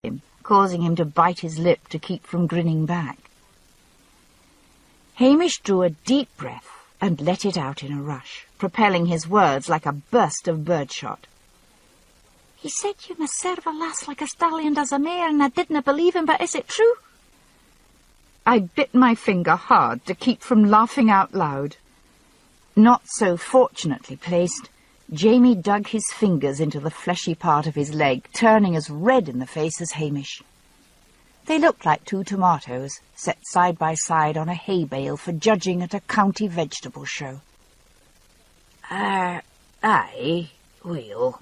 him, causing him to bite his lip to keep from grinning back. Hamish drew a deep breath and let it out in a rush, propelling his words like a burst of birdshot. "He said you must serve a lass like a stallion does a mare, and I didn't believe him, but is it true?" I bit my finger hard to keep from laughing out loud. Not so fortunately placed, Jamie dug his fingers into the fleshy part of his leg, turning as red in the face as Hamish. They looked like two tomatoes, set side by side on a hay bale for judging at a county vegetable show. Aye, well,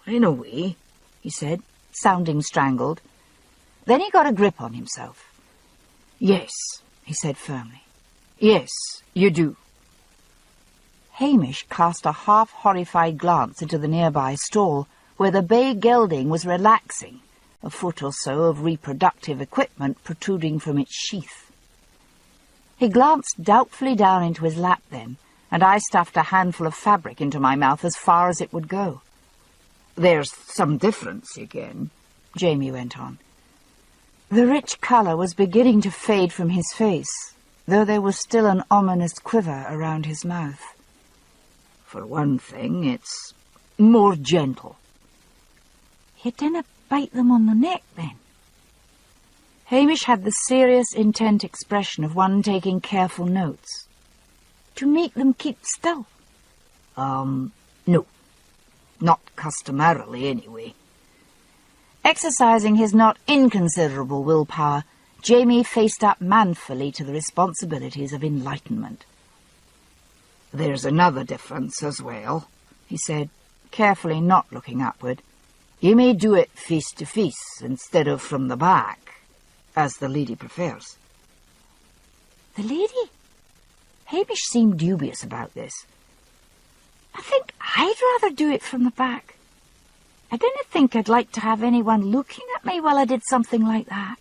in a way," he said, sounding strangled. Then he got a grip on himself. "Yes," he said firmly. "Yes, you do." Hamish cast a half-horrified glance into the nearby stall, where the bay gelding was relaxing, a foot or so of reproductive equipment protruding from its sheath. He glanced doubtfully down into his lap then, and I stuffed a handful of fabric into my mouth as far as it would go. "There's some difference again," Jamie went on. The rich colour was beginning to fade from his face, though there was still an ominous quiver around his mouth. "For one thing, it's more gentle." "You didn't bite them on the neck, then?" Hamish had the serious, intent expression of one taking careful notes. "To make them keep still?" No. Not customarily, anyway." Exercising his not inconsiderable willpower, Jamie faced up manfully to the responsibilities of enlightenment. "There's another difference as well," he said, carefully not looking upward. "You may do it face to face instead of from the back, as the lady prefers." "The lady?" Hamish seemed dubious about this. "I think I'd rather do it from the back. I didn't think I'd like to have anyone looking at me while I did something like that."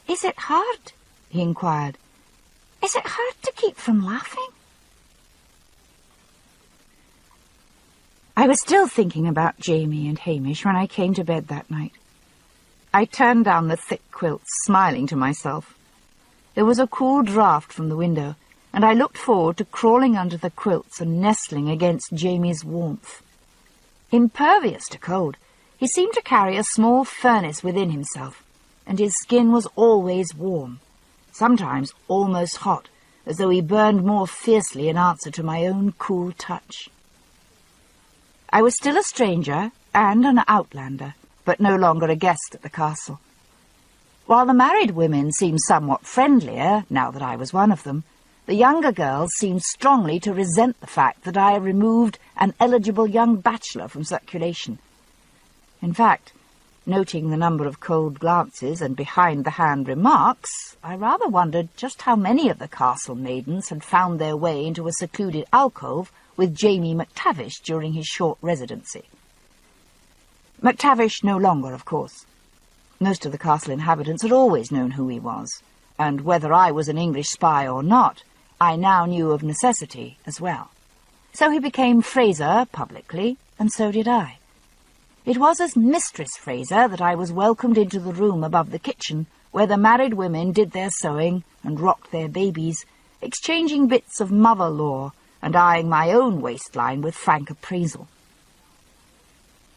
"Is it hard?" he inquired. "Is it hard to keep from laughing?" I was still thinking about Jamie and Hamish when I came to bed that night. I turned down the thick quilts, smiling to myself. There was a cool draught from the window, and I looked forward to crawling under the quilts and nestling against Jamie's warmth. Impervious to cold, he seemed to carry a small furnace within himself, and his skin was always warm, sometimes almost hot, as though he burned more fiercely in answer to my own cool touch. I was still a stranger and an outlander, but no longer a guest at the castle. While the married women seemed somewhat friendlier, now that I was one of them, the younger girls seemed strongly to resent the fact that I had removed an eligible young bachelor from circulation. In fact, noting the number of cold glances and behind-the-hand remarks, I rather wondered just how many of the castle maidens had found their way into a secluded alcove with Jamie McTavish during his short residency. McTavish no longer, of course. Most of the castle inhabitants had always known who he was, and whether I was an English spy or not, I now knew of necessity as well. So he became Fraser publicly, and so did I. It was as Mistress Fraser that I was welcomed into the room above the kitchen, where the married women did their sewing and rocked their babies, exchanging bits of mother lore and eyeing my own waistline with frank appraisal.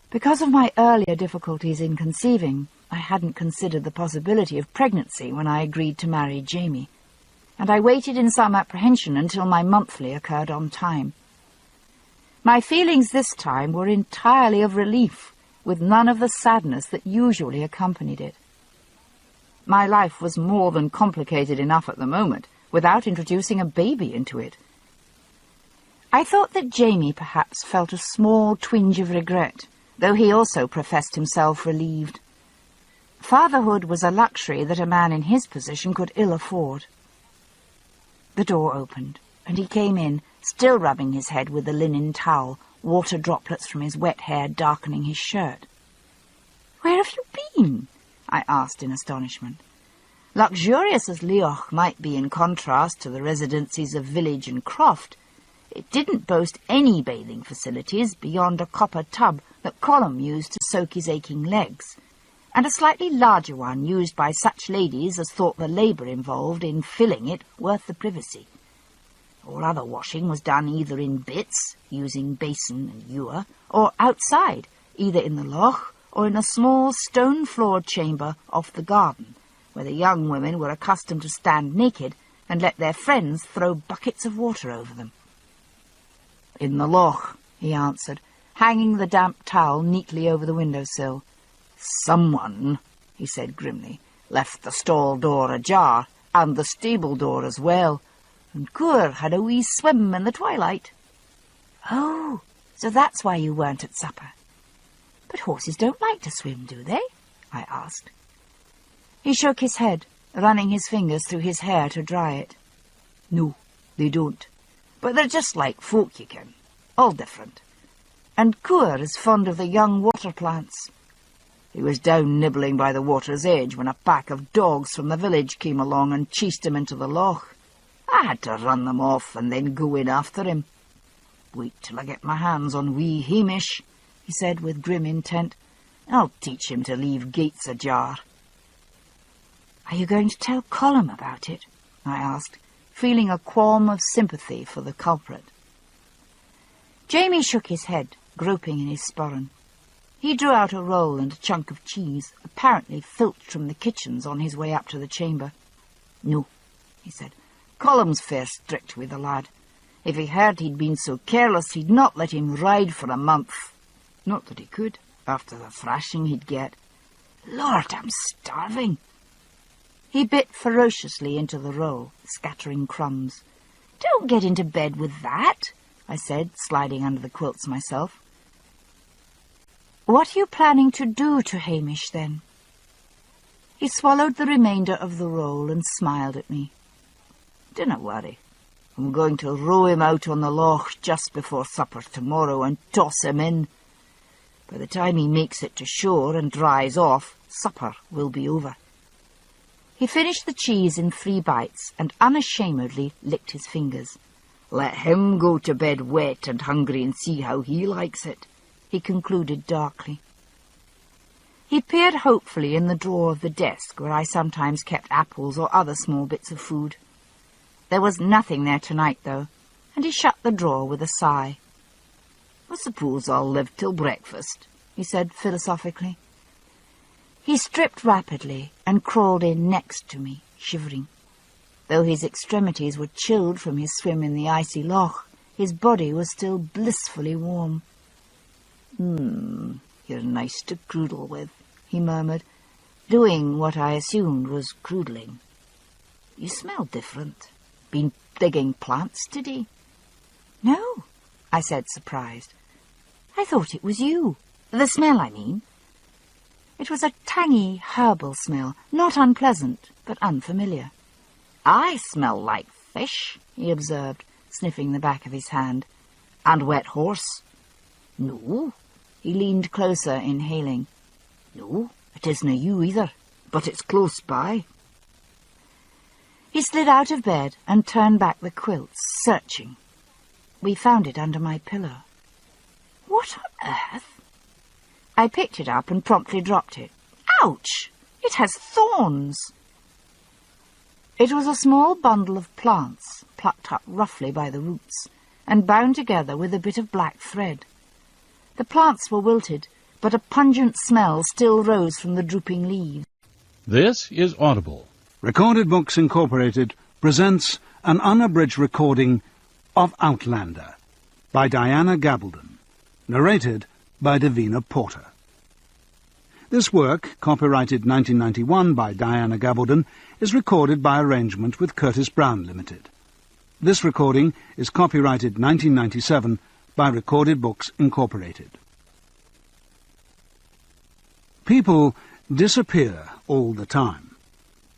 Because of my earlier difficulties in conceiving, I hadn't considered the possibility of pregnancy when I agreed to marry Jamie, and I waited in some apprehension until my monthly occurred on time. My feelings this time were entirely of relief, with none of the sadness that usually accompanied it. My life was more than complicated enough at the moment, without introducing a baby into it. I thought that Jamie perhaps felt a small twinge of regret, though he also professed himself relieved. Fatherhood was a luxury that a man in his position could ill afford. The door opened, and he came in, still rubbing his head with the linen towel, water droplets from his wet hair darkening his shirt. "Where have you been?" I asked in astonishment. Luxurious as Leoch might be in contrast to the residencies of village and croft, it didn't boast any bathing facilities beyond a copper tub that Colum used to soak his aching legs, and a slightly larger one used by such ladies as thought the labour involved in filling it worth the privacy. All other washing was done either in bits, using basin and ewer, or outside, either in the loch or in a small stone-floored chamber off the garden, where the young women were accustomed to stand naked and let their friends throw buckets of water over them. "In the loch," he answered, hanging the damp towel neatly over the window-sill. "Someone," he said grimly, "left the stall door ajar, and the stable door as well, and Cooer had a wee swim in the twilight." "Oh, so that's why you weren't at supper. But horses don't like to swim, do they?" I asked. He shook his head, running his fingers through his hair to dry it. "No, they don't. But they're just like folk, you ken. All different. And Cooer is fond of the young water plants. He was down nibbling by the water's edge when a pack of dogs from the village came along and chased him into the loch. I had to run them off and then go in after him. Wait till I get my hands on wee Hamish," he said with grim intent. "I'll teach him to leave gates ajar." "Are you going to tell Colm about it?" I asked, feeling a qualm of sympathy for the culprit. Jamie shook his head, groping in his sporran. He drew out a roll and a chunk of cheese, apparently filched from the kitchens on his way up to the chamber. "No," he said. "Colm's fair strict with the lad. If he heard he'd been so careless, he'd not let him ride for a month. Not that he could, after the thrashing he'd get. Lord, I'm starving." He bit ferociously into the roll, scattering crumbs. "Don't get into bed with that," I said, sliding under the quilts myself. "What are you planning to do to Hamish, then?" He swallowed the remainder of the roll and smiled at me. "Dinna worry. I'm going to row him out on the loch just before supper tomorrow and toss him in. By the time he makes it to shore and dries off, supper will be over." He finished the cheese in 3 bites and unashamedly licked his fingers. "Let him go to bed wet and hungry and see how he likes it," he concluded darkly. He peered hopefully in the drawer of the desk where I sometimes kept apples or other small bits of food. There was nothing there tonight, though, and he shut the drawer with a sigh. "I suppose I'll live till breakfast," he said philosophically. He stripped rapidly and crawled in next to me, shivering. Though his extremities were chilled from his swim in the icy loch, his body was still blissfully warm. You're nice to croodle with," he murmured, doing what I assumed was croodling. "You smell different. Been digging plants today?" "No," I said, surprised. "I thought it was you. The smell, I mean." It was a tangy, herbal smell, not unpleasant, but unfamiliar. "I smell like fish," he observed, sniffing the back of his hand. "And wet horse." "No." He leaned closer, inhaling. "No, it isna you either, but it's close by." He slid out of bed and turned back the quilts, searching. We found it under my pillow. "What on earth?" I picked it up and promptly dropped it. "Ouch! It has thorns!" It was a small bundle of plants, plucked up roughly by the roots, and bound together with a bit of black thread. The plants were wilted, but a pungent smell still rose from the drooping leaves. This is Audible. Recorded Books Incorporated presents an unabridged recording of Outlander by Diana Gabaldon, narrated by Davina Porter. This work, copyrighted 1991 by Diana Gabaldon, is recorded by arrangement with Curtis Brown Limited. This recording is copyrighted 1997 by Recorded Books Incorporated. People disappear all the time.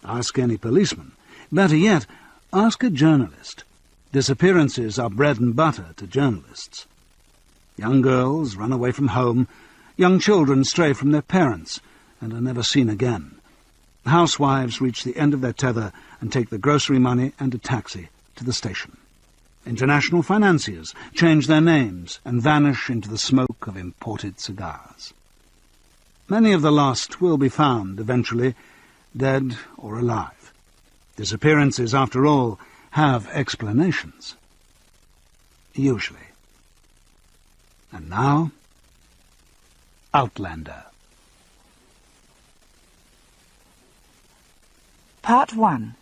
Ask any policeman. Better yet, ask a journalist. Disappearances are bread and butter to journalists. Young girls run away from home. Young children stray from their parents and are never seen again. Housewives reach the end of their tether and take the grocery money and a taxi to the station. International financiers change their names and vanish into the smoke of imported cigars. Many of the lost will be found eventually, dead or alive. Disappearances, after all, have explanations. Usually. And now, Outlander. Part 1.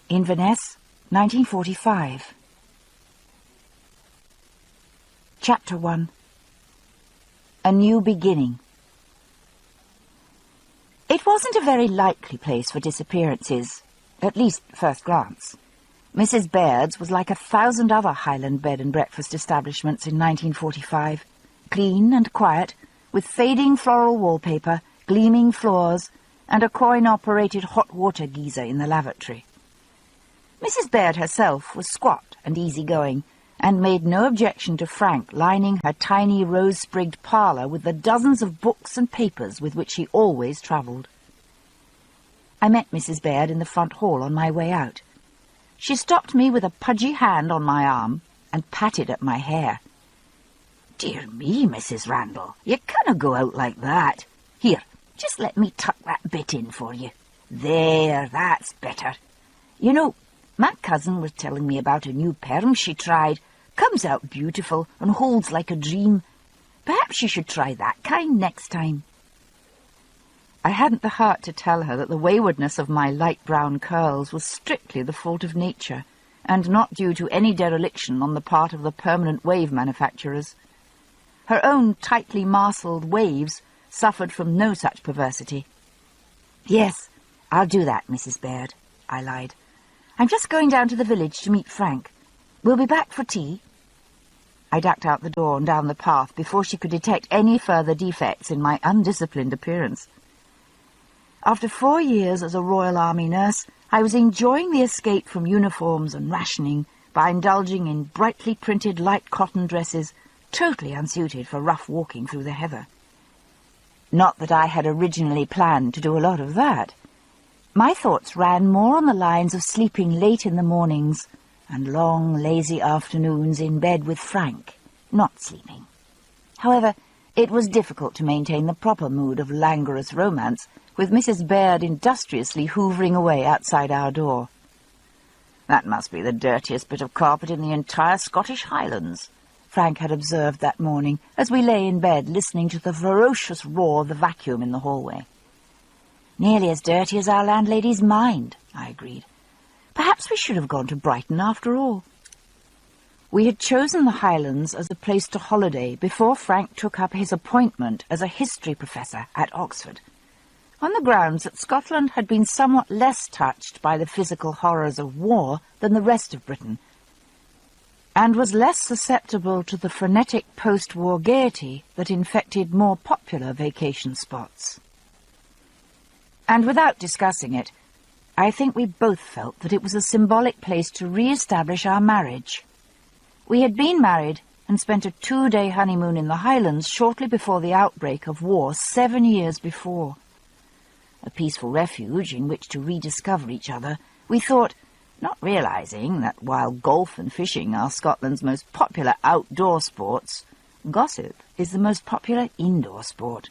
Inverness, 1945. Chapter 1. A New Beginning. It wasn't a very likely place for disappearances, at least at first glance. Mrs. Baird's was like 1,000 other Highland bed and breakfast establishments in 1945, clean and quiet, with fading floral wallpaper, gleaming floors, and a coin-operated hot water geyser in the lavatory. Mrs. Baird herself was squat and easy-going, and made no objection to Frank lining her tiny rose-sprigged parlour with the dozens of books and papers with which he always travelled. I met Mrs. Baird in the front hall on my way out. She stopped me with a pudgy hand on my arm and patted at my hair. "Dear me, Mrs. Randall, you can't go out like that. Here, just let me tuck that bit in for you. There, that's better. You know, my cousin was telling me about a new perm she tried. Comes out beautiful and holds like a dream. Perhaps you should try that kind next time." I hadn't the heart to tell her that the waywardness of my light brown curls was strictly the fault of nature, and not due to any dereliction on the part of the permanent wave manufacturers. Her own tightly marshalled waves suffered from no such perversity. "Yes, I'll do that, Mrs. Baird," I lied. "I'm just going down to the village to meet Frank. We'll be back for tea." I ducked out the door and down the path before she could detect any further defects in my undisciplined appearance. After 4 years as a Royal Army nurse, I was enjoying the escape from uniforms and rationing by indulging in brightly printed light cotton dresses, totally unsuited for rough walking through the heather. Not that I had originally planned to do a lot of that. My thoughts ran more on the lines of sleeping late in the mornings and long, lazy afternoons in bed with Frank, not sleeping. However, it was difficult to maintain the proper mood of languorous romance with Mrs. Baird industriously hoovering away outside our door. "That must be the dirtiest bit of carpet in the entire Scottish Highlands," Frank had observed that morning as we lay in bed listening to the ferocious roar of the vacuum in the hallway. "Nearly as dirty as our landlady's mind," I agreed. "Perhaps we should have gone to Brighton after all." We had chosen the Highlands as a place to holiday before Frank took up his appointment as a history professor at Oxford, on the grounds that Scotland had been somewhat less touched by the physical horrors of war than the rest of Britain, and was less susceptible to the frenetic post-war gaiety that infected more popular vacation spots. And without discussing it, I think we both felt that it was a symbolic place to re-establish our marriage. We had been married and spent a 2-day honeymoon in the Highlands shortly before the outbreak of war 7 years before. A peaceful refuge in which to rediscover each other, we thought, not realizing that while golf and fishing are Scotland's most popular outdoor sports, gossip is the most popular indoor sport.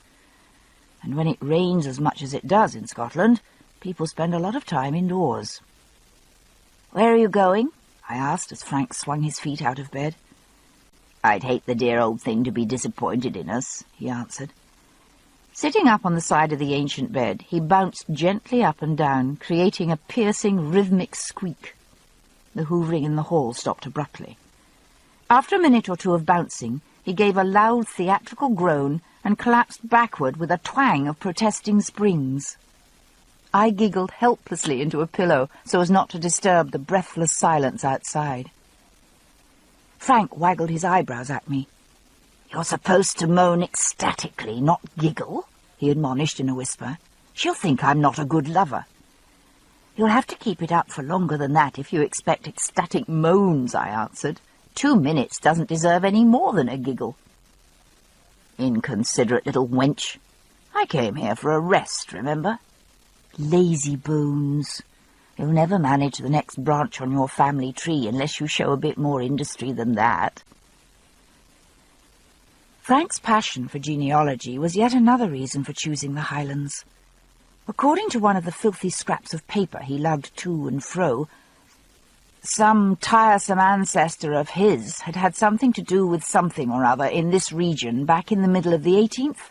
And when it rains as much as it does in Scotland, people spend a lot of time indoors. "Where are you going?" I asked as Frank swung his feet out of bed. "I'd hate the dear old thing to be disappointed in us," he answered. Sitting up on the side of the ancient bed, he bounced gently up and down, creating a piercing, rhythmic squeak. The hoovering in the hall stopped abruptly. After a minute or two of bouncing, he gave a loud theatrical groan and collapsed backward with a twang of protesting springs. I giggled helplessly into a pillow so as not to disturb the breathless silence outside. Frank waggled his eyebrows at me. "You're supposed to moan ecstatically, not giggle," he admonished in a whisper. "She'll think I'm not a good lover." "You'll have to keep it up for longer than that if you expect ecstatic moans," I answered. 2 minutes doesn't deserve any more than a giggle." "Inconsiderate little wench. I came here for a rest, remember?" "Lazy bones. You'll never manage the next branch on your family tree unless you show a bit more industry than that." Frank's passion for genealogy was yet another reason for choosing the Highlands. According to one of the filthy scraps of paper he lugged to and fro, some tiresome ancestor of his had had something to do with something or other in this region back in the middle of the 18th,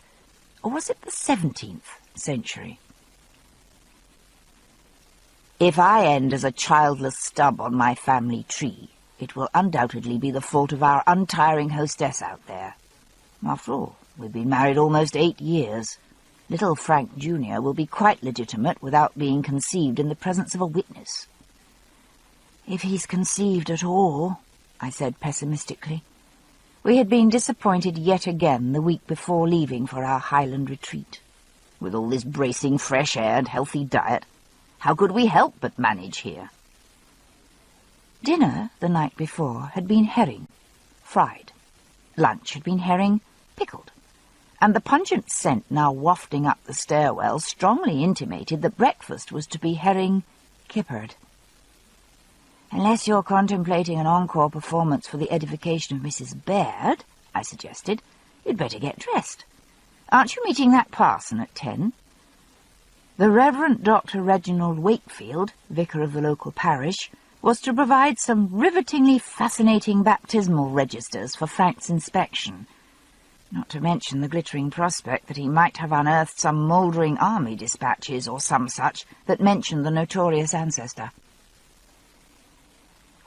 or was it the 17th century? If I end as a childless stub on my family tree, it will undoubtedly be the fault of our untiring hostess out there. After all, we've been married almost 8 years. Little Frank Jr. will be quite legitimate without being conceived in the presence of a witness. If he's conceived at all, I said pessimistically. We had been disappointed yet again the week before leaving for our Highland retreat. With all this bracing fresh air and healthy diet, how could we help but manage here? Dinner the night before had been herring, fried. Lunch had been herring, pickled. And the pungent scent now wafting up the stairwell strongly intimated that breakfast was to be herring kippered. "Unless you're contemplating an encore performance for the edification of Mrs. Baird," I suggested, "you'd better get dressed. Aren't you meeting that parson at 10? The Reverend Dr. Reginald Wakefield, vicar of the local parish, was to provide some rivetingly fascinating baptismal registers for Frank's inspection, not to mention the glittering prospect that he might have unearthed some mouldering army dispatches or some such that mentioned the notorious ancestor."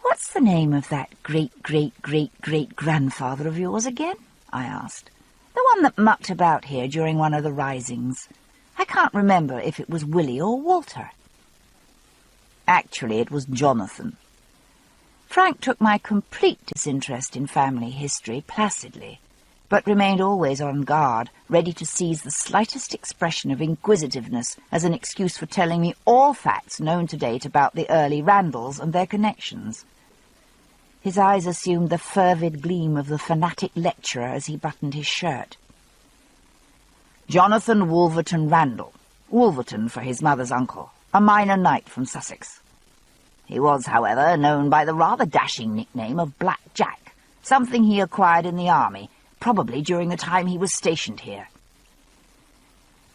"What's the name of that great-great-great-great-grandfather of yours again?" I asked. "The one that mucked about here during one of the risings. I can't remember if it was Willie or Walter." Actually, it was Jonathan. Frank took my complete disinterest in family history placidly, but remained always on guard, ready to seize the slightest expression of inquisitiveness as an excuse for telling me all facts known to date about the early Randalls and their connections. His eyes assumed the fervid gleam of the fanatic lecturer as he buttoned his shirt. "Jonathan Wolverton Randall, Wolverton for his mother's uncle, a minor knight from Sussex. He was, however, known by the rather dashing nickname of Black Jack, something he acquired in the army, probably during the time he was stationed here."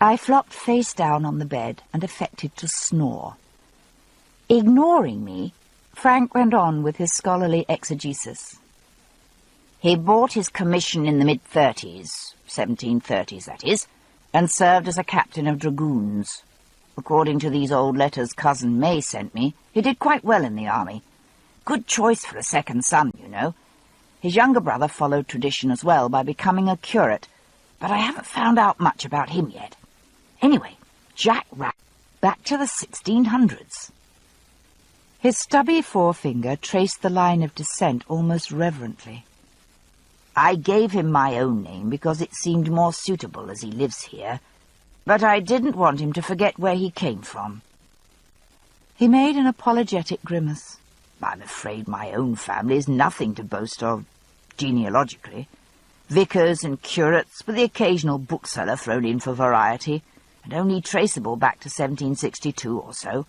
I flopped face down on the bed and affected to snore. Ignoring me, Frank went on with his scholarly exegesis. "He bought his commission in the mid-30s, 1730s that is, and served as a captain of dragoons. According to these old letters Cousin May sent me, he did quite well in the army. Good choice for a second son, you know. His younger brother followed tradition as well by becoming a curate, but I haven't found out much about him yet. Anyway, Jack Rat, back to the 1600s. His stubby forefinger traced the line of descent almost reverently. "I gave him my own name because it seemed more suitable as he lives here, but I didn't want him to forget where he came from." He made an apologetic grimace. "I'm afraid my own family is nothing to boast of, genealogically. Vicars and curates, with the occasional bookseller thrown in for variety, and only traceable back to 1762 or so.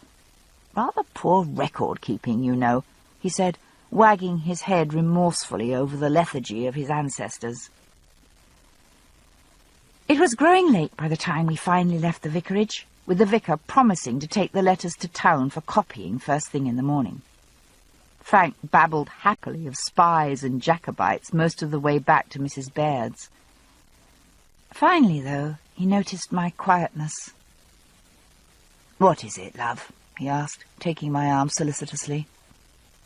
Rather poor record-keeping, you know," he said, wagging his head remorsefully over the lethargy of his ancestors. It was growing late by the time we finally left the vicarage, with the vicar promising to take the letters to town for copying first thing in the morning. Frank babbled happily of spies and Jacobites most of the way back to Mrs. Baird's. Finally, though, he noticed my quietness. "What is it, love?" he asked, taking my arm solicitously.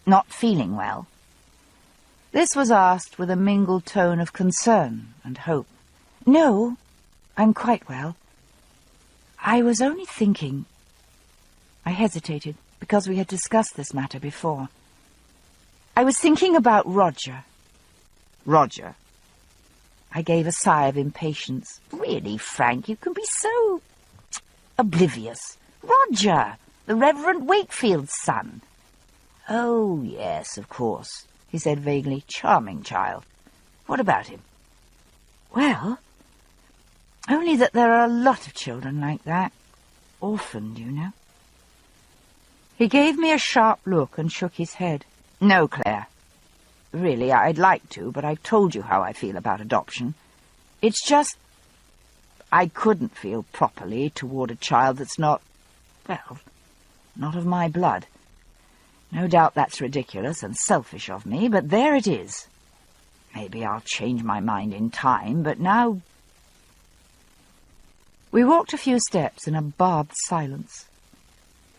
"Not feeling well?" This was asked with a mingled tone of concern and hope. "No, I'm quite well. I was only thinking—" I hesitated, because we had discussed this matter before. "I was thinking about Roger." "Roger?" I gave a sigh of impatience. "Really, Frank, you can be so oblivious. Roger, the Reverend Wakefield's son." "Oh, yes, of course," he said vaguely. "Charming child. What about him?" "Well, only that there are a lot of children like that. Orphaned, you know." He gave me a sharp look and shook his head. "No, Claire. Really, I'd like to, but I've told you how I feel about adoption. It's just I couldn't feel properly toward a child that's not, well, not of my blood. No doubt that's ridiculous and selfish of me, but there it is. Maybe I'll change my mind in time, but now... We walked a few steps in a barbed silence.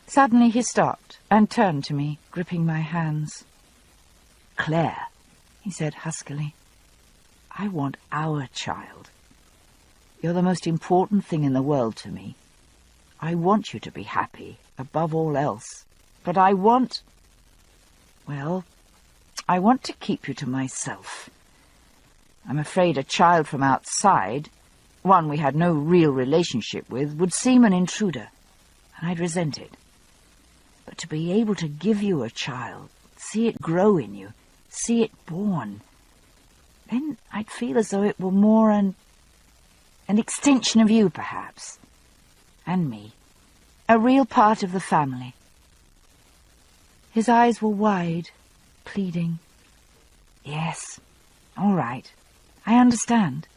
Suddenly he stopped and turned to me, gripping my hands. "Claire," he said huskily, "I want our child. You're the most important thing in the world to me. I want you to be happy, above all else. But I want... well, I want to keep you to myself. I'm afraid a child from outside, one we had no real relationship with, would seem an intruder, and I'd resent it. But to be able to give you a child, see it grow in you, see it born, then I'd feel as though it were more an extension of you, perhaps, and me, a real part of the family." His eyes were wide, pleading. "Yes, all right, I understand."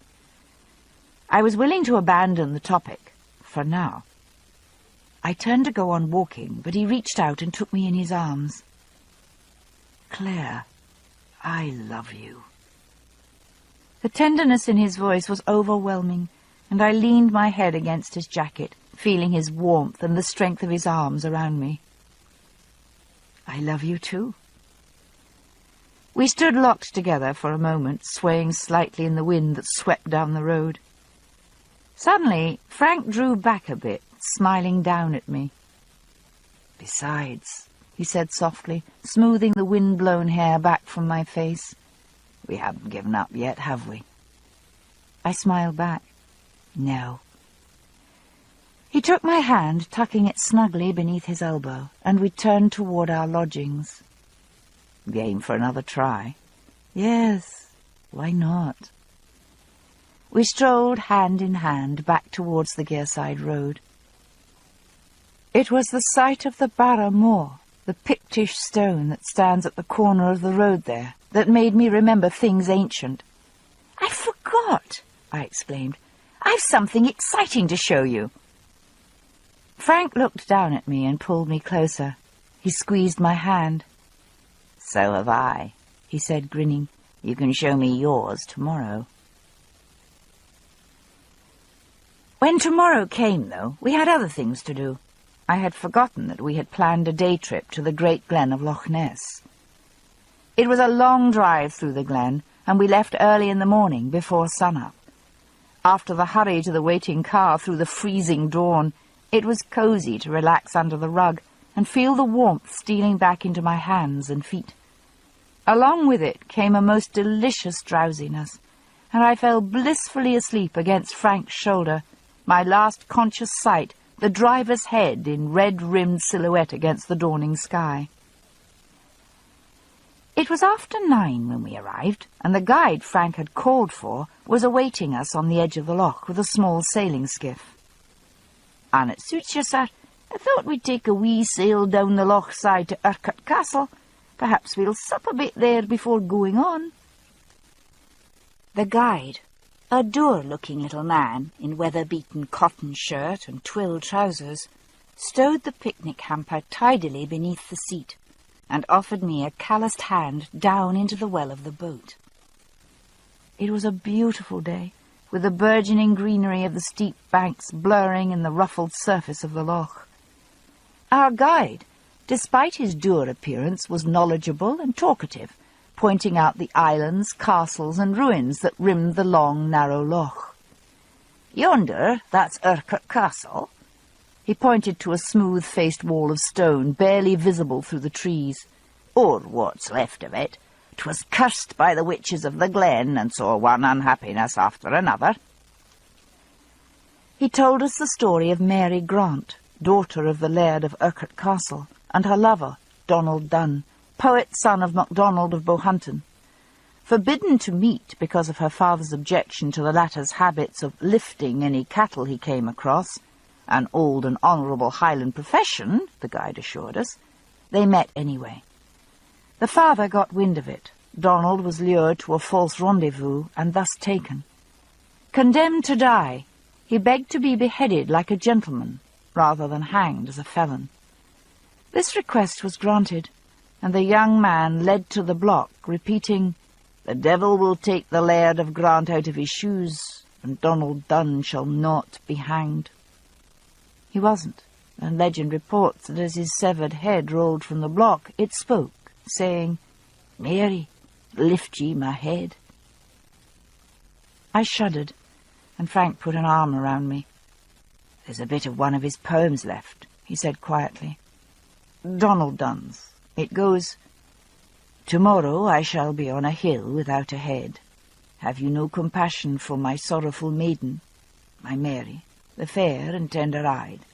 I was willing to abandon the topic, for now. I turned to go on walking, but he reached out and took me in his arms. "Claire, I love you." The tenderness in his voice was overwhelming, and I leaned my head against his jacket, feeling his warmth and the strength of his arms around me. "I love you too." We stood locked together for a moment, swaying slightly in the wind that swept down the road. Suddenly, Frank drew back a bit, smiling down at me. "Besides," he said softly, smoothing the wind-blown hair back from my face, "we haven't given up yet, have we?" I smiled back. "No." He took my hand, tucking it snugly beneath his elbow, and we turned toward our lodgings. "Game for another try?" "Yes, why not?" We strolled hand in hand back towards the Gearside Road. It was the site of the Barra Moor, the Pictish stone that stands at the corner of the road there, that made me remember things ancient. "I forgot," I exclaimed. "I've something exciting to show you." Frank looked down at me and pulled me closer. He squeezed my hand. "So have I," he said, grinning. "You can show me yours tomorrow." When tomorrow came, though, we had other things to do. I had forgotten that we had planned a day trip to the great glen of Loch Ness. It was a long drive through the glen, and we left early in the morning, before sunup. After the hurry to the waiting car through the freezing dawn, it was cosy to relax under the rug and feel the warmth stealing back into my hands and feet. Along with it came a most delicious drowsiness, and I fell blissfully asleep against Frank's shoulder, my last conscious sight, the driver's head in red-rimmed silhouette against the dawning sky. It was after 9 when we arrived, and the guide Frank had called for was awaiting us on the edge of the loch with a small sailing skiff. "An it suits you, sir, I thought we'd take a wee sail down the loch side to Urquhart Castle. Perhaps we'll sup a bit there before going on." The guide, a dour-looking little man in weather-beaten cotton shirt and twill trousers, stowed the picnic hamper tidily beneath the seat and offered me a calloused hand down into the well of the boat. It was a beautiful day, with the burgeoning greenery of the steep banks blurring in the ruffled surface of the loch. Our guide, despite his dour appearance, was knowledgeable and talkative, pointing out the islands, castles, and ruins that rimmed the long, narrow loch. "Yonder, that's Urquhart Castle." He pointed to a smooth-faced wall of stone, barely visible through the trees. "Or what's left of it. 'Twas cursed by the witches of the glen, and saw one unhappiness after another." He told us the story of Mary Grant, daughter of the Laird of Urquhart Castle, and her lover, Donald Dunn, poet son of MacDonald of Bohunton. Forbidden to meet because of her father's objection to the latter's habits of lifting any cattle he came across, an old and honourable Highland profession, the guide assured us, they met anyway. The father got wind of it. Donald was lured to a false rendezvous and thus taken. Condemned to die, he begged to be beheaded like a gentleman, rather than hanged as a felon. This request was granted, and the young man led to the block, repeating, "The devil will take the Laird of Grant out of his shoes, and Donald Dunn shall not be hanged." He wasn't, and legend reports that as his severed head rolled from the block, it spoke, saying, "Mary, lift ye my head." I shuddered, and Frank put an arm around me. "There's a bit of one of his poems left," he said quietly. "Donald Dunn's. It goes, 'Tomorrow I shall be on a hill without a head. Have you no compassion for my sorrowful maiden, my Mary, the fair and tender-eyed?'"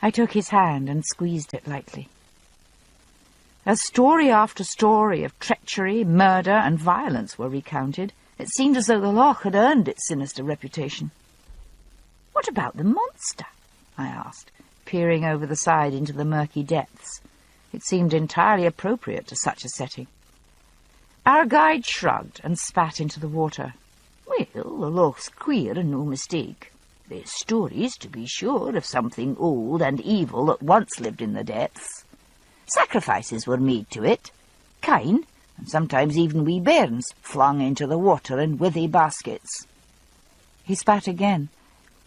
I took his hand and squeezed it lightly. As story after story of treachery, murder, and violence were recounted, it seemed as though the loch had earned its sinister reputation. "What about the monster?" I asked, peering over the side into the murky depths. It seemed entirely appropriate to such a setting. Our guide shrugged and spat into the water. "Well, the loch's queer and no mistake. There's stories, to be sure, of something old and evil that once lived in the depths. Sacrifices were made to it, kine, and sometimes even wee bairns flung into the water in withy baskets." He spat again.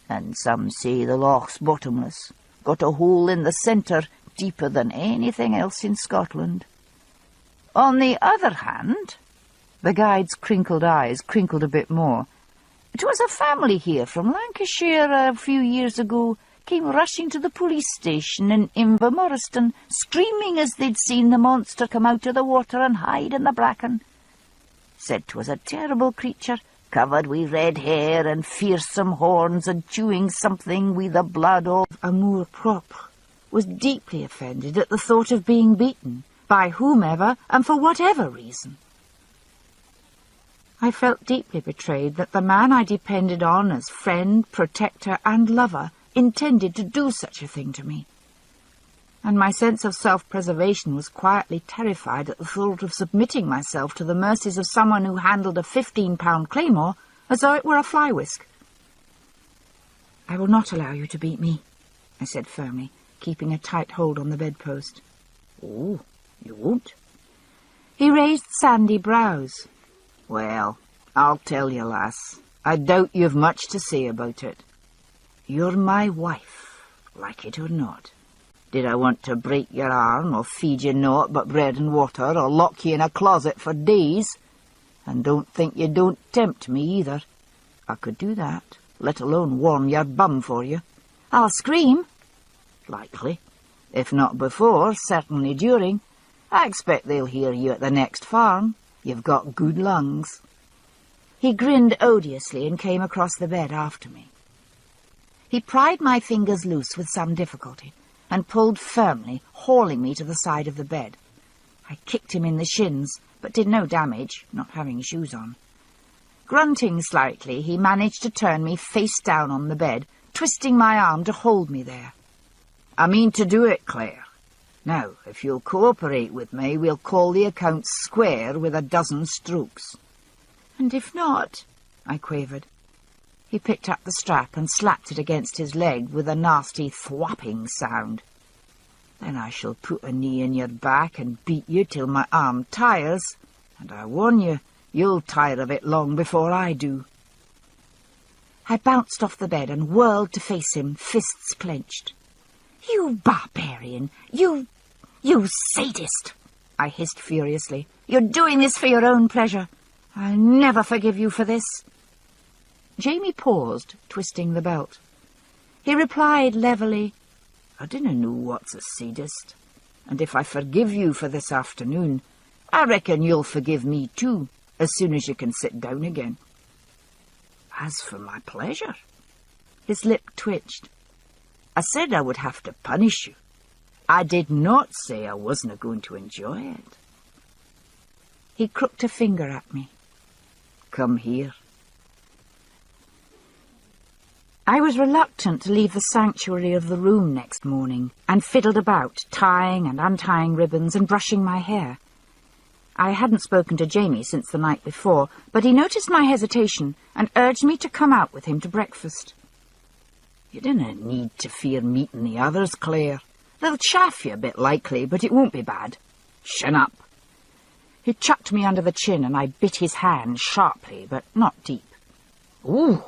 "And some say the loch's bottomless, got a hole in the centre deeper than anything else in Scotland. On the other hand," the guide's crinkled eyes crinkled a bit more, "'twas a family here from Lancashire a few years ago came rushing to the police station in Invermorriston, screaming as they'd seen the monster come out of the water and hide in the bracken. Said 'twas a terrible creature, covered with red hair and fearsome horns and chewing something with the blood of amour propre. Was deeply offended at the thought of being beaten, by whomever and for whatever reason." I felt deeply betrayed that the man I depended on as friend, protector, and lover intended to do such a thing to me. And my sense of self-preservation was quietly terrified at the thought of submitting myself to the mercies of someone who handled a 15-pound claymore as though it were a fly-whisk. "I will not allow you to beat me," I said firmly, keeping a tight hold on the bedpost. "Oh, you won't?" He raised sandy brows. "Well, I'll tell you, lass, I doubt you've much to say about it. You're my wife, like it or not. Did I want to break your arm, or feed you naught but bread and water, or lock you in a closet for days? And don't think you don't tempt me either. I could do that, let alone warm your bum for you." "I'll scream." "Likely. If not before, certainly during. I expect they'll hear you at the next farm. You've got good lungs." He grinned odiously and came across the bed after me. He pried my fingers loose with some difficulty and pulled firmly, hauling me to the side of the bed. I kicked him in the shins, but did no damage, not having shoes on. Grunting slightly, he managed to turn me face down on the bed, twisting my arm to hold me there. "I mean to do it, Claire. Now, if you'll cooperate with me, we'll call the accounts square with a dozen strokes." "And if not?" I quavered. He picked up the strap and slapped it against his leg with a nasty thwapping sound. "Then I shall put a knee in your back and beat you till my arm tires, and I warn you, you'll tire of it long before I do." I bounced off the bed and whirled to face him, fists clenched. "You barbarian! You sadist!" I hissed furiously. "You're doing this for your own pleasure. I'll never forgive you for this." Jamie paused, twisting the belt. He replied levelly, "I dinna know what's a sadist, and if I forgive you for this afternoon, I reckon you'll forgive me too, as soon as you can sit down again." "As for my pleasure," his lip twitched, "I said I would have to punish you. I did not say I wasn't going to enjoy it." He crooked a finger at me. "Come here." I was reluctant to leave the sanctuary of the room next morning, and fiddled about, tying and untying ribbons and brushing my hair. I hadn't spoken to Jamie since the night before, but he noticed my hesitation and urged me to come out with him to breakfast. "You dinna need to fear meeting the others, Claire. They'll chaff you a bit likely, but it won't be bad. Shin up." He chucked me under the chin and I bit his hand sharply, but not deep. "Ooh!"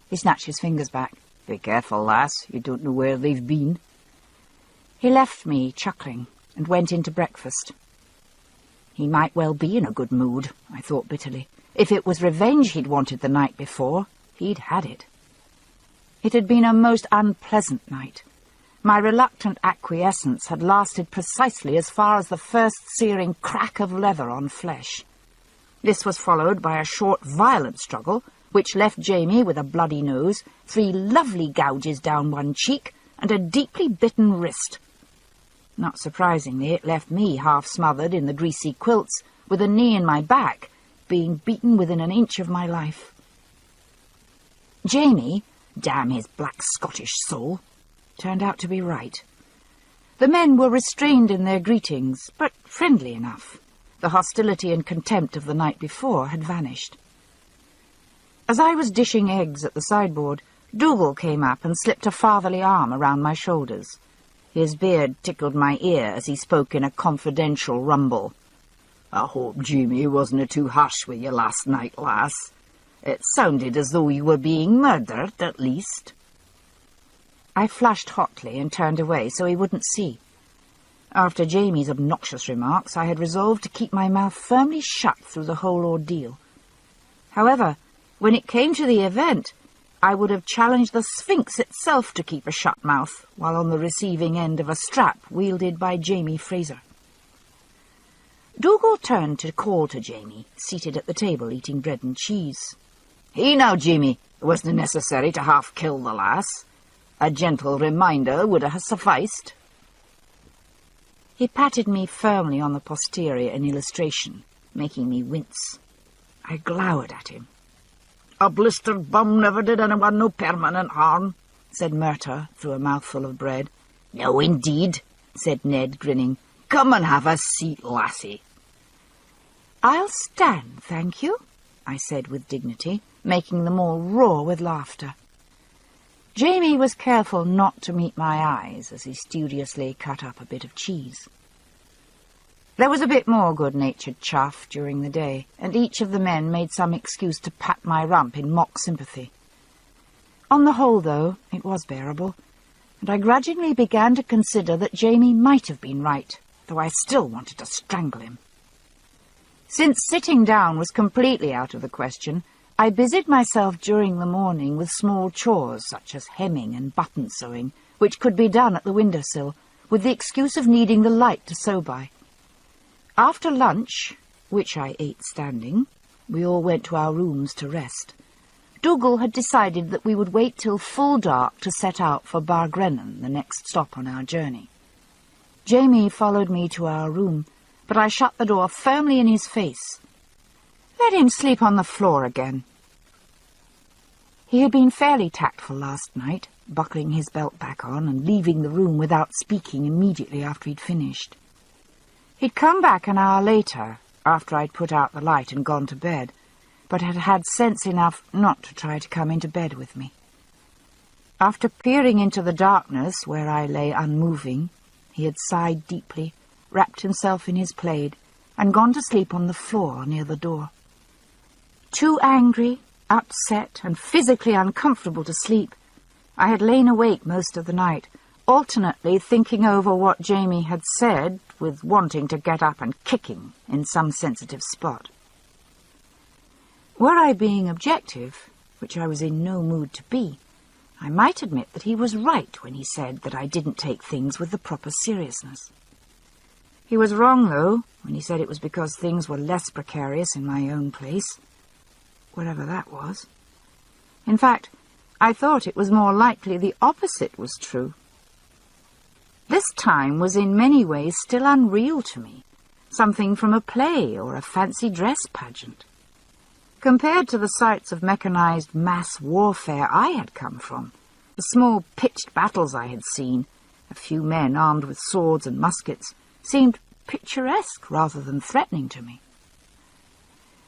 He snatched his fingers back. "Be careful, lass. You don't know where they've been." He left me, chuckling, and went in to breakfast. He might well be in a good mood, I thought bitterly. If it was revenge he'd wanted the night before, he'd had it. It had been a most unpleasant night. My reluctant acquiescence had lasted precisely as far as the first searing crack of leather on flesh. This was followed by a short, violent struggle, which left Jamie with a bloody nose, 3 lovely gouges down one cheek, and a deeply bitten wrist. Not surprisingly, it left me half smothered in the greasy quilts, with a knee in my back, being beaten within an inch of my life. Jamie, damn his black Scottish soul, turned out to be right. The men were restrained in their greetings, but friendly enough. The hostility and contempt of the night before had vanished. As I was dishing eggs at the sideboard, Dougal came up and slipped a fatherly arm around my shoulders. His beard tickled my ear as he spoke in a confidential rumble. "I hope Jamie wasn't too harsh with you last night, lass. It sounded as though you were being murdered, at least." I flushed hotly and turned away so he wouldn't see. After Jamie's obnoxious remarks, I had resolved to keep my mouth firmly shut through the whole ordeal. However, when it came to the event, I would have challenged the Sphinx itself to keep a shut mouth while on the receiving end of a strap wielded by Jamie Fraser. Dougal turned to call to Jamie, seated at the table eating bread and cheese. "Hey now, Jamie, it wasn't necessary to half-kill the lass. A gentle reminder would have sufficed." He patted me firmly on the posterior in illustration, making me wince. I glowered at him. "A blistered bum never did anyone no permanent harm," said Murtagh through a mouthful of bread. "No, indeed," said Ned, grinning. "Come and have a seat, lassie." "I'll stand, thank you," I said with dignity, making them all roar with laughter. Jamie was careful not to meet my eyes as he studiously cut up a bit of cheese. There was a bit more good-natured chaff during the day, and each of the men made some excuse to pat my rump in mock sympathy. On the whole, though, it was bearable, and I grudgingly began to consider that Jamie might have been right, though I still wanted to strangle him. Since sitting down was completely out of the question, I busied myself during the morning with small chores such as hemming and button-sewing, which could be done at the windowsill, with the excuse of needing the light to sew by. After lunch, which I ate standing, we all went to our rooms to rest. Dougal had decided that we would wait till full dark to set out for Bargrennan, the next stop on our journey. Jamie followed me to our room, but I shut the door firmly in his face. Let him sleep on the floor again. He had been fairly tactful last night, buckling his belt back on and leaving the room without speaking immediately after he'd finished. He'd come back an hour later, after I'd put out the light and gone to bed, but had had sense enough not to try to come into bed with me. After peering into the darkness where I lay unmoving, he had sighed deeply, wrapped himself in his plaid, and gone to sleep on the floor near the door. Too angry, upset, and physically uncomfortable to sleep, I had lain awake most of the night, alternately thinking over what Jamie had said, with wanting to get up and kick him in some sensitive spot. Were I being objective, which I was in no mood to be, I might admit that he was right when he said that I didn't take things with the proper seriousness. He was wrong, though, when he said it was because things were less precarious in my own place, wherever that was. In fact, I thought it was more likely the opposite was true. This time was in many ways still unreal to me, something from a play or a fancy dress pageant. Compared to the sights of mechanized mass warfare I had come from, the small pitched battles I had seen, a few men armed with swords and muskets, seemed picturesque rather than threatening to me.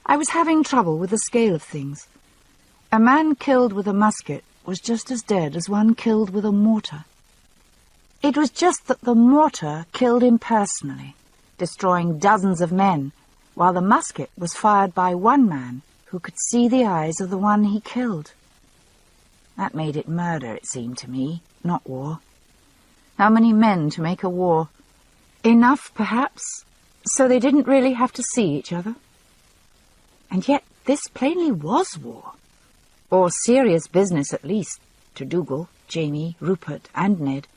I was having trouble with the scale of things. A man killed with a musket was just as dead as one killed with a mortar. It was just that the mortar killed impersonally, destroying dozens of men, while the musket was fired by one man who could see the eyes of the one he killed. That made it murder, it seemed to me, not war. How many men to make a war? Enough, perhaps, so they didn't really have to see each other. And yet this plainly was war, or serious business at least, to Dougal, Jamie, Rupert, and Ned.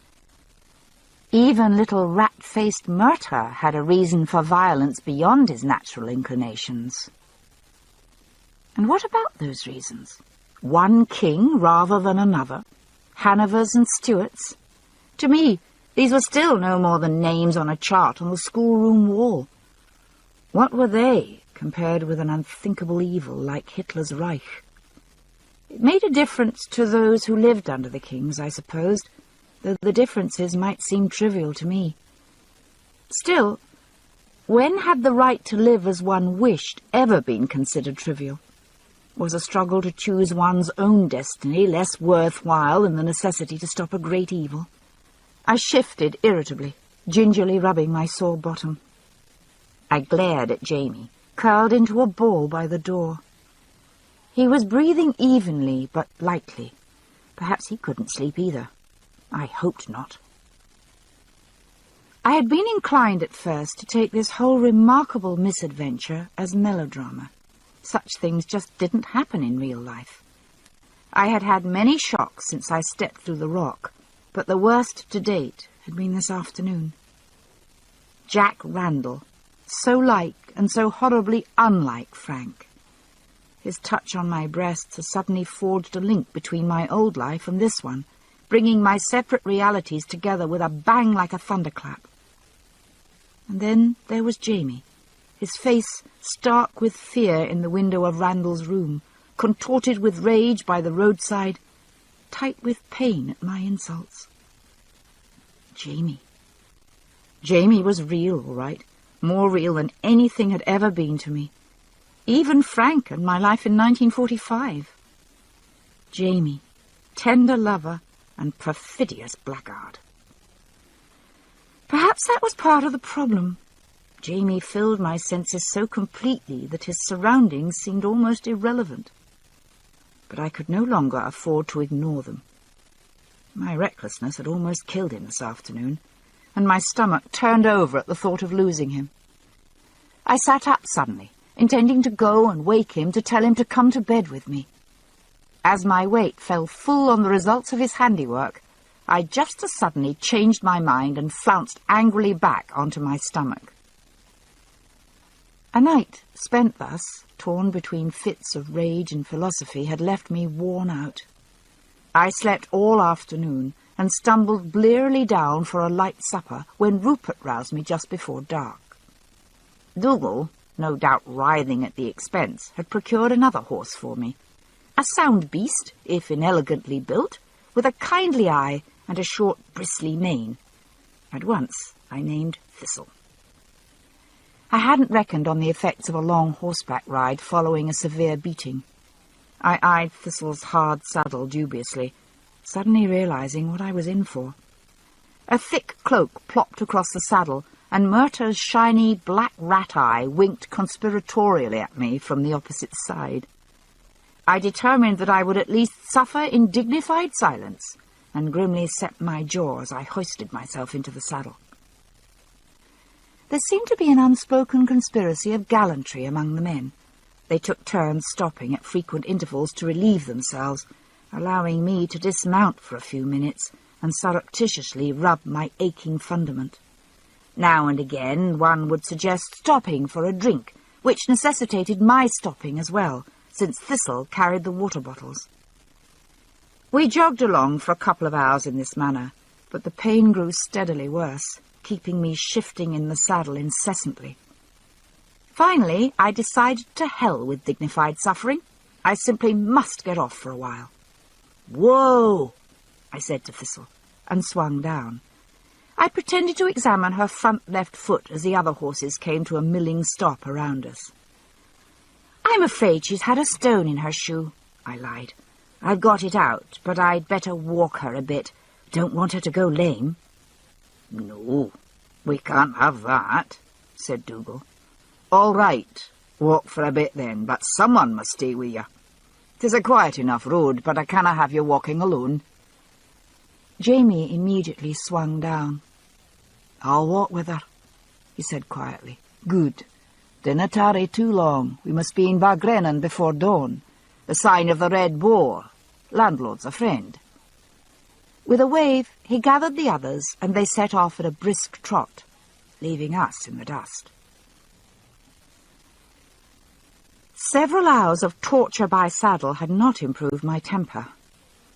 Even little rat-faced Murtagh had a reason for violence beyond his natural inclinations. And what about those reasons? One king rather than another? Hanovers and Stuarts? To me, these were still no more than names on a chart on the schoolroom wall. What were they compared with an unthinkable evil like Hitler's Reich? It made a difference to those who lived under the kings, I supposed, though the differences might seem trivial to me. Still, when had the right to live as one wished ever been considered trivial? Was a struggle to choose one's own destiny less worthwhile than the necessity to stop a great evil? I shifted irritably, gingerly rubbing my sore bottom. I glared at Jamie, curled into a ball by the door. He was breathing evenly but lightly. Perhaps he couldn't sleep either. I hoped not. I had been inclined at first to take this whole remarkable misadventure as melodrama. Such things just didn't happen in real life. I had had many shocks since I stepped through the rock, but the worst to date had been this afternoon. Jack Randall, so like and so horribly unlike Frank. His touch on my breast has suddenly forged a link between my old life and this one, bringing my separate realities together with a bang like a thunderclap. And then there was Jamie, his face stark with fear in the window of Randall's room, contorted with rage by the roadside, tight with pain at my insults. Jamie. Jamie was real, all right, more real than anything had ever been to me. Even Frank and my life in 1945. Jamie, tender lover and perfidious blackguard. Perhaps that was part of the problem. Jamie filled my senses so completely that his surroundings seemed almost irrelevant. But I could no longer afford to ignore them. My recklessness had almost killed him this afternoon, and my stomach turned over at the thought of losing him. I sat up suddenly, intending to go and wake him to tell him to come to bed with me. As my weight fell full on the results of his handiwork, I just as suddenly changed my mind and flounced angrily back onto my stomach. A night spent thus, torn between fits of rage and philosophy, had left me worn out. I slept all afternoon and stumbled blearily down for a light supper when Rupert roused me just before dark. Dougal, no doubt writhing at the expense, had procured another horse for me. A sound beast, if inelegantly built, with a kindly eye and a short, bristly mane. At once I named Thistle. I hadn't reckoned on the effects of a long horseback ride following a severe beating. I eyed Thistle's hard saddle dubiously, suddenly realizing what I was in for. A thick cloak plopped across the saddle, and Murtagh's shiny black rat eye winked conspiratorially at me from the opposite side. I determined that I would at least suffer in dignified silence, and grimly set my jaw as I hoisted myself into the saddle. There seemed to be an unspoken conspiracy of gallantry among the men. They took turns stopping at frequent intervals to relieve themselves, allowing me to dismount for a few minutes and surreptitiously rub my aching fundament. Now and again one would suggest stopping for a drink, which necessitated my stopping as well, since Thistle carried the water bottles. We jogged along for a couple of hours in this manner, but the pain grew steadily worse, keeping me shifting in the saddle incessantly. Finally, I decided to hell with dignified suffering. I simply must get off for a while. "Whoa!" I said to Thistle, and swung down. I pretended to examine her front left foot as the other horses came to a milling stop around us. "I'm afraid she's had a stone in her shoe," I lied. "I've got it out, but I'd better walk her a bit. Don't want her to go lame." "No, we can't have that," said Dougal. "All right, walk for a bit then, but someone must stay with you. 'Tis a quiet enough road, but I canna have you walking alone." Jamie immediately swung down. "I'll walk with her," he said quietly. "Good. Dinna tarry too long. We must be in Bagrenan before dawn. The sign of the Red Boar. Landlord's a friend." With a wave, he gathered the others, and they set off at a brisk trot, leaving us in the dust. Several hours of torture by saddle had not improved my temper.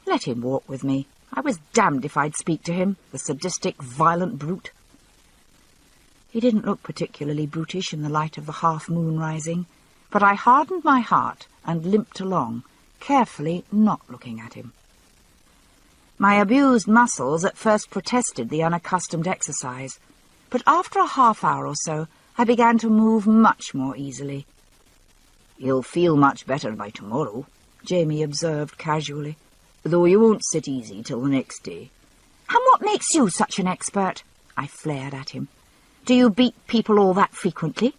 Let him walk with me. I was damned if I'd speak to him, the sadistic, violent brute. He didn't look particularly brutish in the light of the half-moon rising, but I hardened my heart and limped along, carefully not looking at him. My abused muscles at first protested the unaccustomed exercise, but after a half-hour or so I began to move much more easily. "You'll feel much better by tomorrow," Jamie observed casually. "though you won't sit easy till the next day." "And what makes you such an expert?" I flared at him. "Do you beat people all that frequently?"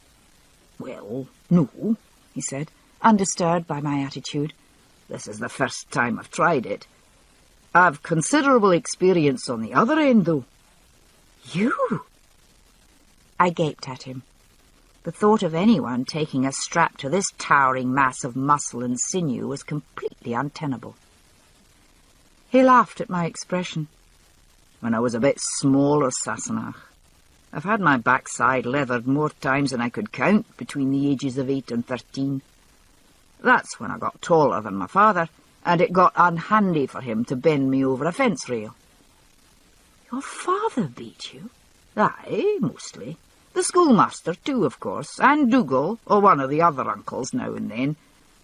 "Well, no," he said, undisturbed by my attitude. "This is the first time I've tried it. I've considerable experience on the other end, though." "You?" I gaped at him. The thought of anyone taking a strap to this towering mass of muscle and sinew was completely untenable. He laughed at my expression. "When I was a bit smaller, Sassenach. I've had my backside leathered more times than I could count between the ages of 8 and 13. That's when I got taller than my father, and it got unhandy for him to bend me over a fence rail." "Your father beat you?" "Aye, mostly. The schoolmaster too, of course, and Dougal, or one of the other uncles now and then,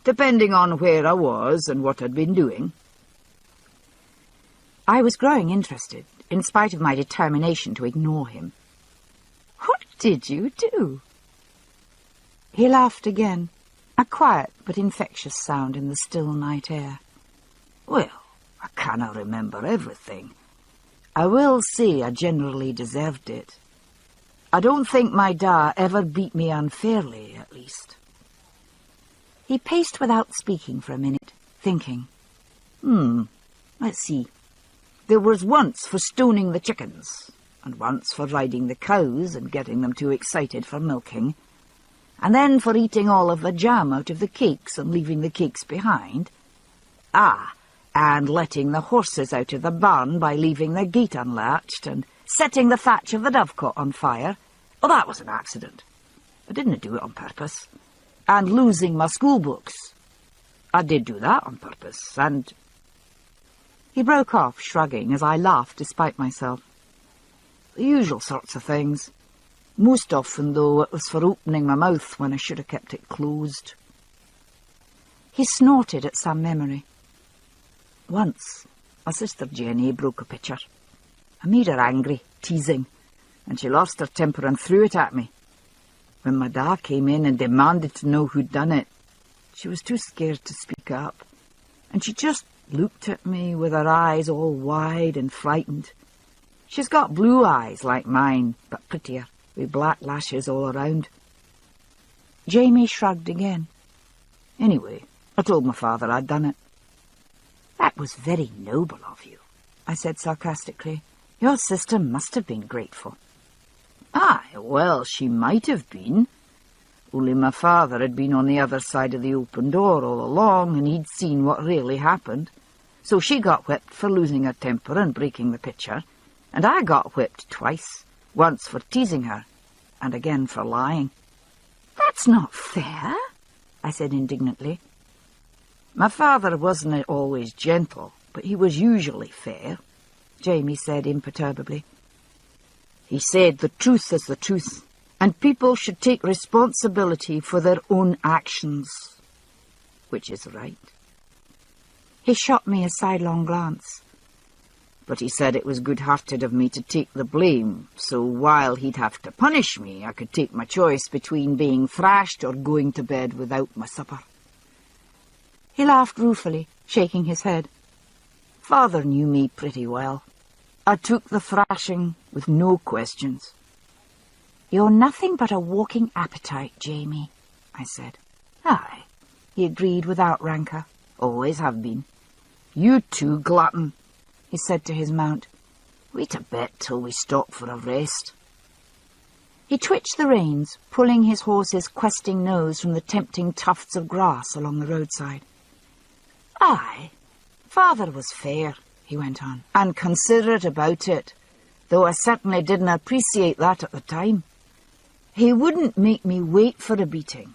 depending on where I was and what I'd been doing." I was growing interested, in spite of my determination to ignore him. "What did you do?" He laughed again, a quiet but infectious sound in the still night air. "Well, I canna remember everything. I will say I generally deserved it. I don't think my da ever beat me unfairly, at least." He paced without speaking for a minute, thinking. Let's see. There was once for stoning the chickens, and once for riding the cows and getting them too excited for milking, and then for eating all of the jam out of the cakes and leaving the cakes behind. And letting the horses out of the barn by leaving the gate unlatched, and setting the thatch of the dovecot on fire. Oh, that was an accident. I didn't do it on purpose. And losing my school books. I did do that on purpose, and... He broke off, shrugging, as I laughed despite myself. The usual sorts of things. Most often, though, it was for opening my mouth when I should have kept it closed. He snorted at some memory. Once, my sister Jenny broke a pitcher. I made her angry, teasing, and she lost her temper and threw it at me. When my da came in and demanded to know who'd done it, she was too scared to speak up, and she just looked at me with her eyes all wide and frightened. She's got blue eyes like mine, but prettier, with black lashes all around. Jamie shrugged again. Anyway, I told my father I'd done it. "That was very noble of you," I said sarcastically. "Your sister must have been grateful." "Aye, well, she might have been. Only my father had been on the other side of the open door all along, and he'd seen what really happened. So she got whipped for losing her temper and breaking the pitcher, and I got whipped twice, once for teasing her, and again for lying." "That's not fair," I said indignantly. "My father wasn't always gentle, but he was usually fair," Jamie said imperturbably. "He said the truth is the truth, and people should take responsibility for their own actions, which is right." He shot me a sidelong glance. but he said it was good-hearted of me to take the blame, so while he'd have to punish me, I could take my choice between being thrashed or going to bed without my supper. He laughed ruefully, shaking his head. Father knew me pretty well. I took the thrashing with no questions. "You're nothing but a walking appetite, Jamie," I said. "Aye," he agreed without rancour. "Always have been." "You too, glutton," he said to his mount. "Wait a bit till we stop for a rest." He twitched the reins, pulling his horse's questing nose from the tempting tufts of grass along the roadside. "Aye, Father was fair," he went on, "and considerate about it, though I certainly didn't appreciate that at the time. He wouldn't make me wait for a beating.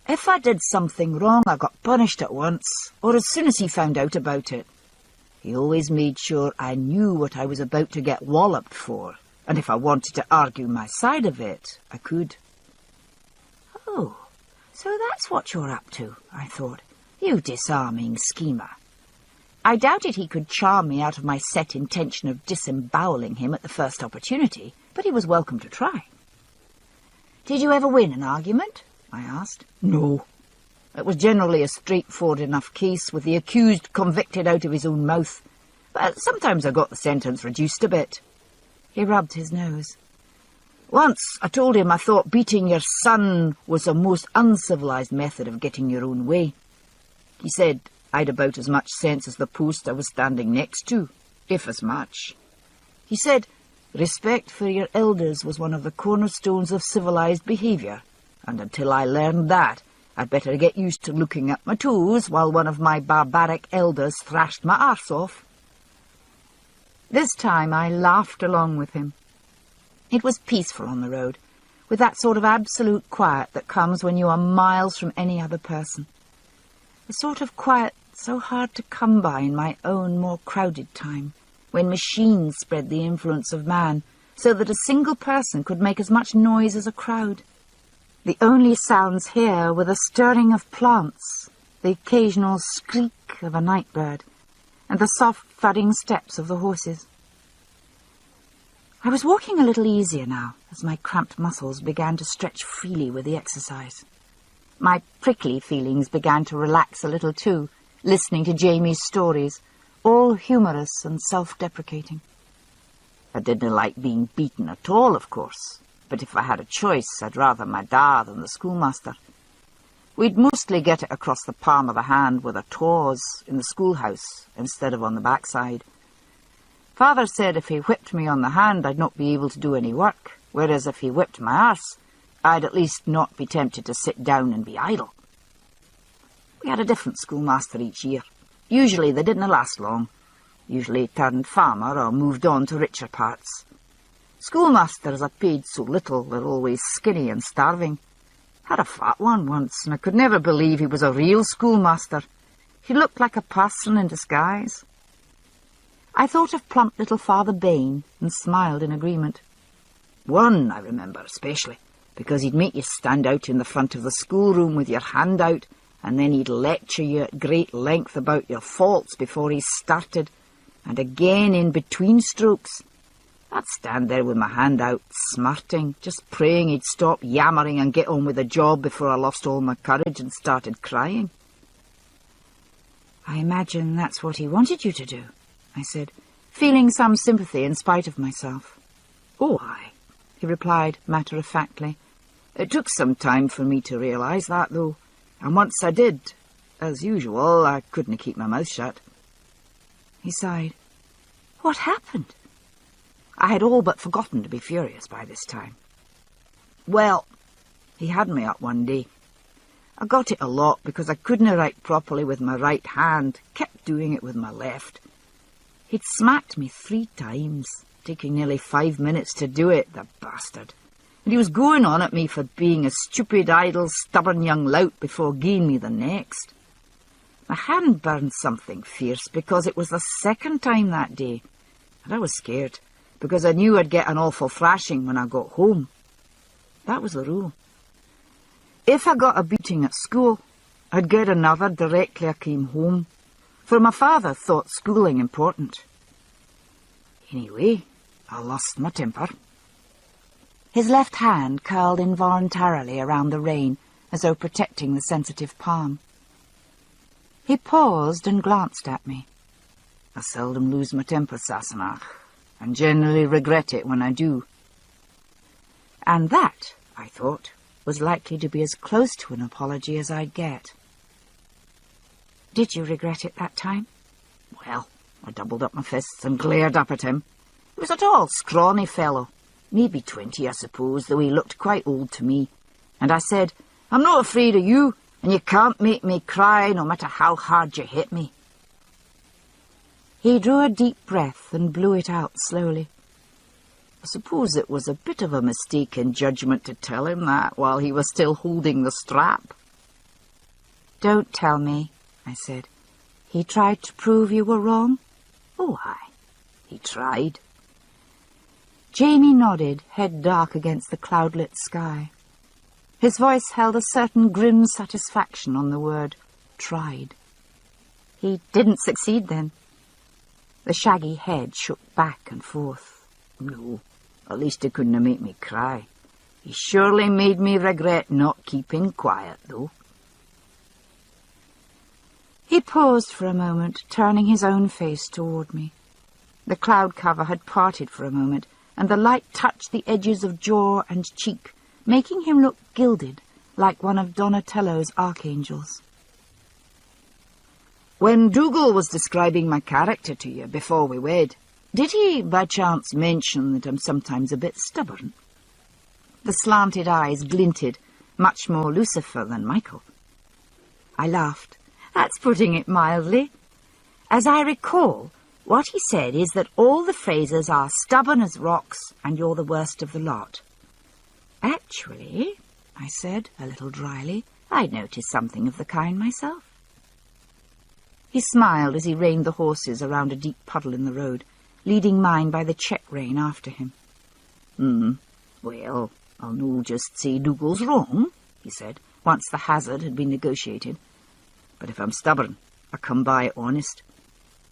If I did something wrong, I got punished at once, or as soon as he found out about it. He always made sure I knew what I was about to get walloped for, and if I wanted to argue my side of it, I could." "Oh, so that's what you're up to," I thought. "You disarming schemer." I doubted he could charm me out of my set intention of disemboweling him at the first opportunity, but he was welcome to try. "Did you ever win an argument?" I asked. "No. It was generally a straightforward enough case, with the accused convicted out of his own mouth. But sometimes I got the sentence reduced a bit." He rubbed his nose. "Once I told him I thought beating your son was a most uncivilized method of getting your own way. He said I'd about as much sense as the post I was standing next to, if as much. He said respect for your elders was one of the cornerstones of civilized behaviour, and until I learned that, I'd better get used to looking at my toes while one of my barbaric elders thrashed my arse off." This time I laughed along with him. It was peaceful on the road, with that sort of absolute quiet that comes when you are miles from any other person. A sort of quiet so hard to come by in my own more crowded time, when machines spread the influence of man, so that a single person could make as much noise as a crowd. The only sounds here were the stirring of plants, the occasional squeak of a night bird, and the soft thudding steps of the horses. I was walking a little easier now, as my cramped muscles began to stretch freely with the exercise. My prickly feelings began to relax a little too, listening to Jamie's stories, all humorous and self-deprecating. I didn't like being beaten at all, of course, but if I had a choice, I'd rather my da than the schoolmaster. We'd mostly get it across the palm of the hand with a tawse in the schoolhouse instead of on the backside. Father said if he whipped me on the hand, I'd not be able to do any work, whereas if he whipped my arse, I'd at least not be tempted to sit down and be idle. We had a different schoolmaster each year. Usually they didn't last long. Usually turned farmer or moved on to richer parts. Schoolmasters are paid so little, they're always skinny and starving. Had a fat one once, and I could never believe he was a real schoolmaster. He looked like a parson in disguise. I thought of plump little Father Bain and smiled in agreement. One I remember especially, because he'd make you stand out in the front of the schoolroom with your hand out, and then he'd lecture you at great length about your faults before he started, and again in between strokes. I'd stand there with my hand out, smarting, just praying he'd stop yammering and get on with the job before I lost all my courage and started crying. "I imagine that's what he wanted you to do," I said, feeling some sympathy in spite of myself. "Oh, aye," he replied matter-of-factly. "It took some time for me to realise that, though, and once I did, as usual, I couldn't keep my mouth shut." He sighed. "What happened?" I had all but forgotten to be furious by this time. "Well, he had me up one day. I got it a lot because I couldn't write properly with my right hand, kept doing it with my left. He'd smacked me 3 times, taking nearly 5 minutes to do it, the bastard. And he was going on at me for being a stupid, idle, stubborn young lout before giving me the next. My hand burned something fierce because it was the second time that day, and I was scared, because I knew I'd get an awful thrashing when I got home. That was the rule. If I got a beating at school, I'd get another directly I came home, for my father thought schooling important. Anyway, I lost my temper. His left hand curled involuntarily around the rein, as though protecting the sensitive palm. He paused and glanced at me. I seldom lose my temper, Sassenach, and generally regret it when I do. And that, I thought, was likely to be as close to an apology as I'd get. Did you regret it that time? Well, I doubled up my fists and glared up at him. He was a tall, scrawny fellow, maybe 20, I suppose, though he looked quite old to me. And I said, I'm not afraid of you, and you can't make me cry no matter how hard you hit me. He drew a deep breath and blew it out slowly. I suppose it was a bit of a mistake in judgment to tell him that while he was still holding the strap. Don't tell me, I said. He tried to prove you were wrong? Oh, aye, he tried. Jamie nodded, head dark against the cloudlit sky. His voice held a certain grim satisfaction on the word tried. He didn't succeed, then? The shaggy head shook back and forth. No, at least it couldn't have made me cry. He surely made me regret not keeping quiet, though. He paused for a moment, turning his own face toward me. The cloud cover had parted for a moment, and the light touched the edges of jaw and cheek, making him look gilded, like one of Donatello's archangels. When Dougal was describing my character to you before we wed, did he by chance mention that I'm sometimes a bit stubborn? The slanted eyes glinted, much more Lucifer than Michael. I laughed. That's putting it mildly. As I recall, what he said is that all the Frasers are stubborn as rocks, and you're the worst of the lot. Actually, I said, a little dryly, I'd noticed something of the kind myself. He smiled as he reined the horses around a deep puddle in the road, leading mine by the check rein after him. Well, I'll no just say Dougal's wrong, he said, once the hazard had been negotiated. But if I'm stubborn, I come by honest.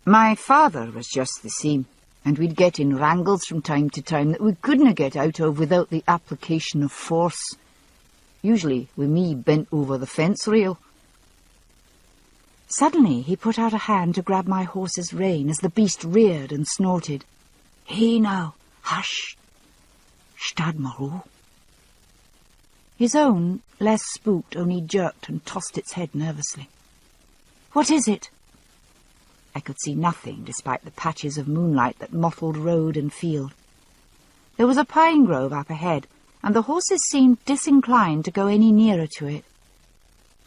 My father was just the same, and we'd get in wrangles from time to time that we couldn't get out of without the application of force, usually with me bent over the fence rail. Suddenly he put out a hand to grab my horse's rein as the beast reared and snorted. Hey now, hush, stad maro. His own, less spooked, only jerked and tossed its head nervously. What is it? I could see nothing despite the patches of moonlight that mottled road and field. There was a pine grove up ahead, and the horses seemed disinclined to go any nearer to it.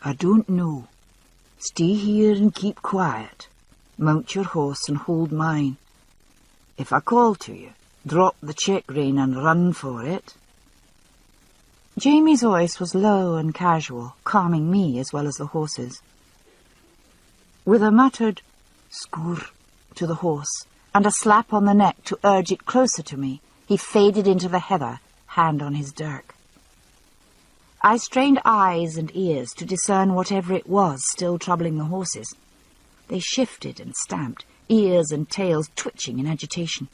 I don't know. Stay here and keep quiet. Mount your horse and hold mine. If I call to you, drop the check rein and run for it. Jamie's voice was low and casual, calming me as well as the horses. With a muttered "scoor" to the horse, and a slap on the neck to urge it closer to me, he faded into the heather, hand on his dirk. I strained eyes and ears to discern whatever it was still troubling the horses. They shifted and stamped, ears and tails twitching in agitation.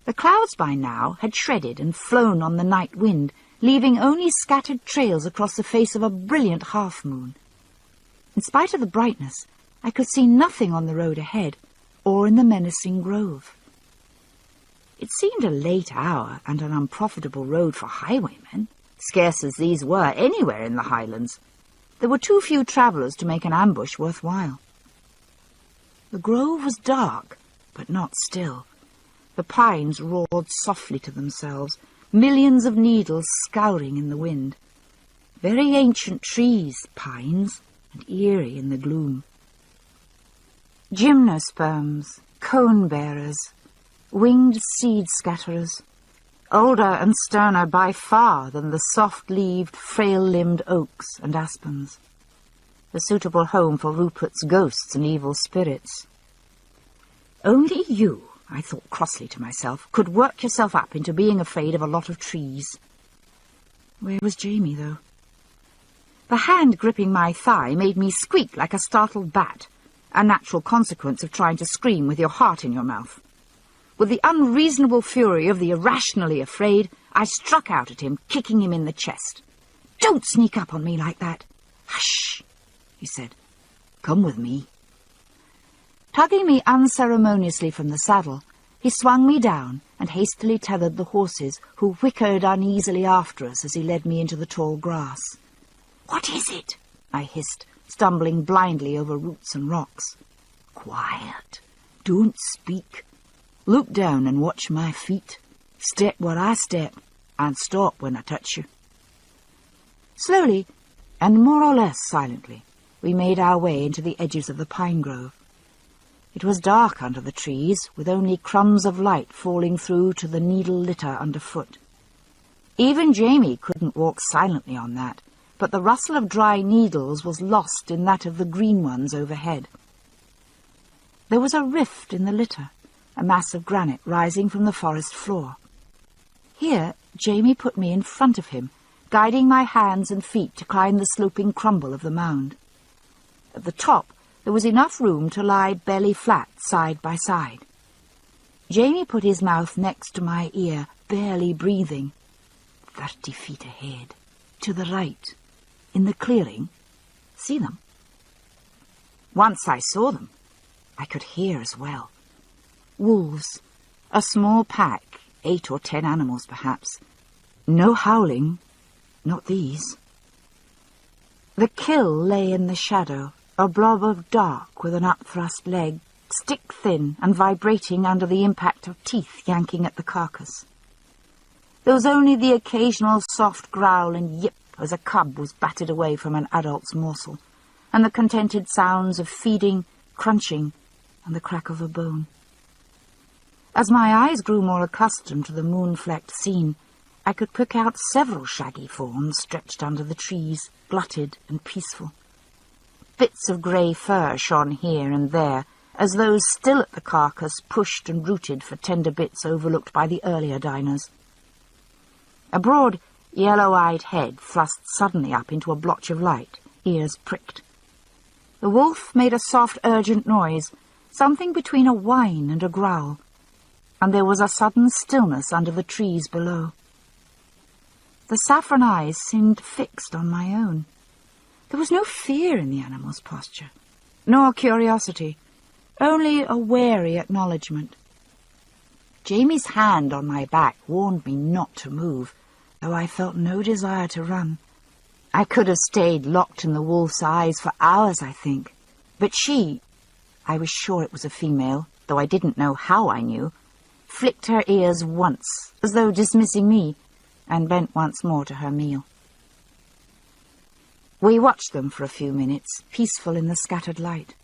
The clouds by now had shredded and flown on the night wind, leaving only scattered trails across the face of a brilliant half-moon. In spite of the brightness, I could see nothing on the road ahead, or in the menacing grove. It seemed a late hour and an unprofitable road for highwaymen, scarce as these were anywhere in the Highlands. There were too few travellers to make an ambush worthwhile. The grove was dark, but not still. The pines roared softly to themselves, millions of needles scouring in the wind. Very ancient trees, pines, and eerie in the gloom. Gymnosperms, cone-bearers, winged seed-scatterers, older and sterner by far than the soft-leaved, frail-limbed oaks and aspens, a suitable home for Rupert's ghosts and evil spirits. Only you, I thought crossly to myself, could work yourself up into being afraid of a lot of trees. Where was Jamie, though? The hand gripping my thigh made me squeak like a startled bat, a natural consequence of trying to scream with your heart in your mouth. With the unreasonable fury of the irrationally afraid, I struck out at him, kicking him in the chest. "Don't sneak up on me like that." "Hush," he said. "Come with me." Tugging me unceremoniously from the saddle, he swung me down and hastily tethered the horses, who whickered uneasily after us as he led me into the tall grass. "What is it?" I hissed, stumbling blindly over roots and rocks. "Quiet. Don't speak. Look down and watch my feet. Step where I step, and stop when I touch you." Slowly, and more or less silently, we made our way into the edges of the pine grove. It was dark under the trees, with only crumbs of light falling through to the needle litter underfoot. Even Jamie couldn't walk silently on that, but the rustle of dry needles was lost in that of the green ones overhead. There was a rift in the litter, a mass of granite rising from the forest floor. Here Jamie put me in front of him, guiding my hands and feet to climb the sloping crumble of the mound. At the top there was enough room to lie belly flat side by side. Jamie put his mouth next to my ear, barely breathing. 30 feet ahead, to the right, in the clearing. See them? Once I saw them, I could hear as well. Wolves, a small pack, 8 or 10 animals perhaps. No howling, not these. The kill lay in the shadow, a blob of dark with an upthrust leg, stick-thin and vibrating under the impact of teeth yanking at the carcass. There was only the occasional soft growl and yip as a cub was batted away from an adult's morsel, and the contented sounds of feeding, crunching, and the crack of a bone. As my eyes grew more accustomed to the moon-flecked scene, I could pick out several shaggy fawns stretched under the trees, glutted and peaceful. Bits of grey fur shone here and there, as those still at the carcass pushed and rooted for tender bits overlooked by the earlier diners. A broad, yellow-eyed head thrust suddenly up into a blotch of light, ears pricked. The wolf made a soft, urgent noise, something between a whine and a growl, and there was a sudden stillness under the trees below. The saffron eyes seemed fixed on my own. There was no fear in the animal's posture, nor curiosity, only a wary acknowledgement. Jamie's hand on my back warned me not to move, though I felt no desire to run. I could have stayed locked in the wolf's eyes for hours, I think, but she, I was sure it was a female, though I didn't know how I knew, flicked her ears once, as though dismissing me, and bent once more to her meal. We watched them for a few minutes, peaceful in the scattered light.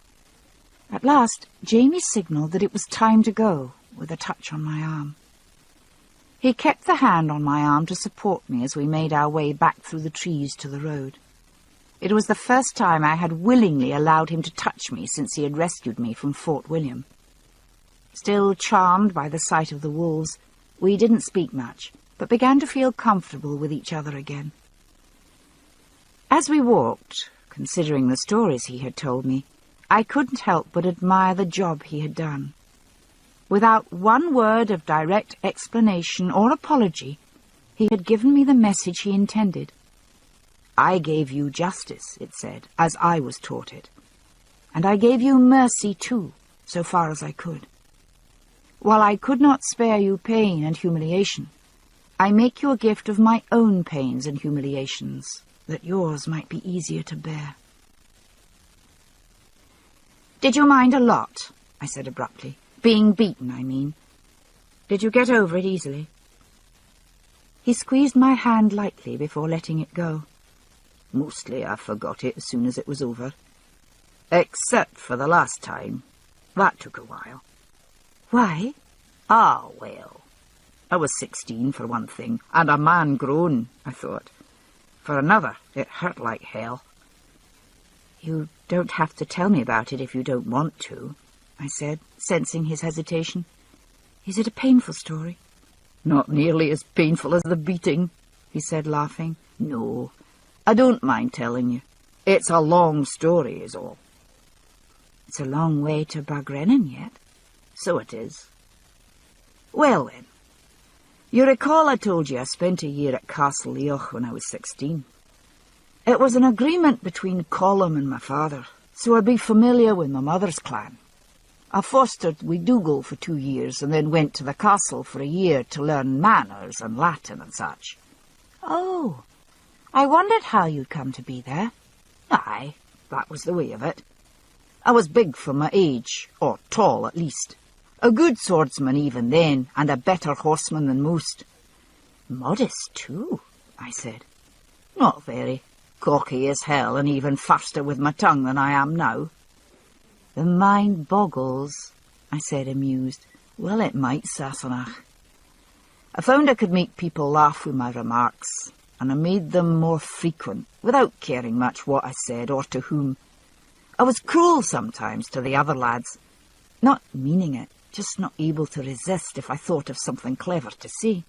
At last, Jamie signalled that it was time to go, with a touch on my arm. He kept the hand on my arm to support me as we made our way back through the trees to the road. It was the first time I had willingly allowed him to touch me since he had rescued me from Fort William. Still charmed by the sight of the wolves, we didn't speak much, but began to feel comfortable with each other again. As we walked, considering the stories he had told me, I couldn't help but admire the job he had done. Without one word of direct explanation or apology, he had given me the message he intended. I gave you justice, it said, as I was taught it. And I gave you mercy, too, so far as I could. While I could not spare you pain and humiliation, I make you a gift of my own pains and humiliations, that yours might be easier to bear. Did you mind a lot? I said abruptly. Being beaten, I mean. Did you get over it easily? He squeezed my hand lightly before letting it go. Mostly I forgot it as soon as it was over. Except for the last time. That took a while. Why? Ah, well. I was 16 for one thing, and a man grown, I thought. For another, it hurt like hell. You don't have to tell me about it if you don't want to, I said, sensing his hesitation. Is it a painful story? Not nearly as painful as the beating, he said, laughing. No, I don't mind telling you. It's a long story, is all. It's a long way to Bagrenin yet. So it is. Well then, you recall I told you I spent a year at Castle Leoch when I was 16. It was an agreement between Colum and my father, so I'd be familiar with my mother's clan. I fostered with Dougal for 2 years and then went to the castle for a year to learn manners and Latin and such. Oh, I wondered how you'd come to be there. Aye, that was the way of it. I was big for my age, or tall at least. A good swordsman even then, and a better horseman than most. Modest, too, I said. Not very. Cocky as hell, and even faster with my tongue than I am now. The mind boggles, I said, amused. Well, it might, Sassenach. I found I could make people laugh with my remarks, and I made them more frequent, without caring much what I said or to whom. I was cruel sometimes to the other lads, not meaning it, just not able to resist if I thought of something clever to say.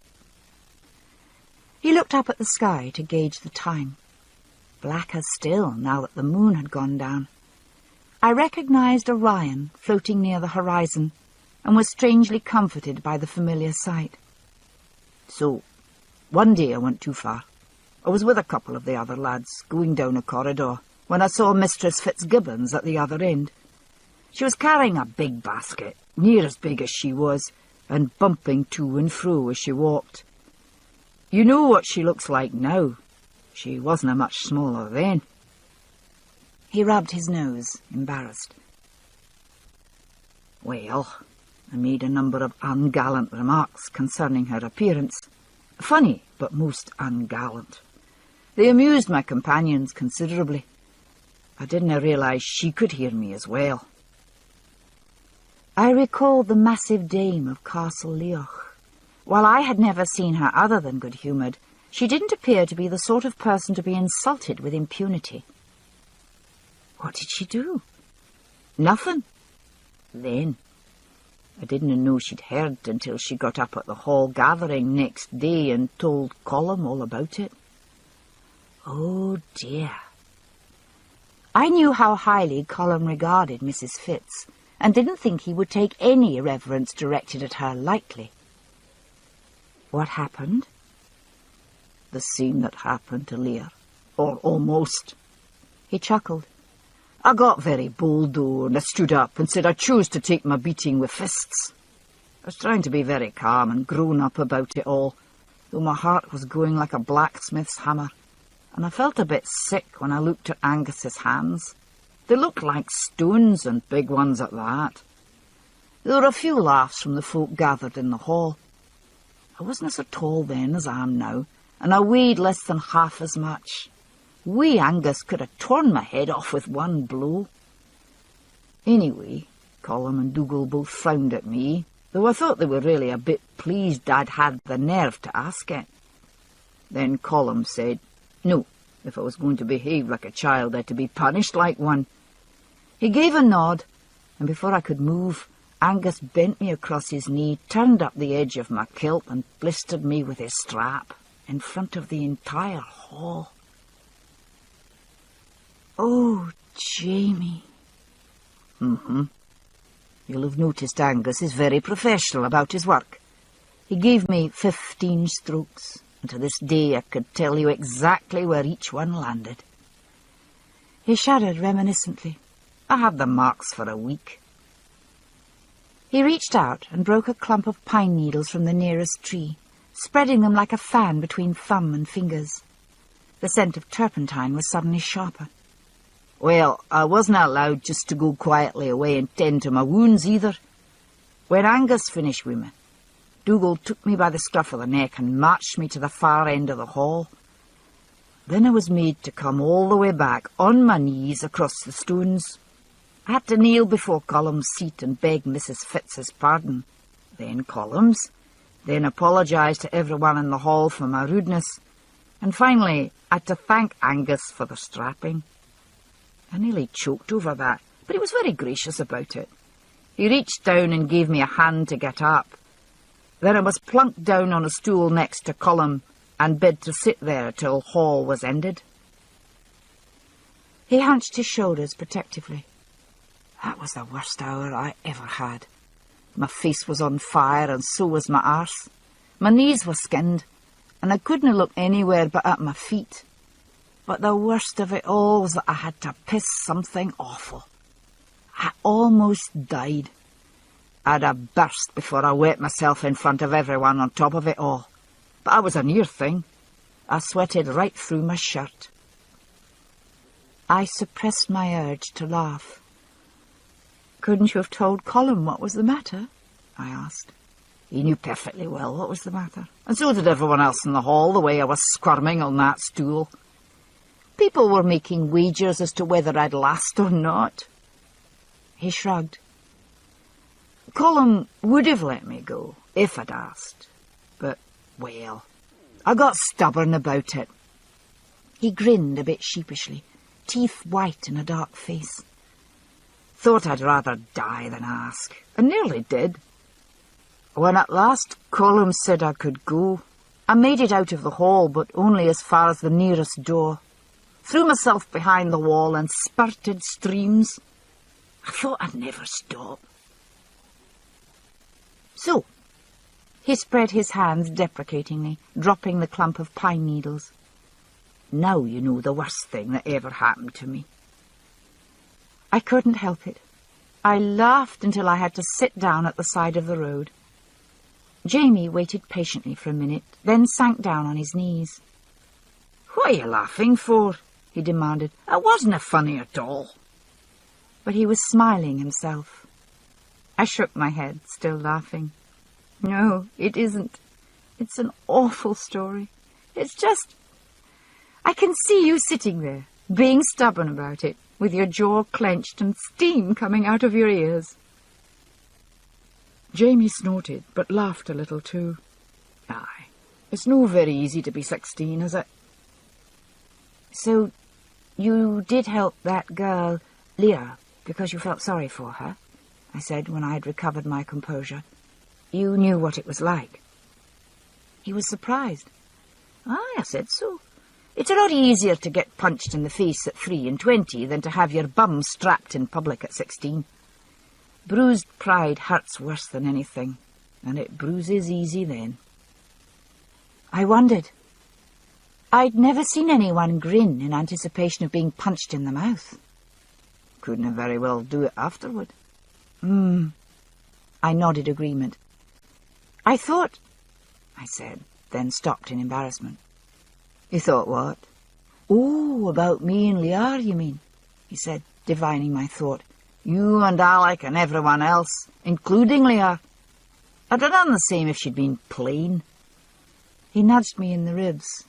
He looked up at the sky to gauge the time. Blacker still now that the moon had gone down. I recognized Orion floating near the horizon and was strangely comforted by the familiar sight. So, one day I went too far. I was with a couple of the other lads going down a corridor when I saw Mistress Fitzgibbons at the other end. She was carrying a big basket, near as big as she was, and bumping to and fro as she walked. You know what she looks like now. She wasn't a much smaller then. He rubbed his nose, embarrassed. Well, I made a number of ungallant remarks concerning her appearance. Funny, but most ungallant. They amused my companions considerably. I didn't realise she could hear me as well. I recalled the massive dame of Castle Leoch. While I had never seen her other than good-humoured, she didn't appear to be the sort of person to be insulted with impunity. What did she do? Nothing. Then. I didn't know she'd heard until she got up at the hall gathering next day and told Colum all about it. Oh dear. I knew how highly Colum regarded Mrs. Fitz, and didn't think he would take any irreverence directed at her lightly. What happened? The same that happened to Lear, or almost. He chuckled. I got very bold, though, and I stood up and said I chose to take my beating with fists. I was trying to be very calm and grown up about it all, though my heart was going like a blacksmith's hammer, and I felt a bit sick when I looked at Angus's hands. They looked like stones, and big ones at that. There were a few laughs from the folk gathered in the hall. I wasn't so tall then as I am now, and I weighed less than half as much. Wee Angus could have torn my head off with one blow. Anyway, Colum and Dougal both frowned at me, though I thought they were really a bit pleased I'd had the nerve to ask it. Then Colum said, no, if I was going to behave like a child, I'd to be punished like one. He gave a nod, and before I could move, Angus bent me across his knee, turned up the edge of my kilt, and blistered me with his strap in front of the entire hall. Oh, Jamie. You'll have noticed Angus is very professional about his work. He gave me 15 strokes, and to this day I could tell you exactly where each one landed. He shuddered reminiscently. I had the marks for a week. He reached out and broke a clump of pine needles from the nearest tree, spreading them like a fan between thumb and fingers. The scent of turpentine was suddenly sharper. Well, I wasn't allowed just to go quietly away and tend to my wounds either. When Angus finished with me, Dougal took me by the scruff of the neck and marched me to the far end of the hall. Then I was made to come all the way back on my knees across the stones. I had to kneel before Colum's seat and beg Mrs. Fitz's pardon, then Colum's, then apologise to everyone in the hall for my rudeness, and finally I had to thank Angus for the strapping. I nearly choked over that, but he was very gracious about it. He reached down and gave me a hand to get up. Then I was plunked down on a stool next to Colum and bid to sit there till hall was ended. He hunched his shoulders protectively. That was the worst hour I ever had. My face was on fire, and so was my arse. My knees were skinned, and I couldn't look anywhere but at my feet. But the worst of it all was that I had to piss something awful. I almost died. I'd have burst before I wet myself in front of everyone on top of it all. But I was a near thing. I sweated right through my shirt. I suppressed my urge to laugh. "Couldn't you have told Colin what was the matter?" I asked. He knew perfectly well what was the matter, and so did everyone else in the hall, the way I was squirming on that stool. People were making wagers as to whether I'd last or not. He shrugged. Colin would have let me go, if I'd asked. But, well, I got stubborn about it. He grinned a bit sheepishly, teeth white in a dark face. Thought I'd rather die than ask, and nearly did. When at last Colin said I could go, I made it out of the hall, but only as far as the nearest door. Threw myself behind the wall and spurted streams. I thought I'd never stop. So, he spread his hands deprecatingly, dropping the clump of pine needles. Now you know the worst thing that ever happened to me. I couldn't help it. I laughed until I had to sit down at the side of the road. Jamie waited patiently for a minute, then sank down on his knees. "What are you laughing for?" he demanded. "It wasn't funny at all." But he was smiling himself. I shook my head, still laughing. "No, it isn't. It's an awful story. It's just... I can see you sitting there, being stubborn about it, with your jaw clenched and steam coming out of your ears." Jamie snorted, but laughed a little too. "Aye, it's no very easy to be 16, is it?" "So, you did help that girl, Leah, because you felt sorry for her?" I said when I had recovered my composure. "You knew what it was like." He was surprised. "Aye, I said so. It's a lot easier to get punched in the face at 3 and 20 than to have your bum strapped in public at 16. Bruised pride hurts worse than anything, and it bruises easy then." I wondered. I'd never seen anyone grin in anticipation of being punched in the mouth. Couldn't very well do it afterward. I nodded agreement. "I thought," I said, then stopped in embarrassment. "You thought what?" "Oh, about me and Lear, you mean," he said, divining my thought. "You and Alec and everyone else, including Lear. I'd have done the same if she'd been plain." He nudged me in the ribs,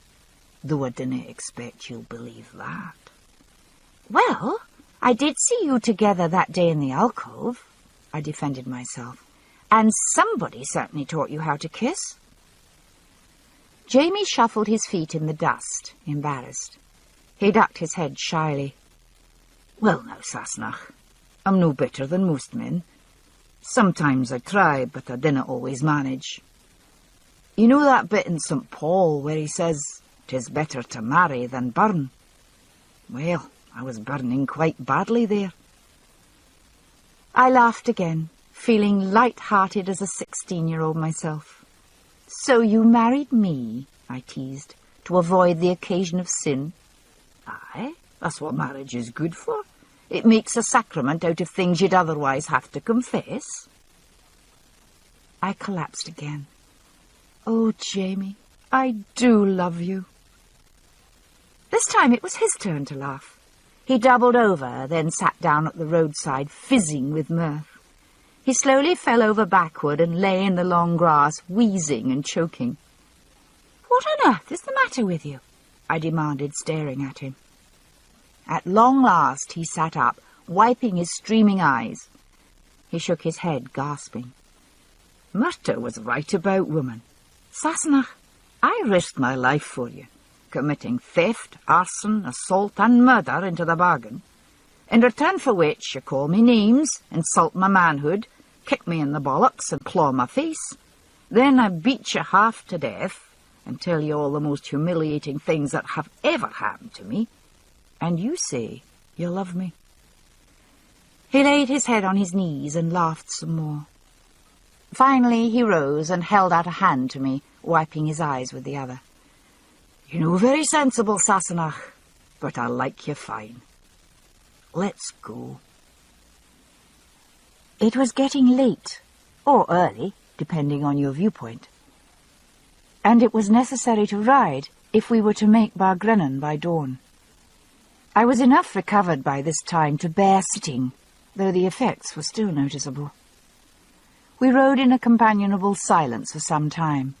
though I didn't expect you'll believe that. "Well, I did see you together that day in the alcove," I defended myself. "And somebody certainly taught you how to kiss." Jamie shuffled his feet in the dust, embarrassed. He ducked his head shyly. "Well now, Sassenach, I'm no better than most men. Sometimes I try, but I dinna always manage. You know that bit in St. Paul where he says, "'Tis better to marry than burn"? Well, I was burning quite badly there." I laughed again, feeling light-hearted as a 16-year-old myself. "So you married me," I teased, "to avoid the occasion of sin?" "Aye, that's what marriage is good for. It makes a sacrament out of things you'd otherwise have to confess." I collapsed again. "Oh, Jamie, I do love you." This time it was his turn to laugh. He doubled over, then sat down at the roadside, fizzing with mirth. He slowly fell over backward and lay in the long grass, wheezing and choking. "What on earth is the matter with you?" I demanded, staring at him. At long last he sat up, wiping his streaming eyes. He shook his head, gasping. "Murta was right about, woman. Sassenach, I risked my life for you, committing theft, arson, assault and murder into the bargain, in return for which you call me names, insult my manhood, kick me in the bollocks and claw my face. Then I beat you half to death and tell you all the most humiliating things that have ever happened to me, and you say you love me." He laid his head on his knees and laughed some more. Finally he rose and held out a hand to me, wiping his eyes with the other. "You know, very sensible, Sassenach, but I like you fine. Let's go." It was getting late, or early, depending on your viewpoint, and it was necessary to ride if we were to make Bargrennan by dawn. I was enough recovered by this time to bear sitting, though the effects were still noticeable. We rode in a companionable silence for some time.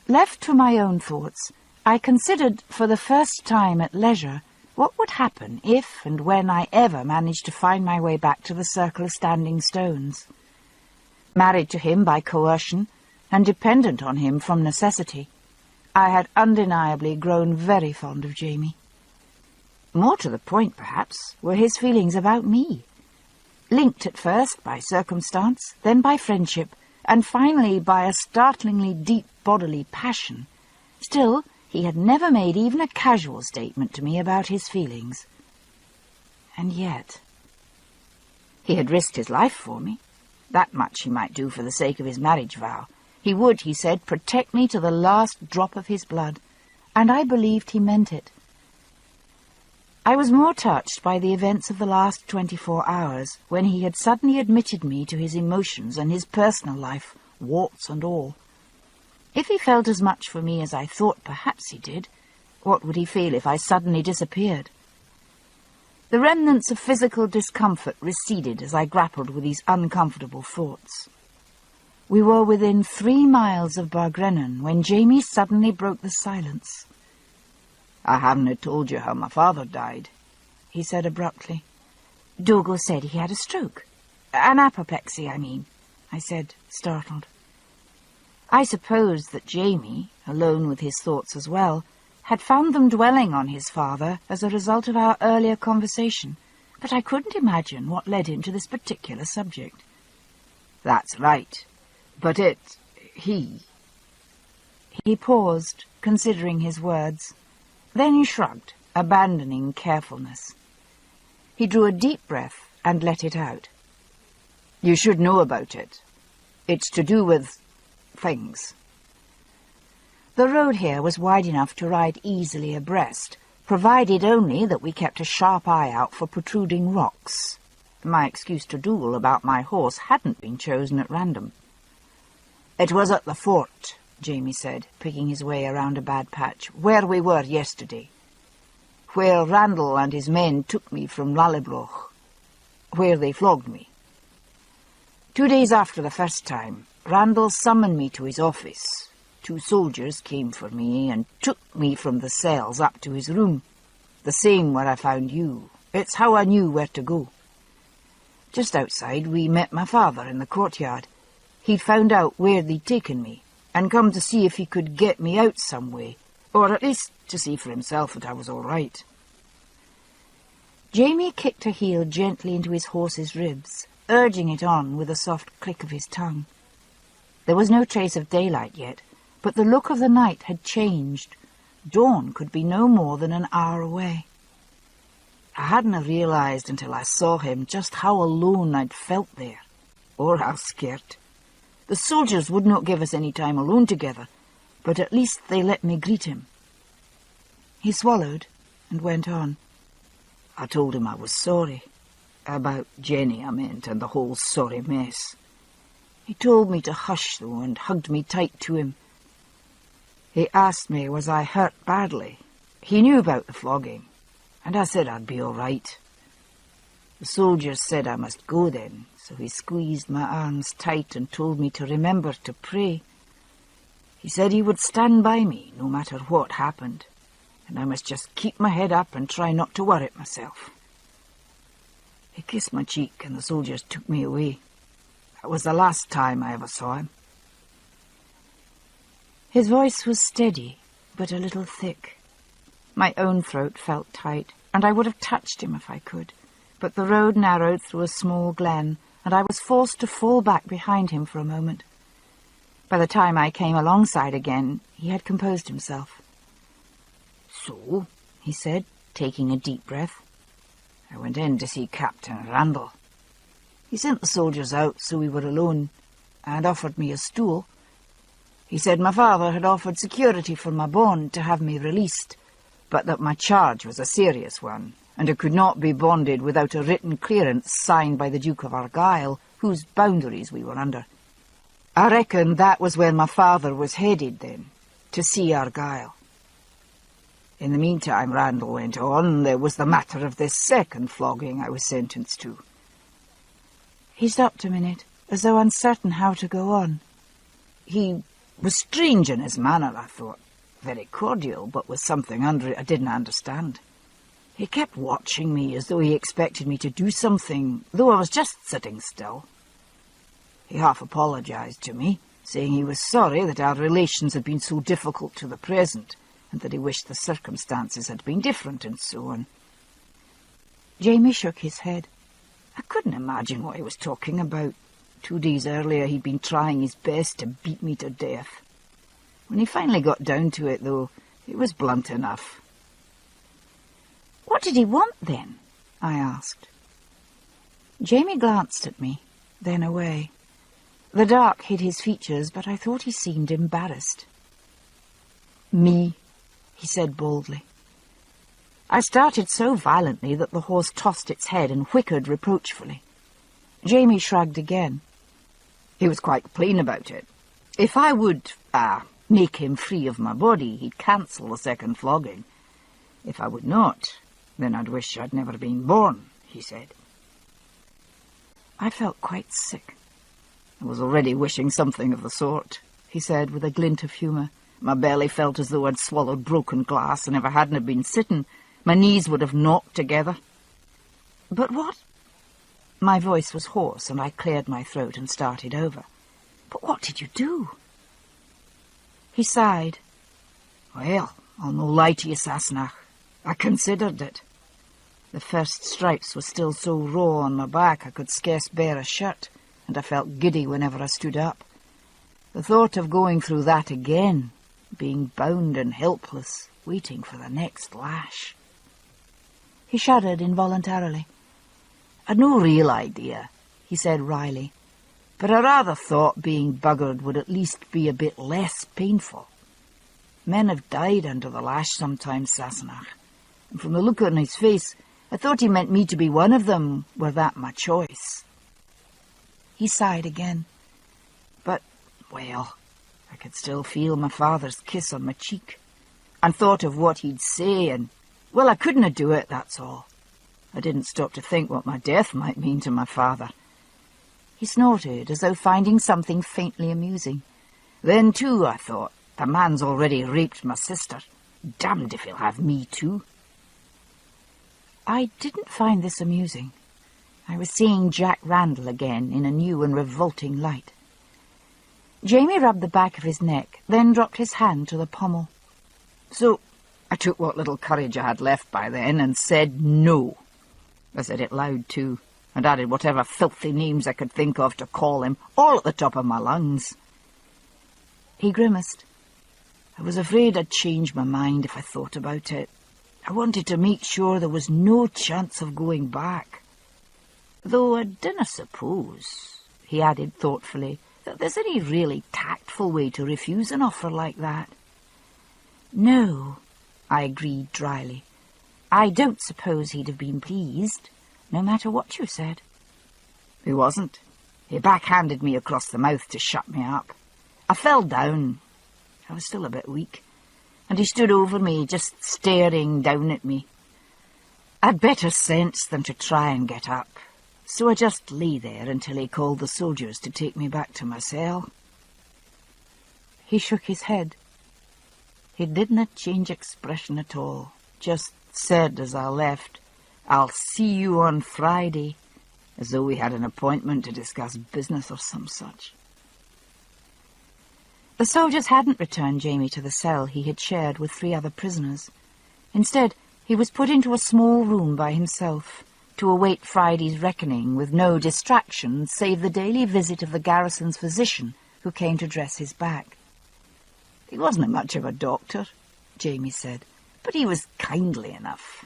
Left to my own thoughts, I considered for the first time at leisure what would happen if and when I ever managed to find my way back to the Circle of Standing Stones. Married to him by coercion, and dependent on him from necessity, I had undeniably grown very fond of Jamie. More to the point, perhaps, were his feelings about me, linked at first by circumstance, then by friendship, and finally by a startlingly deep bodily passion. Still, he had never made even a casual statement to me about his feelings. And yet, he had risked his life for me. That much he might do for the sake of his marriage vow. He would, he said, protect me to the last drop of his blood, and I believed he meant it. I was more touched by the events of the last 24 hours, when he had suddenly admitted me to his emotions and his personal life, warts and all. If he felt as much for me as I thought perhaps he did, what would he feel if I suddenly disappeared? The remnants of physical discomfort receded as I grappled with these uncomfortable thoughts. We were within 3 miles of Bargrennan when Jamie suddenly broke the silence. "I haven't told you how my father died," he said abruptly. "Dougal said he had a stroke. An apoplexy, I mean," I said, startled. I supposed that Jamie, alone with his thoughts as well, had found them dwelling on his father as a result of our earlier conversation, but I couldn't imagine what led him to this particular subject. "That's right. But he..." He paused, considering his words. Then he shrugged, abandoning carefulness. He drew a deep breath and let it out. "You should know about it. It's to do with things." The road here was wide enough to ride easily abreast, provided only that we kept a sharp eye out for protruding rocks. My excuse to Dougal about my horse hadn't been chosen at random. "It was at the fort," Jamie said, picking his way around a bad patch, "where we were yesterday. Where Randall and his men took me from Lallebroch. Where they flogged me. 2 days after the first time, Randall summoned me to his office. 2 soldiers came for me and took me from the cells up to his room, the same where I found you. It's how I knew where to go. Just outside we met my father in the courtyard. He'd found out where they'd taken me, and come to see if he could get me out some way, or at least to see for himself that I was all right." Jamie kicked a heel gently into his horse's ribs, urging it on with a soft click of his tongue. There was no trace of daylight yet, but the look of the night had changed. Dawn could be no more than an hour away. I hadn't realized until I saw him just how alone I'd felt there, or how scared. The soldiers would not give us any time alone together, but at least they let me greet him. He swallowed and went on. "I told him I was sorry. About Jenny, I meant, and the whole sorry mess. He told me to hush, though, and hugged me tight to him. He asked me was I hurt badly. He knew about the flogging, and I said I'd be all right. The soldiers said I must go then, so he squeezed my arms tight and told me to remember to pray. He said he would stand by me no matter what happened, and I must just keep my head up and try not to worry myself. He kissed my cheek and the soldiers took me away. That was the last time I ever saw him." His voice was steady, but a little thick. My own throat felt tight, and I would have touched him if I could, but the road narrowed through a small glen, and I was forced to fall back behind him for a moment. By the time I came alongside again, he had composed himself. "So," he said, taking a deep breath, "I went in to see Captain Randall. He sent the soldiers out, so we were alone. and offered me a stool. He said my father had offered security for my bond to have me released, but that my charge was a serious one, and it could not be bonded without a written clearance signed by the Duke of Argyll, whose boundaries we were under. I reckon that was where my father was headed then, to see Argyll. In the meantime, Randall went on, there was the matter of this second flogging I was sentenced to. He stopped a minute, as though uncertain how to go on. He was strange in his manner, I thought. Very cordial, but with something under it I didn't understand. He kept watching me as though he expected me to do something, though I was just sitting still. He half apologised to me, saying he was sorry that our relations had been so difficult to the present, and that he wished the circumstances had been different, and so on. Jamie shook his head. I couldn't imagine what he was talking about. 2 days earlier he'd been trying his best to beat me to death. When he finally got down to it, though, he was blunt enough. "What did he want, then?" I asked. Jamie glanced at me, then away. The dark hid his features, but I thought he seemed embarrassed. "Me," he said boldly. I started so violently that the horse tossed its head and whickered reproachfully. Jamie shrugged again. He was quite plain about it. If I would, make him free of my body, he'd cancel the second flogging. If I would not, then I'd wish I'd never been born, he said. I felt quite sick. I was already wishing something of the sort, he said with a glint of humour. My belly felt as though I'd swallowed broken glass, and if I hadn't have been sitting, my knees would have knocked together. "But what—" My voice was hoarse, and I cleared my throat and started over. "But what did you do?" He sighed. "Well, I'll no lie to you, Sassenach. I considered it. The first stripes were still so raw on my back I could scarce bear a shirt, and I felt giddy whenever I stood up. The thought of going through that again, being bound and helpless, waiting for the next lash." He shuddered involuntarily. "I'd no real idea," he said wryly, "but I rather thought being buggered would at least be a bit less painful. Men have died under the lash sometimes, Sassenach, and from the look on his face, I thought he meant me to be one of them, were that my choice." He sighed again. "But, well, I could still feel my father's kiss on my cheek, and thought of what he'd say, and, well, I couldn't do it, that's all. I didn't stop to think what my death might mean to my father." He snorted, as though finding something faintly amusing. "Then, too, I thought, the man's already raped my sister. Damned if he'll have me, too." I didn't find this amusing. I was seeing Jack Randall again in a new and revolting light. Jamie rubbed the back of his neck, then dropped his hand to the pommel. "So I took what little courage I had left by then and said no. I said it loud, too, and added whatever filthy names I could think of to call him, all at the top of my lungs." He grimaced. "I was afraid I'd change my mind if I thought about it. I wanted to make sure there was no chance of going back. Though I dinna suppose," he added thoughtfully, "that there's any really tactful way to refuse an offer like that." "No," I agreed dryly. "I don't suppose he'd have been pleased, no matter what you said." "He wasn't. He backhanded me across the mouth to shut me up. I fell down. I was still a bit weak, and he stood over me, just staring down at me. I'd better sense than to try and get up, so I just lay there until he called the soldiers to take me back to my cell." He shook his head. He didn't change expression at all, just said as I left, "I'll see you on Friday," as though we had an appointment to discuss business or some such. The soldiers hadn't returned Jamie to the cell he had shared with 3 other prisoners. Instead, he was put into a small room by himself to await Friday's reckoning with no distraction save the daily visit of the garrison's physician who came to dress his back. "He wasn't much of a doctor," Jamie said, "but he was kindly enough.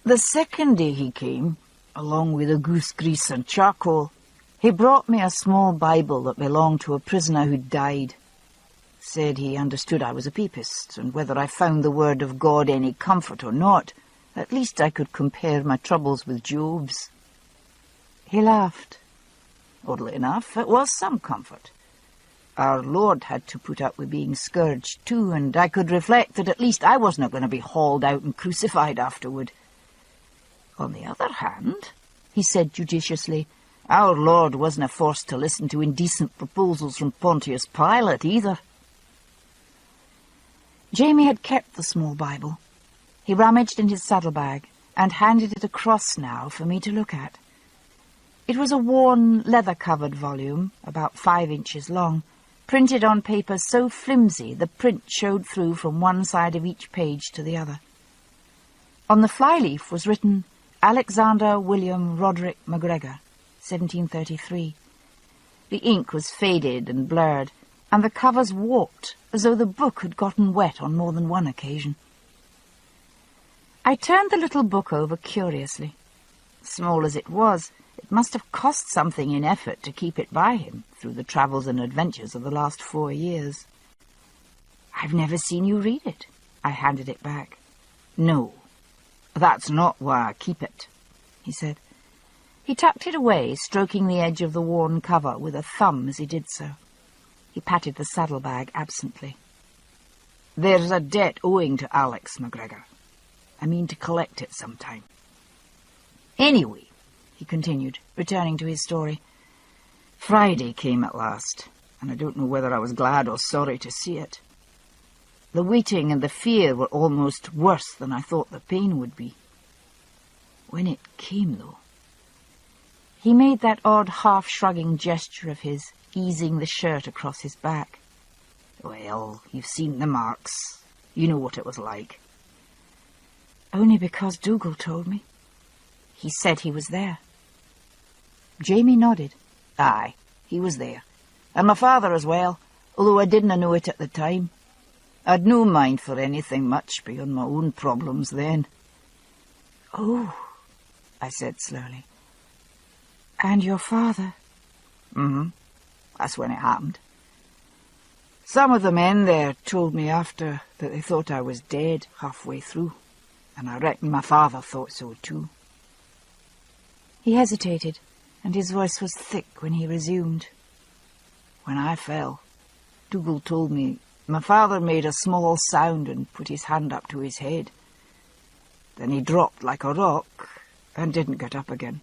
The second day he came, along with the goose grease and charcoal, He brought me a small Bible that belonged to a prisoner who'd died. Said he understood I was a papist, and whether I found the word of God any comfort or not, at least I could compare my troubles with Job's. He laughed. Oddly enough, it was some comfort. Our Lord had to put up with being scourged too, and I could reflect that at least I wasn't going to be hauled out and crucified afterward. On the other hand, he said judiciously, our Lord wasn't forced to listen to indecent proposals from Pontius Pilate either. Jamie had kept the small Bible. He rummaged in his saddlebag and handed it across now for me to look at. It was a worn, leather-covered volume, about 5 inches long, printed on paper so flimsy the print showed through from one side of each page to the other. On the flyleaf was written, Alexander William Roderick MacGregor, 1733. The ink was faded and blurred, and the covers warped, as though the book had gotten wet on more than one occasion. I turned the little book over curiously. Small as it was, it must have cost something in effort to keep it by him through the travels and adventures of the last 4 years. I've never seen you read it. I handed it back. No, that's not why I keep it, he said. He tucked it away, stroking the edge of the worn cover with a thumb as he did so. He patted the saddlebag absently. There's a debt owing to Alex MacGregor. I mean to collect it sometime. Anyway, he continued, returning to his story, Friday came at last, and I don't know whether I was glad or sorry to see it. The waiting and the fear were almost worse than I thought the pain would be. When it came, though, he made that odd half-shrugging gesture of his, easing the shirt across his back. Well, you've seen the marks. You know what it was like. Only because Dougal told me. He said he was there. Jamie nodded. Aye, he was there. And my father as well, although I didn't know it at the time. I'd no mind for anything much beyond my own problems then. Oh, I said slowly. And your father? That's when it happened. Some of the men there told me after that they thought I was dead halfway through, and I reckon my father thought so too. He hesitated, and his voice was thick when he resumed. When I fell, Dougal told me my father made a small sound and put his hand up to his head. Then he dropped like a rock and didn't get up again.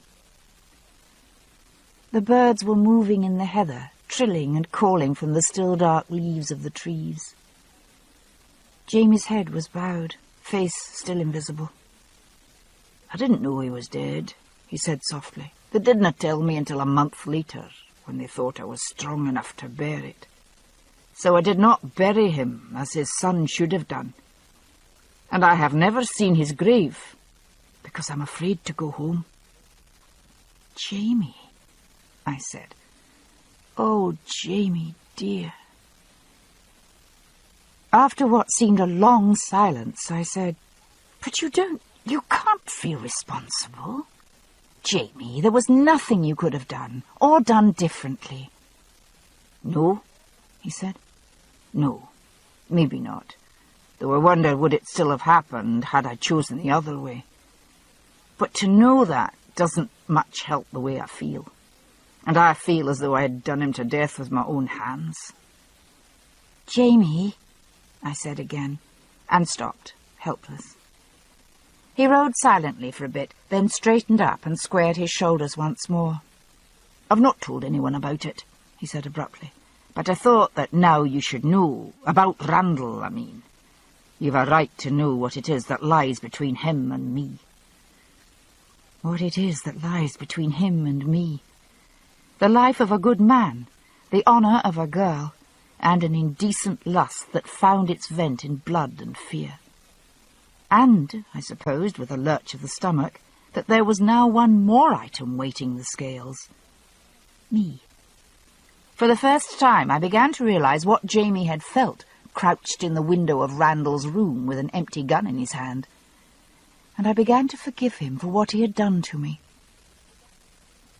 The birds were moving in the heather, trilling and calling from the still dark leaves of the trees. Jamie's head was bowed, face still invisible. I didn't know he was dead, he said softly. They didn't tell me until a month later, when they thought I was strong enough to bear it. So I did not bury him as his son should have done. And I have never seen his grave, because I'm afraid to go home. Jamie, I said. Oh, Jamie, dear. After what seemed a long silence, I said, But you can't feel responsible. Jamie, there was nothing you could have done, or done differently. No, he said. No, maybe not. Though I wonder would it still have happened had I chosen the other way. But to know that doesn't much help the way I feel. And I feel as though I had done him to death with my own hands. Jamie, I said again, and stopped, helpless. He rode silently for a bit, then straightened up and squared his shoulders once more. I've not told anyone about it, he said abruptly, but I thought that now you should know, about Randall, I mean. You've a right to know what it is that lies between him and me. What it is that lies between him and me. The life of a good man, the honour of a girl, and an indecent lust that found its vent in blood and fear. And, I supposed, with a lurch of the stomach, that there was now one more item weighting the scales. Me. For the first time I began to realize what Jamie had felt, crouched in the window of Randall's room with an empty gun in his hand. And I began to forgive him for what he had done to me.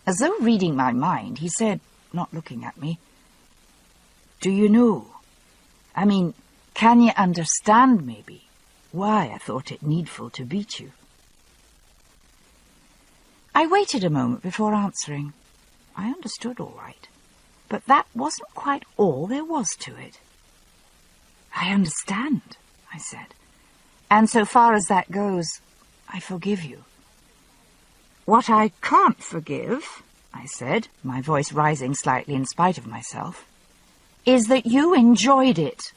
As though reading my mind, he said, not looking at me, "Do you know? I mean, can you understand, maybe, why I thought it needful to beat you?" I waited a moment before answering. I understood all right, but that wasn't quite all there was to it. "I understand," I said, "and so far as that goes, I forgive you." "What I can't forgive," I said, my voice rising slightly in spite of myself, "is that you enjoyed it."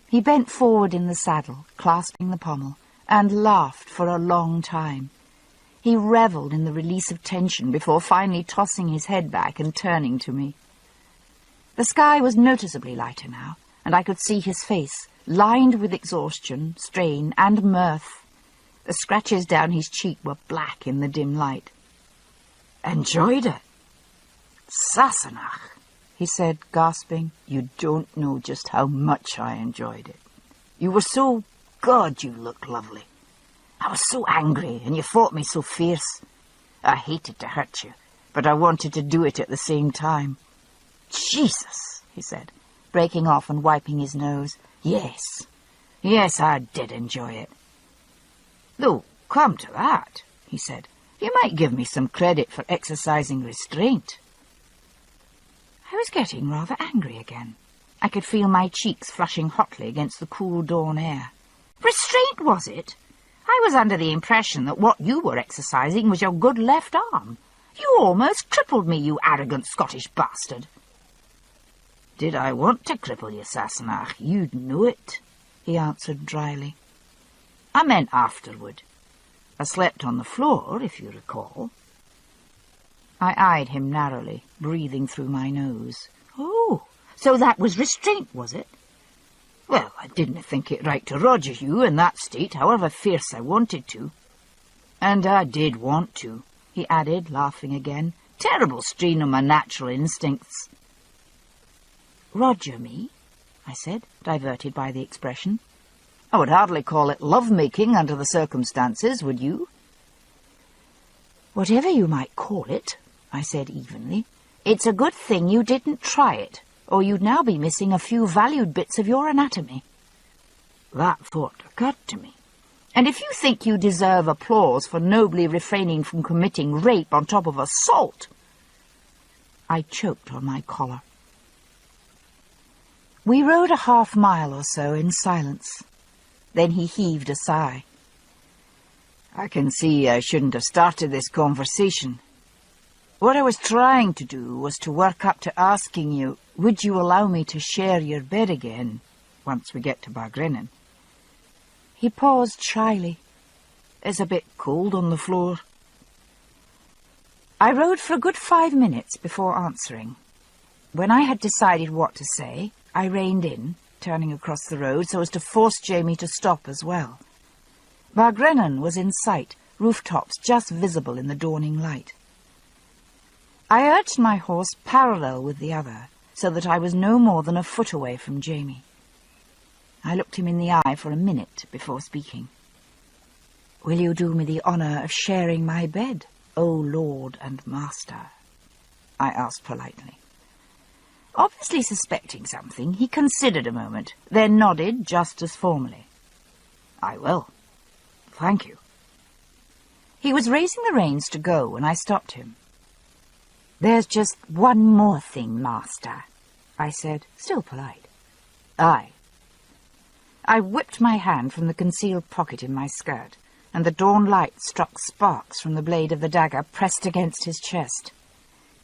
He bent forward in the saddle, clasping the pommel, and laughed for a long time. He revelled in the release of tension before finally tossing his head back and turning to me. The sky was noticeably lighter now, and I could see his face, lined with exhaustion, strain, and mirth. The scratches down his cheek were black in the dim light. "Enjoyed it? Sassenach," he said, gasping. "You don't know just how much I enjoyed it. You were so... God, you looked lovely. I was so angry, and you fought me so fierce. I hated to hurt you, but I wanted to do it at the same time. Jesus," he said, breaking off and wiping his nose. Yes, I did enjoy it. "Though, come to that," he said, "you might give me some credit for exercising restraint." I was getting rather angry again. I could feel my cheeks flushing hotly against the cool dawn air. "Restraint, was it? I was under the impression that what you were exercising was your good left arm. You almost crippled me, you arrogant Scottish bastard." "Did I want to cripple you, Sassenach? You'd know it," he answered dryly. "I meant afterward. I slept on the floor, if you recall." I eyed him narrowly, breathing through my nose. "Oh, so that was restraint, was it?" "Well, I didn't think it right to roger you in that state, however fierce I wanted to." "And I did want to," he added, laughing again. "Terrible strain on my natural instincts." "Roger me?" I said, diverted by the expression. "I would hardly call it love-making under the circumstances, would you?" "Whatever you might call it," I said evenly, "it's a good thing you didn't try it, or you'd now be missing a few valued bits of your anatomy." That thought occurred to me. "And if you think you deserve applause for nobly refraining from committing rape on top of assault—" I choked on my collar. We rode a half-mile or so in silence. Then he heaved a sigh. "I can see I shouldn't have started this conversation. What I was trying to do was to work up to asking you, would you allow me to share your bed again, once we get to Bagrennen?" He paused shyly. "It's a bit cold on the floor." I rode for a good 5 minutes before answering. When I had decided what to say, I reined in, turning across the road so as to force Jamie to stop as well. Bagrennen was in sight, rooftops just visible in the dawning light. I urged my horse parallel with the other, so that I was no more than a foot away from Jamie. I looked him in the eye for a minute before speaking. "Will you do me the honour of sharing my bed, O Lord and Master?" I asked politely. Obviously suspecting something, he considered a moment, then nodded just as formally. "I will. Thank you." He was raising the reins to go when I stopped him. "There's just one more thing, Master," I said, still polite. "Aye." I whipped my hand from the concealed pocket in my skirt, and the dawn light struck sparks from the blade of the dagger pressed against his chest.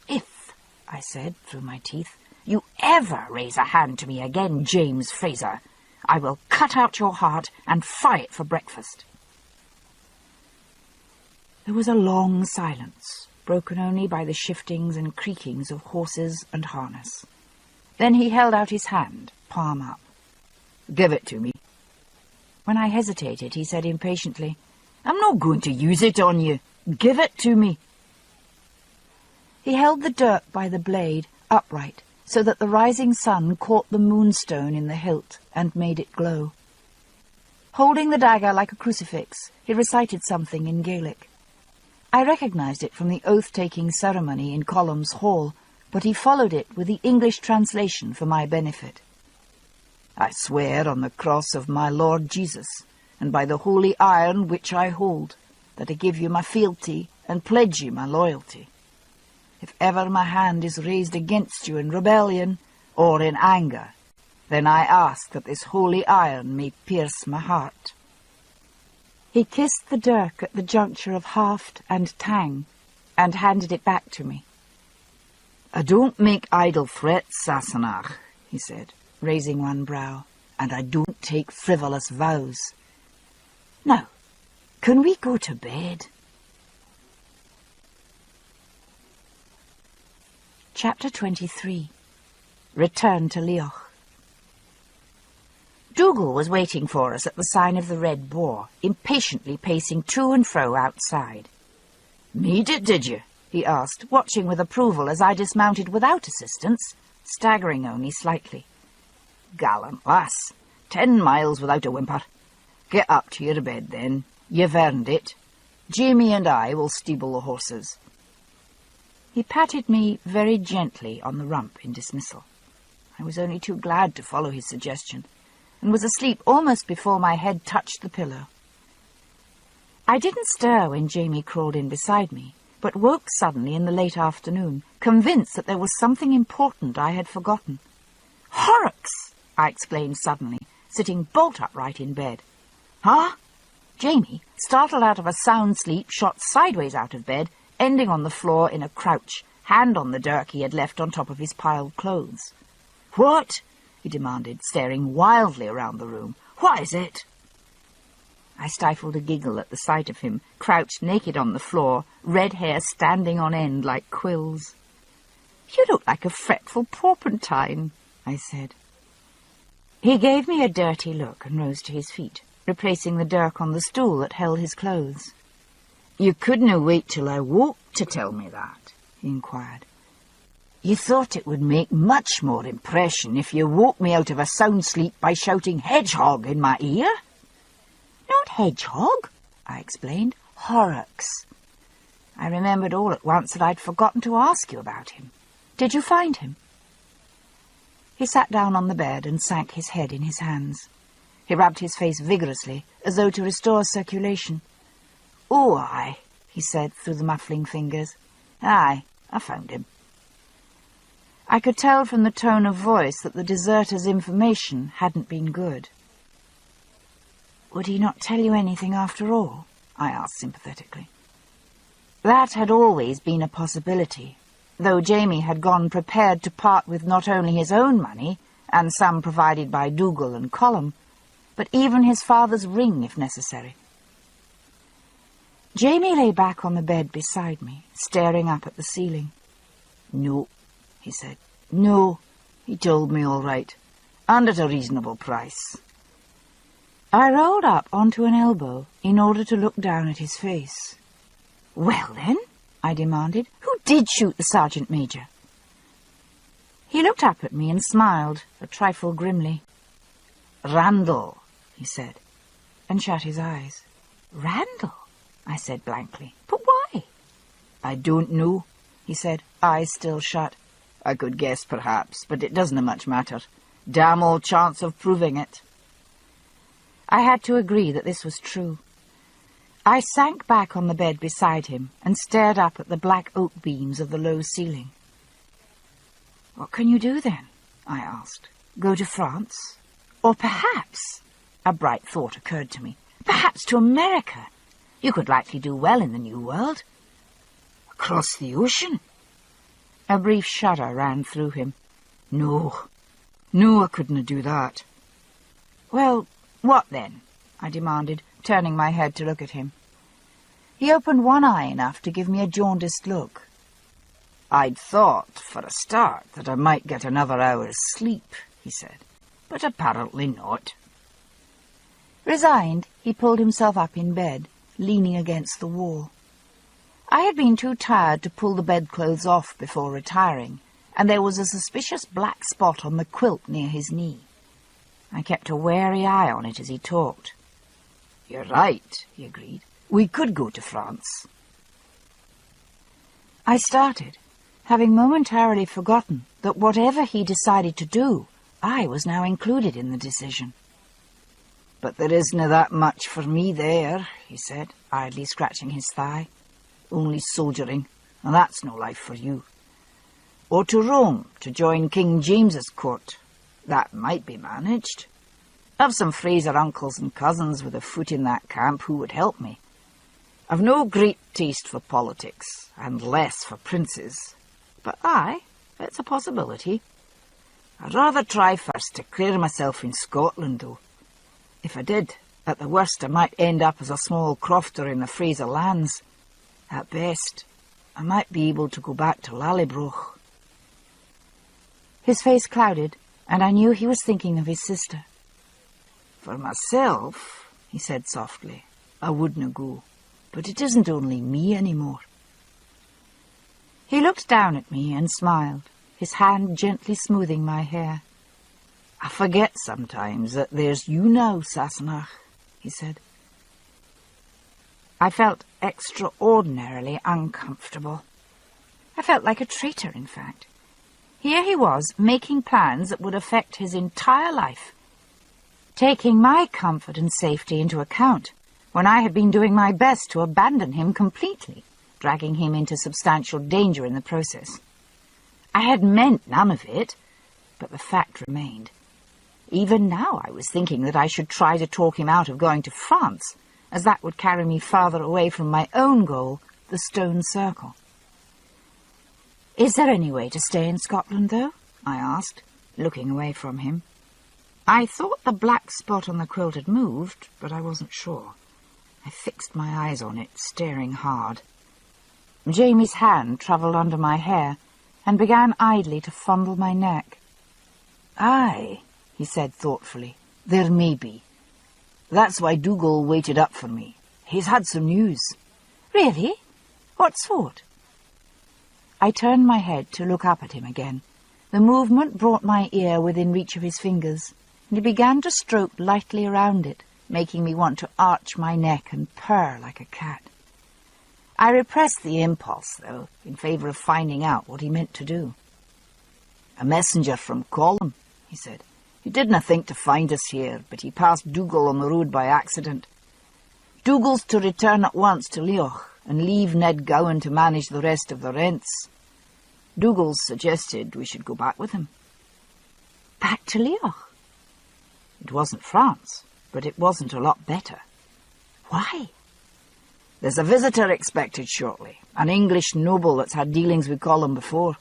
"If," I said through my teeth, "you ever raise a hand to me again, James Fraser, I will cut out your heart and fry it for breakfast." There was a long silence, broken only by the shiftings and creakings of horses and harness. Then he held out his hand, palm up. "Give it to me." When I hesitated, he said impatiently, "I'm not going to use it on you. Give it to me." He held the dirk by the blade upright, so that the rising sun caught the moonstone in the hilt and made it glow. Holding the dagger like a crucifix, he recited something in Gaelic. I recognized it from the oath-taking ceremony in Column's Hall, but he followed it with the English translation for my benefit. "I swear on the cross of my Lord Jesus, and by the holy iron which I hold, that I give you my fealty and pledge you my loyalty. If ever my hand is raised against you in rebellion or in anger, then I ask that this holy iron may pierce my heart." He kissed the dirk at the juncture of haft and tang, and handed it back to me. "I don't make idle threats, Sassenach," he said, raising one brow, "and I don't take frivolous vows. Now, can we go to bed?" Chapter 23. Return to Leoch. Dougal was waiting for us at the sign of the Red Boar, impatiently pacing to and fro outside. "Made it, did you?" he asked, watching with approval as I dismounted without assistance, staggering only slightly. "Gallant lass. 10 miles without a whimper. Get up to your bed, then. You've earned it. Jamie and I will steeble the horses." He patted me very gently on the rump in dismissal. I was only too glad to follow his suggestion, and was asleep almost before my head touched the pillow. I didn't stir when Jamie crawled in beside me, but woke suddenly in the late afternoon, convinced that there was something important I had forgotten. "Horrocks!" I exclaimed suddenly, sitting bolt upright in bed. "Huh?" Jamie, startled out of a sound sleep, shot sideways out of bed, ending on the floor in a crouch, hand on the dirk he had left on top of his piled clothes. "What?" he demanded, staring wildly around the room. "What is it?" I stifled a giggle at the sight of him, crouched naked on the floor, red hair standing on end like quills. "You look like a fretful porpentine," I said. He gave me a dirty look and rose to his feet, replacing the dirk on the stool that held his clothes. "You couldn't wait till I woke to tell me that?" he inquired. "You thought it would make much more impression if you woke me out of a sound sleep by shouting 'Hedgehog' in my ear?" "Not hedgehog," I explained. "Horrocks." I remembered all at once that I'd forgotten to ask you about him. Did you find him? He sat down on the bed and sank his head in his hands. He rubbed his face vigorously, as though to restore circulation. "Oh, aye," he said through the muffling fingers. "Aye, I found him." I could tell from the tone of voice that the deserter's information hadn't been good. "Would he not tell you anything after all?" I asked sympathetically. That had always been a possibility, though Jamie had gone prepared to part with not only his own money, and some provided by Dougal and Colum, but even his father's ring if necessary. Jamie lay back on the bed beside me, staring up at the ceiling. "No," he said. "No, he told me all right, and at a reasonable price." I rolled up onto an elbow in order to look down at his face. "Well, then," I demanded, "who did shoot the sergeant major?" He looked up at me and smiled, a trifle grimly. "Randall," he said, and shut his eyes. "Randall?" I said blankly. "But why?" "I don't know," he said, eyes still shut. "I could guess, perhaps, but it doesn't much matter. Damn all chance of proving it." I had to agree that this was true. I sank back on the bed beside him and stared up at the black oak beams of the low ceiling. "What can you do, then?" I asked. "Go to France? Or perhaps," a bright thought occurred to me, "perhaps to America. You could likely do well in the New World." "Across the ocean?" A brief shudder ran through him. No, I couldn't do that." "Well, what then?" I demanded, turning my head to look at him. He opened one eye enough to give me a jaundiced look. "I'd thought, for a start, that I might get another hour's sleep," he said, "but apparently not." Resigned, he pulled himself up in bed, leaning against the wall. I had been too tired to pull the bedclothes off before retiring, and there was a suspicious black spot on the quilt near his knee. I kept a wary eye on it as he talked. "You're right," he agreed. "We could go to France." I started, having momentarily forgotten that whatever he decided to do, I was now included in the decision. "But there isn't that much for me there," he said, idly scratching his thigh. "Only soldiering, and that's no life for you. Or to Rome, to join King James's court. That might be managed. I've some Fraser uncles and cousins with a foot in that camp who would help me. I've no great taste for politics, and less for princes. But aye, it's a possibility. I'd rather try first to clear myself in Scotland, though. If I did, at the worst I might end up as a small crofter in the Fraser lands. At best, I might be able to go back to Lallybroch." His face clouded, and I knew he was thinking of his sister. "For myself," he said softly, "I wouldna go. But it isn't only me anymore." He looked down at me and smiled, his hand gently smoothing my hair. "I forget sometimes that there's you now, Sassenach," he said. I felt extraordinarily uncomfortable. I felt like a traitor, in fact. Here he was, making plans that would affect his entire life, taking my comfort and safety into account, when I had been doing my best to abandon him completely, dragging him into substantial danger in the process. I had meant none of it, but the fact remained. Even now I was thinking that I should try to talk him out of going to France, as that would carry me farther away from my own goal, the Stone Circle. "Is there any way to stay in Scotland, though?" I asked, looking away from him. I thought the black spot on the quilt had moved, but I wasn't sure. I fixed my eyes on it, staring hard. Jamie's hand travelled under my hair and began idly to fondle my neck. "Aye," he said thoughtfully, "there may be. That's why Dougal waited up for me. He's had some news." "Really? What sort?" I turned my head to look up at him again. The movement brought my ear within reach of his fingers, and he began to stroke lightly around it, making me want to arch my neck and purr like a cat. I repressed the impulse, though, in favour of finding out what he meant to do. "A messenger from Colum," he said. "He didna think to find us here, but he passed Dougal on the road by accident. Dougal's to return at once to Leoch and leave Ned Gowan to manage the rest of the rents. Dougal's suggested we should go back with him." "Back to Leoch?" "It wasn't France, but it wasn't a lot better." "Why?" "There's a visitor expected shortly, an English noble that's had dealings with Colum before.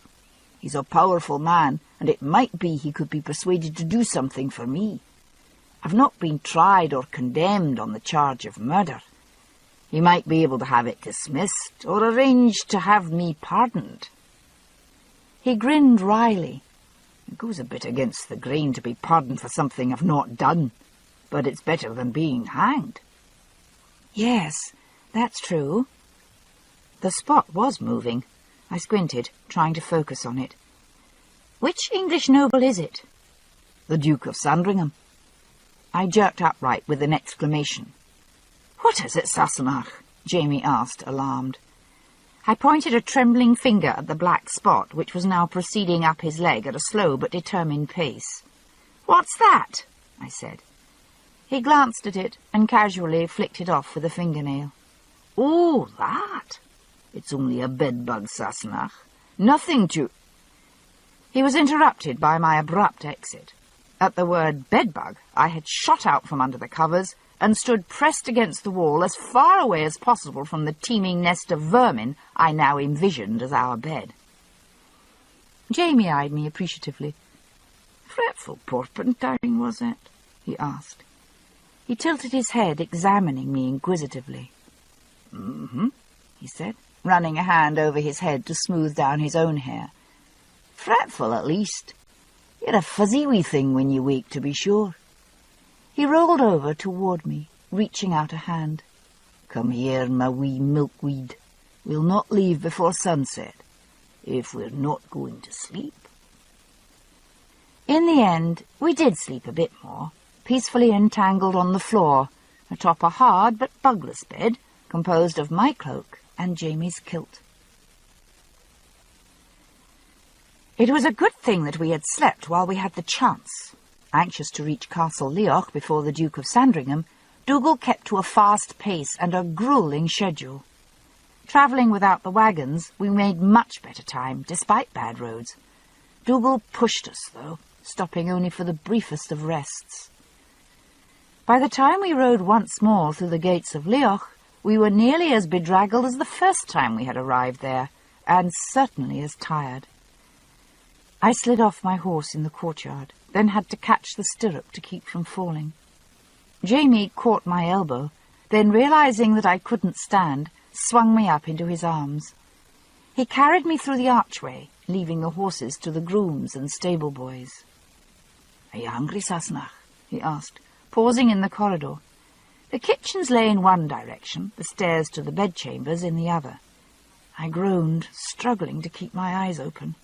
He's a powerful man, and it might be he could be persuaded to do something for me. I've not been tried or condemned on the charge of murder. He might be able to have it dismissed, or arrange to have me pardoned." He grinned wryly. "It goes a bit against the grain to be pardoned for something I've not done, but it's better than being hanged." "Yes, that's true." The spot was moving. I squinted, trying to focus on it. "Which English noble is it?" "The Duke of Sandringham." I jerked upright with an exclamation. "What is it, Sassenach?" Jamie asked, alarmed. I pointed a trembling finger at the black spot, which was now proceeding up his leg at a slow but determined pace. "What's that?" I said. He glanced at it and casually flicked it off with a fingernail. "Oh, that? It's only a bedbug, Sassenach. Nothing to—" He was interrupted by my abrupt exit. At the word bedbug, I had shot out from under the covers and stood pressed against the wall as far away as possible from the teeming nest of vermin I now envisioned as our bed. Jamie eyed me appreciatively. "Fretful porpentine, was it?" he asked. He tilted his head, examining me inquisitively. "Mm-hmm," he said, running a hand over his head to smooth down his own hair. "Fretful, at least. You're a fuzzy wee thing when you wake, to be sure." He rolled over toward me, reaching out a hand. "Come here, my wee milkweed. We'll not leave before sunset, if we're not going to sleep." In the end, we did sleep a bit more, peacefully entangled on the floor, atop a hard but bugless bed composed of my cloak and Jamie's kilt. It was a good thing that we had slept while we had the chance. Anxious to reach Castle Leoch before the Duke of Sandringham, Dougal kept to a fast pace and a gruelling schedule. Travelling without the wagons, we made much better time, despite bad roads. Dougal pushed us, though, stopping only for the briefest of rests. By the time we rode once more through the gates of Leoch, we were nearly as bedraggled as the first time we had arrived there, and certainly as tired. I slid off my horse in the courtyard, then had to catch the stirrup to keep from falling. Jamie caught my elbow, then, realizing that I couldn't stand, swung me up into his arms. He carried me through the archway, leaving the horses to the grooms and stable boys. "Are you hungry, Sassenach?" he asked, pausing in the corridor. The kitchens lay in one direction, the stairs to the bedchambers in the other. I groaned, struggling to keep my eyes open.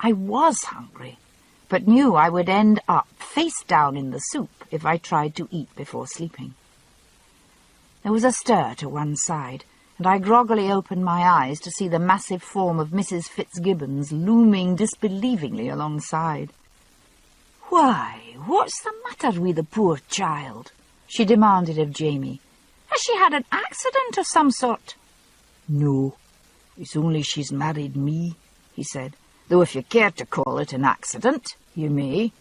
I was hungry, but knew I would end up face down in the soup if I tried to eat before sleeping. There was a stir to one side, and I groggily opened my eyes to see the massive form of Mrs. Fitzgibbons looming disbelievingly alongside. "Why, what's the matter with the poor child?" she demanded of Jamie. "Has she had an accident of some sort?" "No, it's only she's married me," he said. "Though if you care to call it an accident, you may."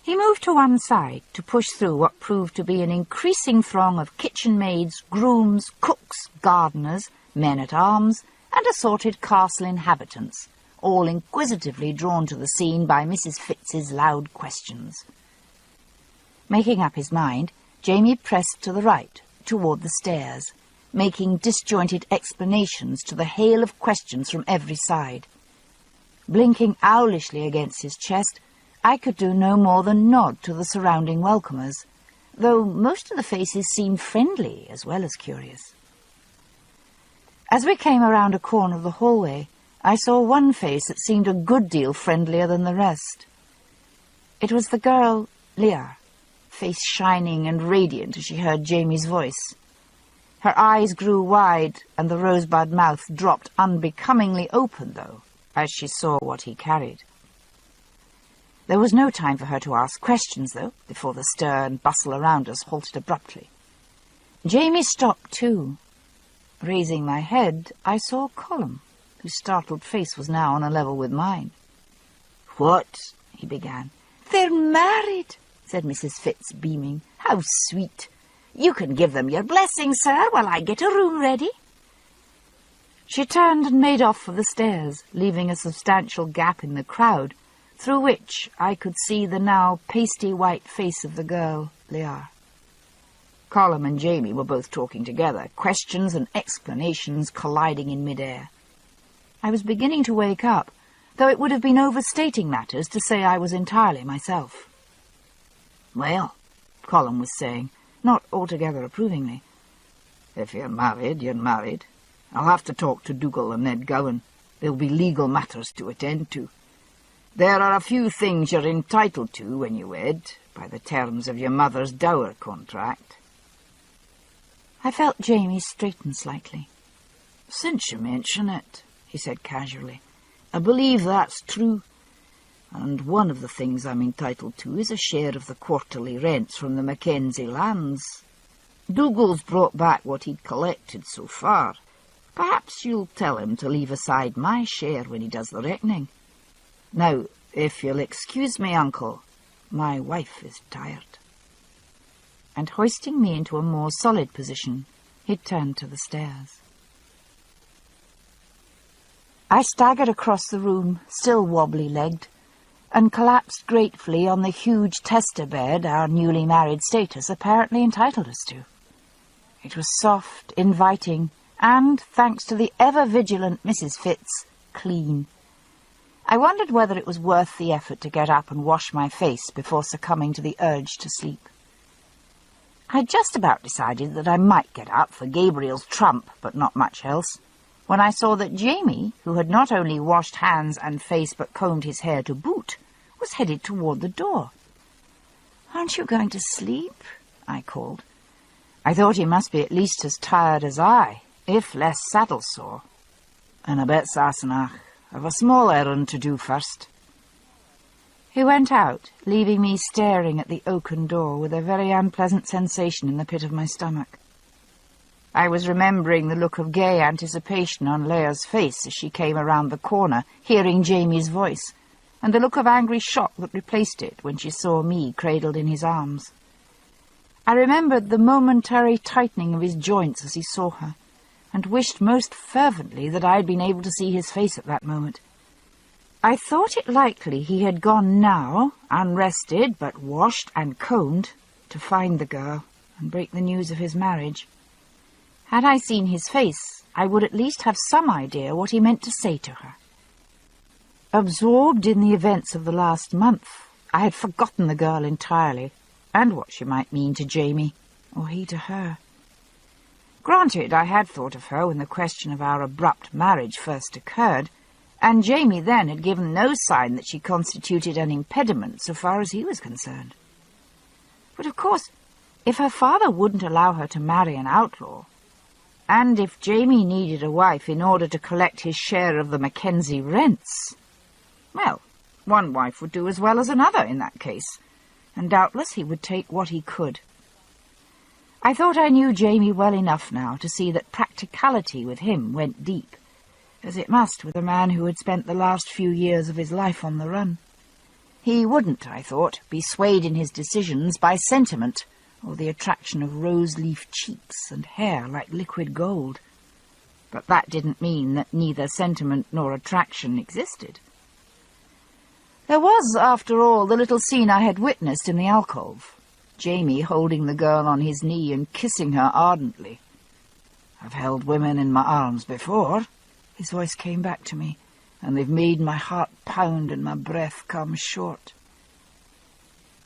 He moved to one side to push through what proved to be an increasing throng of kitchen maids, grooms, cooks, gardeners, men-at-arms, and assorted castle inhabitants, all inquisitively drawn to the scene by Mrs. Fitz's loud questions. Making up his mind, Jamie pressed to the right, toward the stairs, making disjointed explanations to the hail of questions from every side. Blinking owlishly against his chest, I could do no more than nod to the surrounding welcomers, though most of the faces seemed friendly as well as curious. As we came around a corner of the hallway, I saw one face that seemed a good deal friendlier than the rest. It was the girl, Leah, face shining and radiant as she heard Jamie's voice. Her eyes grew wide, and the rosebud mouth dropped unbecomingly open, though, as she saw what he carried. There was no time for her to ask questions, though, before the stir and bustle around us halted abruptly. Jamie stopped too. Raising my head, I saw Colum, whose startled face was now on a level with mine. "What?" he began. "They're married," said Mrs. Fitz, beaming. "How sweet! You can give them your blessing, sir, while I get a room ready." She turned and made off for the stairs, leaving a substantial gap in the crowd, through which I could see the now pasty-white face of the girl, Leah. Colum and Jamie were both talking together, questions and explanations colliding in mid-air. I was beginning to wake up, though it would have been overstating matters to say I was entirely myself. "Well," Colum was saying, not altogether approvingly, "if you're married, you're married. I'll have to talk to Dougal and Ned Gowan. There'll be legal matters to attend to. There are a few things you're entitled to when you wed, by the terms of your mother's dower contract." I felt Jamie straighten slightly. "Since you mention it," he said casually, "I believe that's true. And one of the things I'm entitled to is a share of the quarterly rents from the Mackenzie lands. Dougal's brought back what he'd collected so far. Perhaps you'll tell him to leave aside my share when he does the reckoning. Now, if you'll excuse me, Uncle, my wife is tired." And hoisting me into a more solid position, he turned to the stairs. I staggered across the room, still wobbly-legged, and collapsed gratefully on the huge tester bed our newly married status apparently entitled us to. It was soft, inviting, and, thanks to the ever-vigilant Mrs. Fitz, clean. I wondered whether it was worth the effort to get up and wash my face before succumbing to the urge to sleep. I'd just about decided that I might get up for Gabriel's trump, but not much else, when I saw that Jamie, who had not only washed hands and face but combed his hair to boot, was headed toward the door. "Aren't you going to sleep?" I called. I thought he must be at least as tired as I, if less saddle-sore. "In a bit, Sassenach. I've a small errand to do first." He went out, leaving me staring at the oaken door with a very unpleasant sensation in the pit of my stomach. I was remembering the look of gay anticipation on Leah's face as she came around the corner, hearing Jamie's voice, and the look of angry shock that replaced it when she saw me cradled in his arms. I remembered the momentary tightening of his joints as he saw her, and wished most fervently that I had been able to see his face at that moment. I thought it likely he had gone now, unrested but washed and combed, to find the girl and break the news of his marriage. Had I seen his face, I would at least have some idea what he meant to say to her. Absorbed in the events of the last month, I had forgotten the girl entirely, and what she might mean to Jamie, or he to her. Granted, I had thought of her when the question of our abrupt marriage first occurred, and Jamie then had given no sign that she constituted an impediment so far as he was concerned. But of course, if her father wouldn't allow her to marry an outlaw, and if Jamie needed a wife in order to collect his share of the Mackenzie rents, well, one wife would do as well as another in that case, and doubtless he would take what he could. I thought I knew Jamie well enough now to see that practicality with him went deep, as it must with a man who had spent the last few years of his life on the run. He wouldn't, I thought, be swayed in his decisions by sentiment or the attraction of rose-leaf cheeks and hair like liquid gold. But that didn't mean that neither sentiment nor attraction existed. There was, after all, the little scene I had witnessed in the alcove, Jamie holding the girl on his knee and kissing her ardently. "I've held women in my arms before," his voice came back to me, "and they've made my heart pound and my breath come short."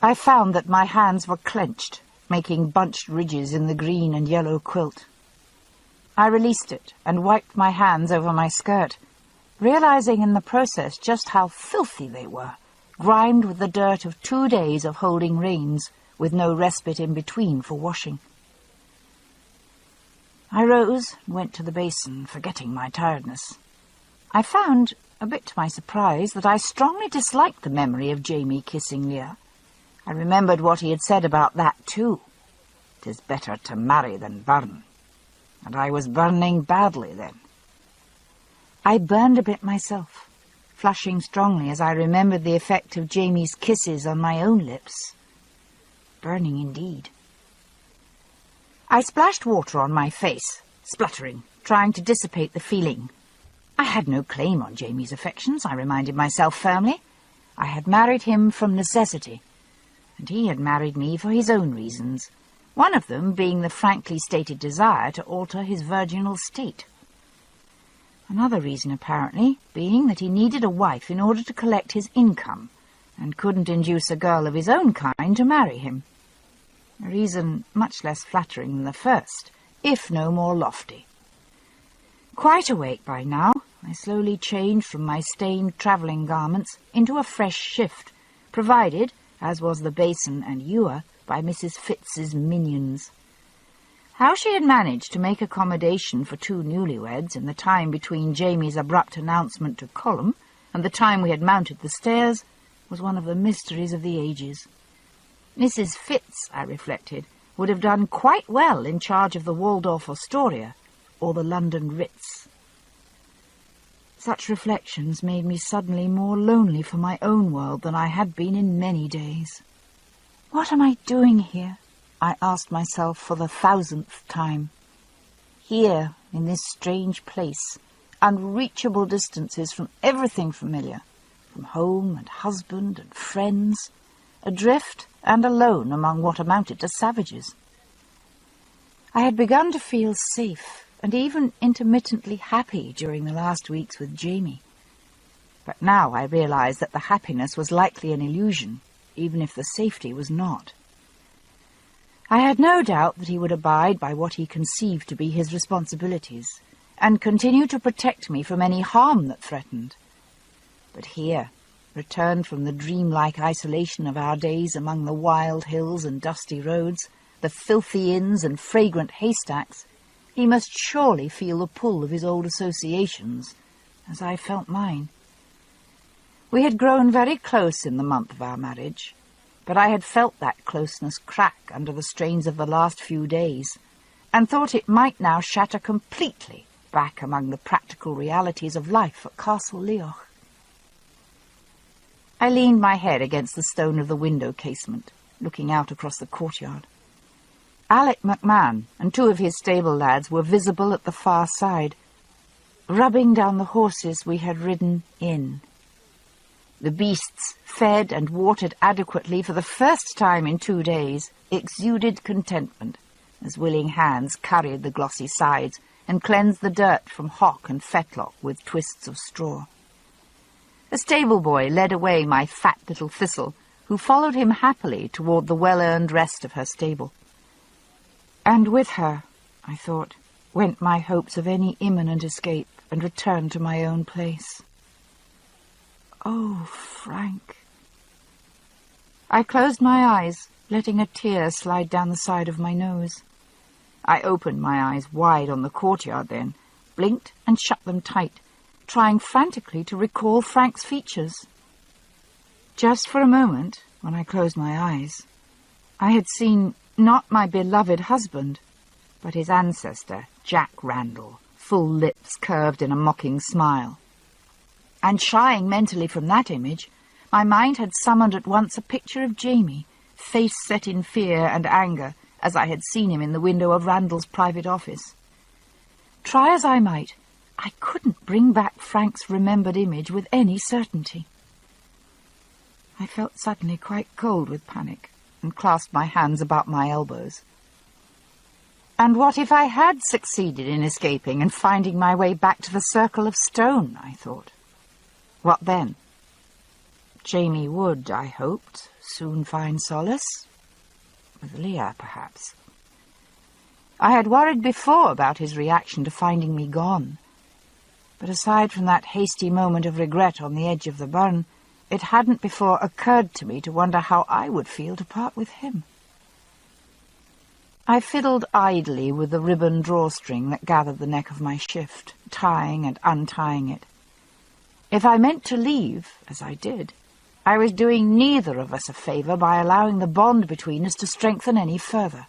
I found that my hands were clenched, making bunched ridges in the green and yellow quilt. I released it and wiped my hands over my skirt, realizing in the process just how filthy they were, grimed with the dirt of 2 days of holding reins, with no respite in between for washing. I rose and went to the basin, forgetting my tiredness. I found, a bit to my surprise, that I strongly disliked the memory of Jamie kissing Leah. I remembered what he had said about that too. "'Tis better to marry than burn." And I was burning badly then. I burned a bit myself, flushing strongly as I remembered the effect of Jamie's kisses on my own lips. Burning indeed. I splashed water on my face, spluttering, trying to dissipate the feeling. I had no claim on Jamie's affections, I reminded myself firmly. I had married him from necessity, and he had married me for his own reasons, one of them being the frankly stated desire to alter his virginal state. Another reason, apparently, being that he needed a wife in order to collect his income, and couldn't induce a girl of his own kind to marry him. A reason much less flattering than the first, if no more lofty. Quite awake by now, I slowly changed from my stained travelling garments into a fresh shift, provided, as was the basin and ewer, by Mrs. Fitz's minions. How she had managed to make accommodation for 2 newlyweds in the time between Jamie's abrupt announcement to Colum and the time we had mounted the stairs was one of the mysteries of the ages. Mrs. Fitz, I reflected, would have done quite well in charge of the Waldorf Astoria or the London Ritz. Such reflections made me suddenly more lonely for my own world than I had been in many days. "What am I doing here?" I asked myself for the 1000th time. Here, in this strange place, unreachable distances from everything familiar, from home and husband and friends, adrift and alone among what amounted to savages. I had begun to feel safe and even intermittently happy during the last weeks with Jamie. But now I realized that the happiness was likely an illusion, even if the safety was not. I had no doubt that he would abide by what he conceived to be his responsibilities, and continue to protect me from any harm that threatened. But here, returned from the dreamlike isolation of our days among the wild hills and dusty roads, the filthy inns and fragrant haystacks, he must surely feel the pull of his old associations, as I felt mine. We had grown very close in the month of our marriage, but I had felt that closeness crack under the strains of the last few days, and thought it might now shatter completely back among the practical realities of life at Castle Leoch. I leaned my head against the stone of the window casement, looking out across the courtyard. Alec McMahon and 2 of his stable lads were visible at the far side, rubbing down the horses we had ridden in. The beasts, fed and watered adequately for the first time in 2 days, exuded contentment as willing hands carried the glossy sides and cleansed the dirt from hock and fetlock with twists of straw. A stable boy led away my fat little Thistle, who followed him happily toward the well-earned rest of her stable. And with her, I thought, went my hopes of any imminent escape and return to my own place. Oh, Frank. I closed my eyes, letting a tear slide down the side of my nose. I opened my eyes wide on the courtyard then, blinked and shut them tight, trying frantically to recall Frank's features. Just for a moment, when I closed my eyes, I had seen not my beloved husband, but his ancestor, Jack Randall, full lips curved in a mocking smile. And shying mentally from that image, my mind had summoned at once a picture of Jamie, face set in fear and anger, as I had seen him in the window of Randall's private office. Try as I might, I couldn't bring back Frank's remembered image with any certainty. I felt suddenly quite cold with panic, and clasped my hands about my elbows. And what if I had succeeded in escaping and finding my way back to the circle of stone, I thought. What then? Jamie would, I hoped, soon find solace. With Leah, perhaps. I had worried before about his reaction to finding me gone, but aside from that hasty moment of regret on the edge of the burn, it hadn't before occurred to me to wonder how I would feel to part with him. I fiddled idly with the ribbon drawstring that gathered the neck of my shift, tying and untying it. If I meant to leave, as I did, I was doing neither of us a favour by allowing the bond between us to strengthen any further.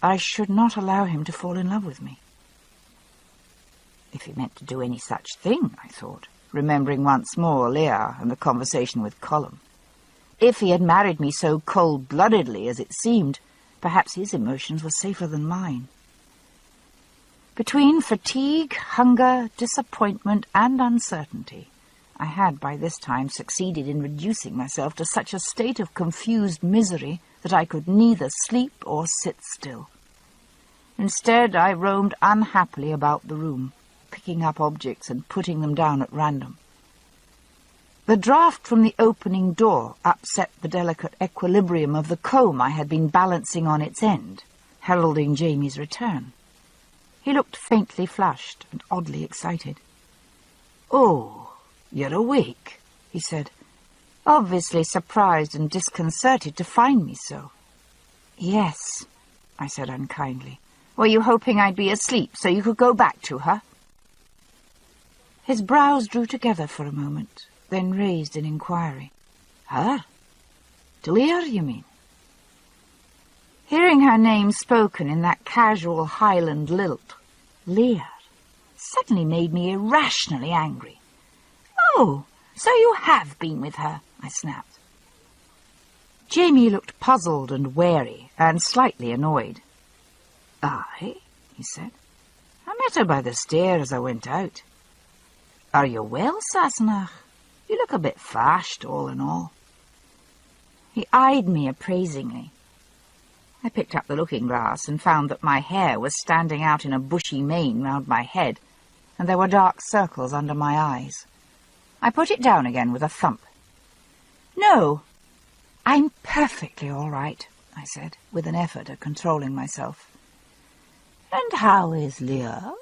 I should not allow him to fall in love with me. If he meant to do any such thing, I thought, remembering once more Leah and the conversation with Colum. If he had married me so cold-bloodedly as it seemed, perhaps his emotions were safer than mine. Between fatigue, hunger, disappointment, and uncertainty, I had by this time succeeded in reducing myself to such a state of confused misery that I could neither sleep or sit still. Instead, I roamed unhappily about the room, picking up objects and putting them down at random. The draught from the opening door upset the delicate equilibrium of the comb I had been balancing on its end, heralding Jamie's return. He looked faintly flushed and oddly excited. "Oh, you're awake," he said, obviously surprised and disconcerted to find me so. "Yes," I said unkindly. "Were you hoping I'd be asleep so you could go back to her?" His brows drew together for a moment, then raised in inquiry. "Her? To Leah, you mean?" Hearing her name spoken in that casual Highland lilt, Leah, suddenly made me irrationally angry. "Oh, so you have been with her," I snapped. Jamie looked puzzled and wary, and slightly annoyed. "Aye," he said. "I met her by the stair as I went out. Are you well, Sassenach? You look a bit fashed, all in all." He eyed me appraisingly. I picked up the looking-glass and found that my hair was standing out in a bushy mane round my head, and there were dark circles under my eyes. I put it down again with a thump. "No, I'm perfectly all right," I said, with an effort at controlling myself. "And how is Leah?"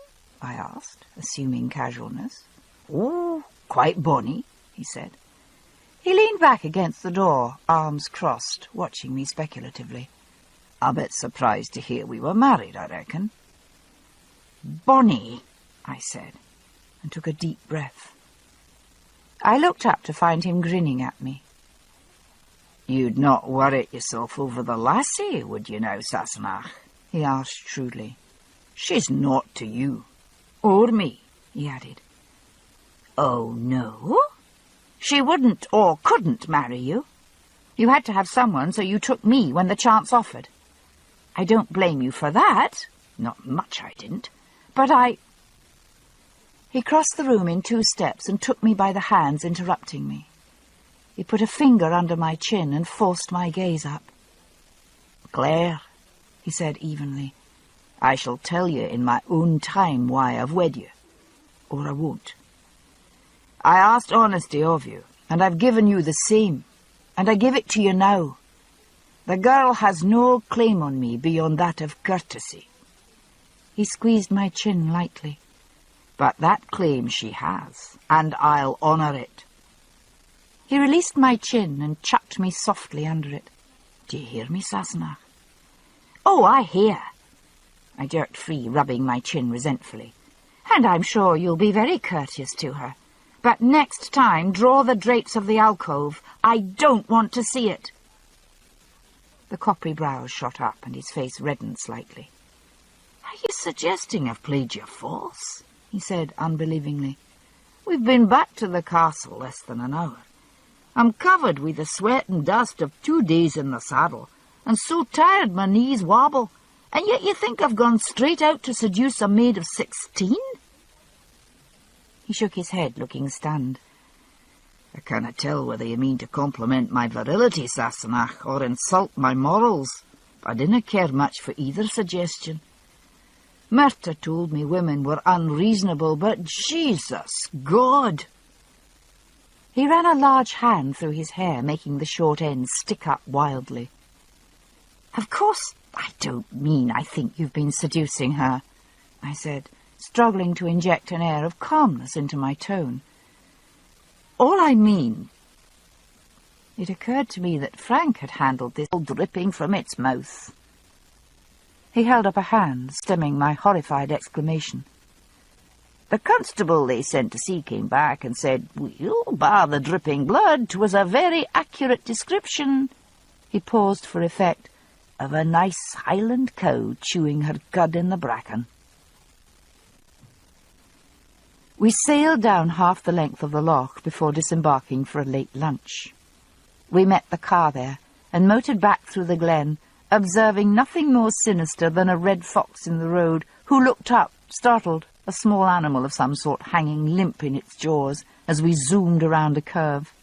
I asked, assuming casualness. "Oh, quite bonny," he said. He leaned back against the door, arms crossed, watching me speculatively. "A bit surprised to hear we were married, I reckon." "Bonny," I said, and took a deep breath. I looked up to find him grinning at me. "You'd not worrit yourself over the lassie, would you now, Sassenach?" he asked shrewdly. "She's naught to you. Or me," he added. "Oh, no? She wouldn't or couldn't marry you. You had to have someone, so you took me when the chance offered. I don't blame you for that. Not much I didn't. But I—" He crossed the room in 2 steps and took me by the hands, interrupting me. He put a finger under my chin and forced my gaze up. "Claire," he said evenly, "I shall tell you in my own time why I've wed you. Or I won't. I asked honesty of you, and I've given you the same, and I give it to you now. The girl has no claim on me beyond that of courtesy." He squeezed my chin lightly. "But that claim she has, and I'll honour it." He released my chin and chucked me softly under it. "Do you hear me, Sassenach?" "Oh, I hear." I jerked free, rubbing my chin resentfully. "And I'm sure you'll be very courteous to her. But next time, draw the drapes of the alcove. I don't want to see it." The coppery brows shot up and his face reddened slightly. "Are you suggesting I've played you false?" he said unbelievingly. "We've been back to the castle less than an hour. I'm covered with the sweat and dust of 2 days in the saddle, and so tired my knees wobble, and yet you think I've gone straight out to seduce a maid of 16? He shook his head, looking stunned. "I cannot tell whether you mean to compliment my virility, Sassenach, or insult my morals. I dinna care much for either suggestion. Myrta told me women were unreasonable, but Jesus God!" He ran a large hand through his hair, making the short ends stick up wildly. "Of course, I don't mean I think you've been seducing her," I said, struggling to inject an air of calmness into my tone. "All I mean—" It occurred to me that Frank had handled this all dripping from its mouth. He held up a hand, stemming my horrified exclamation. "The constable they sent to see came back and said, 'Well, bar the dripping blood, 'twas a very accurate description,'" he paused for effect, "of a nice Highland cow chewing her cud in the bracken." We sailed down half the length of the loch before disembarking for a late lunch. We met the car there and motored back through the glen, observing nothing more sinister than a red fox in the road, who looked up, startled, a small animal of some sort hanging limp in its jaws as we zoomed around a curve.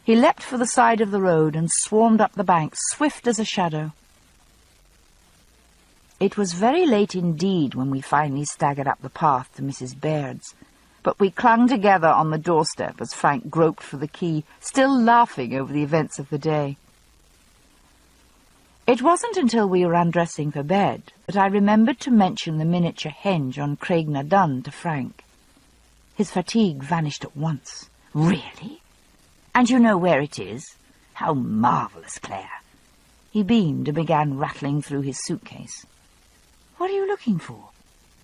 He leapt for the side of the road and swarmed up the bank, swift as a shadow. It was very late indeed when we finally staggered up the path to Mrs. Baird's, but we clung together on the doorstep as Frank groped for the key, still laughing over the events of the day. It wasn't until we were undressing for bed that I remembered to mention the miniature henge on Craigna-Dun to Frank. His fatigue vanished at once. "Really? And you know where it is? How marvellous, Claire!" He beamed and began rattling through his suitcase. "What are you looking for?"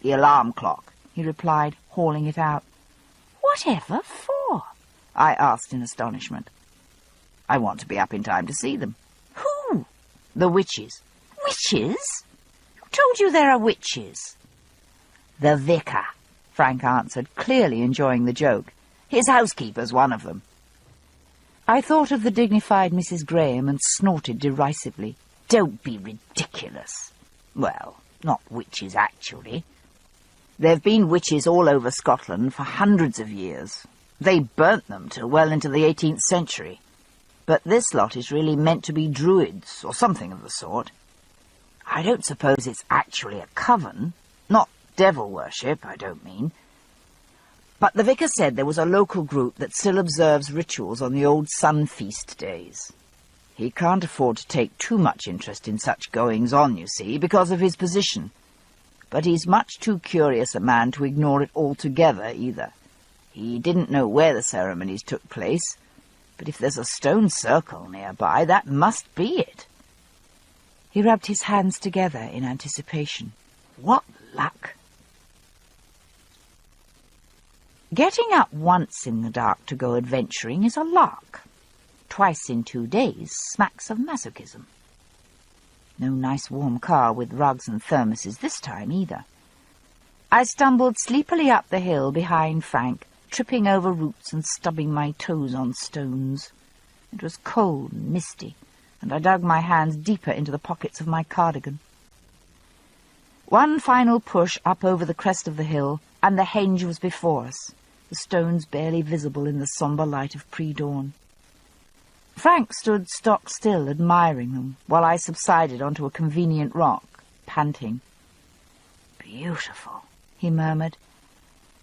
"The alarm clock," he replied, hauling it out. "Whatever for?" I asked in astonishment. "I want to be up in time to see them." "Who?" "The witches." "Witches? Who told you there are witches?" "The vicar," Frank answered, clearly enjoying the joke. "His housekeeper's one of them." I thought of the dignified Mrs. Graham and snorted derisively. "Don't be ridiculous." "Well, not witches actually. There've been witches all over Scotland for hundreds of years. They burnt them till well into the 18th century. But this lot is really meant to be druids, or something of the sort. I don't suppose it's actually a coven. Not devil worship, I don't mean. But the vicar said there was a local group that still observes rituals on the old sun feast days. He can't afford to take too much interest in such goings-on, you see, because of his position. But he's much too curious a man to ignore it altogether, either. He didn't know where the ceremonies took place, but if there's a stone circle nearby, that must be it." He rubbed his hands together in anticipation. "What luck!" Getting up once in the dark to go adventuring is a lark. Twice in 2 days smacks of masochism. No nice warm car with rugs and thermoses this time either. I stumbled sleepily up the hill behind Frank, tripping over roots and stubbing my toes on stones. It was cold and misty, and I dug my hands deeper into the pockets of my cardigan. One final push up over the crest of the hill, and the henge was before us, the stones barely visible in the sombre light of pre-dawn. Frank stood stock still, admiring them, while I subsided onto a convenient rock, panting. "Beautiful," he murmured.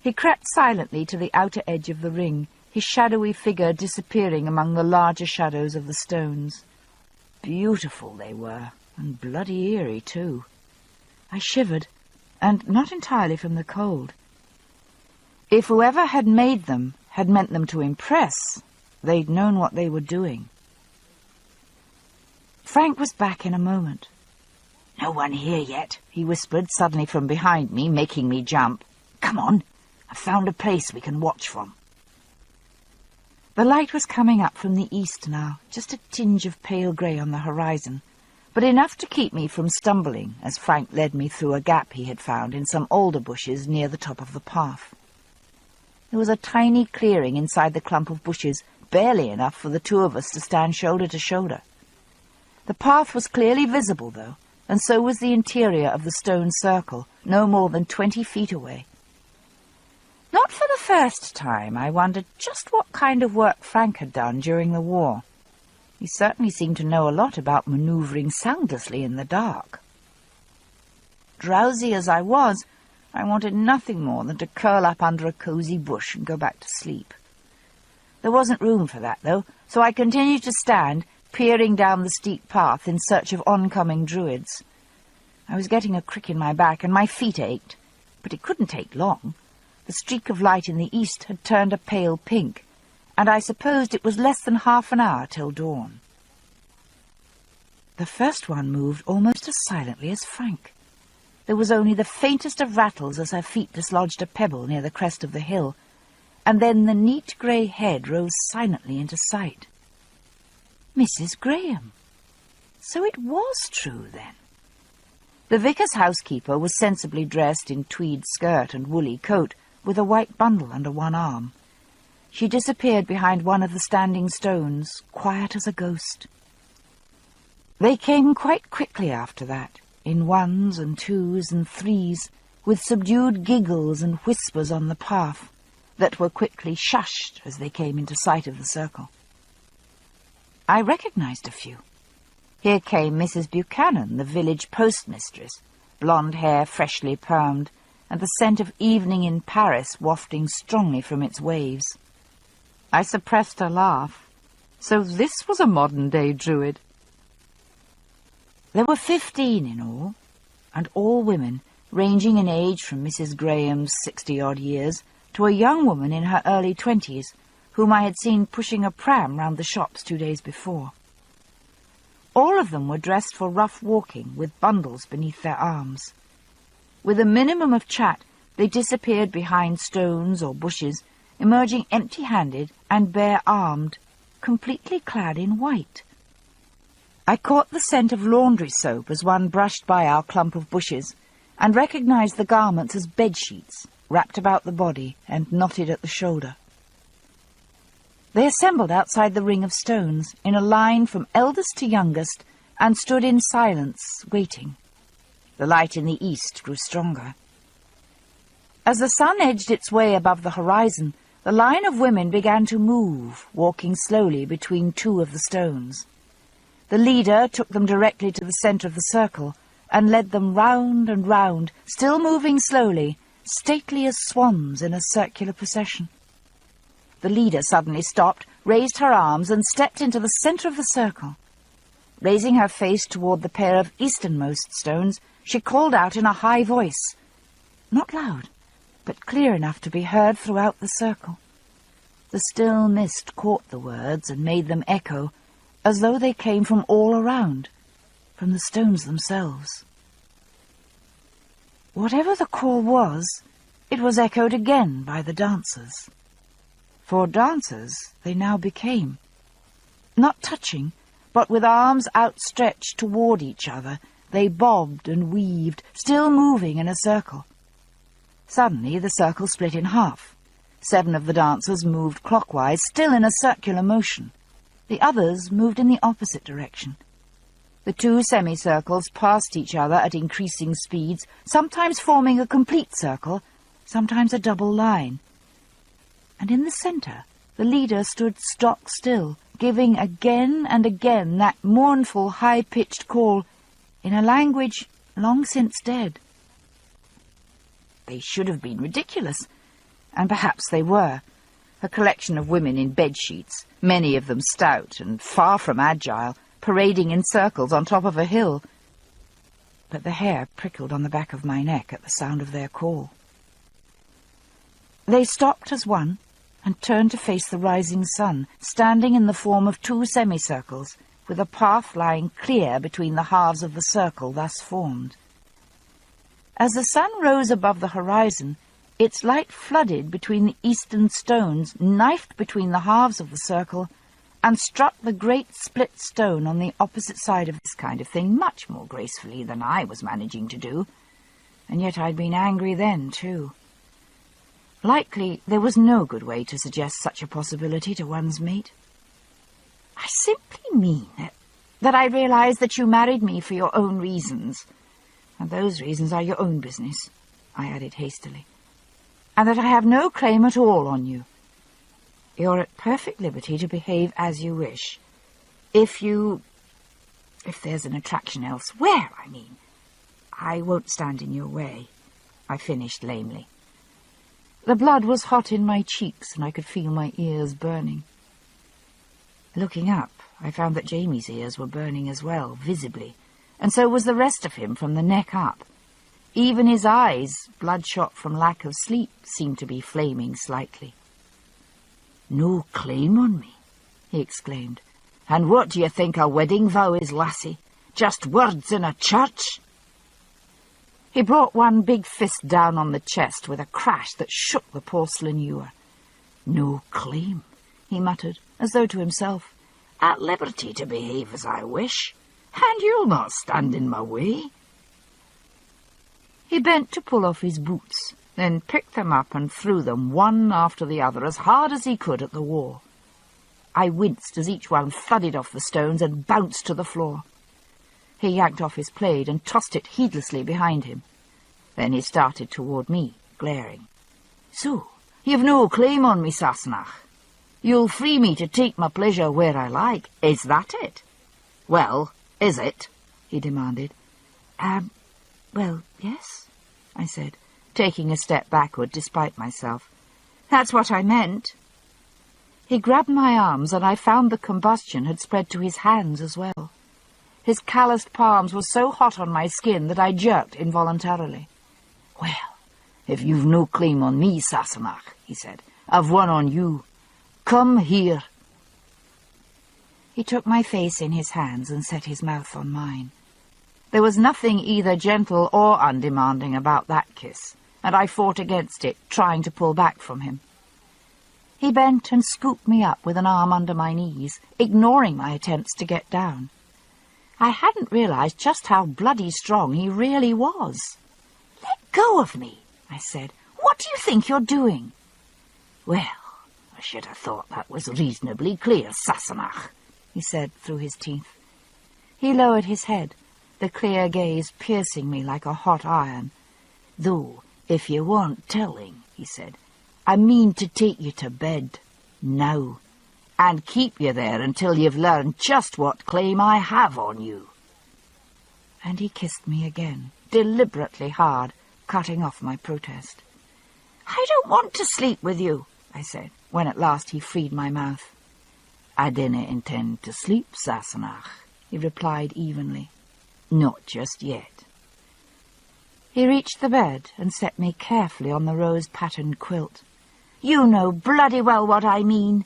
He crept silently to the outer edge of the ring, his shadowy figure disappearing among the larger shadows of the stones. Beautiful they were, and bloody eerie, too. I shivered, and not entirely from the cold. If whoever had made them had meant them to impress, they'd known what they were doing. Frank was back in a moment. "No one here yet," he whispered suddenly from behind me, making me jump. "Come on, I've found a place we can watch from." The light was coming up from the east now, just a tinge of pale grey on the horizon, but enough to keep me from stumbling as Frank led me through a gap he had found in some alder bushes near the top of the path. There was a tiny clearing inside the clump of bushes, barely enough for the two of us to stand shoulder to shoulder. The path was clearly visible, though, and so was the interior of the stone circle, no more than 20 feet away. Not for the first time, I wondered just what kind of work Frank had done during the war. He certainly seemed to know a lot about manoeuvring soundlessly in the dark. Drowsy as I was, I wanted nothing more than to curl up under a cosy bush and go back to sleep. There wasn't room for that, though, so I continued to stand, peering down the steep path in search of oncoming druids. I was getting a crick in my back, and my feet ached, but it couldn't take long. The streak of light in the east had turned a pale pink, and I supposed it was less than half an hour till dawn. The first one moved almost as silently as Frank. There was only the faintest of rattles as her feet dislodged a pebble near the crest of the hill, and then the neat grey head rose silently into sight. Mrs. Graham. So it was true, then. The vicar's housekeeper was sensibly dressed in tweed skirt and woolly coat, with a white bundle under one arm. She disappeared behind one of the standing stones, quiet as a ghost. They came quite quickly after that, in ones and twos and threes, with subdued giggles and whispers on the path, that were quickly shushed as they came into sight of the circle. I recognized a few. Here came Mrs. Buchanan, the village postmistress, blonde hair freshly permed, and the scent of evening in Paris wafting strongly from its waves. I suppressed a laugh. So this was a modern-day druid. There were 15 in all, and all women, ranging in age from Mrs. Graham's 60-odd years to a young woman in her early 20s, whom I had seen pushing a pram round the shops 2 days before. All of them were dressed for rough walking, with bundles beneath their arms. With a minimum of chat, they disappeared behind stones or bushes, emerging empty-handed and bare-armed, completely clad in white. I caught the scent of laundry soap as one brushed by our clump of bushes, and recognized the garments as bedsheets, wrapped about the body and knotted at the shoulder. They assembled outside the ring of stones, in a line from eldest to youngest, and stood in silence, waiting. The light in the east grew stronger. As the sun edged its way above the horizon, the line of women began to move, walking slowly between two of the stones. The leader took them directly to the centre of the circle, and led them round and round, still moving slowly, stately as swans in a circular procession. The leader suddenly stopped, raised her arms, and stepped into the centre of the circle. Raising her face toward the pair of easternmost stones, she called out in a high voice, not loud, but clear enough to be heard throughout the circle. The still mist caught the words and made them echo, as though they came from all around, from the stones themselves. Whatever the call was, It was echoed again by the dancers. For dancers they now became. Not touching, but with arms outstretched toward each other, they bobbed and weaved, still moving in a circle. Suddenly the circle split in half. 7 of the dancers moved clockwise, still in a circular motion. The others moved in the opposite direction. The 2 semicircles passed each other at increasing speeds, sometimes forming a complete circle, sometimes a double line. And in the centre, the leader stood stock still, giving again and again that mournful, high-pitched call in a language long since dead. They should have been ridiculous, and perhaps they were. A collection of women in bedsheets, many of them stout and far from agile, parading in circles on top of a hill. But the hair prickled on the back of my neck at the sound of their call. They stopped as one and turned to face the rising sun, standing in the form of 2 semicircles, with a path lying clear between the halves of the circle thus formed. As the sun rose above the horizon, its light flooded between the eastern stones, knifed between the halves of the circle, and struck the great split stone on the opposite side of this kind of thing much more gracefully than I was managing to do. And yet I'd been angry then, too. Likely there was no good way to suggest such a possibility to one's mate. I simply mean that I realize that you married me for your own reasons, and those reasons are your own business, I added hastily, and that I have no claim at all on you. You're at perfect liberty to behave as you wish. If there's an attraction elsewhere, I mean, I won't stand in your way, I finished lamely. The blood was hot in my cheeks, and I could feel my ears burning. Looking up, I found that Jamie's ears were burning as well, visibly, and so was the rest of him from the neck up. Even his eyes, bloodshot from lack of sleep, seemed to be flaming slightly. "No claim on me," he exclaimed. "And what do you think a wedding vow is, lassie? Just words in a church?" He brought one big fist down on the chest with a crash that shook the porcelain ewer. "No claim," he muttered, as though to himself. "At liberty to behave as I wish, and you'll not stand in my way." He bent to pull off his boots, then picked them up and threw them one after the other as hard as he could at the wall. I winced as each one thudded off the stones and bounced to the floor. He yanked off his plaid and tossed it heedlessly behind him. Then he started toward me, glaring. "So, you've no claim on me, Sassenach. You'll free me to take my pleasure where I like. Is that it?" "Well, is it?" he demanded. Well, yes," I said, taking a step backward despite myself. "That's what I meant." He grabbed my arms, and I found the combustion had spread to his hands as well. His calloused palms were so hot on my skin that I jerked involuntarily. "Well, if you've no claim on me, Sassenach," he said, "I've one on you. Come here." He took my face in his hands and set his mouth on mine. There was nothing either gentle or undemanding about that kiss, and I fought against it, trying to pull back from him. He bent and scooped me up with an arm under my knees, ignoring my attempts to get down. I hadn't realized just how bloody strong he really was. "Let go of me," I said. "What do you think you're doing?" "Well, I should have thought that was reasonably clear, Sassenach," he said through his teeth. He lowered his head, the clear gaze piercing me like a hot iron. "Though, if you want telling," he said, "I mean to take you to bed, now, and keep you there until you've learned just what claim I have on you." And he kissed me again, deliberately hard, cutting off my protest. "I don't want to sleep with you," I said, when at last he freed my mouth. "I dinna intend to sleep, Sassenach," he replied evenly. "Not just yet." He reached the bed and set me carefully on the rose-patterned quilt. "You know bloody well what I mean."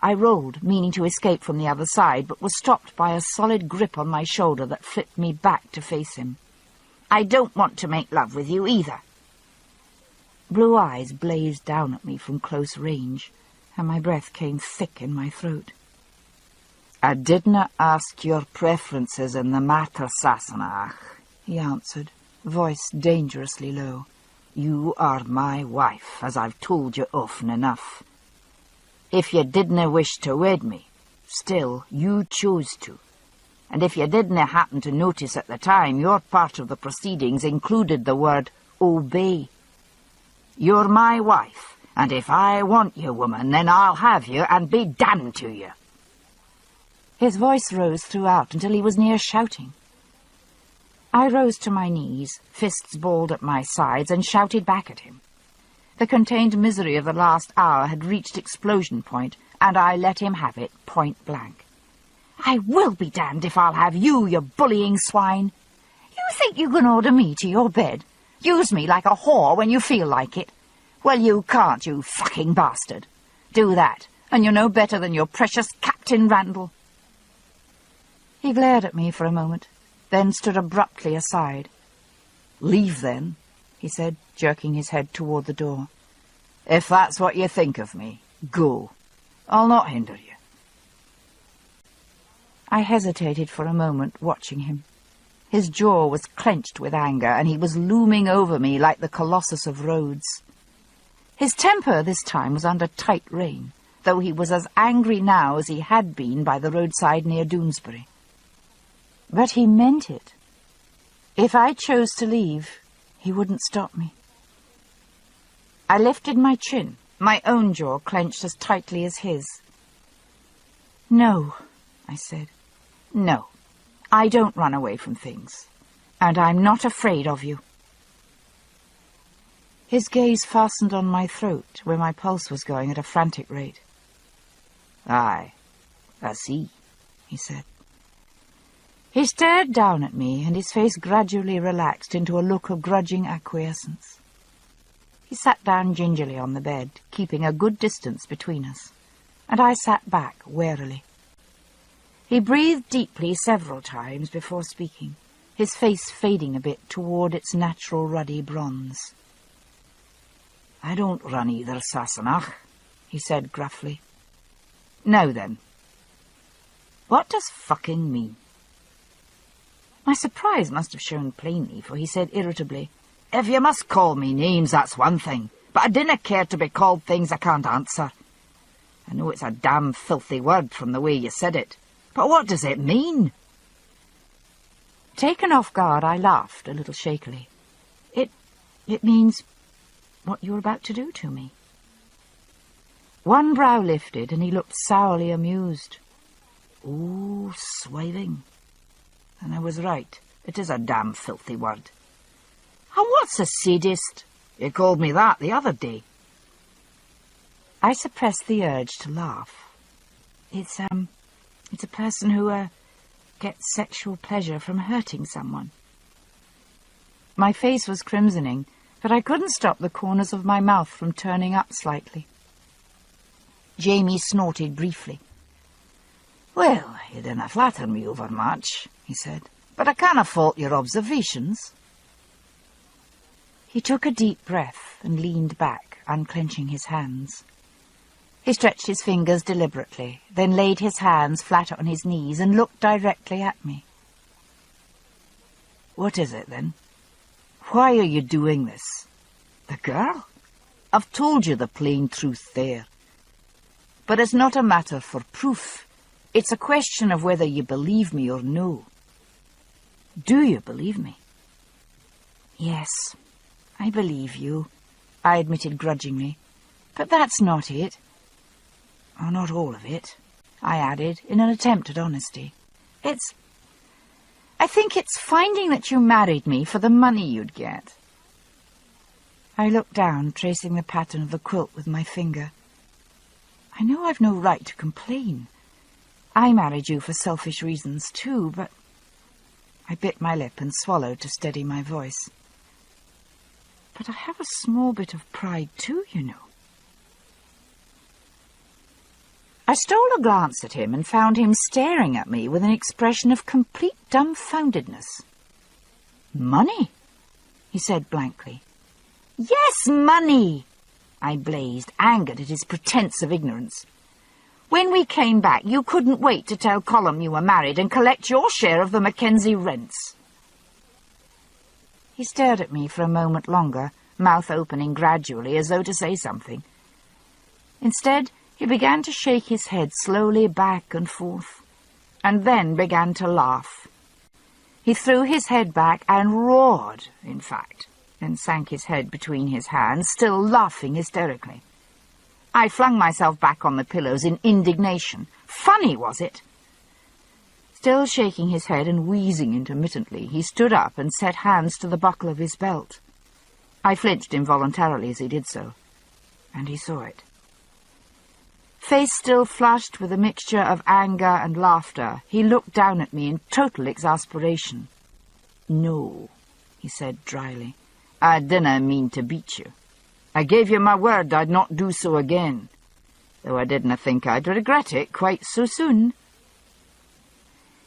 I rolled, meaning to escape from the other side, but was stopped by a solid grip on my shoulder that flipped me back to face him. "I don't want to make love with you either." Blue eyes blazed down at me from close range, and my breath came thick in my throat. "I didna ask your preferences in the matter, Sassenach," he answered, voice dangerously low. "You are my wife, as I've told you often enough. If you didna wish to wed me, still you chose to. And if you didna happen to notice at the time, your part of the proceedings included the word obey. You're my wife, and if I want you, woman, then I'll have you and be damned to you." His voice rose throughout until he was near shouting. I rose to my knees, fists balled at my sides, and shouted back at him. The contained misery of the last hour had reached explosion point, and I let him have it point blank. "I will be damned if I'll have you, you bullying swine. You think you can order me to your bed? Use me like a whore when you feel like it? Well, you can't, you fucking bastard. Do that, and you're no better than your precious Captain Randall." He glared at me for a moment, then stood abruptly aside. "Leave, then," he said, jerking his head toward the door. "If that's what you think of me, go. I'll not hinder you." I hesitated for a moment, watching him. His jaw was clenched with anger, and he was looming over me like the Colossus of Rhodes. His temper this time was under tight rein, though he was as angry now as he had been by the roadside near Doonesbury. But he meant it. If I chose to leave, he wouldn't stop me. I lifted my chin, my own jaw clenched as tightly as his. "No," I said. "No, I don't run away from things, and I'm not afraid of you." His gaze fastened on my throat, where my pulse was going at a frantic rate. "Aye, I see," he said. He stared down at me, and his face gradually relaxed into a look of grudging acquiescence. He sat down gingerly on the bed, keeping a good distance between us, and I sat back warily. He breathed deeply several times before speaking, his face fading a bit toward its natural ruddy bronze. "I don't run either, Sassenach," he said gruffly. "Now then, what does fucking mean?" My surprise must have shown plainly, for he said irritably, "If you must call me names, that's one thing, but I dinna care to be called things I can't answer. I know it's a damn filthy word from the way you said it, but what does it mean?" Taken off guard, I laughed a little shakily. It means what you're about to do to me." One brow lifted, and he looked sourly amused. "Oh, swiving. And I was right. It is a damn filthy word. And what's a sadist? You called me that the other day." I suppressed the urge to laugh. It's a person who, gets sexual pleasure from hurting someone." My face was crimsoning, but I couldn't stop the corners of my mouth from turning up slightly. Jamie snorted briefly. "Well, you dinna flatter me overmuch," he said, "but I canna fault your observations." He took a deep breath and leaned back, unclenching his hands. He stretched his fingers deliberately, then laid his hands flat on his knees and looked directly at me. "What is it, then? Why are you doing this? The girl? I've told you the plain truth there. But it's not a matter for proof. It's a question of whether you believe me or no. Do you believe me?" "Yes, I believe you," I admitted grudgingly. "But that's not it." "Oh, not all of it," I added, in an attempt at honesty. I think it's finding that you married me for the money you'd get." I looked down, tracing the pattern of the quilt with my finger. "I know I've no right to complain. I married you for selfish reasons too, but—" I bit my lip and swallowed to steady my voice. "But I have a small bit of pride too, you know." I stole a glance at him and found him staring at me with an expression of complete dumbfoundedness. "Money?" he said blankly. Yes, money! I blazed, angered at his pretence of ignorance. When we came back, you couldn't wait to tell Colum you were married and collect your share of the Mackenzie rents. He stared at me for a moment longer, mouth opening gradually as though to say something. Instead, he began to shake his head slowly back and forth, and then began to laugh. He threw his head back and roared, in fact, then sank his head between his hands, still laughing hysterically. I flung myself back on the pillows in indignation. Funny, was it? Still shaking his head and wheezing intermittently, he stood up and set hands to the buckle of his belt. I flinched involuntarily as he did so, and he saw it. Face still flushed with a mixture of anger and laughter, he looked down at me in total exasperation. "No," he said dryly, "I dinna mean to beat you. I gave you my word I'd not do so again, though I didna think I'd regret it quite so soon."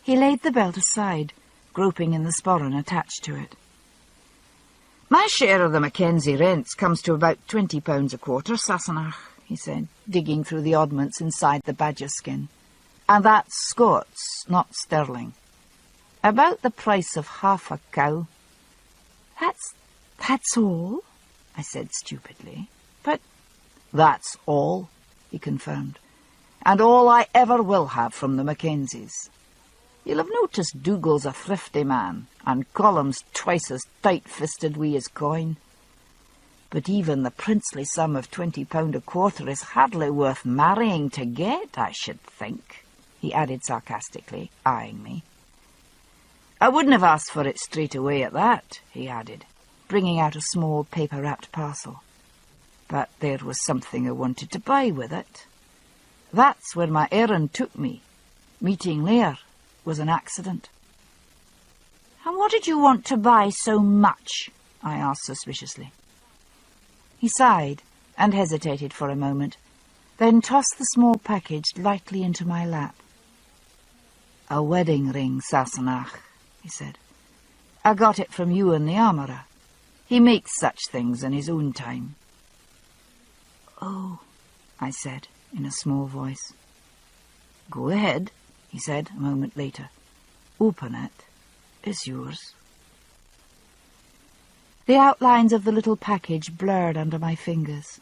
He laid the belt aside, groping in the sporran attached to it. "My share of the Mackenzie rents comes to about £20 a quarter, Sassenach," he said, digging through the oddments inside the badger skin. "And that's Scots, not sterling. About the price of half a cow." That's all?" I said stupidly. "But that's all," he confirmed, "and all I ever will have from the Mackenzies. You'll have noticed Dougal's a thrifty man, and Colum's twice as tight-fisted wi' his coin. But even the princely sum of £20 a quarter is hardly worth marrying to get, I should think," he added sarcastically, eyeing me. "I wouldn't have asked for it straight away at that," he added, bringing out a small paper-wrapped parcel. "But there was something I wanted to buy with it. That's where my errand took me. Meeting Lear was an accident." "And what did you want to buy so much?" I asked suspiciously. He sighed and hesitated for a moment, then tossed the small package lightly into my lap. "A wedding ring, Sassenach," he said. "I got it from you and the armourer. He makes such things in his own time." "Oh," I said in a small voice. "Go ahead," he said a moment later. "Open it. It's yours." The outlines of the little package blurred under my fingers.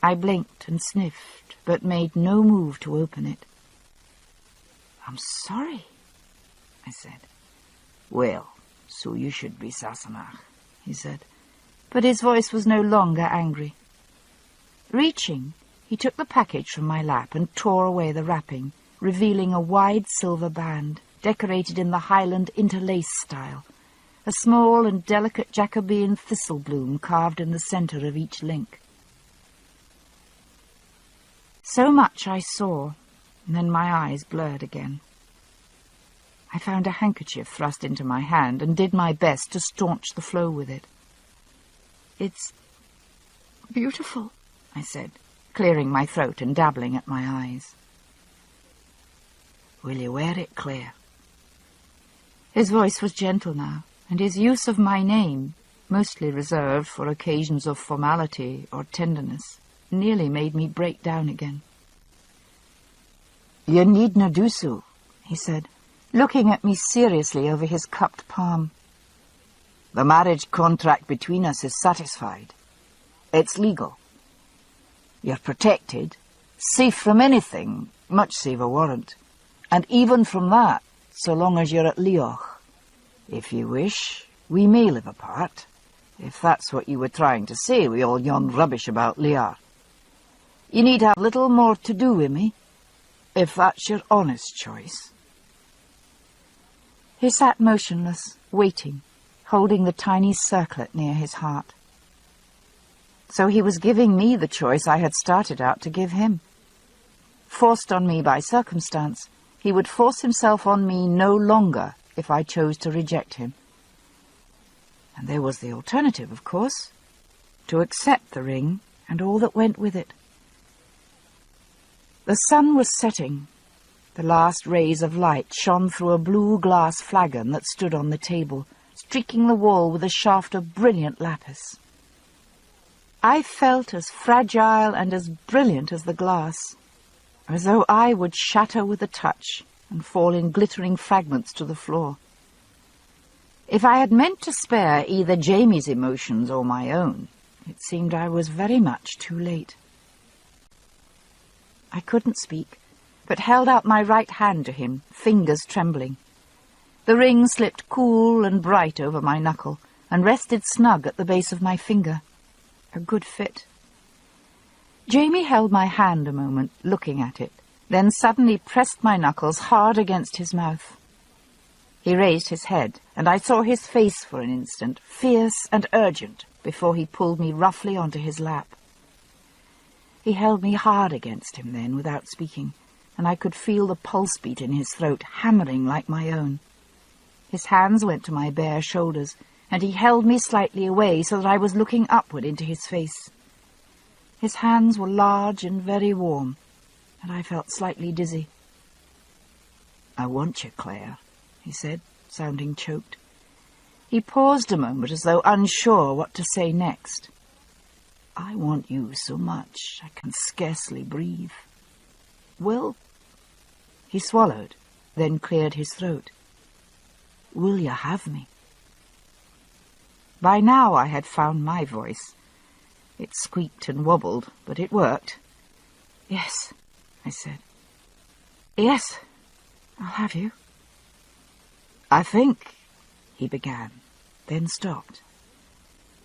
I blinked and sniffed, but made no move to open it. "I'm sorry," I said. "Well, so you should be, Sassenach," he said, but his voice was no longer angry. Reaching, he took the package from my lap and tore away the wrapping, revealing a wide silver band, decorated in the Highland interlace style, a small and delicate Jacobean thistle bloom carved in the centre of each link. So much I saw, and then my eyes blurred again. I found a handkerchief thrust into my hand and did my best to staunch the flow with it. "It's beautiful," I said, clearing my throat and dabbling at my eyes. "Will you wear it, Claire?" His voice was gentle now, and his use of my name, mostly reserved for occasions of formality or tenderness, nearly made me break down again. "You needna do so," he said, looking at me seriously over his cupped palm. "The marriage contract between us is satisfied. It's legal. You're protected, safe from anything, much save a warrant, and even from that, so long as you're at Leoch. If you wish, we may live apart, if that's what you were trying to say with all yon rubbish about Lear. You need have little more to do with me, if that's your honest choice." He sat motionless, waiting, holding the tiny circlet near his heart. So he was giving me the choice I had started out to give him. Forced on me by circumstance, he would force himself on me no longer if I chose to reject him. And there was the alternative, of course, to accept the ring and all that went with it. The sun was setting. The last rays of light shone through a blue glass flagon that stood on the table, streaking the wall with a shaft of brilliant lapis. I felt as fragile and as brilliant as the glass, as though I would shatter with a touch and fall in glittering fragments to the floor. If I had meant to spare either Jamie's emotions or my own, it seemed I was very much too late. I couldn't speak, but held out my right hand to him, fingers trembling. The ring slipped cool and bright over my knuckle and rested snug at the base of my finger. A good fit. Jamie held my hand a moment, looking at it, then suddenly pressed my knuckles hard against his mouth. He raised his head, and I saw his face for an instant, fierce and urgent, before he pulled me roughly onto his lap. He held me hard against him then, without speaking, and I could feel the pulse beat in his throat hammering like my own. His hands went to my bare shoulders, and he held me slightly away so that I was looking upward into his face. His hands were large and very warm, and I felt slightly dizzy. "I want you, Claire," he said, sounding choked. He paused a moment as though unsure what to say next. "I want you so much I can scarcely breathe." "Will—" He swallowed, then cleared his throat. "Will you have me?" By now I had found my voice. It squeaked and wobbled, but it worked. "Yes," I said. "Yes, I'll have you." "I think—" he began, then stopped.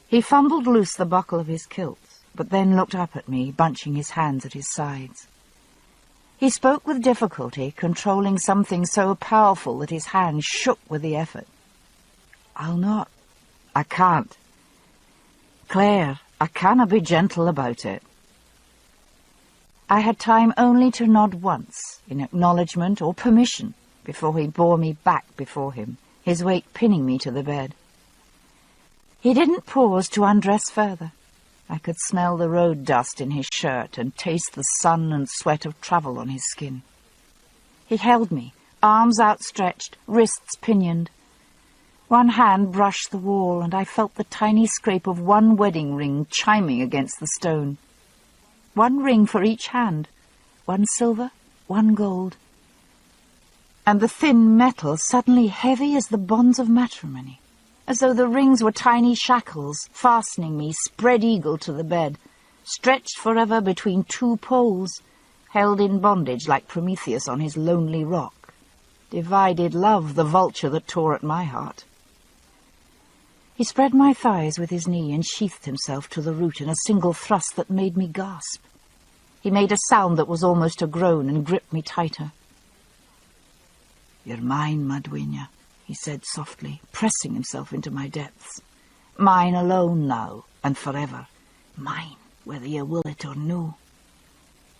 He fumbled loose the buckle of his kilt, but then looked up at me, bunching his hands at his sides. He spoke with difficulty, controlling something so powerful that his hands shook with the effort. "I'll not. I can't. Claire, I cannot be gentle about it." I had time only to nod once, in acknowledgement or permission, before he bore me back before him, his weight pinning me to the bed. He didn't pause to undress further. I could smell the road dust in his shirt and taste the sun and sweat of travel on his skin. He held me, arms outstretched, wrists pinioned. One hand brushed the wall, and I felt the tiny scrape of one wedding ring chiming against the stone. One ring for each hand, one silver, one gold. And the thin metal suddenly heavy as the bonds of matrimony, as though the rings were tiny shackles fastening me spread-eagled to the bed, stretched forever between two poles, held in bondage like Prometheus on his lonely rock. Divided love, the vulture that tore at my heart. He spread my thighs with his knee and sheathed himself to the root in a single thrust that made me gasp. He made a sound that was almost a groan and gripped me tighter. "You're mine, Madwynia," he said softly, pressing himself into my depths. "Mine alone now, and forever. Mine, whether you will it or no."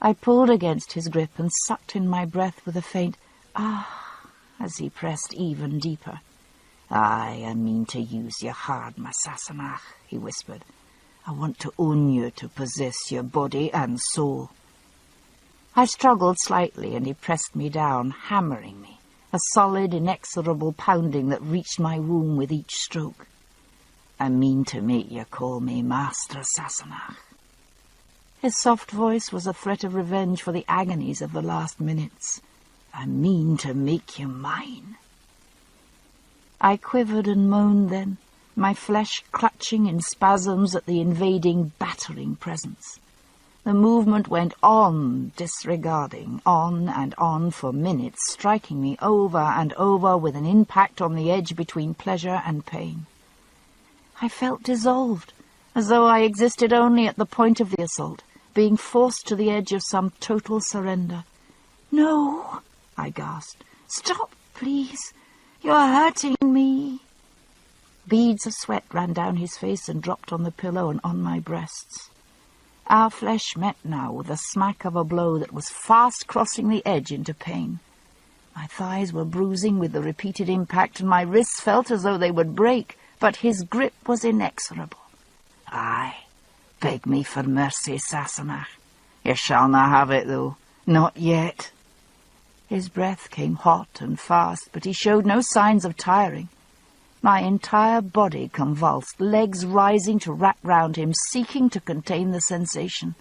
I pulled against his grip and sucked in my breath with a faint "ah" as he pressed even deeper. "Aye, I mean to use you hard, my Sassenach," he whispered. "I want to own you, to possess your body and soul." I struggled slightly, and he pressed me down, hammering me, a solid, inexorable pounding that reached my womb with each stroke. "I mean to make you call me Master Sassenach." His soft voice was a threat of revenge for the agonies of the last minutes. "I mean to make you mine." I quivered and moaned then, my flesh clutching in spasms at the invading, battering presence. The movement went on, disregarding, on and on for minutes, striking me over and over with an impact on the edge between pleasure and pain. I felt dissolved, as though I existed only at the point of the assault, being forced to the edge of some total surrender. "No," I gasped. "Stop, please. You're hurting me." Beads of sweat ran down his face and dropped on the pillow and on my breasts. Our flesh met now with the smack of a blow that was fast crossing the edge into pain. My thighs were bruising with the repeated impact, and my wrists felt as though they would break, but his grip was inexorable. "Aye, beg me for mercy, Sassenach. You shall not have it, though. Not yet." His breath came hot and fast, but he showed no signs of tiring. My entire body convulsed, legs rising to wrap round him, seeking to contain the sensation.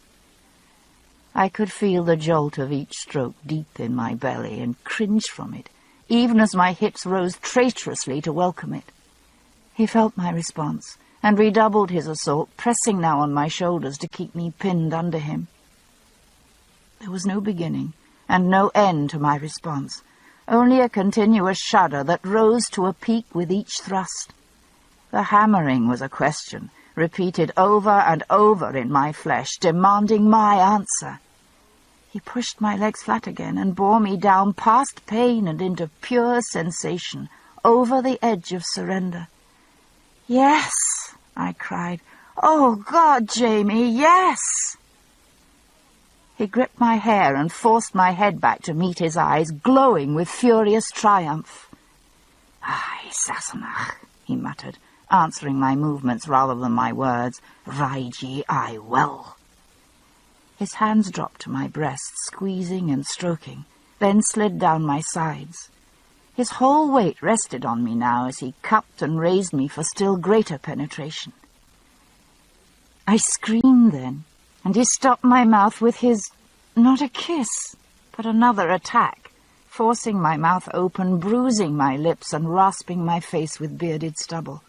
I could feel the jolt of each stroke deep in my belly and cringed from it, even as my hips rose traitorously to welcome it. He felt my response, and redoubled his assault, pressing now on my shoulders to keep me pinned under him. There was no beginning, and no end to my response, only a continuous shudder that rose to a peak with each thrust. The hammering was a question, repeated over and over in my flesh, demanding my answer. He pushed my legs flat again and bore me down past pain and into pure sensation, over the edge of surrender. "Yes," I cried. "Oh, God, Jamie, yes!" He gripped my hair and forced my head back to meet his eyes, glowing with furious triumph. "Aye, Sassenach," he muttered, answering my movements rather than my words. "Ride ye, I will." His hands dropped to my breast, squeezing and stroking, then slid down my sides. His whole weight rested on me now as he cupped and raised me for still greater penetration. I screamed then, and he stopped my mouth with his, not a kiss, but another attack, forcing my mouth open, bruising my lips and rasping my face with bearded stubble.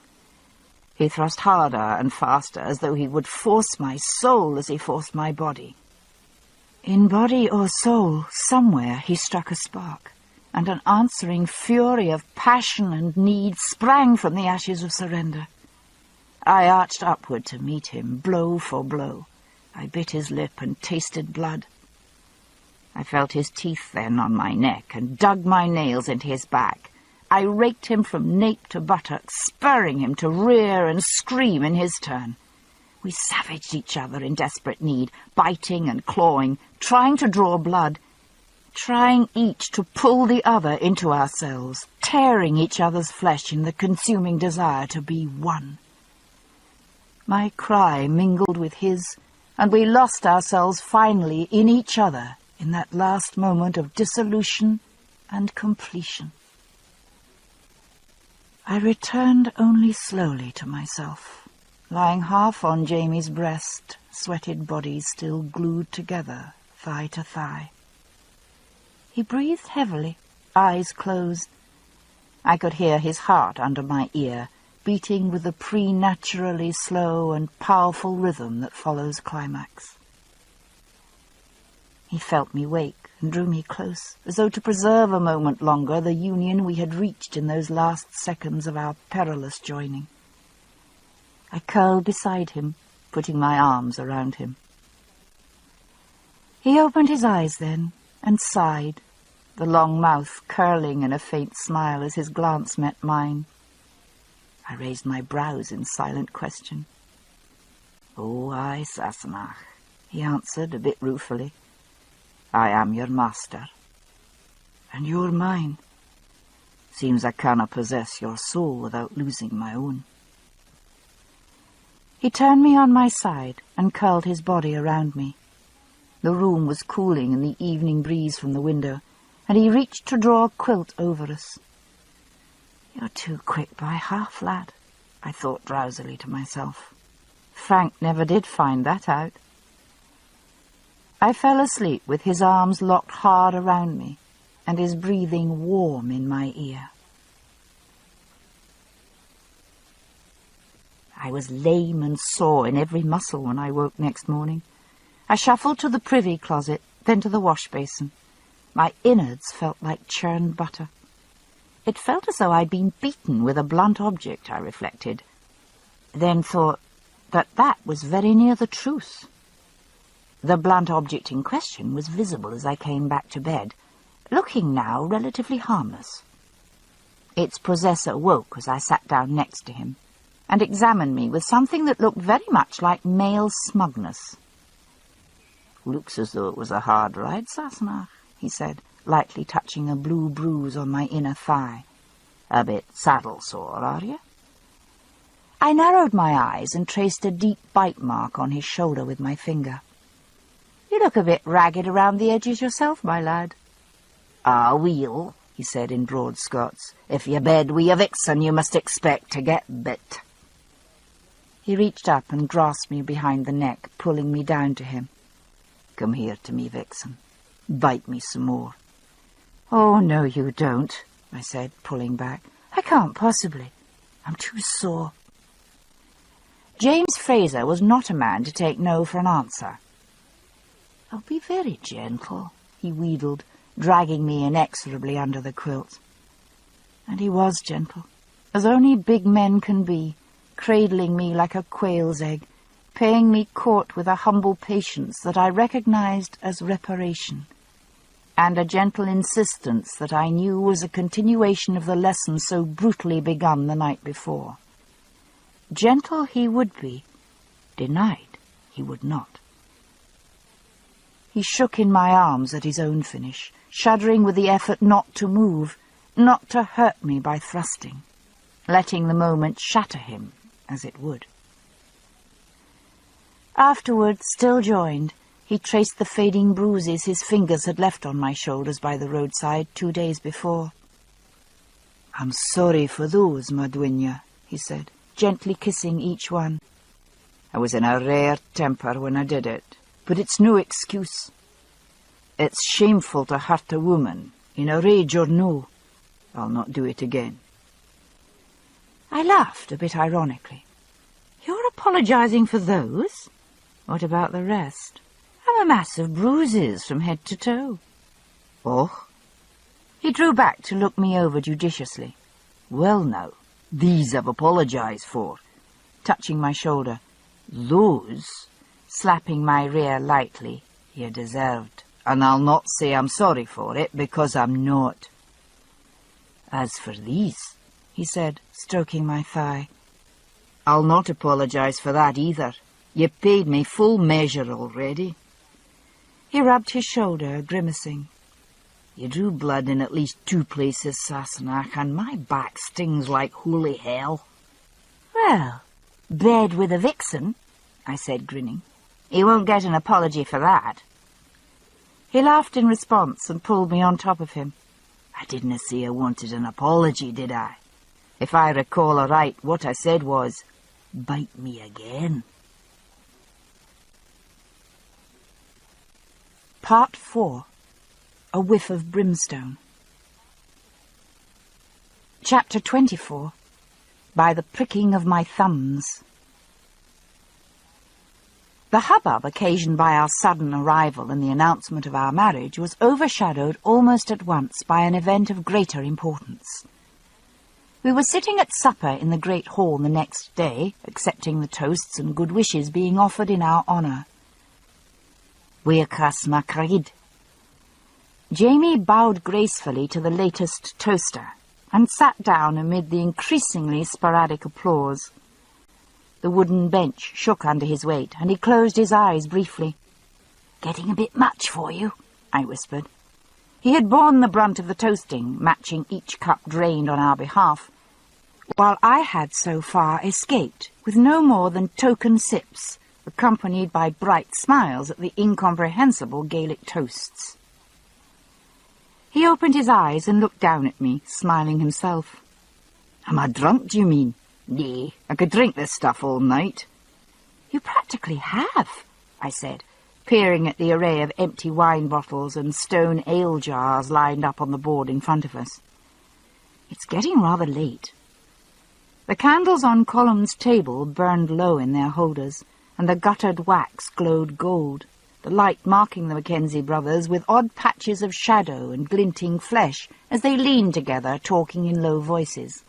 He thrust harder and faster, as though he would force my soul as he forced my body. In body or soul, somewhere he struck a spark, and an answering fury of passion and need sprang from the ashes of surrender. I arched upward to meet him, blow for blow. I bit his lip and tasted blood. I felt his teeth then on my neck and dug my nails into his back. I raked him from nape to buttock, spurring him to rear and scream in his turn. We savaged each other in desperate need, biting and clawing, trying to draw blood, trying each to pull the other into ourselves, tearing each other's flesh in the consuming desire to be one. My cry mingled with his, and we lost ourselves finally in each other in that last moment of dissolution and completion. I returned only slowly to myself, lying half on Jamie's breast, sweated bodies still glued together, thigh to thigh. He breathed heavily, eyes closed. I could hear his heart under my ear, beating with the preternaturally slow and powerful rhythm that follows climax. He felt me wake and drew me close, as though to preserve a moment longer the union we had reached in those last seconds of our perilous joining. I curled beside him, putting my arms around him. He opened his eyes then, and sighed, the long mouth curling in a faint smile as his glance met mine. I raised my brows in silent question. "Oh, aye, Sassenach," he answered a bit ruefully. "I am your master." "And you're mine." "Seems I cannot possess your soul without losing my own." He turned me on my side and curled his body around me. The room was cooling in the evening breeze from the window, and he reached to draw a quilt over us. "You're too quick by half, lad," I thought drowsily to myself. Frank never did find that out. I fell asleep with his arms locked hard around me and his breathing warm in my ear. I was lame and sore in every muscle when I woke next morning. I shuffled to the privy closet, then to the wash basin. My innards felt like churned butter. It felt as though I'd been beaten with a blunt object, I reflected, then thought that that was very near the truth. The blunt object in question was visible as I came back to bed, looking now relatively harmless. Its possessor woke as I sat down next to him, and examined me with something that looked very much like male smugness. "Looks as though it was a hard ride, Sassenach," he said, lightly touching a blue bruise on my inner thigh. "A bit saddle sore, are you?" I narrowed my eyes and traced a deep bite mark on his shoulder with my finger. "You look a bit ragged around the edges yourself, my lad." "A wheel," he said in broad Scots. "If you bed wi' a vixen, you must expect to get bit." He reached up and grasped me behind the neck, pulling me down to him. "Come here to me, vixen. Bite me some more." "Oh, no, you don't," I said, pulling back. "I can't possibly. I'm too sore." James Fraser was not a man to take no for an answer. "I'll be very gentle," he wheedled, dragging me inexorably under the quilt. And he was gentle, as only big men can be, cradling me like a quail's egg, paying me court with a humble patience that I recognized as reparation, and a gentle insistence that I knew was a continuation of the lesson so brutally begun the night before. Gentle he would be, denied he would not. He shook in my arms at his own finish, shuddering with the effort not to move, not to hurt me by thrusting, letting the moment shatter him as it would. Afterward, still joined, he traced the fading bruises his fingers had left on my shoulders by the roadside 2 days before. "I'm sorry for those, my duenna," he said, gently kissing each one. "I was in a rare temper when I did it, but it's no excuse. It's shameful to hurt a woman, in a rage or no. I'll not do it again." I laughed a bit ironically. "You're apologizing for those? What about the rest? I'm a mass of bruises from head to toe." "Oh?" He drew back to look me over judiciously. "Well now, these I've apologized for," touching my shoulder. "Those," slapping my rear lightly, "you deserved, and I'll not say I'm sorry for it, because I'm not." "As for these," he said, stroking my thigh, "I'll not apologize for that either. You paid me full measure already." He rubbed his shoulder, grimacing. "You drew blood in at least 2 places, Sassenach, and my back stings like holy hell." "Well, bed with a vixen," I said, grinning. "You won't get an apology for that." He laughed in response and pulled me on top of him. "I didn't say I wanted an apology, did I? If I recall aright, what I said was, 'Bite me again.'" Part 4. A Whiff of Brimstone. Chapter 24. By the Pricking of My Thumbs. The hubbub occasioned by our sudden arrival and the announcement of our marriage was overshadowed almost at once by an event of greater importance. We were sitting at supper in the great hall the next day, accepting the toasts and good wishes being offered in our honour. "Weachas macraid." Jamie bowed gracefully to the latest toaster and sat down amid the increasingly sporadic applause. The wooden bench shook under his weight, and he closed his eyes briefly. "Getting a bit much for you?" I whispered. He had borne the brunt of the toasting, matching each cup drained on our behalf, while I had so far escaped with no more than token sips, accompanied by bright smiles at the incomprehensible Gaelic toasts. He opened his eyes and looked down at me, smiling himself. "Am I drunk, do you mean? Nay, I could drink this stuff all night." "You practically have," I said, peering at the array of empty wine bottles and stone ale jars lined up on the board in front of us. "It's getting rather late." The candles on Column's table burned low in their holders, and the guttered wax glowed gold, the light marking the Mackenzie brothers with odd patches of shadow and glinting flesh as they leaned together, talking in low voices.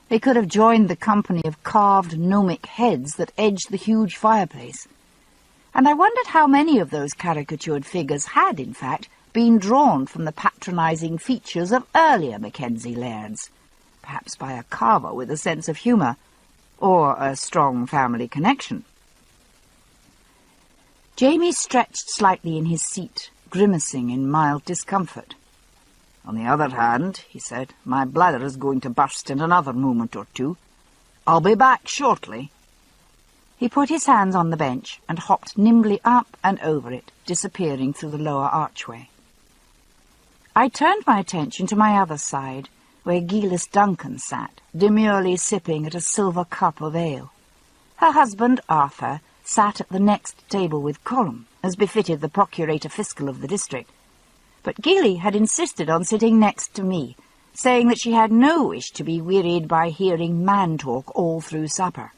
They could have joined the company of carved gnomic heads that edged the huge fireplace, and I wondered how many of those caricatured figures had, in fact, been drawn from the patronizing features of earlier Mackenzie lairds, perhaps by a carver with a sense of humour, or a strong family connection. Jamie stretched slightly in his seat, grimacing in mild discomfort. "On the other hand," he said, "my bladder is going to burst in another moment or two. I'll be back shortly." He put his hands on the bench and hopped nimbly up and over it, disappearing through the lower archway. I turned my attention to my other side, where Gillis Duncan sat, demurely sipping at a silver cup of ale. Her husband, Arthur, sat at the next table with Colum, as befitted the Procurator Fiscal of the district. But Gilly had insisted on sitting next to me, saying that she had no wish to be wearied by hearing man-talk all through supper.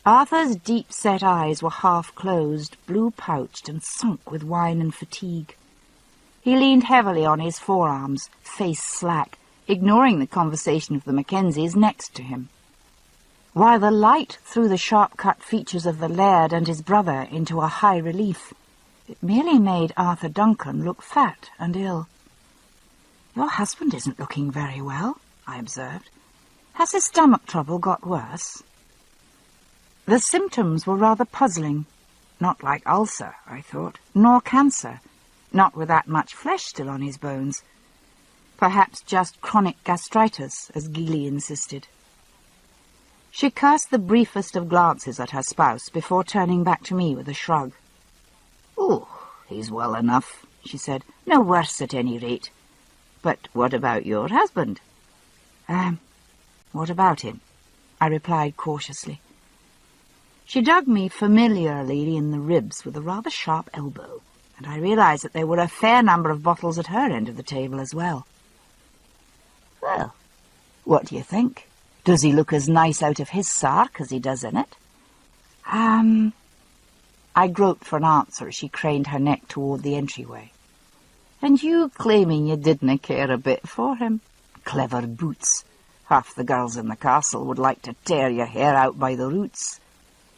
Arthur's deep-set eyes were half-closed, blue-pouched, and sunk with wine and fatigue. He leaned heavily on his forearms, face slack, ignoring the conversation of the Mackenzies next to him. While the light threw the sharp-cut features of the laird and his brother into a high relief, it merely made Arthur Duncan look fat and ill. "Your husband isn't looking very well," I observed. "Has his stomach trouble got worse?" The symptoms were rather puzzling. Not like ulcer, I thought, nor cancer, not with that much flesh still on his bones. Perhaps just chronic gastritis, as Gilly insisted. She cast the briefest of glances at her spouse before turning back to me with a shrug. "Oh, he's well enough," she said. "No worse at any rate. But what about your husband?" What about him?" I replied cautiously. She dug me familiarly in the ribs with a rather sharp elbow, and I realized that there were a fair number of bottles at her end of the table as well. "Well, what do you think? Does he look as nice out of his sark as he does in it?" I groped for an answer as she craned her neck toward the entryway. "And you claiming you didna care a bit for him? Clever boots. Half the girls in the castle would like to tear your hair out by the roots.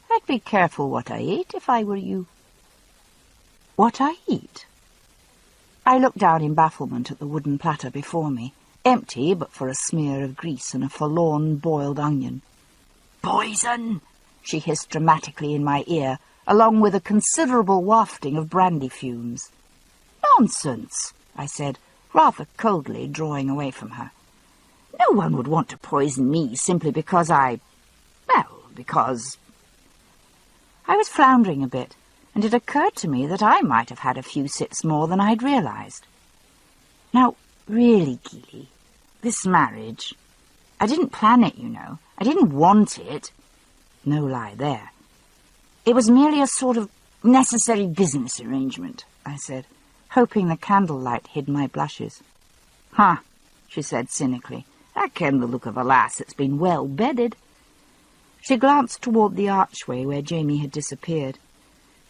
I'd be careful what I ate if I were you." "What I eat?" I looked down in bafflement at the wooden platter before me, empty but for a smear of grease and a forlorn boiled onion. "Poison!" she hissed dramatically in my ear, along with a considerable wafting of brandy fumes. "Nonsense," I said, rather coldly, drawing away from her. "No one would want to poison me simply because because—" I was floundering a bit, and it occurred to me that I might have had a few sips more than I'd realized. "Now, really, Gilly, this marriage, I didn't plan it, you know. I didn't want it. No lie there. It was merely a sort of necessary business arrangement," I said, hoping the candlelight hid my blushes. "Huh," she said cynically. "I ken the look of a lass that's been well bedded." She glanced toward the archway where Jamie had disappeared.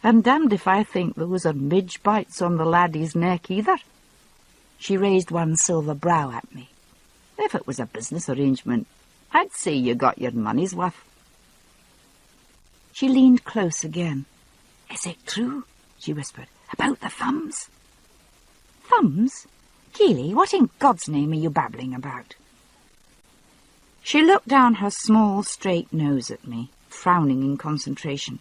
"I'm damned if I think there was a midge bites on the laddie's neck either." She raised one silver brow at me. "If it was a business arrangement, I'd say you got your money's worth." She leaned close again. "Is it true?" she whispered. "About the thumbs?" "Thumbs? Keely, what in God's name are you babbling about?" She looked down her small, straight nose at me, frowning in concentration.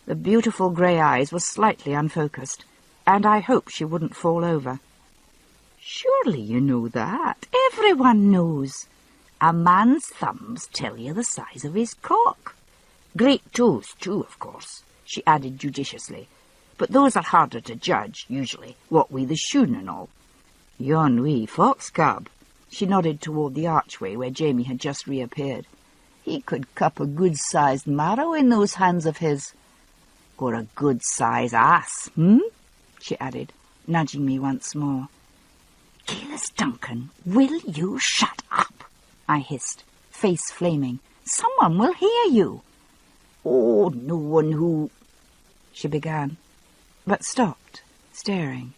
The beautiful grey eyes were slightly unfocused, and I hoped she wouldn't fall over. "Surely you know that. Everyone knows. A man's thumbs tell you the size of his cock. Great toes, too, of course," she added judiciously. "But those are harder to judge, usually, what with the shoon and all. Yon wee fox cub," she nodded toward the archway where Jamie had just reappeared. "He could cup a good-sized marrow in those hands of his. Or a good-sized ass, she added, nudging me once more. "Gillis Duncan, will you shut up?" I hissed, face flaming. "Someone will hear you." "Oh, no one who—" she began, but stopped, staring.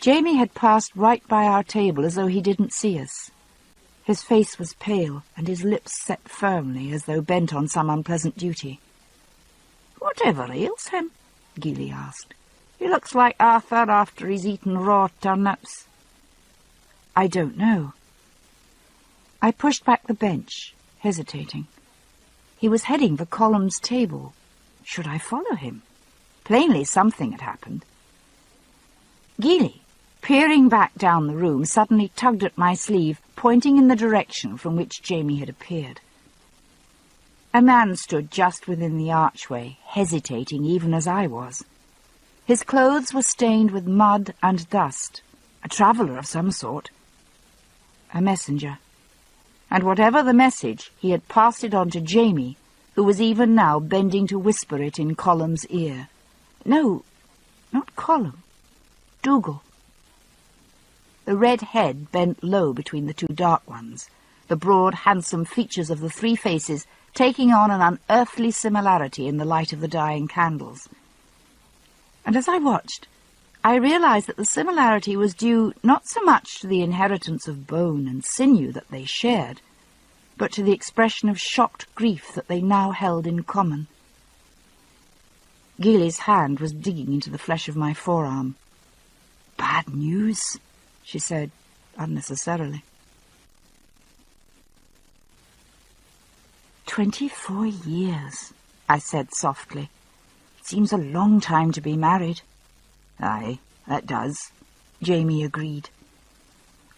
Jamie had passed right by our table as though he didn't see us. His face was pale, and his lips set firmly as though bent on some unpleasant duty. "Whatever ails him?" Gilly asked. "He looks like Arthur after he's eaten raw turnips." "I don't know." I pushed back the bench, hesitating. He was heading for Colum's table. Should I follow him? Plainly something had happened. Gilly, peering back down the room, suddenly tugged at my sleeve, pointing in the direction from which Jamie had appeared. A man stood just within the archway, hesitating even as I was. His clothes were stained with mud and dust. A traveller of some sort. A messenger. And whatever the message, he had passed it on to Jamie, who was even now bending to whisper it in Colum's ear. No, not Colum. Dougal. The red head bent low between the two dark ones, the broad, handsome features of the three faces taking on an unearthly similarity in the light of the dying candles. And as I watched, I realized that the similarity was due not so much to the inheritance of bone and sinew that they shared, but to the expression of shocked grief that they now held in common. Gilly's hand was digging into the flesh of my forearm. "Bad news," she said, unnecessarily. 24 years, I said softly. It seems a long time to be married. Aye, that does, Jamie agreed.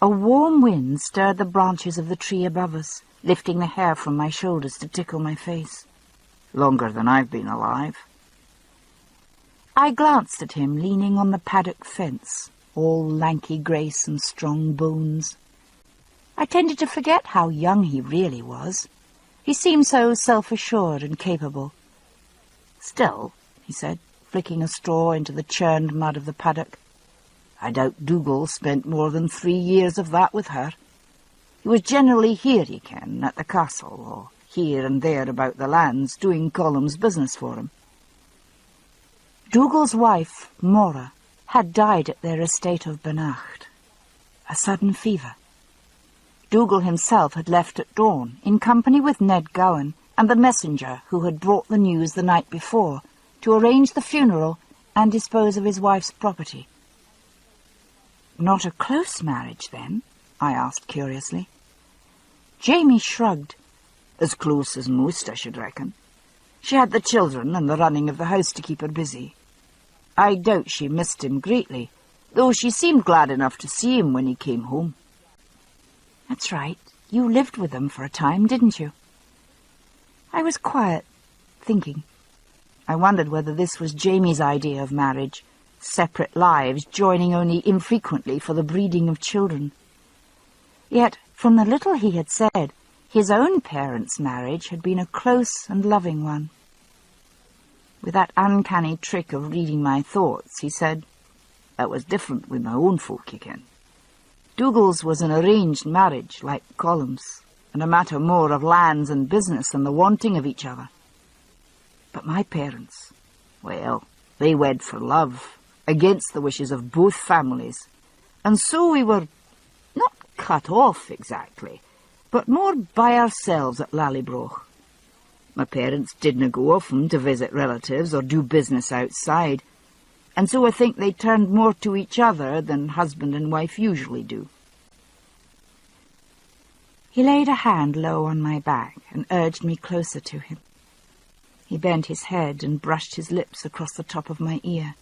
A warm wind stirred the branches of the tree above us, lifting the hair from my shoulders to tickle my face. Longer than I've been alive. I glanced at him leaning on the paddock fence, all lanky grace and strong bones. I tended to forget how young he really was. He seemed so self-assured and capable. Still, he said, flicking a straw into the churned mud of the paddock, I doubt Dougal spent more than 3 years of that with her. He was generally here, ye ken, at the castle, or here and there about the lands, doing Colum's business for him. Dougal's wife, Mora, had died at their estate of Benacht. A sudden fever. Dougal himself had left at dawn, in company with Ned Gowan and the messenger who had brought the news the night before, to arrange the funeral and dispose of his wife's property. Not a close marriage, then? I asked curiously. Jamie shrugged. As close as most, I should reckon. She had the children and the running of the house to keep her busy. I doubt she missed him greatly, though she seemed glad enough to see him when he came home. That's right. You lived with them for a time, didn't you? I was quiet, thinking. I wondered whether this was Jamie's idea of marriage, separate lives joining only infrequently for the breeding of children. Yet, from the little he had said, his own parents' marriage had been a close and loving one. With that uncanny trick of reading my thoughts, he said, That was different with my own folk, ye ken. Dougal's was an arranged marriage, like Colum's, and a matter more of lands and business than the wanting of each other. But my parents, well, they wed for love, against the wishes of both families, and so we were not cut off exactly, but more by ourselves at Lallybroch. My parents didna go often to visit relatives or do business outside, and so I think they turned more to each other than husband and wife usually do. He laid a hand low on my back and urged me closer to him. He bent his head and brushed his lips across the top of my ear.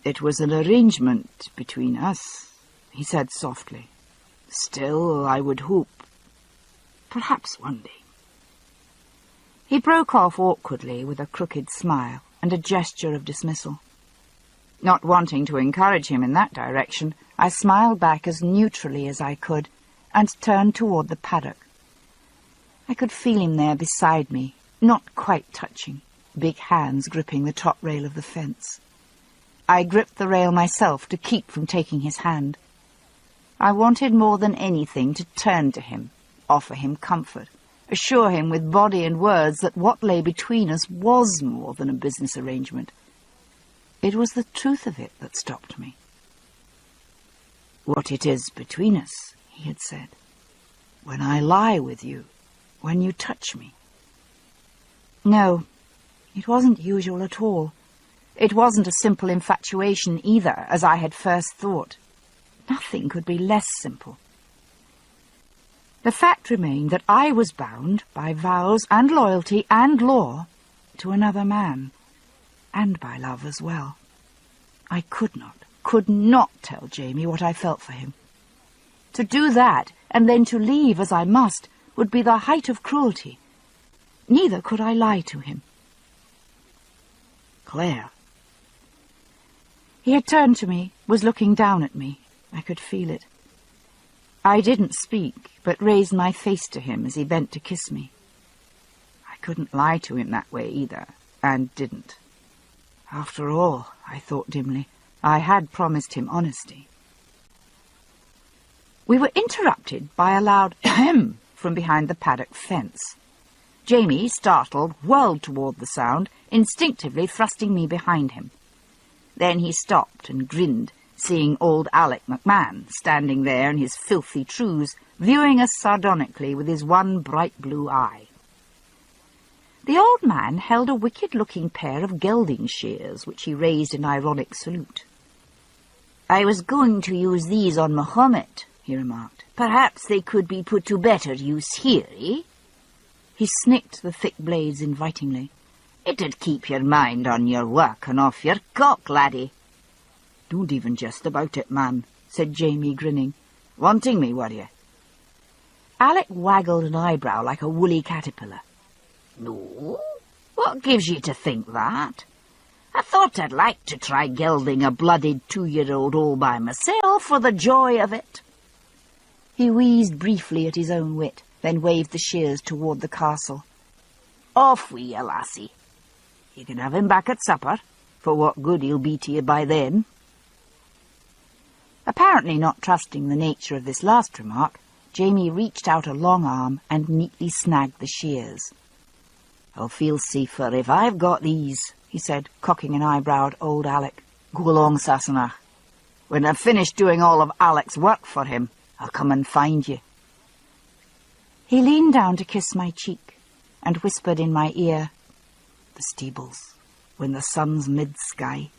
It was an arrangement between us, he said softly. Still, I would hope, perhaps one day. He broke off awkwardly with a crooked smile and a gesture of dismissal. Not wanting to encourage him in that direction, I smiled back as neutrally as I could and turned toward the paddock. I could feel him there beside me, not quite touching, big hands gripping the top rail of the fence. I gripped the rail myself to keep from taking his hand. I wanted more than anything to turn to him, offer him comfort, assure him with body and words that what lay between us was more than a business arrangement. It was the truth of it that stopped me. What it is between us, he had said, when I lie with you, when you touch me. No, it wasn't usual at all. It wasn't a simple infatuation either, as I had first thought. Nothing could be less simple. The fact remained that I was bound by vows and loyalty and law to another man, and by love as well. I could not tell Jamie what I felt for him. To do that, and then to leave as I must, would be the height of cruelty. Neither could I lie to him. Claire, He had turned to me, was looking down at me. I could feel it. I didn't speak, but raised my face to him as he bent to kiss me. I couldn't lie to him that way either, and didn't. After all, I thought dimly, I had promised him honesty. We were interrupted by a loud ahem from behind the paddock fence. Jamie, startled, whirled toward the sound, instinctively thrusting me behind him. Then he stopped and grinned, seeing old Alec McMahon standing there in his filthy trews, viewing us sardonically with his one bright blue eye. The old man held a wicked-looking pair of gelding shears, which he raised in ironic salute. "I was going to use these on Mahomet," he remarked. "Perhaps they could be put to better use here, eh?" He snicked the thick blades invitingly. "It'd keep your mind on your work and off your cock, laddie." "Don't even jest about it, man," said Jamie, grinning. "Wanting me, were you?" Alec waggled an eyebrow like a woolly caterpillar. "No? What gives you to think that? I thought I'd like to try gelding a blooded 2-year-old all by myself for the joy of it." He wheezed briefly at his own wit, then waved the shears toward the castle. "Off with you, lassie. You can have him back at supper, for what good he'll be to you by then." Apparently not trusting the nature of this last remark, Jamie reached out a long arm and neatly snagged the shears. "I'll feel safer if I've got these," he said, cocking an eyebrow at old Alec. "Go along, Sassenach. When I've finished doing all of Alec's work for him, I'll come and find you." He leaned down to kiss my cheek and whispered in my ear, "The stables, when the sun's mid-sky."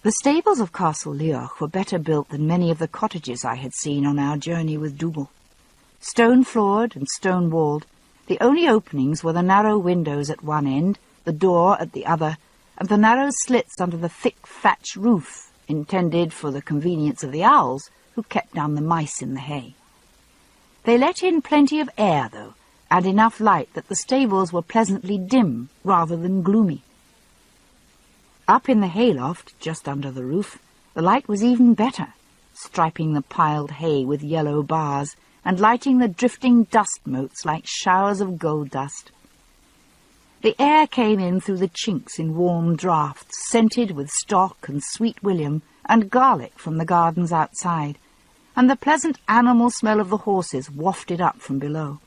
The stables of Castle Leoch were better built than many of the cottages I had seen on our journey with Dougal. Stone-floored and stone-walled, the only openings were the narrow windows at one end, the door at the other, and the narrow slits under the thick thatch roof, intended for the convenience of the owls who kept down the mice in the hay. They let in plenty of air, though, and enough light that the stables were pleasantly dim rather than gloomy. Up in the hayloft, just under the roof, the light was even better, striping the piled hay with yellow bars and lighting the drifting dust motes like showers of gold dust. The air came in through the chinks in warm draughts, scented with stock and sweet William and garlic from the gardens outside, and the pleasant animal smell of the horses wafted up from below.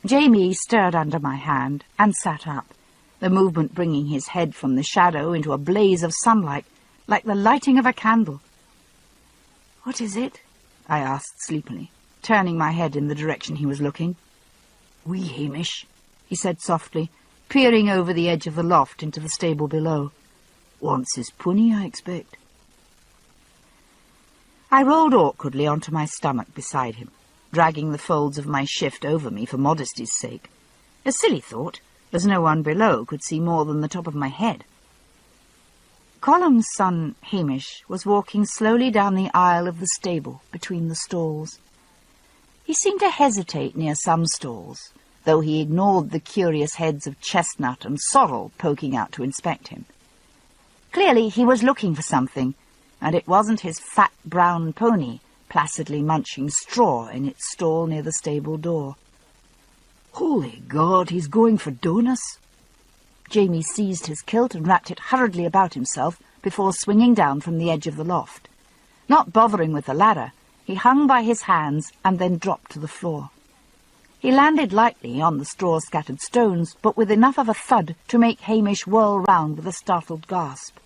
Jamie stirred under my hand and sat up, the movement bringing his head from the shadow into a blaze of sunlight, like the lighting of a candle. "What is it?" I asked sleepily, turning my head in the direction he was looking. "Wee Hamish," he said softly, peering over the edge of the loft into the stable below. "Wants his pony, I expect." I rolled awkwardly onto my stomach beside him, dragging the folds of my shift over me for modesty's sake. A silly thought, as no one below could see more than the top of my head. Colum's son, Hamish, was walking slowly down the aisle of the stable between the stalls. He seemed to hesitate near some stalls, though he ignored the curious heads of Chestnut and Sorrel poking out to inspect him. Clearly he was looking for something, and it wasn't his fat brown pony placidly munching straw in its stall near the stable door. "Holy God, he's going for donuts!" Jamie seized his kilt and wrapped it hurriedly about himself before swinging down from the edge of the loft. Not bothering with the ladder, he hung by his hands and then dropped to the floor. He landed lightly on the straw-scattered stones, but with enough of a thud to make Hamish whirl round with a startled gasp.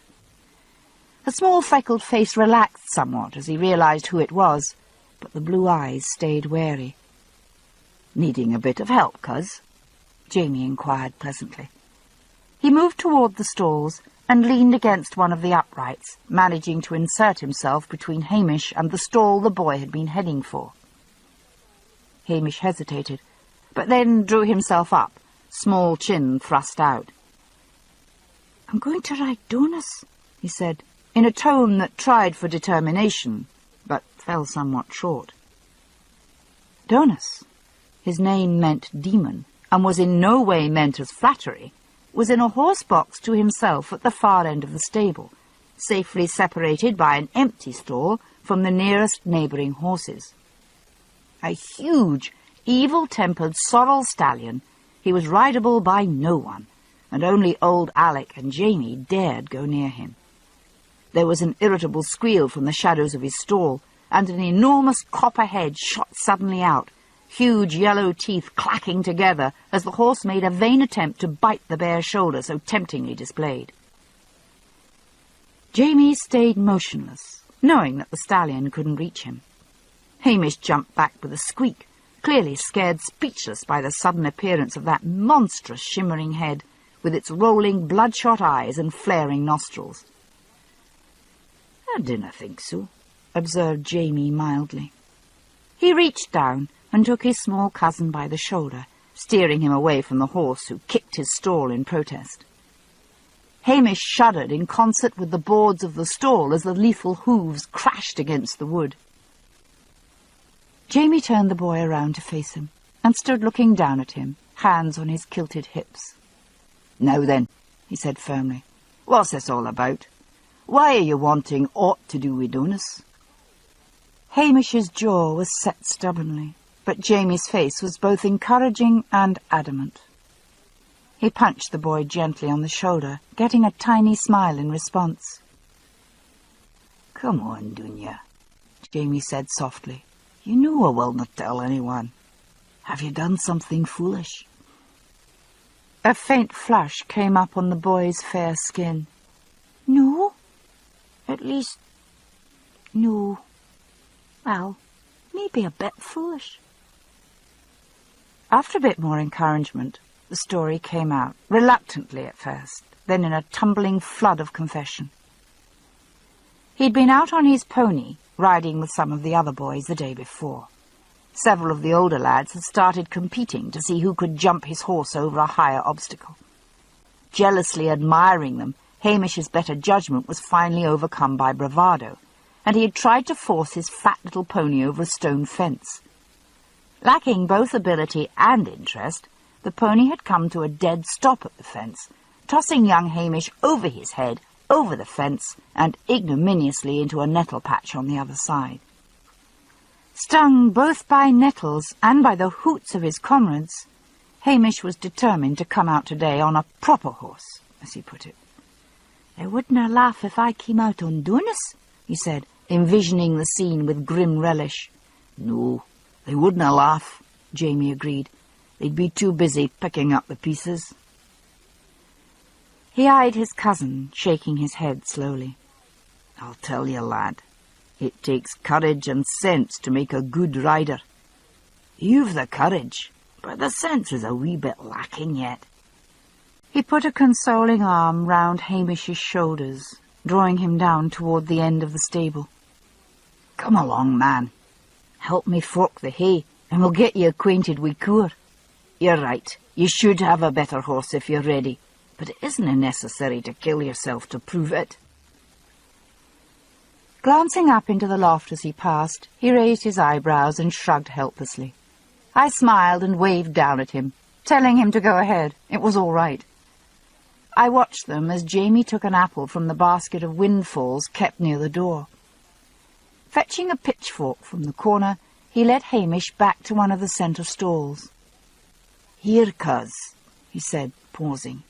The small freckled face relaxed somewhat as he realized who it was, but the blue eyes stayed wary. "Needing a bit of help, cuz?" Jamie inquired pleasantly. He moved toward the stalls and leaned against one of the uprights, managing to insert himself between Hamish and the stall the boy had been heading for. Hamish hesitated, but then drew himself up, small chin thrust out. "I'm going to ride Donis," he said, in a tone that tried for determination, but fell somewhat short. Donis. His name meant demon, and was in no way meant as flattery, was in a horse box to himself at the far end of the stable, safely separated by an empty stall from the nearest neighbouring horses. A huge, evil-tempered sorrel stallion, he was rideable by no one, and only old Alec and Jamie dared go near him. There was an irritable squeal from the shadows of his stall, and an enormous copper head shot suddenly out, huge yellow teeth clacking together as the horse made a vain attempt to bite the bare shoulder so temptingly displayed. Jamie stayed motionless, knowing that the stallion couldn't reach him. Hamish jumped back with a squeak, clearly scared speechless by the sudden appearance of that monstrous shimmering head, with its rolling bloodshot eyes and flaring nostrils. "I dinna think so," observed Jamie mildly. He reached down and took his small cousin by the shoulder, steering him away from the horse, who kicked his stall in protest. Hamish shuddered in concert with the boards of the stall as the lethal hooves crashed against the wood. Jamie turned the boy around to face him, and stood looking down at him, hands on his kilted hips. "Now then," he said firmly, "what's this all about? Why are you wanting aught to do with Donis?" Hamish's jaw was set stubbornly, but Jamie's face was both encouraging and adamant. He punched the boy gently on the shoulder, getting a tiny smile in response. "Come on, Dunya," Jamie said softly. "You know I will not tell anyone. Have you done something foolish?" A faint flush came up on the boy's fair skin. "No. At least, no. Well, maybe a bit foolish." After a bit more encouragement, the story came out, reluctantly at first, then in a tumbling flood of confession. He'd been out on his pony, riding with some of the other boys the day before. Several of the older lads had started competing to see who could jump his horse over a higher obstacle. Jealously admiring them, Hamish's better judgment was finally overcome by bravado, and he had tried to force his fat little pony over a stone fence. Lacking both ability and interest, the pony had come to a dead stop at the fence, tossing young Hamish over his head, over the fence, and ignominiously into a nettle patch on the other side. Stung both by nettles and by the hoots of his comrades, Hamish was determined to come out today on a proper horse, as he put it. "They wouldna laugh if I came out on Donis," he said, envisioning the scene with grim relish. "No, they wouldna laugh," Jamie agreed. "They'd be too busy picking up the pieces." He eyed his cousin, shaking his head slowly. "I'll tell you, lad, it takes courage and sense to make a good rider. You've the courage, but the sense is a wee bit lacking yet." He put a consoling arm round Hamish's shoulders, drawing him down toward the end of the stable. "Come along, man. Help me fork the hay, and we'll get you acquainted with Coor. You're right, you should have a better horse if you're ready, but it isn't necessary to kill yourself to prove it." Glancing up into the loft as he passed, he raised his eyebrows and shrugged helplessly. I smiled and waved down at him, telling him to go ahead. It was all right. I watched them as Jamie took an apple from the basket of windfalls kept near the door. Fetching a pitchfork from the corner, he led Hamish back to one of the centre stalls. "Here, cuz," he said, pausing.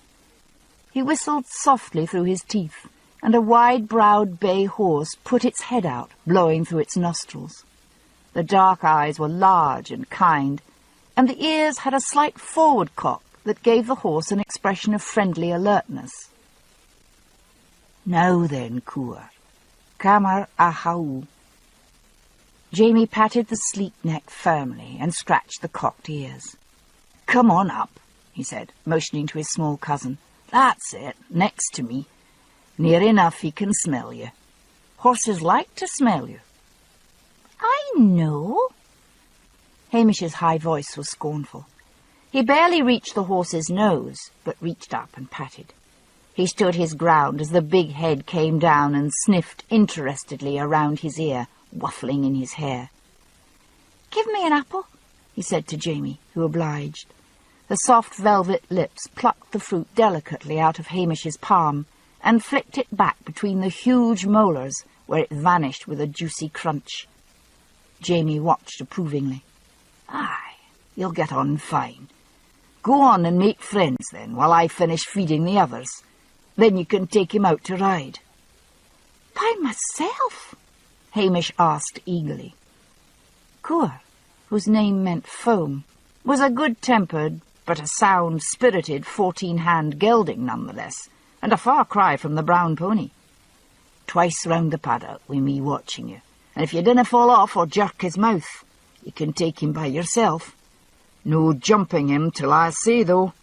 He whistled softly through his teeth, and a wide-browed bay horse put its head out, blowing through its nostrils. The dark eyes were large and kind, and the ears had a slight forward cock that gave the horse an expression of friendly alertness. "Now then, Coor, Kamar ahau." Jamie patted the sleek neck firmly and scratched the cocked ears. "Come on up," he said, motioning to his small cousin. "That's it, next to me. Near enough he can smell you. Horses like to smell you." "I know." Hamish's high voice was scornful. He barely reached the horse's nose, but reached up and patted. He stood his ground as the big head came down and sniffed interestedly around his ear, waffling in his hair. "Give me an apple," he said to Jamie, who obliged. The soft velvet lips plucked the fruit delicately out of Hamish's palm and flicked it back between the huge molars, where it vanished with a juicy crunch. Jamie watched approvingly. "Aye, you'll get on fine. Go on and make friends, then, while I finish feeding the others. Then you can take him out to ride." "By myself?" Hamish asked eagerly. Cooer, whose name meant foam, was a good-tempered but a sound-spirited 14-hand gelding nonetheless, and a far cry from the brown pony. "Twice round the paddock with me watching you, and if you dinna fall off or jerk his mouth, you can take him by yourself. No jumping him till I say, though."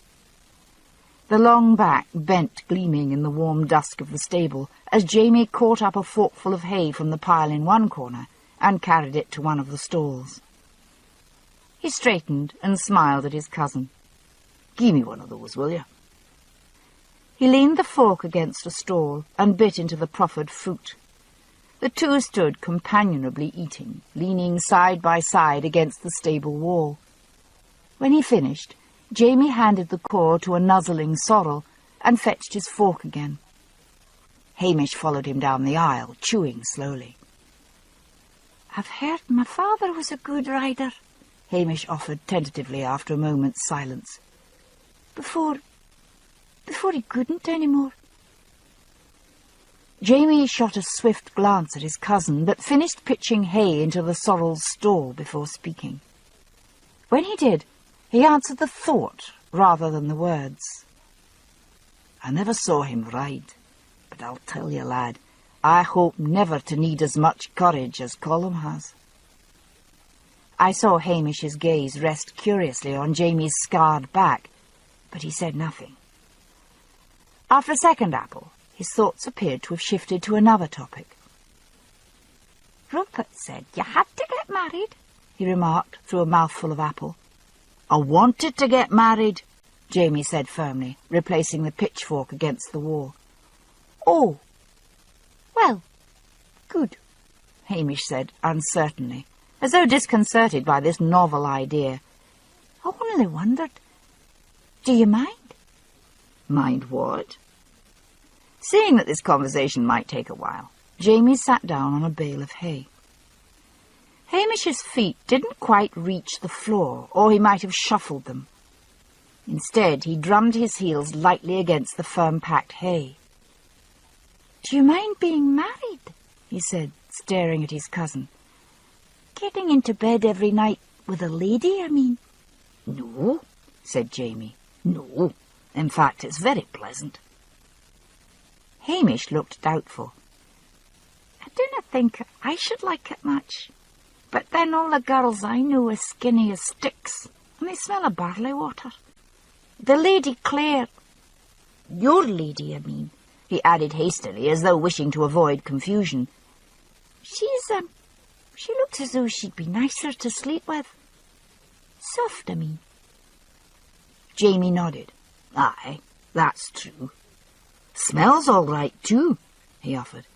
The long back bent gleaming in the warm dusk of the stable as Jamie caught up a forkful of hay from the pile in one corner and carried it to one of the stalls. He straightened and smiled at his cousin. "Give me one of those, will you?" He leaned the fork against a stall and bit into the proffered fruit. The two stood companionably eating, leaning side by side against the stable wall. When he finished, Jamie handed the core to a nuzzling sorrel and fetched his fork again. Hamish followed him down the aisle, chewing slowly. "I've heard my father was a good rider," Hamish offered tentatively after a moment's silence. Before he couldn't any more." Jamie shot a swift glance at his cousin, but finished pitching hay into the sorrel's stall before speaking. When he did, he answered the thought rather than the words. "I never saw him ride, but I'll tell you, lad, I hope never to need as much courage as Colum has." I saw Hamish's gaze rest curiously on Jamie's scarred back, but he said nothing. After a second apple, his thoughts appeared to have shifted to another topic. "Rupert said you had to get married," he remarked through a mouthful of apple. "I wanted to get married," Jamie said firmly, replacing the pitchfork against the wall. "Oh, well, good," Hamish said uncertainly, as though disconcerted by this novel idea. "I only wondered. Do you mind?" "Mind what?" Seeing that this conversation might take a while, Jamie sat down on a bale of hay. Hamish's feet didn't quite reach the floor, or he might have shuffled them. Instead, he drummed his heels lightly against the firm-packed hay. "Do you mind being married?" he said, staring at his cousin. "Getting into bed every night with a lady, I mean." "No," said Jamie. "No. In fact, it's very pleasant." Hamish looked doubtful. "I don't think I should like it much. But then all the girls I know are skinny as sticks, and they smell of barley water. The Lady Clare— your lady, I mean," he added hastily, as though wishing to avoid confusion. She looks as though she'd be nicer to sleep with. Soft, I mean." Jamie nodded. "Aye, that's true. Smells all right, too," he offered.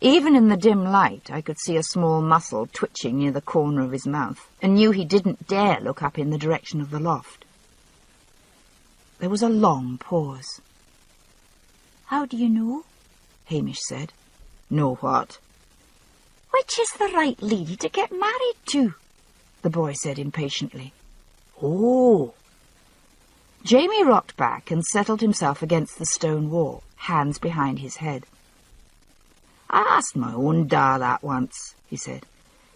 Even in the dim light, I could see a small muscle twitching near the corner of his mouth, and knew he didn't dare look up in the direction of the loft. There was a long pause. "How do you know?" Hamish said. "Know what?" "Which is the right lady to get married to?" the boy said impatiently. "Oh!" Jamie rocked back and settled himself against the stone wall, hands behind his head. "I asked my own da that once," he said.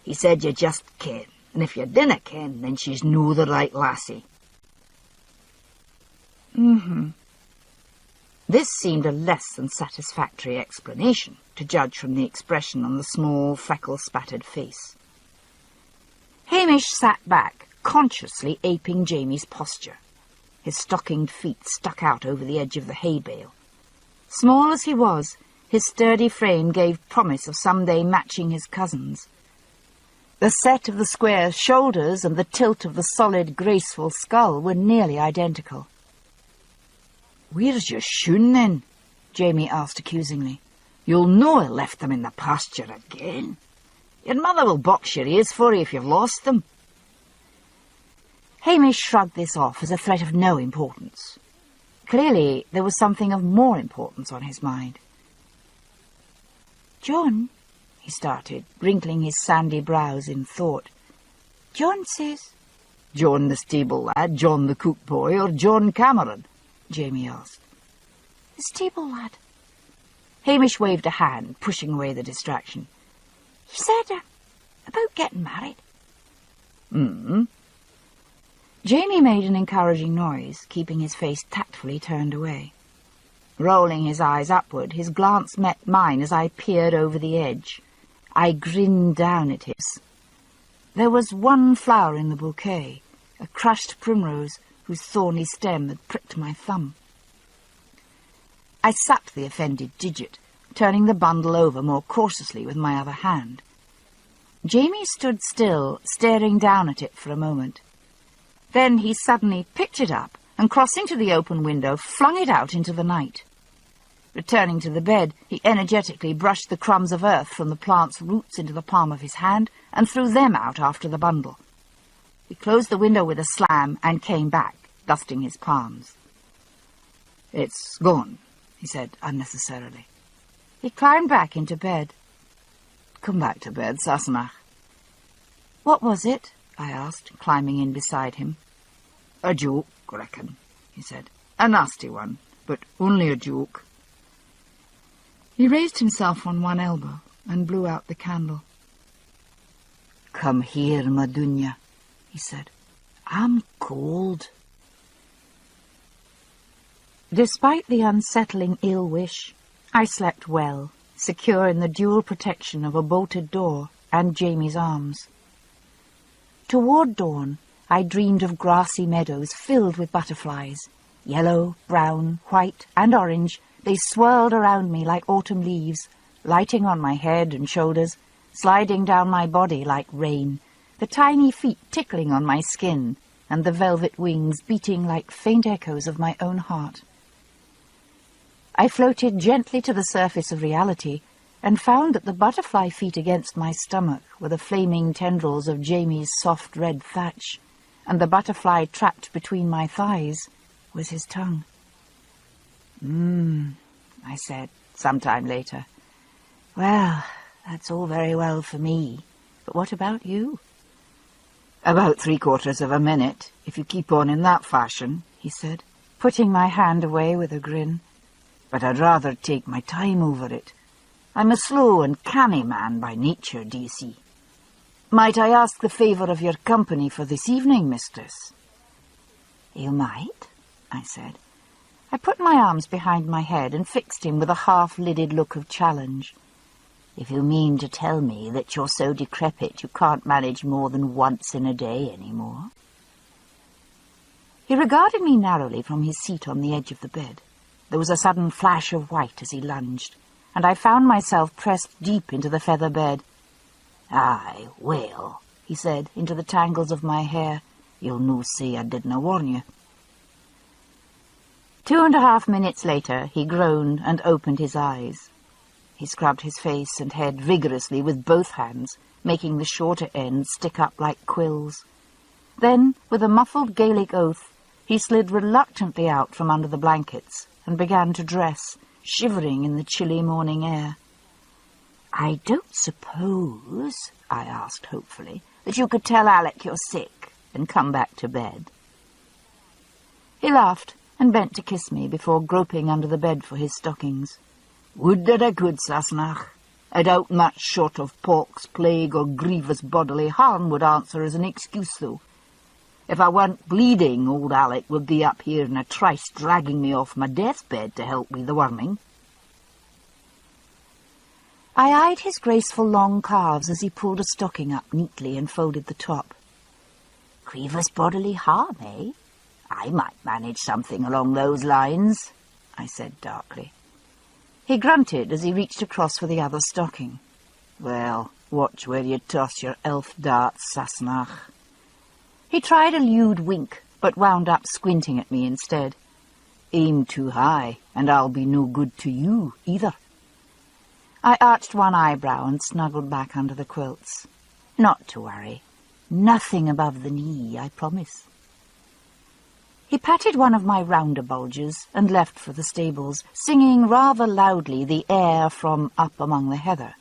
"He said you just ken, and if you dinna ken, then she's no the right lassie." This seemed a less than satisfactory explanation, to judge from the expression on the small, freckle-spattered face. Hamish sat back, consciously aping Jamie's posture. His stockinged feet stuck out over the edge of the hay bale. Small as he was, his sturdy frame gave promise of some day matching his cousin's. The set of the square shoulders and the tilt of the solid, graceful skull were nearly identical. "Where's your shoon, then?" Jamie asked accusingly. "You'll know I left them in the pasture again. Your mother will box your ears for you if you've lost them." Hamish shrugged this off as a threat of no importance. Clearly, there was something of more importance on his mind. "John," he started, wrinkling his sandy brows in thought. "John says—" "John the stable lad, John the cook boy, or John Cameron?" Jamie asked. "The stable lad." Hamish waved a hand, pushing away the distraction. "He said about getting married." Jamie made an encouraging noise, keeping his face tactfully turned away. Rolling his eyes upward, his glance met mine as I peered over the edge. I grinned down at him. There was one flower in the bouquet, a crushed primrose whose thorny stem had pricked my thumb. I sucked the offended digit, turning the bundle over more cautiously with my other hand. Jamie stood still, staring down at it for a moment. Then he suddenly picked it up and, crossing to the open window, flung it out into the night. Returning to the bed, he energetically brushed the crumbs of earth from the plant's roots into the palm of his hand and threw them out after the bundle. He closed the window with a slam and came back, dusting his palms. "It's gone," he said unnecessarily. He climbed back into bed. "Come back to bed, Sassenach." "What was it?" I asked, climbing in beside him. "A joke, reckon," he said. "A nasty one, but only a joke." He raised himself on one elbow and blew out the candle. "Come here, Madunya," he said. "I'm cold." Despite the unsettling ill wish, I slept well, secure in the dual protection of a bolted door and Jamie's arms. Toward dawn, I dreamed of grassy meadows filled with butterflies. Yellow, brown, white, and orange, they swirled around me like autumn leaves, lighting on my head and shoulders, sliding down my body like rain, the tiny feet tickling on my skin, and the velvet wings beating like faint echoes of my own heart. I floated gently to the surface of reality and found that the butterfly feet against my stomach were the flaming tendrils of Jamie's soft red thatch, and the butterfly trapped between my thighs was his tongue. I said, sometime later. "Well, that's all very well for me, but what about you?" "About 3/4 of a minute, if you keep on in that fashion," he said, putting my hand away with a grin. "But I'd rather take my time over it. I'm a slow and canny man by nature, do you see? Might I ask the favour of your company for this evening, mistress?" "You might," I said. I put my arms behind my head and fixed him with a half-lidded look of challenge. "If you mean to tell me that you're so decrepit you can't manage more than once in a day any more." He regarded me narrowly from his seat on the edge of the bed. There was a sudden flash of white as he lunged, and I found myself pressed deep into the feather bed. "Aye, well," he said, into the tangles of my hair, "you'll no say I didna warn you." 2.5 minutes later, he groaned and opened his eyes. He scrubbed his face and head vigorously with both hands, making the shorter ends stick up like quills. Then, with a muffled Gaelic oath, he slid reluctantly out from under the blankets and began to dress, shivering in the chilly morning air. "I don't suppose," I asked hopefully, "that you could tell Alec you're sick and come back to bed?" He laughed and bent to kiss me before groping under the bed for his stockings. "Would that I could, Sassenach. I doubt much short of pox, plague, or grievous bodily harm would answer as an excuse, though. If I weren't bleeding, old Alec would be up here in a trice dragging me off my deathbed to help me the warming." I eyed his graceful long calves as he pulled a stocking up neatly and folded the top. "Grievous bodily harm, eh? I might manage something along those lines," I said darkly. He grunted as he reached across for the other stocking. "Well, watch where you toss your elf darts, Sassenach." He tried a lewd wink, but wound up squinting at me instead. "Aim too high, and I'll be no good to you, either." I arched one eyebrow and snuggled back under the quilts. "Not to worry. Nothing above the knee, I promise." He patted one of my rounder bulges and left for the stables, singing rather loudly the air from Up Among the Heather.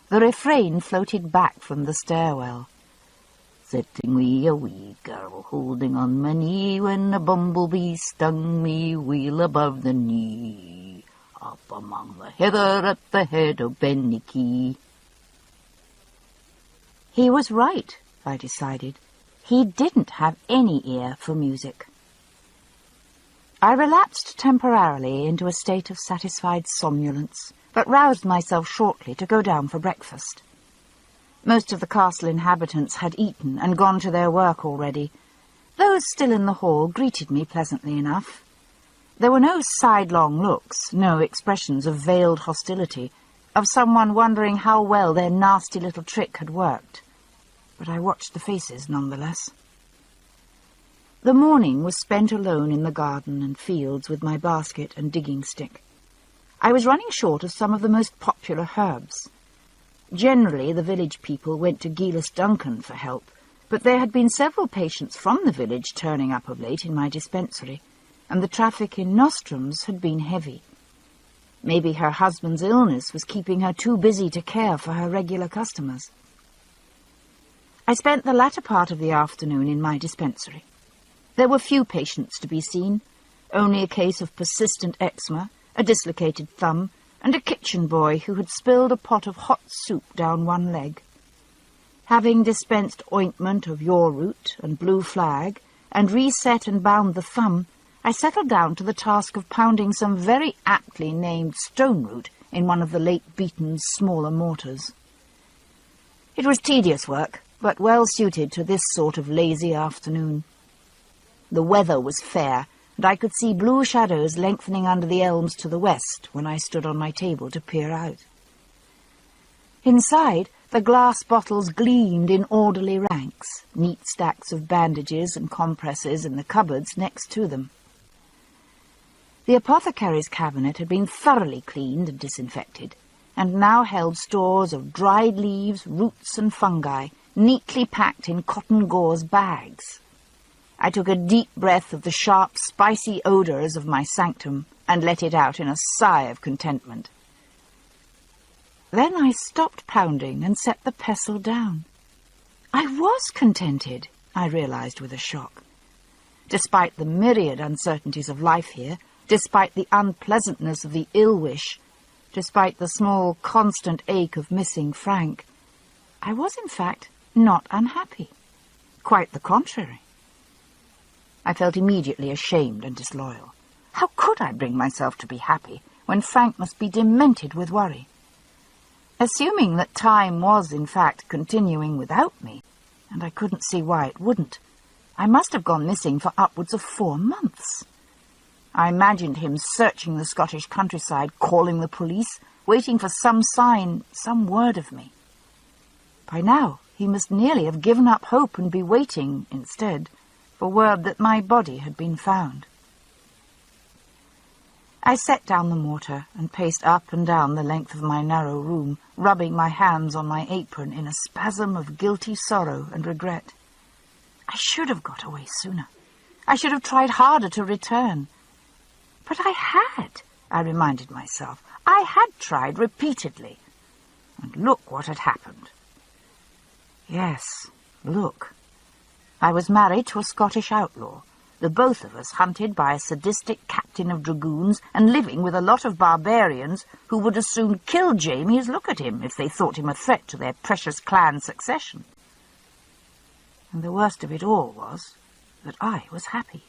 The refrain floated back from the stairwell. Sitting wee a wee girl, holding on my knee, when a bumblebee stung me weel above the knee. Up among the heather at the head of Benny. He was right, I decided. He didn't have any ear for music. I relapsed temporarily into a state of satisfied somnolence, but roused myself shortly to go down for breakfast. Most of the castle inhabitants had eaten and gone to their work already. Those still in the hall greeted me pleasantly enough. There were no sidelong looks, no expressions of veiled hostility, of someone wondering how well their nasty little trick had worked. But I watched the faces nonetheless. The morning was spent alone in the garden and fields with my basket and digging stick. I was running short of some of the most popular herbs. Generally, the village people went to Gilas Duncan for help, but there had been several patients from the village turning up of late in my dispensary, and the traffic in nostrums had been heavy. Maybe her husband's illness was keeping her too busy to care for her regular customers. I spent the latter part of the afternoon in my dispensary. There were few patients to be seen, only a case of persistent eczema, a dislocated thumb, and a kitchen boy who had spilled a pot of hot soup down one leg. Having dispensed ointment of yaw root and blue flag, and reset and bound the thumb, I settled down to the task of pounding some very aptly named stone root in one of the late Beaton's smaller mortars. It was tedious work, but well suited to this sort of lazy afternoon. The weather was fair, and I could see blue shadows lengthening under the elms to the west when I stood on my table to peer out. Inside, the glass bottles gleamed in orderly ranks, neat stacks of bandages and compresses in the cupboards next to them. The apothecary's cabinet had been thoroughly cleaned and disinfected, and now held stores of dried leaves, roots and fungi, neatly packed in cotton gauze bags. I took a deep breath of the sharp, spicy odours of my sanctum and let it out in a sigh of contentment. Then I stopped pounding and set the pestle down. I was contented, I realised with a shock. Despite the myriad uncertainties of life here, despite the unpleasantness of the ill-wish, despite the small, constant ache of missing Frank, I was, in fact, not unhappy. Quite the contrary. I felt immediately ashamed and disloyal. How could I bring myself to be happy when Frank must be demented with worry? Assuming that time was, in fact, continuing without me, and I couldn't see why it wouldn't, I must have gone missing for upwards of 4 months. I imagined him searching the Scottish countryside, calling the police, waiting for some sign, some word of me. By now, he must nearly have given up hope and be waiting, instead, for word that my body had been found. I set down the mortar and paced up and down the length of my narrow room, rubbing my hands on my apron in a spasm of guilty sorrow and regret. I should have got away sooner. I should have tried harder to return. But I had, I reminded myself. I had tried repeatedly. And look what had happened. Yes, look. I was married to a Scottish outlaw, the both of us hunted by a sadistic captain of dragoons and living with a lot of barbarians who would as soon kill Jamie as look at him if they thought him a threat to their precious clan succession. And the worst of it all was that I was happy.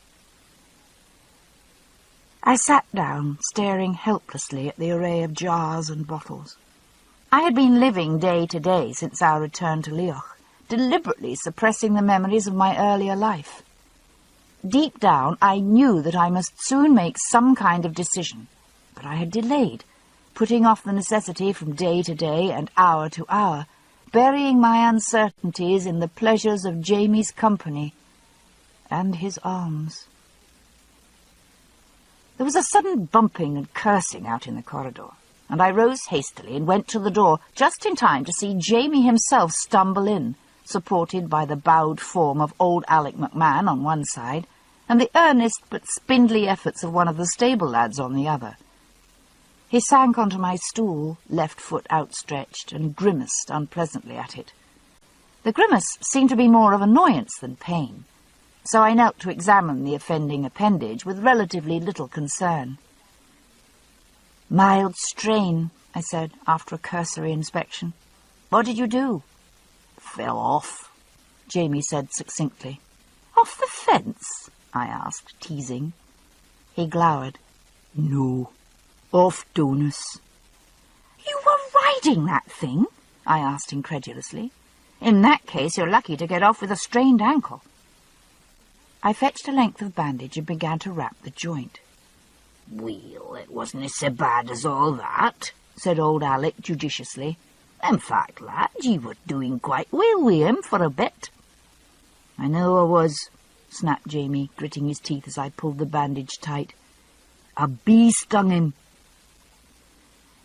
I sat down, staring helplessly at the array of jars and bottles. I had been living day to day since our return to Leoch, deliberately suppressing the memories of my earlier life. Deep down, I knew that I must soon make some kind of decision, but I had delayed, putting off the necessity from day to day and hour to hour, burying my uncertainties in the pleasures of Jamie's company and his arms. There was a sudden bumping and cursing out in the corridor, and I rose hastily and went to the door just in time to see Jamie himself stumble in, supported by the bowed form of old Alec McMahon on one side and the earnest but spindly efforts of one of the stable lads on the other. He sank onto my stool, left foot outstretched, and grimaced unpleasantly at it. The grimace seemed to be more of annoyance than pain, so I knelt to examine the offending appendage with relatively little concern. "Mild strain," I said, after a cursory inspection. "What did you do?" "Fell off," Jamie said succinctly. "Off the fence?" I asked, teasing. He glowered. "No, off Donus." "You were riding that thing?" I asked incredulously. "In that case, you're lucky to get off with a strained ankle." I fetched a length of bandage and began to wrap the joint. "Well, it wasn't so bad as all that," said old Alec judiciously. "In fact, lad, you were doing quite well with him for a bit." "I know I was," snapped Jamie, gritting his teeth as I pulled the bandage tight. "A bee stung him."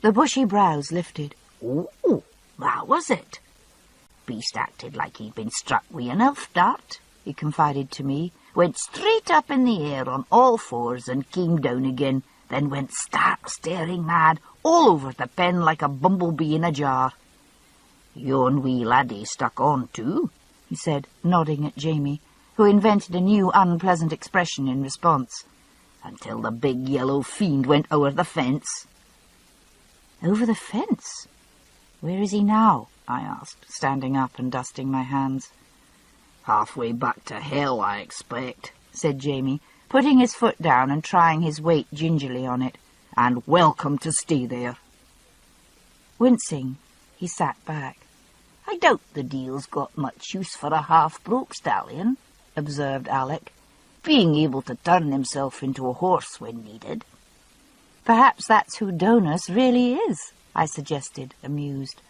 The bushy brows lifted. "Oh, that was it." "Beast acted like he'd been struck with an elf dart," he confided to me, "went straight up in the air on all fours and came down again, then went stark staring mad all over the pen like a bumblebee in a jar. Yon wee laddie stuck on too," he said, nodding at Jamie, who invented a new unpleasant expression in response, "until the big yellow fiend went over the fence." "Over the fence? Where is he now?" I asked, standing up and dusting my hands. "Halfway back to hell, I expect," said Jamie, putting his foot down and trying his weight gingerly on it, "and welcome to stay there." Wincing, he sat back. "I doubt the deal's got much use for a half-broke stallion," observed Alec, "being able to turn himself into a horse when needed." "Perhaps that's who Donus really is," I suggested, amused.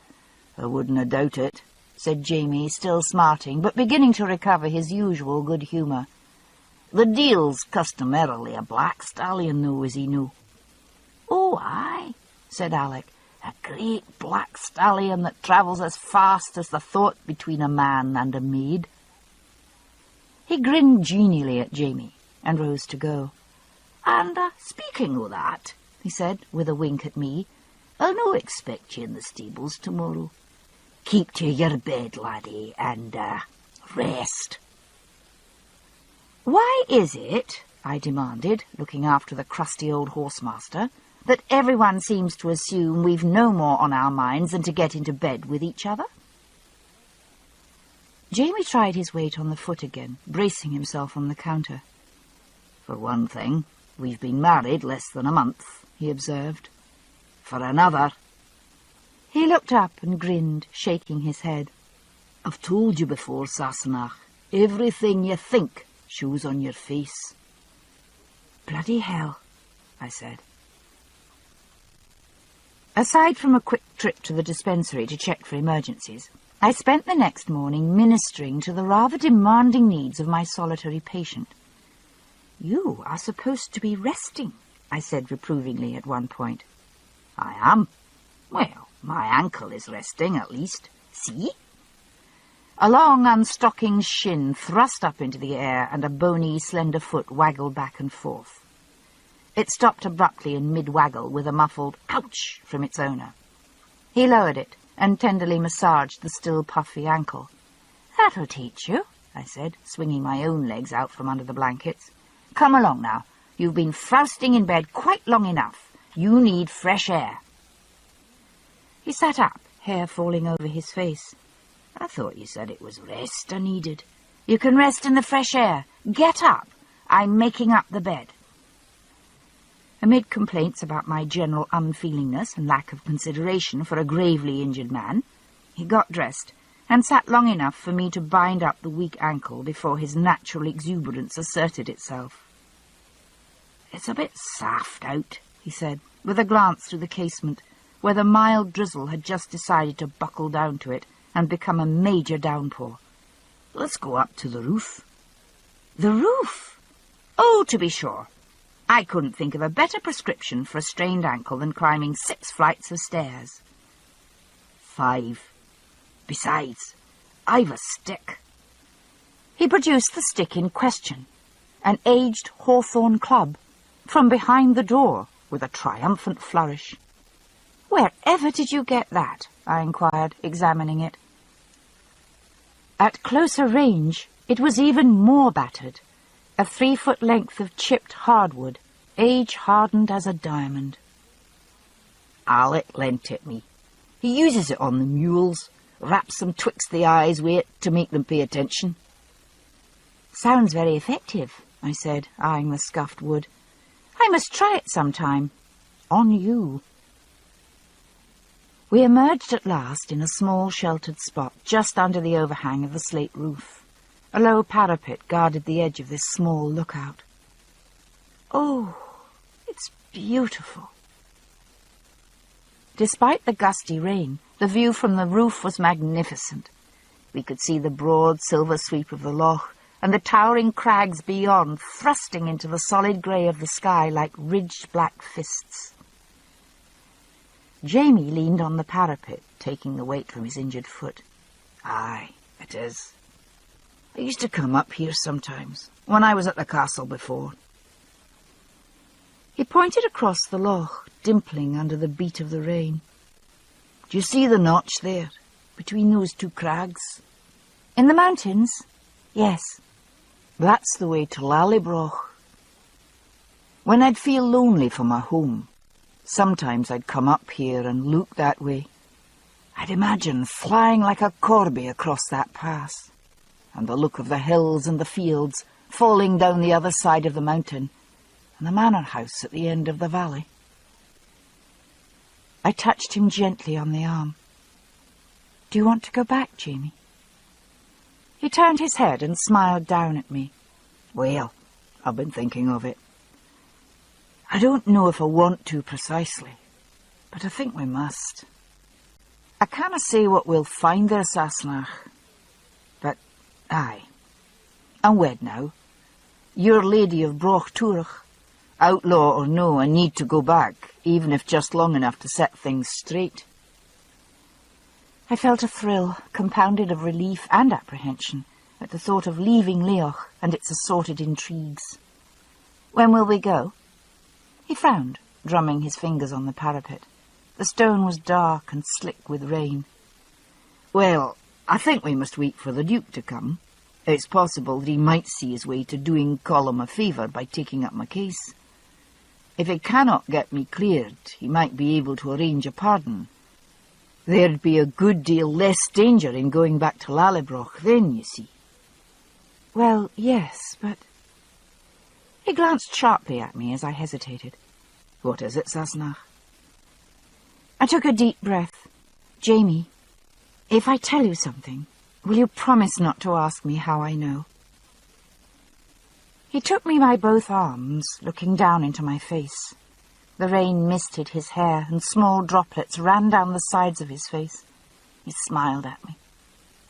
"I wouldn't have doubt it," said Jamie, still smarting, but beginning to recover his usual good humour. "The deal's customarily a black stallion, though, as he knew." "Oh, aye," said Alec, "a great black stallion that travels as fast as the thought between a man and a maid." He grinned genially at Jamie and rose to go. "And speaking o' that," he said, with a wink at me, "I'll no expect you in the stables tomorrow. Keep to your bed, laddie, and rest." "Why is it," I demanded, looking after the crusty old horsemaster, "that everyone seems to assume we've no more on our minds than to get into bed with each other?" Jamie tried his weight on the foot again, bracing himself on the counter. "For one thing, we've been married less than a month," he observed. "For another—" He looked up and grinned, shaking his head. "I've told you before, Sassenach, everything you think shows on your face." "Bloody hell," I said. Aside from a quick trip to the dispensary to check for emergencies, I spent the next morning ministering to the rather demanding needs of my solitary patient. "You are supposed to be resting," I said reprovingly at one point. "I am. Well, my ankle is resting, at least. See?" A long, unstockinged shin thrust up into the air, and a bony, slender foot waggled back and forth. It stopped abruptly in mid-waggle with a muffled "ouch" from its owner. He lowered it and tenderly massaged the still puffy ankle. "That'll teach you," I said, swinging my own legs out from under the blankets. "Come along now. You've been frowsting in bed quite long enough. You need fresh air." He sat up, hair falling over his face. "I thought you said it was rest I needed." "You can rest in the fresh air. Get up. I'm making up the bed." Amid complaints about my general unfeelingness and lack of consideration for a gravely injured man, he got dressed and sat long enough for me to bind up the weak ankle before his natural exuberance asserted itself. "It's a bit saft out," he said, with a glance through the casement, where the mild drizzle had just decided to buckle down to it and become a major downpour. "Let's go up to the roof." "The roof? Oh, to be sure. I couldn't think of a better prescription for a strained ankle than climbing 6 flights of stairs." 5. Besides, I've a stick." He produced the stick in question. an aged hawthorn club, from behind the door, with a triumphant flourish. "Wherever did you get that?" I inquired, examining it. At closer range, it was even more battered, a 3-foot length of chipped hardwood, age-hardened as a diamond. "Alec lent it me. He uses it on the mules, raps them twixt the eyes with it to make them pay attention." "Sounds very effective," I said, eyeing the scuffed wood. "I must try it sometime. On you." We emerged at last in a small sheltered spot just under the overhang of the slate roof. A low parapet guarded the edge of this small lookout. "Oh, it's beautiful." Despite the gusty rain, the view from the roof was magnificent. We could see the broad silver sweep of the loch and the towering crags beyond thrusting into the solid grey of the sky like ridged black fists. Jamie leaned on the parapet, taking the weight from his injured foot. "Aye, it is. I used to come up here sometimes, when I was at the castle before." He pointed across the loch, dimpling under the beat of the rain. "Do you see the notch there, between those two crags?" "In the mountains?" "Yes." "That's the way to Lallybroch. When I'd feel lonely for my home, sometimes I'd come up here and look that way. I'd imagine flying like a corby across that pass, and the look of the hills and the fields falling down the other side of the mountain, and the manor house at the end of the valley." I touched him gently on the arm. "Do you want to go back, Jamie?" He turned his head and smiled down at me. "Well, I've been thinking of it. I don't know if I want to precisely, but I think we must. I canna say what we'll find there, Sassenach, but, aye, I'm wed now. You're Lady of Brochturch. Outlaw or no, I need to go back, even if just long enough to set things straight." I felt a thrill, compounded of relief and apprehension, at the thought of leaving Leoch and its assorted intrigues. "When will we go?" He frowned, drumming his fingers on the parapet. The stone was dark and slick with rain. "Well, I think we must wait for the Duke to come. It's possible that he might see his way to doing Colum a favour by taking up my case. If he cannot get me cleared, he might be able to arrange a pardon. There'd be a good deal less danger in going back to Lallybroch then, you see." "Well, yes, but—" He glanced sharply at me as I hesitated. "What is it, Sassenach?" I took a deep breath. "Jamie, if I tell you something, will you promise not to ask me how I know?" He took me by both arms, looking down into my face. The rain misted his hair, and small droplets ran down the sides of his face. He smiled at me.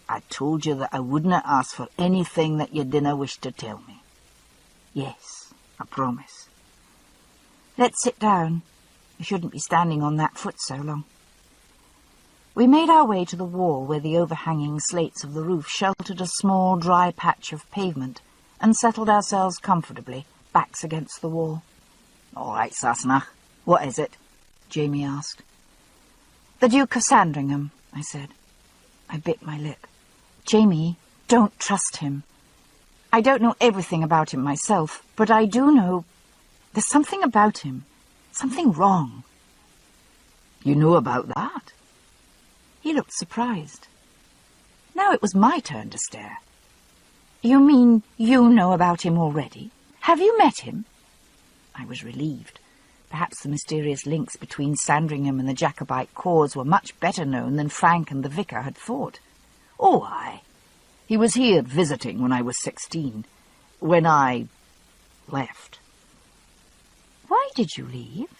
"I told you that I wouldn't ask for anything that you didn't wish to tell me." "Yes, I promise." "Let's sit down. You shouldn't be standing on that foot so long." We made our way to the wall where the overhanging slates of the roof sheltered a small dry patch of pavement, and settled ourselves comfortably, backs against the wall. "All right, Sassenach, what is it?" Jamie asked. "The Duke of Sandringham," I said. I bit my lip. "Jamie, don't trust him. I don't know everything about him myself, but I do know there's something about him, something wrong." "You know about that?" He looked surprised. Now it was my turn to stare. "You mean you know about him already? Have you met him?" I was relieved. Perhaps the mysterious links between Sandringham and the Jacobite cause were much better known than Frank and the vicar had thought. "Oh, aye. He was here visiting when I was 16. When I left." "Why did you leave?"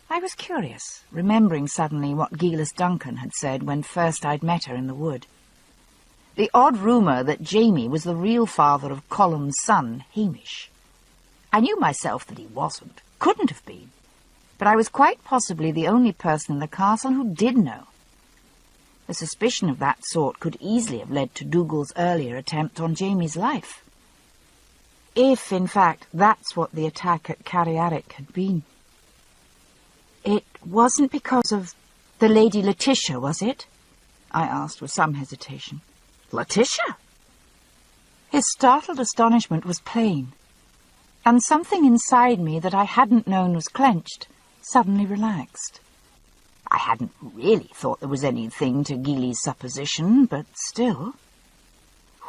I was curious, remembering suddenly what Gillis Duncan had said when first I'd met her in the wood. The odd rumour that Jamie was the real father of Colum's son, Hamish. I knew myself that he wasn't, couldn't have been, but I was quite possibly the only person in the castle who did know. A suspicion of that sort could easily have led to Dougal's earlier attempt on Jamie's life. If, in fact, that's what the attack at Carriaric had been. It wasn't because of the Lady Letitia, was it? I asked with some hesitation. Letitia? His startled astonishment was plain, and something inside me that I hadn't known was clenched suddenly relaxed. I hadn't really thought there was anything to Geely's supposition, but still.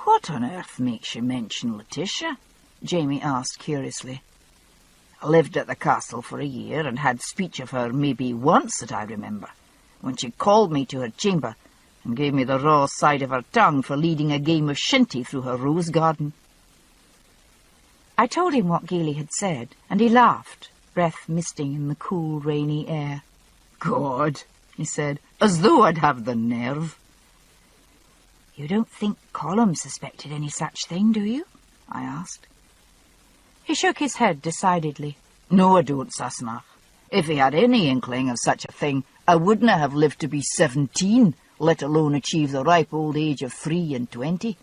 What on earth makes you mention Letitia? Jamie asked curiously. I lived at the castle for a year and had speech of her maybe once that I remember, when she called me to her chamber and gave me the raw side of her tongue for leading a game of shinty through her rose garden. I told him what Geely had said, and he laughed, breath misting in the cool, rainy air. God, he said, as though I'd have the nerve. You don't think Colum suspected any such thing, do you? I asked. He shook his head decidedly. No, I don't, Sassenach. If he had any inkling of such a thing, I wouldn't have lived to be 17, let alone achieve the ripe old age of 23.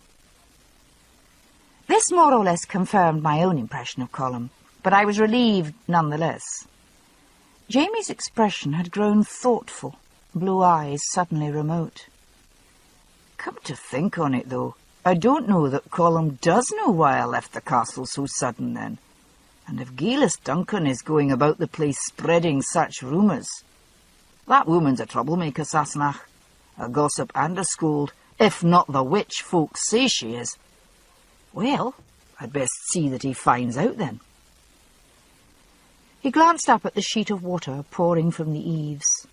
This more or less confirmed my own impression of Colum, but I was relieved nonetheless. Jamie's expression had grown thoughtful, blue eyes suddenly remote. Come to think on it, though, I don't know that Colum does know why I left the castle so sudden then. And if Geillis Duncan is going about the place spreading such rumours, that woman's a troublemaker, Sassenach, a gossip and a scold, if not the witch folks say she is. Well, I'd best see that he finds out then. He glanced up at the sheet of water pouring from the eaves.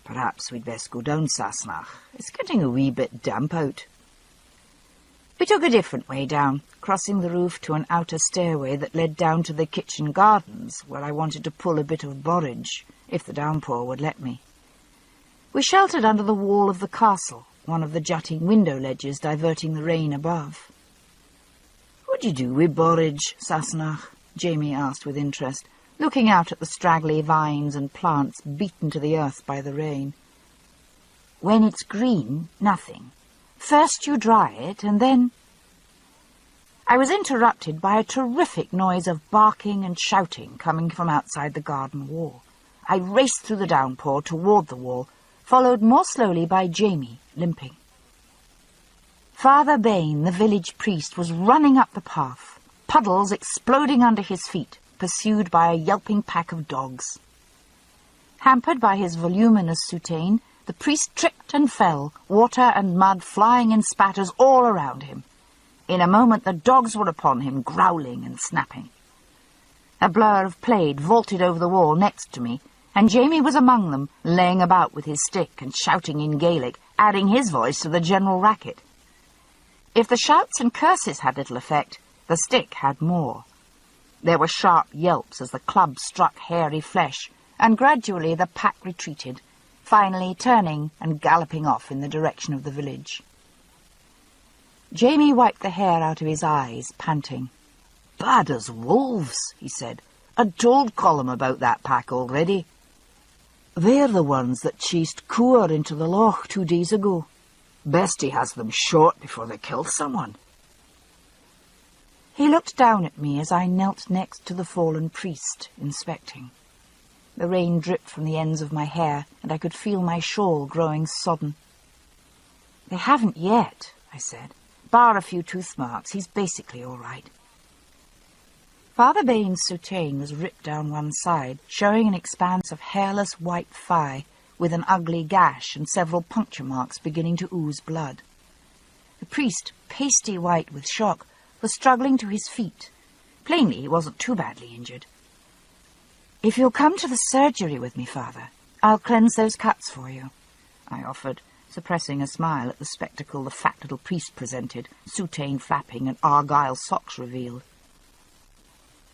Perhaps we'd best go down, Sassenach. It's getting a wee bit damp out. We took a different way down, crossing the roof to an outer stairway that led down to the kitchen gardens, where I wanted to pull a bit of borage, if the downpour would let me. We sheltered under the wall of the castle, one of the jutting window ledges diverting the rain above. What do you do with borage, Sassenach? Jamie asked with interest, looking out at the straggly vines and plants beaten to the earth by the rain. When it's green, nothing. First you dry it, and then... I was interrupted by a terrific noise of barking and shouting coming from outside the garden wall. I raced through the downpour toward the wall, followed more slowly by Jamie, limping. Father Bain, the village priest, was running up the path, puddles exploding under his feet, pursued by a yelping pack of dogs. Hampered by his voluminous soutane, the priest tripped and fell, water and mud flying in spatters all around him. In a moment the dogs were upon him, growling and snapping. A blur of plaid vaulted over the wall next to me, and Jamie was among them, laying about with his stick and shouting in Gaelic, adding his voice to the general racket. If the shouts and curses had little effect, the stick had more. There were sharp yelps as the club struck hairy flesh, and gradually the pack retreated, finally turning and galloping off in the direction of the village. Jamie wiped the hair out of his eyes, panting. Bad as wolves, he said. I'd told Colum about that pack already. They're the ones that chased Coor into the loch 2 days ago. Best he has them shot before they kill someone. He looked down at me as I knelt next to the fallen priest, inspecting. The rain dripped from the ends of my hair, and I could feel my shawl growing sodden. "They haven't yet," I said. "Bar a few tooth marks, he's basically all right." Father Bain's soutane was ripped down one side, showing an expanse of hairless white thigh, with an ugly gash and several puncture marks beginning to ooze blood. The priest, pasty white with shock, was struggling to his feet. Plainly he wasn't too badly injured. "If you'll come to the surgery with me, Father, I'll cleanse those cuts for you," I offered, suppressing a smile at the spectacle the fat little priest presented, soutane flapping and argyle socks revealed.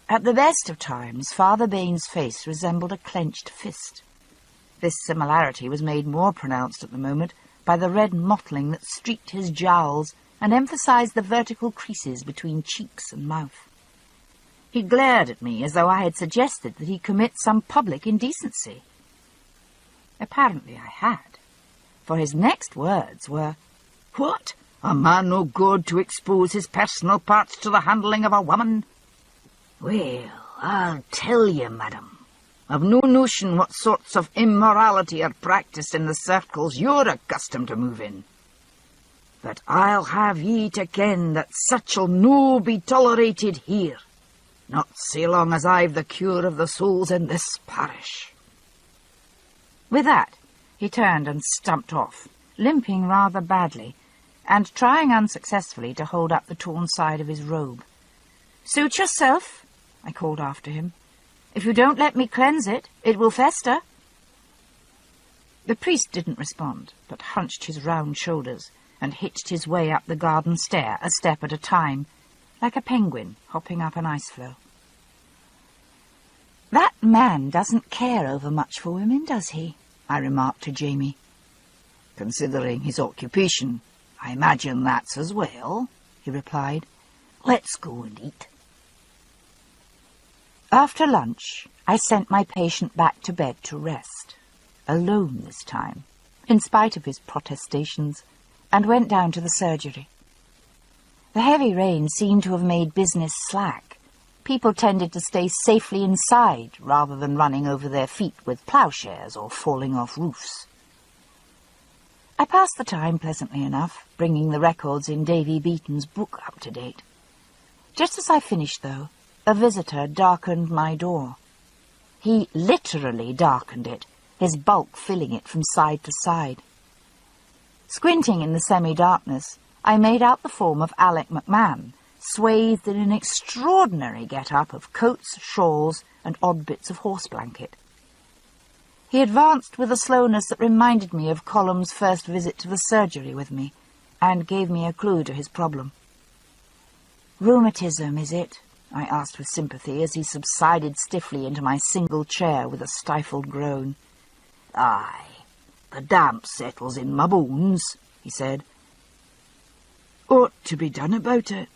At the best of times, Father Bain's face resembled a clenched fist. This similarity was made more pronounced at the moment by the red mottling that streaked his jowls and emphasized the vertical creases between cheeks and mouth. He glared at me as though I had suggested that he commit some public indecency. Apparently I had, for his next words were, "What? A man no good to expose his personal parts to the handling of a woman? Well, I'll tell you, madam. I've no notion what sorts of immorality are practised in the circles you're accustomed to move in. But I'll have ye to ken that such'll no be tolerated here, not so long as I've the cure of the souls in this parish." With that, he turned and stumped off, limping rather badly, and trying unsuccessfully to hold up the torn side of his robe. "Suit yourself," I called after him. "If you don't let me cleanse it, it will fester." The priest didn't respond, but hunched his round shoulders and hitched his way up the garden stair a step at a time, like a penguin hopping up an ice floe. "That man doesn't care overmuch for women, does he?" I remarked to Jamie. "Considering his occupation, I imagine that's as well," he replied. "Let's go and eat." After lunch, I sent my patient back to bed to rest, alone this time, in spite of his protestations, and went down to the surgery. The heavy rain seemed to have made business slack. People tended to stay safely inside rather than running over their feet with ploughshares or falling off roofs. I passed the time pleasantly enough, bringing the records in Davy Beaton's book up to date. Just as I finished, though, a visitor darkened my door. He literally darkened it, his bulk filling it from side to side. Squinting in the semi-darkness, I made out the form of Alec McMahon, swathed in an extraordinary get-up of coats, shawls, and odd bits of horse blanket. He advanced with a slowness that reminded me of Colum's first visit to the surgery with me, and gave me a clue to his problem. "Rheumatism, is it?" I asked with sympathy as he subsided stiffly into my single chair with a stifled groan. "Aye, the damp settles in my bones," he said. "Ought to be done about it."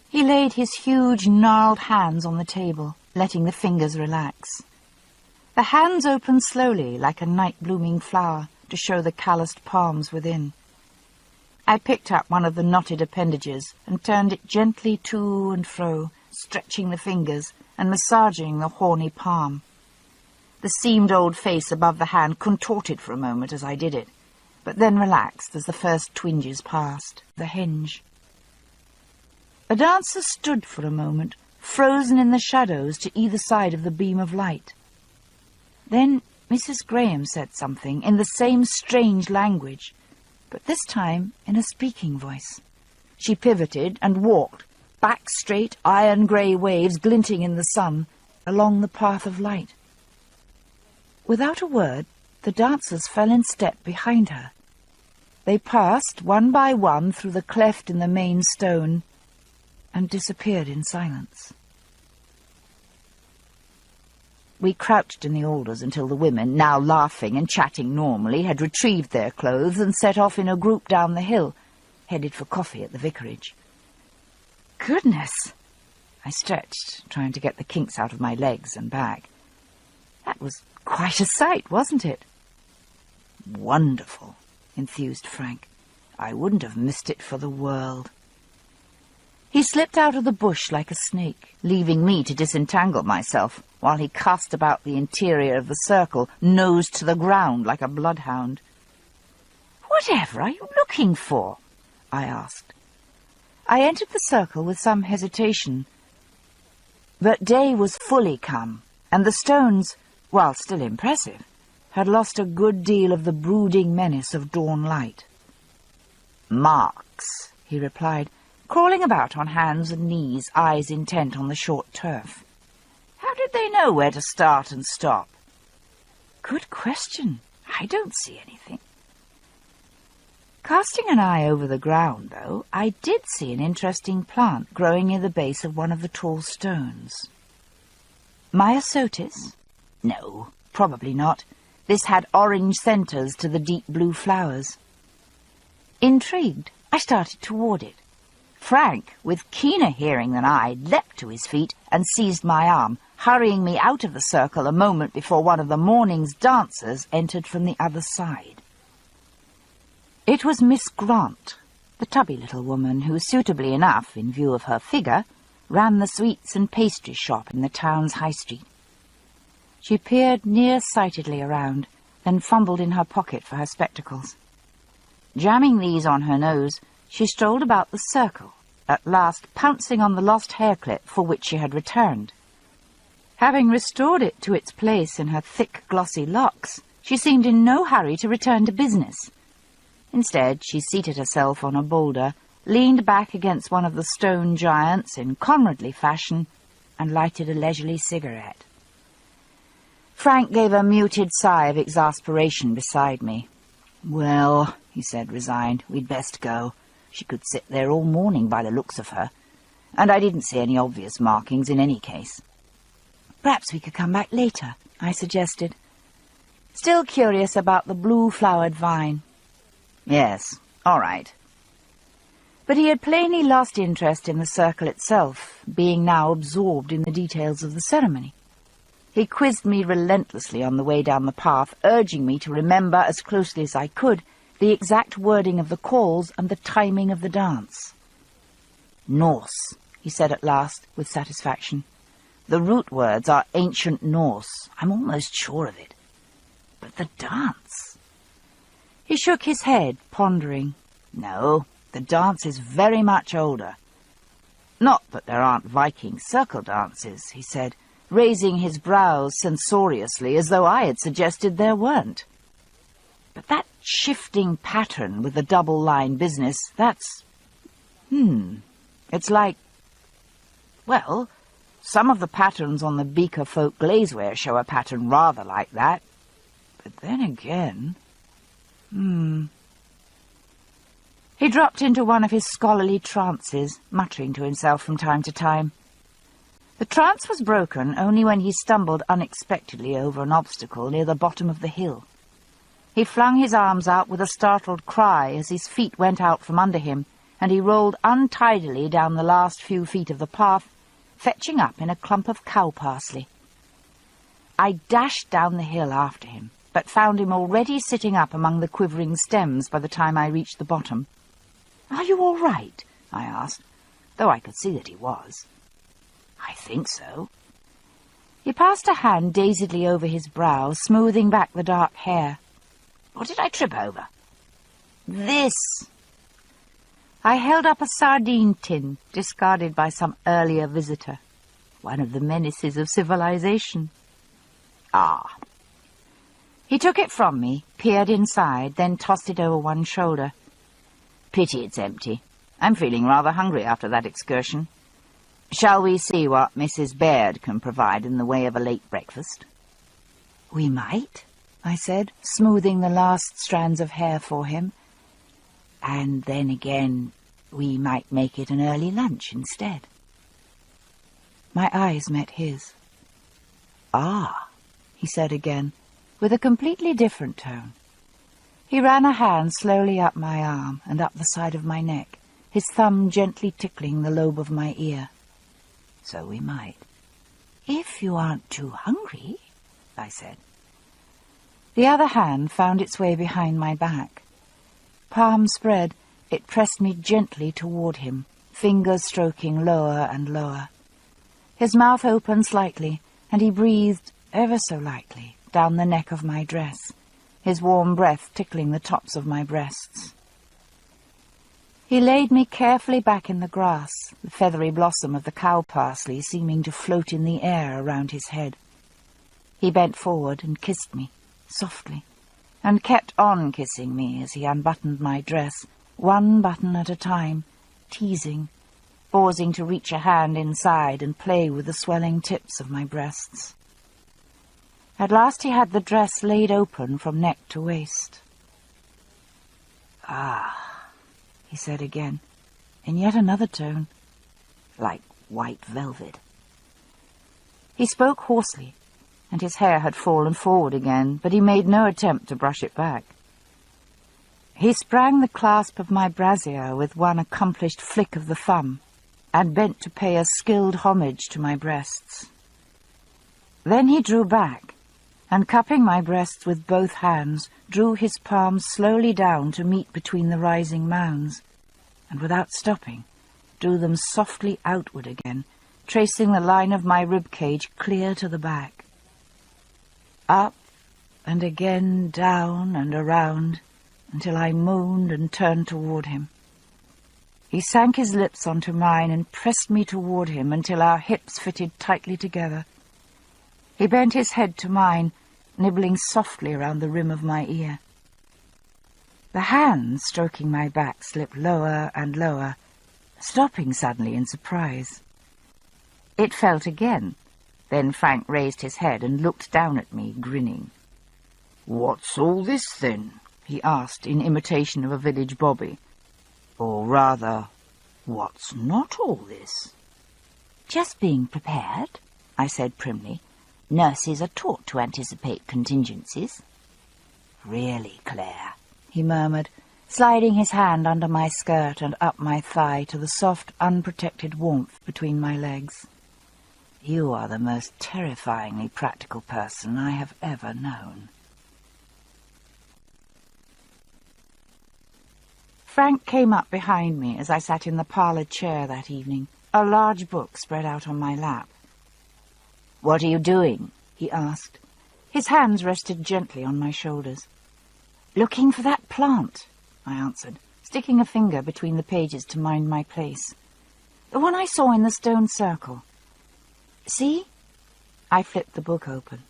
He laid his huge, gnarled hands on the table, letting the fingers relax. The hands opened slowly, like a night-blooming flower, to show the calloused palms within. I picked up one of the knotted appendages and turned it gently to and fro, stretching the fingers and massaging the horny palm. The seamed old face above the hand contorted for a moment as I did it, but then relaxed as the first twinges passed. The hinge. A dancer stood for a moment, frozen in the shadows to either side of the beam of light. Then Mrs. Graham said something in the same strange language, but this time in a speaking voice. She pivoted and walked, back straight, iron-grey waves glinting in the sun, along the path of light. Without a word, the dancers fell in step behind her. They passed one by one through the cleft in the main stone and disappeared in silence. We crouched in the alders until the women, now laughing and chatting normally, had retrieved their clothes and set off in a group down the hill, headed for coffee at the vicarage. "Goodness!" I stretched, trying to get the kinks out of my legs and back. "That was quite a sight, wasn't it?" "Wonderful," enthused Frank. "I wouldn't have missed it for the world." He slipped out of the bush like a snake, leaving me to disentangle myself, while he cast about the interior of the circle, nose to the ground like a bloodhound. "Whatever are you looking for?" I asked. I entered the circle with some hesitation, but day was fully come, and the stones, while still impressive, had lost a good deal of the brooding menace of dawn light. "Marks," he replied, crawling about on hands and knees, eyes intent on the short turf. "How did they know where to start and stop?" "Good question. I don't see anything." Casting an eye over the ground, though, I did see an interesting plant growing near the base of one of the tall stones. Myosotis? No, probably not. This had orange centres to the deep blue flowers. Intrigued, I started toward it. Frank, with keener hearing than I, leapt to his feet and seized my arm, hurrying me out of the circle a moment before one of the morning's dancers entered from the other side. It was Miss Grant, the tubby little woman who, suitably enough, in view of her figure, ran the sweets and pastry shop in the town's high street. She peered near-sightedly around, then fumbled in her pocket for her spectacles. Jamming these on her nose, she strolled about the circle, at last pouncing on the lost hair-clip for which she had returned. Having restored it to its place in her thick, glossy locks, she seemed in no hurry to return to business. Instead, she seated herself on a boulder, leaned back against one of the stone giants in comradely fashion, and lighted a leisurely cigarette. Frank gave a muted sigh of exasperation beside me. "Well," he said, resigned, "we'd best go. She could sit there all morning by the looks of her, and I didn't see any obvious markings in any case." "Perhaps we could come back later," I suggested, still curious about the blue-flowered vine. "Yes, all right." But he had plainly lost interest in the circle itself, being now absorbed in the details of the ceremony. He quizzed me relentlessly on the way down the path, urging me to remember as closely as I could the exact wording of the calls and the timing of the dance. "Norse," he said at last, with satisfaction. "The root words are ancient Norse. I'm almost sure of it. But the dance—" He shook his head, pondering. "No, the dance is very much older. Not that there aren't Viking circle dances," he said, raising his brows censoriously as though I had suggested there weren't. "But that shifting pattern with the double-line business, that's... It's like... Well, some of the patterns on the Beaker folk glazeware show a pattern rather like that. But then again... He dropped into one of his scholarly trances, muttering to himself from time to time. The trance was broken only when he stumbled unexpectedly over an obstacle near the bottom of the hill. He flung his arms out with a startled cry as his feet went out from under him, and he rolled untidily down the last few feet of the path, fetching up in a clump of cow parsley. I dashed down the hill after him, but found him already sitting up among the quivering stems by the time I reached the bottom. "Are you all right?" I asked, though I could see that he was. "I think so." He passed a hand dazedly over his brow, smoothing back the dark hair. "What did I trip over?" "This." I held up a sardine tin, discarded by some earlier visitor. One of the menaces of civilization. "Ah." He took it from me, peered inside, then tossed it over one shoulder. "Pity it's empty. I'm feeling rather hungry after that excursion. Shall we see what Mrs. Baird can provide in the way of a late breakfast?" "We might," I said, smoothing the last strands of hair for him. "And then again, we might make it an early lunch instead." My eyes met his. "Ah," he said again, with a completely different tone. He ran a hand slowly up my arm and up the side of my neck, his thumb gently tickling the lobe of my ear. "So we might." "If you aren't too hungry," I said. The other hand found its way behind my back. Palm spread, it pressed me gently toward him, fingers stroking lower and lower. His mouth opened slightly, and he breathed, ever so lightly, down the neck of my dress, his warm breath tickling the tops of my breasts. He laid me carefully back in the grass, the feathery blossom of the cow parsley seeming to float in the air around his head. He bent forward and kissed me, softly, and kept on kissing me as he unbuttoned my dress, one button at a time, teasing, pausing to reach a hand inside and play with the swelling tips of my breasts. At last he had the dress laid open from neck to waist. "Ah," he said again, in yet another tone, "like white velvet." He spoke hoarsely, and his hair had fallen forward again, but he made no attempt to brush it back. He sprang the clasp of my brassiere with one accomplished flick of the thumb, and bent to pay a skilled homage to my breasts. Then he drew back, and cupping my breasts with both hands, drew his palms slowly down to meet between the rising mounds, and without stopping, drew them softly outward again, tracing the line of my ribcage clear to the back. Up and again down and around, until I moaned and turned toward him. He sank his lips onto mine and pressed me toward him until our hips fitted tightly together. He bent his head to mine, nibbling softly around the rim of my ear. The hands stroking my back slipped lower and lower, stopping suddenly in surprise. It felt again. Then Frank raised his head and looked down at me, grinning. "What's all this, then?" he asked in imitation of a village bobby. "Or rather, what's not all this?" "Just being prepared," I said primly. "Nurses are taught to anticipate contingencies." "Really, Claire," he murmured, sliding his hand under my skirt and up my thigh to the soft, unprotected warmth between my legs. "You are the most terrifyingly practical person I have ever known." Frank came up behind me as I sat in the parlour chair that evening, a large book spread out on my lap. "What are you doing?" he asked. His hands rested gently on my shoulders. "Looking for that plant," I answered, sticking a finger between the pages to mind my place. "The one I saw in the stone circle. See?" I flipped the book open.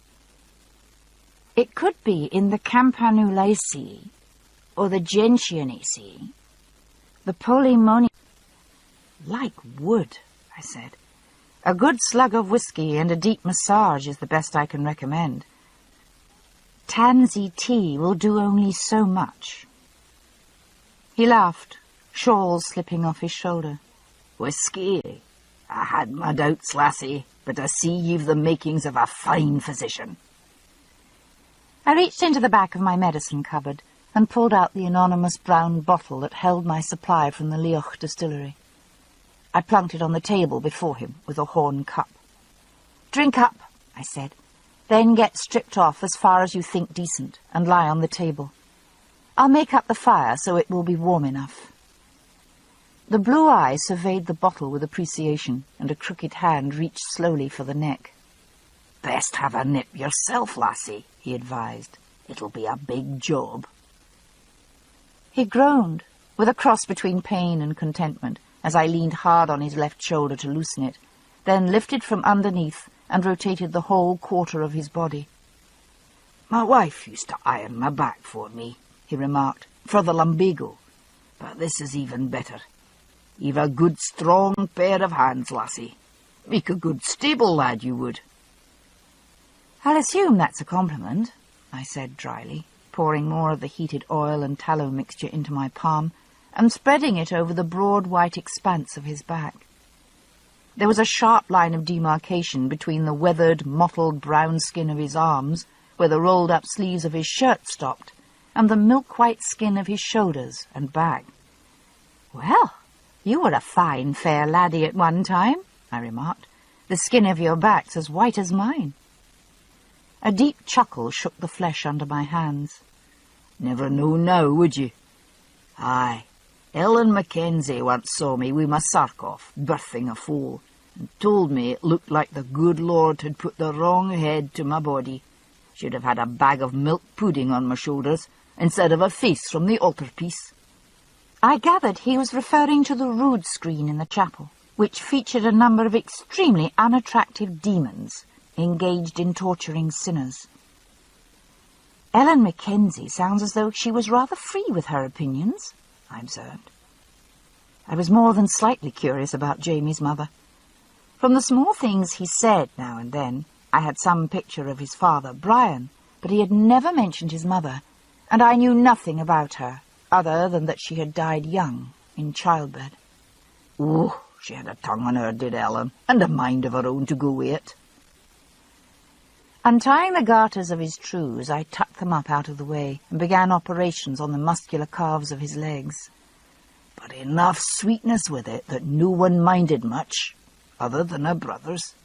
"It could be in the Campanulaceae, or the Gentianaceae, the Polymoniaceae." "Like wood," I said. "A good slug of whiskey and a deep massage is the best I can recommend. Tansy tea will do only so much." He laughed, shawls slipping off his shoulder. "Whiskey? I had my doubts, lassie, but I see you've the makings of a fine physician." I reached into the back of my medicine cupboard and pulled out the anonymous brown bottle that held my supply from the Lioch distillery. I plunked it on the table before him with a horn cup. "Drink up," I said. "Then get stripped off as far as you think decent and lie on the table. I'll make up the fire so it will be warm enough." The blue eye surveyed the bottle with appreciation, and a crooked hand reached slowly for the neck. "Best have a nip yourself, lassie," he advised. "It'll be a big job." He groaned, with a cross between pain and contentment, as I leaned hard on his left shoulder to loosen it, then lifted from underneath and rotated the whole quarter of his body. "My wife used to iron my back for me," he remarked, "for the lumbago, but this is even better. You've a good strong pair of hands, lassie. Make a good stable lad, you would." "I'll assume that's a compliment," I said dryly, pouring more of the heated oil and tallow mixture into my palm and spreading it over the broad white expanse of his back. There was a sharp line of demarcation between the weathered, mottled brown skin of his arms, where the rolled-up sleeves of his shirt stopped, and the milk-white skin of his shoulders and back. "Well, you were a fine, fair laddie at one time," I remarked. "The skin of your back's as white as mine." A deep chuckle shook the flesh under my hands. "Never know now, would you? Aye, Ellen Mackenzie once saw me with my sark off, birthing a foal, and told me it looked like the good Lord had put the wrong head to my body. Should have had a bag of milk pudding on my shoulders, instead of a face from the altarpiece." I gathered he was referring to the rood screen in the chapel, which featured a number of extremely unattractive demons engaged in torturing sinners. "Ellen Mackenzie sounds as though she was rather free with her opinions," I observed. I was more than slightly curious about Jamie's mother. From the small things he said now and then, I had some picture of his father, Brian, but he had never mentioned his mother, and I knew nothing about her, other than that she had died young, in childbed. "Oh, she had a tongue on her, did Ellen, and a mind of her own to go with it." Untying the garters of his trews, I tucked them up out of the way and began operations on the muscular calves of his legs. But enough sweetness with it that no one minded much, other than her brothers.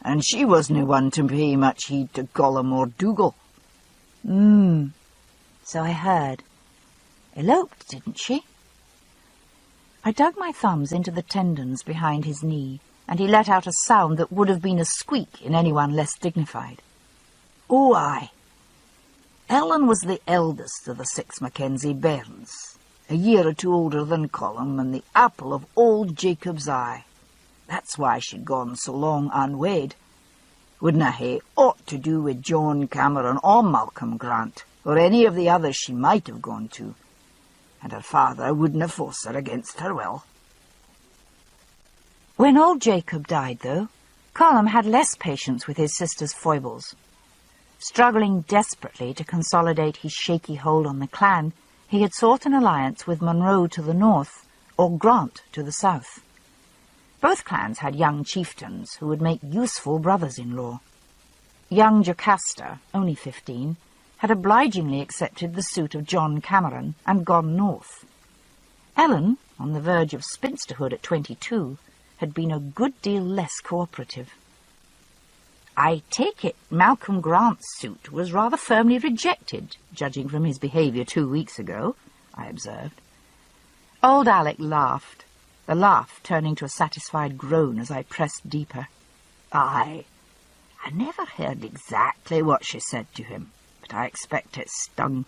And she wasn't one to pay much heed to Gollum or Dougal. So I heard. Eloped, didn't she? I dug my thumbs into the tendons behind his knee and he let out a sound that would have been a squeak in anyone less dignified. Oh, aye. Ellen was the eldest of the 6 Mackenzie bairns, a year or 2 older than Colum, and the apple of old Jacob's eye. That's why she'd gone so long unwed. Wouldna hae aught to do with John Cameron or Malcolm Grant, or any of the others she might have gone to, and her father wouldna force her against her will. When old Jacob died, though, Colum had less patience with his sister's foibles. Struggling desperately to consolidate his shaky hold on the clan, he had sought an alliance with Monroe to the north, or Grant to the south. Both clans had young chieftains who would make useful brothers-in-law. Young Jocasta, only 15, had obligingly accepted the suit of John Cameron and gone north. Ellen, on the verge of spinsterhood at 22, had been a good deal less cooperative. I take it Malcolm Grant's suit was rather firmly rejected, judging from his behaviour 2 weeks ago, I observed. Old Alec laughed, the laugh turning to a satisfied groan as I pressed deeper. Aye, I never heard exactly what she said to him, but I expect it stung.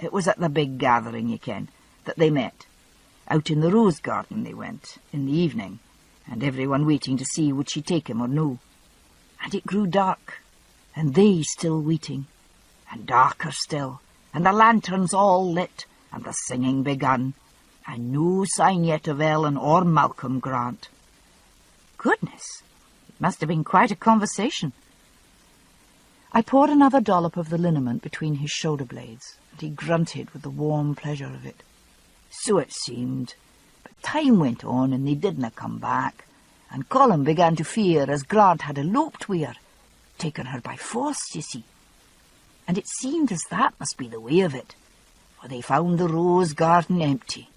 It was at the big gathering, ye ken, that they met. Out in the rose garden they went, in the evening, and everyone waiting to see would she take him or no. And it grew dark, and they still waiting, and darker still, and the lanterns all lit, and the singing begun, and no sign yet of Ellen or Malcolm Grant. Goodness, it must have been quite a conversation. I poured another dollop of the liniment between his shoulder blades, and he grunted with the warm pleasure of it. So it seemed, but time went on, and they didna come back. And Colum began to fear as Grant had eloped wi' her, taken her by force, you see. And it seemed as that must be the way of it, for they found the rose garden empty.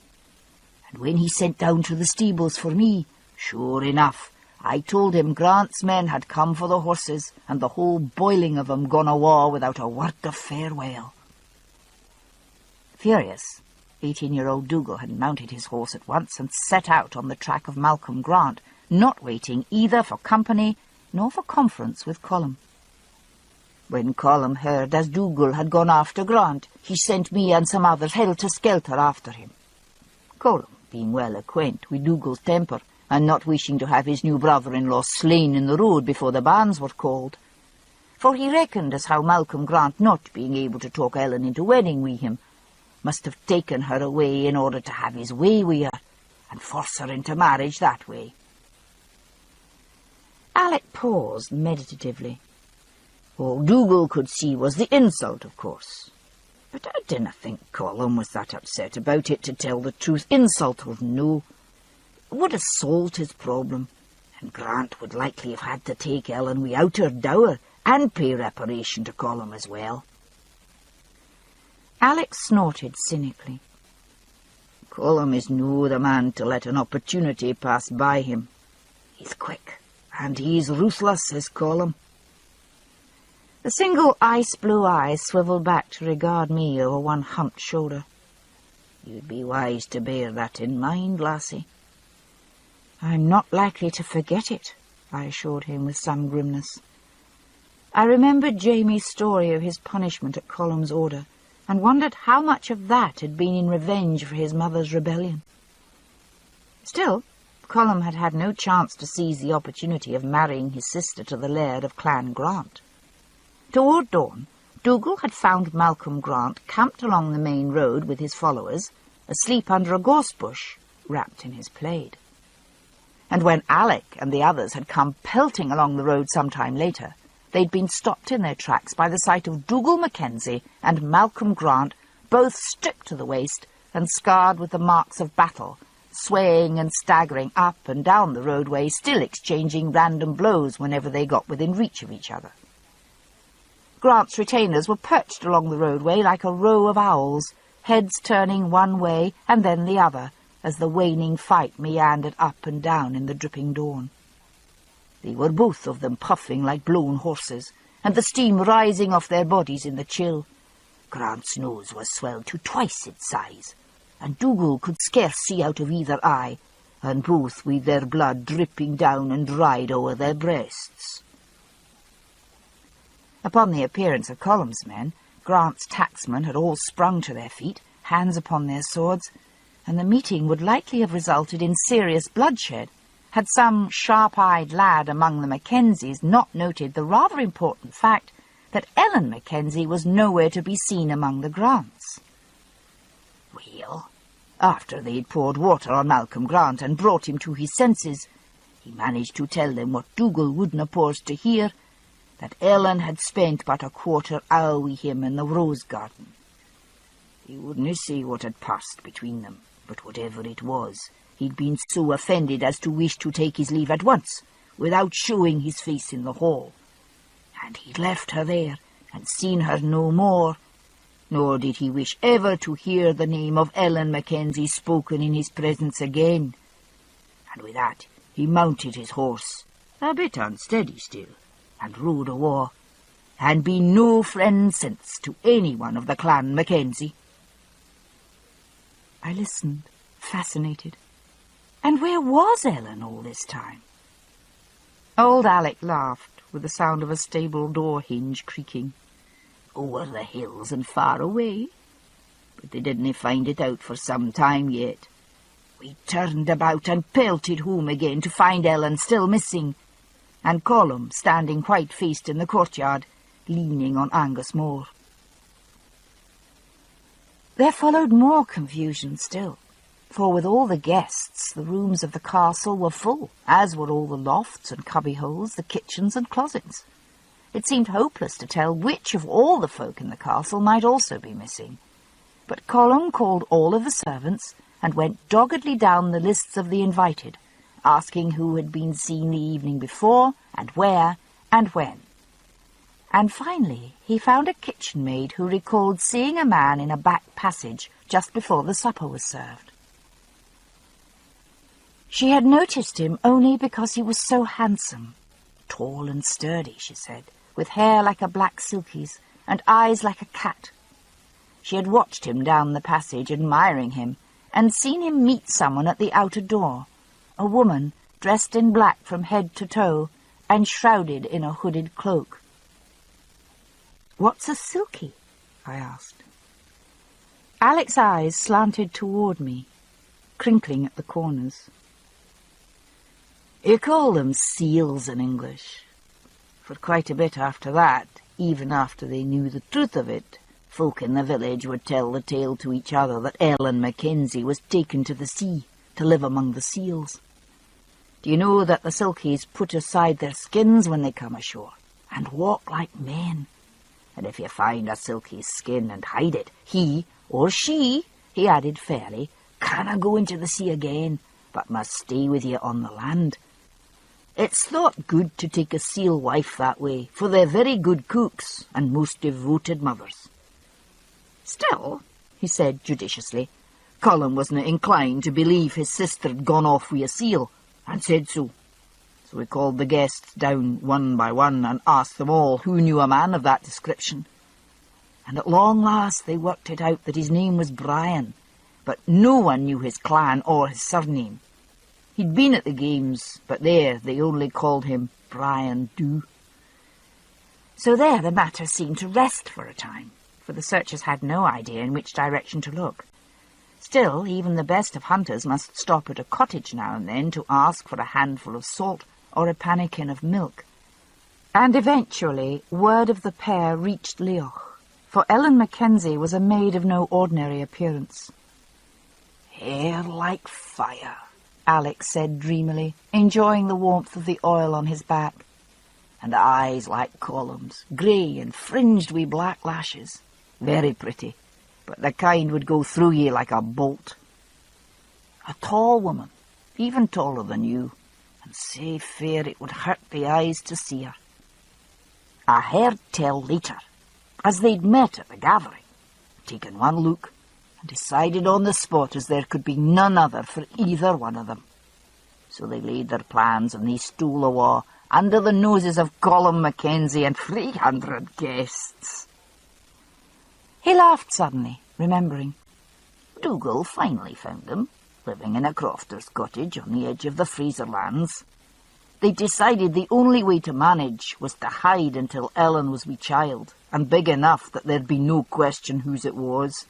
And when he sent down to the stables for me, sure enough, I told him Grant's men had come for the horses, and the whole boiling of 'em gone awa without a word of farewell. Furious, 18-year-old Dougal had mounted his horse at once and set out on the track of Malcolm Grant, not waiting either for company nor for conference with Colum. When Colum heard as Dougal had gone after Grant, he sent me and some others helter-skelter after him. Colum, being well acquaint with Dougal's temper, and not wishing to have his new brother-in-law slain in the road before the banns were called, for he reckoned as how Malcolm Grant, not being able to talk Ellen into wedding wi' him, must have taken her away in order to have his way wi' her, and force her into marriage that way. Alec paused meditatively. All Dougal could see was the insult, of course. But I dinna think Colum was that upset about it, to tell the truth, insult or no. It would have solved his problem, and Grant would likely have had to take Ellen without her dower, and pay reparation to Colum as well. Alec snorted cynically. Colum is no the man to let an opportunity pass by him. He's quick, and he's ruthless, is Colum. The single ice-blue eye swivelled back to regard me over one humped shoulder. You'd be wise to bear that in mind, lassie. I'm not likely to forget it, I assured him with some grimness. I remembered Jamie's story of his punishment at Colum's order, and wondered how much of that had been in revenge for his mother's rebellion. Still, Colum had had no chance to seize the opportunity of marrying his sister to the laird of Clan Grant. Toward dawn, Dougal had found Malcolm Grant camped along the main road with his followers, asleep under a gorse bush, wrapped in his plaid. And when Alec and the others had come pelting along the road some time later, they'd been stopped in their tracks by the sight of Dougal Mackenzie and Malcolm Grant, both stripped to the waist and scarred with the marks of battle, swaying and staggering up and down the roadway, still exchanging random blows whenever they got within reach of each other. Grant's retainers were perched along the roadway like a row of owls, heads turning one way and then the other, as the waning fight meandered up and down in the dripping dawn. They were both of them puffing like blown horses, and the steam rising off their bodies in the chill. Grant's nose was swelled to twice its size, and Dougal could scarce see out of either eye, and both with their blood dripping down and dried o'er their breasts. Upon the appearance of Colum's men, Grant's tacksmen had all sprung to their feet, hands upon their swords, and the meeting would likely have resulted in serious bloodshed, had some sharp-eyed lad among the Mackenzies not noted the rather important fact that Ellen Mackenzie was nowhere to be seen among the Grants. Well, after they'd poured water on Malcolm Grant and brought him to his senses, he managed to tell them what Dougal wouldna pause to hear, that Ellen had spent but a quarter hour with him in the rose garden. He wouldna say what had passed between them, but whatever it was, he'd been so offended as to wish to take his leave at once, without showing his face in the hall. And he'd left her there, and seen her no more, nor did he wish ever to hear the name of Ellen Mackenzie spoken in his presence again. And with that he mounted his horse, a bit unsteady still, and rode awa', and been no friend since to any one of the clan Mackenzie. I listened, fascinated. And where was Ellen all this time? Old Alec laughed, with the sound of a stable door hinge creaking. Over the hills and far away, but they didn't find it out for some time yet. We turned about and pelted home again to find Ellen still missing, and Colum standing white-faced in the courtyard, leaning on Angus Moor. There followed more confusion still, for with all the guests the rooms of the castle were full, as were all the lofts and cubbyholes, the kitchens and closets. It seemed hopeless to tell which of all the folk in the castle might also be missing. But Colum called all of the servants and went doggedly down the lists of the invited, asking who had been seen the evening before, and where, and when. And finally he found a kitchen maid who recalled seeing a man in a back passage just before the supper was served. She had noticed him only because he was so handsome, tall and sturdy, she said, with hair like a black silky's and eyes like a cat. She had watched him down the passage, admiring him, and seen him meet someone at the outer door, a woman dressed in black from head to toe and shrouded in a hooded cloak. "What's a silky?" I asked. Alec's eyes slanted toward me, crinkling at the corners. You call them seals in English. For quite a bit after that, even after they knew the truth of it, folk in the village would tell the tale to each other that Ellen Mackenzie was taken to the sea to live among the seals. Do you know that the silkies put aside their skins when they come ashore, and walk like men? And if you find a silky's skin and hide it, he, or she, he added fairly, canna go into the sea again, but must stay with you on the land. It's thought good to take a seal wife that way, for they're very good cooks and most devoted mothers. Still, he said judiciously, Colin wasn't inclined to believe his sister had gone off with a seal, and said so. So he called the guests down one by one and asked them all who knew a man of that description. And at long last they worked it out that his name was Brian, but no one knew his clan or his surname. He'd been at the games, but there they only called him Brian Dew. So there the matter seemed to rest for a time, for the searchers had no idea in which direction to look. Still, even the best of hunters must stop at a cottage now and then to ask for a handful of salt or a pannikin of milk. And eventually word of the pair reached Leoch, for Ellen Mackenzie was a maid of no ordinary appearance. "Hair like fire," Alec said dreamily, enjoying the warmth of the oil on his back. "And eyes like columns, grey and fringed with black lashes. Very pretty, but the kind would go through ye like a bolt. A tall woman, even taller than you, and sae fair it would hurt the eyes to see her. I heard tell later, as they'd met at the gathering, taken one look, and decided on the spot as there could be none other for either one of them. So they laid their plans and they stole awa' under the noses of Colum Mackenzie and 300 guests." He laughed suddenly, remembering. Dougal finally found them, living in a crofter's cottage on the edge of the Fraser lands. They decided the only way to manage was to hide until Ellen was wi' child, and big enough that there'd be no question whose it was.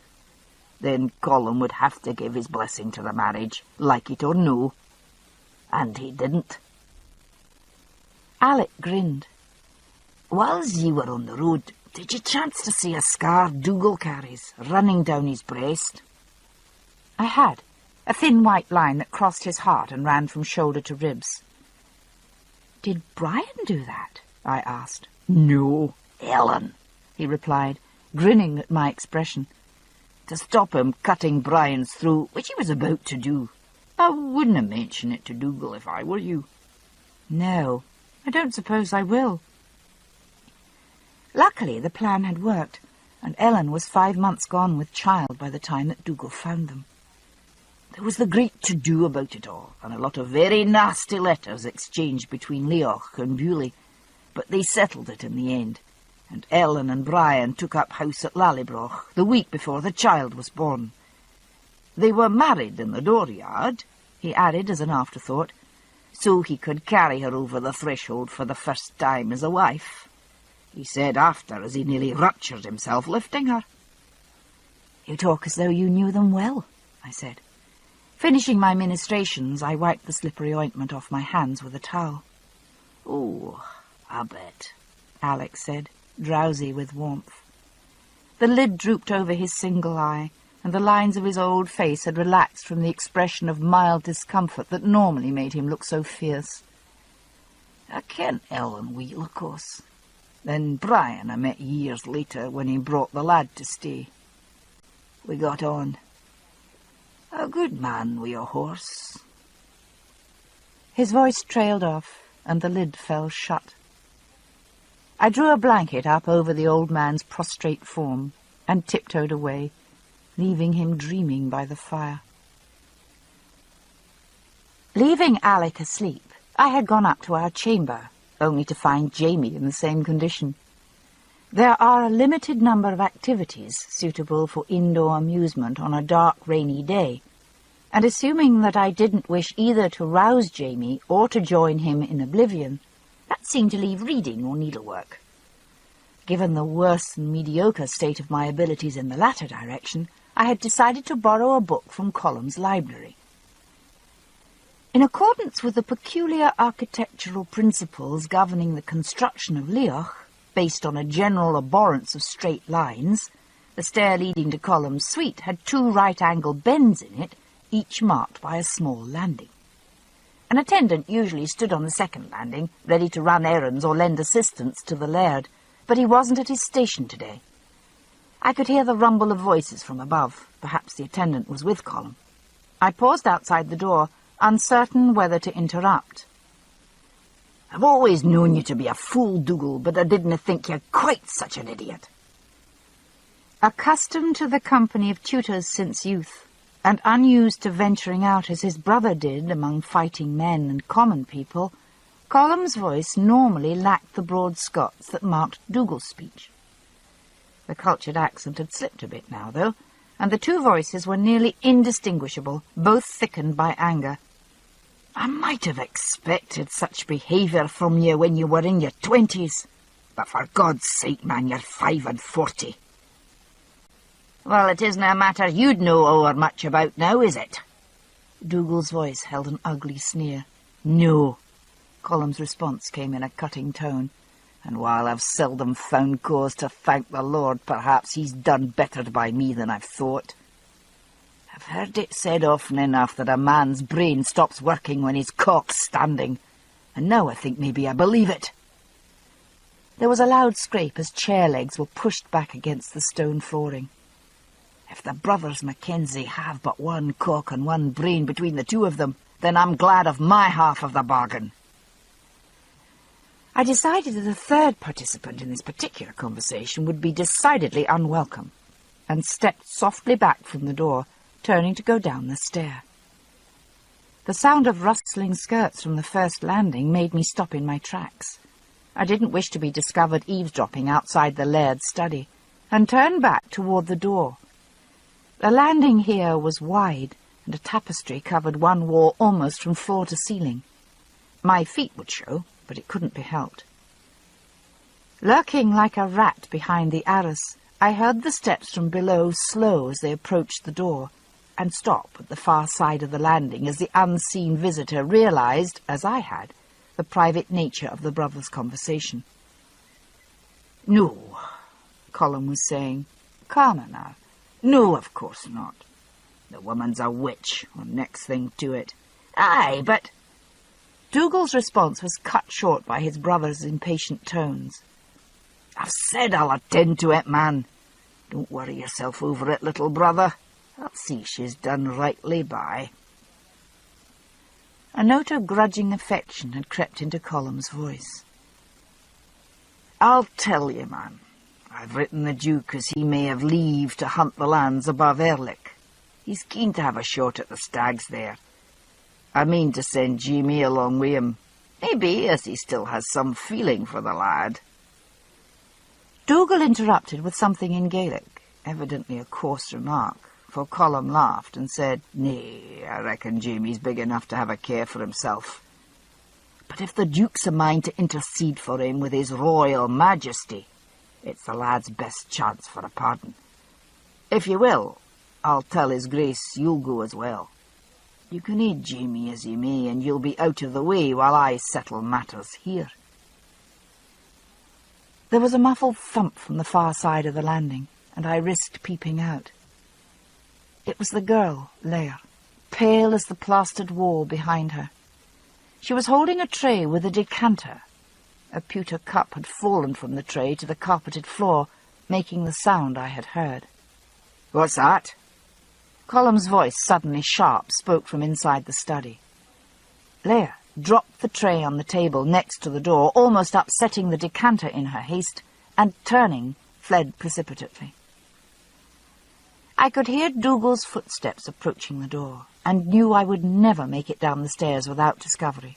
Then Colum would have to give his blessing to the marriage, like it or no. And he didn't. Alec grinned. Whiles ye were on the road, did ye chance to see a scar Dougal carries, running down his breast? I had, a thin white line that crossed his heart and ran from shoulder to ribs. Did Brian do that? I asked. No, Ellen, he replied, grinning at my expression. To stop him cutting Brian's throat, which he was about to do. I wouldn't have mentioned it to Dougal if I were you. No, I don't suppose I will. Luckily, the plan had worked, and Ellen was 5 months gone with child by the time that Dougal found them. There was the great to-do about it all, and a lot of very nasty letters exchanged between Leoch and Bewley, but they settled it in the end, and Ellen and Brian took up house at Lallybroch the week before the child was born. They were married in the dooryard, he added as an afterthought, so he could carry her over the threshold for the first time as a wife. He said after, as he nearly ruptured himself lifting her. You talk as though you knew them well, I said. Finishing my ministrations, I wiped the slippery ointment off my hands with a towel. Oh, I bet, Alex said, drowsy with warmth. The lid drooped over his single eye, and the lines of his old face had relaxed from the expression of mild discomfort that normally made him look so fierce. I ken Ellen weel, of course. Then Brian I met years later when he brought the lad to stay. We got on. A good man wi' a horse. His voice trailed off, and the lid fell shut. I drew a blanket up over the old man's prostrate form and tiptoed away, leaving him dreaming by the fire. Leaving Alec asleep, I had gone up to our chamber, only to find Jamie in the same condition. There are a limited number of activities suitable for indoor amusement on a dark, rainy day, and assuming that I didn't wish either to rouse Jamie or to join him in oblivion, that seemed to leave reading or needlework. Given the worse than mediocre state of my abilities in the latter direction, I had decided to borrow a book from Colum's library. In accordance with the peculiar architectural principles governing the construction of Leoch, based on a general abhorrence of straight lines, the stair leading to Colum's suite had 2 right-angled bends in it, each marked by a small landing. An attendant usually stood on the second landing, ready to run errands or lend assistance to the laird, but he wasn't at his station today. I could hear the rumble of voices from above. Perhaps the attendant was with Colum. I paused outside the door, uncertain whether to interrupt. I've always known you to be a fool, Dougal, but I didn't think you quite such an idiot. Accustomed to the company of tutors since youth, and unused to venturing out as his brother did among fighting men and common people, Colum's voice normally lacked the broad Scots that marked Dougal's speech. The cultured accent had slipped a bit now, though, and the 2 voices were nearly indistinguishable, both thickened by anger. I might have expected such behaviour from you when you were in your 20s, but for God's sake, man, you're 45. Well, it isn't a matter you'd know o'er much about now, is it? Dougal's voice held an ugly sneer. No. Colum's response came in a cutting tone. And while I've seldom found cause to thank the Lord, perhaps he's done better by me than I've thought. I've heard it said often enough that a man's brain stops working when his cock's standing, and now I think maybe I believe it. There was a loud scrape as chair legs were pushed back against the stone flooring. If the brothers Mackenzie have but 1 cock and 1 brain between the 2 of them, then I'm glad of my half of the bargain. I decided that the 3rd participant in this particular conversation would be decidedly unwelcome, and stepped softly back from the door, turning to go down the stair. The sound of rustling skirts from the first landing made me stop in my tracks. I didn't wish to be discovered eavesdropping outside the laird's study, and turned back toward the door. The landing here was wide, and a tapestry covered one wall almost from floor to ceiling. My feet would show, but it couldn't be helped. Lurking like a rat behind the arras, I heard the steps from below slow as they approached the door, and stop at the far side of the landing as the unseen visitor realized, as I had, the private nature of the brothers' conversation. "No," Colum was saying, calmer now. "No, of course not. The woman's a witch, or next thing to it." "Aye, but—" Dougal's response was cut short by his brother's impatient tones. "I've said I'll attend to it, man. Don't worry yourself over it, little brother. I'll see she's done rightly by." A note of grudging affection had crept into Colum's voice. "I'll tell you, man. I've written the Duke as he may have leave to hunt the lands above Erlich. He's keen to have a shot at the stags there. I mean to send Jamie along with him. Maybe, as he still has some feeling for the lad." Dougal interrupted with something in Gaelic, evidently a coarse remark, for Colum laughed and said, "Nay, I reckon Jamie's big enough to have a care for himself. But if the Duke's a mind to intercede for him with his royal majesty, it's the lad's best chance for a pardon. If you will, I'll tell his grace you'll go as well. You can aid Jamie as you may, and you'll be out of the way while I settle matters here." There was a muffled thump from the far side of the landing, and I risked peeping out. It was the girl, Leah, pale as the plastered wall behind her. She was holding a tray with a decanter. A pewter cup had fallen from the tray to the carpeted floor, making the sound I had heard. "What's that?" Colum's voice, suddenly sharp, spoke from inside the study. Leah dropped the tray on the table next to the door, almost upsetting the decanter in her haste, and turning, fled precipitately. I could hear Dougal's footsteps approaching the door, and knew I would never make it down the stairs without discovery.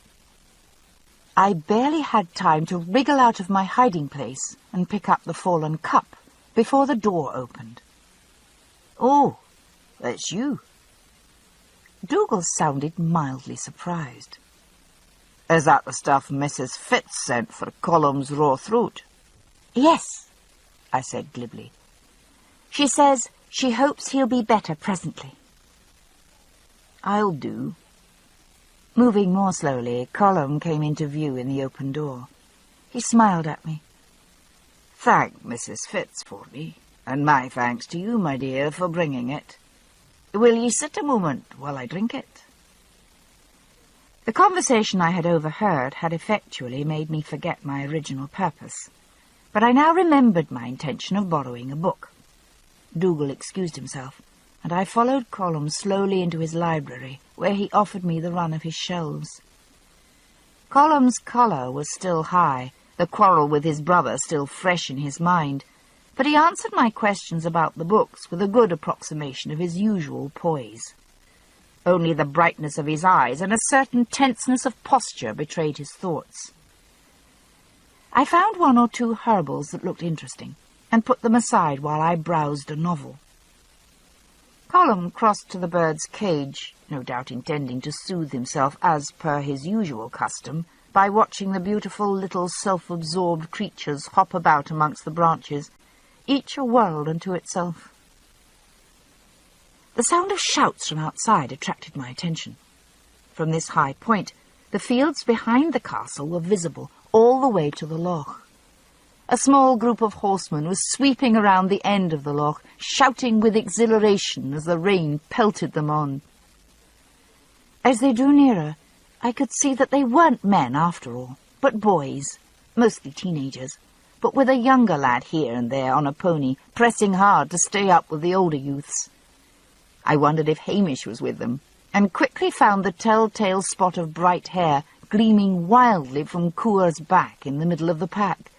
I barely had time to wriggle out of my hiding place and pick up the fallen cup before the door opened. "Oh, it's you." Dougal sounded mildly surprised. "Is that the stuff Mrs. Fitz sent for Colum's raw throat?" "Yes," I said glibly. "She says she hopes he'll be better presently." "I'll do." Moving more slowly, Colum came into view in the open door. He smiled at me. "Thank Mrs. Fitz for me, and my thanks to you, my dear, for bringing it. Will ye sit a moment while I drink it?" The conversation I had overheard had effectually made me forget my original purpose, but I now remembered my intention of borrowing a book. Dougal excused himself, and I followed Colum slowly into his library, where he offered me the run of his shelves. Colum's colour was still high, the quarrel with his brother still fresh in his mind, but he answered my questions about the books with a good approximation of his usual poise. Only the brightness of his eyes and a certain tenseness of posture betrayed his thoughts. I found one or two herbals that looked interesting, and put them aside while I browsed a novel. Colum crossed to the bird's cage, no doubt intending to soothe himself as per his usual custom, by watching the beautiful little self-absorbed creatures hop about amongst the branches, each a world unto itself. The sound of shouts from outside attracted my attention. From this high point, the fields behind the castle were visible all the way to the loch. A small group of horsemen was sweeping around the end of the loch, shouting with exhilaration as the rain pelted them on. As they drew nearer, I could see that they weren't men after all, but boys, mostly teenagers, but with a younger lad here and there on a pony, pressing hard to stay up with the older youths. I wondered if Hamish was with them, and quickly found the telltale spot of bright hair gleaming wildly from Coor's back in the middle of the pack.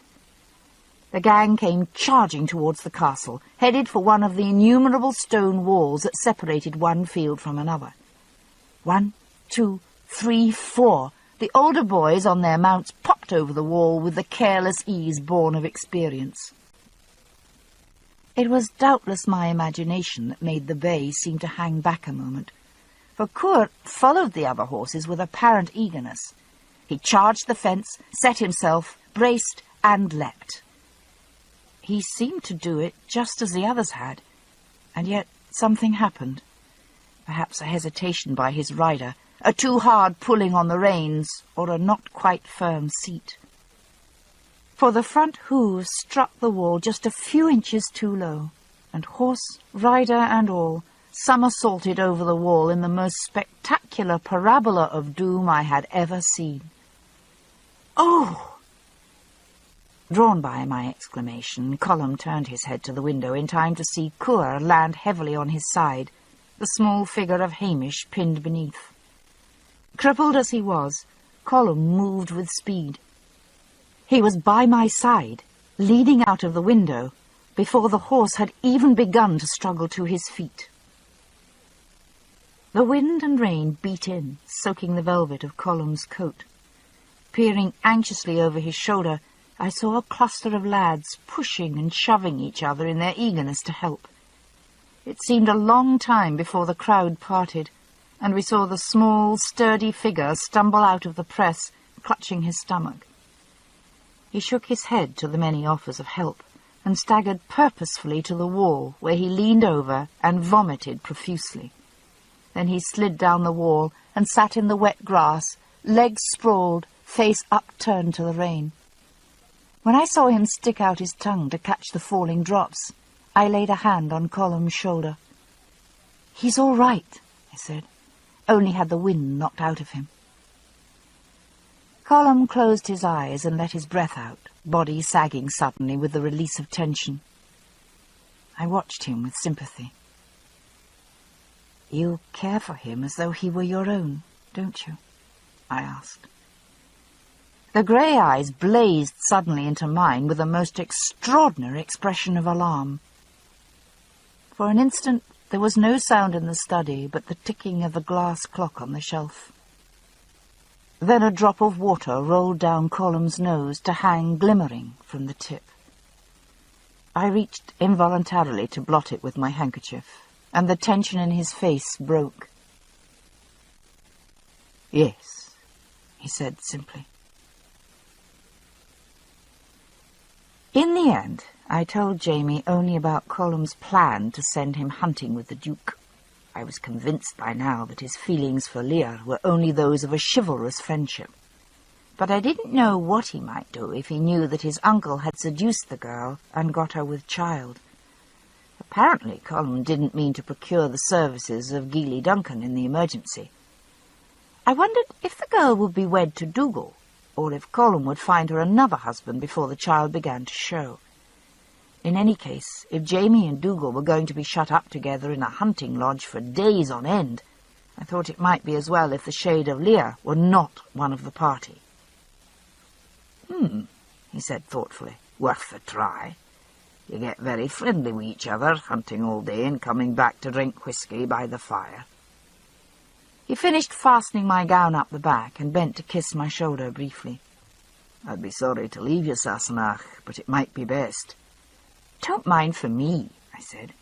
The gang came charging towards the castle, headed for one of the innumerable stone walls that separated one field from another. 1, 2, 3, 4. The older boys on their mounts popped over the wall with the careless ease born of experience. It was doubtless my imagination that made the bay seem to hang back a moment, for Coeur followed the other horses with apparent eagerness. He charged the fence, set himself, braced, and leapt. He seemed to do it just as the others had, and yet something happened. Perhaps a hesitation by his rider, a too hard pulling on the reins, or a not quite firm seat. For the front hooves struck the wall just a few inches too low, and horse, rider, and all somersaulted over the wall in the most spectacular parabola of doom I had ever seen. "Oh!" Drawn by my exclamation, Colum turned his head to the window in time to see Coeur land heavily on his side, the small figure of Hamish pinned beneath. Crippled as he was, Colum moved with speed. He was by my side, leading out of the window, before the horse had even begun to struggle to his feet. The wind and rain beat in, soaking the velvet of Colum's coat. Peering anxiously over his shoulder, I saw a cluster of lads pushing and shoving each other in their eagerness to help. It seemed a long time before the crowd parted, and we saw the small, sturdy figure stumble out of the press, clutching his stomach. He shook his head to the many offers of help, and staggered purposefully to the wall, where he leaned over and vomited profusely. Then he slid down the wall and sat in the wet grass, legs sprawled, face upturned to the rain. When I saw him stick out his tongue to catch the falling drops, I laid a hand on Colum's shoulder. "He's all right," I said, "only had the wind knocked out of him." Colum closed his eyes and let his breath out, body sagging suddenly with the release of tension. I watched him with sympathy. "You care for him as though he were your own, don't you?" I asked. The grey eyes blazed suddenly into mine with a most extraordinary expression of alarm. For an instant there was no sound in the study but the ticking of the glass clock on the shelf. Then a drop of water rolled down Colum's nose to hang glimmering from the tip. I reached involuntarily to blot it with my handkerchief, and the tension in his face broke. "Yes," he said simply. In the end, I told Jamie only about Colum's plan to send him hunting with the Duke. I was convinced by now that his feelings for Lear were only those of a chivalrous friendship. But I didn't know what he might do if he knew that his uncle had seduced the girl and got her with child. Apparently Colum didn't mean to procure the services of Geely Duncan in the emergency. I wondered if the girl would be wed to Dougal, or if Colum would find her another husband before the child began to show. In any case, if Jamie and Dougal were going to be shut up together in a hunting lodge for days on end, I thought it might be as well if the shade of Lear were not one of the party. He said thoughtfully, "worth a try. You get very friendly with each other, hunting all day and coming back to drink whisky by the fire." He finished fastening my gown up the back and bent to kiss my shoulder briefly. "I'd be sorry to leave you, Sassenach, but it might be best." "Don't mind for me," I said.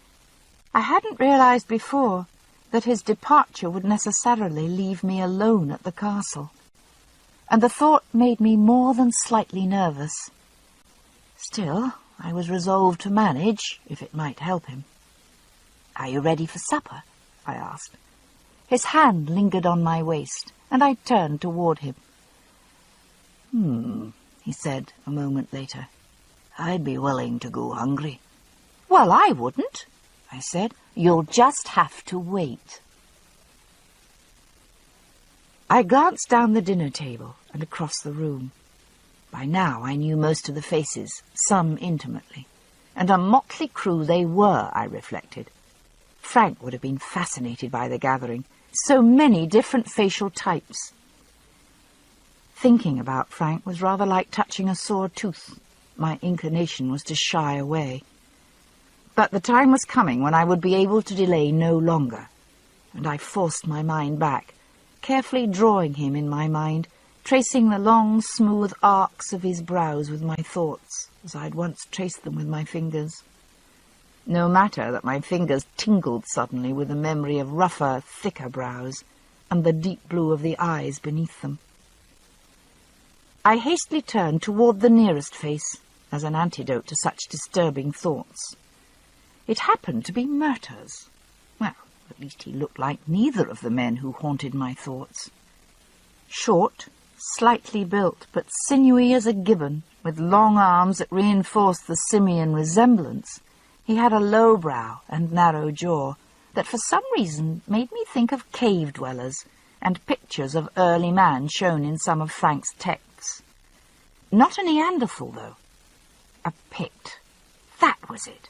I hadn't realized before that his departure would necessarily leave me alone at the castle, and the thought made me more than slightly nervous. Still, I was resolved to manage, if it might help him. "Are you ready for supper?" I asked. His hand lingered on my waist, and I turned toward him. He said a moment later. "I'd be willing to go hungry." "Well, I wouldn't," I said. "You'll just have to wait." I glanced down the dinner table and across the room. By now I knew most of the faces, some intimately, and a motley crew they were, I reflected. Frank would have been fascinated by the gathering. So many different facial types. Thinking about Frank was rather like touching a sore tooth. My inclination was to shy away. But the time was coming when I would be able to delay no longer, and I forced my mind back, carefully drawing him in my mind, tracing the long, smooth arcs of his brows with my thoughts, as I had once traced them with my fingers. No matter that my fingers tingled suddenly with the memory of rougher, thicker brows, and the deep blue of the eyes beneath them. I hastily turned toward the nearest face, as an antidote to such disturbing thoughts. It happened to be Murtagh's. Well, at least he looked like neither of the men who haunted my thoughts. Short, slightly built, but sinewy as a gibbon, with long arms that reinforced the simian resemblance, he had a low brow and narrow jaw that for some reason made me think of cave dwellers and pictures of early man shown in some of Frank's texts. Not a Neanderthal, though. A Pict. That was it.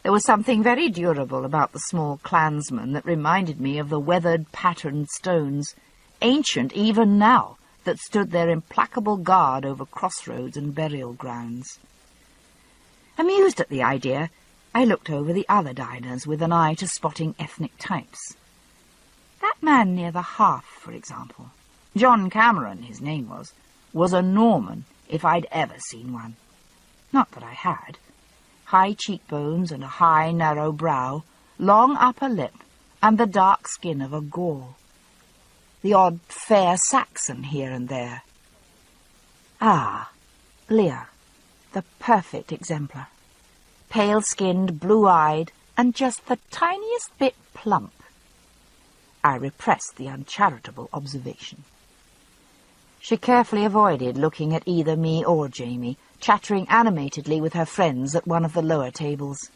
There was something very durable about the small clansman that reminded me of the weathered, patterned stones, ancient even now, that stood their implacable guard over crossroads and burial grounds. Amused at the idea, I looked over the other diners with an eye to spotting ethnic types. That man near the hearth, for example, John Cameron, his name was a Norman, if I'd ever seen one. Not that I had. High cheekbones and a high, narrow brow, long upper lip, and the dark skin of a Gaul. The odd fair Saxon here and there. Ah, Lear, the perfect exemplar. Pale-skinned, blue-eyed, and just the tiniest bit plump. I repressed the uncharitable observation. She carefully avoided looking at either me or Jamie, chattering animatedly with her friends at one of the lower tables.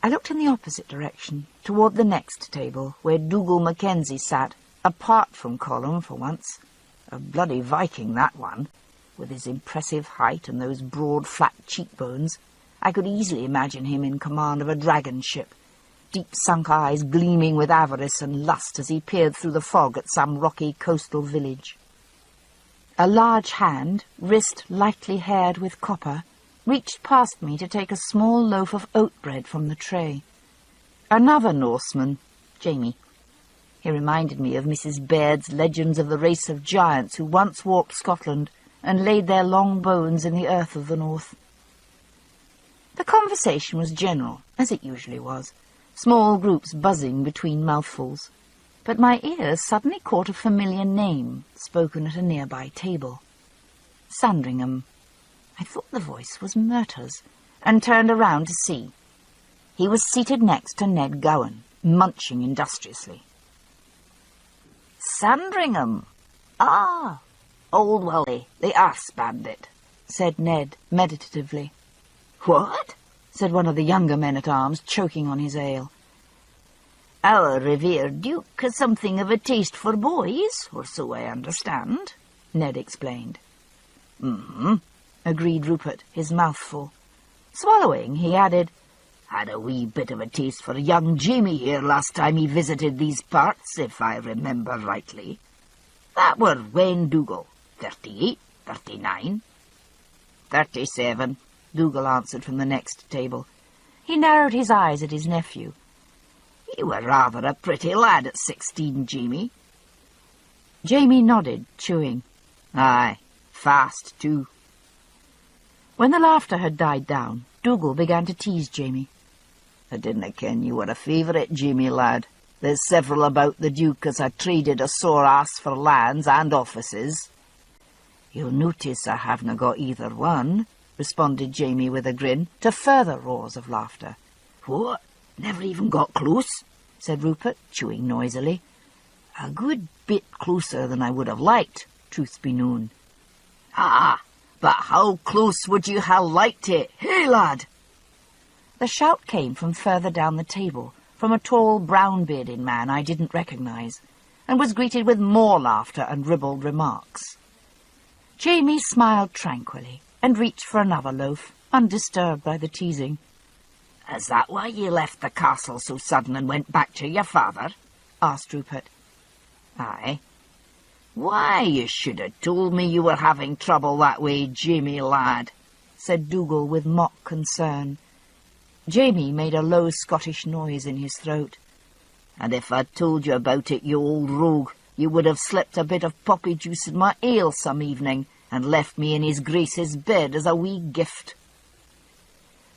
I looked in the opposite direction, toward the next table, where Dougal Mackenzie sat, apart from Colum for once. A bloody Viking, that one, with his impressive height and those broad, flat cheekbones. I could easily imagine him in command of a dragon ship, deep-sunk eyes gleaming with avarice and lust as he peered through the fog at some rocky coastal village. A large hand, wrist lightly haired with copper, reached past me to take a small loaf of oat bread from the tray. Another Norseman, Jamie. He reminded me of Mrs. Baird's legends of the race of giants who once walked Scotland and laid their long bones in the earth of the north. The conversation was general, as it usually was, small groups buzzing between mouthfuls, but my ears suddenly caught a familiar name spoken at a nearby table. Sandringham. I thought the voice was Murtagh's, and turned around to see. He was seated next to Ned Gowan, munching industriously. Sandringham! Ah, Old Wally, the ass bandit, said Ned meditatively. What? Said one of the younger men-at-arms, choking on his ale. Our revered Duke has something of a taste for boys, or so I understand, Ned explained. Mm-hmm, agreed Rupert, his mouth full. Swallowing, he added, had a wee bit of a taste for young Jamie here last time he visited these parts, if I remember rightly. That were when Dougal, 38, 39. 37, Dougal answered from the next table. He narrowed his eyes at his nephew. You were rather a pretty lad at 16, Jamie. Jamie nodded, chewing. Aye, fast, too. When the laughter had died down, Dougal began to tease Jamie. I didna ken you were a favourite, Jamie, lad. There's several about the Duke as I traded a sore ass for lands and offices. You'll notice I havena got either one, responded Jamie with a grin, to further roars of laughter. What? Never even got close, said Rupert, chewing noisily. A good bit closer than I would have liked, truth be known. Ah, but how close would you have liked it, hey, lad? The shout came from further down the table, from a tall, brown-bearded man I didn't recognise, and was greeted with more laughter and ribald remarks. Jamie smiled tranquilly, and reached for another loaf, undisturbed by the teasing. Is that why you left the castle so sudden and went back to your father? Asked Rupert. Aye. Why, you should have told me you were having trouble that way, Jamie, lad, said Dougal with mock concern. Jamie made a low Scottish noise in his throat. And if I'd told you about it, you old rogue, you would have slipped a bit of poppy juice in my ale some evening and left me in his Grace's bed as a wee gift.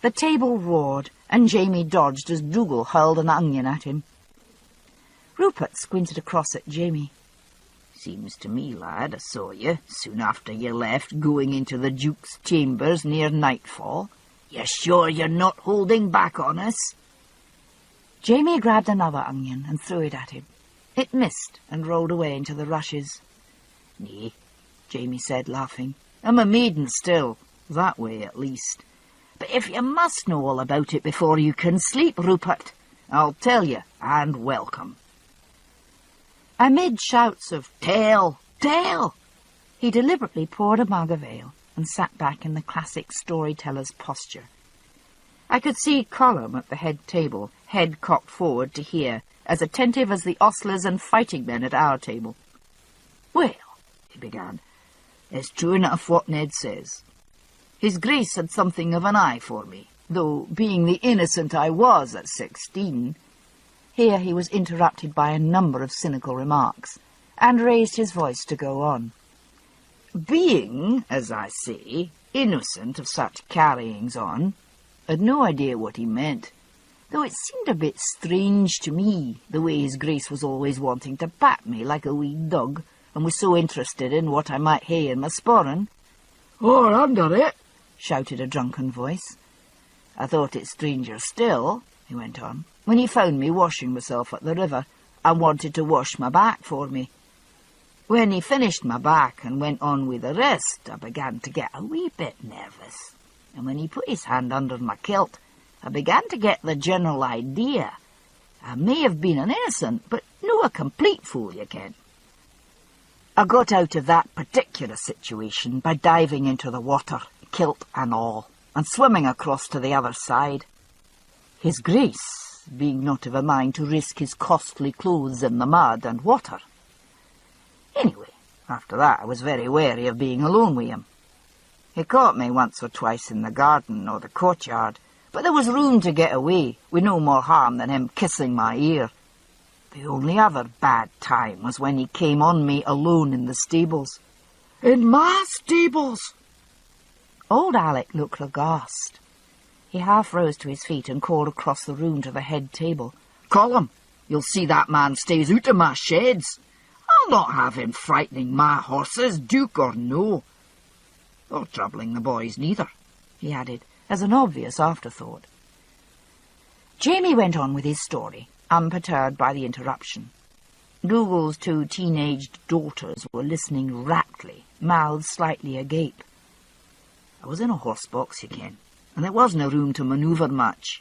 The table roared, and Jamie dodged as Dougal hurled an onion at him. Rupert squinted across at Jamie. "Seems to me, lad, I saw you, soon after you left, going into the Duke's chambers near nightfall. You're sure you're not holding back on us?" Jamie grabbed another onion and threw it at him. It missed and rolled away into the rushes. "Nay," Jamie said, laughing. "I'm a maiden still, that way at least. But if you must know all about it before you can sleep, Rupert, I'll tell you, and welcome." Amid shouts of "Tell! Tell!" he deliberately poured a mug of ale and sat back in the classic storyteller's posture. I could see Colum at the head table, head cocked forward to hear, as attentive as the ostlers and fighting men at our table. "Well," he began, "it's true enough what Ned says. His Grace had something of an eye for me, though, being the innocent I was at 16... Here he was interrupted by a number of cynical remarks, and raised his voice to go on. "Being, as I say, innocent of such carryings-on, I'd no idea what he meant, though it seemed a bit strange to me, the way his Grace was always wanting to pat me like a wee dog, and was so interested in what I might hae in my sporran." "Or under it," shouted a drunken voice. "I thought it stranger still," he went on, "when he found me washing myself at the river, and wanted to wash my back for me. When he finished my back and went on with the rest, I began to get a wee bit nervous, and when he put his hand under my kilt, I began to get the general idea. I may have been an innocent, but no a complete fool, you ken. I got out of that particular situation by diving into the water, kilt and all, and swimming across to the other side. His Grace being not of a mind to risk his costly clothes in the mud and water. Anyway, after that I was very wary of being alone with him. He caught me once or twice in the garden or the courtyard, but there was room to get away, with no more harm than him kissing my ear. The only other bad time was when he came on me alone in the stables." "In my stables?" Old Alec looked aghast. He half rose to his feet and called across the room to the head table. "Colum, you'll see that man stays out of my sheds. I'll not have him frightening my horses, Duke or no. Or troubling the boys neither," he added, as an obvious afterthought. Jamie went on with his story, unperturbed by the interruption. Dougal's 2 teenaged daughters were listening raptly, mouths slightly agape. "I was in a horse box, you ken, and there wasn't room to manoeuvre much.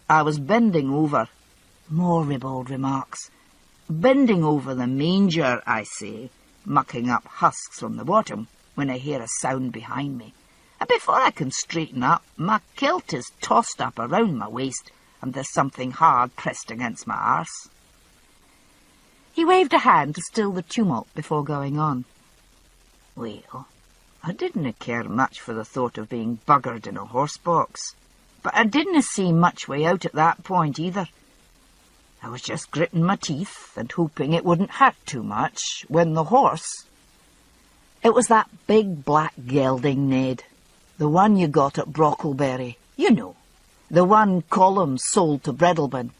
I was bending over," more ribald remarks, "bending over the manger, I say, mucking up husks from the bottom, when I hear a sound behind me. And before I can straighten up, my kilt is tossed up around my waist, and there's something hard pressed against my arse." He waved a hand to still the tumult before going on. "Well, I didn't care much for the thought of being buggered in a horse-box, but I didn't see much way out at that point either. I was just gritting my teeth and hoping it wouldn't hurt too much when the horse... It was that big black gelding, Ned, the one you got at Brockleberry, you know, the one Colum sold to Breadalbin.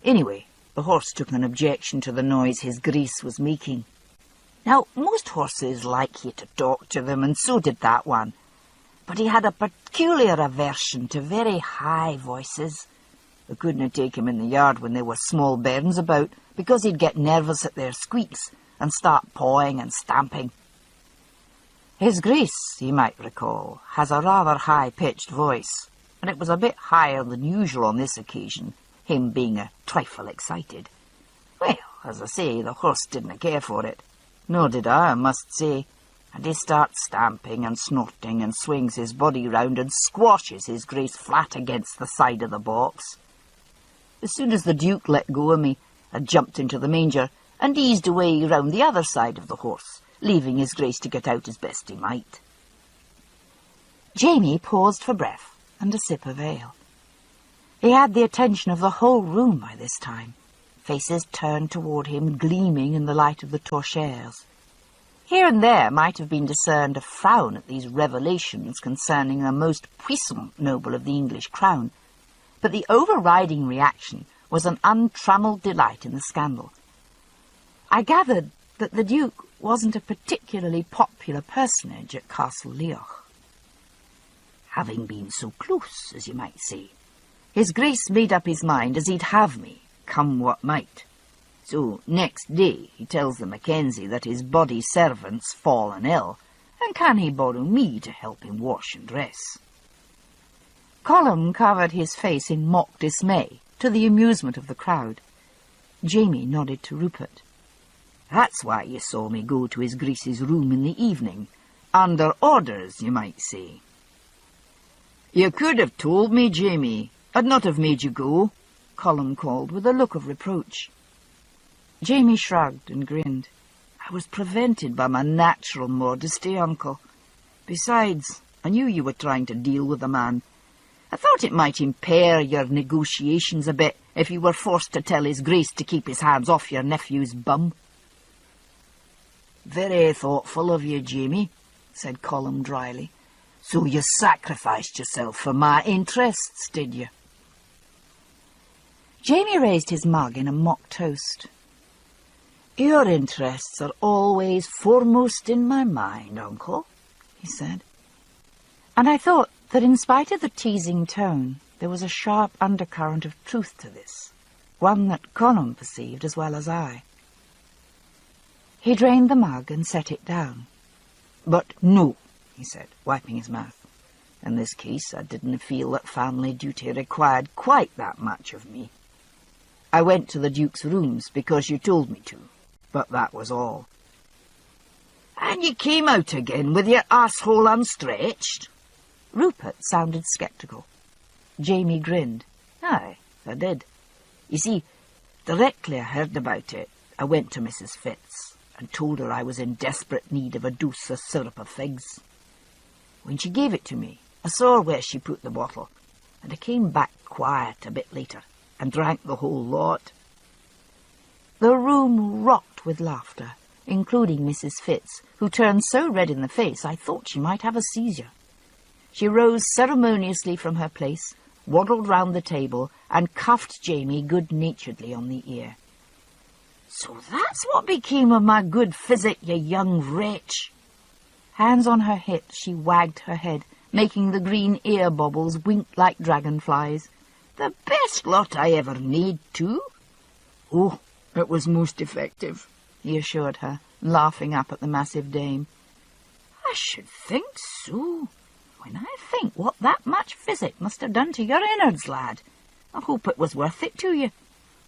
Anyway, the horse took an objection to the noise his Grace was making. Now, most horses like you to talk to them, and so did that one, but he had a peculiar aversion to very high voices. I couldn't take him in the yard when there were small bairns about, because he'd get nervous at their squeaks and start pawing and stamping. His Grace, you might recall, has a rather high-pitched voice, and it was a bit higher than usual on this occasion, him being a trifle excited. Well, as I say, the horse didn't care for it. Nor did I must say, and he starts stamping and snorting and swings his body round and squashes his Grace flat against the side of the box. As soon as the Duke let go of me, I jumped into the manger and eased away round the other side of the horse, leaving his Grace to get out as best he might." Jamie paused for breath and a sip of ale. He had the attention of the whole room by this time, faces turned toward him gleaming in the light of the torchères. Here and there might have been discerned a frown at these revelations concerning a most puissant noble of the English crown, but the overriding reaction was an untrammelled delight in the scandal. I gathered that the Duke wasn't a particularly popular personage at Castle Leoch. Having been so close, as you might say, His Grace made up his mind as he'd have me, come what might. So next day he tells the Mackenzie that his body servant's fallen ill, and can he borrow me to help him wash and dress. Colum covered his face in mock dismay, to the amusement of the crowd. Jamie nodded to Rupert. That's why you saw me go to his Grace's room in the evening. Under orders, you might say. You could have told me, Jamie. I'd not have made you go, Colum called with a look of reproach. Jamie shrugged and grinned. I was prevented by my natural modesty, uncle. Besides, I knew you were trying to deal with the man. I thought it might impair your negotiations a bit if you were forced to tell his Grace to keep his hands off your nephew's bum. Very thoughtful of you, Jamie, said Colum dryly. So you sacrificed yourself for my interests, did you? Jamie raised his mug in a mock toast. Your interests are always foremost in my mind, uncle, he said. And I thought that in spite of the teasing tone, there was a sharp undercurrent of truth to this, one that Colum perceived as well as I. He drained the mug and set it down. But no, he said, wiping his mouth. In this case, I didn't feel that family duty required quite that much of me. I went to the Duke's rooms because you told me to, but that was all. And you came out again with your arsehole unstretched? Rupert sounded sceptical. Jamie grinned. Aye, I did. You see, directly I heard about it, I went to Mrs. Fitz and told her I was in desperate need of a dose of syrup of figs. When she gave it to me, I saw where she put the bottle, and I came back quiet a bit later and drank the whole lot. The room rocked with laughter, including Mrs. Fitz, who turned so red in the face I thought she might have a seizure. She rose ceremoniously from her place, waddled round the table, and cuffed Jamie good-naturedly on the ear. So that's what became of my good physic, you young wretch. Hands on her hips, she wagged her head, making the green ear bobbles wink like dragonflies. The best lot I ever made, too. Oh, it was most effective, he assured her, laughing up at the massive dame. I should think so. When I think what that much physic must have done to your innards, lad, I hope it was worth it to you.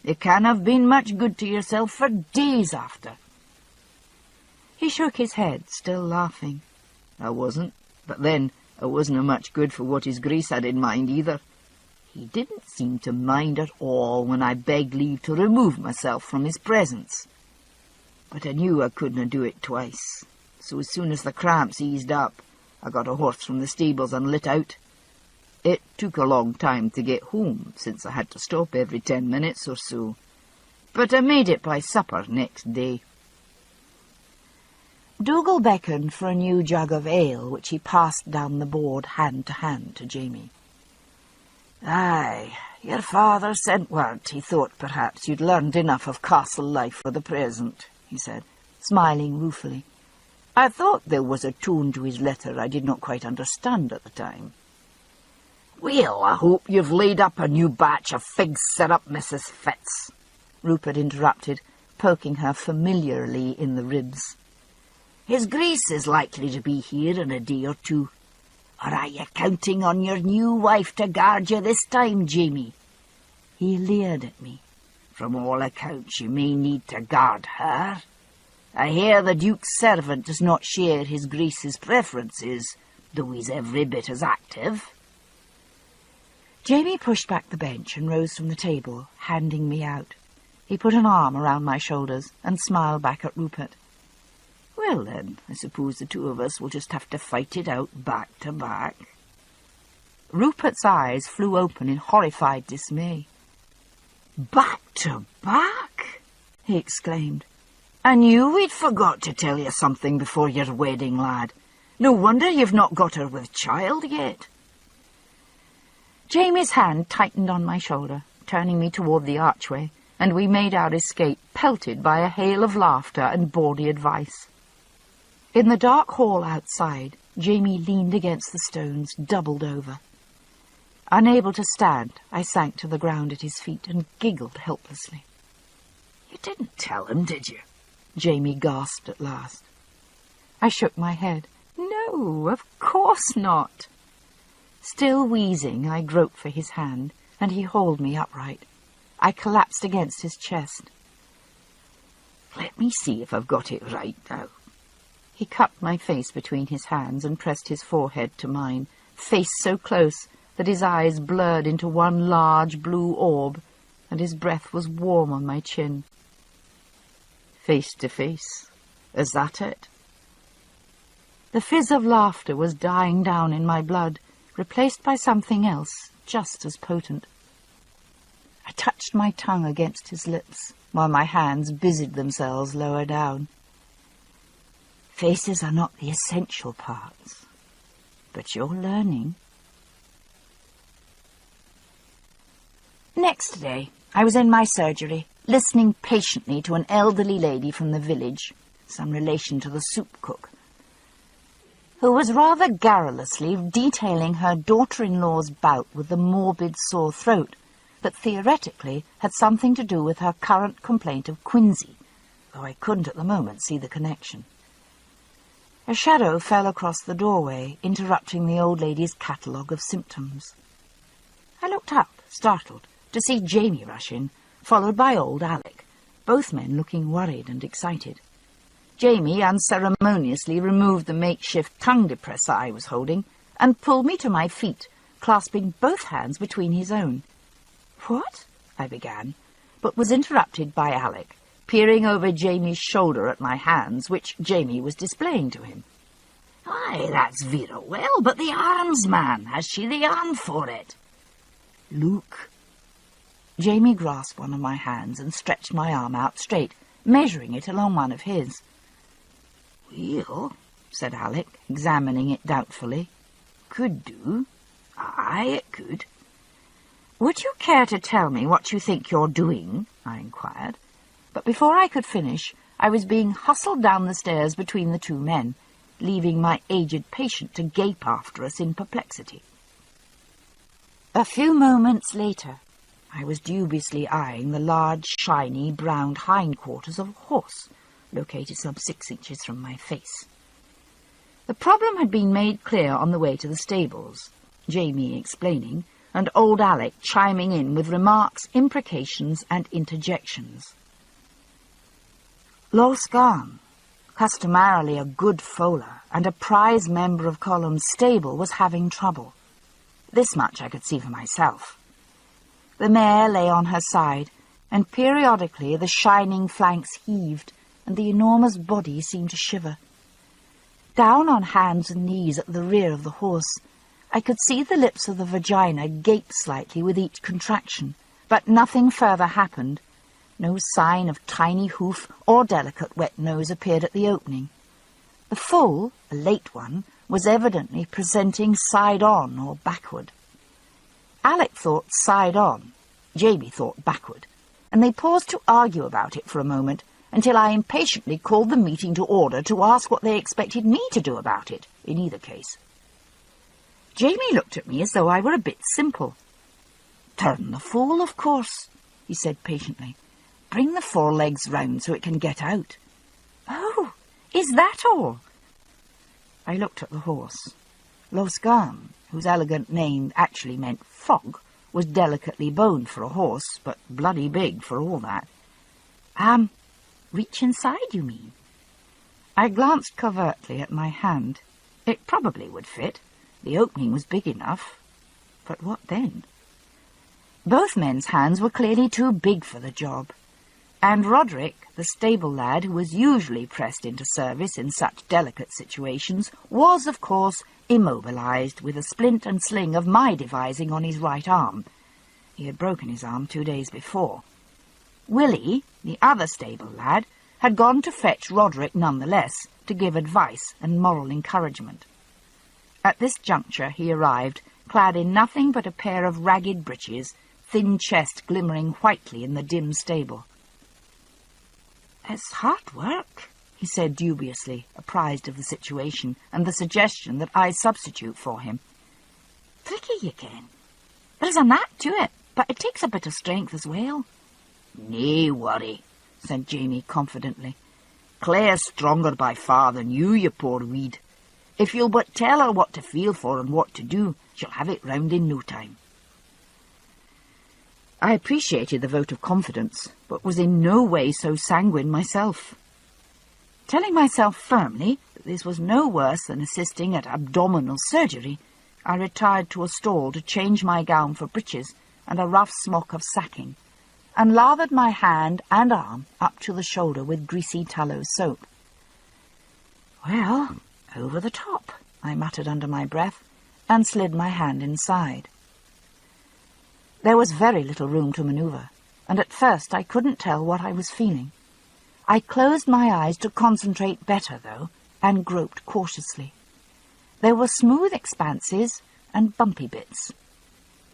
You can't have been much good to yourself for days after. He shook his head, still laughing. I wasn't, but then I wasn't much good for what his Grace had in mind either. He didn't seem to mind at all when I begged leave to remove myself from his presence. But I knew I couldn't do it twice, so as soon as the cramps eased up, I got a horse from the stables and lit out. It took a long time to get home, since I had to stop every 10 minutes or so, but I made it by supper next day. Dougal beckoned for a new jug of ale, which he passed down the board hand to Jamie. Aye, your father sent word he thought perhaps you'd learned enough of castle life for the present, he said, smiling ruefully. I thought there was a tone to his letter I did not quite understand at the time. Well, I hope you've laid up a new batch of fig syrup, Mrs. Fitz, Rupert interrupted, poking her familiarly in the ribs. His Grace is likely to be here in a day or two. Or are you counting on your new wife to guard you this time, Jamie? He leered at me. From all accounts, you may need to guard her. I hear the Duke's servant does not share his Grace's preferences, though he's every bit as active. Jamie pushed back the bench and rose from the table, handing me out. He put an arm around my shoulders and smiled back at Rupert. Well then, I suppose the two of us will just have to fight it out back to back. Rupert's eyes flew open in horrified dismay. Back to back? He exclaimed. I knew we'd forgot to tell you something before your wedding, lad. No wonder you've not got her with child yet. Jamie's hand tightened on my shoulder, turning me toward the archway, and we made our escape, pelted by a hail of laughter and bawdy advice. In the dark hall outside, Jamie leaned against the stones, doubled over. Unable to stand, I sank to the ground at his feet and giggled helplessly. You didn't tell him, did you? Jamie gasped at last. I shook my head. No, of course not. Still wheezing, I groped for his hand, and he hauled me upright. I collapsed against his chest. Let me see if I've got it right now. He cupped my face between his hands and pressed his forehead to mine, face so close that his eyes blurred into one large blue orb, and his breath was warm on my chin. Face to face. Is that it? The fizz of laughter was dying down in my blood, replaced by something else just as potent. I touched my tongue against his lips, while my hands busied themselves lower down. Faces are not the essential parts, but you're learning. Next day, I was in my surgery, listening patiently to an elderly lady from the village, some relation to the soup cook, who was rather garrulously detailing her daughter-in-law's bout with the morbid sore throat that theoretically had something to do with her current complaint of quinsy, though I couldn't at the moment see the connection. A shadow fell across the doorway, interrupting the old lady's catalogue of symptoms. I looked up, startled, to see Jamie rush in, followed by old Alec, both men looking worried and excited. Jamie unceremoniously removed the makeshift tongue depressor I was holding and pulled me to my feet, clasping both hands between his own. "What?" I began, but was interrupted by Alec, peering over Jamie's shoulder at my hands, which Jamie was displaying to him. "Aye, that's vera well, but the arms, man, has she the arm for it?" "Look." Jamie grasped one of my hands and stretched my arm out straight, measuring it along one of his. "Well," said Alec, examining it doubtfully. "Could do. Aye, it could." "Would you care to tell me what you think you're doing?" I inquired. But before I could finish, I was being hustled down the stairs between the two men, leaving my aged patient to gape after us in perplexity. A few moments later, I was dubiously eyeing the large, shiny, browned hindquarters of a horse, located some 6 inches from my face. The problem had been made clear on the way to the stables, Jamie explaining, and old Alec chiming in with remarks, imprecations, and interjections. Losgarn, customarily a good foaler and a prize member of Column's stable, was having trouble. This much I could see for myself. The mare lay on her side, and periodically the shining flanks heaved, and the enormous body seemed to shiver. Down on hands and knees at the rear of the horse, I could see the lips of the vagina gape slightly with each contraction, but nothing further happened. No sign of tiny hoof or delicate wet nose appeared at the opening. The foal, a late one, was evidently presenting side-on or backward. Alec thought side-on, Jamie thought backward, and they paused to argue about it for a moment, until I impatiently called the meeting to order to ask what they expected me to do about it, in either case. Jamie looked at me as though I were a bit simple. "Turn the foal, of course," he said patiently. "Bring the forelegs round so it can get out." "Oh, is that all?" I looked at the horse. Losgarn, whose elegant name actually meant frog, was delicately boned for a horse, but bloody big for all that. Reach inside, you mean?" I glanced covertly at my hand. It probably would fit. The opening was big enough. But what then? Both men's hands were clearly too big for the job, and Roderick, the stable lad who was usually pressed into service in such delicate situations, was, of course, immobilized with a splint and sling of my devising on his right arm. He had broken his arm 2 days before. Willie, the other stable lad, had gone to fetch Roderick nonetheless to give advice and moral encouragement. At this juncture he arrived, clad in nothing but a pair of ragged breeches, thin chest glimmering whitely in the dim stable. "It's hard work," he said dubiously, apprised of the situation and the suggestion that I substitute for him. "Tricky, you ken. There's a knack to it, but it takes a bit of strength as well." "Nae worry," said Jamie confidently. "Clare's stronger by far than you poor weed. If you'll but tell her what to feel for and what to do, she'll have it round in no time." I appreciated the vote of confidence, but was in no way so sanguine myself. Telling myself firmly that this was no worse than assisting at abdominal surgery, I retired to a stall to change my gown for breeches and a rough smock of sacking, and lathered my hand and arm up to the shoulder with greasy tallow soap. "Well, over the top," I muttered under my breath, and slid my hand inside. There was very little room to manoeuvre, and at first I couldn't tell what I was feeling. I closed my eyes to concentrate better, though, and groped cautiously. There were smooth expanses and bumpy bits.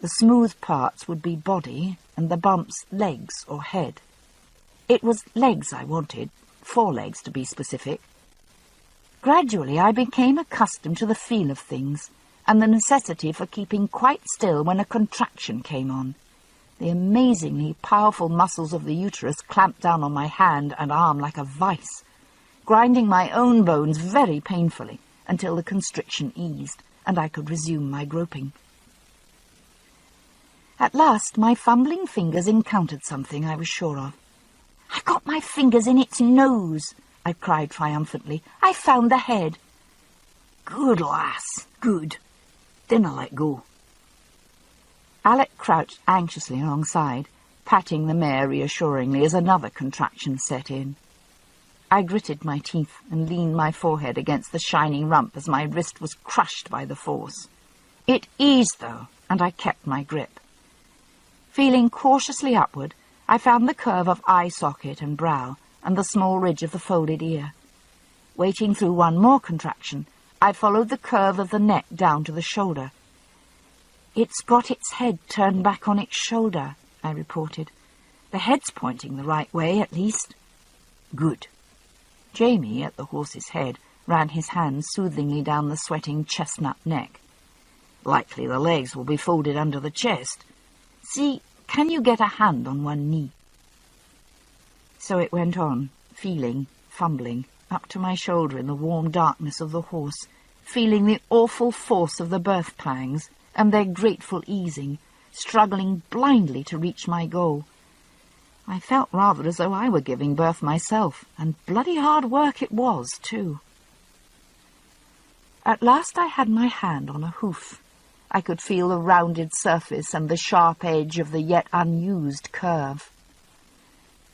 The smooth parts would be body, and the bumps legs or head. It was legs I wanted, 4 legs to be specific. Gradually I became accustomed to the feel of things, and the necessity for keeping quite still when a contraction came on. The amazingly powerful muscles of the uterus clamped down on my hand and arm like a vice, grinding my own bones very painfully until the constriction eased, and I could resume my groping. At last my fumbling fingers encountered something I was sure of. "I've got my fingers in its nose," I cried triumphantly. "I found the head." "Good, lass, good. Dinna let go." Alec crouched anxiously alongside, patting the mare reassuringly as another contraction set in. I gritted my teeth and leaned my forehead against the shining rump as my wrist was crushed by the force. It eased, though, and I kept my grip. Feeling cautiously upward, I found the curve of eye socket and brow, and the small ridge of the folded ear. Waiting through one more contraction, I followed the curve of the neck down to the shoulder. "It's got its head turned back on its shoulder," I reported. "The head's pointing the right way, at least." "Good." Jamie, at the horse's head, ran his hand soothingly down the sweating chestnut neck. "Likely the legs will be folded under the chest. See, can you get a hand on one knee?" So it went on, feeling, fumbling, up to my shoulder in the warm darkness of the horse, feeling the awful force of the birth pangs and their grateful easing, struggling blindly to reach my goal. I felt rather as though I were giving birth myself, and bloody hard work it was, too. At last I had my hand on a hoof. I could feel the rounded surface and the sharp edge of the yet unused curve.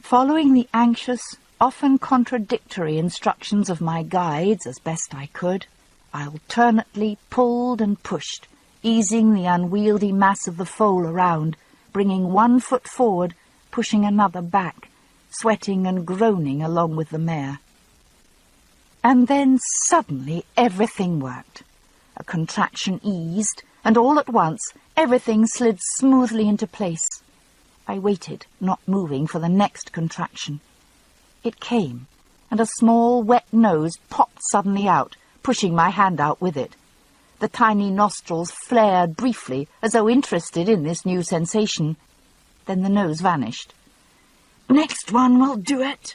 Following the anxious, often contradictory instructions of my guides as best I could, I alternately pulled and pushed, easing the unwieldy mass of the foal around, bringing one foot forward, pushing another back, sweating and groaning along with the mare. And then suddenly everything worked. A contraction eased, and all at once everything slid smoothly into place. I waited, not moving, for the next contraction. It came, and a small wet nose popped suddenly out, pushing my hand out with it. The tiny nostrils flared briefly, as though interested in this new sensation. Then the nose vanished. "Next one will do it."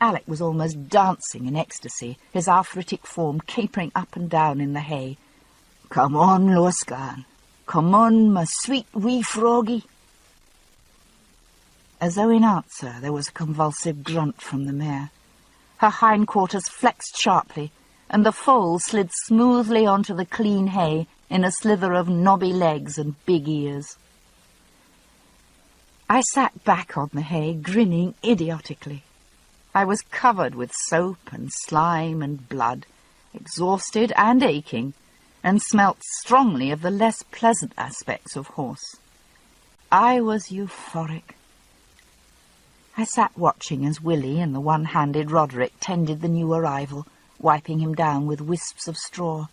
Alec was almost dancing in ecstasy, his arthritic form capering up and down in the hay. "Come on, Loscan. Come on, my sweet wee froggy." As though in answer, there was a convulsive grunt from the mare. Her hindquarters flexed sharply, and the foal slid smoothly onto the clean hay in a slither of knobby legs and big ears. I sat back on the hay, grinning idiotically. I was covered with soap and slime and blood, exhausted and aching, and smelt strongly of the less pleasant aspects of horse. I was euphoric. I sat watching as Willie and the one-handed Roderick tended the new arrival, wiping him down with wisps of straw,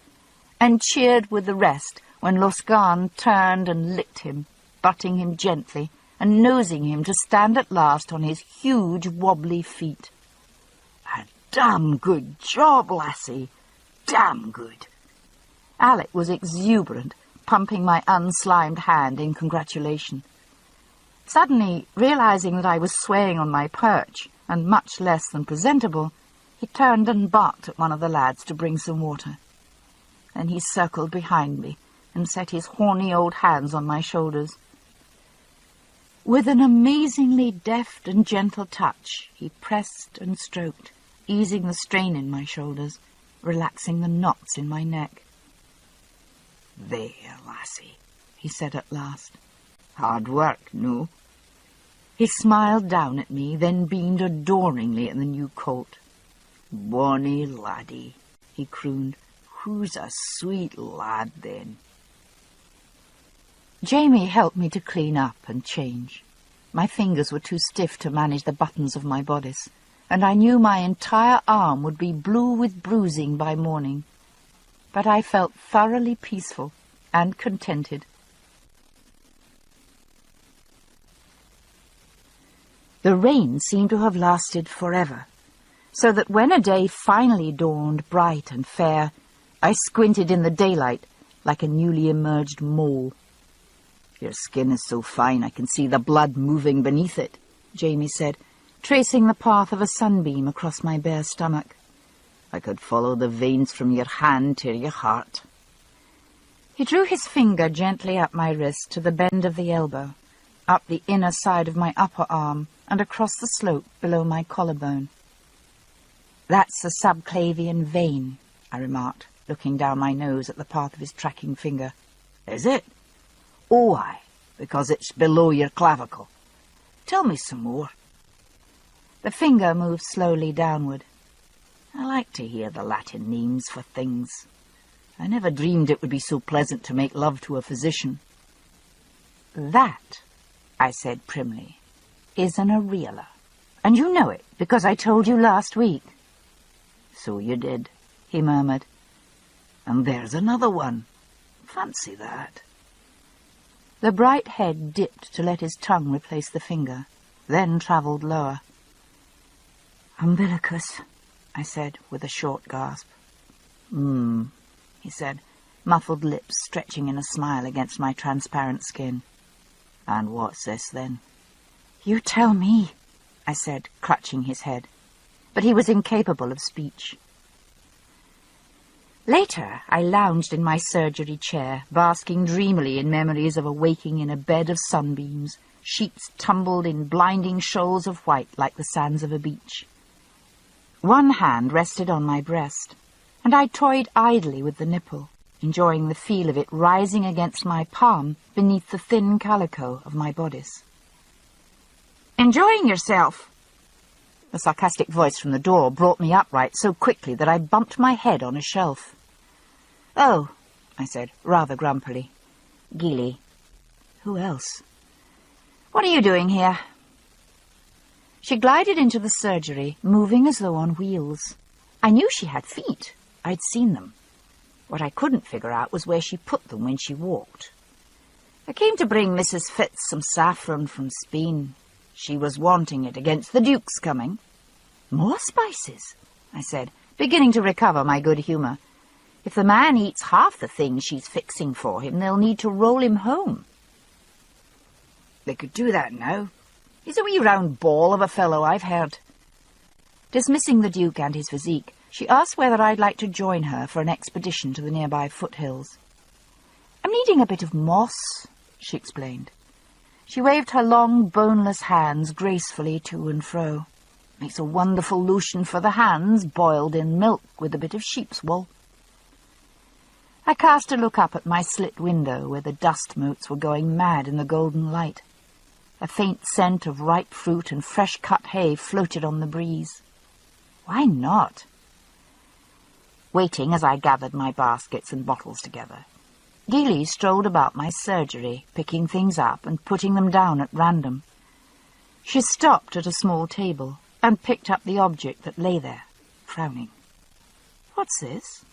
and cheered with the rest when Loscan turned and licked him, butting him gently and nosing him to stand at last on his huge wobbly feet. "A damn good job, lassie, damn good." Alec was exuberant, pumping my unslimed hand in congratulation. Suddenly, realizing that I was swaying on my perch, and much less than presentable, he turned and barked at one of the lads to bring some water. Then he circled behind me and set his horny old hands on my shoulders. With an amazingly deft and gentle touch, he pressed and stroked, easing the strain in my shoulders, relaxing the knots in my neck. "There, lassie," he said at last. "Hard work, no?" He smiled down at me, then beamed adoringly at the new colt. "Bonny laddie," he crooned. "Who's a sweet lad, then?" Jamie helped me to clean up and change. My fingers were too stiff to manage the buttons of my bodice, and I knew my entire arm would be blue with bruising by morning. But I felt thoroughly peaceful and contented. The rain seemed to have lasted forever, so that when a day finally dawned bright and fair, I squinted in the daylight like a newly emerged mole. "Your skin is so fine I can see the blood moving beneath it," Jamie said, tracing the path of a sunbeam across my bare stomach. "I could follow the veins from your hand to your heart." He drew his finger gently up my wrist to the bend of the elbow, up the inner side of my upper arm, and across the slope below my collarbone. "That's the subclavian vein," I remarked, looking down my nose at the path of his tracking finger. "Is it?" "Oh, aye, because it's below your clavicle. Tell me some more." The finger moved slowly downward. I like to hear the Latin names for things. I never dreamed it would be so pleasant to make love to a physician. "That," I said primly, "is an areola. And you know it, because I told you last week." "So you did," he murmured. "And there's another one. Fancy that." The bright head dipped to let his tongue replace the finger, then travelled lower. "Umbilicus," I said, with a short gasp. He said, muffled lips stretching in a smile against my transparent skin. "And what's this, then?" "You tell me," I said, clutching his head. But he was incapable of speech. Later, I lounged in my surgery chair, basking dreamily in memories of awaking in a bed of sunbeams, sheets tumbled in blinding shoals of white like the sands of a beach. One hand rested on my breast, and I toyed idly with the nipple, enjoying the feel of it rising against my palm beneath the thin calico of my bodice. "Enjoying yourself?" The sarcastic voice from the door brought me upright so quickly that I bumped my head on a shelf. "Oh," I said, rather grumpily. "Geely." "Who else?" "What are you doing here?" She glided into the surgery, moving as though on wheels. I knew she had feet. I'd seen them. What I couldn't figure out was where she put them when she walked. "I came to bring Mrs. Fitz some saffron from Spain. She was wanting it against the Duke's coming." "More spices," I said, beginning to recover my good humour. "If the man eats half the things she's fixing for him, they'll need to roll him home." "They could do that now. He's a wee round ball of a fellow, I've heard." Dismissing the Duke and his physique, she asked whether I'd like to join her for an expedition to the nearby foothills. "I'm needing a bit of moss," she explained. She waved her long, boneless hands gracefully to and fro. "Makes a wonderful lotion for the hands, boiled in milk with a bit of sheep's wool." I cast a look up at my slit window, where the dust motes were going mad in the golden light. A faint scent of ripe fruit and fresh-cut hay floated on the breeze. Why not? Waiting as I gathered my baskets and bottles together, Geely strolled about my surgery, picking things up and putting them down at random. She stopped at a small table and picked up the object that lay there, frowning. "What's this?"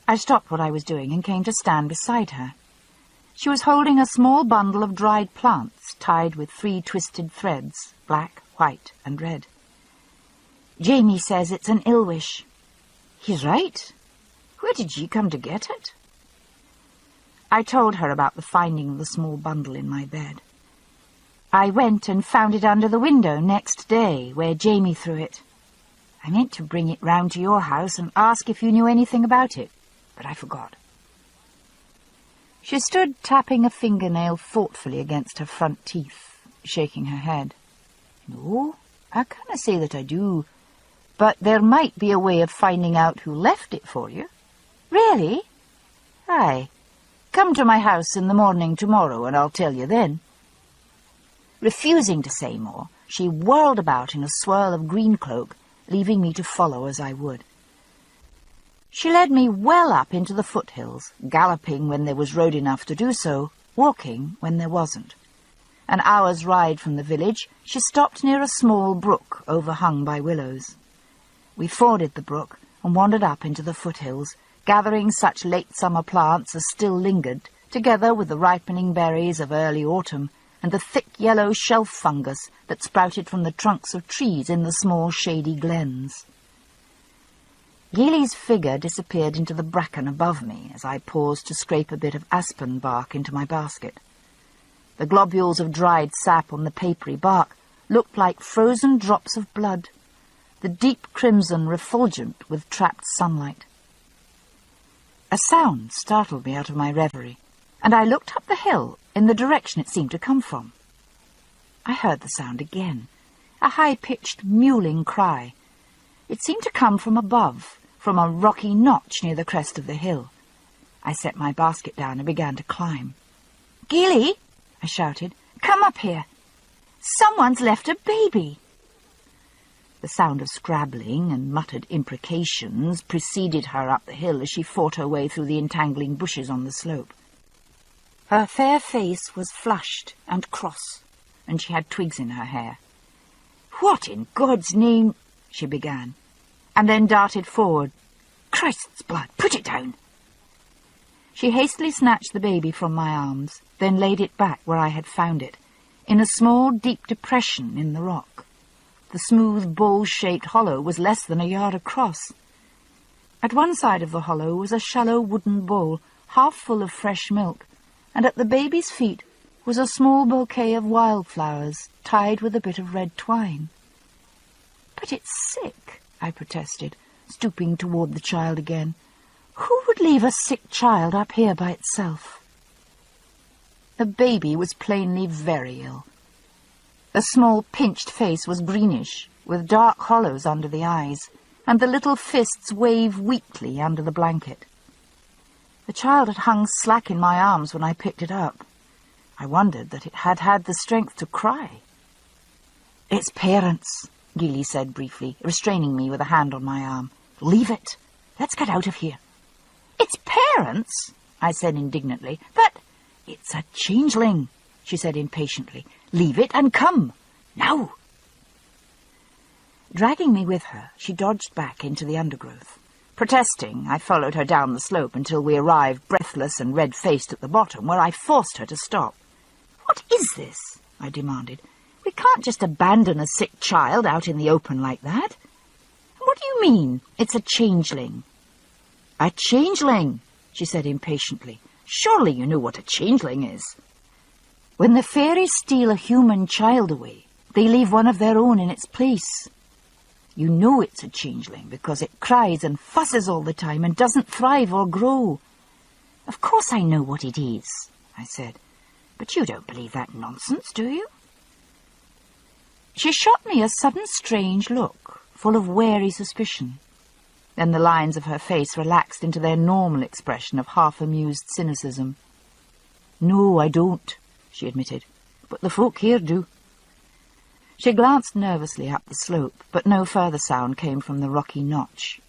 I stopped what I was doing and came to stand beside her. She was holding a small bundle of dried plants tied with 3 twisted threads, black, white, and red. "Jamie says it's an ill wish." "He's right. Where did you come to get it?" I told her about the finding of the small bundle in my bed. "I went and found it under the window next day, where Jamie threw it. I meant to bring it round to your house and ask if you knew anything about it, but I forgot." She stood tapping a fingernail thoughtfully against her front teeth, shaking her head. "No, I can't say that I do, but there might be a way of finding out who left it for you." "Really?" "Aye. Come to my house in the morning tomorrow and I'll tell you then." Refusing to say more, she whirled about in a swirl of green cloak, leaving me to follow as I would. She led me well up into the foothills, galloping when there was road enough to do so, walking when there wasn't. An hour's ride from the village, she stopped near a small brook overhung by willows. We forded the brook and wandered up into the foothills, gathering such late summer plants as still lingered, together with the ripening berries of early autumn and the thick yellow shelf fungus that sprouted from the trunks of trees in the small shady glens. Geely's figure disappeared into the bracken above me as I paused to scrape a bit of aspen bark into my basket. The globules of dried sap on the papery bark looked like frozen drops of blood, the deep crimson refulgent with trapped sunlight. A sound startled me out of my reverie, and I looked up the hill in the direction it seemed to come from. I heard the sound again, a high-pitched mewling cry. It seemed to come from above, from a rocky notch near the crest of the hill. I set my basket down and began to climb. "Geely!" I shouted. "Come up here! Someone's left a baby!" The sound of scrabbling and muttered imprecations preceded her up the hill as she fought her way through the entangling bushes on the slope. Her fair face was flushed and cross, and she had twigs in her hair. "What in God's name—" she began, and then darted forward. "Christ's blood, put it down!" She hastily snatched the baby from my arms, then laid it back where I had found it, in a small, deep depression in the rock. The smooth, bowl-shaped hollow was less than a yard across. At one side of the hollow was a shallow wooden bowl, half full of fresh milk, and at the baby's feet was a small bouquet of wildflowers tied with a bit of red twine. "But it's sick," I protested, stooping toward the child again. "Who would leave a sick child up here by itself?" The baby was plainly very ill. The small pinched face was greenish, with dark hollows under the eyes, and the little fists waved weakly under the blanket. The child had hung slack in my arms when I picked it up. I wondered that it had had the strength to cry. "Its parents," Geely said briefly, restraining me with a hand on my arm. "Leave it. Let's get out of here." "Its parents?" I said indignantly. "But—" "It's a changeling," she said impatiently. "Leave it and come. Now!" Dragging me with her, she dodged back into the undergrowth. Protesting, I followed her down the slope until we arrived breathless and red-faced at the bottom, where I forced her to stop. "What is this?" I demanded. "We can't just abandon a sick child out in the open like that." "What do you mean, it's a changeling?" "A changeling," she said impatiently. "Surely you know what a changeling is." "When the fairies steal a human child away, they leave one of their own in its place. You know it's a changeling because it cries and fusses all the time and doesn't thrive or grow." "Of course I know what it is," I said. "But you don't believe that nonsense, do you?" She shot me a sudden strange look, full of wary suspicion. Then the lines of her face relaxed into their normal expression of half-amused cynicism. "No, I don't," she admitted, "but the folk here do." She glanced nervously up the slope, but no further sound came from the rocky notch.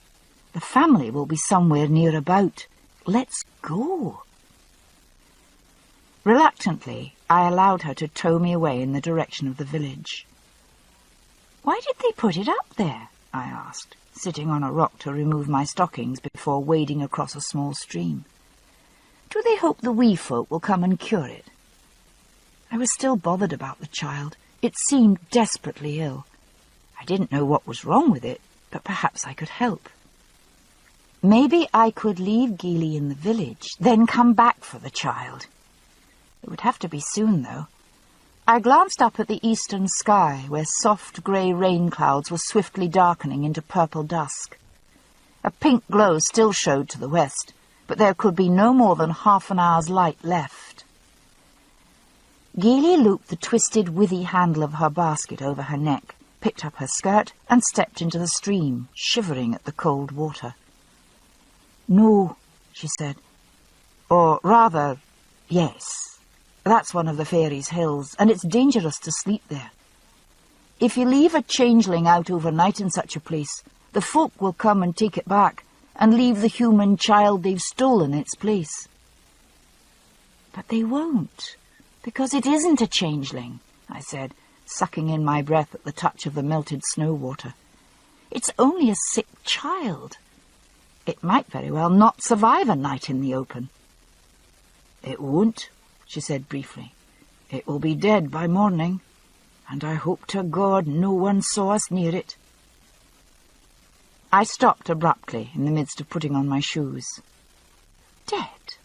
"The family will be somewhere near about. Let's go." Reluctantly, I allowed her to tow me away in the direction of the village. "Why did they put it up there?" I asked, sitting on a rock to remove my stockings before wading across a small stream. "Do they hope the wee folk will come and cure it?" I was still bothered about the child. It seemed desperately ill. I didn't know what was wrong with it, but perhaps I could help. Maybe I could leave Geely in the village, then come back for the child. It would have to be soon, though. I glanced up at the eastern sky, where soft grey rain clouds were swiftly darkening into purple dusk. A pink glow still showed to the west, but there could be no more than half an hour's light left. Geely looped the twisted, withy handle of her basket over her neck, picked up her skirt, and stepped into the stream, shivering at the cold water. "No," she said. "Or rather, yes. That's one of the fairies' hills, and it's dangerous to sleep there. If you leave a changeling out overnight in such a place, the folk will come and take it back, and leave the human child they've stolen in its place." "But they won't, because it isn't a changeling," I said, sucking in my breath at the touch of the melted snow water. "It's only a sick child. It might very well not survive a night in the open." "It won't," she said briefly. "It will be dead by morning, and I hope to God no one saw us near it." I stopped abruptly in the midst of putting on my shoes. "Dead?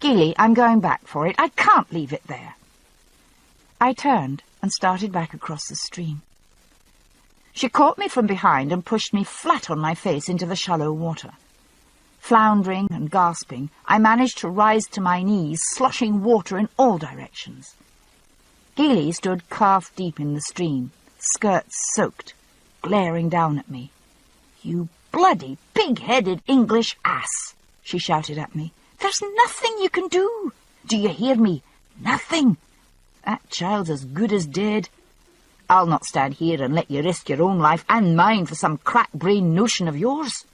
Geely, I'm going back for it. I can't leave it there." I turned and started back across the stream. She caught me from behind and pushed me flat on my face into the shallow water. Floundering and gasping, I managed to rise to my knees, sloshing water in all directions. Geely stood calf-deep in the stream, skirts soaked, glaring down at me. "You bloody pig-headed English ass!" she shouted at me. "There's nothing you can do! Do you hear me? Nothing! That child's as good as dead. I'll not stand here and let you risk your own life and mine for some crack-brained notion of yours."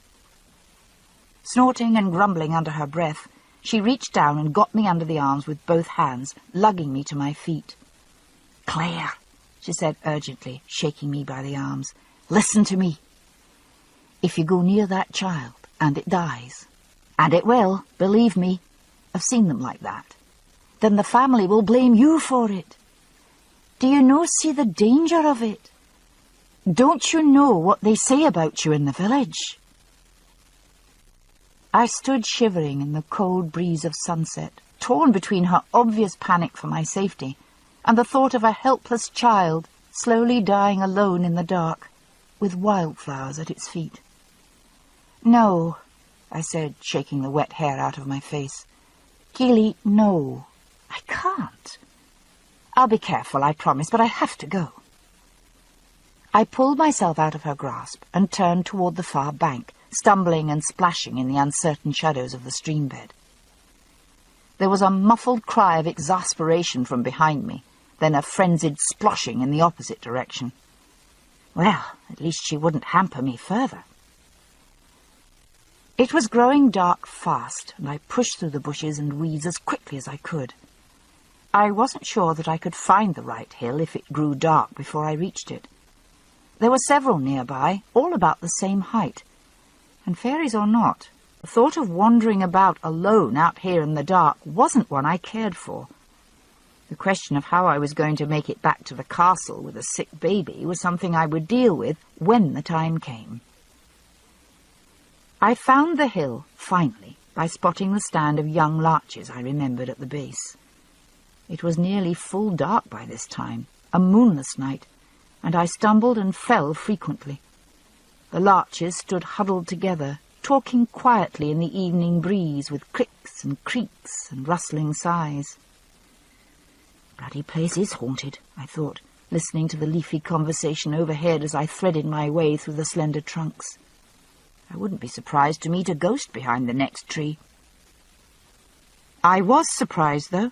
Snorting and grumbling under her breath, she reached down and got me under the arms with both hands, lugging me to my feet. "Claire," she said urgently, shaking me by the arms, "listen to me. If you go near that child and it dies, and it will, believe me, I've seen them like that, then the family will blame you for it. Do you see the danger of it? Don't you know what they say about you in the village?" I stood shivering in the cold breeze of sunset, torn between her obvious panic for my safety and the thought of a helpless child slowly dying alone in the dark, with wildflowers at its feet. "No," I said, shaking the wet hair out of my face. "Geely, no, I can't. I'll be careful, I promise, but I have to go." I pulled myself out of her grasp and turned toward the far bank, stumbling and splashing in the uncertain shadows of the stream bed. There was a muffled cry of exasperation from behind me, then a frenzied sploshing in the opposite direction. Well, at least she wouldn't hamper me further. It was growing dark fast, and I pushed through the bushes and weeds as quickly as I could. I wasn't sure that I could find the right hill if it grew dark before I reached it. There were several nearby, all about the same height, and fairies or not, the thought of wandering about alone out here in the dark wasn't one I cared for. The question of how I was going to make it back to the castle with a sick baby was something I would deal with when the time came. I found the hill, finally, by spotting the stand of young larches I remembered at the base. It was nearly full dark by this time, a moonless night, and I stumbled and fell frequently. The larches stood huddled together, talking quietly in the evening breeze with clicks and creaks and rustling sighs. Bloody place is haunted, I thought, listening to the leafy conversation overhead as I threaded my way through the slender trunks. I wouldn't be surprised to meet a ghost behind the next tree. I was surprised, though.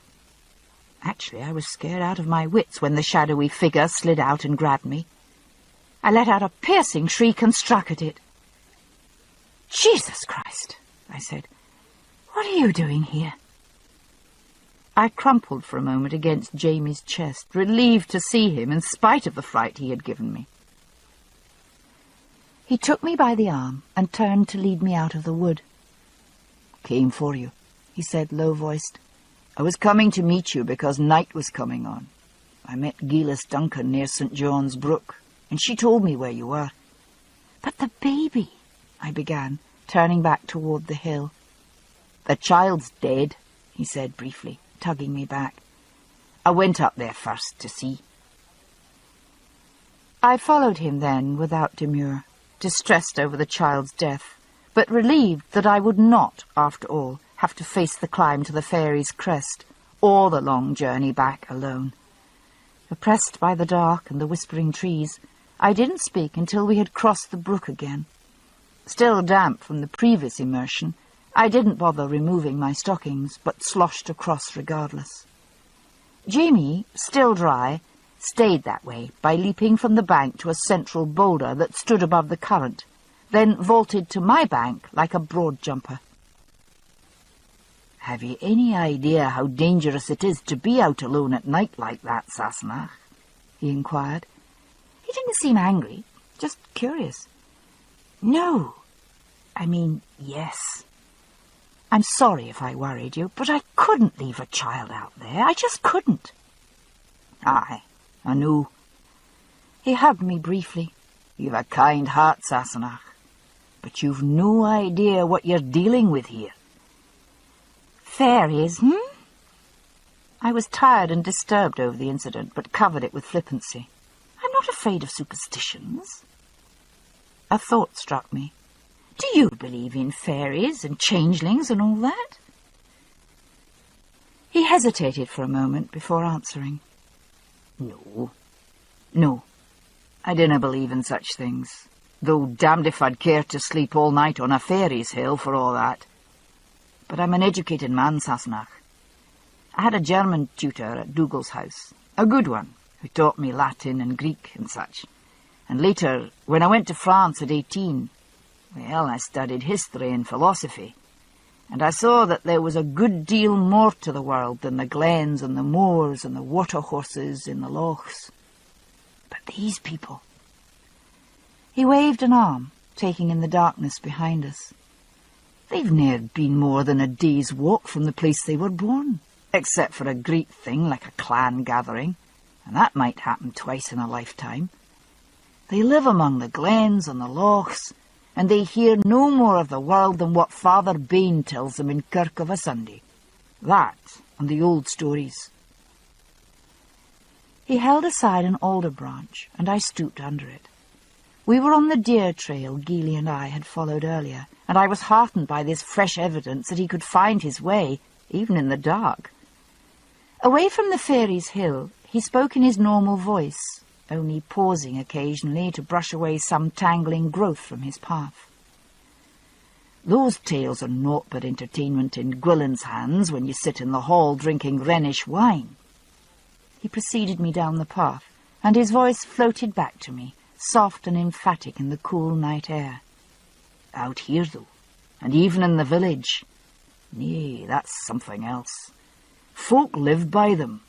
Actually, I was scared out of my wits when the shadowy figure slid out and grabbed me. I let out a piercing shriek and struck at it. "Jesus Christ," I said. "What are you doing here?" I crumpled for a moment against Jamie's chest, relieved to see him in spite of the fright he had given me. He took me by the arm and turned to lead me out of the wood. "Came for you," he said, low-voiced. "I was coming to meet you because night was coming on. I met Gillis Duncan near St. John's Brook, and she told me where you were." "But the baby," I began, turning back toward the hill. "The child's dead," he said briefly, tugging me back. "I went up there first to see." I followed him then without demur, distressed over the child's death, but relieved that I would not, after all, have to face the climb to the fairy's crest, or the long journey back alone. Oppressed by the dark and the whispering trees, I didn't speak until we had crossed the brook again. Still damp from the previous immersion, I didn't bother removing my stockings, but sloshed across regardless. Jamie, still dry, stayed that way by leaping from the bank to a central boulder that stood above the current, then vaulted to my bank like a broad jumper. "Have you any idea how dangerous it is to be out alone at night like that, Sassenach?" he inquired. He didn't seem angry, just curious. "No. I mean, yes. I'm sorry if I worried you, but I couldn't leave a child out there. I just couldn't." "Aye, I know." He hugged me briefly. "You've a kind heart, Sassenach, but you've no idea what you're dealing with here." "Fairies, I was tired and disturbed over the incident, but covered it with flippancy. "I'm not afraid of superstitions." A thought struck me. "Do you believe in fairies and changelings and all that?" He hesitated for a moment before answering. No, I dinna believe in such things, though damned if I'd care to sleep all night on a fairy's hill for all that. But I'm an educated man, Sassenach. I had a German tutor at Dougal's house, a good one, who taught me Latin and Greek and such. And later, when I went to France at 18, well, I studied history and philosophy, and I saw that there was a good deal more to the world than the glens and the moors and the water horses in the lochs. But these people... He waved an arm, taking in the darkness behind us. They've ne'er been more than a day's walk from the place they were born, except for a great thing like a clan gathering, and that might happen twice in a lifetime. They live among the glens and the lochs, and they hear no more of the world than what Father Bain tells them in kirk of a Sunday. That and the old stories. He held aside an alder branch, and I stooped under it. We were on the deer trail Geely and I had followed earlier, and I was heartened by this fresh evidence that he could find his way, even in the dark. Away from the fairy's hill, he spoke in his normal voice, only pausing occasionally to brush away some tangling growth from his path. "Those tales are naught but entertainment in Gwilyn's hands when you sit in the hall drinking Rhenish wine." He preceded me down the path, and his voice floated back to me, soft and emphatic in the cool night air. "Out here, though, and even in the village, nay, that's something else. Folk live by them.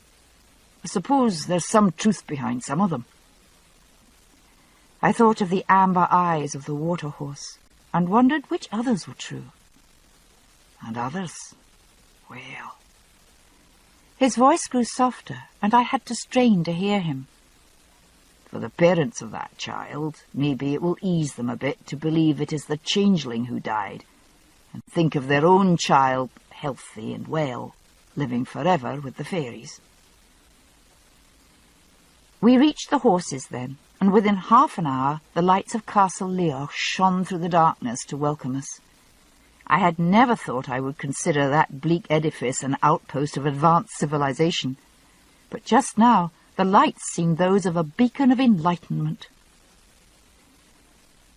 I suppose there's some truth behind some of them." I thought of the amber eyes of the water horse, and wondered which others were true. And others, well... His voice grew softer, and I had to strain to hear him. "For the parents of that child, maybe it will ease them a bit to believe it is the changeling who died, and think of their own child healthy and well, living forever with the fairies." We reached the horses then, and within half an hour the lights of Castle Leoch shone through the darkness to welcome us. I had never thought I would consider that bleak edifice an outpost of advanced civilization, but just now the lights seemed those of a beacon of enlightenment.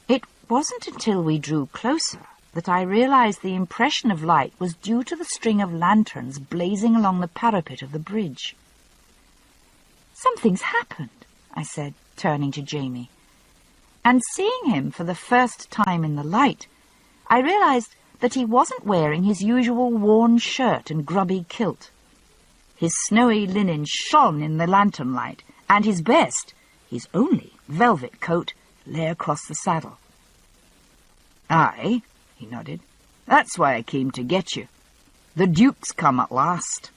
It wasn't until we drew closer that I realized the impression of light was due to the string of lanterns blazing along the parapet of the bridge. "Something's happened," I said, turning to Jamie. And seeing him for the first time in the light, I realized that he wasn't wearing his usual worn shirt and grubby kilt. His snowy linen shone in the lantern light, and his best, his only, velvet coat lay across the saddle. "Aye," he nodded. "That's why I came to get you. The Duke's come at last."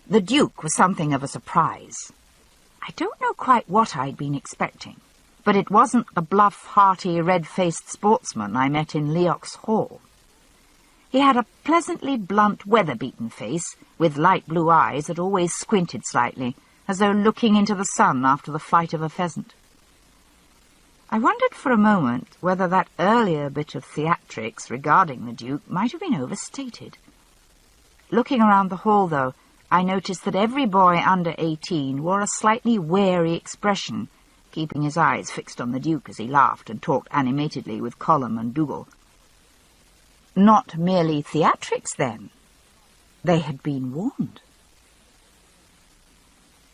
The Duke was something of a surprise. I don't know quite what I'd been expecting, but it wasn't the bluff, hearty, red-faced sportsman I met in Leoch's Hall. He had a pleasantly blunt, weather-beaten face, with light blue eyes that always squinted slightly, as though looking into the sun after the flight of a pheasant. I wondered for a moment whether that earlier bit of theatrics regarding the Duke might have been overstated. Looking around the hall, though, I noticed that every boy under 18 wore a slightly wary expression, keeping his eyes fixed on the Duke as he laughed and talked animatedly with Colum and Dougal. Not merely theatrics, then. They had been warned.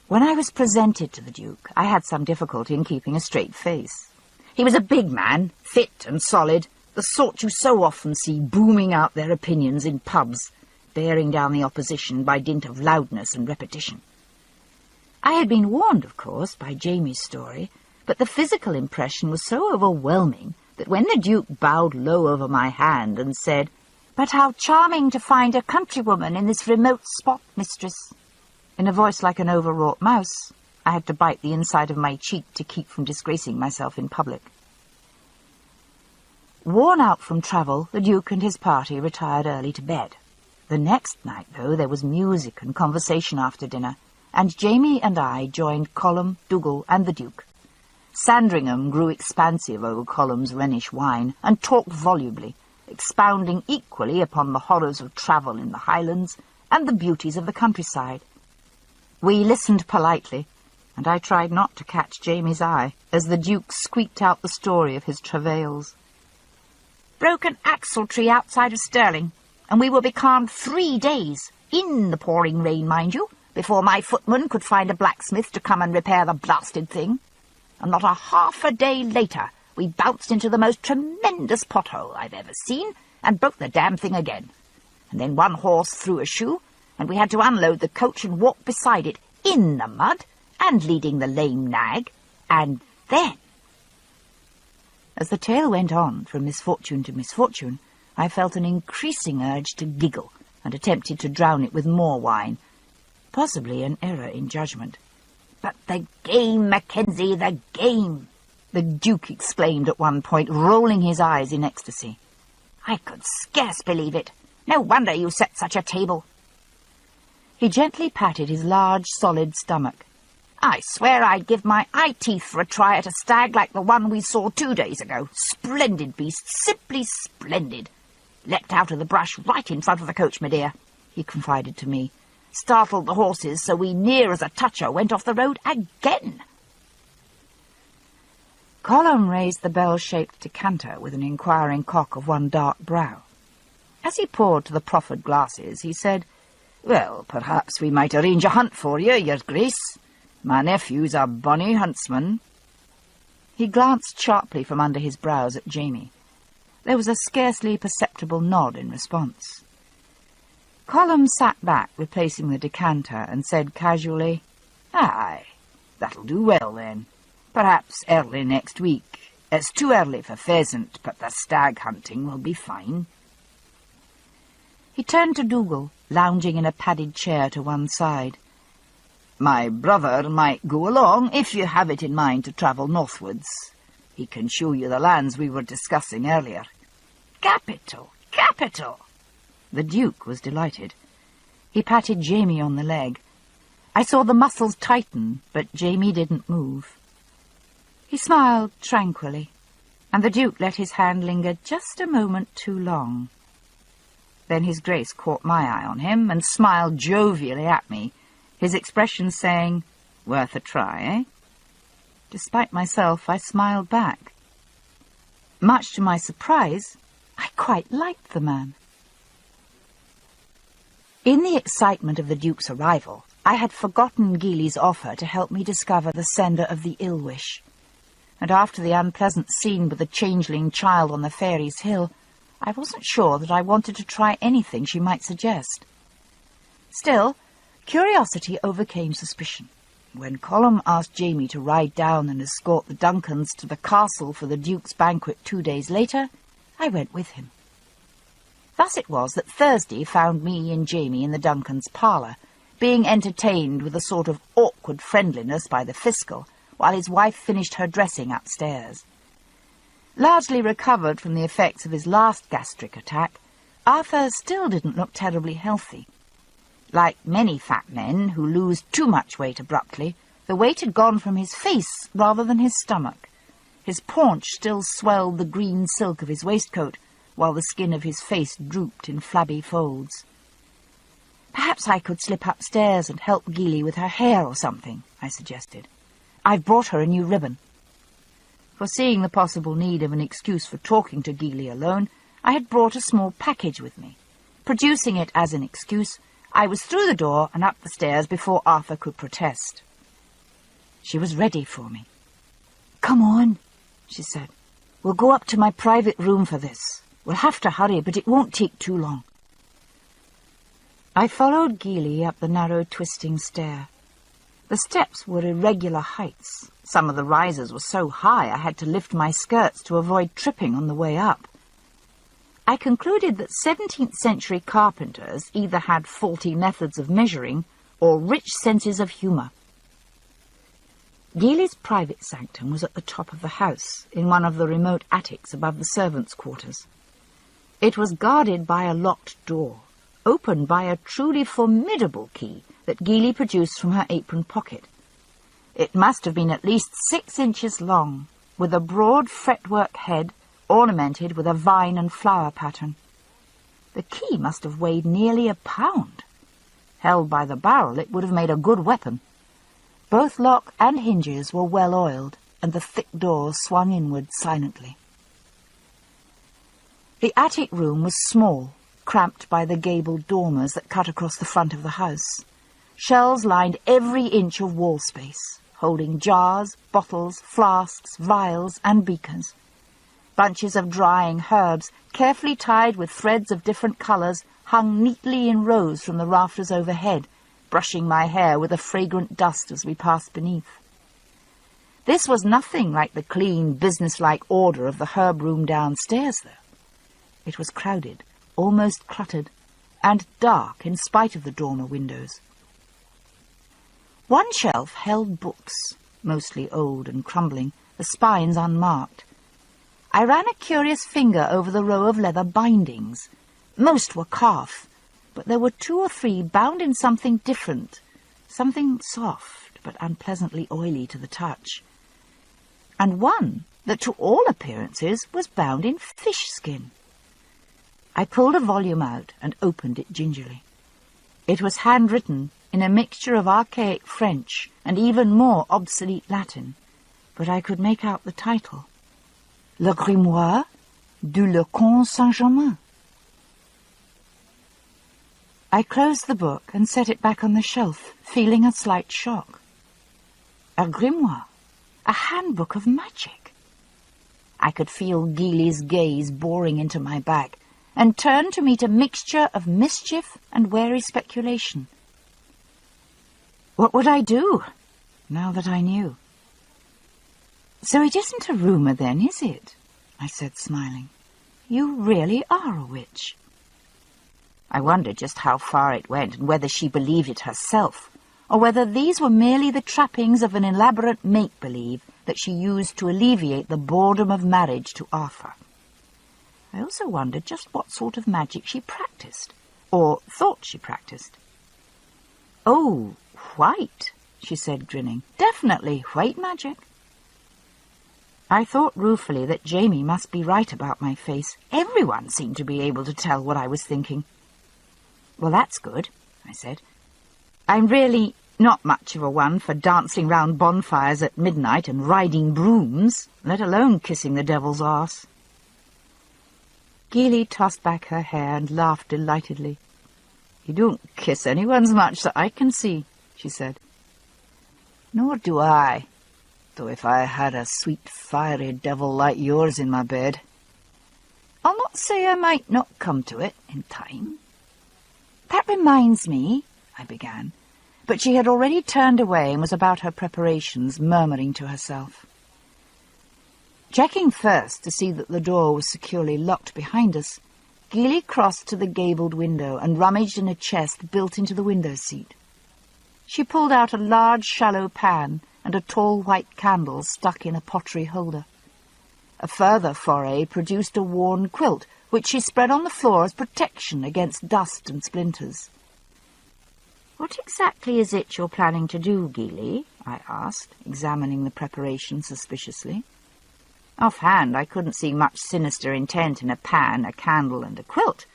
When I was presented to the Duke, I had some difficulty in keeping a straight face. He was a big man, fit and solid, the sort you so often see booming out their opinions in pubs, bearing down the opposition by dint of loudness and repetition. I had been warned, of course, by Jamie's story, but the physical impression was so overwhelming that when the Duke bowed low over my hand and said, "But how charming to find a countrywoman in this remote spot, mistress," in a voice like an overwrought mouse, I had to bite the inside of my cheek to keep from disgracing myself in public. Worn out from travel, the Duke and his party retired early to bed. The next night, though, there was music and conversation after dinner, and Jamie and I joined Colum, Dougal, and the Duke. Sandringham grew expansive over Colum's Rhenish wine, and talked volubly, expounding equally upon the horrors of travel in the Highlands and the beauties of the countryside. We listened politely, and I tried not to catch Jamie's eye as the Duke squeaked out the story of his travails. "Broken axle tree outside of Stirling, and we were becalmed 3 days, in the pouring rain, mind you, before my footman could find a blacksmith to come and repair the blasted thing. And not a half a day later, we bounced into the most tremendous pothole I've ever seen, and broke the damn thing again. And then one horse threw a shoe, and we had to unload the coach and walk beside it, in the mud, and leading the lame nag, and then..." As the tale went on, from misfortune to misfortune, I felt an increasing urge to giggle, and attempted to drown it with more wine. Possibly an error in judgment. "But the game, Mackenzie, the game!" the Duke exclaimed at one point, rolling his eyes in ecstasy. "I could scarce believe it. No wonder you set such a table." He gently patted his large, solid stomach. "I swear I'd give my eye-teeth for a try at a stag like the one we saw 2 days ago. Splendid beast, simply splendid. Leapt out of the brush right in front of the coach, my dear," he confided to me. "Startled the horses so we near as a toucher went off the road again." Colum raised the bell-shaped decanter with an inquiring cock of one dark brow. As he poured to the proffered glasses, he said, "Well, perhaps we might arrange a hunt for you, your grace. My nephew's a bonny huntsman." He glanced sharply from under his brows at Jamie. There was a scarcely perceptible nod in response. Colum sat back, replacing the decanter, and said casually, "Aye, that'll do well, then. Perhaps early next week. It's too early for pheasant, but the stag hunting will be fine." He turned to Dougal, lounging in a padded chair to one side. "My brother might go along, if you have it in mind to travel northwards. He can show you the lands we were discussing earlier." "Capital, capital!" The Duke was delighted. He patted Jamie on the leg. I saw the muscles tighten, but Jamie didn't move. He smiled tranquilly, and the Duke let his hand linger just a moment too long. Then his Grace caught my eye on him and smiled jovially at me, his expression saying, "Worth a try, eh?" Despite myself, I smiled back. Much to my surprise, I quite liked the man. In the excitement of the Duke's arrival, I had forgotten Geely's offer to help me discover the sender of the ill wish, and after the unpleasant scene with the changeling child on the fairy's hill, I wasn't sure that I wanted to try anything she might suggest. Still, curiosity overcame suspicion. When Colm asked Jamie to ride down and escort the Duncans to the castle for the Duke's banquet 2 days later, I went with him. Thus it was that Thursday found me and Jamie in the Duncans' parlour, being entertained with a sort of awkward friendliness by the Fiscal, while his wife finished her dressing upstairs. Largely recovered from the effects of his last gastric attack, Arthur still didn't look terribly healthy. Like many fat men who lose too much weight abruptly, the weight had gone from his face rather than his stomach. His paunch still swelled the green silk of his waistcoat, while the skin of his face drooped in flabby folds. "Perhaps I could slip upstairs and help Geely with her hair or something," I suggested. "I've brought her a new ribbon." Foreseeing the possible need of an excuse for talking to Geely alone, I had brought a small package with me. Producing it as an excuse, I was through the door and up the stairs before Arthur could protest. She was ready for me. "Come on," she said. "We'll go up to my private room for this. We'll have to hurry, but it won't take too long." I followed Geely up the narrow, twisting stair. The steps were irregular heights. Some of the rises were so high I had to lift my skirts to avoid tripping on the way up. I concluded that 17th century carpenters either had faulty methods of measuring or rich senses of humour. Geely's private sanctum was at the top of the house, in one of the remote attics above the servants' quarters. It was guarded by a locked door, opened by a truly formidable key that Geely produced from her apron pocket. It must have been at least 6 inches long, with a broad fretwork head ornamented with a vine and flower pattern. The key must have weighed nearly a pound. Held by the barrel, it would have made a good weapon. Both lock and hinges were well oiled, and the thick door swung inward silently. The attic room was small, cramped by the gabled dormers that cut across the front of the house. Shelves lined every inch of wall space, holding jars, bottles, flasks, vials, and beakers. Bunches of drying herbs, carefully tied with threads of different colours, hung neatly in rows from the rafters overhead, brushing my hair with a fragrant dust as we passed beneath. This was nothing like the clean, businesslike order of the herb room downstairs, though. It was crowded, almost cluttered, and dark in spite of the dormer windows. One shelf held books, mostly old and crumbling, the spines unmarked. I ran a curious finger over the row of leather bindings. Most were calf, but there were 2 or 3 bound in something different, something soft but unpleasantly oily to the touch, and one that to all appearances was bound in fish skin. I pulled a volume out and opened it gingerly. It was handwritten in a mixture of archaic French and even more obsolete Latin, but I could make out the title. Le Grimoire du Le Comte Saint-Germain. I closed the book and set it back on the shelf, feeling a slight shock. A grimoire, a handbook of magic. I could feel Geely's gaze boring into my back, and turned to meet a mixture of mischief and wary speculation. What would I do, now that I knew? "So it isn't a rumour then, is it?" I said, smiling. "You really are a witch." I wondered just how far it went, and whether she believed it herself, or whether these were merely the trappings of an elaborate make-believe that she used to alleviate the boredom of marriage to Arthur. I also wondered just what sort of magic she practiced, or thought she practiced. "Oh, white," she said, grinning. "Definitely white magic." I thought ruefully that Jamie must be right about my face. Everyone seemed to be able to tell what I was thinking. "Well, that's good," I said. "I'm really not much of a one for dancing round bonfires at midnight and riding brooms, let alone kissing the devil's arse." Geely tossed back her hair and laughed delightedly. "You don't kiss anyone's much that I can see," she said. "Nor do I, though if I had a sweet, fiery devil like yours in my bed." I'll not say I might not come to it in time. That reminds me, I began, but she had already turned away and was about her preparations, murmuring to herself. Checking first to see that the door was securely locked behind us, Gilly crossed to the gabled window and rummaged in a chest built into the window seat. She pulled out a large shallow pan and a tall white candle stuck in a pottery holder. A further foray produced a worn quilt, which she spread on the floor as protection against dust and splinters. "What exactly is it you're planning to do, Gilly?" I asked, examining the preparation suspiciously. Offhand, I couldn't see much sinister intent in a pan, a candle, and a quilt.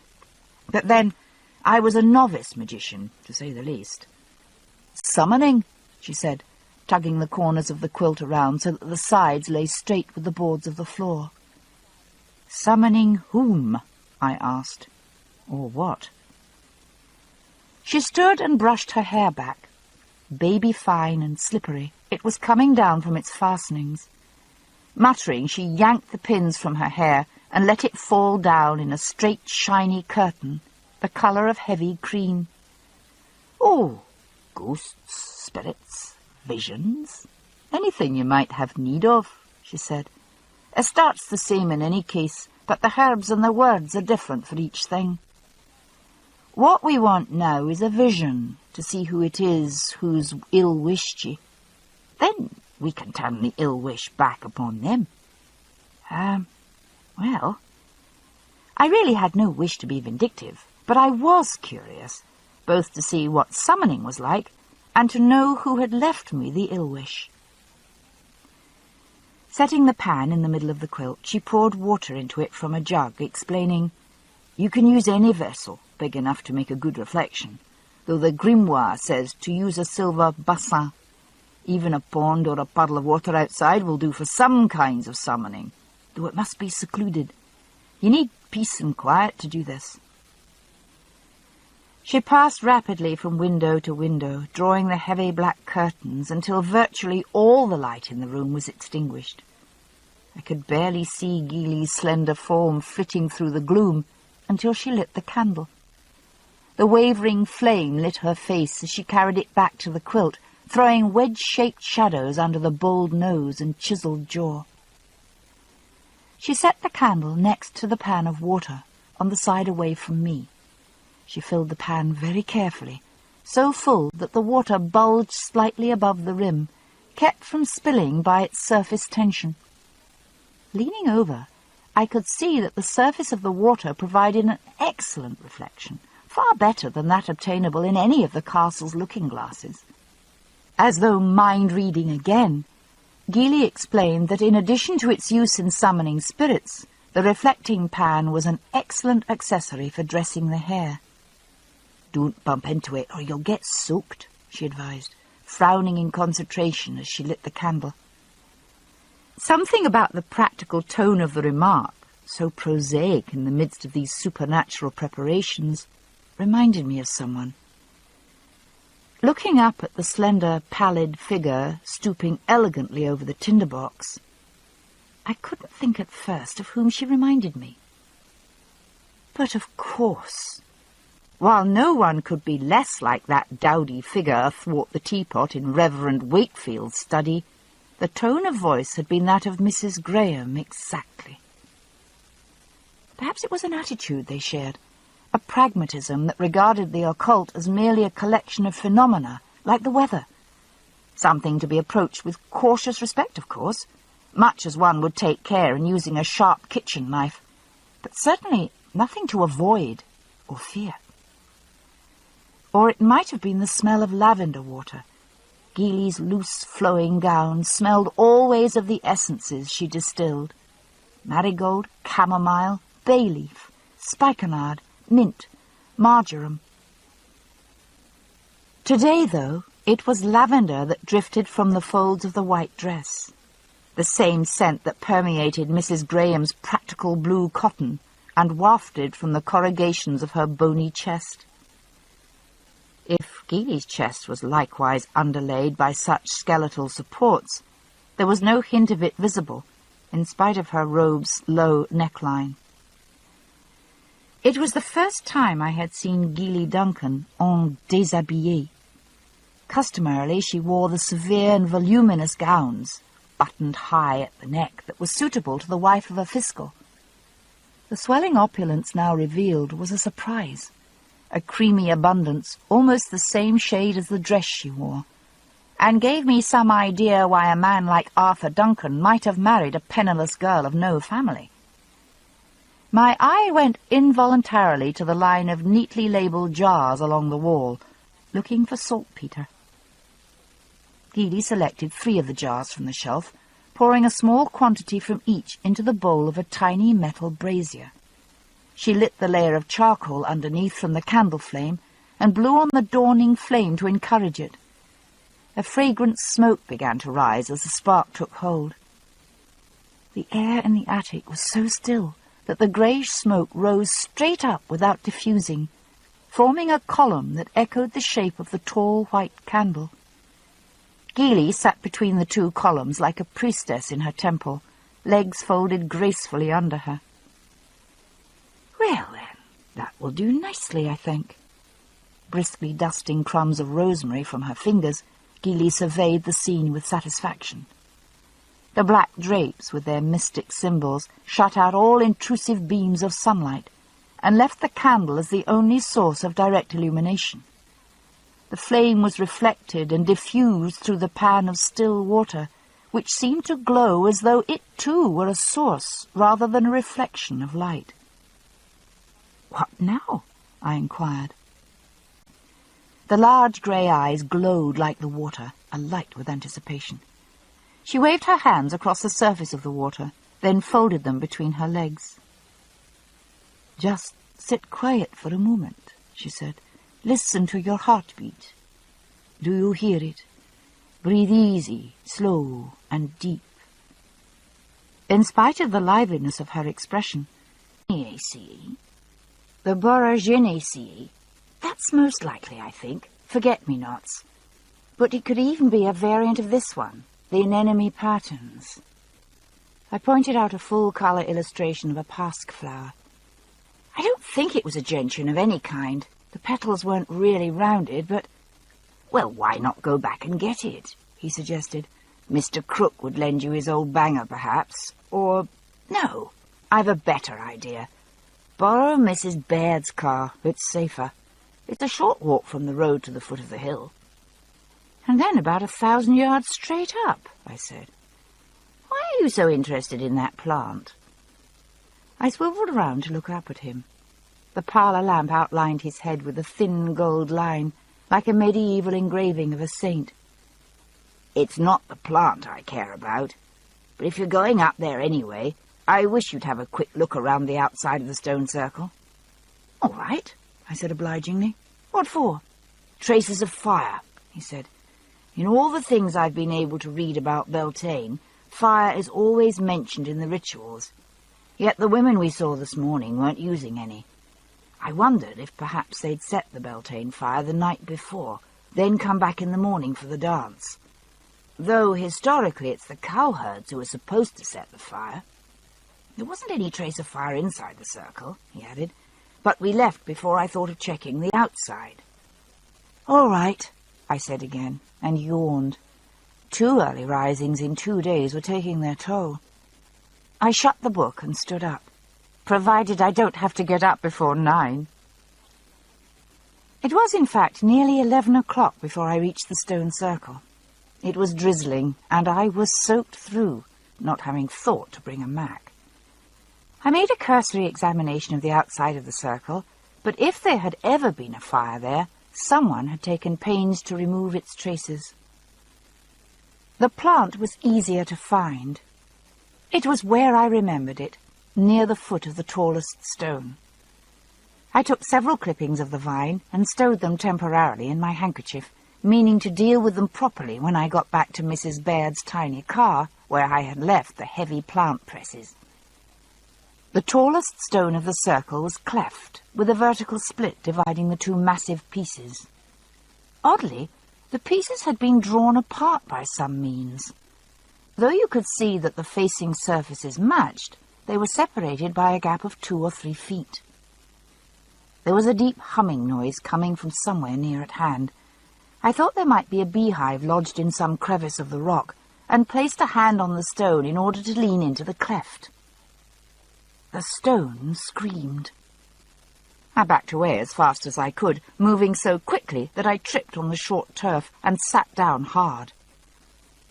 But then, I was a novice magician, to say the least. "Summoning," she said, tugging the corners of the quilt around so that the sides lay straight with the boards of the floor. "Summoning whom?" I asked. "Or what?" She stood and brushed her hair back. Baby fine and slippery, it was coming down from its fastenings. Muttering, she yanked the pins from her hair and let it fall down in a straight, shiny curtain, the colour of heavy cream. "Oh, ghosts, spirits, visions, anything you might have need of," she said. "It starts the same in any case, but the herbs and the words are different for each thing. What we want now is a vision, to see who it is who's ill-wished ye. Then we can turn the ill wish back upon them." Well, I really had no wish to be vindictive, but I was curious, both to see what summoning was like, and to know who had left me the ill wish. Setting the pan in the middle of the quilt, she poured water into it from a jug, explaining, "You can use any vessel big enough to make a good reflection, though the grimoire says to use a silver bassin. Even a pond or a puddle of water outside will do for some kinds of summoning, though it must be secluded. You need peace and quiet to do this." She passed rapidly from window to window, drawing the heavy black curtains until virtually all the light in the room was extinguished. I could barely see Gilly's slender form flitting through the gloom until she lit the candle. The wavering flame lit her face as she carried it back to the quilt, throwing wedge-shaped shadows under the bold nose and chiselled jaw. She set the candle next to the pan of water, on the side away from me. She filled the pan very carefully, so full that the water bulged slightly above the rim, kept from spilling by its surface tension. Leaning over, I could see that the surface of the water provided an excellent reflection, far better than that obtainable in any of the castle's looking-glasses. As though mind-reading again, Gilly explained that in addition to its use in summoning spirits, the reflecting pan was an excellent accessory for dressing the hair. "Don't bump into it or you'll get soaked," she advised, frowning in concentration as she lit the candle. Something about the practical tone of the remark, so prosaic in the midst of these supernatural preparations, reminded me of someone. Looking up at the slender, pallid figure stooping elegantly over the tinderbox, I couldn't think at first of whom she reminded me. But of course, while no one could be less like that dowdy figure athwart the teapot in Reverend Wakefield's study, the tone of voice had been that of Mrs. Graham exactly. Perhaps it was an attitude they shared, a pragmatism that regarded the occult as merely a collection of phenomena, like the weather. Something to be approached with cautious respect, of course, much as one would take care in using a sharp kitchen knife, but certainly nothing to avoid or fear. Or it might have been the smell of lavender water. Gilly's loose, flowing gown smelled always of the essences she distilled: marigold, chamomile, bay leaf, spikenard, mint, marjoram. Today, though, it was lavender that drifted from the folds of the white dress, the same scent that permeated Mrs. Graham's practical blue cotton and wafted from the corrugations of her bony chest. If Gilly's chest was likewise underlaid by such skeletal supports, there was no hint of it visible, in spite of her robe's low neckline. It was the first time I had seen Gilly Duncan en déshabillé. Customarily she wore the severe and voluminous gowns, buttoned high at the neck, that was suitable to the wife of a fiscal. The swelling opulence now revealed was a surprise, a creamy abundance almost the same shade as the dress she wore, and gave me some idea why a man like Arthur Duncan might have married a penniless girl of no family. My eye went involuntarily to the line of neatly labelled jars along the wall, looking for saltpetre. Gilly selected 3 of the jars from the shelf, pouring a small quantity from each into the bowl of a tiny metal brazier. She lit the layer of charcoal underneath from the candle flame and blew on the dawning flame to encourage it. A fragrant smoke began to rise as the spark took hold. The air in the attic was so still that the greyish smoke rose straight up without diffusing, forming a column that echoed the shape of the tall white candle. Gilly sat between the 2 columns like a priestess in her temple, legs folded gracefully under her. "Well, then, that will do nicely, I think." Briskly dusting crumbs of rosemary from her fingers, Gilly surveyed the scene with satisfaction. The black drapes, with their mystic symbols, shut out all intrusive beams of sunlight, and left the candle as the only source of direct illumination. The flame was reflected and diffused through the pan of still water, which seemed to glow as though it too were a source rather than a reflection of light. "What now?" I inquired. The large grey eyes glowed like the water, alight with anticipation. She waved her hands across the surface of the water, then folded them between her legs. "Just sit quiet for a moment," she said. "Listen to your heartbeat. Do you hear it? Breathe easy, slow, and deep." In spite of the liveliness of her expression, "The Boraginaceae. That's most likely, I think. Forget-me-nots. But it could even be a variant of this one, the anemone patterns." I pointed out a full-colour illustration of a pasque flower. "I don't think it was a gentian of any kind. The petals weren't really rounded, but—" "Well, why not go back and get it?" he suggested. "Mr. Crook would lend you his old banger, perhaps. Or, no, I've a better idea. Borrow Mrs. Baird's car. It's safer. It's a short walk from the road to the foot of the hill." "And then about 1,000 yards straight up," I said. "Why are you so interested in that plant?" I swiveled round to look up at him. The parlour lamp outlined his head with a thin gold line, like a medieval engraving of a saint. "It's not the plant I care about. But if you're going up there anyway, I wish you'd have a quick look around the outside of the stone circle." "All right," I said obligingly. "What for?" "Traces of fire," he said. "In all the things I've been able to read about Beltane, fire is always mentioned in the rituals. Yet the women we saw this morning weren't using any. I wondered if perhaps they'd set the Beltane fire the night before, then come back in the morning for the dance. Though historically it's the cowherds who are supposed to set the fire. There wasn't any trace of fire inside the circle," he added, "but we left before I thought of checking the outside." "All right," I said again, and yawned. 2 early risings in 2 days were taking their toll. I shut the book and stood up, provided I don't have to get up before 9. It was, in fact, nearly 11 o'clock before I reached the stone circle. It was drizzling, and I was soaked through, not having thought to bring a Mac. I made a cursory examination of the outside of the circle, but if there had ever been a fire there, someone had taken pains to remove its traces. The plant was easier to find. It was where I remembered it, near the foot of the tallest stone. I took several clippings of the vine and stowed them temporarily in my handkerchief, meaning to deal with them properly when I got back to Mrs. Baird's tiny car, where I had left the heavy plant presses. The tallest stone of the circle was cleft, with a vertical split dividing the 2 massive pieces. Oddly, the pieces had been drawn apart by some means. Though you could see that the facing surfaces matched, they were separated by a gap of 2 or 3 feet. There was a deep humming noise coming from somewhere near at hand. I thought there might be a beehive lodged in some crevice of the rock, and placed a hand on the stone in order to lean into the cleft. The stone screamed. I backed away as fast as I could, moving so quickly that I tripped on the short turf and sat down hard.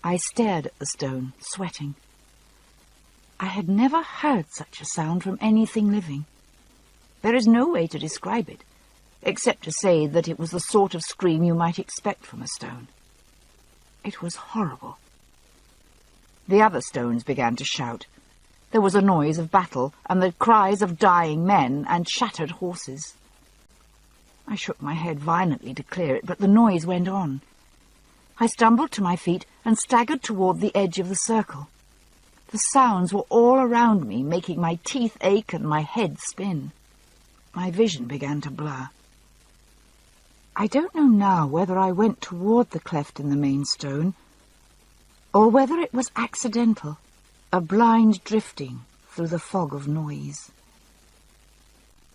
I stared at the stone, sweating. I had never heard such a sound from anything living. There is no way to describe it, except to say that it was the sort of scream you might expect from a stone. It was horrible. The other stones began to shout. There was a noise of battle, and the cries of dying men and shattered horses. I shook my head violently to clear it, but the noise went on. I stumbled to my feet and staggered toward the edge of the circle. The sounds were all around me, making my teeth ache and my head spin. My vision began to blur. I don't know now whether I went toward the cleft in the main stone, or whether it was accidental, a blind drifting through the fog of noise.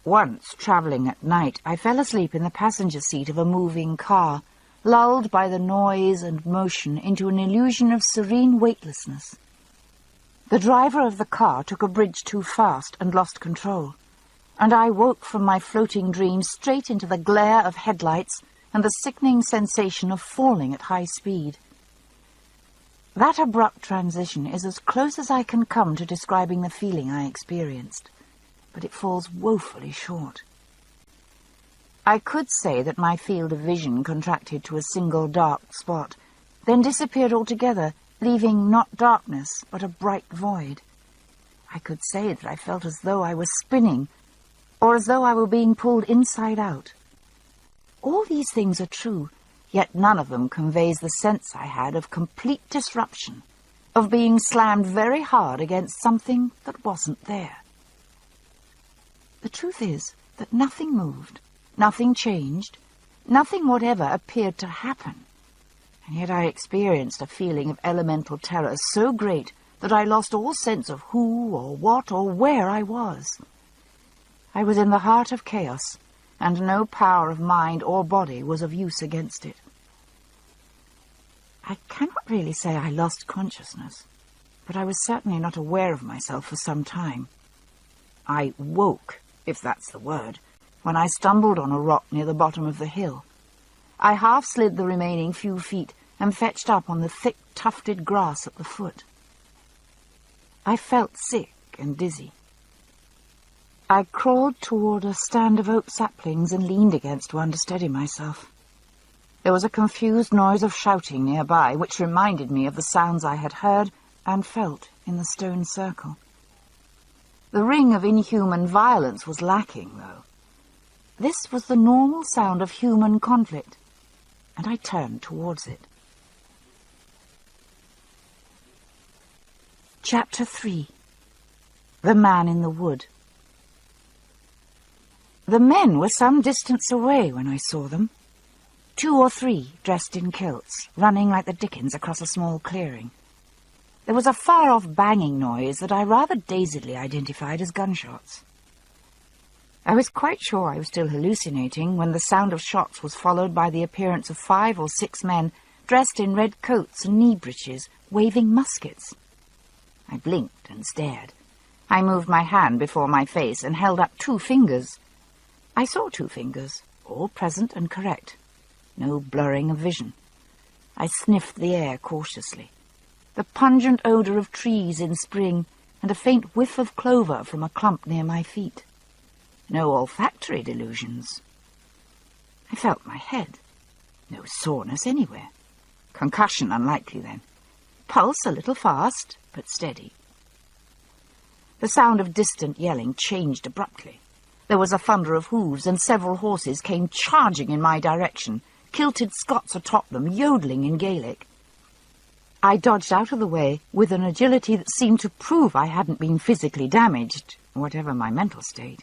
Once, travelling at night, I fell asleep in the passenger seat of a moving car, lulled by the noise and motion into an illusion of serene weightlessness. The driver of the car took a bridge too fast and lost control, and I woke from my floating dream straight into the glare of headlights and the sickening sensation of falling at high speed. That abrupt transition is as close as I can come to describing the feeling I experienced, but it falls woefully short. I could say that my field of vision contracted to a single dark spot, then disappeared altogether, leaving not darkness, but a bright void. I could say that I felt as though I was spinning, or as though I were being pulled inside out. All these things are true, yet none of them conveys the sense I had of complete disruption, of being slammed very hard against something that wasn't there. The truth is that nothing moved, nothing changed, nothing whatever appeared to happen, and yet I experienced a feeling of elemental terror so great that I lost all sense of who or what or where I was. I was in the heart of chaos, and no power of mind or body was of use against it. I cannot really say I lost consciousness, but I was certainly not aware of myself for some time. I woke, if that's the word, when I stumbled on a rock near the bottom of the hill. I half slid the remaining few feet and fetched up on the thick, tufted grass at the foot. I felt sick and dizzy. I crawled toward a stand of oak saplings and leaned against one to steady myself. There was a confused noise of shouting nearby, which reminded me of the sounds I had heard and felt in the stone circle. The ring of inhuman violence was lacking, though. This was the normal sound of human conflict, and I turned towards it. Chapter 3. The Man in the Wood. The men were some distance away when I saw them. 2 or 3, dressed in kilts, running like the dickens across a small clearing. There was a far-off banging noise that I rather dazedly identified as gunshots. I was quite sure I was still hallucinating when the sound of shots was followed by the appearance of 5 or 6 men dressed in red coats and knee breeches, waving muskets. I blinked and stared. I moved my hand before my face and held up 2 fingers. I saw 2 fingers, all present and correct. No blurring of vision. I sniffed the air cautiously. The pungent odour of trees in spring and a faint whiff of clover from a clump near my feet. No olfactory delusions. I felt my head. No soreness anywhere. Concussion unlikely, then. Pulse a little fast, but steady. The sound of distant yelling changed abruptly. There was a thunder of hooves, and several horses came charging in my direction, kilted Scots atop them, yodeling in Gaelic. I dodged out of the way with an agility that seemed to prove I hadn't been physically damaged, whatever my mental state.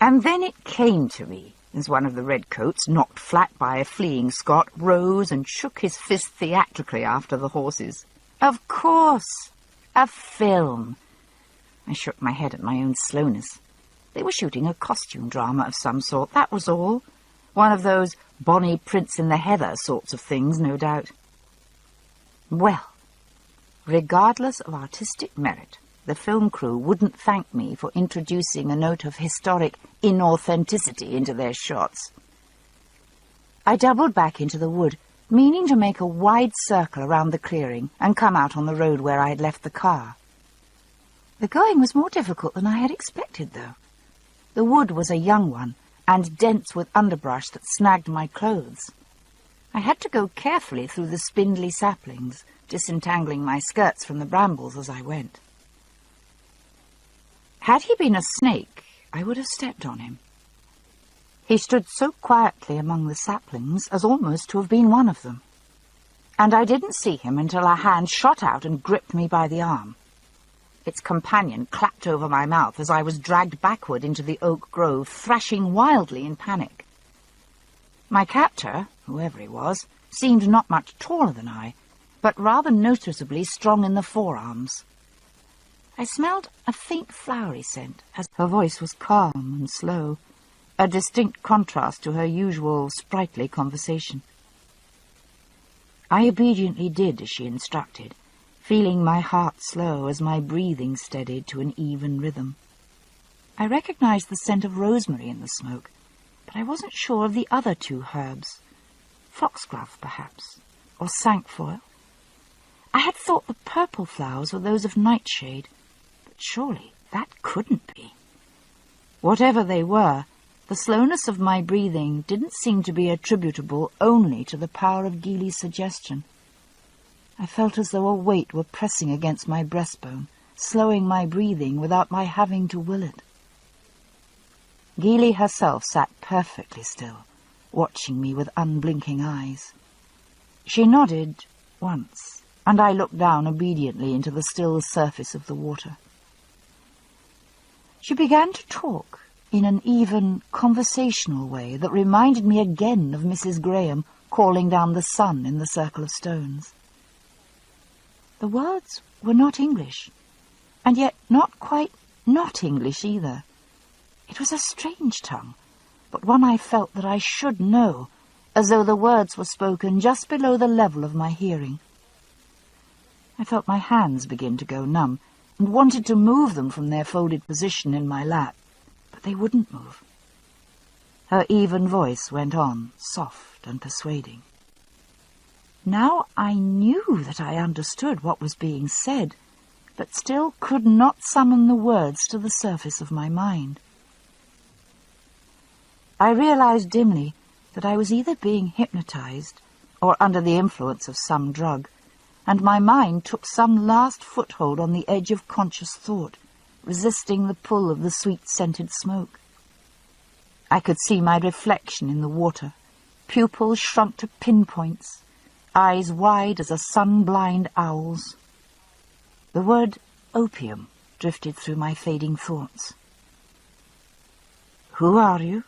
And then it came to me, as one of the redcoats, knocked flat by a fleeing Scot, rose and shook his fist theatrically after the horses. Of course! A film! I shook my head at my own slowness. They were shooting a costume drama of some sort, that was all. One of those Bonnie Prince in the Heather sorts of things, no doubt. Well, regardless of artistic merit, the film crew wouldn't thank me for introducing a note of historic inauthenticity into their shots. I doubled back into the wood, meaning to make a wide circle around the clearing and come out on the road where I had left the car. The going was more difficult than I had expected, though. The wood was a young one, and dense with underbrush that snagged my clothes. I had to go carefully through the spindly saplings, disentangling my skirts from the brambles as I went. Had he been a snake, I would have stepped on him. He stood so quietly among the saplings as almost to have been one of them, and I didn't see him until a hand shot out and gripped me by the arm. Its companion clapped over my mouth as I was dragged backward into the oak grove, thrashing wildly in panic. My captor, whoever he was, seemed not much taller than I, but rather noticeably strong in the forearms. I smelled a faint flowery scent, as her voice was calm and slow, a distinct contrast to her usual sprightly conversation. I obediently did as she instructed, feeling my heart slow as my breathing steadied to an even rhythm. I recognized the scent of rosemary in the smoke, but I wasn't sure of the other two herbs. Foxglove, perhaps, or cinquefoil. I had thought the purple flowers were those of nightshade, but surely that couldn't be. Whatever they were, the slowness of my breathing didn't seem to be attributable only to the power of Geely's suggestion. I felt as though a weight were pressing against my breastbone, slowing my breathing without my having to will it. Geely herself sat perfectly still, watching me with unblinking eyes. She nodded once, and I looked down obediently into the still surface of the water. She began to talk in an even, conversational way that reminded me again of Mrs. Graham calling down the sun in the circle of stones. The words were not English, and yet not quite not English either. It was a strange tongue, but one I felt that I should know, as though the words were spoken just below the level of my hearing. I felt my hands begin to go numb, and wanted to move them from their folded position in my lap, but they wouldn't move. Her even voice went on, soft and persuading. Now I knew that I understood what was being said, but still could not summon the words to the surface of my mind. I realized dimly that I was either being hypnotized or under the influence of some drug, and my mind took some last foothold on the edge of conscious thought, resisting the pull of the sweet-scented smoke. I could see my reflection in the water, pupils shrunk to pinpoints, eyes wide as a sun-blind owl's. The word opium drifted through my fading thoughts. "Who are you?"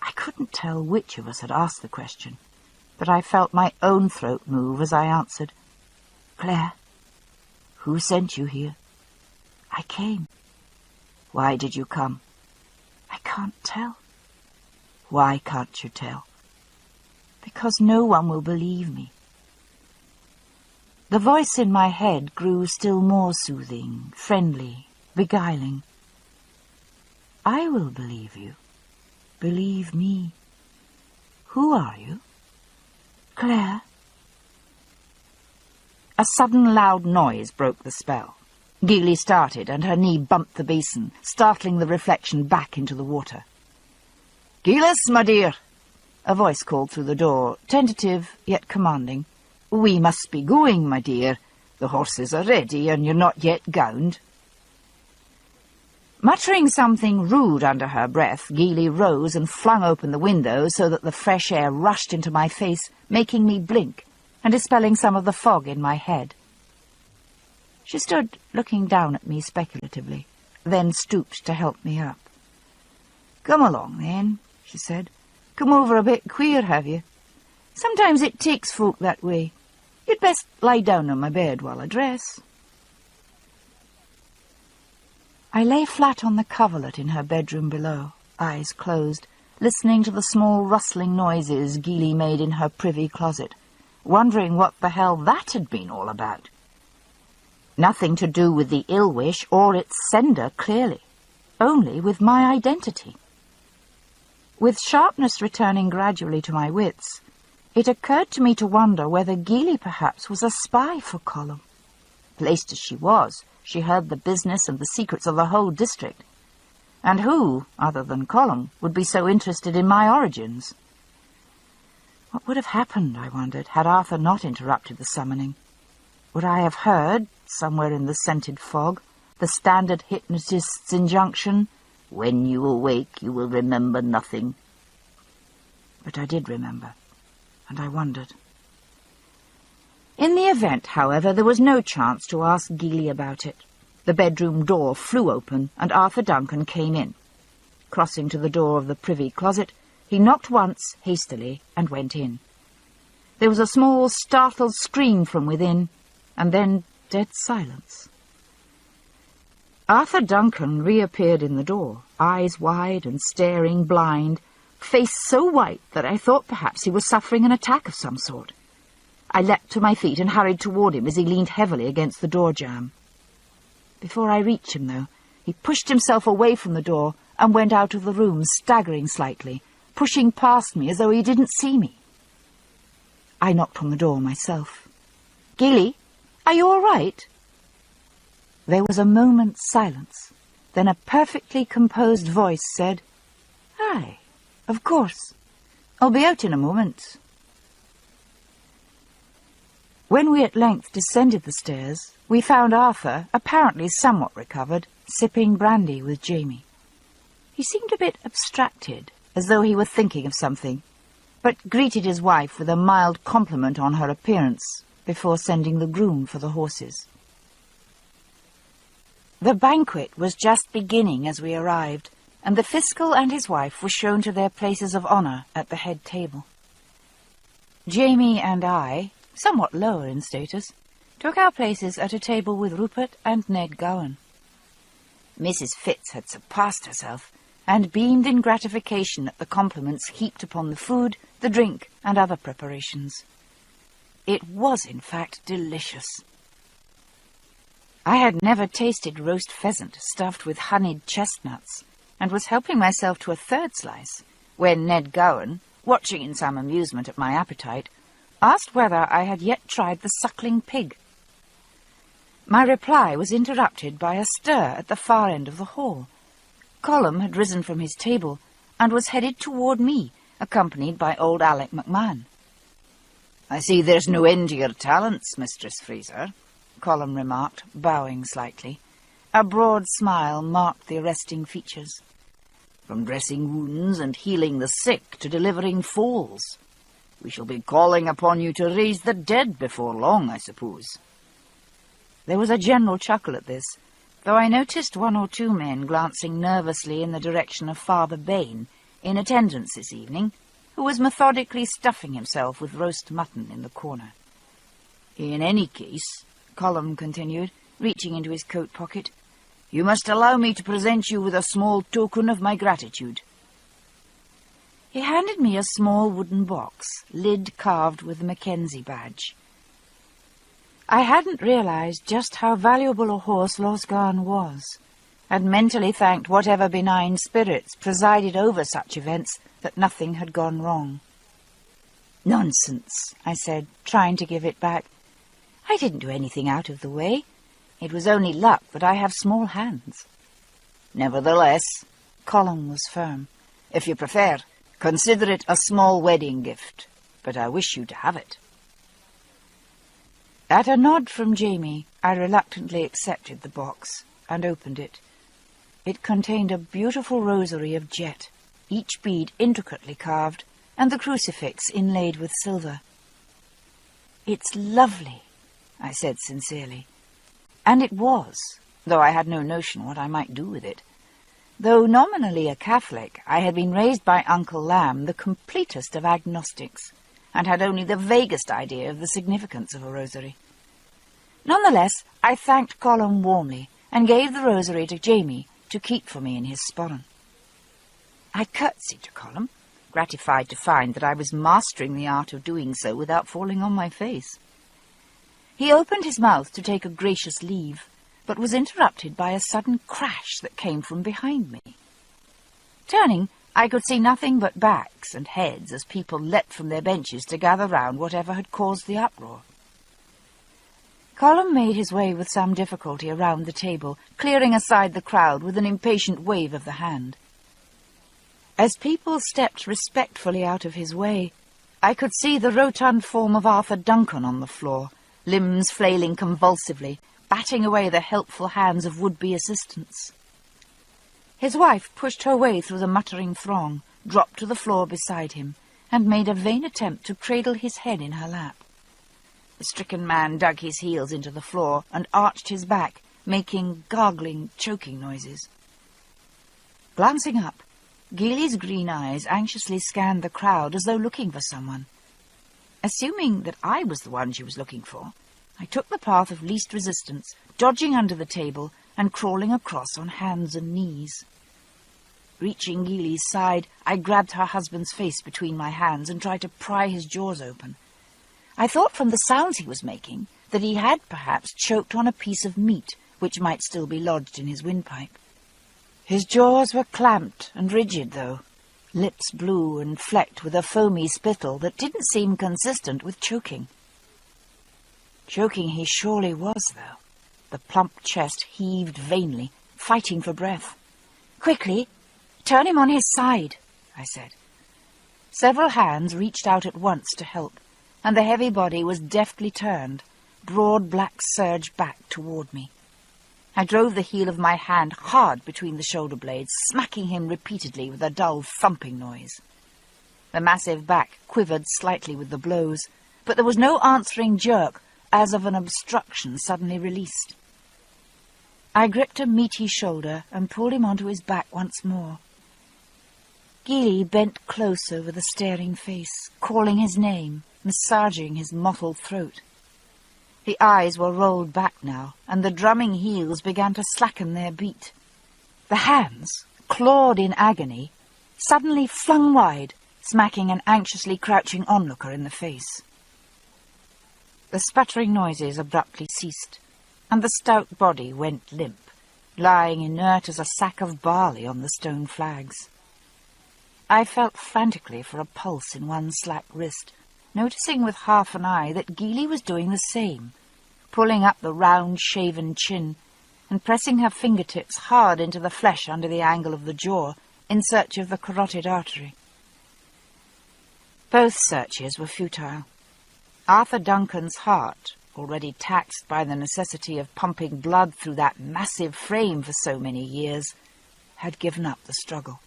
I couldn't tell which of us had asked the question, but I felt my own throat move as I answered, "Claire." "Who sent you here?" "I came." "Why did you come?" "I can't tell." "Why can't you tell?" "Because no one will believe me." The voice in my head grew still more soothing, friendly, beguiling. "I will believe you. Believe me. Who are you?" "Claire." A sudden loud noise broke the spell. Geely started, and her knee bumped the basin, startling the reflection back into the water. "Gillis, my dear!" A voice called through the door, tentative yet commanding. "We must be going, my dear. The horses are ready, and you're not yet gowned." Muttering something rude under her breath, Geely rose and flung open the window so that the fresh air rushed into my face, making me blink and dispelling some of the fog in my head. She stood looking down at me speculatively, then stooped to help me up. "Come along, then," she said. "Come over a bit queer, have you? Sometimes it takes folk that way. You'd best lie down on my bed while I dress." I lay flat on the coverlet in her bedroom below, eyes closed, listening to the small rustling noises Geely made in her privy closet, wondering what the hell that had been all about. Nothing to do with the ill wish or its sender, clearly, only with my identity. With sharpness returning gradually to my wits, it occurred to me to wonder whether Geely perhaps was a spy for Colum. Placed as she was, she heard the business and the secrets of the whole district. And who, other than Colum, would be so interested in my origins? What would have happened, I wondered, had Arthur not interrupted the summoning? Would I have heard, somewhere in the scented fog, the standard hypnotist's injunction, "When you awake, you will remember nothing"? But I did remember, and I wondered. In the event, however, there was no chance to ask Geely about it. The bedroom door flew open, and Arthur Duncan came in. Crossing to the door of the privy closet, he knocked once, hastily, and went in. There was a small, startled scream from within, and then dead silence. Arthur Duncan reappeared in the door, eyes wide and staring blind, face so white that I thought perhaps he was suffering an attack of some sort. I leapt to my feet and hurried toward him as he leaned heavily against the door jamb. Before I reached him, though, he pushed himself away from the door and went out of the room, staggering slightly, pushing past me as though he didn't see me. I knocked on the door myself. "Geely, are you all right?" There was a moment's silence. Then a perfectly composed voice said, "Aye, of course. I'll be out in a moment." When we at length descended the stairs, we found Arthur, apparently somewhat recovered, sipping brandy with Jamie. He seemed a bit abstracted, as though he were thinking of something, but greeted his wife with a mild compliment on her appearance before sending the groom for the horses. The banquet was just beginning as we arrived, and the fiscal and his wife were shown to their places of honour at the head table. Jamie and I, somewhat lower in status, took our places at a table with Rupert and Ned Gowan. Mrs. Fitz had surpassed herself, and beamed in gratification at the compliments heaped upon the food, the drink, and other preparations. It was, in fact, delicious. I had never tasted roast pheasant stuffed with honeyed chestnuts, and was helping myself to a third slice, when Ned Gowan, watching in some amusement at my appetite, asked whether I had yet tried the suckling pig. My reply was interrupted by a stir at the far end of the hall. Colum had risen from his table, and was headed toward me, accompanied by old Alec McMahon. "I see there's no end to your talents, Mistress Fraser," Colum remarked, bowing slightly. A broad smile marked the arresting features. "From dressing wounds and healing the sick to delivering foals. We shall be calling upon you to raise the dead before long, I suppose." There was a general chuckle at this, though I noticed one or two men glancing nervously in the direction of Father Bain, in attendance this evening, who was methodically stuffing himself with roast mutton in the corner. "In any case," Colum continued, reaching into his coat pocket, "you must allow me to present you with a small token of my gratitude." He handed me a small wooden box, lid carved with the Mackenzie badge. I hadn't realized just how valuable a horse Losgarn was, and mentally thanked whatever benign spirits presided over such events that nothing had gone wrong. "Nonsense," I said, trying to give it back. "I didn't do anything out of the way. It was only luck that I have small hands." "Nevertheless," Colum was firm, "if you prefer, consider it a small wedding gift, but I wish you to have it." At a nod from Jamie, I reluctantly accepted the box and opened it. It contained a beautiful rosary of jet, each bead intricately carved, and the crucifix inlaid with silver. "It's lovely," I said sincerely. And it was, though I had no notion what I might do with it. Though nominally a Catholic, I had been raised by Uncle Lamb, the completest of agnostics, and had only the vaguest idea of the significance of a rosary. Nonetheless, I thanked Colum warmly, and gave the rosary to Jamie to keep for me in his sporran. I curtsied to Colum, gratified to find that I was mastering the art of doing so without falling on my face. He opened his mouth to take a gracious leave, but was interrupted by a sudden crash that came from behind me. Turning, I could see nothing but backs and heads as people leapt from their benches to gather round whatever had caused the uproar. Colum made his way with some difficulty around the table, clearing aside the crowd with an impatient wave of the hand. As people stepped respectfully out of his way, I could see the rotund form of Arthur Duncan on the floor, limbs flailing convulsively, batting away the helpful hands of would-be assistants. His wife pushed her way through the muttering throng, dropped to the floor beside him, and made a vain attempt to cradle his head in her lap. The stricken man dug his heels into the floor and arched his back, making gargling, choking noises. Glancing up, Gilly's green eyes anxiously scanned the crowd as though looking for someone. Assuming that I was the one she was looking for, I took the path of least resistance, dodging under the table and crawling across on hands and knees. Reaching Gilly's side, I grabbed her husband's face between my hands and tried to pry his jaws open. I thought from the sounds he was making that he had perhaps choked on a piece of meat which might still be lodged in his windpipe. His jaws were clamped and rigid, though, lips blue and flecked with a foamy spittle that didn't seem consistent with choking. Choking he surely was, though. The plump chest heaved vainly, fighting for breath. "Quickly, turn him on his side," I said. Several hands reached out at once to help, and the heavy body was deftly turned, broad black surge back toward me. I drove the heel of my hand hard between the shoulder blades, smacking him repeatedly with a dull thumping noise. The massive back quivered slightly with the blows, but there was no answering jerk, as of an obstruction suddenly released. I gripped a meaty shoulder and pulled him onto his back once more. Gilly bent close over the staring face, calling his name, massaging his mottled throat. The eyes were rolled back now, and the drumming heels began to slacken their beat. The hands, clawed in agony, suddenly flung wide, smacking an anxiously crouching onlooker in the face. The sputtering noises abruptly ceased, and the stout body went limp, lying inert as a sack of barley on the stone flags. I felt frantically for a pulse in one slack wrist, noticing with half an eye that Gilly was doing the same, pulling up the round, shaven chin and pressing her fingertips hard into the flesh under the angle of the jaw in search of the carotid artery. Both searches were futile. Arthur Duncan's heart, already taxed by the necessity of pumping blood through that massive frame for so many years, had given up the struggle.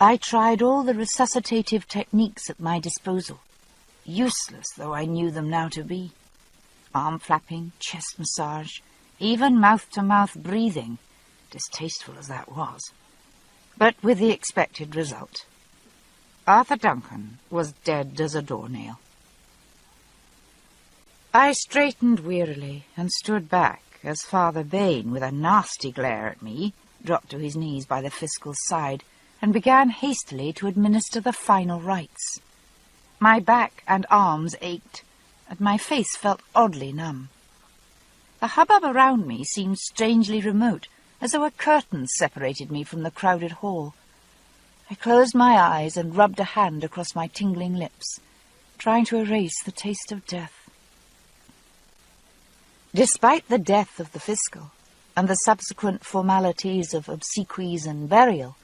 I tried all the resuscitative techniques at my disposal, useless though I knew them now to be. Arm flapping, chest massage, even mouth-to-mouth breathing, distasteful as that was, but with the expected result. Arthur Duncan was dead as a doornail. I straightened wearily and stood back as Father Bain, with a nasty glare at me, dropped to his knees by the fiscal's side and began hastily to administer the final rites. My back and arms ached, and my face felt oddly numb. The hubbub around me seemed strangely remote, as though a curtain separated me from the crowded hall. I closed my eyes and rubbed a hand across my tingling lips, trying to erase the taste of death. Despite the death of the fiscal and the subsequent formalities of obsequies and burial,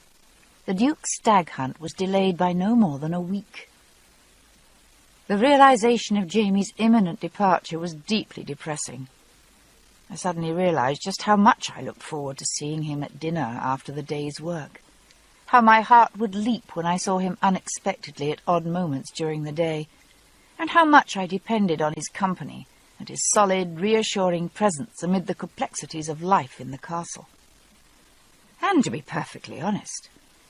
the Duke's stag hunt was delayed by no more than a week. The realization of Jamie's imminent departure was deeply depressing. I suddenly realized just how much I looked forward to seeing him at dinner after the day's work, how my heart would leap when I saw him unexpectedly at odd moments during the day, and how much I depended on his company and his solid, reassuring presence amid the complexities of life in the castle. And, to be perfectly honest,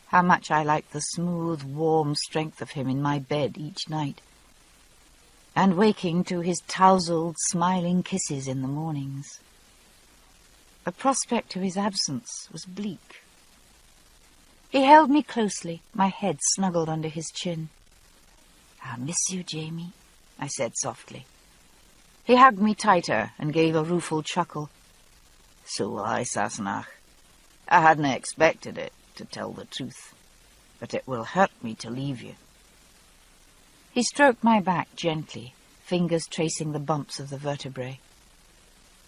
how much I liked the smooth, warm strength of him in my bed each night, and waking to his tousled, smiling kisses in the mornings. The prospect of his absence was bleak. He held me closely, my head snuggled under his chin. "I'll miss you, Jamie," I said softly. He hugged me tighter and gave a rueful chuckle. "So will I, Sassenach. I hadn't expected it, to tell the truth, but it will hurt me to leave you." He stroked my back gently, fingers tracing the bumps of the vertebrae.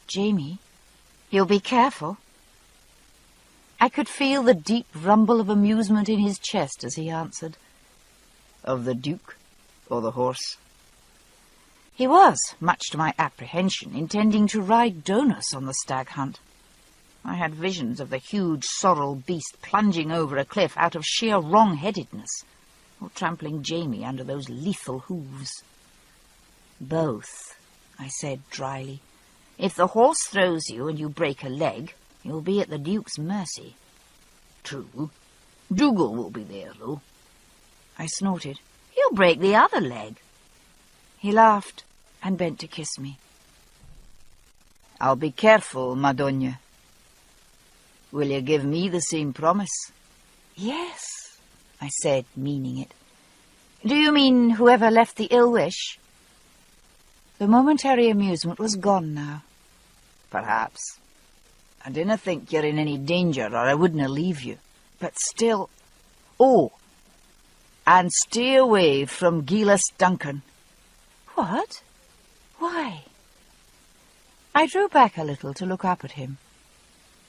"Jamie, you'll be careful." I could feel the deep rumble of amusement in his chest as he answered. "Of the Duke or the horse?" He was, much to my apprehension, intending to ride Donus on the stag hunt. I had visions of the huge sorrel beast plunging over a cliff out of sheer wrong-headedness, or trampling Jamie under those lethal hooves. "Both," I said dryly. "If the horse throws you and you break a leg, you'll be at the Duke's mercy." "True. Dougal will be there, though." I snorted. "He'll break the other leg." He laughed and bent to kiss me. "I'll be careful, Madonna. Will you give me the same promise?" "Yes," I said, meaning it. "Do you mean whoever left the ill wish?" The momentary amusement was gone now. "Perhaps. I dinna think you're in any danger, or I wouldna leave you. But still... Oh, and stay away from Gilas Duncan." "What? Why?" I drew back a little to look up at him.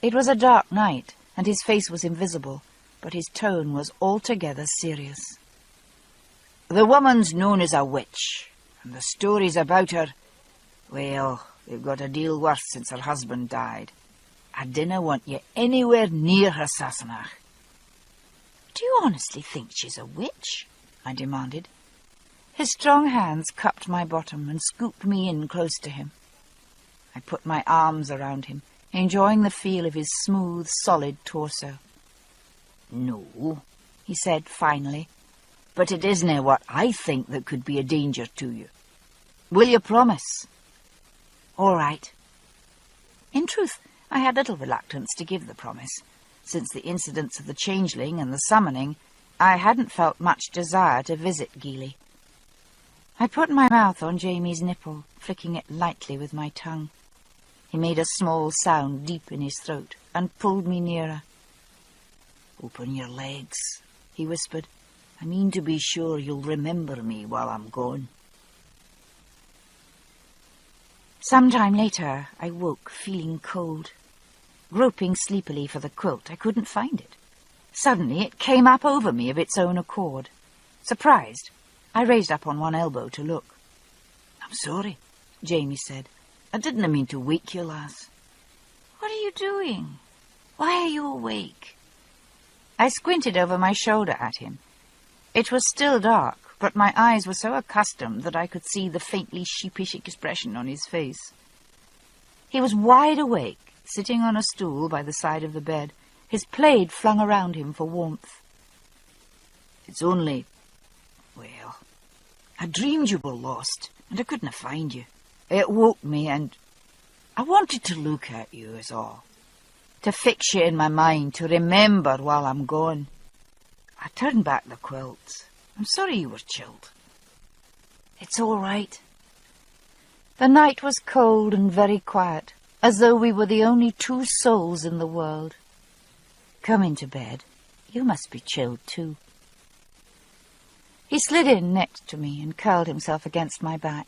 It was a dark night, and his face was invisible, but his tone was altogether serious. "The woman's known as a witch, and the stories about her, well, they've got a deal worse since her husband died. I dinna want you anywhere near her, Sassenach." "Do you honestly think she's a witch?" I demanded. His strong hands cupped my bottom and scooped me in close to him. I put my arms around him, enjoying the feel of his smooth, solid torso. "No," he said finally, "but it isna what I think that could be a danger to you. Will you promise?" "All right." In truth, I had little reluctance to give the promise. Since the incidents of the changeling and the summoning, I hadn't felt much desire to visit Gili. I put my mouth on Jamie's nipple, flicking it lightly with my tongue. He made a small sound deep in his throat and pulled me nearer. "Open your legs," he whispered. "I mean to be sure you'll remember me while I'm gone." Some time later, I woke, feeling cold. Groping sleepily for the quilt, I couldn't find it. Suddenly it came up over me of its own accord. Surprised, I raised up on one elbow to look. "I'm sorry," Jamie said. "I didn't mean to wake you, lass." "What are you doing? Why are you awake?" I squinted over my shoulder at him. It was still dark, but my eyes were so accustomed that I could see the faintly sheepish expression on his face. He was wide awake, sitting on a stool by the side of the bed, his plaid flung around him for warmth. "It's only... well, I dreamed you were lost, and I couldn't find you. It woke me, and I wanted to look at you, is all. To fix you in my mind, to remember while I'm gone. I turned back the quilt. I'm sorry you were chilled." "It's all right." The night was cold and very quiet, as though we were the only two souls in the world. "Come into bed. You must be chilled too." He slid in next to me and curled himself against my back.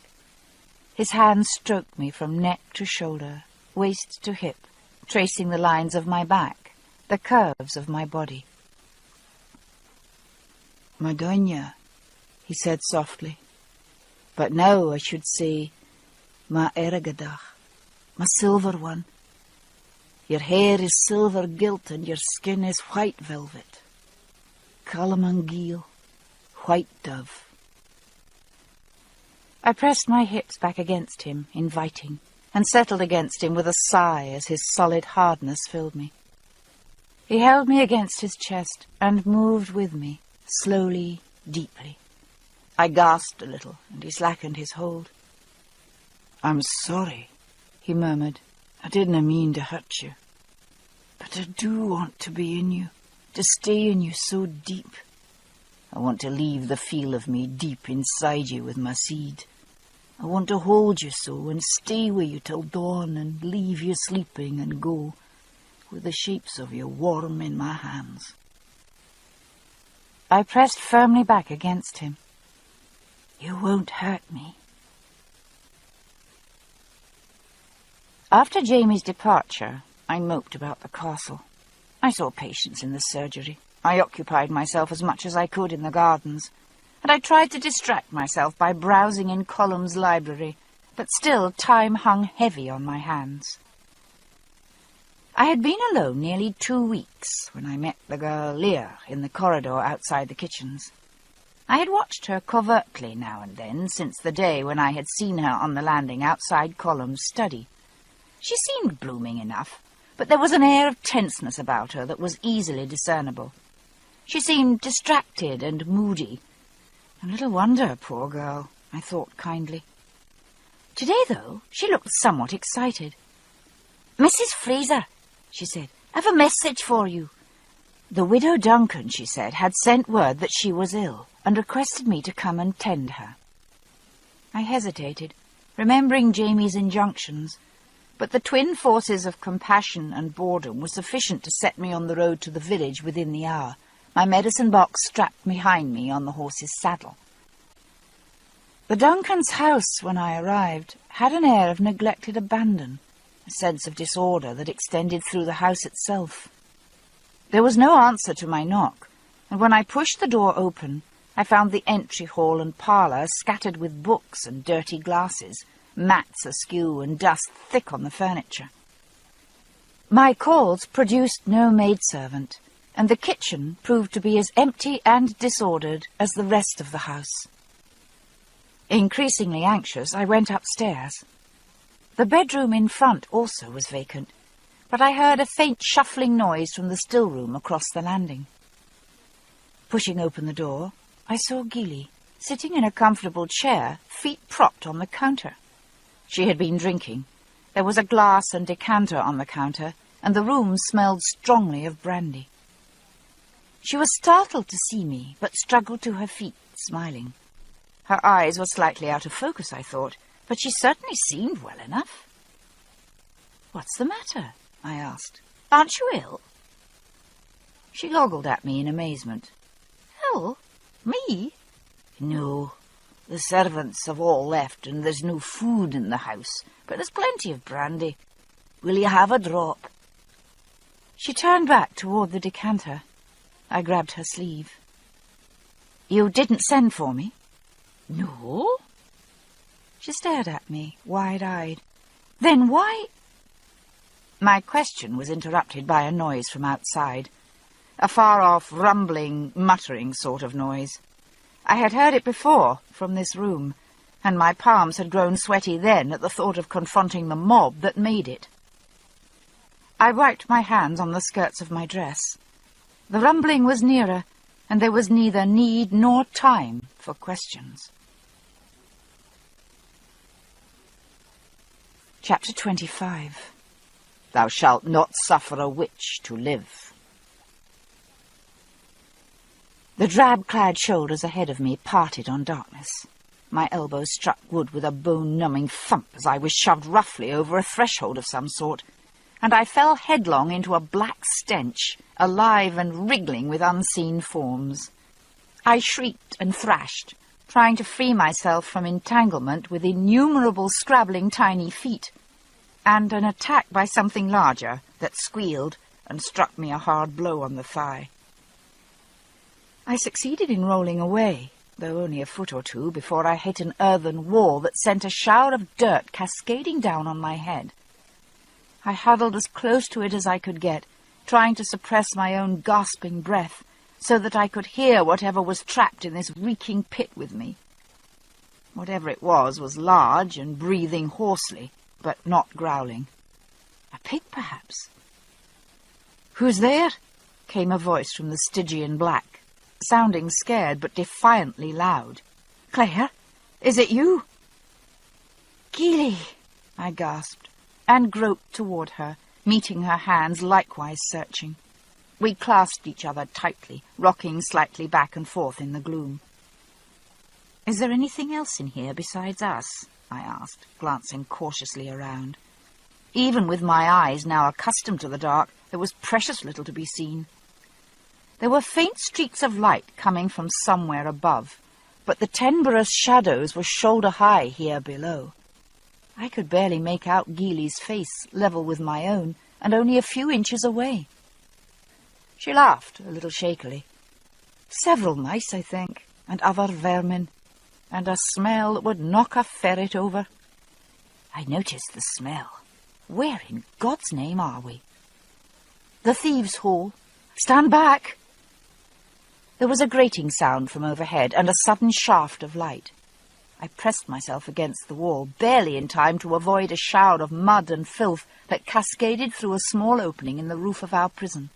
His hands stroked me from neck to shoulder, waist to hip, tracing the lines of my back, the curves of my body. "Madonna," he said softly. "But now I should say, Ma Ergadach, my silver one. Your hair is silver gilt and your skin is white velvet. Calamangeel, white dove." I pressed my hips back against him, inviting, and settled against him with a sigh as his solid hardness filled me. He held me against his chest and moved with me, slowly, deeply. I gasped a little, and he slackened his hold. "I'm sorry," he murmured. "I didn't mean to hurt you." But I do want to be in you, to stay in you so deep. I want to leave the feel of me deep inside you with my seed. I want to hold you so and stay with you till dawn and leave you sleeping and go, with the shapes of you warm in my hands. I pressed firmly back against him. You won't hurt me. After Jamie's departure, I moped about the castle. I saw patients in the surgery. I occupied myself as much as I could in the gardens, and I tried to distract myself by browsing in Colum's library, but still time hung heavy on my hands. I had been alone nearly 2 weeks when I met the girl Leah in the corridor outside the kitchens. I had watched her covertly now and then since the day when I had seen her on the landing outside Colum's study. She seemed blooming enough, but there was an air of tenseness about her that was easily discernible. She seemed distracted and moody. And little wonder, poor girl, I thought kindly. Today, though, she looked somewhat excited. "Mrs. Fraser," she said, "I've a message for you." The widow Duncan, she said, had sent word that she was ill and requested me to come and tend her. I hesitated, remembering Jamie's injunctions, but the twin forces of compassion and boredom were sufficient to set me on the road to the village within the hour, my medicine box strapped behind me on the horse's saddle. The Duncans' house, when I arrived, had an air of neglected abandon, a sense of disorder that extended through the house itself. There was no answer to my knock, and when I pushed the door open, I found the entry hall and parlour scattered with books and dirty glasses, mats askew and dust thick on the furniture. My calls produced no maidservant, and the kitchen proved to be as empty and disordered as the rest of the house. Increasingly anxious, I went upstairs. The bedroom in front also was vacant, but I heard a faint shuffling noise from the still room across the landing. Pushing open the door, I saw Gilly, sitting in a comfortable chair, feet propped on the counter. She had been drinking. There was a glass and decanter on the counter, and the room smelled strongly of brandy. She was startled to see me, but struggled to her feet, smiling. Her eyes were slightly out of focus, I thought, but she certainly seemed well enough. "What's the matter?" I asked. "Aren't you ill?" She goggled at me in amazement. "Ill? Me?" "No. The servants have all left, and there's no food in the house, but there's plenty of brandy. Will you have a drop?" She turned back toward the decanter. I grabbed her sleeve. "You didn't send for me?" "No." She stared at me, wide-eyed. "Then why—" My question was interrupted by a noise from outside, a far-off, rumbling, muttering sort of noise. I had heard it before, from this room, and my palms had grown sweaty then at the thought of confronting the mob that made it. I wiped my hands on the skirts of my dress. The rumbling was nearer, and there was neither need nor time for questions. Chapter 25. Thou shalt not suffer a witch to live. The drab-clad shoulders ahead of me parted on darkness. My elbows struck wood with a bone-numbing thump as I was shoved roughly over a threshold of some sort, and I fell headlong into a black stench, alive and wriggling with unseen forms. I shrieked and thrashed, trying to free myself from entanglement with innumerable scrabbling tiny feet, and an attack by something larger that squealed and struck me a hard blow on the thigh. I succeeded in rolling away, though only a foot or two, before I hit an earthen wall that sent a shower of dirt cascading down on my head. I huddled as close to it as I could get, trying to suppress my own gasping breath, so that I could hear whatever was trapped in this reeking pit with me. Whatever it was large and breathing hoarsely, but not growling. A pig, perhaps. "Who's there?" came a voice from the Stygian black, sounding scared but defiantly loud. "Claire, is it you?" "Keely," I gasped, and groped toward her, meeting her hands likewise searching. We clasped each other tightly, rocking slightly back and forth in the gloom. "Is there anything else in here besides us?" I asked, glancing cautiously around. Even with my eyes now accustomed to the dark, there was precious little to be seen. There were faint streaks of light coming from somewhere above, but the tenebrous shadows were shoulder-high here below. I could barely make out Geely's face, level with my own, and only a few inches away. She laughed, a little shakily. "Several mice, I think, and other vermin, and a smell that would knock a ferret over." I noticed the smell. Where in God's name are we? "The thieves' hole. Stand back!" There was a grating sound from overhead and a sudden shaft of light. I pressed myself against the wall, barely in time to avoid a shower of mud and filth that cascaded through a small opening in the roof of our prison.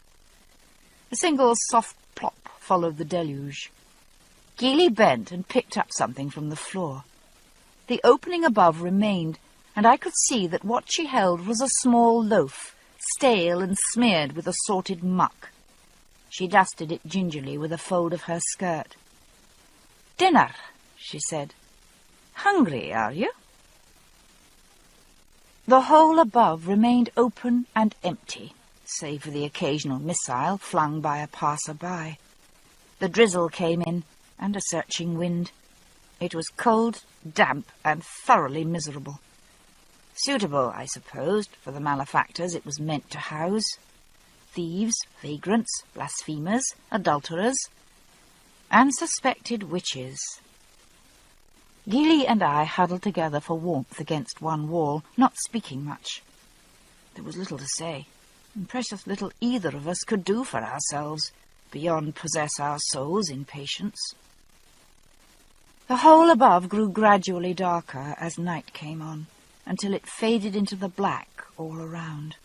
A single soft plop followed the deluge. Geely bent and picked up something from the floor. The opening above remained, and I could see that what she held was a small loaf, stale and smeared with assorted muck. She dusted it gingerly with a fold of her skirt. "Dinner," she said. "Hungry, are you?" The hole above remained open and empty, save for the occasional missile flung by a passer-by. The drizzle came in, and a searching wind. It was cold, damp, and thoroughly miserable. Suitable, I supposed, for the malefactors it was meant to house. Thieves, vagrants, blasphemers, adulterers, and suspected witches. Geely and I huddled together for warmth against one wall, not speaking much. There was little to say, and precious little either of us could do for ourselves, beyond possess our souls in patience. The hole above grew gradually darker as night came on, until it faded into the black all around.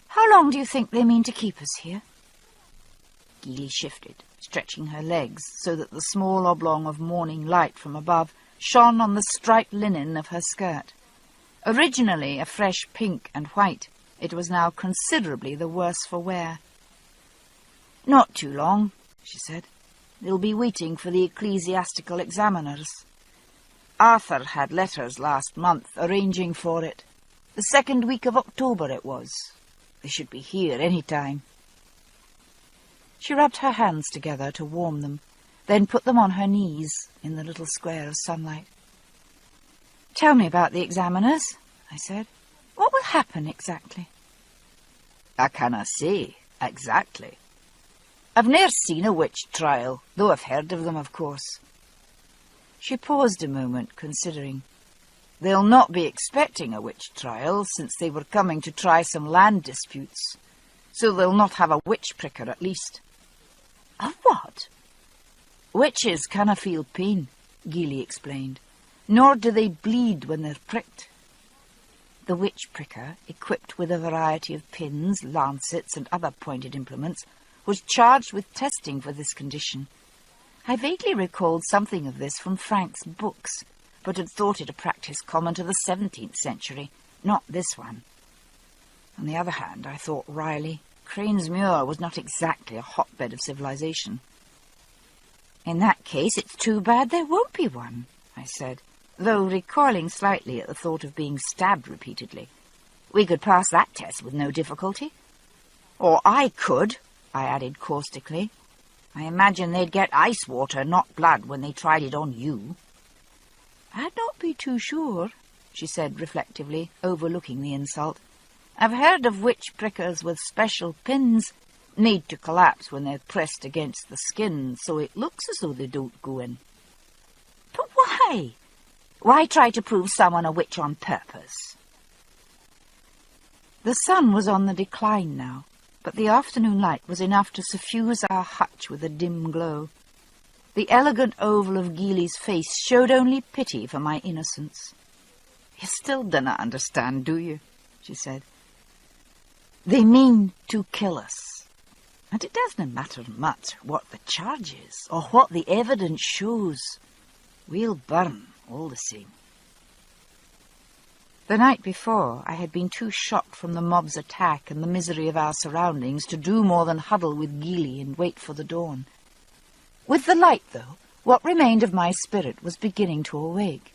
"How long do you think they mean to keep us here?" Geely shifted, stretching her legs so that the small oblong of morning light from above shone on the striped linen of her skirt. Originally a fresh pink and white, it was now considerably the worse for wear. "Not too long," she said. "They'll be waiting for the ecclesiastical examiners. Arthur had letters last month arranging for it. The 2nd week of October it was. They should be here any time." She rubbed her hands together to warm them, then put them on her knees in the little square of sunlight. "Tell me about the examiners," I said. "What will happen exactly?" "I canna say exactly. I've ne'er seen a witch trial, though I've heard of them, of course." She paused a moment, considering. "They'll not be expecting a witch trial, since they were coming to try some land disputes. So they'll not have a witch pricker, at least." "A what?" "Witches canna feel pain," Geely explained, "nor do they bleed when they're pricked." The witch pricker, equipped with a variety of pins, lancets, and other pointed implements, was charged with testing for this condition. I vaguely recalled something of this from Frank's books, but had thought it a practice common to the 17th century, not this one. On the other hand, I thought wryly, Cranesmuir was not exactly a hotbed of civilization. "In that case, it's too bad there won't be one," I said, though recoiling slightly at the thought of being stabbed repeatedly. "We could pass that test with no difficulty." "Or I could," I added caustically. "I imagine they'd get ice water, not blood, when they tried it on you." "I'd not be too sure," she said reflectively, overlooking the insult. "I've heard of witch prickers with special pins, made to collapse when they're pressed against the skin, so it looks as though they don't go in." "But why? Why try to prove someone a witch on purpose?" The sun was on the decline now, but the afternoon light was enough to suffuse our hutch with a dim glow. The elegant oval of Geely's face showed only pity for my innocence. "You still dinna understand, do you?" she said. "They mean to kill us. And it doesn't matter much what the charge is, or what the evidence shows. We'll burn all the same." The night before, I had been too shocked from the mob's attack and the misery of our surroundings to do more than huddle with Gili and wait for the dawn. With the light, though, what remained of my spirit was beginning to awake.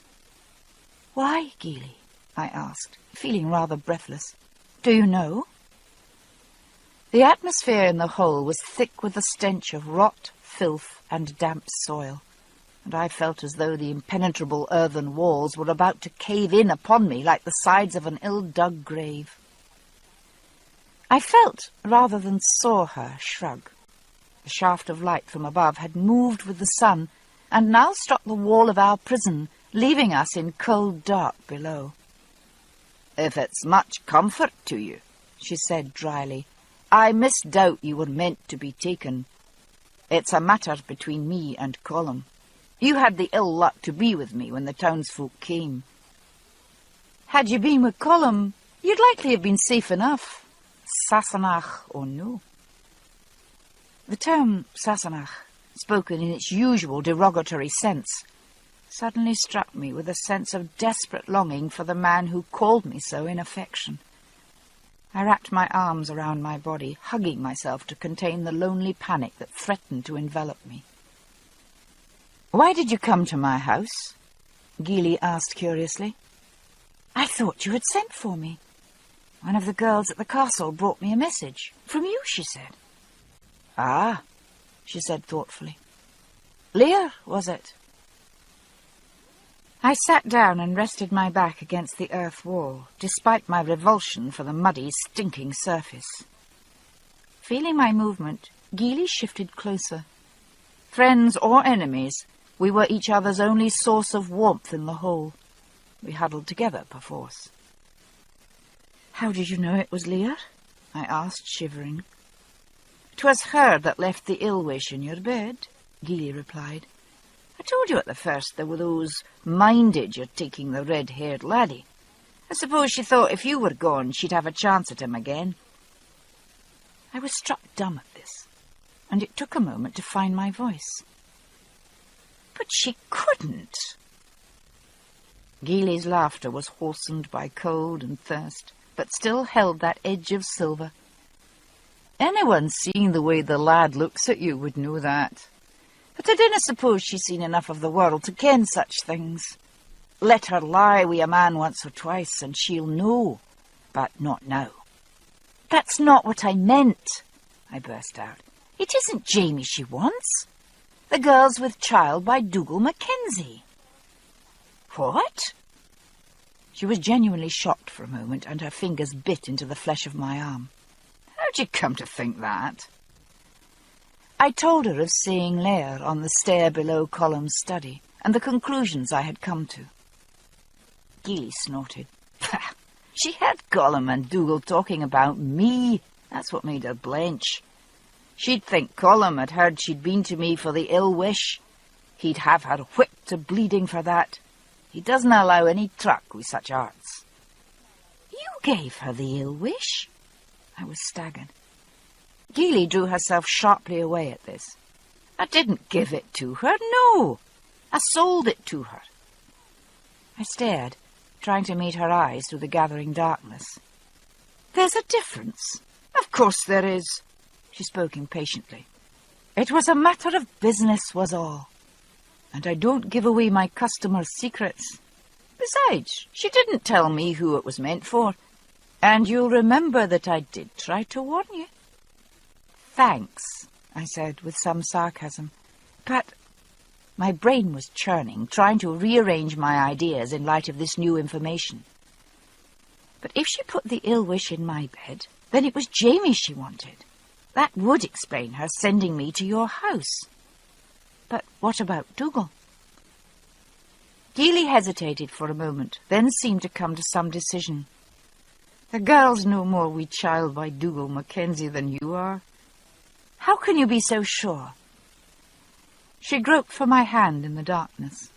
"Why, Gili?" I asked, feeling rather breathless. "Do you know?" The atmosphere in the hole was thick with the stench of rot, filth, and damp soil, and I felt as though the impenetrable earthen walls were about to cave in upon me like the sides of an ill-dug grave. I felt, rather than saw her, shrug. The shaft of light from above had moved with the sun, and now struck the wall of our prison, leaving us in cold dark below. "If it's much comfort to you," she said dryly, "I misdoubt you were meant to be taken. It's a matter between me and Colum. You had the ill luck to be with me when the townsfolk came. Had you been with Colum, you'd likely have been safe enough, Sassenach or no." The term Sassenach, spoken in its usual derogatory sense, suddenly struck me with a sense of desperate longing for the man who called me so in affection. I wrapped my arms around my body, hugging myself to contain the lonely panic that threatened to envelop me. "Why did you come to my house?" Gili asked curiously. "I thought you had sent for me. One of the girls at the castle brought me a message. From you, she said." "Ah," she said thoughtfully. "Lear, was it?" I sat down and rested my back against the earth wall, despite my revulsion for the muddy, stinking surface. Feeling my movement, Gili shifted closer. Friends or enemies, we were each other's only source of warmth in the hole. We huddled together, perforce. "How did you know it was Lear?" I asked, shivering. "'Twas her that left the ill wish in your bed," Gili replied. "I told you at the first there were those minded you're taking the red-haired laddie. I suppose she thought if you were gone she'd have a chance at him again." I was struck dumb at this, and it took a moment to find my voice. "But she couldn't." Gili's laughter was hoarsened by cold and thirst, but still held that edge of silver. "Anyone seeing the way the lad looks at you would know that. But I dinna suppose she's seen enough of the world to ken such things. Let her lie wi' a man once or twice, and she'll know, but not now." "That's not what I meant," I burst out. "It isn't Jamie she wants. The Girl's with Child by Dougal Mackenzie." "What?" She was genuinely shocked for a moment, and her fingers bit into the flesh of my arm. "How'd you come to think that?" I told her of seeing Lear on the stair below Colum's study, and the conclusions I had come to. Gili snorted. "She had Colum and Dougal talking about me. That's what made her blench. She'd think Colum had heard she'd been to me for the ill wish. He'd have her whipped to bleeding for that. He doesn't allow any truck with such arts." "You gave her the ill wish?" I was staggered. Gili drew herself sharply away at this. "I didn't give it to her, no. I sold it to her." I stared, trying to meet her eyes through the gathering darkness. "There's a difference." "Of course there is." She spoke impatiently. "It was a matter of business, was all. And I don't give away my customers' secrets. Besides, she didn't tell me who it was meant for. And you'll remember that I did try to warn you." "Thanks," I said with some sarcasm. "But—" My brain was churning, trying to rearrange my ideas in light of this new information. But if she put the ill wish in my bed, then it was Jamie she wanted. That would explain her sending me to your house. But what about Dougal? Gili hesitated for a moment, then seemed to come to some decision. "The Girl's no more wee child by Dougal Mackenzie than you are." "How can you be so sure?" She groped for my hand in the darkness.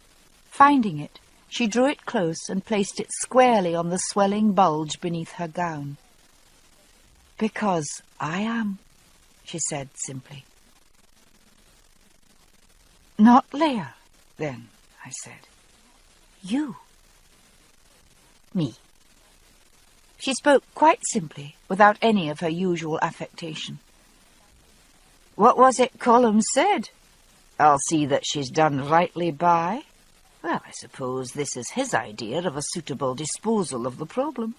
Finding it, she drew it close and placed it squarely on the swelling bulge beneath her gown. "Because I am," she said simply. "Not Lear, then," I said. "You." "Me," She spoke quite simply, without any of her usual affectation. "What was it Colum said? I'll see that she's done rightly by." Well, I suppose this is his idea of a suitable disposal of the problem.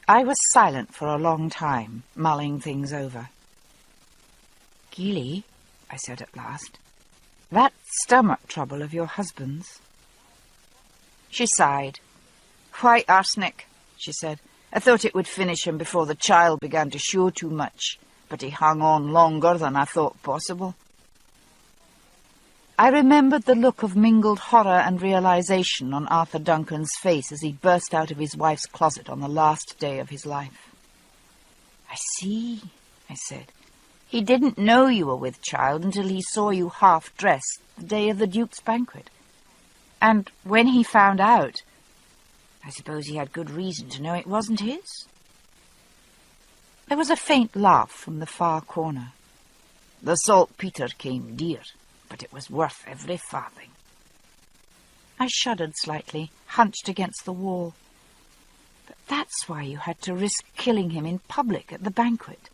I was silent for a long time, mulling things over. "Geely," I said at last, "that stomach trouble of your husband's." She sighed. "Why, arsenic," she said. "I thought it would finish him before the child began to show too much, but he hung on longer than I thought possible." I remembered the look of mingled horror and realization on Arthur Duncan's face as he burst out of his wife's closet on the last day of his life. "I see," I said. "He didn't know you were with child until he saw you half-dressed the day of the Duke's banquet. And when he found out, I suppose he had good reason to know it wasn't his?" There was a faint laugh from the far corner. "The saltpetre came dear, but it was worth every farthing." I shuddered slightly, hunched against the wall. "But that's why you had to risk killing him in public at the banquet.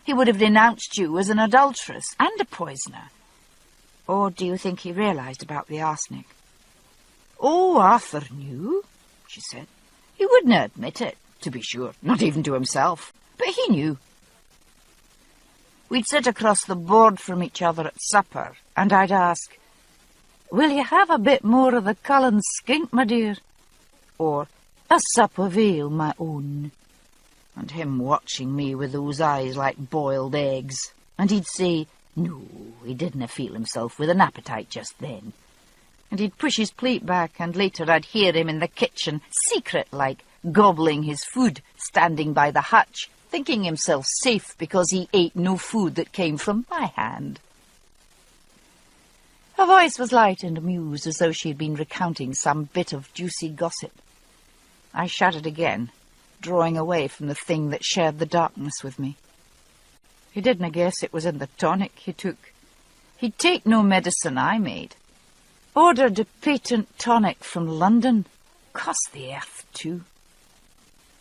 He would have denounced you as an adulteress and a poisoner. Or do you think he realized about the arsenic?" "Oh, Arthur knew," she said. "He wouldn't admit it, to be sure, not even to himself, but he knew. We'd sit across the board from each other at supper, and I'd ask, 'Will you have a bit more of the Cullen skink, my dear?' Or, 'A sup of ale, my own?' And him watching me with those eyes like boiled eggs, and he'd say, no, he didn't feel himself with an appetite just then. And he'd push his plate back, and later I'd hear him in the kitchen, secret-like, gobbling his food, standing by the hutch, thinking himself safe because he ate no food that came from my hand." Her voice was light and amused, as though she had been recounting some bit of juicy gossip. I shuddered again, drawing away from the thing that shared the darkness with me. "He didn't guess it was in the tonic he took. He'd take no medicine I made. Ordered a patent tonic from London. Cost the earth, too."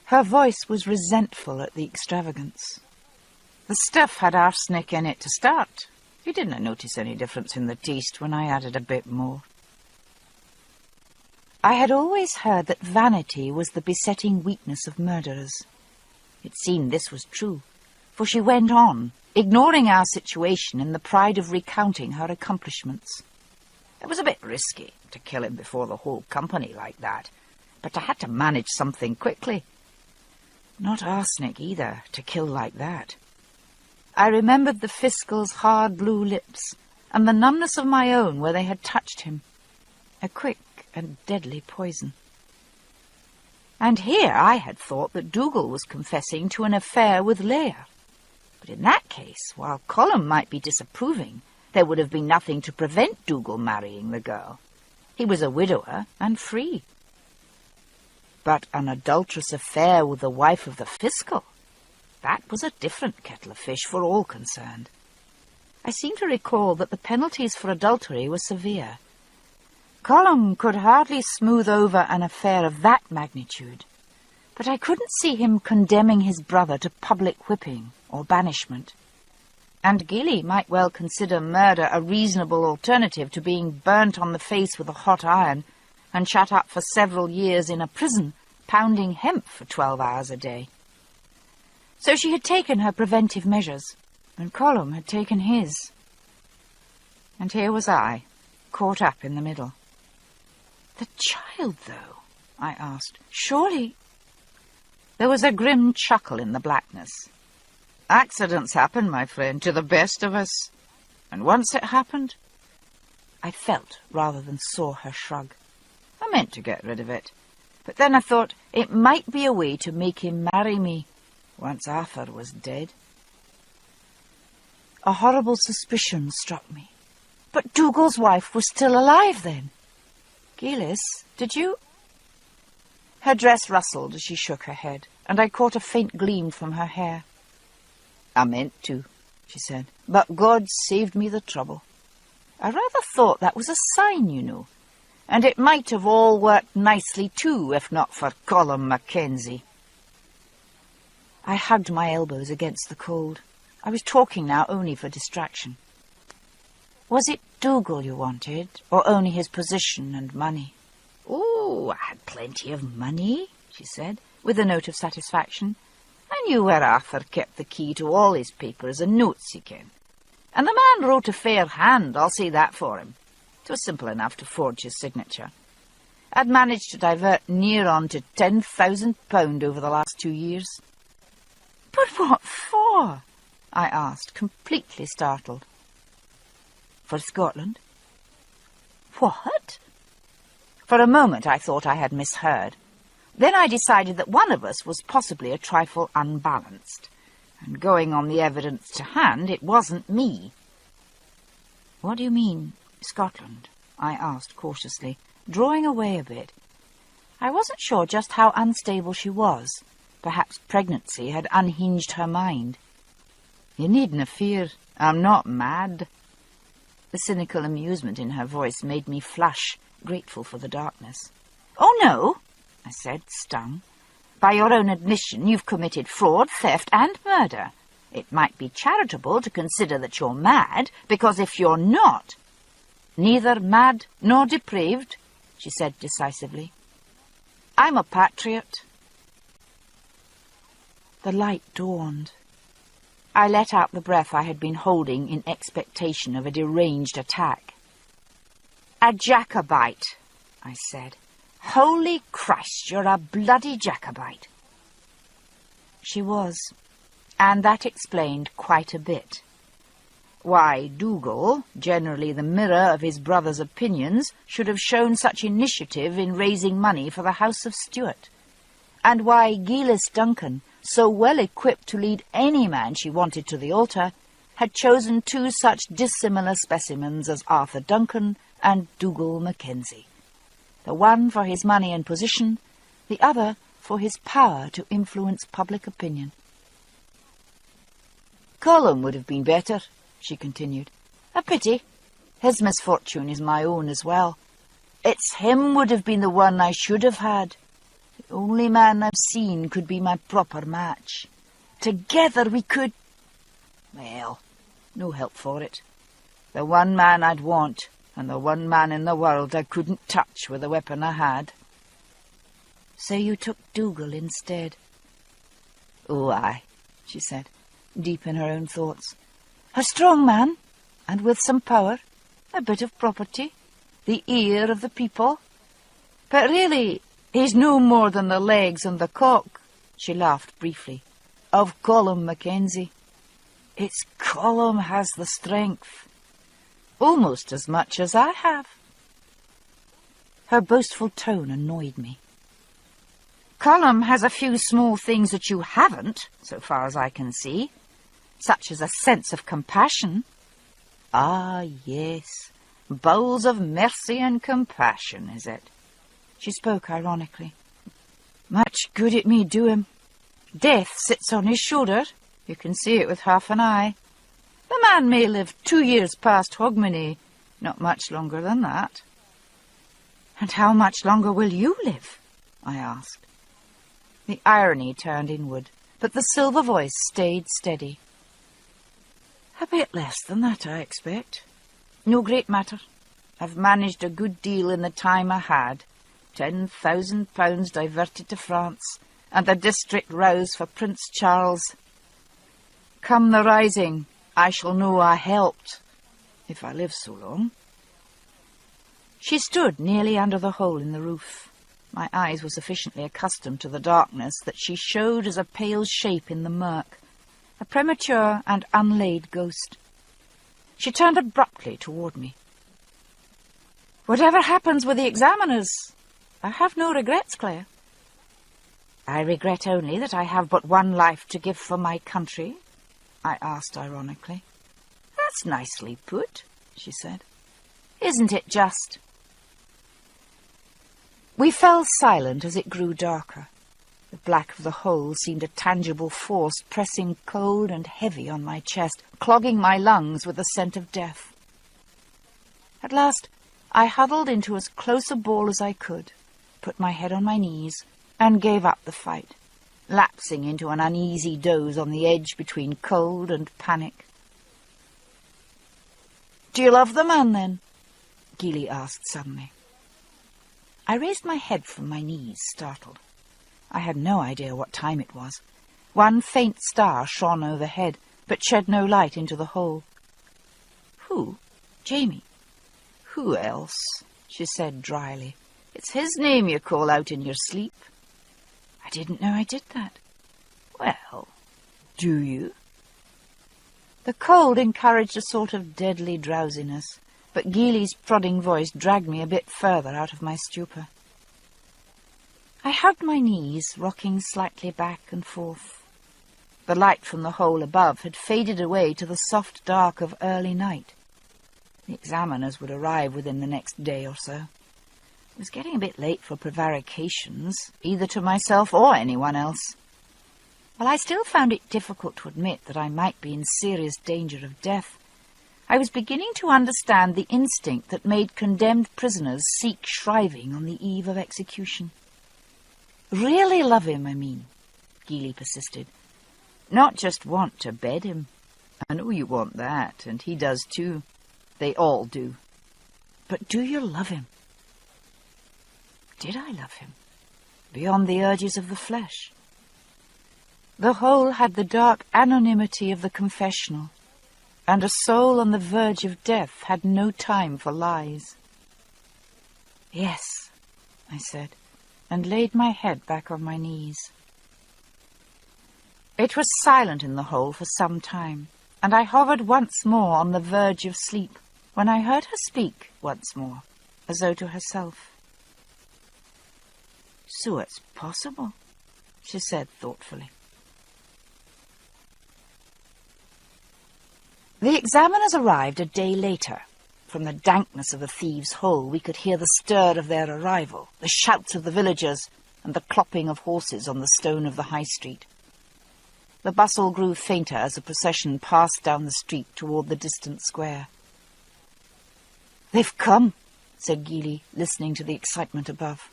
Her voice was resentful at the extravagance. "The stuff had arsenic in it to start. You didn't notice any difference in the taste when I added a bit more." I had always heard that vanity was the besetting weakness of murderers. It seemed this was true, for she went on, ignoring our situation in the pride of recounting her accomplishments. "It was a bit risky to kill him before the whole company like that, but I had to manage something quickly. Not arsenic either, to kill like that." I remembered the Fiscal's hard blue lips, and the numbness of my own where they had touched him. A quick and deadly poison. And here I had thought that Dougal was confessing to an affair with Leah. But in that case, while Colum might be disapproving, there would have been nothing to prevent Dougal marrying the girl. He was a widower and free. But an adulterous affair with the wife of the Fiscal, that was a different kettle of fish for all concerned. I seem to recall that the penalties for adultery were severe. Colum could hardly smooth over an affair of that magnitude, but I couldn't see him condemning his brother to public whipping or banishment. And Gilly might well consider murder a reasonable alternative to being burnt on the face with a hot iron and shut up for several years in a prison, pounding hemp for 12 hours a day. So she had taken her preventive measures, and Colum had taken his. And here was I, caught up in the middle. "The child, though?" I asked. "Surely—" There was a grim chuckle in the blackness. "Accidents happen, my friend, to the best of us. And once it happened—" I felt rather than saw her shrug. "I meant to get rid of it. But then I thought it might be a way to make him marry me, once Arthur was dead." A horrible suspicion struck me. But Dougal's wife was still alive, then. "Gillis, did you—" Her dress rustled as she shook her head, and I caught a faint gleam from her hair. "I meant to," she said, "but God saved me the trouble. I rather thought that was a sign, you know. And it might have all worked nicely too, if not for Colum Mackenzie. I hugged my elbows against the cold. I was talking now only for distraction. Was it Dougal you wanted, or only his position and money? Oh, I had plenty of money, she said, with a note of satisfaction. I knew where Arthur kept the key to all his papers and notes, he ken. And the man wrote a fair hand, I'll say that for him. 'Twas simple enough to forge his signature. I'd managed to divert near on to £10,000 over the last 2 years. But what for? I asked, completely startled. For Scotland. What? For a moment I thought I had misheard. Then I decided that one of us was possibly a trifle unbalanced, and going on the evidence to hand, it wasn't me. What do you mean, Scotland? I asked cautiously, drawing away a bit. I wasn't sure just how unstable she was. Perhaps pregnancy had unhinged her mind. You needn't fear. I'm not mad. The cynical amusement in her voice made me flush, grateful for the darkness. Oh, no, I said, stung. By your own admission, you've committed fraud, theft, and murder. It might be charitable to consider that you're mad, because if you're not, neither mad nor depraved, she said decisively, I'm a patriot. The light dawned. I let out the breath I had been holding in expectation of a deranged attack. A Jacobite, I said. Holy Christ, you're a bloody Jacobite. She was, and that explained quite a bit. Why Dougal, generally the mirror of his brother's opinions, should have shown such initiative in raising money for the House of Stuart, and why Giles Duncan, so well equipped to lead any man she wanted to the altar, had chosen 2 such dissimilar specimens as Arthur Duncan and Dougal Mackenzie, the one for his money and position, the other for his power to influence public opinion. Colum would have been better, she continued. A pity. His misfortune is my own as well. It's him would have been the one I should have had. The only man I've seen could be my proper match. Together we could... Well, no help for it. The one man I'd want, and the one man in the world I couldn't touch with the weapon I had. So you took Dougal instead? Oh, aye, she said, deep in her own thoughts. A strong man, and with some power, a bit of property, the ear of the people. But really, he's no more than the legs and the cock, she laughed briefly, of Colum Mackenzie. It's Colum has the strength, almost as much as I have. Her boastful tone annoyed me. Colum has a few small things that you haven't, so far as I can see, such as a sense of compassion. Ah, yes, bowls of mercy and compassion, is it? She spoke ironically. Much good it may do him. Death sits on his shoulder. You can see it with half an eye. The man may live 2 years past Hogmanay, not much longer than that. And how much longer will you live? I asked. The irony turned inward, but the silver voice stayed steady. A bit less than that, I expect. No great matter. I've managed a good deal in the time I had. £10,000 diverted to France, and the district roused for Prince Charles. Come the rising, I shall know I helped, if I live so long. She stood nearly under the hole in the roof. My eyes were sufficiently accustomed to the darkness that she showed as a pale shape in the murk, a premature and unlaid ghost. She turned abruptly toward me. Whatever happens with the examiners, I have no regrets, Claire. I regret only that I have but one life to give for my country, I asked ironically. That's nicely put, she said. Isn't it just? We fell silent as it grew darker. The black of the hole seemed a tangible force pressing cold and heavy on my chest, clogging my lungs with the scent of death. At last I huddled into as close a ball as I could, put my head on my knees, and gave up the fight, lapsing into an uneasy doze on the edge between cold and panic. "Do you love the man, then?" Geely asked suddenly. I raised my head from my knees, startled. I had no idea what time it was. One faint star shone overhead, but shed no light into the hole. "Who? Jamie?" "Who else?" she said dryly. "It's his name you call out in your sleep." "I didn't know I did that." "Well, do you?" The cold encouraged a sort of deadly drowsiness, but Geely's prodding voice dragged me a bit further out of my stupor. I hugged my knees, rocking slightly back and forth. The light from the hole above had faded away to the soft dark of early night. The examiners would arrive within the next day or so. It was getting a bit late for prevarications, either to myself or anyone else. While I still found it difficult to admit that I might be in serious danger of death, I was beginning to understand the instinct that made condemned prisoners seek shriving on the eve of execution. "Really love him, I mean," Geely persisted. "Not just want to bed him. I know you want that, and he does too. They all do. But do you love him?" Did I love him? Beyond the urges of the flesh? The hole had the dark anonymity of the confessional, and a soul on the verge of death had no time for lies. "Yes," I said, and laid my head back on my knees. It was silent in the hole for some time, and I hovered once more on the verge of sleep, when I heard her speak once more, as though to herself. "So it's possible," she said thoughtfully. The examiners arrived a day later. From the dankness of the thieves' hole we could hear the stir of their arrival, the shouts of the villagers, and the clopping of horses on the stone of the high street. The bustle grew fainter as the procession passed down the street toward the distant square. "They've come," said Geely, listening to the excitement above.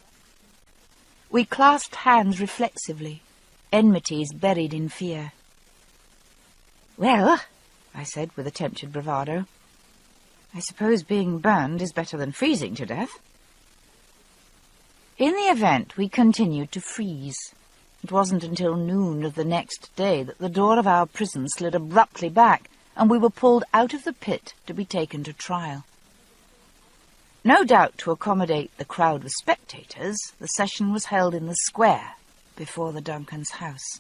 We clasped hands reflexively, enmities buried in fear. "Well," I said with attempted bravado, "I suppose being burned is better than freezing to death." In the event, we continued to freeze. It wasn't until noon of the next day that the door of our prison slid abruptly back, and we were pulled out of the pit to be taken to trial. No doubt to accommodate the crowd of spectators, the session was held in the square before the Duncans' house.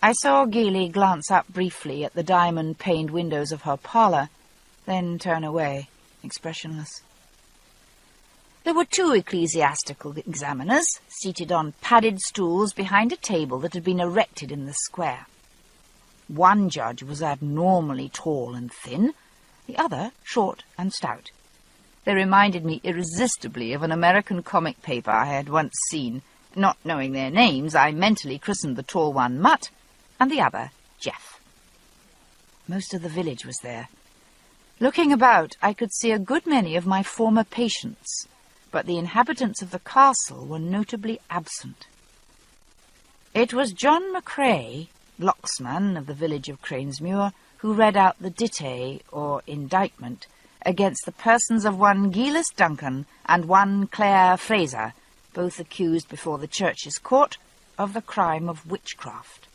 I saw Geely glance up briefly at the diamond-paned windows of her parlour, then turn away, expressionless. There were 2 ecclesiastical examiners, seated on padded stools behind a table that had been erected in the square. One judge was abnormally tall and thin, the other short and stout. They reminded me irresistibly of an American comic paper I had once seen. Not knowing their names, I mentally christened the tall one Mutt, and the other Jeff. Most of the village was there. Looking about, I could see a good many of my former patients, but the inhabitants of the castle were notably absent. It was John McCrae, locksman of the village of Cranesmuir, who read out the dittay, or indictment, against the persons of one Giles Duncan and one Claire Fraser, both accused before the Church's court of the crime of witchcraft.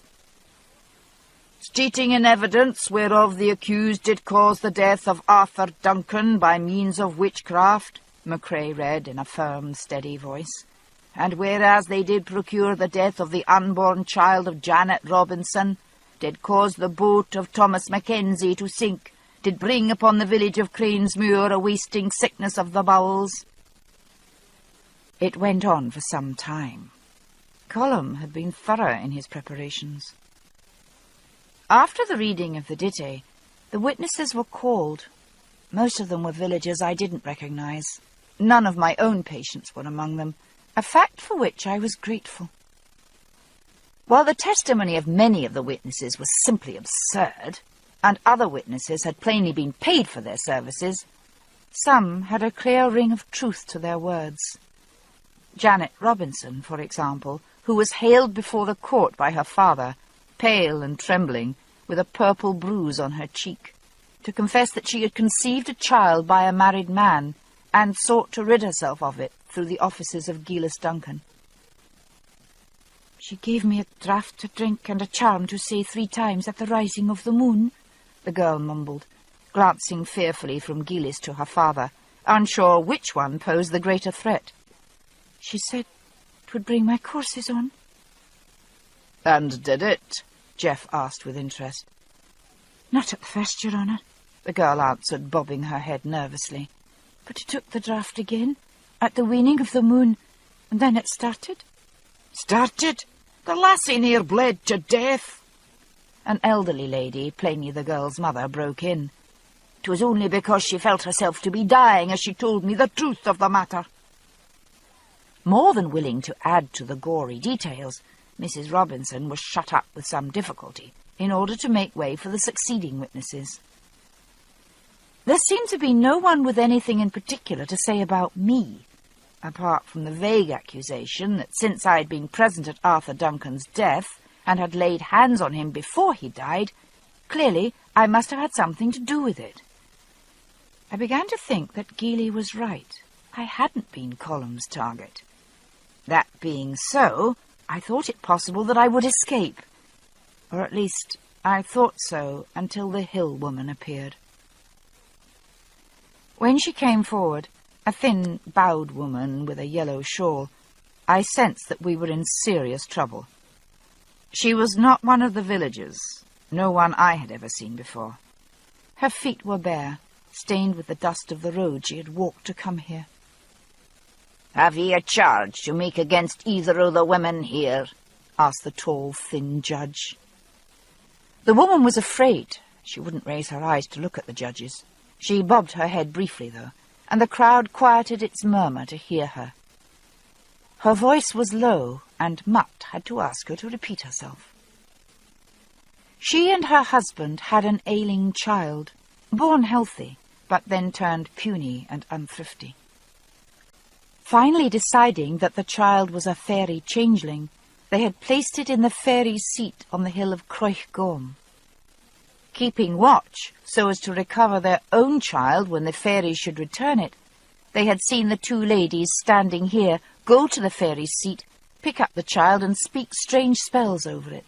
"Stating in evidence whereof the accused did cause the death of Arthur Duncan by means of witchcraft," McCrae read in a firm, steady voice, "and whereas they did procure the death of the unborn child of Janet Robinson, did cause the boat of Thomas Mackenzie to sink, did bring upon the village of Cranesmuir a wasting sickness of the bowels." It went on for some time. Colum had been thorough in his preparations. After the reading of the dittay, the witnesses were called. Most of them were villagers I didn't recognize. None of my own patients were among them, a fact for which I was grateful. While the testimony of many of the witnesses was simply absurd, and other witnesses had plainly been paid for their services, Some had a clear ring of truth to their words. Janet Robinson, for example, who was haled before the court by her father, pale and trembling, with a purple bruise on her cheek, to confess that she had conceived a child by a married man and sought to rid herself of it through the offices of Giles Duncan. "She gave me a draught to drink and a charm to say 3 times at the rising of the moon," the girl mumbled, glancing fearfully from Giles to her father, unsure which one posed the greater threat. "She said 'twould bring my courses on." "And did it?" Geoff asked with interest. "Not at the first, your honour," the girl answered, bobbing her head nervously. "But he took the draught again, at the waning of the moon, and then it started." "Started? The lassie near bled to death." An elderly lady, plainly the girl's mother, broke in. "'Twas only because she felt herself to be dying as she told me the truth of the matter." More than willing to add to the gory details, Mrs. Robinson was shut up with some difficulty in order to make way for the succeeding witnesses. There seemed to be no one with anything in particular to say about me, apart from the vague accusation that since I had been present at Arthur Duncan's death and had laid hands on him before he died, clearly I must have had something to do with it. I began to think that Geely was right. I hadn't been Colum's target. That being so, I thought it possible that I would escape. Or at least, I thought so until the hill woman appeared. When she came forward, a thin, bowed woman with a yellow shawl, I sensed that we were in serious trouble. She was not one of the villagers, no one I had ever seen before. Her feet were bare, stained with the dust of the road she had walked to come here. "Have ye a charge to make against either of the women here?" asked the tall, thin judge. The woman was afraid. She wouldn't raise her eyes to look at the judges. She bobbed her head briefly, though, and the crowd quieted its murmur to hear her. Her voice was low, and Mutt had to ask her to repeat herself. She and her husband had an ailing child, born healthy, but then turned puny and unthrifty. Finally deciding that the child was a fairy changeling, they had placed it in the fairy's seat on the hill of Croich-Gorm. Keeping watch, so as to recover their own child when the fairy should return it, they had seen the 2 ladies standing here go to the fairy's seat, pick up the child and speak strange spells over it.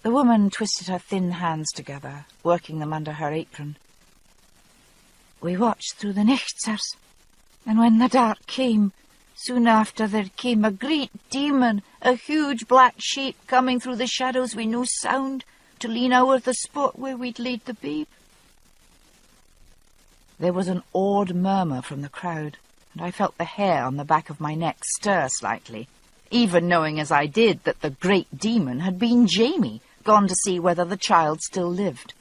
The woman twisted her thin hands together, working them under her apron. "We watched through the night, sirs, and when the dark came, soon after there came a great demon, a huge black shape coming through the shadows with no sound, to lean over the spot where we'd laid the babe." There was an awed murmur from the crowd, and I felt the hair on the back of my neck stir slightly, even knowing as I did that the great demon had been Jamie, gone to see whether the child still lived.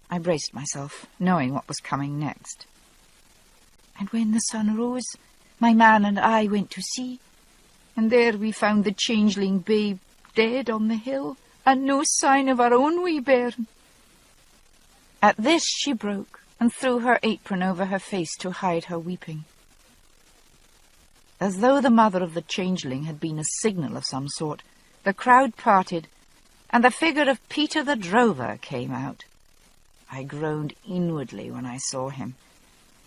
I braced myself, knowing what was coming next. "And when the sun rose, my man and I went to see, and there we found the changeling babe dead on the hill, and no sign of our own wee bairn." At this she broke, and threw her apron over her face to hide her weeping. As though the mother of the changeling had been a signal of some sort, the crowd parted, and the figure of Peter the drover came out. I groaned inwardly when I saw him.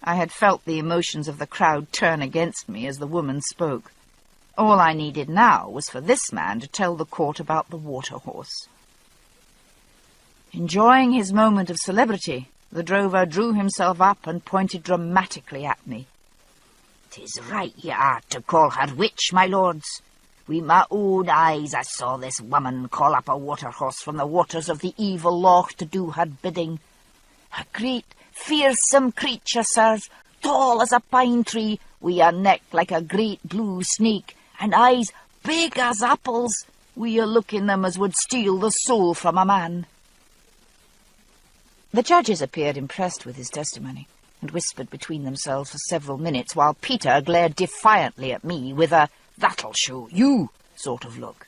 I had felt the emotions of the crowd turn against me as the woman spoke. All I needed now was for this man to tell the court about the water horse. Enjoying his moment of celebrity, the drover drew himself up and pointed dramatically at me. "'Tis right ye are to call her witch, my lords. Wi' my own eyes I saw this woman call up a water horse from the waters of the evil loch to do her bidding. A great, fearsome creature, sirs, tall as a pine tree, wi' a neck like a great blue snake, and eyes big as apples, wi' a look in them as would steal the soul from a man." The judges appeared impressed with his testimony, and whispered between themselves for several minutes, while Peter glared defiantly at me with a "that'll show you" sort of look.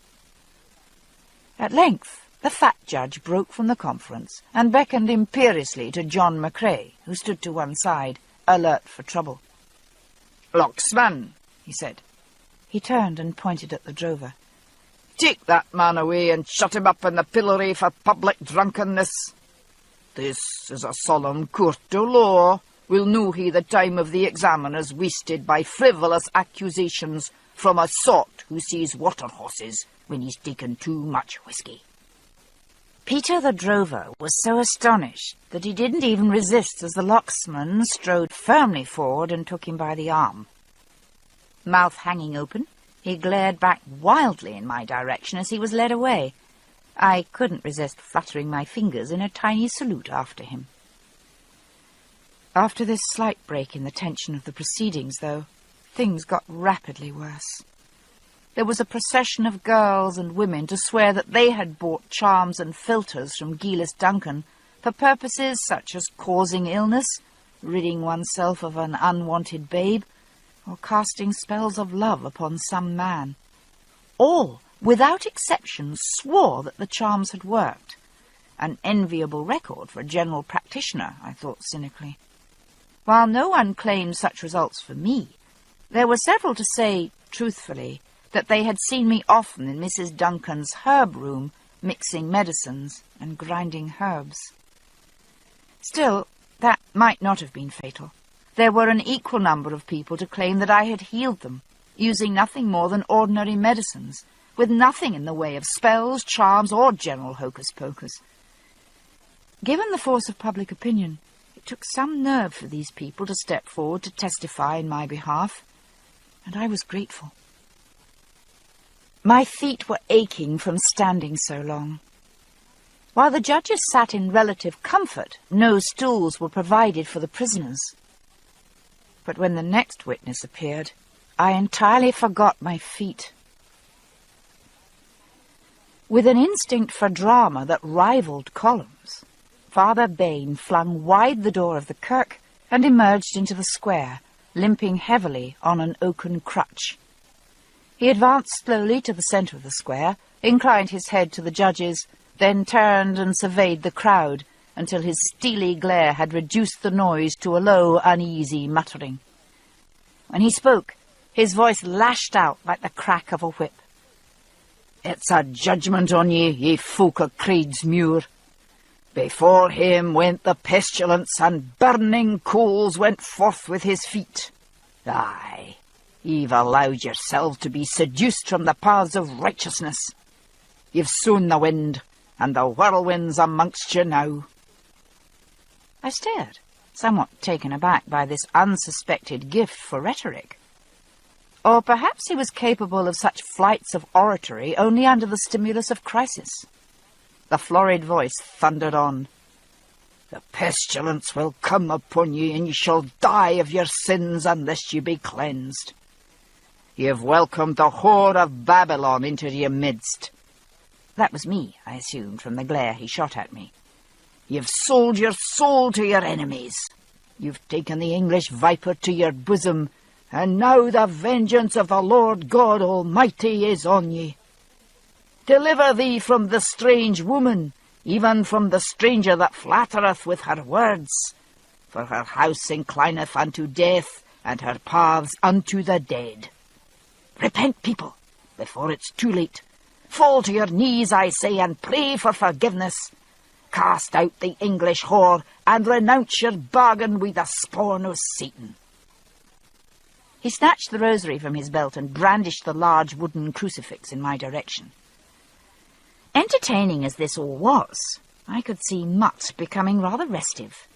At length, The fat judge broke from the conference and beckoned imperiously to John McCrae, who stood to one side, alert for trouble. "Locksman," he said. He turned and pointed at the drover. "Take that man away and shut him up in the pillory for public drunkenness. This is a solemn court o' law. Will know he the time of the examiners wasted by frivolous accusations from a sot who sees water horses when he's taken too much whisky." Peter the drover was so astonished that he didn't even resist as the locksman strode firmly forward and took him by the arm. Mouth hanging open, he glared back wildly in my direction as he was led away. I couldn't resist fluttering my fingers in a tiny salute after him. After this slight break in the tension of the proceedings, though, things got rapidly worse. There was a procession of girls and women to swear that they had bought charms and philters from Gilas Duncan for purposes such as causing illness, ridding oneself of an unwanted babe, or casting spells of love upon some man. All, without exception, swore that the charms had worked. An enviable record for a general practitioner, I thought cynically. While no one claimed such results for me, there were several to say, truthfully, that they had seen me often in Mrs. Duncan's herb room, mixing medicines and grinding herbs. Still, that might not have been fatal. There were an equal number of people to claim that I had healed them, using nothing more than ordinary medicines, with nothing in the way of spells, charms, or general hocus-pocus. Given the force of public opinion, it took some nerve for these people to step forward to testify in my behalf, and I was grateful. My feet were aching from standing so long. While the judges sat in relative comfort, no stools were provided for the prisoners. But when the next witness appeared, I entirely forgot my feet. With an instinct for drama that rivaled Column's, Father Bain flung wide the door of the kirk and emerged into the square, limping heavily on an oaken crutch. He advanced slowly to the centre of the square, inclined his head to the judges, then turned and surveyed the crowd until his steely glare had reduced the noise to a low, uneasy muttering. When he spoke, his voice lashed out like the crack of a whip. "It's a judgment on ye folk of Craigsmuir. Before him went the pestilence, and burning coals went forth with his feet. Aye, you've allowed yourselves to be seduced from the paths of righteousness. You've sown the wind, and the whirlwind's amongst you now." I stared, somewhat taken aback by this unsuspected gift for rhetoric. Or perhaps he was capable of such flights of oratory only under the stimulus of crisis. The florid voice thundered on. "The pestilence will come upon you, and you shall die of your sins unless you be cleansed. You have welcomed the whore of Babylon into your midst." That was me, I assumed, from the glare he shot at me. "You've sold your soul to your enemies. You've taken the English viper to your bosom, and now the vengeance of the Lord God Almighty is on ye. Deliver thee from the strange woman, even from the stranger that flattereth with her words. For her house inclineth unto death, and her paths unto the dead. Repent, people, before it's too late. Fall to your knees, I say, and pray for forgiveness. Cast out the English whore, and renounce your bargain with the spawn of Satan." He snatched the rosary from his belt and brandished the large wooden crucifix in my direction. Entertaining as this all was, I could see Mutt becoming rather restive.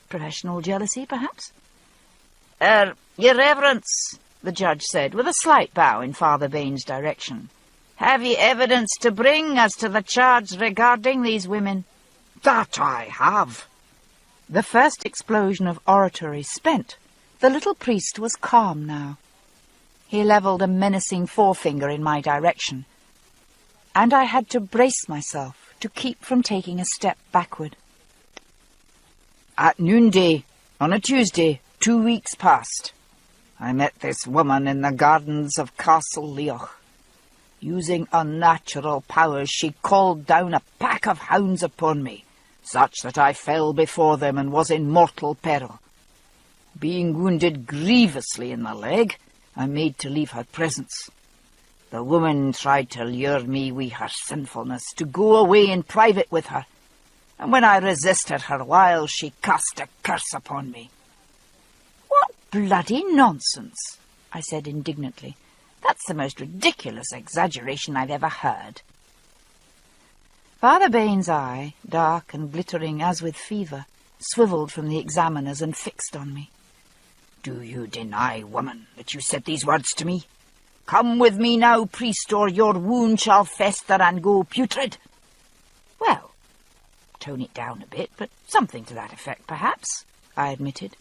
Professional jealousy, perhaps? "Your Reverence," the judge said, with a slight bow in Father Bain's direction. "Have ye evidence to bring as to the charge regarding these women?" "That I have." The first explosion of oratory spent, the little priest was calm now. He levelled a menacing forefinger in my direction, and I had to brace myself to keep from taking a step backward. "At noonday, on a Tuesday, 2 weeks past, I met this woman in the gardens of Castle Leoch. Using unnatural powers, she called down a pack of hounds upon me, such that I fell before them and was in mortal peril. Being wounded grievously in the leg, I made to leave her presence. The woman tried to lure me with her sinfulness, to go away in private with her, and when I resisted her wiles, she cast a curse upon me. "What bloody nonsense!" I said indignantly. "That's the most ridiculous exaggeration I've ever heard." Father Bain's eye, dark and glittering as with fever, swivelled from the examiner's and fixed on me. "Do you deny, woman, that you said these words to me? Come with me now, priest, or your wound shall fester and go putrid." "Well, tone it down a bit, but something to that effect, perhaps," I admitted.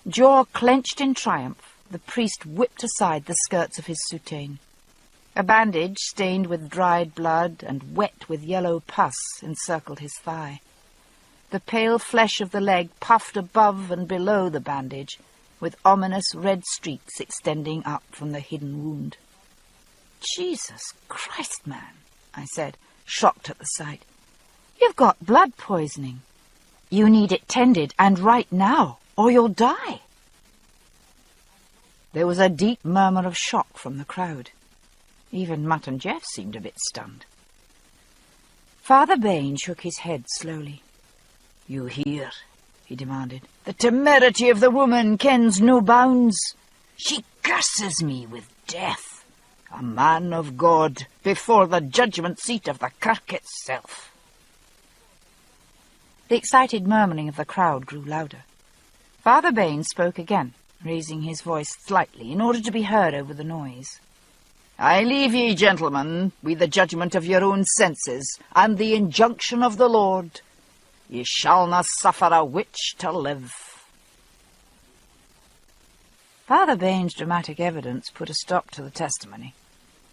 Jaw clenched in triumph, the priest whipped aside the skirts of his soutane. A bandage, stained with dried blood and wet with yellow pus, encircled his thigh. The pale flesh of the leg puffed above and below the bandage, with ominous red streaks extending up from the hidden wound. "Jesus Christ, man," I said, shocked at the sight. "You've got blood poisoning. You need it tended, and right now, or you'll die." There was a deep murmur of shock from the crowd. Even Mutt and Jeff seemed a bit stunned. Father Bain shook his head slowly. "You hear?" he demanded. "The temerity of the woman kens no bounds. She curses me with death, a man of God, before the judgment seat of the kirk itself." The excited murmuring of the crowd grew louder. Father Bain spoke again, raising his voice slightly in order to be heard over the noise. "I leave ye, gentlemen, with the judgment of your own senses, and the injunction of the Lord. Ye shall not suffer a witch to live." Father Bain's dramatic evidence put a stop to the testimony.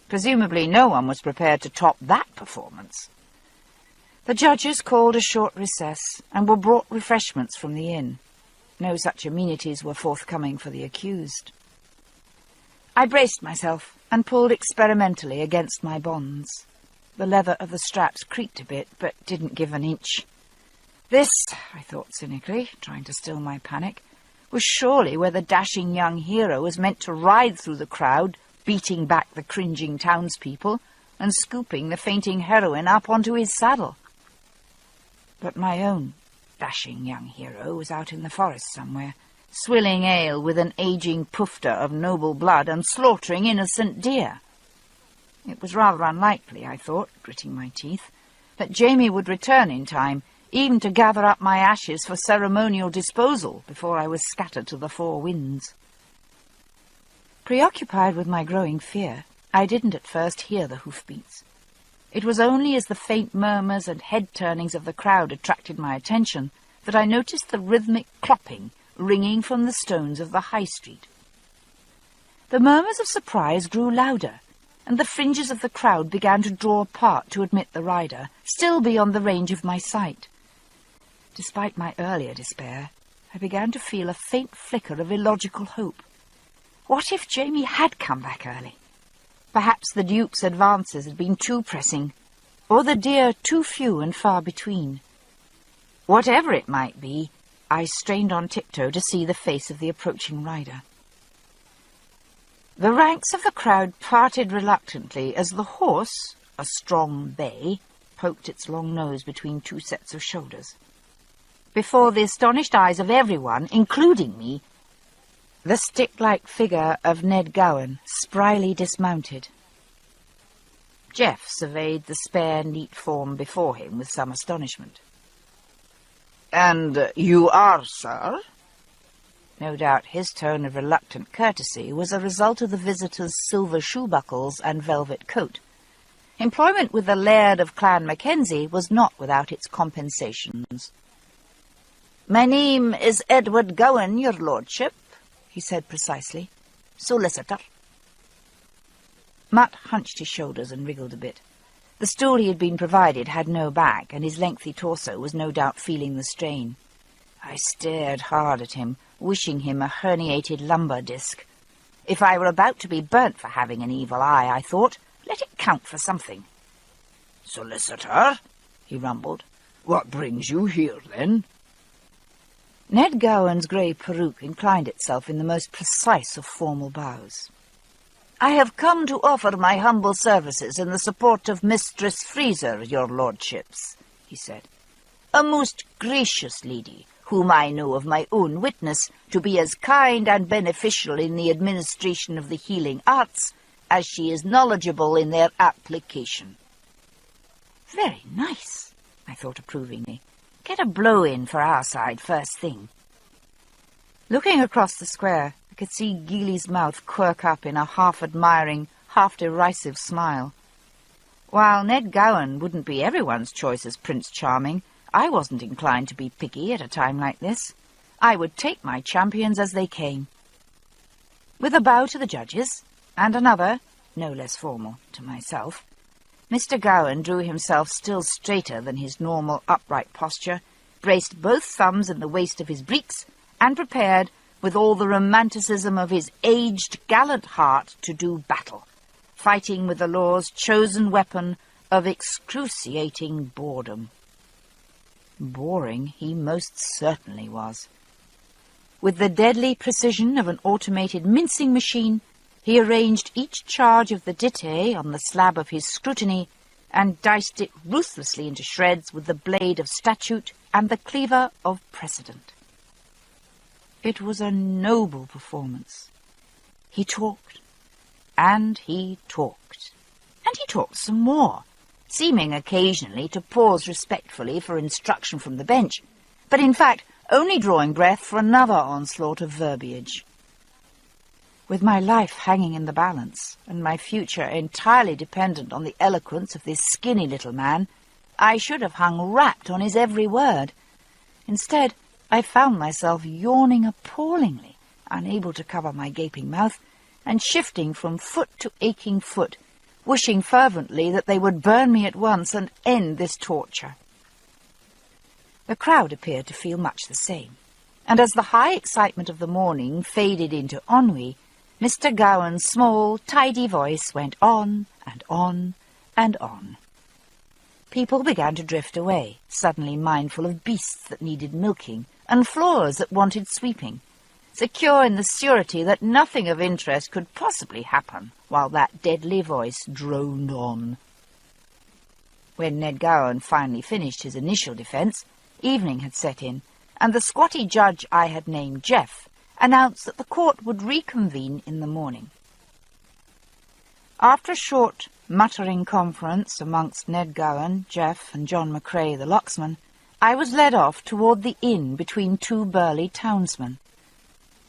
Presumably no one was prepared to top that performance. The judges called a short recess and were brought refreshments from the inn. No such amenities were forthcoming for the accused. I braced myself and pulled experimentally against my bonds. The leather of the straps creaked a bit, but didn't give an inch. This, I thought cynically, trying to still my panic, was surely where the dashing young hero was meant to ride through the crowd, beating back the cringing townspeople and scooping the fainting heroine up onto his saddle. But my own dashing young hero was out in the forest somewhere, swilling ale with an aging pufter of noble blood and slaughtering innocent deer. It was rather unlikely, I thought, gritting my teeth, that Jamie would return in time, even to gather up my ashes for ceremonial disposal before I was scattered to the four winds. Preoccupied with my growing fear, I didn't at first hear the hoofbeats. It was only as the faint murmurs and head-turnings of the crowd attracted my attention that I noticed the rhythmic clopping ringing from the stones of the high street. The murmurs of surprise grew louder, and the fringes of the crowd began to draw apart to admit the rider, still beyond the range of my sight. Despite my earlier despair, I began to feel a faint flicker of illogical hope. What if Jamie had come back early? Perhaps the Duke's advances had been too pressing, or the deer too few and far between. Whatever it might be, I strained on tiptoe to see the face of the approaching rider. The ranks of the crowd parted reluctantly as the horse, a strong bay, poked its long nose between two sets of shoulders. Before the astonished eyes of everyone, including me, the stick-like figure of Ned Gowan spryly dismounted. Jeff surveyed the spare, neat form before him with some astonishment. "And you are, sir?" No doubt his tone of reluctant courtesy was a result of the visitor's silver shoe buckles and velvet coat. Employment with the Laird of Clan Mackenzie was not without its compensations. "My name is Edward Gowan, your lordship," he said precisely. "Solicitor." Mutt hunched his shoulders and wriggled a bit. The stool he had been provided had no back, and his lengthy torso was no doubt feeling the strain. I stared hard at him, wishing him a herniated lumbar disc. If I were about to be burnt for having an evil eye, I thought, Let it count for something. "Solicitor?" he rumbled. "What brings you here, then?" Ned Gowan's grey peruke inclined itself in the most precise of formal bows. "I have come to offer my humble services in the support of Mistress Freezer, your lordships," he said. "A most gracious lady, whom I know of my own witness to be as kind and beneficial in the administration of the healing arts as she is knowledgeable in their application." "Very nice," I thought approvingly. "Get a blow in for our side first thing." Looking across the square, I could see Geely's mouth quirk up in a half-admiring, half-derisive smile. While Ned Gowan wouldn't be everyone's choice as Prince Charming, I wasn't inclined to be picky at a time like this. I would take my champions as they came. With a bow to the judges, and another, no less formal, to myself, Mr. Gowan drew himself still straighter than his normal upright posture, braced both thumbs in the waist of his breeks, and prepared, with all the romanticism of his aged, gallant heart, to do battle, fighting with the law's chosen weapon of excruciating boredom. Boring he most certainly was. With the deadly precision of an automated mincing machine, he arranged each charge of the dite on the slab of his scrutiny and diced it ruthlessly into shreds with the blade of statute and the cleaver of precedent. It was a noble performance. He talked, and he talked, and he talked some more, seeming occasionally to pause respectfully for instruction from the bench, but in fact only drawing breath for another onslaught of verbiage. With my life hanging in the balance, and my future entirely dependent on the eloquence of this skinny little man, I should have hung rapt on his every word. Instead, I found myself yawning appallingly, unable to cover my gaping mouth, and shifting from foot to aching foot, wishing fervently that they would burn me at once and end this torture. The crowd appeared to feel much the same, and as the high excitement of the morning faded into ennui, Mr. Gowan's small, tidy voice went on and on and on. People began to drift away, suddenly mindful of beasts that needed milking and floors that wanted sweeping, secure in the surety that nothing of interest could possibly happen while that deadly voice droned on. When Ned Gowan finally finished his initial defence, evening had set in, and the squatty judge I had named Jeff announced that the court would reconvene in the morning. After a short, muttering conference amongst Ned Gowan, Jeff, and John McCrae, the locksman, I was led off toward the inn between two burly townsmen.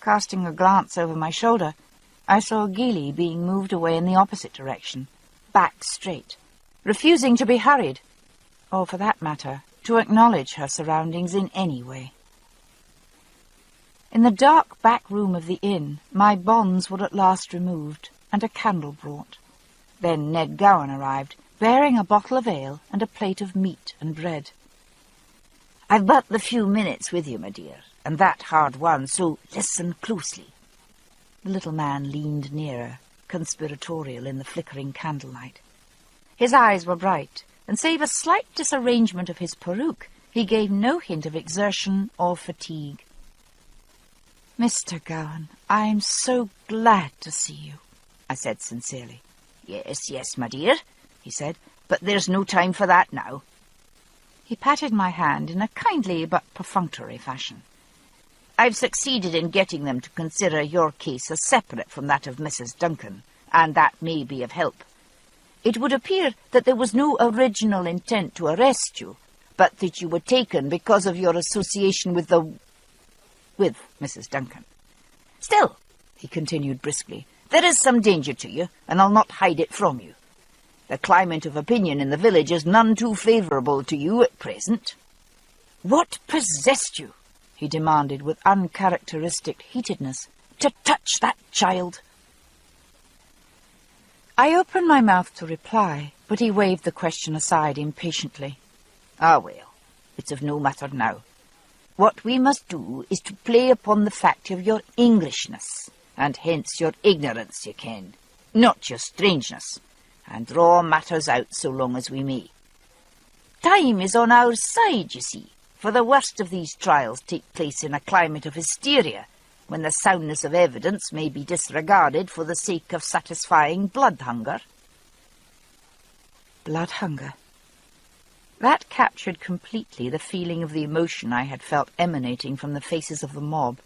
Casting a glance over my shoulder, I saw Geely being moved away in the opposite direction, back straight, refusing to be hurried, or for that matter, to acknowledge her surroundings in any way. In the dark back room of the inn, my bonds were at last removed, and a candle brought. Then Ned Gowan arrived, bearing a bottle of ale and a plate of meat and bread. "I've but the few minutes with you, my dear, and that hard won, so listen closely." The little man leaned nearer, conspiratorial in the flickering candlelight. His eyes were bright, and save a slight disarrangement of his peruke, he gave no hint of exertion or fatigue. "Mr. Gowan, I'm so glad to see you," I said sincerely. "Yes, yes, my dear," he said, "but there's no time for that now." He patted my hand in a kindly but perfunctory fashion. "I've succeeded in getting them to consider your case as separate from that of Mrs. Duncan, and that may be of help. It would appear that there was no original intent to arrest you, but that you were taken because of your association with Mrs. Duncan. Still," he continued briskly, "there is some danger to you, and I'll not hide it from you. The climate of opinion in the village is none too favourable to you at present." "What possessed you," he demanded with uncharacteristic heatedness, "to touch that child?" I opened my mouth to reply, but he waved the question aside impatiently. "Ah, well, it's of no matter now. What we must do is to play upon the fact of your Englishness, and hence your ignorance, you ken, not your strangeness, and draw matters out so long as we may. Time is on our side, you see, for the worst of these trials take place in a climate of hysteria, when the soundness of evidence may be disregarded for the sake of satisfying blood hunger. Blood hunger. That captured completely the feeling of the emotion I had felt emanating from the faces of the mob.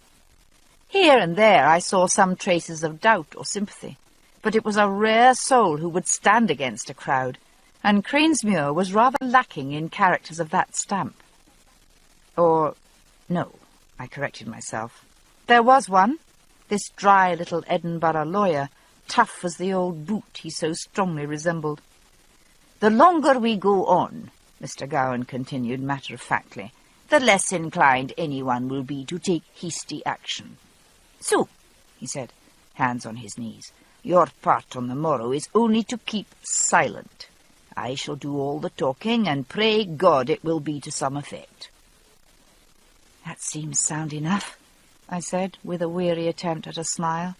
Here and there I saw some traces of doubt or sympathy, but it was a rare soul who would stand against a crowd, and Cranesmuir was rather lacking in characters of that stamp. Or, no, I corrected myself. There was one, this dry little Edinburgh lawyer, tough as the old boot he so strongly resembled. The longer we go on, Mr. Gowan continued matter-of-factly, the less inclined anyone will be to take hasty action. So, he said, hands on his knees, your part on the morrow is only to keep silent. I shall do all the talking, and pray God it will be to some effect. That seems sound enough, I said, with a weary attempt at a smile.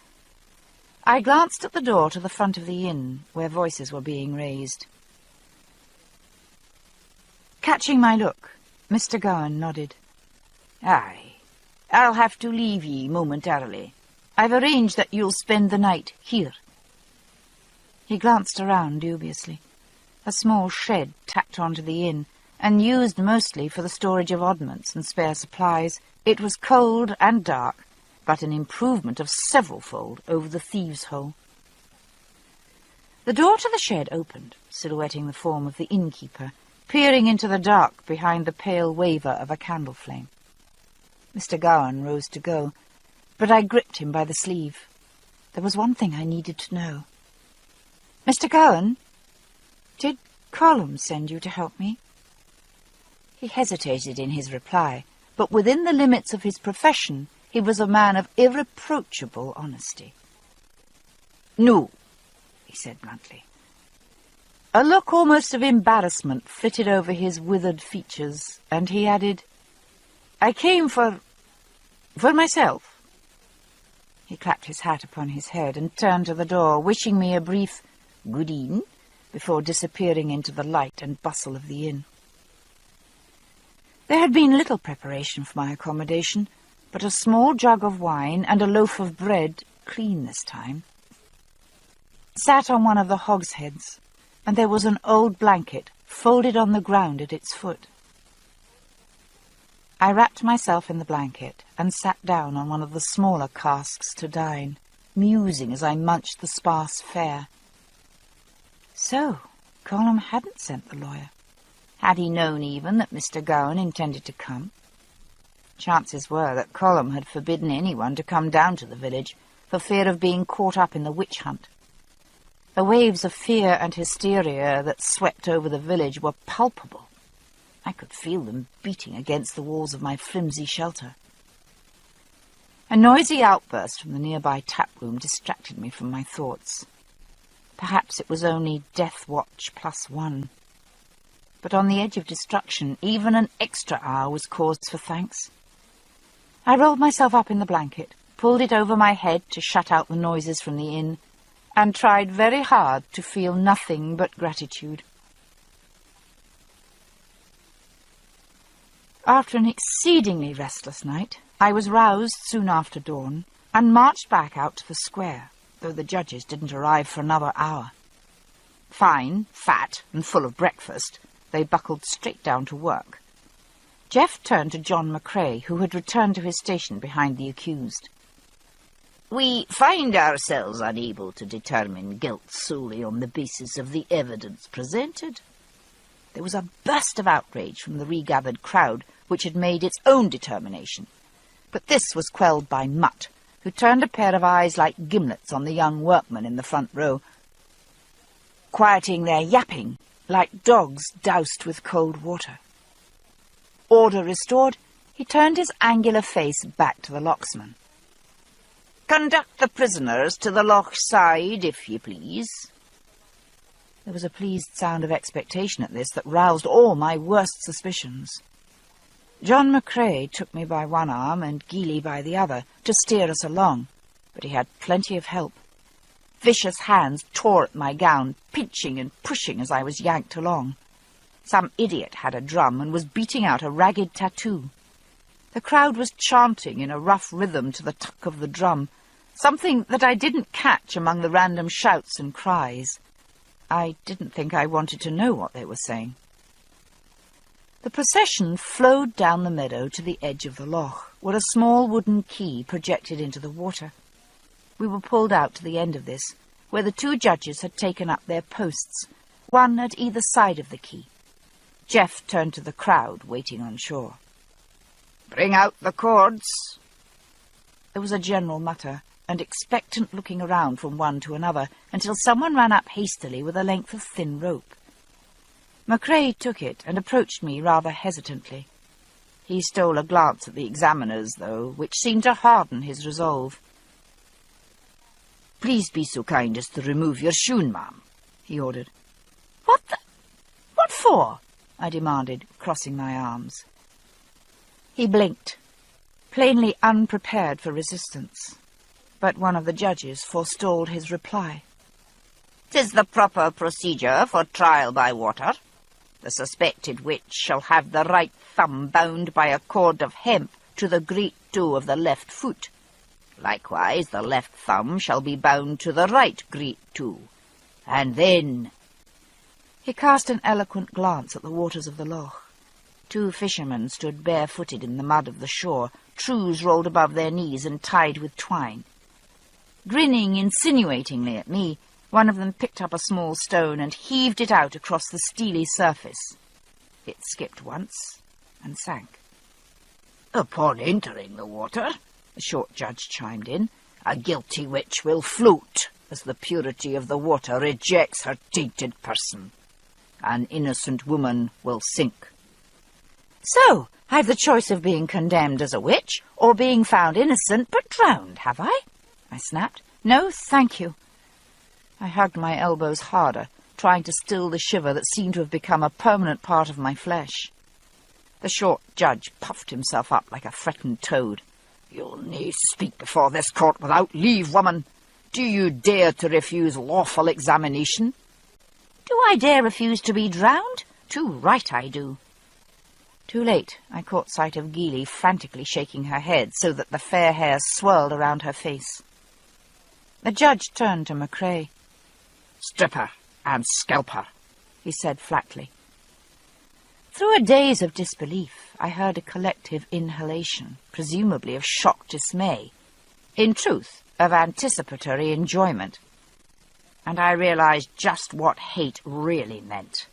I glanced at the door to the front of the inn, where voices were being raised. Catching my look, Mr. Gowan nodded. Aye, I'll have to leave ye momentarily. I've arranged that you'll spend the night here. He glanced around dubiously. A small shed tacked onto the inn, and used mostly for the storage of oddments and spare supplies. It was cold and dark, but an improvement of several-fold over the thieves' hole. The door to the shed opened, silhouetting the form of the innkeeper, peering into the dark behind the pale waver of a candle flame. Mr. Gowan rose to go, but I gripped him by the sleeve. There was one thing I needed to know. Mr. Gowan, did Colum send you to help me? He hesitated in his reply, but within the limits of his profession he was a man of irreproachable honesty. No, he said bluntly. A look almost of embarrassment flitted over his withered features, and he added, I came for myself. He clapped his hat upon his head and turned to the door, wishing me a brief good e'en before disappearing into the light and bustle of the inn. There had been little preparation for my accommodation, but a small jug of wine and a loaf of bread, clean this time, sat on one of the hogsheads, and there was an old blanket folded on the ground at its foot. I wrapped myself in the blanket and sat down on one of the smaller casks to dine, musing as I munched the sparse fare. So, Colum hadn't sent the lawyer. Had he known even that Mr. Gowan intended to come? Chances were that Colum had forbidden anyone to come down to the village for fear of being caught up in the witch hunt. The waves of fear and hysteria that swept over the village were palpable. I could feel them beating against the walls of my flimsy shelter. A noisy outburst from the nearby tap-room distracted me from my thoughts. Perhaps it was only Death Watch +1. But on the edge of destruction, even an extra hour was cause for thanks. I rolled myself up in the blanket, pulled it over my head to shut out the noises from the inn, and tried very hard to feel nothing but gratitude. After an exceedingly restless night, I was roused soon after dawn and marched back out to the square, though the judges didn't arrive for another hour. Fine, fat, and full of breakfast, they buckled straight down to work. Jeff turned to John McCrae, who had returned to his station behind the accused. We find ourselves unable to determine guilt solely on the basis of the evidence presented. There was a burst of outrage from the regathered crowd, which had made its own determination. But this was quelled by Mutt, who turned a pair of eyes like gimlets on the young workmen in the front row, quieting their yapping like dogs doused with cold water. Order restored, he turned his angular face back to the locksman. Conduct the prisoners to the loch side, if you please. There was a pleased sound of expectation at this that roused all my worst suspicions. John McCrae took me by one arm and Geely by the other to steer us along, but he had plenty of help. Vicious hands tore at my gown, pinching and pushing as I was yanked along. Some idiot had a drum and was beating out a ragged tattoo. The crowd was chanting in a rough rhythm to the tuck of the drum, something that I didn't catch among the random shouts and cries. I didn't think I wanted to know what they were saying. The procession flowed down the meadow to the edge of the loch, where a small wooden quay projected into the water. We were pulled out to the end of this, where the two judges had taken up their posts, one at either side of the quay. Jeff turned to the crowd waiting on shore. "Bring out the cords." There was a general mutter, and expectant looking around from one to another, until someone ran up hastily with a length of thin rope. McCrae took it and approached me rather hesitantly. He stole a glance at the examiners, though, which seemed to harden his resolve. "Please be so kind as to remove your shoon, ma'am," he ordered. What for?" I demanded, crossing my arms. He blinked, plainly unprepared for resistance, but one of the judges forestalled his reply. "'Tis the proper procedure for trial by water. The suspected witch shall have the right thumb bound by a cord of hemp to the great toe of the left foot. Likewise the left thumb shall be bound to the right great toe. And then—" He cast an eloquent glance at the waters of the loch. Two fishermen stood barefooted in the mud of the shore, trews rolled above their knees and tied with twine. Grinning insinuatingly at me, one of them picked up a small stone and heaved it out across the steely surface. It skipped once and sank. "Upon entering the water," the short judge chimed in, "a guilty witch will float as the purity of the water rejects her tainted person. An innocent woman will sink." "So, I've the choice of being condemned as a witch or being found innocent but drowned, have I?" I snapped. "No, thank you." I hugged my elbows harder, trying to still the shiver that seemed to have become a permanent part of my flesh. The short judge puffed himself up like a threatened toad. "You'll nae speak before this court without leave, woman. Do you dare to refuse lawful examination?" "Do I dare refuse to be drowned? Too right I do." Too late, I caught sight of Geely frantically shaking her head so that the fair hair swirled around her face. The judge turned to McCrae. "Strip her and scalp her," he said flatly. Through a daze of disbelief, I heard a collective inhalation, presumably of shocked dismay, in truth, of anticipatory enjoyment. And I realized just what hate really meant.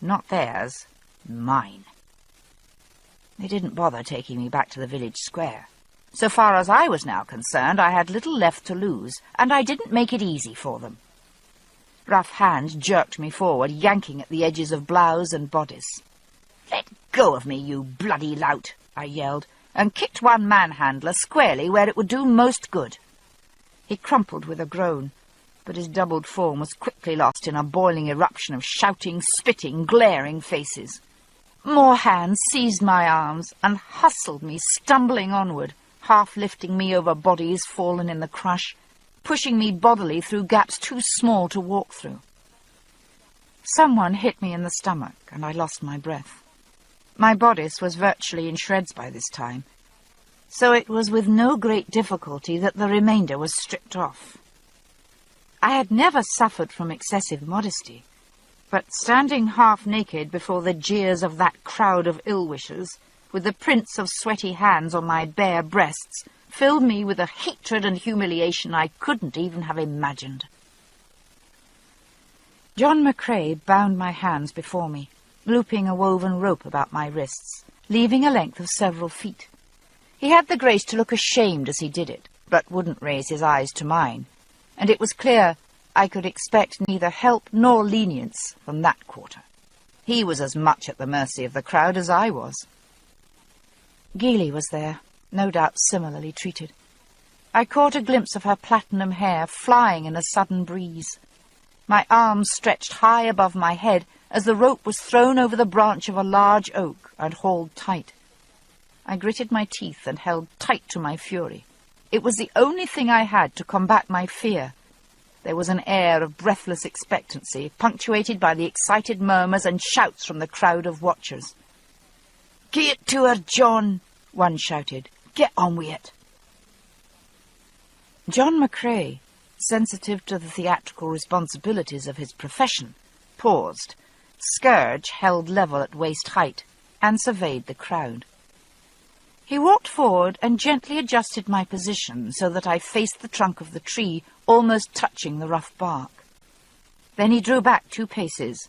Not theirs, mine. They didn't bother taking me back to the village square. So far as I was now concerned, I had little left to lose, and I didn't make it easy for them. Rough hands jerked me forward, yanking at the edges of blouse and bodice. "Let go of me, you bloody lout," I yelled, and kicked one manhandler squarely where it would do most good. He crumpled with a groan, but his doubled form was quickly lost in a boiling eruption of shouting, spitting, glaring faces. More hands seized my arms and hustled me stumbling onward, half lifting me over bodies fallen in the crush, pushing me bodily through gaps too small to walk through. Someone hit me in the stomach, and I lost my breath. My bodice was virtually in shreds by this time, so it was with no great difficulty that the remainder was stripped off. I had never suffered from excessive modesty, but standing half-naked before the jeers of that crowd of ill-wishers, with the prints of sweaty hands on my bare breasts, filled me with a hatred and humiliation I couldn't even have imagined. John McCrae bound my hands before me, looping a woven rope about my wrists, leaving a length of several feet. He had the grace to look ashamed as he did it, but wouldn't raise his eyes to mine, and it was clear I could expect neither help nor lenience from that quarter. He was as much at the mercy of the crowd as I was. Geely was there, no doubt similarly treated. I caught a glimpse of her platinum hair flying in a sudden breeze. My arms stretched high above my head as the rope was thrown over the branch of a large oak and hauled tight. I gritted my teeth and held tight to my fury. It was the only thing I had to combat my fear. there was an air of breathless expectancy, punctuated by the excited murmurs and shouts from the crowd of watchers. "Get to her, John," one shouted. "Get on with it." John McCrae, sensitive to the theatrical responsibilities of his profession, paused, scourge held level at waist height, and surveyed the crowd. He walked forward and gently adjusted my position so that I faced the trunk of the tree, almost touching the rough bark. Then he drew back 2 paces,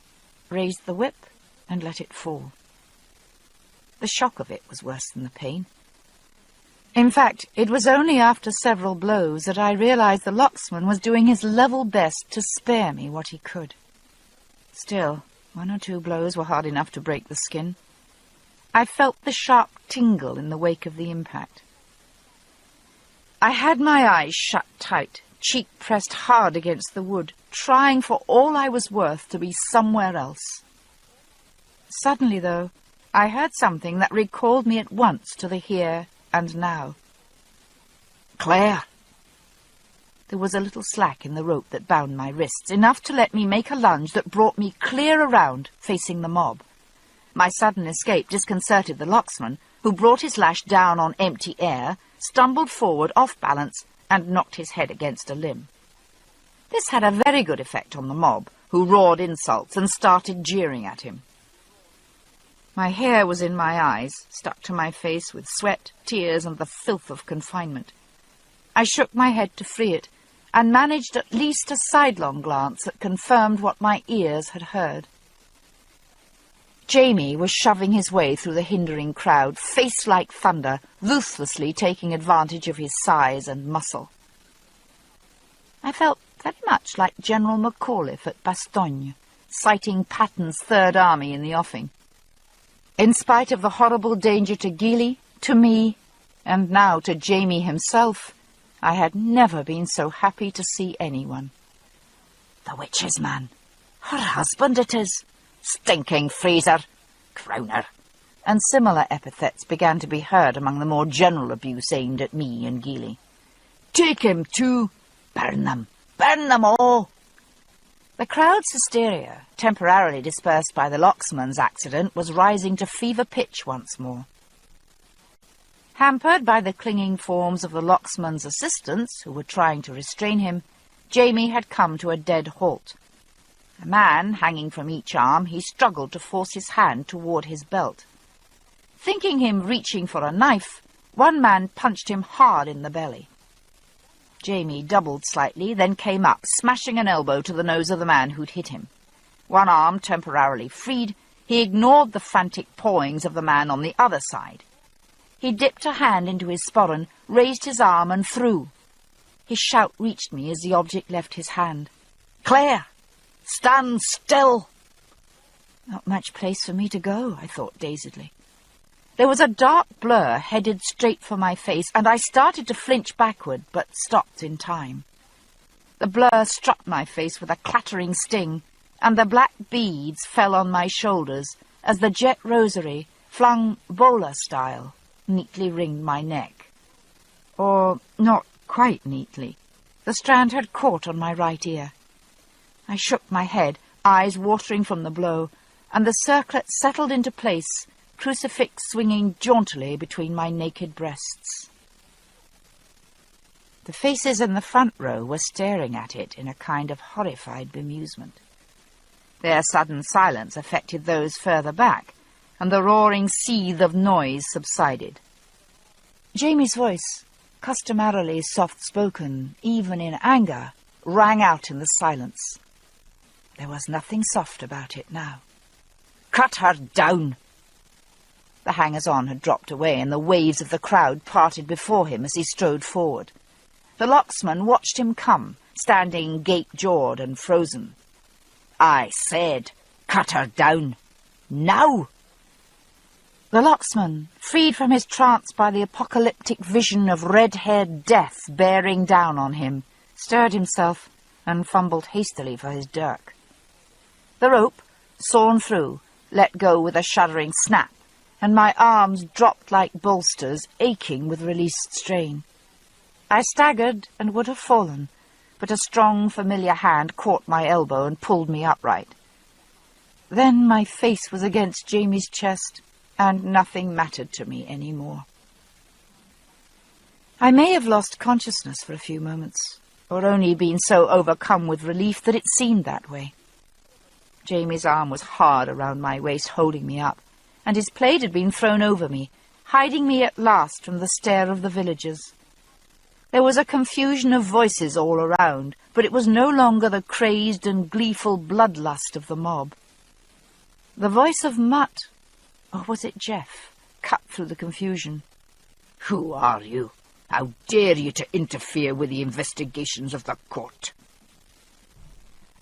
raised the whip, and let it fall. The shock of it was worse than the pain. In fact, it was only after several blows that I realized the locksman was doing his level best to spare me what he could. Still, 1 or 2 blows were hard enough to break the skin. I felt the sharp tingle in the wake of the impact. I had my eyes shut tight, cheek pressed hard against the wood, trying for all I was worth to be somewhere else. Suddenly, though, I heard something that recalled me at once to the here and now. "Claire!" There was a little slack in the rope that bound my wrists, enough to let me make a lunge that brought me clear around, facing the mob. My sudden escape disconcerted the locksman, who brought his lash down on empty air, stumbled forward off balance, and knocked his head against a limb. This had a very good effect on the mob, who roared insults and started jeering at him. My hair was in my eyes, stuck to my face with sweat, tears, and the filth of confinement. I shook my head to free it, and managed at least a sidelong glance that confirmed what my ears had heard. Jamie was shoving his way through the hindering crowd, face like thunder, ruthlessly taking advantage of his size and muscle. I felt very much like General McAuliffe at Bastogne, sighting Patton's Third Army in the offing. In spite of the horrible danger to Geely, to me, and now to Jamie himself, I had never been so happy to see anyone. "The witch's man! Her husband it is! Stinking freezer! Crowner!" And similar epithets began to be heard among the more general abuse aimed at me and Geely. "Take him too! Burn them! Burn them all!" The crowd's hysteria, temporarily dispersed by the locksman's accident, was rising to fever pitch once more. Hampered by the clinging forms of the locksman's assistants, who were trying to restrain him, Jamie had come to a dead halt. A man hanging from each arm, he struggled to force his hand toward his belt. Thinking him reaching for a knife, one man punched him hard in the belly. Jamie doubled slightly, then came up, smashing an elbow to the nose of the man who'd hit him. One arm temporarily freed, he ignored the frantic pawings of the man on the other side. He dipped a hand into his sporran, raised his arm and threw. His shout reached me as the object left his hand. "Claire! Stand still!" Not much place for me to go, I thought dazedly. There was a dark blur headed straight for my face, and I started to flinch backward, but stopped in time. The blur struck my face with a clattering sting, and the black beads fell on my shoulders as the jet rosary, flung bowler style, neatly ringed my neck. Or not quite neatly. The strand had caught on my right ear. I shook my head, eyes watering from the blow, and the circlet settled into place, crucifix swinging jauntily between my naked breasts. The faces in the front row were staring at it in a kind of horrified bemusement. Their sudden silence affected those further back, and the roaring seethe of noise subsided. Jamie's voice, customarily soft-spoken, even in anger, rang out in the silence. There was nothing soft about it now. "Cut her down!" The hangers-on had dropped away, and the waves of the crowd parted before him as he strode forward. The locksman watched him come, standing gape-jawed and frozen. "I said, cut her down! Now!" The locksman, freed from his trance by the apocalyptic vision of red-haired death bearing down on him, stirred himself and fumbled hastily for his dirk. The rope, sawn through, let go with a shuddering snap, and my arms dropped like bolsters, aching with released strain. I staggered and would have fallen, but a strong, familiar hand caught my elbow and pulled me upright. Then my face was against Jamie's chest, and nothing mattered to me any more. I may have lost consciousness for a few moments, or only been so overcome with relief that it seemed that way. Jamie's arm was hard around my waist, holding me up, and his plaid had been thrown over me, hiding me at last from the stare of the villagers. There was a confusion of voices all around, but it was no longer the crazed and gleeful bloodlust of the mob. The voice of Mutt, or was it Jeff, cut through the confusion. "Who are you? How dare you to interfere with the investigations of the court?"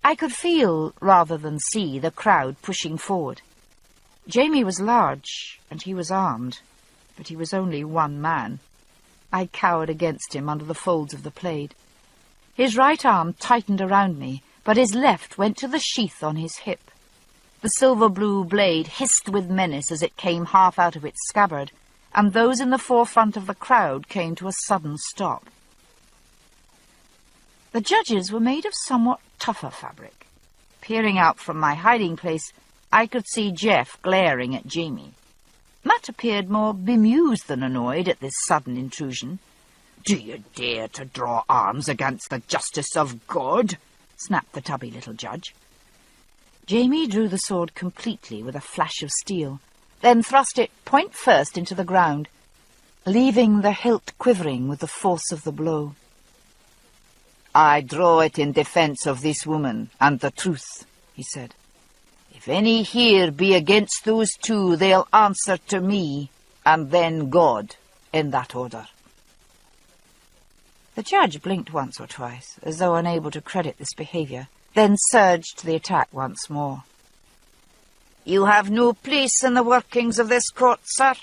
I could feel, rather than see, the crowd pushing forward. Jamie was large, and he was armed, but he was only one man. I cowered against him under the folds of the plaid. His right arm tightened around me, but his left went to the sheath on his hip. The silver-blue blade hissed with menace as it came half out of its scabbard, and those in the forefront of the crowd came to a sudden stop. The judges were made of somewhat tougher fabric. Peering out from my hiding place, I could see Jeff glaring at Jamie. Matt appeared more bemused than annoyed at this sudden intrusion. "Do you dare to draw arms against the justice of God?" snapped the tubby little judge. Jamie drew the sword completely with a flash of steel, then thrust it point first into the ground, leaving the hilt quivering with the force of the blow. "I draw it in defence of this woman and the truth," he said. "If any here be against those two, they'll answer to me, and then God, in that order." The judge blinked once or twice, as though unable to credit this behaviour, then surged to the attack once more. "You have no place in the workings of this court, sir.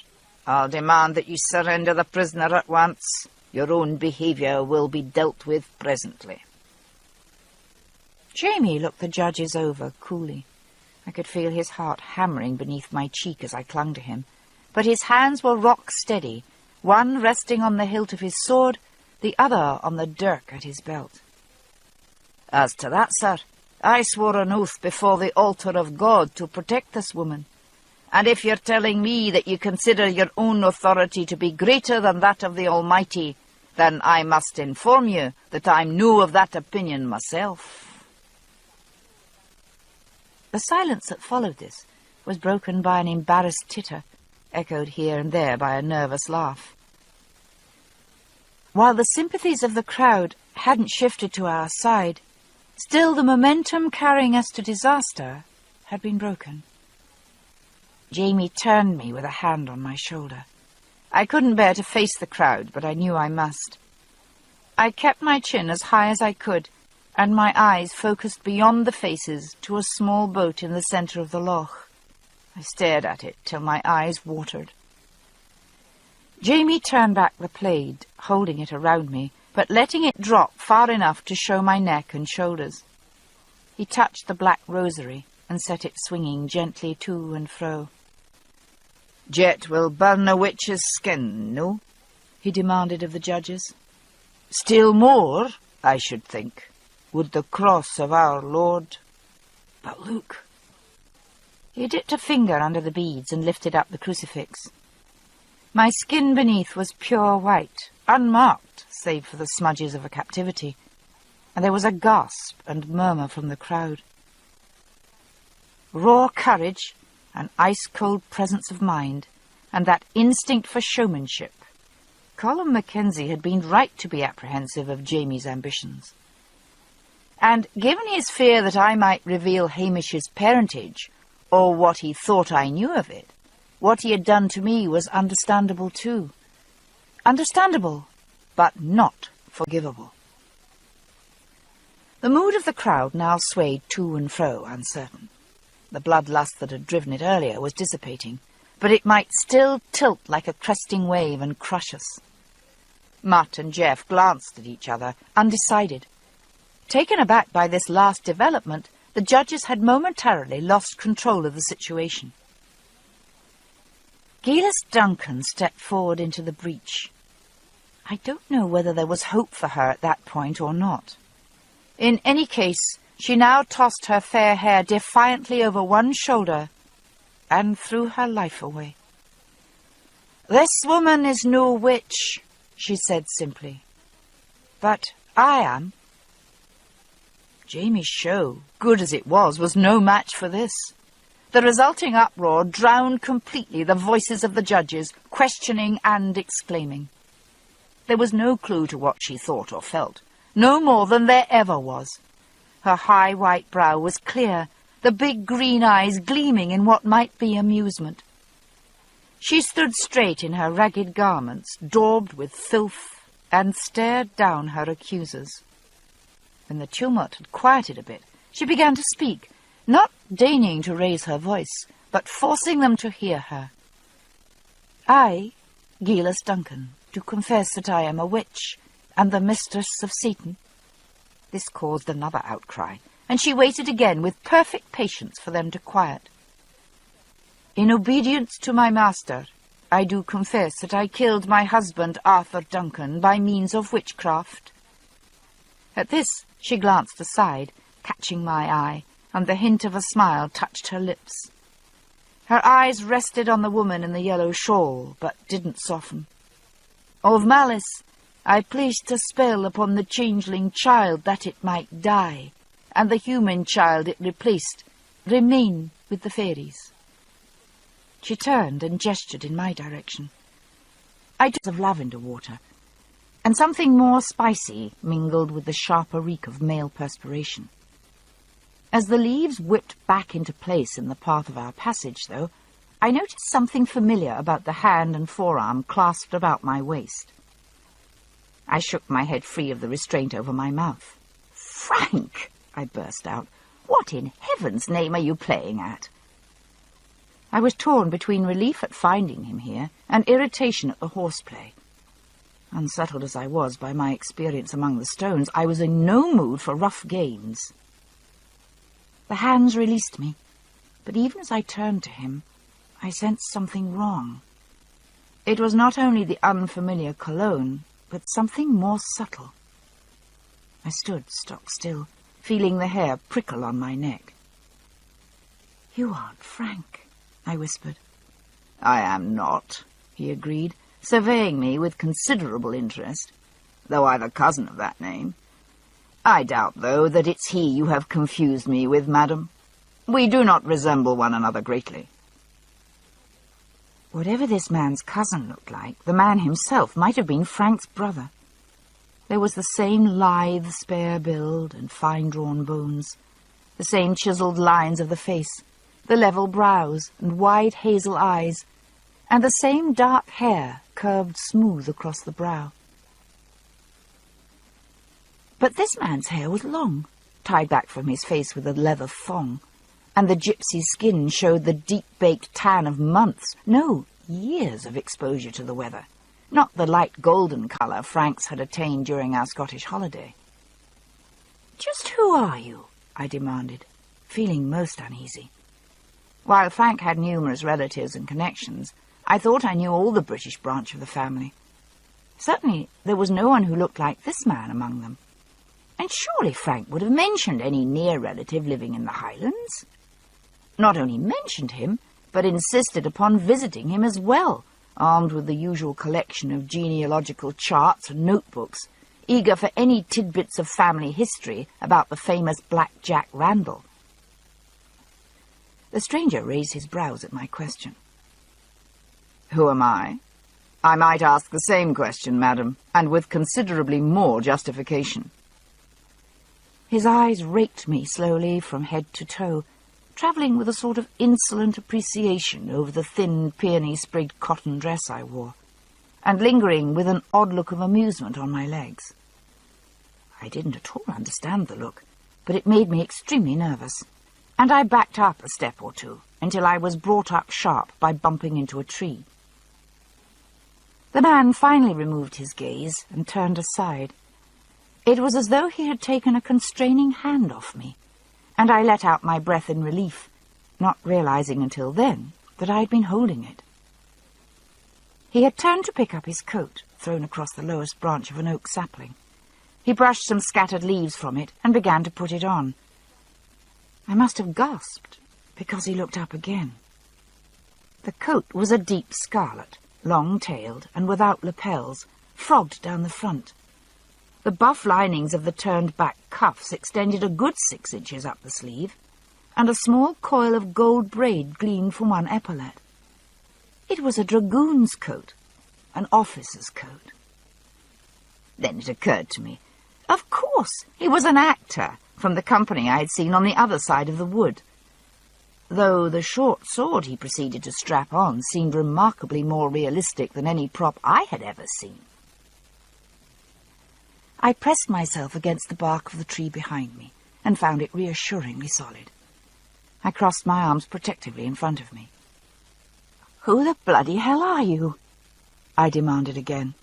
I'll demand that you surrender the prisoner at once. Your own behaviour will be dealt with presently." Jamie looked the judges over coolly. I could feel his heart hammering beneath my cheek as I clung to him, but his hands were rock steady, one resting on the hilt of his sword, the other on the dirk at his belt. "As to that, sir, I swore an oath before the altar of God to protect this woman, and if you're telling me that you consider your own authority to be greater than that of the Almighty, then I must inform you that I'm no of that opinion myself." The silence that followed this was broken by an embarrassed titter, echoed here and there by a nervous laugh. While the sympathies of the crowd hadn't shifted to our side, still the momentum carrying us to disaster had been broken. Jamie turned me with a hand on my shoulder. I couldn't bear to face the crowd, but I knew I must. I kept my chin as high as I could, and my eyes focused beyond the faces to a small boat in the centre of the loch. I stared at it till my eyes watered. Jamie turned back the plaid, holding it around me, but letting it drop far enough to show my neck and shoulders. He touched the black rosary and set it swinging gently to and fro. "Jet will burn a witch's skin, no?" he demanded of the judges. "Still more, I should think, would the cross of our Lord. But look." He dipped a finger under the beads and lifted up the crucifix. My skin beneath was pure white, unmarked, save for the smudges of a captivity, and there was a gasp and murmur from the crowd. Raw courage, an ice-cold presence of mind, and that instinct for showmanship. Colin Mackenzie had been right to be apprehensive of Jamie's ambitions. And given his fear that I might reveal Hamish's parentage, or what he thought I knew of it, what he had done to me was understandable too. Understandable, but not forgivable. The mood of the crowd now swayed to and fro, uncertain. The bloodlust that had driven it earlier was dissipating, but it might still tilt like a cresting wave and crush us. Mutt and Jeff glanced at each other, undecided. Taken aback by this last development, the judges had momentarily lost control of the situation. Geillis Duncan stepped forward into the breach. I don't know whether there was hope for her at that point or not. In any case, she now tossed her fair hair defiantly over one shoulder and threw her life away. "This woman is no witch," she said simply, "but I am." Jamie's show, good as it was no match for this. The resulting uproar drowned completely the voices of the judges, questioning and exclaiming. There was no clue to what she thought or felt, no more than there ever was. Her high white brow was clear, the big green eyes gleaming in what might be amusement. She stood straight in her ragged garments, daubed with filth, and stared down her accusers. When the tumult had quieted a bit, she began to speak, not deigning to raise her voice, but forcing them to hear her. "I, Gillis Duncan, do confess that I am a witch, and the mistress of Satan." This caused another outcry, and she waited again with perfect patience for them to quiet. "In obedience to my master, I do confess that I killed my husband Arthur Duncan by means of witchcraft." At this she glanced aside, catching my eye, and the hint of a smile touched her lips. Her eyes rested on the woman in the yellow shawl, but didn't soften. "Of malice, I placed a spell upon the changeling child that it might die, and the human child it replaced remain with the fairies." She turned and gestured in my direction. I took of lavender water, and something more spicy mingled with the sharper reek of male perspiration. As the leaves whipped back into place in the path of our passage, though, I noticed something familiar about the hand and forearm clasped about my waist. I shook my head free of the restraint over my mouth. "Frank!" I burst out. "What in heaven's name are you playing at?" I was torn between relief at finding him here and irritation at the horseplay. Unsettled as I was by my experience among the stones, I was in no mood for rough games. The hands released me, but even as I turned to him, I sensed something wrong. It was not only the unfamiliar cologne, but something more subtle. I stood stock still, feeling the hair prickle on my neck. "You aren't Frank," I whispered. "I am not," he agreed, surveying me with considerable interest, "though I've a cousin of that name. I doubt, though, that it's he you have confused me with, madam. We do not resemble one another greatly." Whatever this man's cousin looked like, the man himself might have been Frank's brother. There was the same lithe, spare build and fine-drawn bones, the same chiselled lines of the face, the level brows and wide hazel eyes, and the same dark hair curved smooth across the brow. But this man's hair was long, tied back from his face with a leather thong, and the gypsy's skin showed the deep-baked tan of months, no, years of exposure to the weather, not the light golden colour Frank's had attained during our Scottish holiday. "Just who are you?" I demanded, feeling most uneasy. While Frank had numerous relatives and connections, I thought I knew all the British branch of the family. Certainly there was no one who looked like this man among them. And surely Frank would have mentioned any near relative living in the Highlands. Not only mentioned him, but insisted upon visiting him as well, armed with the usual collection of genealogical charts and notebooks, eager for any tidbits of family history about the famous Black Jack Randall. The stranger raised his brows at my question. "Who am I? I might ask the same question, madam, and with considerably more justification." His eyes raked me slowly from head to toe, travelling with a sort of insolent appreciation over the thin, peony-sprigged cotton dress I wore, and lingering with an odd look of amusement on my legs. I didn't at all understand the look, but it made me extremely nervous, and I backed up a step or two until I was brought up sharp by bumping into a tree. The man finally removed his gaze and turned aside. It was as though he had taken a constraining hand off me, and I let out my breath in relief, not realizing until then that I had been holding it. He had turned to pick up his coat, thrown across the lowest branch of an oak sapling, He brushed some scattered leaves from it and began to put it on. I must have gasped, because he looked up again. The coat was a deep scarlet, long-tailed and without lapels, frogged down the front. The buff linings of the turned-back cuffs extended a good 6 inches up the sleeve, and a small coil of gold braid gleamed from one epaulette. It was a dragoon's coat, an officer's coat. Then it occurred to me. Of course, he was an actor from the company I had seen on the other side of the wood, though the short sword he proceeded to strap on seemed remarkably more realistic than any prop I had ever seen. I pressed myself against the bark of the tree behind me and found it reassuringly solid. I crossed my arms protectively in front of me. "Who the bloody hell are you?" I demanded again.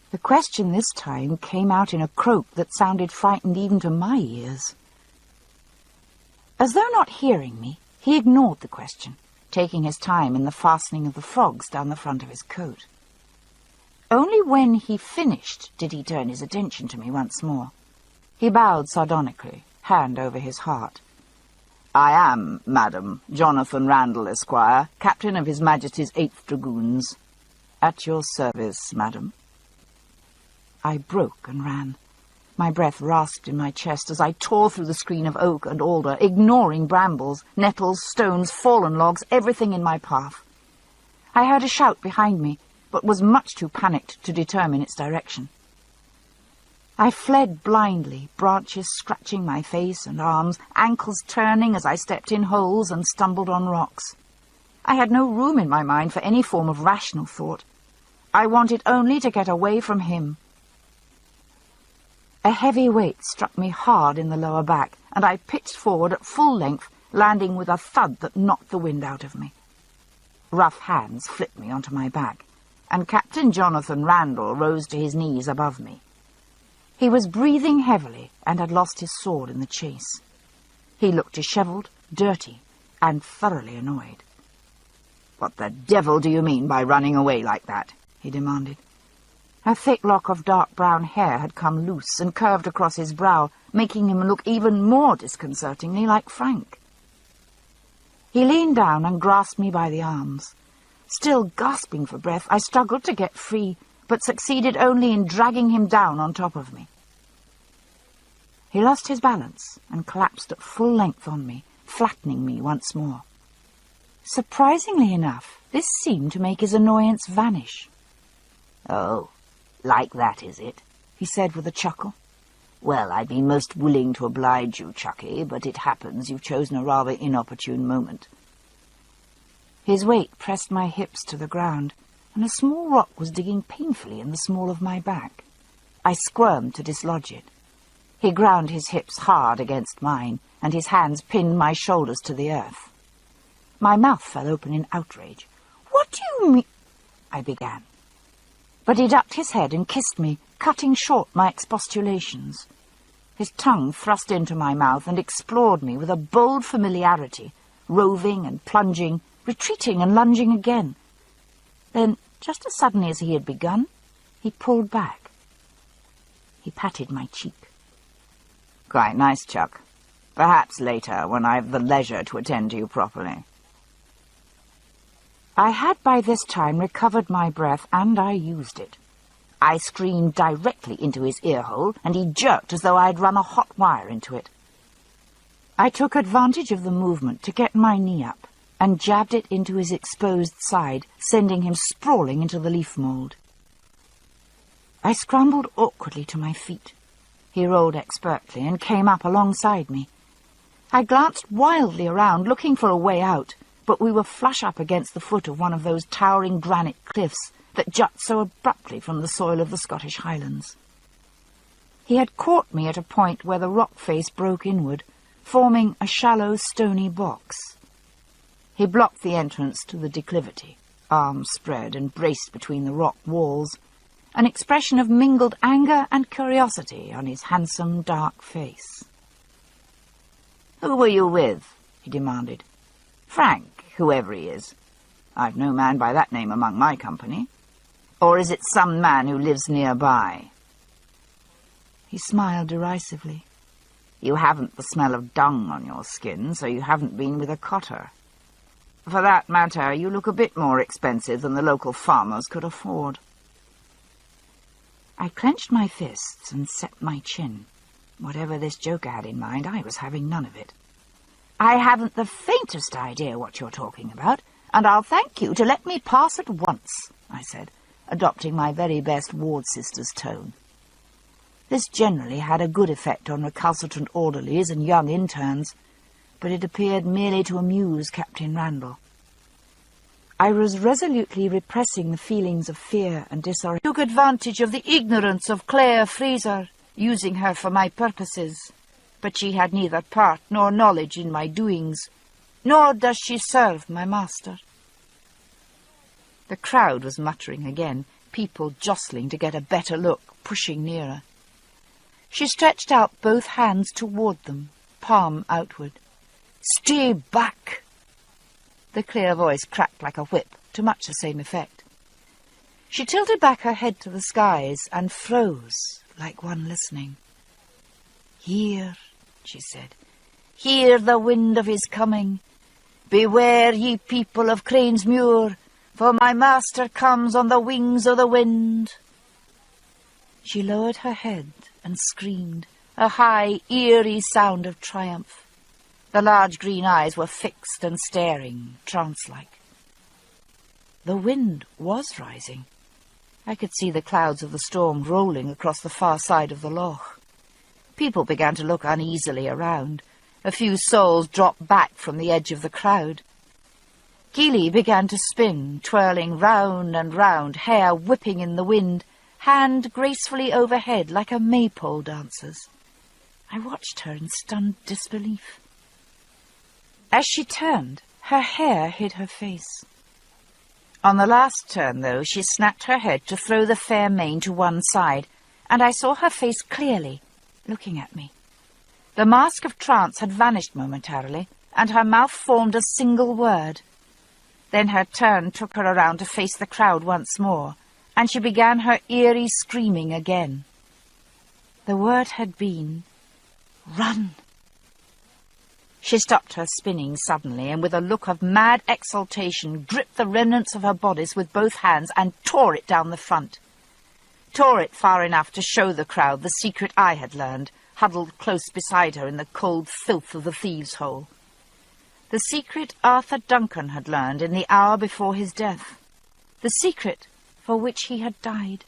The question this time came out in a croak that sounded frightened even to my ears. As though not hearing me, he ignored the question, taking his time in the fastening of the frogs down the front of his coat. Only when he finished did he turn his attention to me once more. He bowed sardonically, hand over his heart. "I am, madam, Jonathan Randall, Esquire, captain of His Majesty's 8th Dragoons. At your service, madam." I broke and ran. My breath rasped in my chest as I tore through the screen of oak and alder, ignoring brambles, nettles, stones, fallen logs, everything in my path. I heard a shout behind me, but was much too panicked to determine its direction. I fled blindly, branches scratching my face and arms, ankles turning as I stepped in holes and stumbled on rocks. I had no room in my mind for any form of rational thought. I wanted only to get away from him. A heavy weight struck me hard in the lower back, and I pitched forward at full length, landing with a thud that knocked the wind out of me. Rough hands flipped me onto my back, and Captain Jonathan Randall rose to his knees above me. He was breathing heavily and had lost his sword in the chase. He looked dishevelled, dirty, and thoroughly annoyed. "What the devil do you mean by running away like that?" he demanded. A thick lock of dark brown hair had come loose and curved across his brow, making him look even more disconcertingly like Frank. He leaned down and grasped me by the arms. Still gasping for breath, I struggled to get free, but succeeded only in dragging him down on top of me. He lost his balance and collapsed at full length on me, flattening me once more. Surprisingly enough, this seemed to make his annoyance vanish. "Oh, like that, is it?" he said with a chuckle. "Well, I'd be most willing to oblige you, Chucky, but it happens you've chosen a rather inopportune moment." His weight pressed my hips to the ground, and a small rock was digging painfully in the small of my back. I squirmed to dislodge it. He ground his hips hard against mine, and his hands pinned my shoulders to the earth. My mouth fell open in outrage. "What do you mean?" I began. But he ducked his head and kissed me, cutting short my expostulations. His tongue thrust into my mouth and explored me with a bold familiarity, roving and plunging, retreating and lunging again. Then, just as suddenly as he had begun, he pulled back. He patted my cheek. "Quite nice, Chuck. Perhaps later, when I've the leisure to attend to you properly." I had by this time recovered my breath, and I used it. I screamed directly into his ear-hole, and he jerked as though I had run a hot wire into it. I took advantage of the movement to get my knee up, and jabbed it into his exposed side, sending him sprawling into the leaf mould. I scrambled awkwardly to my feet. He rolled expertly and came up alongside me. I glanced wildly around, looking for a way out, but we were flush up against the foot of one of those towering granite cliffs that jut so abruptly from the soil of the Scottish Highlands. He had caught me at a point where the rock face broke inward, forming a shallow, stony box. He blocked the entrance to the declivity, arms spread and braced between the rock walls, an expression of mingled anger and curiosity on his handsome, dark face. "Who were you with?" he demanded. "Frank, whoever he is. I've no man by that name among my company. Or is it some man who lives nearby?" He smiled derisively. You haven't the smell of dung on your skin, so you haven't been with a cotter. For that matter, you look a bit more expensive than the local farmers could afford. I clenched my fists and set my chin. Whatever this joker had in mind, I was having none of it. I haven't the faintest idea what you're talking about, and I'll thank you to let me pass at once, I said, adopting my very best ward sister's tone. This generally had a good effect on recalcitrant orderlies and young interns, but it appeared merely to amuse Captain Randall. I was resolutely repressing the feelings of fear and disarray. I took advantage of the ignorance of Claire Fraser, using her for my purposes, but she had neither part nor knowledge in my doings, nor does she serve my master. The crowd was muttering again, people jostling to get a better look, pushing nearer. She stretched out both hands toward them, palm outward. "Stay back!" The clear voice cracked like a whip, to much the same effect. She tilted back her head to the skies and froze, like one listening. "Hear," she said, "hear the wind of his coming. Beware, ye people of Cranesmuir, for my master comes on the wings of the wind." She lowered her head and screamed, a high, eerie sound of triumph. The large green eyes were fixed and staring, trance-like. The wind was rising. I could see the clouds of the storm rolling across the far side of the loch. People began to look uneasily around. A few souls dropped back from the edge of the crowd. Geely began to spin, twirling round and round, hair whipping in the wind, hand gracefully overhead like a maypole dancer's. I watched her in stunned disbelief. As she turned, her hair hid her face. On the last turn, though, she snapped her head to throw the fair mane to one side, and I saw her face clearly, looking at me. The mask of trance had vanished momentarily, and her mouth formed a single word. Then her turn took her around to face the crowd once more, and she began her eerie screaming again. The word had been, "Run!" She stopped her spinning suddenly, and with a look of mad exultation gripped the remnants of her bodice with both hands and tore it down the front. Tore it far enough to show the crowd the secret I had learned, huddled close beside her in the cold filth of the thieves' hole. The secret Arthur Duncan had learned in the hour before his death. The secret for which he had died.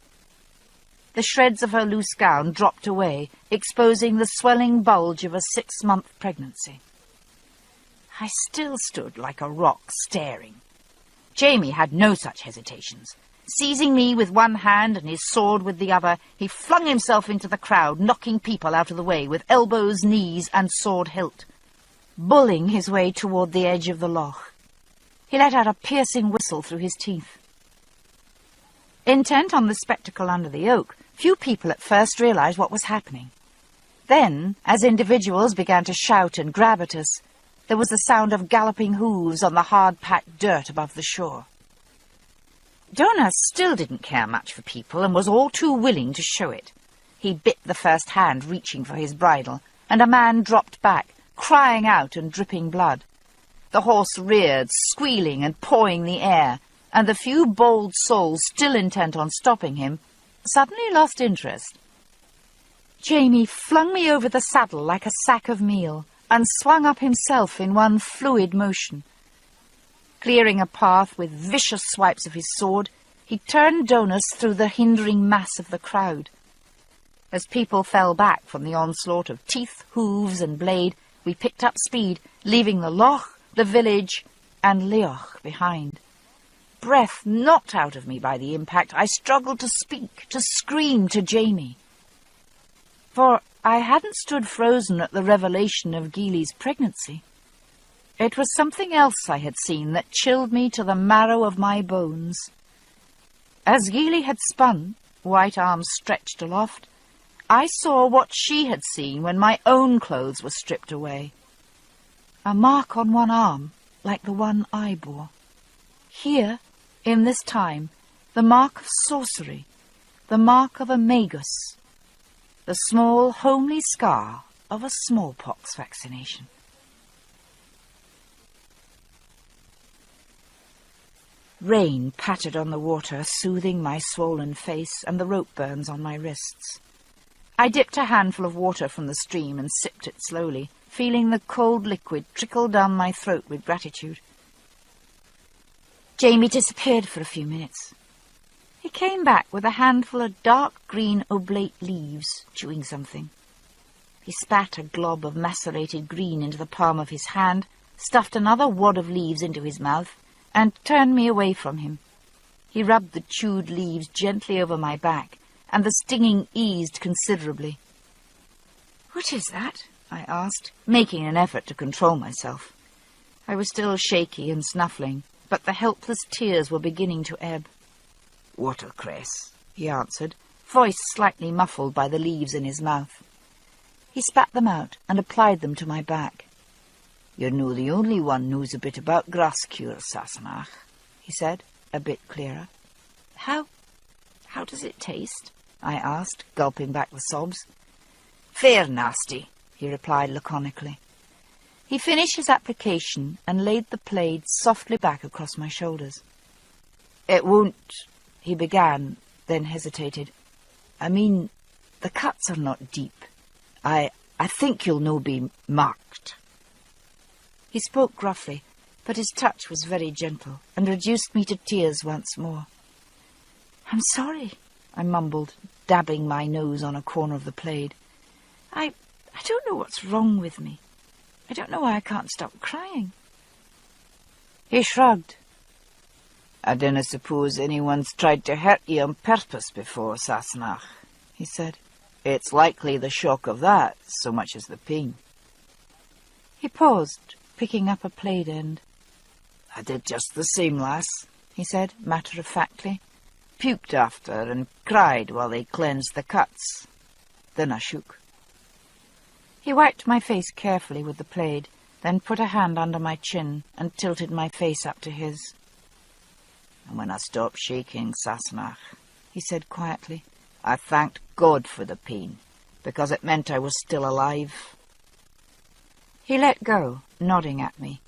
The shreds of her loose gown dropped away, exposing the swelling bulge of a 6-month pregnancy. I still stood like a rock, staring. Jamie had no such hesitations. Seizing me with one hand and his sword with the other, he flung himself into the crowd, knocking people out of the way with elbows, knees, and sword hilt, bulling his way toward the edge of the loch. He let out a piercing whistle through his teeth. Intent on the spectacle under the oak, few people at first realized what was happening. Then, as individuals began to shout and grab at us, there was the sound of galloping hooves on the hard-packed dirt above the shore. Donor still didn't care much for people and was all too willing to show it. He bit the first hand reaching for his bridle, and a man dropped back, crying out and dripping blood. The horse reared, squealing and pawing the air, and the few bold souls still intent on stopping him suddenly lost interest. Jamie flung me over the saddle like a sack of meal, and swung up himself in one fluid motion. Clearing a path with vicious swipes of his sword, he turned Donus through the hindering mass of the crowd. As people fell back from the onslaught of teeth, hooves, and blade, we picked up speed, leaving the loch, the village, and Leoch behind. Breath knocked out of me by the impact, I struggled to speak, to scream to Jamie. For I hadn't stood frozen at the revelation of Geely's pregnancy. It was something else I had seen that chilled me to the marrow of my bones. As Geely had spun, white arms stretched aloft, I saw what she had seen when my own clothes were stripped away. A mark on one arm, like the one I bore. Here, in this time, the mark of sorcery, the mark of a magus. the small, homely scar of a smallpox vaccination. Rain pattered on the water, soothing my swollen face and the rope burns on my wrists. I dipped a handful of water from the stream and sipped it slowly, feeling the cold liquid trickle down my throat with gratitude. Jamie disappeared for a few minutes. He came back with a handful of dark green oblate leaves, chewing something. He spat a glob of macerated green into the palm of his hand, stuffed another wad of leaves into his mouth, and turned me away from him. He rubbed the chewed leaves gently over my back, and the stinging eased considerably. "What is that?" I asked, making an effort to control myself. I was still shaky and snuffling, but the helpless tears were beginning to ebb. "Watercress," he answered, voice slightly muffled by the leaves in his mouth. He spat them out and applied them to my back. "You're no the only one knows a bit about grass cures, Sassenach," he said, a bit clearer. How does it taste?" I asked, gulping back the sobs. "Fair nasty," he replied laconically. He finished his application and laid the plaid softly back across my shoulders. "It won't," he began, then hesitated. "I mean, the cuts are not deep. I think you'll no be marked." He spoke gruffly, but his touch was very gentle and reduced me to tears once more. "I'm sorry," I mumbled, dabbing my nose on a corner of the plaid. I don't know what's wrong with me. I don't know why I can't stop crying." He shrugged. "I dinna suppose anyone's tried to hurt you on purpose before, Sassenach," he said. "It's likely the shock of that, so much as the pain." He paused, picking up a plaid end. "I did just the same, lass," he said, matter-of-factly. "Puked after and cried while they cleansed the cuts. Then I shook." He wiped my face carefully with the plaid, then put a hand under my chin and tilted my face up to his. "And when I stopped shaking, Sassenach," he said quietly, "I thanked God for the pain, because it meant I was still alive." He let go, nodding at me.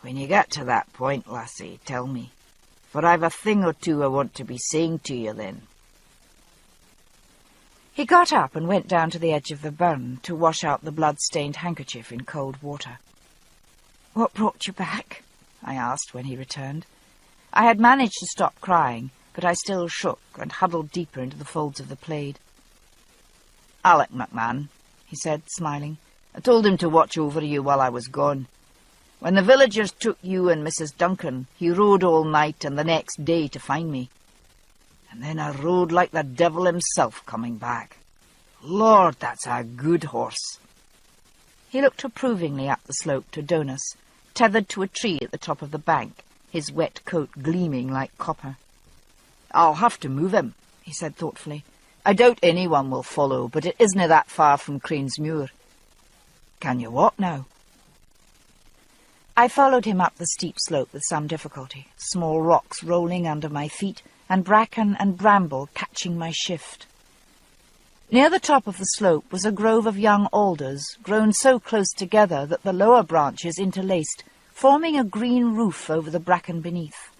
"When you get to that point, lassie, tell me, for I've a thing or two I want to be saying to you then." He got up and went down to the edge of the burn to wash out the blood-stained handkerchief in cold water. "What brought you back?" I asked when he returned. I had managed to stop crying, but I still shook and huddled deeper into the folds of the plaid. "Alec McMahon," he said, smiling. "I told him to watch over you while I was gone. When the villagers took you and Mrs. Duncan, he rode all night and the next day to find me. And then I rode like the devil himself coming back. Lord, that's a good horse." He looked approvingly up the slope to Donus, tethered to a tree at the top of the bank, his wet coat gleaming like copper. "I'll have to move him," he said thoughtfully. "I doubt anyone will follow, but it isna that far from Cranesmuir. Can you walk now?" I followed him up the steep slope with some difficulty, small rocks rolling under my feet, and bracken and bramble catching my shift. Near the top of the slope was a grove of young alders, grown so close together that the lower branches interlaced, forming a green roof over the bracken beneath.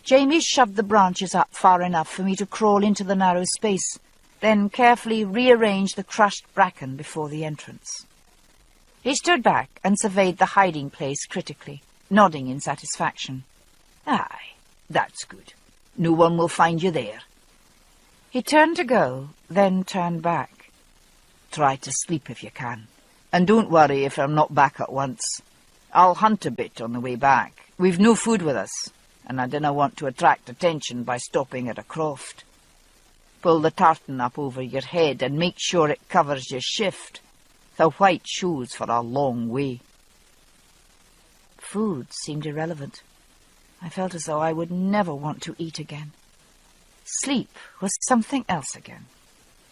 Jamie shoved the branches up far enough for me to crawl into the narrow space, then carefully rearranged the crushed bracken before the entrance. He stood back and surveyed the hiding place critically, nodding in satisfaction. "Aye, that's good. No one will find you there." He turned to go, then turned back. "Try to sleep if you can, and don't worry if I'm not back at once. I'll hunt a bit on the way back. We've no food with us, and I dinna want to attract attention by stopping at a croft. Pull the tartan up over your head and make sure it covers your shift. The white shows for a long way." Food seemed irrelevant. I felt as though I would never want to eat again. Sleep was something else again.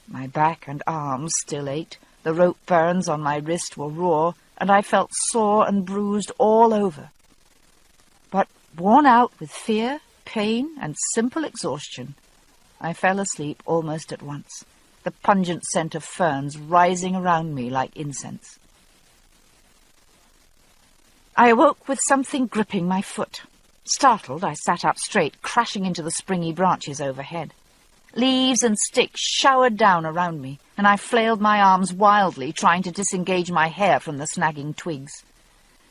My back and arms still ached, the rope burns on my wrist were raw, and I felt sore and bruised all over. But worn out with fear, pain, and simple exhaustion, I fell asleep almost at once, the pungent scent of ferns rising around me like incense. I awoke with something gripping my foot. Startled, I sat up straight, crashing into the springy branches overhead. Leaves and sticks showered down around me, and I flailed my arms wildly, trying to disengage my hair from the snagging twigs.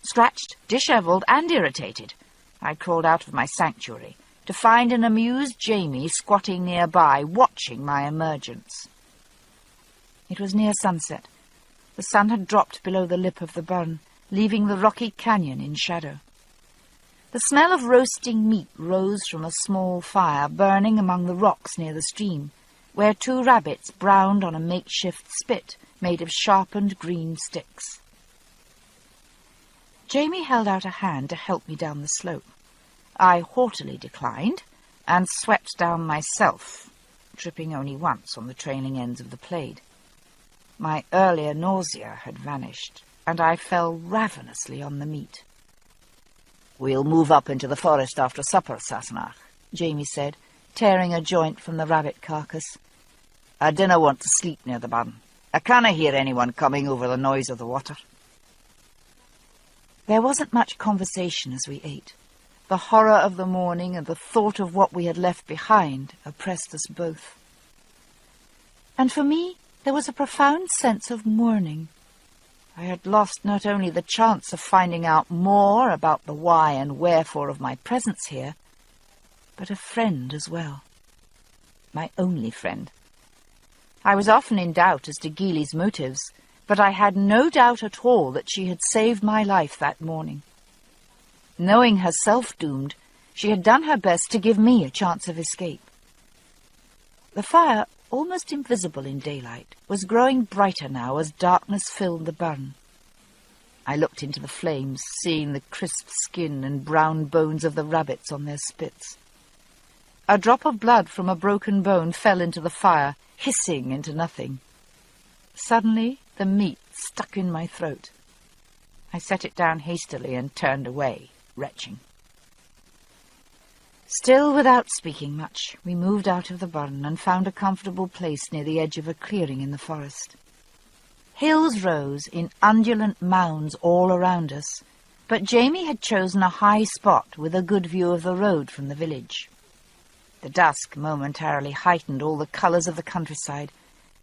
Scratched, dishevelled, and irritated, I crawled out of my sanctuary, to find an amused Jamie squatting nearby, watching my emergence. It was near sunset. The sun had dropped below the lip of the burn, leaving the rocky canyon in shadow. The smell of roasting meat rose from a small fire burning among the rocks near the stream, where 2 rabbits browned on a makeshift spit made of sharpened green sticks. Jamie held out a hand to help me down the slope. I haughtily declined, and swept down myself, tripping only once on the trailing ends of the plaid. My earlier nausea had vanished, and I fell ravenously on the meat. "We'll move up into the forest after supper, Sassenach," Jamie said, tearing a joint from the rabbit carcass. "I dinna want to sleep near the barn. I canna hear anyone coming over the noise of the water." There wasn't much conversation as we ate. The horror of the morning and the thought of what we had left behind oppressed us both. And for me, there was a profound sense of mourning. I had lost not only the chance of finding out more about the why and wherefore of my presence here, but a friend as well. My only friend. I was often in doubt as to Geely's motives, but I had no doubt at all that she had saved my life that morning. Knowing herself doomed, she had done her best to give me a chance of escape. The fire, almost invisible in daylight, was growing brighter now as darkness filled the burn. I looked into the flames, seeing the crisp skin and brown bones of the rabbits on their spits. A drop of blood from a broken bone fell into the fire, hissing into nothing. Suddenly, the meat stuck in my throat. I set it down hastily and turned away, retching. Still without speaking much, we moved out of the burn and found a comfortable place near the edge of a clearing in the forest. Hills rose in undulant mounds all around us, but Jamie had chosen a high spot with a good view of the road from the village. The dusk momentarily heightened all the colours of the countryside,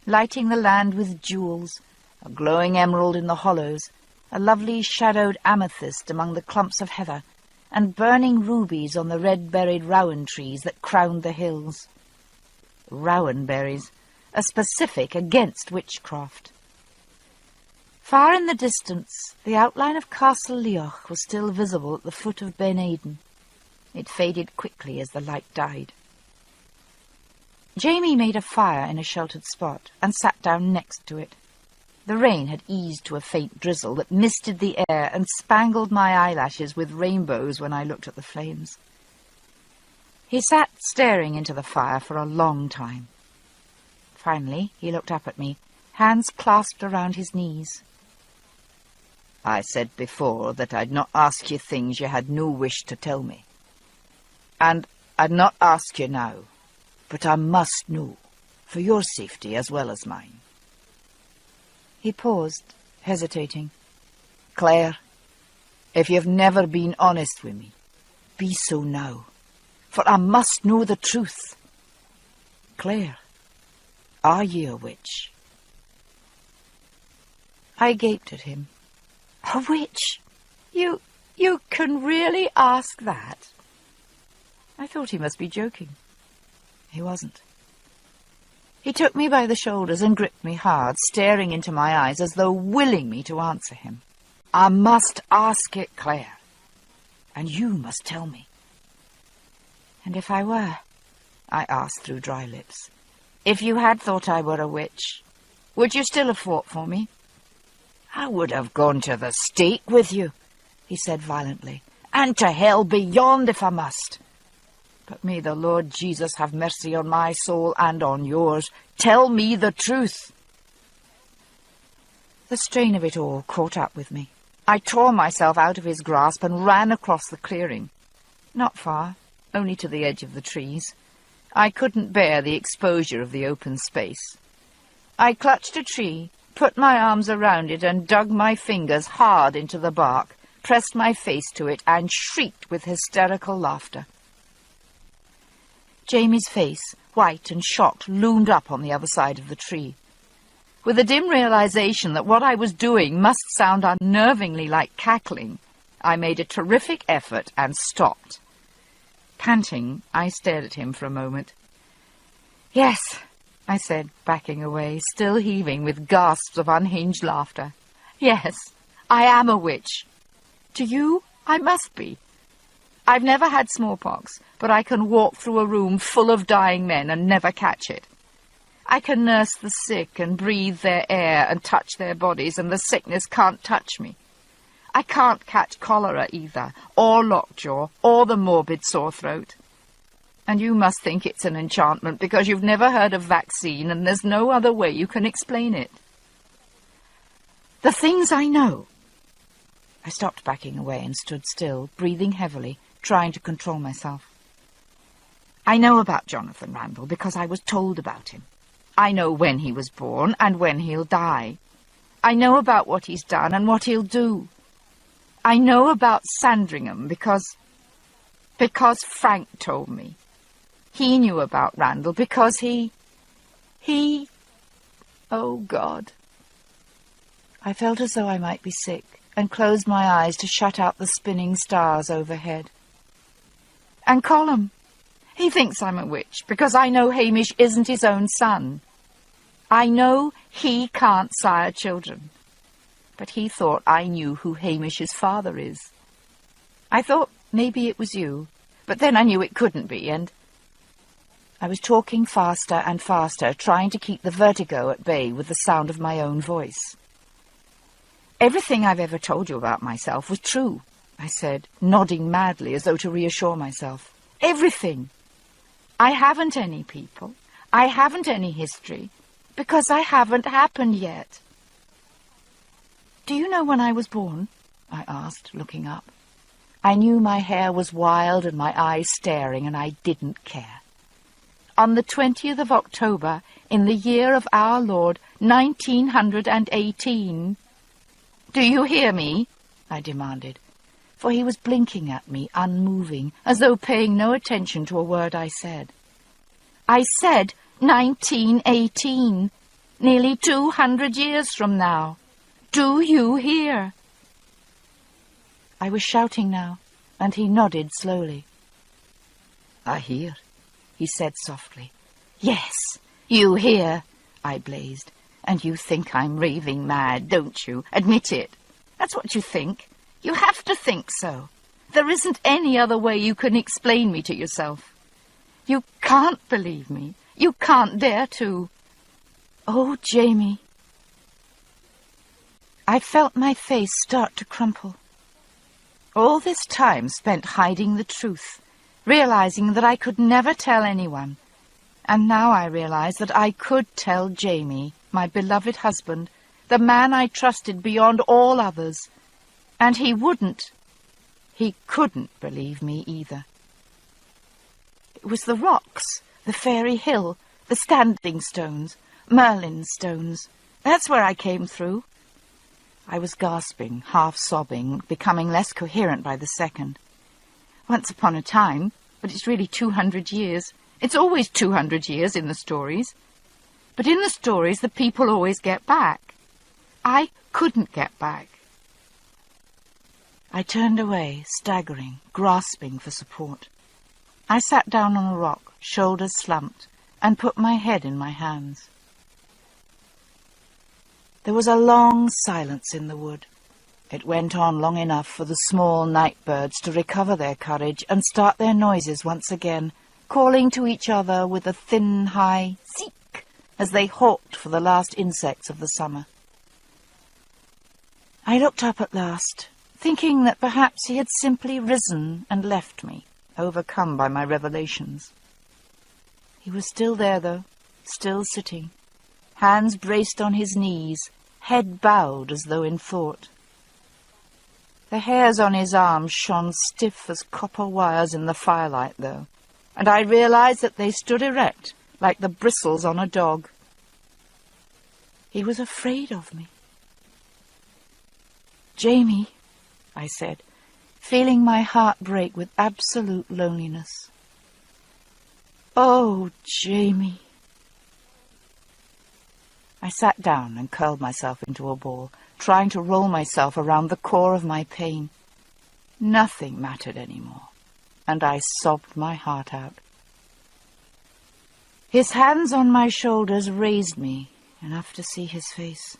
lighting the land with jewels, a glowing emerald in the hollows, a lovely shadowed amethyst among the clumps of heather, and burning rubies on the red-berried rowan trees that crowned the hills. Rowan berries, a specific against witchcraft. Far in the distance, the outline of Castle Leoch was still visible at the foot of Ben Aidan. It faded quickly as the light died. Jamie made a fire in a sheltered spot and sat down next to it. The rain had eased to a faint drizzle that misted the air and spangled my eyelashes with rainbows when I looked at the flames. He sat staring into the fire for a long time. Finally, he looked up at me, hands clasped around his knees. "I said before that I'd not ask you things you had no wish to tell me. And I'd not ask you now, but I must know, for your safety as well as mine." He paused, hesitating. "Claire, if you've never been honest with me, be so now, for I must know the truth. Claire, are you a witch?" I gaped at him. "A witch? You can really ask that?" I thought he must be joking. He wasn't. He took me by the shoulders and gripped me hard, staring into my eyes as though willing me to answer him. "I must ask it, Claire, and you must tell me." "And if I were?" I asked through dry lips. "If you had thought I were a witch, would you still have fought for me?" "I would have gone to the stake with you," he said violently, "and to hell beyond if I must. But may the Lord Jesus have mercy on my soul and on yours. Tell me the truth." The strain of it all caught up with me. I tore myself out of his grasp and ran across the clearing. Not far, only to the edge of the trees. I couldn't bear the exposure of the open space. I clutched a tree, put my arms around it and dug my fingers hard into the bark, pressed my face to it and shrieked with hysterical laughter. Jamie's face, white and shocked, loomed up on the other side of the tree. With a dim realization that what I was doing must sound unnervingly like cackling, I made a terrific effort and stopped. Panting, I stared at him for a moment. "Yes," I said, backing away, still heaving with gasps of unhinged laughter. "Yes, I am a witch. To you, I must be. I've never had smallpox, but I can walk through a room full of dying men and never catch it. I can nurse the sick and breathe their air and touch their bodies, and the sickness can't touch me. I can't catch cholera either, or lockjaw, or the morbid sore throat. And you must think it's an enchantment because you've never heard of vaccine and there's no other way you can explain it. The things I know." I stopped backing away and stood still, breathing heavily, trying to control myself. "I know about Jonathan Randall because I was told about him. I know when he was born and when he'll die. I know about what he's done and what he'll do. I know about Sandringham because Frank told me. He knew about Randall because he... Oh, God." I felt as though I might be sick and closed my eyes to shut out the spinning stars overhead. "And Colum. He thinks I'm a witch because I know Hamish isn't his own son. I know he can't sire children. But he thought I knew who Hamish's father is. I thought maybe it was you, but then I knew it couldn't be, and..." I was talking faster and faster, trying to keep the vertigo at bay with the sound of my own voice. "Everything I've ever told you about myself was true," I said, nodding madly as though to reassure myself. "Everything. I haven't any people. I haven't any history, because I haven't happened yet." "Do you know when I was born?" I asked, looking up. I knew my hair was wild and my eyes staring, and I didn't care. "On the 20th of October, in the year of our Lord, 1918. "Do you hear me?" I demanded, for he was blinking at me, unmoving, as though paying no attention to a word I said. "I said 1918, nearly 200 years from now. Do you hear?" I was shouting now, and he nodded slowly. "I hear," he said softly. "Yes, you hear," I blazed. "And you think I'm raving mad, don't you? Admit it. That's what you think. You have to think so. There isn't any other way you can explain me to yourself. You can't believe me. You can't dare to. Oh, Jamie." I felt my face start to crumple. All this time spent hiding the truth, realizing that I could never tell anyone. And now I realized that I could tell Jamie, my beloved husband, the man I trusted beyond all others. And he wouldn't. He couldn't believe me either. It was the rocks, the fairy hill, the standing stones, Merlin's stones. That's where I came through. I was gasping, half sobbing, becoming less coherent by the second. Once upon a time, but it's really 200 years. It's always 200 years in the stories. But in the stories, the people always get back. I couldn't get back. I turned away, staggering, grasping for support. I sat down on a rock, shoulders slumped, and put my head in my hands. There was a long silence in the wood. It went on long enough for the small night birds to recover their courage and start their noises once again, calling to each other with a thin, high "seek" as they hawked for the last insects of the summer. I looked up at last, thinking that perhaps he had simply risen and left me, overcome by my revelations. He was still there, though, still sitting, hands braced on his knees, head bowed as though in thought. The hairs on his arms shone stiff as copper wires in the firelight, though, and I realized that they stood erect, like the bristles on a dog. He was afraid of me. "Jamie," I said, feeling my heart break with absolute loneliness. "Oh, Jamie." I sat down and curled myself into a ball, trying to roll myself around the core of my pain. Nothing mattered anymore, and I sobbed my heart out. His hands on my shoulders raised me enough to see his face.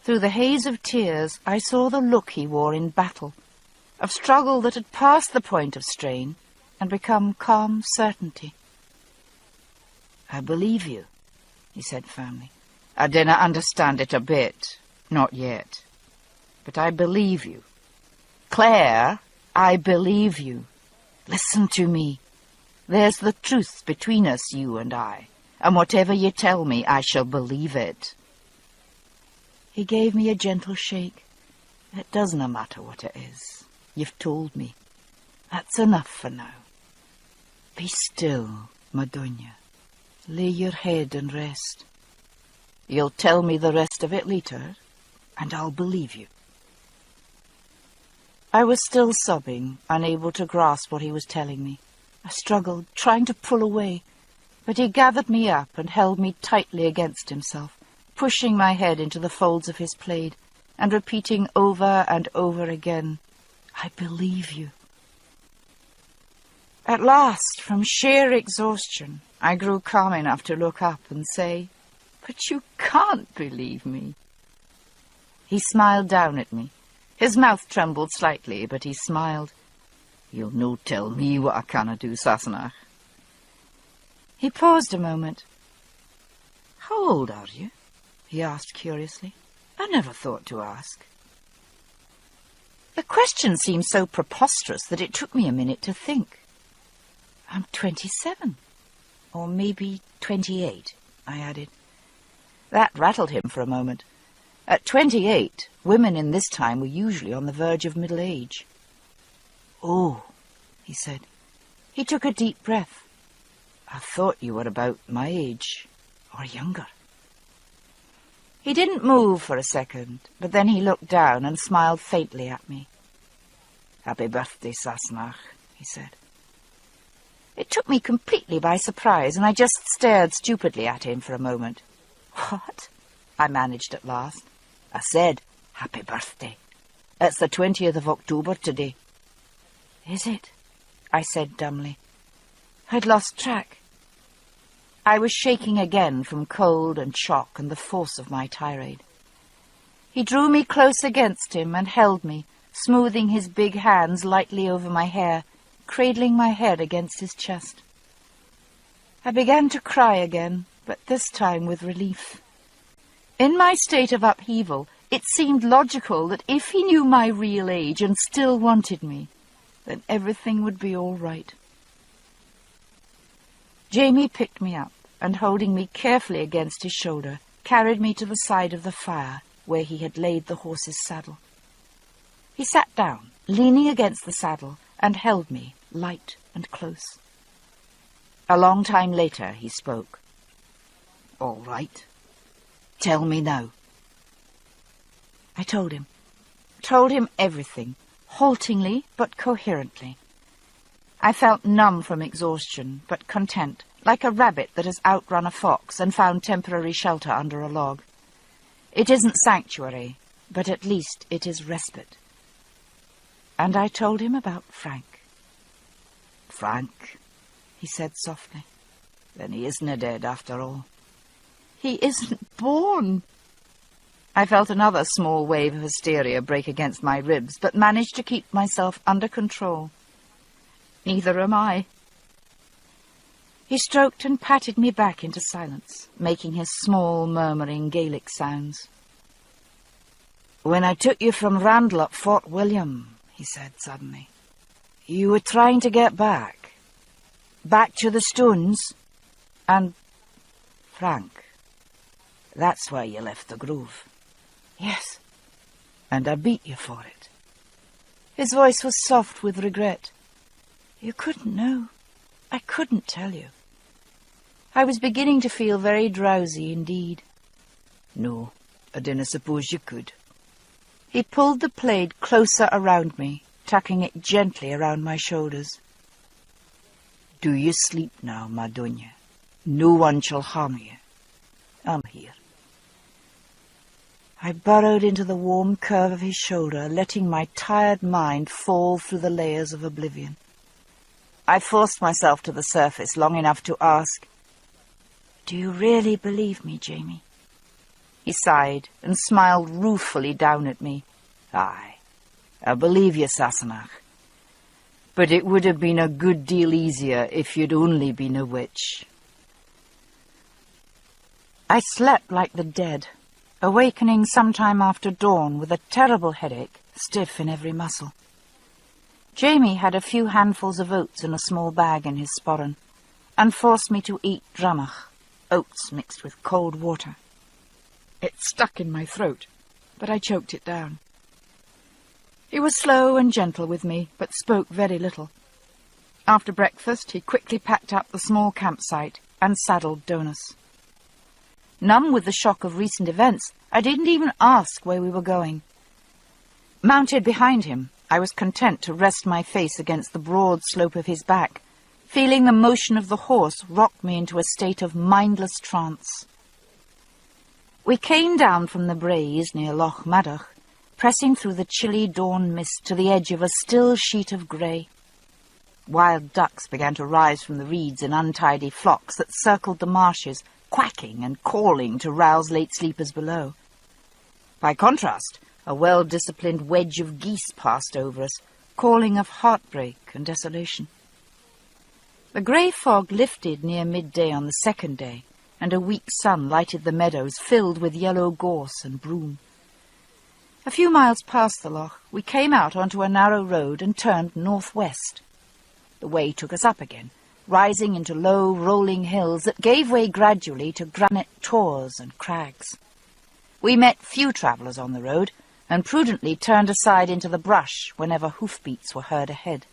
Through the haze of tears, I saw the look he wore in battle, of struggle that had passed the point of strain and become calm certainty. "I believe you," he said firmly. "I dinna understand it a bit, not yet. But I believe you. Claire, I believe you. Listen to me. There's the truth between us, you and I, and whatever you tell me, I shall believe it." He gave me a gentle shake. "It doesn't matter what it is. You've told me. That's enough for now. Be still, Madonna. Lay your head and rest. You'll tell me the rest of it later, and I'll believe you." I was still sobbing, unable to grasp what he was telling me. I struggled, trying to pull away, but he gathered me up and held me tightly against himself, pushing my head into the folds of his plaid, and repeating over and over again, "I believe you." At last, from sheer exhaustion, I grew calm enough to look up and say, "But you can't believe me." He smiled down at me. His mouth trembled slightly, but he smiled. "You'll no tell me what I canna do, Sassenach." He paused a moment. "How old are you?" he asked curiously. I never thought to ask. The question seemed so preposterous that it took me a minute to think. "I'm 27, or maybe 28, I added. That rattled him for a moment. At 28, women in this time were usually on the verge of middle age. "Oh," he said. He took a deep breath. "I thought you were about my age, or younger." He didn't move for a second, but then he looked down and smiled faintly at me. "Happy birthday, Sassenach," he said. It took me completely by surprise, and I just stared stupidly at him for a moment. "What?" I managed at last. "I said, happy birthday. It's the 20th of October today." "Is it?" I said dumbly. I'd lost track. I was shaking again from cold and shock and the force of my tirade. He drew me close against him and held me, smoothing his big hands lightly over my hair, cradling my head against his chest. I began to cry again, but this time with relief. In my state of upheaval, it seemed logical that if he knew my real age and still wanted me, then everything would be all right. Jamie picked me up and, holding me carefully against his shoulder, carried me to the side of the fire where he had laid the horse's saddle. He sat down, leaning against the saddle, and held me, light and close. A long time later he spoke. "All right. Tell me now." I told him everything, haltingly but coherently. I felt numb from exhaustion, but content, like a rabbit that has outrun a fox and found temporary shelter under a log. It isn't sanctuary, but at least it is respite. And I told him about Frank. "Frank," he said softly. "Then he isn't dead after all." "He isn't born." I felt another small wave of hysteria break against my ribs, but managed to keep myself under control. "Neither am I." He stroked and patted me back into silence, making his small, murmuring Gaelic sounds. "When I took you from Randall at Fort William," he said suddenly, "you were trying to get back to the Stones, and Frank, that's why you left the Grove." "Yes." "And I beat you for it." His voice was soft with regret. "You couldn't know. I couldn't tell you." I was beginning to feel very drowsy indeed. No, I dinna suppose you could. He pulled the plaid closer around me, tucking it gently around my shoulders. Do you sleep now, my Doña? No one shall harm you. I'm here. I burrowed into the warm curve of his shoulder, letting my tired mind fall through the layers of oblivion. I forced myself to the surface long enough to ask, "Do you really believe me, Jamie?" He sighed and smiled ruefully down at me. Aye, I believe you, Sassenach. But it would have been a good deal easier if you'd only been a witch. I slept like the dead, awakening sometime after dawn with a terrible headache, stiff in every muscle. Jamie had a few handfuls of oats in a small bag in his sporran, and forced me to eat dramach, oats mixed with cold water. It stuck in my throat, but I choked it down. He was slow and gentle with me, but spoke very little. After breakfast, he quickly packed up the small campsite and saddled Donis. Numb with the shock of recent events, I didn't even ask where we were going. Mounted behind him, I was content to rest my face against the broad slope of his back, feeling the motion of the horse rock me into a state of mindless trance. We came down from the braes near Loch Madach, pressing through the chilly dawn mist to the edge of a still sheet of grey. Wild ducks began to rise from the reeds in untidy flocks that circled the marshes, quacking and calling to rouse late sleepers below. By contrast, a well-disciplined wedge of geese passed over us, calling of heartbreak and desolation. The grey fog lifted near midday on the second day, and a weak sun lighted the meadows filled with yellow gorse and broom. A few miles past the loch, we came out onto a narrow road and turned northwest. The way took us up again, rising into low, rolling hills that gave way gradually to granite tors and crags. We met few travellers on the road, and prudently turned aside into the brush whenever hoofbeats were heard ahead.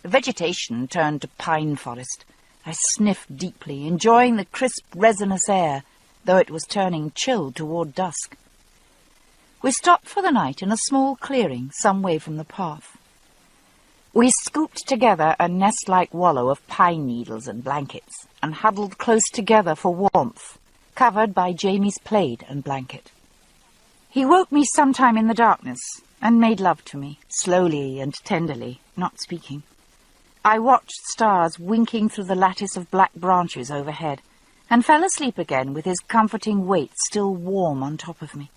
The vegetation turned to pine forest. I sniffed deeply, enjoying the crisp, resinous air, though it was turning chill toward dusk. We stopped for the night in a small clearing some way from the path. We scooped together a nest-like wallow of pine needles and blankets, and huddled close together for warmth, covered by Jamie's plaid and blanket. He woke me sometime in the darkness, and made love to me, slowly and tenderly, not speaking. I watched stars winking through the lattice of black branches overhead, and fell asleep again with his comforting weight still warm on top of me.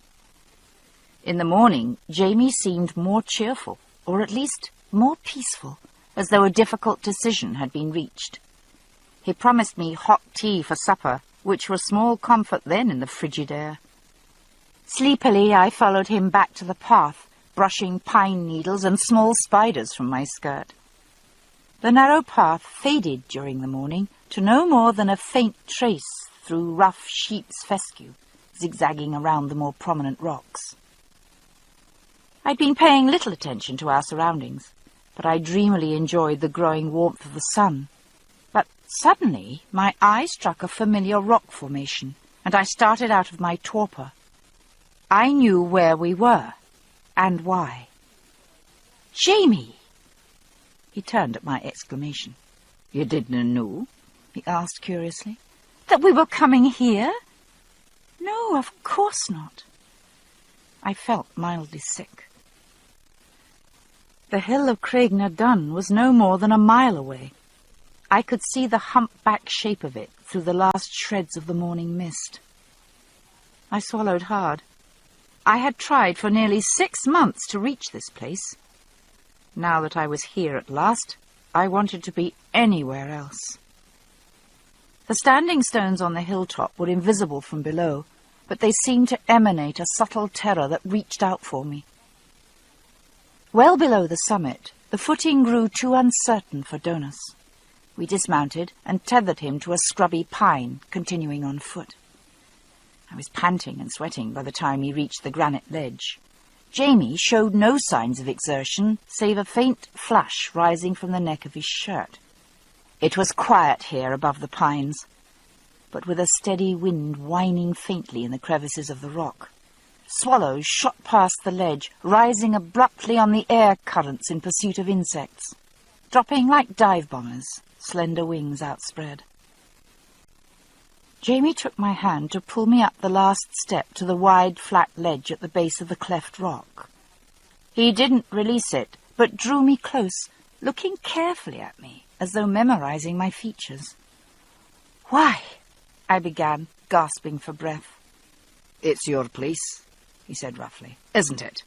In the morning, Jamie seemed more cheerful, or at least more peaceful, as though a difficult decision had been reached. He promised me hot tea for supper, which was small comfort then in the frigid air. Sleepily, I followed him back to the path, brushing pine needles and small spiders from my skirt. The narrow path faded during the morning to no more than a faint trace through rough sheep's fescue, zigzagging around the more prominent rocks. I'd been paying little attention to our surroundings, but I dreamily enjoyed the growing warmth of the sun. But suddenly my eye struck a familiar rock formation, and I started out of my torpor. I knew where we were, and why. "Jamie!" He turned at my exclamation. You didn't know? He asked curiously. "That we were coming here? No, of course not." I felt mildly sick. The hill of Craigna-Dun was no more than a mile away. I could see the humpback shape of it through the last shreds of the morning mist. I swallowed hard. I had tried for nearly 6 months to reach this place. Now that I was here at last, I wanted to be anywhere else. The standing stones on the hilltop were invisible from below, but they seemed to emanate a subtle terror that reached out for me. Well below the summit, the footing grew too uncertain for Donis. We dismounted and tethered him to a scrubby pine, continuing on foot. I was panting and sweating by the time he reached the granite ledge. Jamie showed no signs of exertion, save a faint flush rising from the neck of his shirt. It was quiet here above the pines. but with a steady wind whining faintly in the crevices of the rock. Swallows shot past the ledge, rising abruptly on the air currents in pursuit of insects, dropping like dive bombers, slender wings outspread. Jamie took my hand to pull me up the last step to the wide, flat ledge at the base of the cleft rock. He didn't release it, but drew me close, looking carefully at me, as though memorizing my features. "Why?" I began, gasping for breath. "It's your place," he said roughly, "isn't it?"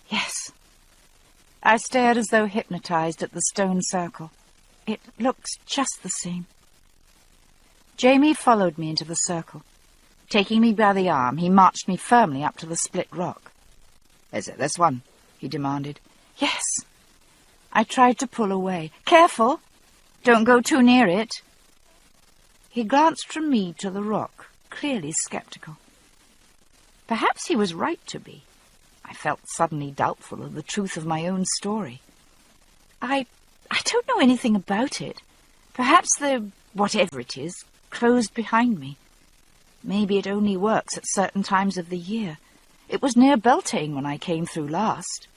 "Yes." I stared as though hypnotized at the stone circle. It looks just the same. Jamie followed me into the circle. Taking me by the arm, he marched me firmly up to the split rock. "Is it this one?" he demanded. "Yes." I tried to pull away. "Careful! Don't go too near it." He glanced from me to the rock, clearly sceptical. Perhaps he was right to be. I felt suddenly doubtful of the truth of my own story. I don't know anything about it. Perhaps whatever it is, closed behind me. Maybe it only works at certain times of the year. It was near Beltane when I came through last.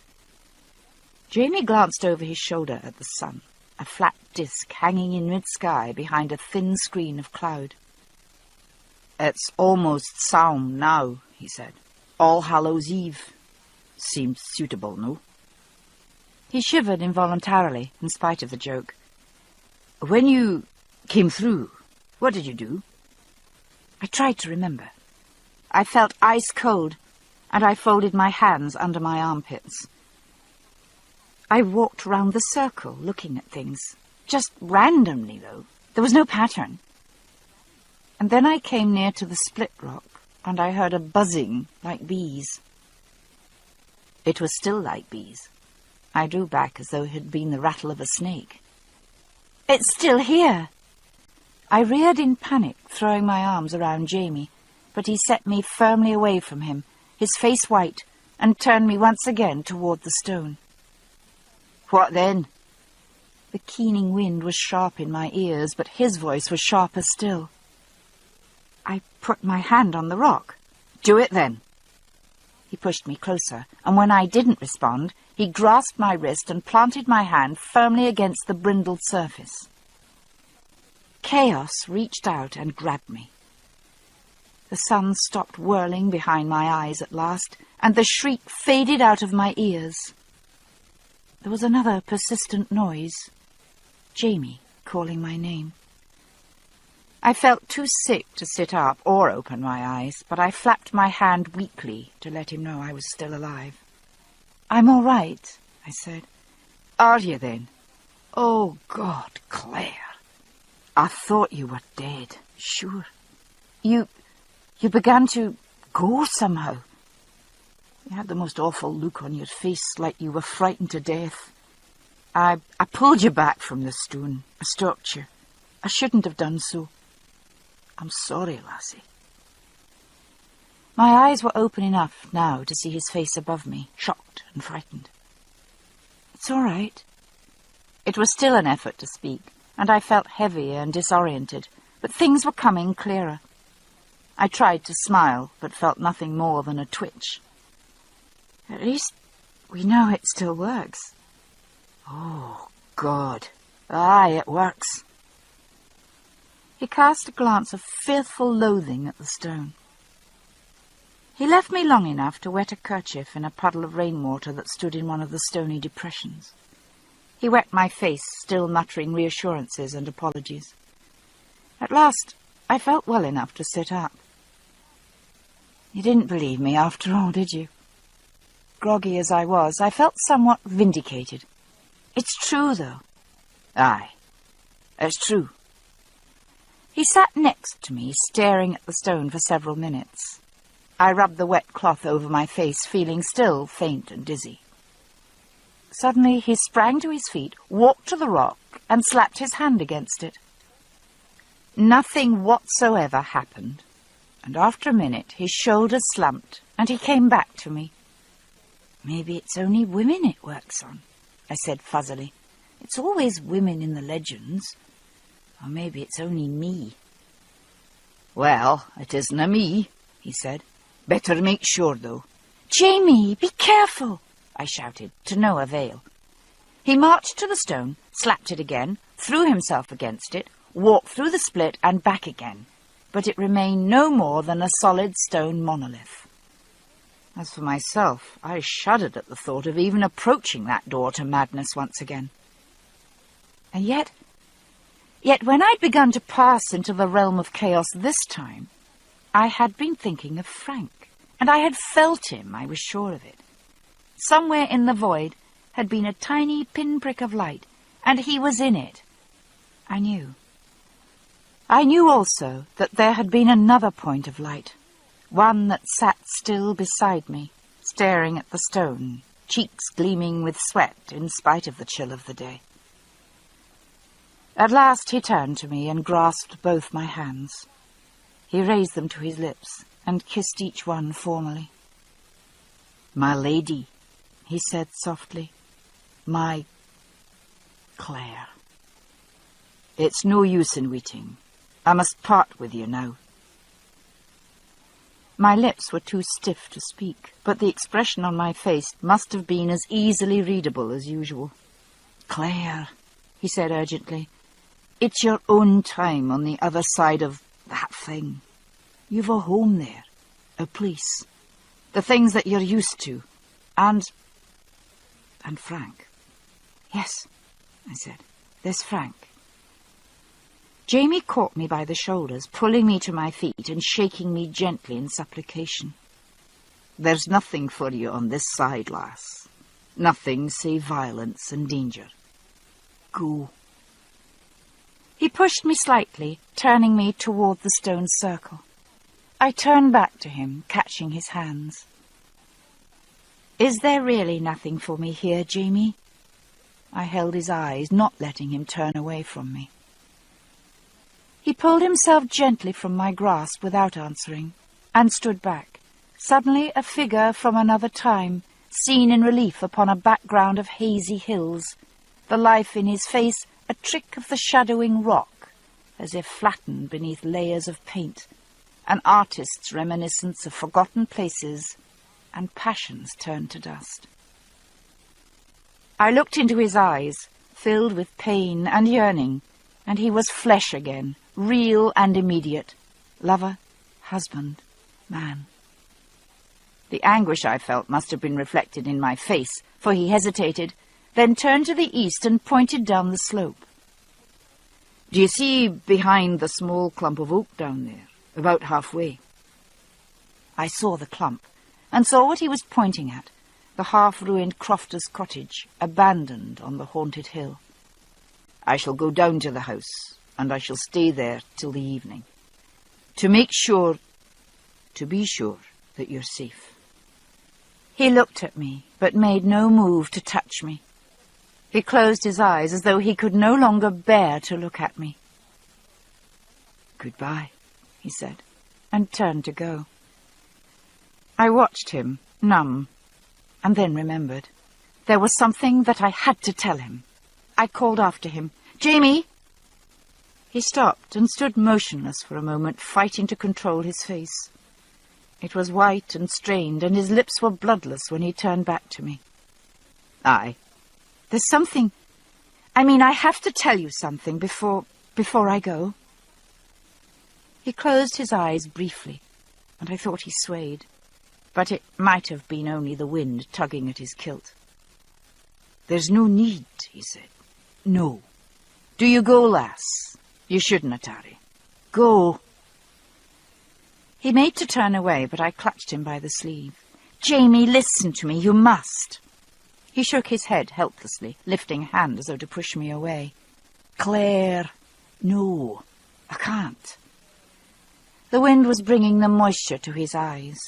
Jamie glanced over his shoulder at the sun, a flat disk hanging in mid-sky behind a thin screen of cloud. "It's almost Samhain now," he said. "All Hallows Eve. Seems suitable, no?" He shivered involuntarily, in spite of the joke. "When you came through, what did you do?" I tried to remember. I felt ice cold, and I folded my hands under my armpits. I walked round the circle, looking at things. Just randomly, though. There was no pattern. And then I came near to the split rock, and I heard a buzzing like bees. It was still like bees. I drew back as though it had been the rattle of a snake. "It's still here!" I reared in panic, throwing my arms around Jamie, but he set me firmly away from him, his face white, and turned me once again toward the stone. "What then?" The keening wind was sharp in my ears, but his voice was sharper still. I put my hand on the rock. "Do it then." He pushed me closer, and when I didn't respond, he grasped my wrist and planted my hand firmly against the brindled surface. Chaos reached out and grabbed me. The sun stopped whirling behind my eyes at last, and the shriek faded out of my ears. There was another persistent noise. Jamie calling my name. I felt too sick to sit up or open my eyes, but I flapped my hand weakly to let him know I was still alive. "I'm all right," I said. "Are you then?" "Oh, God, Claire. I thought you were dead, sure. You began to go somehow. You had the most awful look on your face, like you were frightened to death. I pulled you back from the stone. I stopped you. I shouldn't have done so. I'm sorry, lassie." My eyes were open enough now to see his face above me, shocked and frightened. "It's all right." It was still an effort to speak, and I felt heavy and disoriented, but things were coming clearer. I tried to smile, but felt nothing more than a twitch. "At least we know it still works." "Oh, God. Aye, it works." He cast a glance of fearful loathing at the stone. He left me long enough to wet a kerchief in a puddle of rainwater that stood in one of the stony depressions. He wet my face, still muttering reassurances and apologies. At last, I felt well enough to sit up. "You didn't believe me after all, did you?" Groggy as I was, I felt somewhat vindicated. "It's true, though." "Aye, it's true." He sat next to me, staring at the stone for several minutes. I rubbed the wet cloth over my face, feeling still faint and dizzy. Suddenly he sprang to his feet, walked to the rock, and slapped his hand against it. Nothing whatsoever happened, and after a minute his shoulders slumped, and he came back to me. "Maybe it's only women it works on," I said fuzzily. "It's always women in the legends. Or maybe it's only me." Well, it isn't a me, he said. Better make sure, though. Jamie, be careful, I shouted, to no avail. He marched to the stone, slapped it again, threw himself against it, walked through the split and back again, but it remained no more than a solid stone monolith. As for myself, I shuddered at the thought of even approaching that door to madness once again. And yet when I'd begun to pass into the realm of chaos this time, I had been thinking of Frank, and I had felt him, I was sure of it. Somewhere in the void had been a tiny pinprick of light, and he was in it. I knew. I knew also that there had been another point of light, one that sat still beside me, staring at the stone, cheeks gleaming with sweat in spite of the chill of the day. At last he turned to me and grasped both my hands. He raised them to his lips and kissed each one formally. "My lady," he said softly, "my Claire. It's no use in waiting. I must part with you now." My lips were too stiff to speak, but the expression on my face must have been as easily readable as usual. "Claire," he said urgently, "it's your own time on the other side of that thing. You've a home there, a place, the things that you're used to, and Frank." "Yes," I said, "there's Frank." Jamie caught me by the shoulders, pulling me to my feet and shaking me gently in supplication. "There's nothing for you on this side, lass. Nothing save violence and danger. Go." He pushed me slightly, turning me toward the stone circle. I turned back to him, catching his hands. "Is there really nothing for me here, Jamie?" I held his eyes, not letting him turn away from me. He pulled himself gently from my grasp without answering, and stood back, suddenly a figure from another time, seen in relief upon a background of hazy hills, the life in his face a trick of the shadowing rock, as if flattened beneath layers of paint, an artist's reminiscence of forgotten places and passions turned to dust. I looked into his eyes, filled with pain and yearning, and he was flesh again, real and immediate, lover, husband, man. The anguish I felt must have been reflected in my face, for he hesitated, then turned to the east and pointed down the slope. "Do you see behind the small clump of oak down there, about halfway?" I saw the clump, and saw what he was pointing at, the half-ruined crofter's cottage, abandoned on the haunted hill. "I shall go down to the house, and I shall stay there till the evening, to be sure that you're safe." He looked at me, but made no move to touch me. He closed his eyes as though he could no longer bear to look at me. "Goodbye," he said, and turned to go. I watched him, numb, and then remembered. There was something that I had to tell him. I called after him, "Jamie!" He stopped and stood motionless for a moment, fighting to control his face. It was white and strained, and his lips were bloodless when he turned back to me. "Aye." "There's something... I have to tell you something before I go." He closed his eyes briefly, and I thought he swayed, but it might have been only the wind tugging at his kilt. "There's no need," he said. "No. Do you go, lass? You shouldn't, tarry. Go." He made to turn away, but I clutched him by the sleeve. "Jamie, listen to me. You must." He shook his head helplessly, lifting a hand as though to push me away. "Claire, no, I can't." The wind was bringing the moisture to his eyes.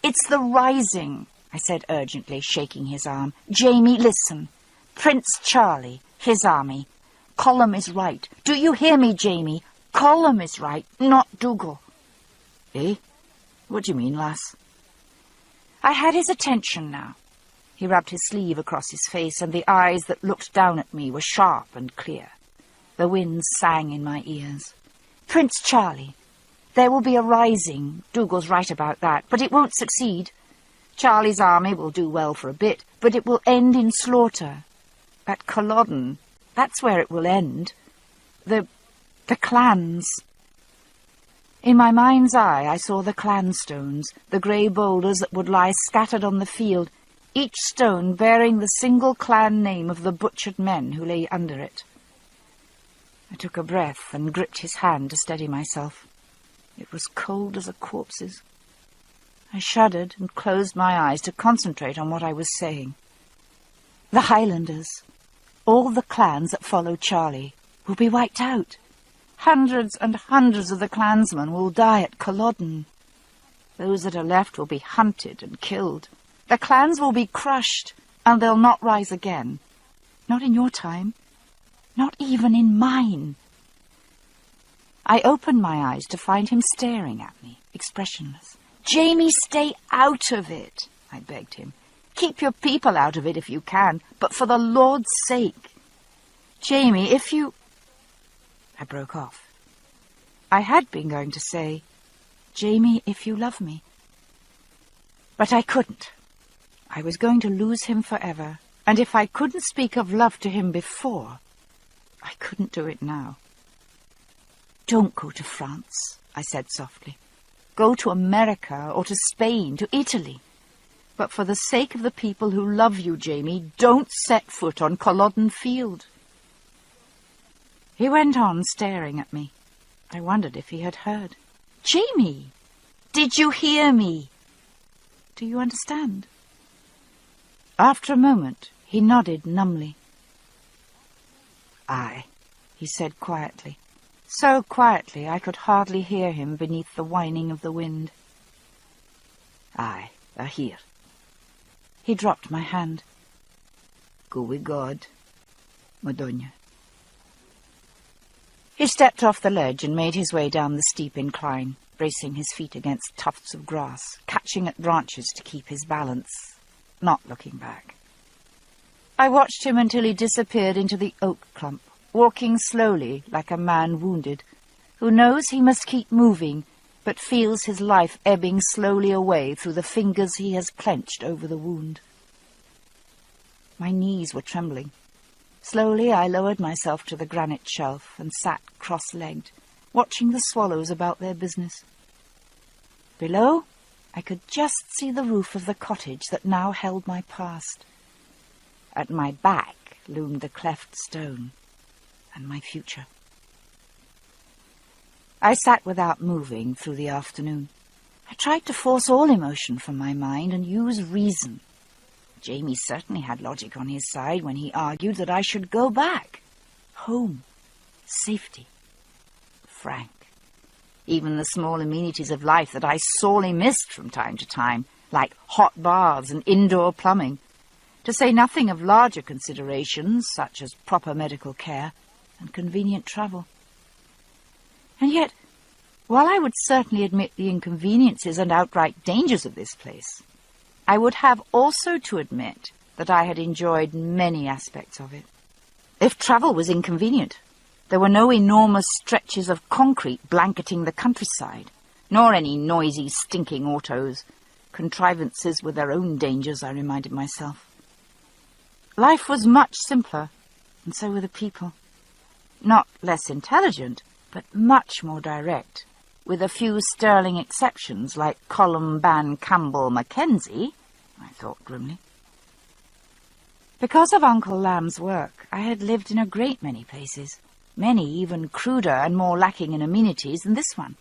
"It's the rising," I said urgently, shaking his arm. "Jamie, listen. Prince Charlie, his army. Colum is right. Do you hear me, Jamie? Colum is right, not Dougal." "Eh? What do you mean, lass?" I had his attention now. He rubbed his sleeve across his face, and the eyes that looked down at me were sharp and clear. The wind sang in my ears. "Prince Charlie, There will be a rising. Dougal's right about that, but it won't succeed. Charlie's army will do well for a bit, but it will end in slaughter. At Culloden, that's where it will end. The clans. In my mind's eye, I saw the clan stones, the grey boulders that would lie scattered on the field, each stone bearing the single clan name of the butchered men who lay under it. I took a breath and gripped his hand to steady myself. It was cold as a corpse's. I shuddered and closed my eyes to concentrate on what I was saying. The Highlanders, all the clans that follow Charlie, will be wiped out. Hundreds and hundreds of the clansmen will die at Culloden. Those that are left will be hunted and killed. The clans will be crushed, and they'll not rise again. Not in your time. Not even in mine. I opened my eyes to find him staring at me, expressionless. "Jamie, stay out of it," I begged him. "Keep your people out of it if you can, but for the Lord's sake. Jamie, if you—" I broke off. I had been going to say, "Jamie, if you love me." But I couldn't. I was going to lose him forever, and if I couldn't speak of love to him before, I couldn't do it now. "Don't go to France," I said softly. "Go to America or to Spain, to Italy. But for the sake of the people who love you, Jamie, don't set foot on Culloden Field." He went on staring at me. I wondered if he had heard. "Jamie, did you hear me? Do you understand?" After a moment, he nodded numbly. "Aye," he said quietly. So quietly I could hardly hear him beneath the whining of the wind. "Aye, I hear." He dropped my hand. "Go with God, Madonna." He stepped off the ledge and made his way down the steep incline, bracing his feet against tufts of grass, catching at branches to keep his balance, not looking back. I watched him until he disappeared into the oak clump, walking slowly like a man wounded, who knows he must keep moving, but feels his life ebbing slowly away through the fingers he has clenched over the wound. My knees were trembling. Slowly I lowered myself to the granite shelf and sat cross-legged, watching the swallows about their business. Below, I could just see the roof of the cottage that now held my past. At my back loomed the cleft stone and my future. I sat without moving through the afternoon. I tried to force all emotion from my mind and use reason. Jamie certainly had logic on his side when he argued that I should go back. Home. Safety. Frank. Even the small amenities of life that I sorely missed from time to time, like hot baths and indoor plumbing, to say nothing of larger considerations such as proper medical care and convenient travel. And yet, while I would certainly admit the inconveniences and outright dangers of this place, I would have also to admit that I had enjoyed many aspects of it. If travel was inconvenient, there were no enormous stretches of concrete blanketing the countryside, nor any noisy, stinking autos, contrivances with their own dangers, I reminded myself. Life was much simpler, and so were the people. Not less intelligent, but much more direct, with a few sterling exceptions like Columban Campbell Mackenzie, I thought grimly. Because of Uncle Lamb's work, I had lived in a great many places, many even cruder and more lacking in amenities than this one.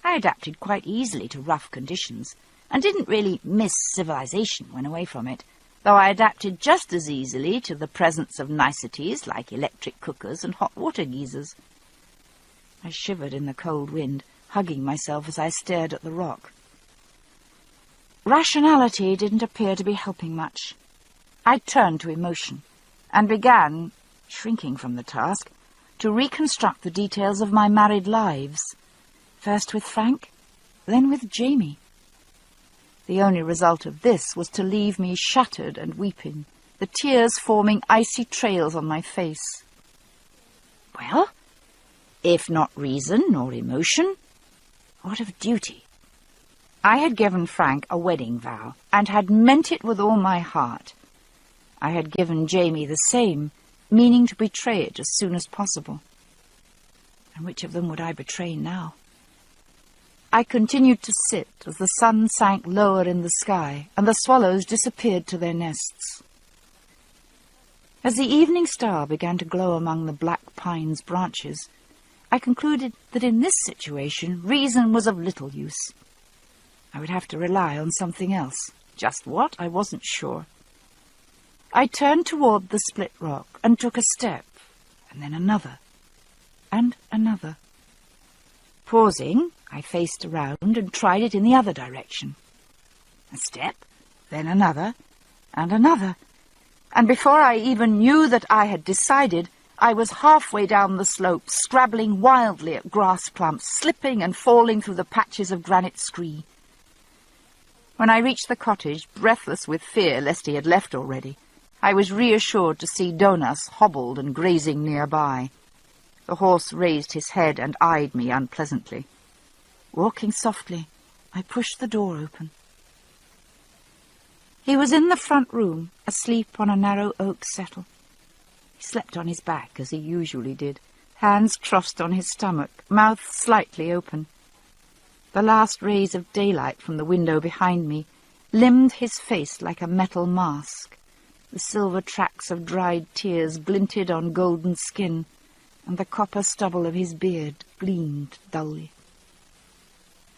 I adapted quite easily to rough conditions, and didn't really miss civilization when away from it, though I adapted just as easily to the presence of niceties like electric cookers and hot water geysers. I shivered in the cold wind, hugging myself as I stared at the rock. Rationality didn't appear to be helping much. I turned to emotion, and began, shrinking from the task, to reconstruct the details of my married lives, first with Frank, then with Jamie. The only result of this was to leave me shattered and weeping, the tears forming icy trails on my face. Well, if not reason or emotion, What of duty? I had given Frank a wedding vow, and had meant it with all my heart. I had given Jamie the same, meaning to betray it as soon as possible. And which of them would I betray now? I continued to sit as the sun sank lower in the sky, and the swallows disappeared to their nests. As the evening star began to glow among the black pine's branches, I concluded that in this situation reason was of little use. I would have to rely on something else. Just what, I wasn't sure. I turned toward the split rock and took a step, and then another, and another. Pausing, I faced around and tried it in the other direction. A step, then another, and another. And before I even knew that I had decided, I was halfway down the slope, scrabbling wildly at grass clumps, slipping and falling through the patches of granite scree. When I reached the cottage, breathless with fear lest he had left already, I was reassured to see Donas hobbled and grazing nearby. The horse raised his head and eyed me unpleasantly. Walking softly, I pushed the door open. He was in the front room, asleep on a narrow oak settle. He slept on his back, as he usually did, hands crossed on his stomach, mouth slightly open. The last rays of daylight from the window behind me limned his face like a metal mask. The silver tracks of dried tears glinted on golden skin, and the copper stubble of his beard gleamed dully.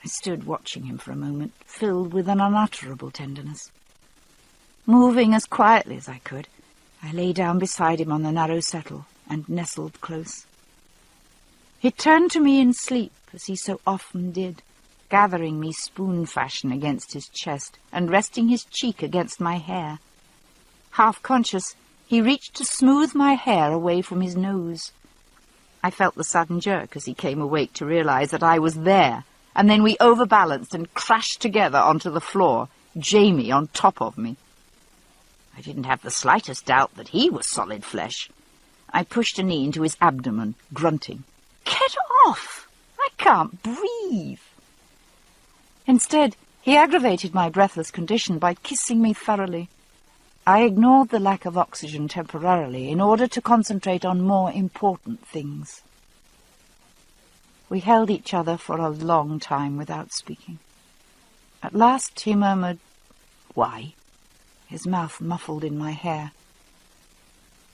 I stood watching him for a moment, filled with an unutterable tenderness. Moving as quietly as I could, I lay down beside him on the narrow settle and nestled close. He turned to me in sleep, as he so often did, gathering me spoon-fashion against his chest and resting his cheek against my hair. Half-conscious, he reached to smooth my hair away from his nose. I felt the sudden jerk as he came awake to realize that I was there, and then we overbalanced and crashed together onto the floor, Jamie on top of me. I didn't have the slightest doubt that he was solid flesh. I pushed a knee into his abdomen, grunting, "Get off! I can't breathe!" Instead, he aggravated my breathless condition by kissing me thoroughly. I ignored the lack of oxygen temporarily in order to concentrate on more important things. We held each other for a long time without speaking. At last he murmured, "Why?" his mouth muffled in my hair.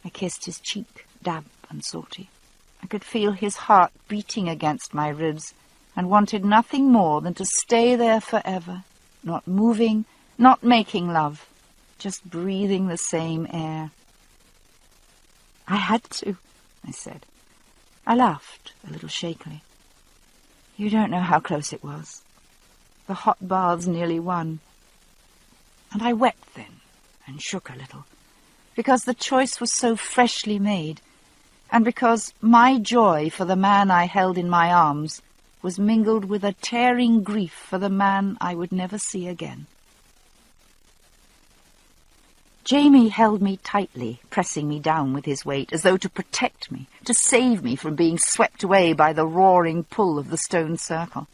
I kissed his cheek, damp and salty. I could feel his heart beating against my ribs, and wanted nothing more than to stay there forever, not moving, not making love, just breathing the same air. "I had to," I said. I laughed, a little shakily. "You don't know how close it was. The hot baths nearly won." And I wept then, and shook a little, because the choice was so freshly made, and because my joy for the man I held in my arms was mingled with a tearing grief for the man I would never see again. Jamie held me tightly, pressing me down with his weight, as though to protect me, to save me from being swept away by the roaring pull of the stone circle.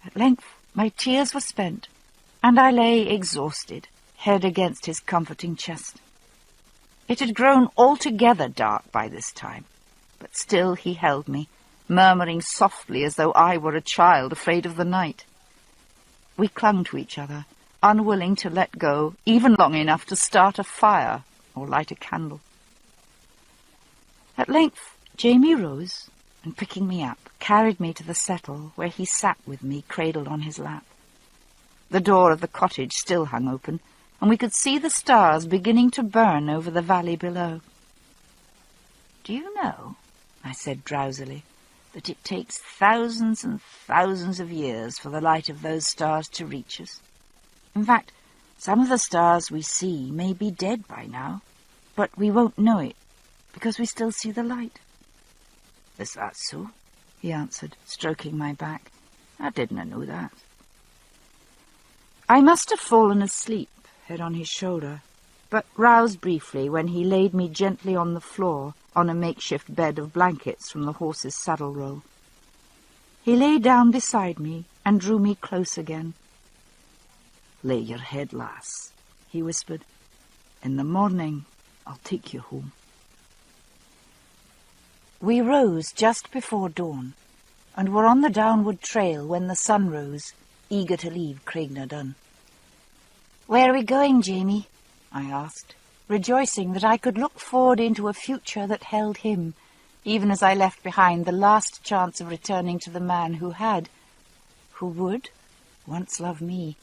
At length my tears were spent, and I lay exhausted, head against his comforting chest. It had grown altogether dark by this time, but still he held me, murmuring softly as though I were a child afraid of the night. We clung to each other, unwilling to let go, even long enough to start a fire or light a candle. At length Jamie rose, and picking me up, carried me to the settle, where he sat with me, cradled on his lap. The door of the cottage still hung open, and we could see the stars beginning to burn over the valley below. "Do you know," I said drowsily, "that it takes thousands and thousands of years for the light of those stars to reach us? In fact, some of the stars we see may be dead by now, but we won't know it, because we still see the light." "Is that so?" he answered, stroking my back. "I didn't know that." I must have fallen asleep, head on his shoulder, but roused briefly when he laid me gently on the floor on a makeshift bed of blankets from the horse's saddle roll. He lay down beside me and drew me close again. "Lay your head, lass," he whispered. "In the morning I'll take you home." We rose just before dawn, and were on the downward trail when the sun rose, eager to leave Craignadun. "Where are we going, Jamie?" I asked, rejoicing that I could look forward into a future that held him, even as I left behind the last chance of returning to the man who would, once love me.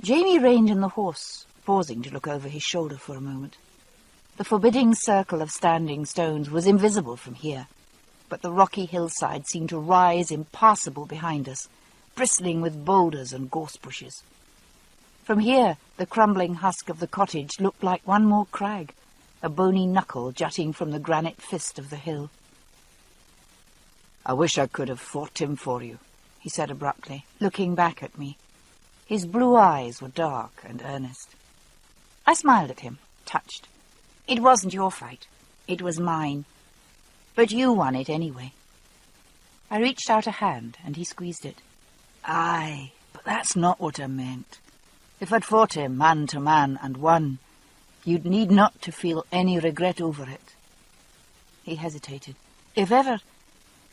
Jamie reined in the horse, pausing to look over his shoulder for a moment. The forbidding circle of standing stones was invisible from here, but the rocky hillside seemed to rise impassable behind us, bristling with boulders and gorse bushes. From here, the crumbling husk of the cottage looked like one more crag, a bony knuckle jutting from the granite fist of the hill. "I wish I could have fought him for you," he said abruptly, looking back at me. His blue eyes were dark and earnest. I smiled at him, touched. "It wasn't your fight. It was mine. But you won it anyway." I reached out a hand, and he squeezed it. "Aye, but that's not what I meant. If I'd fought him man to man and won, you'd need not to feel any regret over it." He hesitated. "If ever—"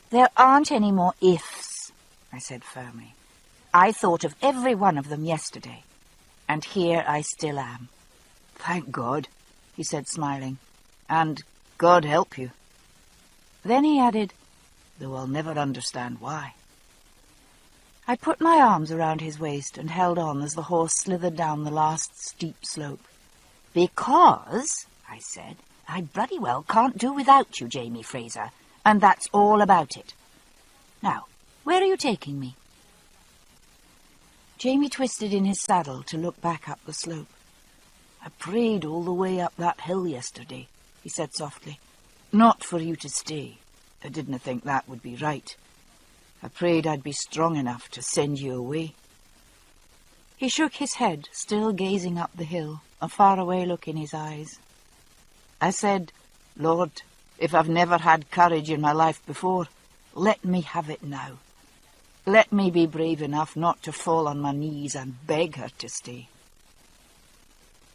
"There aren't any more ifs," I said firmly. "I thought of every one of them yesterday, and here I still am." "Thank God," he said, smiling. "And God help you." Then he added, "Though I'll never understand why." I put my arms around his waist and held on as the horse slithered down the last steep slope. "Because," I said, "I bloody well can't do without you, Jamie Fraser, and that's all about it. Now, where are you taking me?" Jamie twisted in his saddle to look back up the slope. "I prayed all the way up that hill yesterday," he said softly. "Not for you to stay. I didn't think that would be right. I prayed I'd be strong enough to send you away." He shook his head, still gazing up the hill, a faraway look in his eyes. I said, "Lord, if I've never had courage in my life before, let me have it now. Let me be brave enough not to fall on my knees and beg her to stay."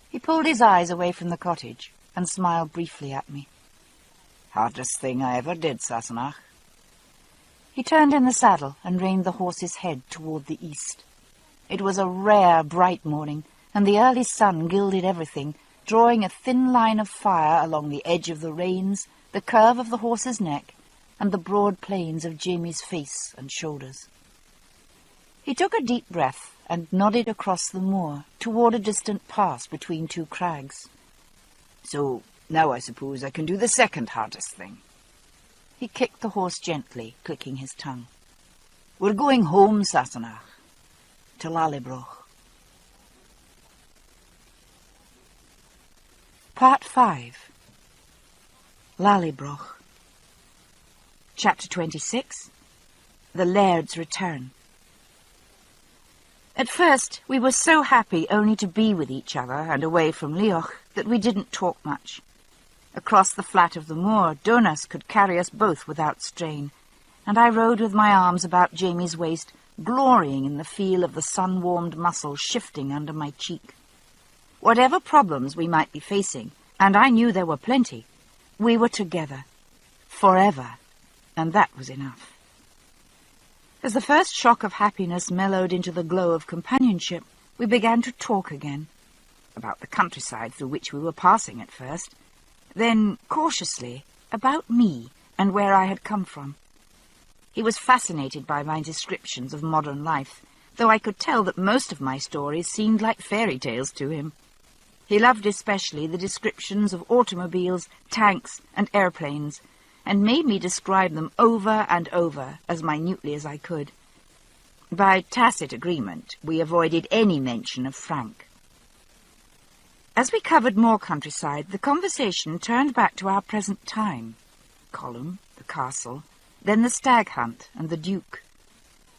He pulled his eyes away from the cottage and smiled briefly at me. "Hardest thing I ever did, Sassenach." He turned in the saddle and reined the horse's head toward the east. It was a rare, bright morning, and the early sun gilded everything, drawing a thin line of fire along the edge of the reins, the curve of the horse's neck, and the broad planes of Jamie's face and shoulders. He took a deep breath and nodded across the moor toward a distant pass between two crags. "So now I suppose I can do the second hardest thing." He kicked the horse gently, clicking his tongue. "We're going home, Sassenach, to Lallybroch." Part 5. Lallybroch. Chapter 26. The Laird's Return. At first we were so happy only to be with each other and away from Leoch that we didn't talk much. Across the flat of the moor, Donas could carry us both without strain, and I rode with my arms about Jamie's waist, glorying in the feel of the sun-warmed muscles shifting under my cheek. Whatever problems we might be facing, and I knew there were plenty, we were together, forever, and that was enough. As the first shock of happiness mellowed into the glow of companionship, we began to talk again, about the countryside through which we were passing at first, then, cautiously, about me and where I had come from. He was fascinated by my descriptions of modern life, though I could tell that most of my stories seemed like fairy tales to him. He loved especially the descriptions of automobiles, tanks, and airplanes, and made me describe them over and over, as minutely as I could. By tacit agreement, we avoided any mention of Frank. As we covered more countryside, the conversation turned back to our present time. Column, the castle, then the stag hunt and the Duke.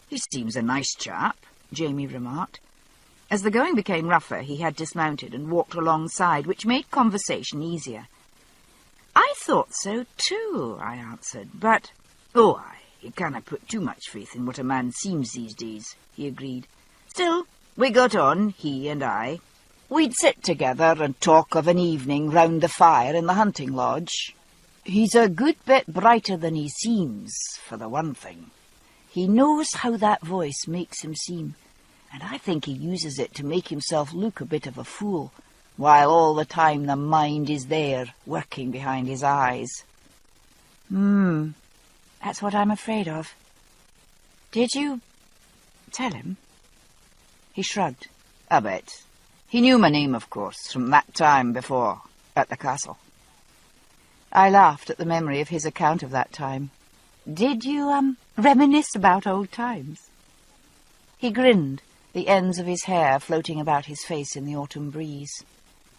"He seems a nice chap," Jamie remarked. As the going became rougher, he had dismounted and walked alongside, which made conversation easier. "I thought so too," I answered, "but—" "Oh, aye, You can't put too much faith in what a man seems these days, he agreed. Still, we got on, he and I. We'd sit together and talk of an evening round the fire in the hunting lodge. He's a good bit brighter than he seems, for the one thing. He knows how that voice makes him seem, and I think he uses it to make himself look a bit of a fool, while all the time the mind is there, working behind his eyes. That's what I'm afraid of. Did you tell him? He shrugged. A bit. He knew my name, of course, from that time before, at the castle. I laughed at the memory of his account of that time. Did you, reminisce about old times? He grinned, the ends of his hair floating about his face in the autumn breeze.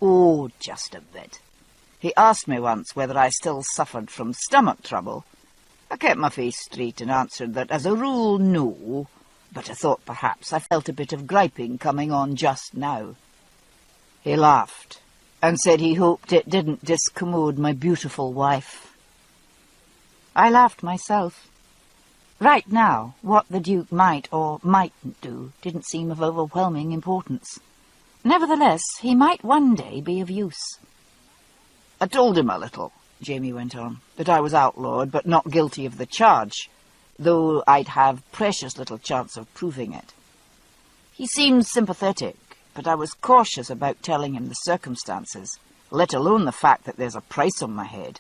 Oh, just a bit. He asked me once whether I still suffered from stomach trouble. I kept my face straight and answered that, as a rule, no, but I thought perhaps I felt a bit of griping coming on just now. He laughed and said he hoped it didn't discommode my beautiful wife. I laughed myself. Right now, what the Duke might or mightn't do didn't seem of overwhelming importance. Nevertheless, he might one day be of use. I told him a little, Jamie went on, that I was outlawed but not guilty of the charge, though I'd have precious little chance of proving it. He seemed sympathetic, but I was cautious about telling him the circumstances, let alone the fact that there's a price on my head.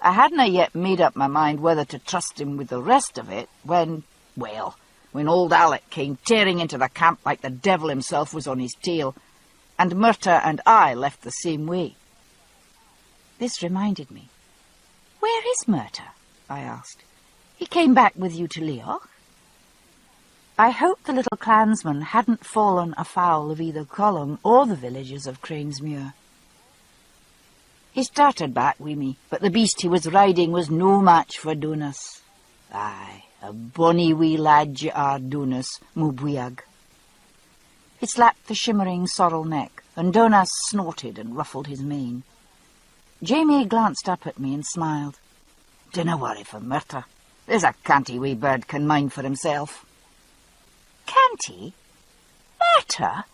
I hadn't yet made up my mind whether to trust him with the rest of it when old Alec came tearing into the camp like the devil himself was on his tail, and Myrta and I left the same way. This reminded me. Where is Myrta? I asked. He came back with you to Leoch? I hoped the little clansman hadn't fallen afoul of either Colum or the villagers of Cranesmuir. He started back wi' me, but the beast he was riding was no match for Donas. Aye, a bonny wee lad ye are, Donas, Mubwiag. He slapped the shimmering sorrel neck, and Donas snorted and ruffled his mane. Jamie glanced up at me and smiled. Dinna worry for Myrta. There's a canty wee bird can mind for himself. Canty? Myrta?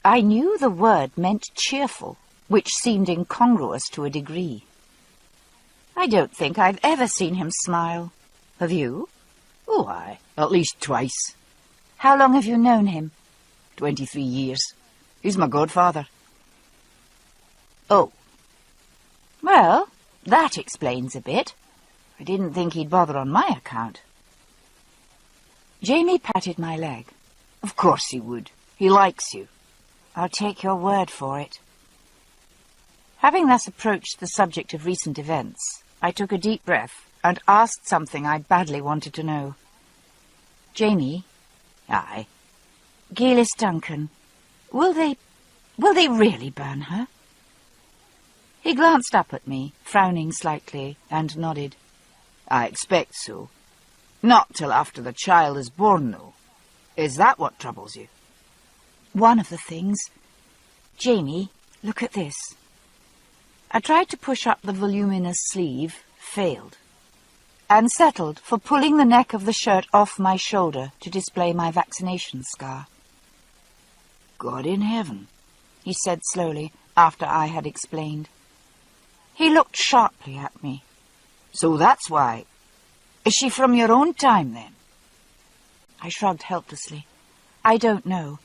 I knew the word meant cheerful, which seemed incongruous to a degree. I don't think I've ever seen him smile. Have you? Oh, aye, at least twice. How long have you known him? 23 years. He's my godfather. Oh. Well, that explains a bit. I didn't think he'd bother on my account. Jamie patted my leg. Of course he would. He likes you. I'll take your word for it. Having thus approached the subject of recent events, I took a deep breath and asked something I badly wanted to know. Jamie? Aye? Gaelis Duncan, will they really burn her? He glanced up at me, frowning slightly, and nodded. I expect so. Not till after the child is born, though. Is that what troubles you? One of the things. Jamie, look at this. I tried to push up the voluminous sleeve, failed, and settled for pulling the neck of the shirt off my shoulder to display my vaccination scar. God in heaven, he said slowly, after I had explained. He looked sharply at me. So that's why. Is she from your own time, then? I shrugged helplessly. I don't know.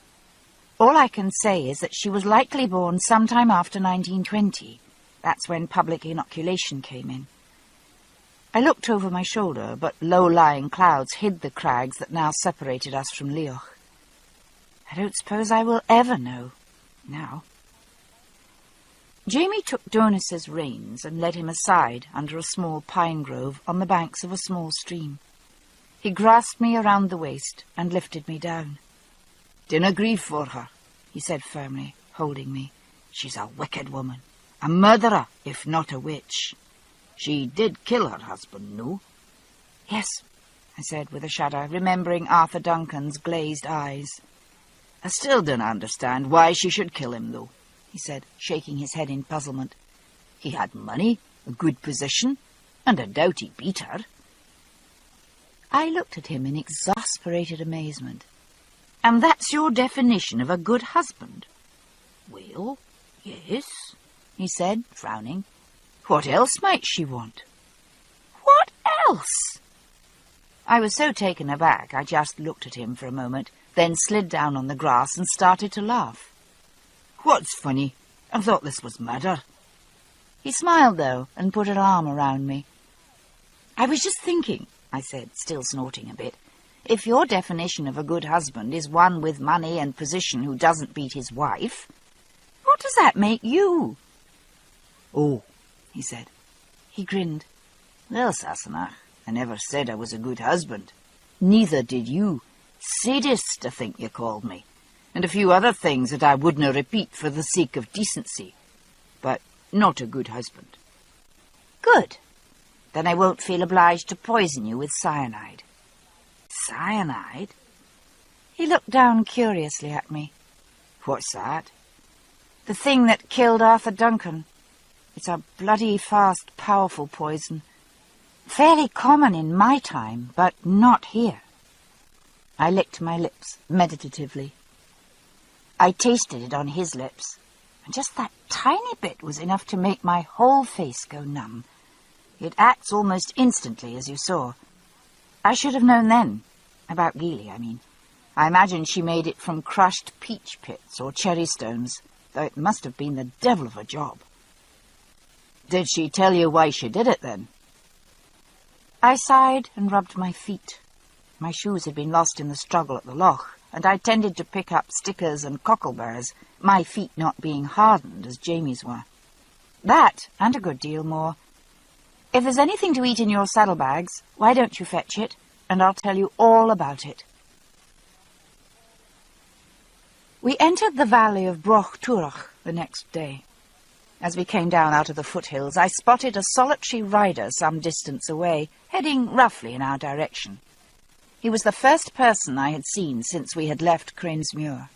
All I can say is that she was likely born sometime after 1920. That's when public inoculation came in. I looked over my shoulder, but low-lying clouds hid the crags that now separated us from Leoch. I don't suppose I will ever know, now. Jamie took Donus's reins and led him aside under a small pine grove on the banks of a small stream. He grasped me around the waist and lifted me down. Dinna grieve for her, he said firmly, holding me. She's a wicked woman, a murderer, if not a witch. She did kill her husband, no? Yes, I said with a shudder, remembering Arthur Duncan's glazed eyes. I still don't understand why she should kill him, though, he said, shaking his head in puzzlement. He had money, a good position, and I doubt he beat her. I looked at him in exasperated amazement. "And that's your definition of a good husband?" "Well, yes," he said, frowning. "What else might she want?" "What else?" I was so taken aback I just looked at him for a moment, then slid down on the grass and started to laugh. "What's funny? I thought this was murder." He smiled, though, and put an arm around me. "I was just thinking," I said, still snorting a bit, "if your definition of a good husband is one with money and position who doesn't beat his wife, what does that make you?" "Oh," he said. He grinned. "Well, Sassenach, I never said I was a good husband. Neither did you. Sadist, I think you called me, and a few other things that I wouldn't repeat for the sake of decency. But not a good husband." "Good. Then I won't feel obliged to poison you with cyanide." "Cyanide?" He looked down curiously at me. "What's that?" "The thing that killed Arthur Duncan. It's a bloody fast, powerful poison. Fairly common in my time, but not here." I licked my lips meditatively. I tasted it on his lips, and just that tiny bit was enough to make my whole face go numb. It acts almost instantly, as you saw. I should have known then. About Geely, I mean. I imagine she made it from crushed peach pits or cherry stones, though it must have been the devil of a job. "Did she tell you why she did it, then?" I sighed and rubbed my feet. My shoes had been lost in the struggle at the loch, and I tended to pick up stickers and cockleburrs, my feet not being hardened as Jamie's were. That, and a good deal more. If there's anything to eat in your saddlebags, why don't you fetch it, and I'll tell you all about it. We entered the valley of Broch Turach the next day. As we came down out of the foothills, I spotted a solitary rider some distance away, heading roughly in our direction. He was the first person I had seen since we had left Cranesmuir.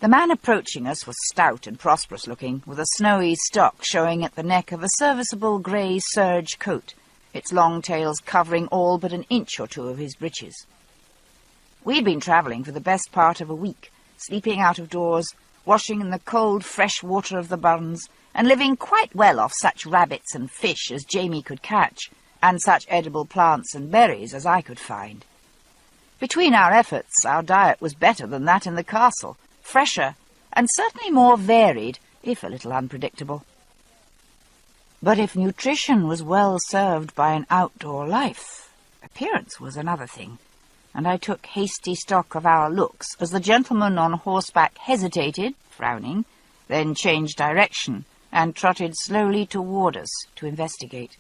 The man approaching us was stout and prosperous-looking, with a snowy stock showing at the neck of a serviceable grey serge coat, its long tails covering all but an inch or two of his breeches. We'd been travelling for the best part of a week, sleeping out of doors, washing in the cold, fresh water of the burns, and living quite well off such rabbits and fish as Jamie could catch, and such edible plants and berries as I could find. Between our efforts, our diet was better than that in the castle, fresher, and certainly more varied, if a little unpredictable. But if nutrition was well served by an outdoor life, appearance was another thing, and I took hasty stock of our looks as the gentleman on horseback hesitated, frowning, then changed direction, and trotted slowly toward us to investigate.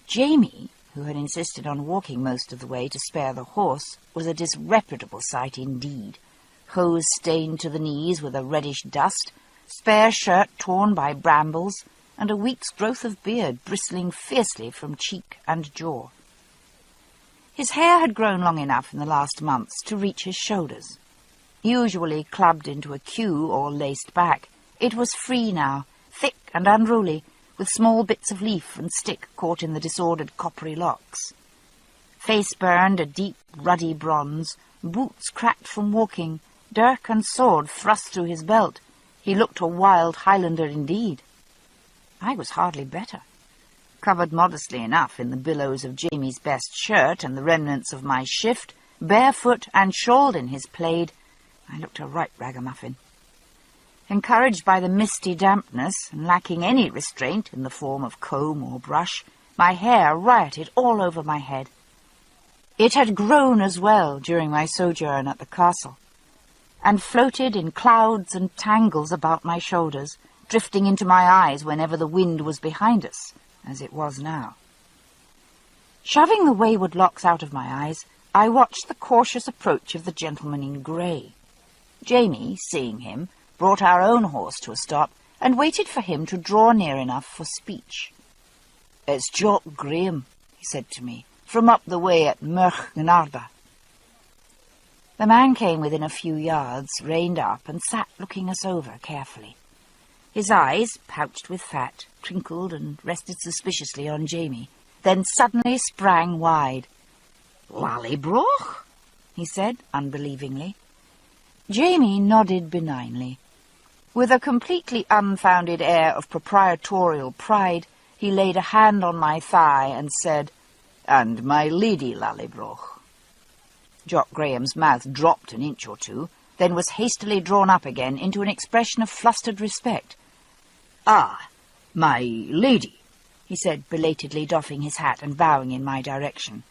Jamie, who had insisted on walking most of the way to spare the horse, was a disreputable sight indeed. Hose stained to the knees with a reddish dust, spare shirt torn by brambles, and a week's growth of beard bristling fiercely from cheek and jaw. His hair had grown long enough in the last months to reach his shoulders. Usually clubbed into a queue or laced back, it was free now, thick and unruly, with small bits of leaf and stick caught in the disordered coppery locks. Face burned a deep, ruddy bronze, boots cracked from walking, dirk and sword thrust through his belt. He looked a wild Highlander indeed. I was hardly better. Covered modestly enough in the billows of Jamie's best shirt and the remnants of my shift, barefoot and shawled in his plaid, I looked a right ragamuffin. Encouraged by the misty dampness, and lacking any restraint in the form of comb or brush, my hair rioted all over my head. It had grown as well during my sojourn at the castle, and floated in clouds and tangles about my shoulders, drifting into my eyes whenever the wind was behind us, as it was now. Shoving the wayward locks out of my eyes, I watched the cautious approach of the gentleman in grey. Jamie, seeing him, brought our own horse to a stop, and waited for him to draw near enough for speech. "It's Jock Graham," he said to me, "from up the way at Murch-Gnarda." The man came within a few yards, reined up, and sat looking us over carefully. His eyes, pouched with fat, twinkled and rested suspiciously on Jamie, then suddenly sprang wide. "Lallybroch?" he said unbelievingly. Jamie nodded benignly. With a completely unfounded air of proprietorial pride, he laid a hand on my thigh and said, "And my Lady Lallybroch." Jock Graham's mouth dropped an inch or two, then was hastily drawn up again into an expression of flustered respect. "Ah, my lady," he said, belatedly doffing his hat and bowing in my direction.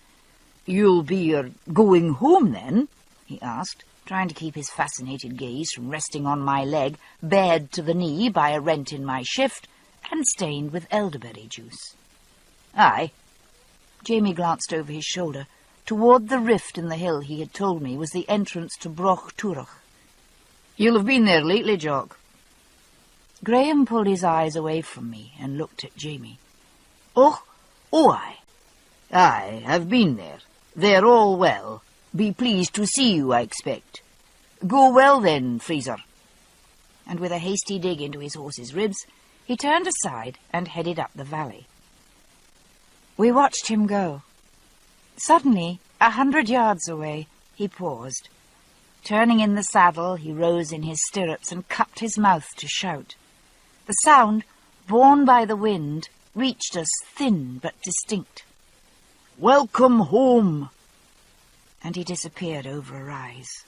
"You'll be going home, then?" he asked, trying to keep his fascinated gaze from resting on my leg, bared to the knee by a rent in my shift, and stained with elderberry juice. "Aye." Jamie glanced over his shoulder. Toward the rift in the hill he had told me was the entrance to Broch Turach. "You'll have been there lately, Jock." Graham pulled his eyes away from me and looked at Jamie. "Oh, aye. Aye, I've been there. They're all well. Be pleased to see you, I expect. Go well then, Freezer." And with a hasty dig into his horse's ribs, he turned aside and headed up the valley. We watched him go. Suddenly, 100 yards away, he paused. Turning in the saddle, he rose in his stirrups and cupped his mouth to shout. The sound, borne by the wind, reached us thin but distinct. "Welcome home!" And he disappeared over a rise.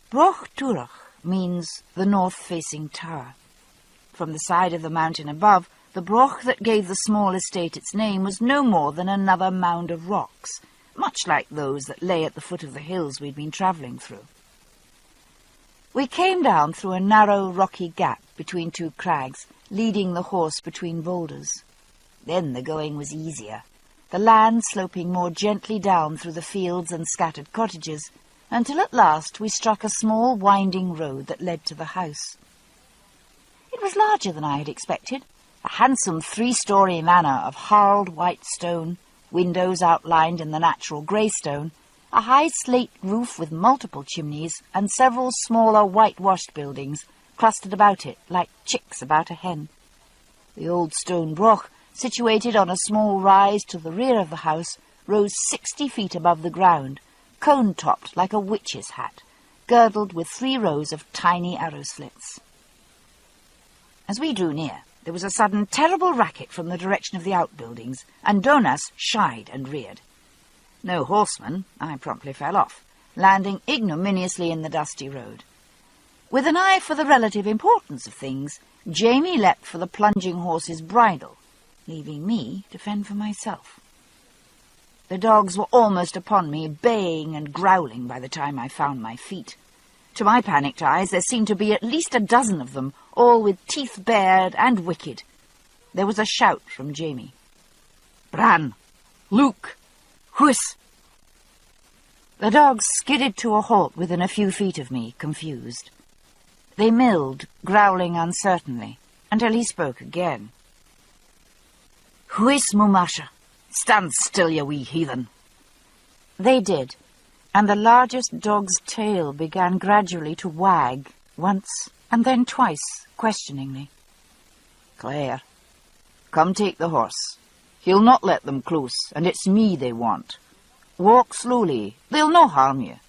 Broch Turach means the north-facing tower. From the side of the mountain above, the broch that gave the small estate its name was no more than another mound of rocks, much like those that lay at the foot of the hills we'd been travelling through. We came down through a narrow, rocky gap between two crags, leading the horse between boulders. Then the going was easier, the land sloping more gently down through the fields and scattered cottages, until at last we struck a small winding road that led to the house. It was larger than I had expected, a handsome 3-story manor of hard white stone, windows outlined in the natural greystone, a high slate roof with multiple chimneys, and several smaller whitewashed buildings clustered about it like chicks about a hen. The old stone broch, situated on a small rise to the rear of the house, rose 60 feet above the ground, cone-topped like a witch's hat, girdled with 3 rows of tiny arrow slits. As we drew near, there was a sudden terrible racket from the direction of the outbuildings, and Donas shied and reared. No horseman, I promptly fell off, landing ignominiously in the dusty road. With an eye for the relative importance of things, Jamie leapt for the plunging horse's bridle, leaving me to fend for myself. The dogs were almost upon me, baying and growling by the time I found my feet. To my panicked eyes, there seemed to be at least a dozen of them, all with teeth bared and wicked. There was a shout from Jamie. "Bran! Luke! Whis!" The dogs skidded to a halt within a few feet of me, confused. They milled, growling uncertainly, until he spoke again. "Whis, Mumasha! Stand still, you wee heathen!" They did, and the largest dog's tail began gradually to wag, once and then twice, questioningly. "Claire, come take the horse. He'll not let them close, and it's me they want. Walk slowly, they'll no harm you."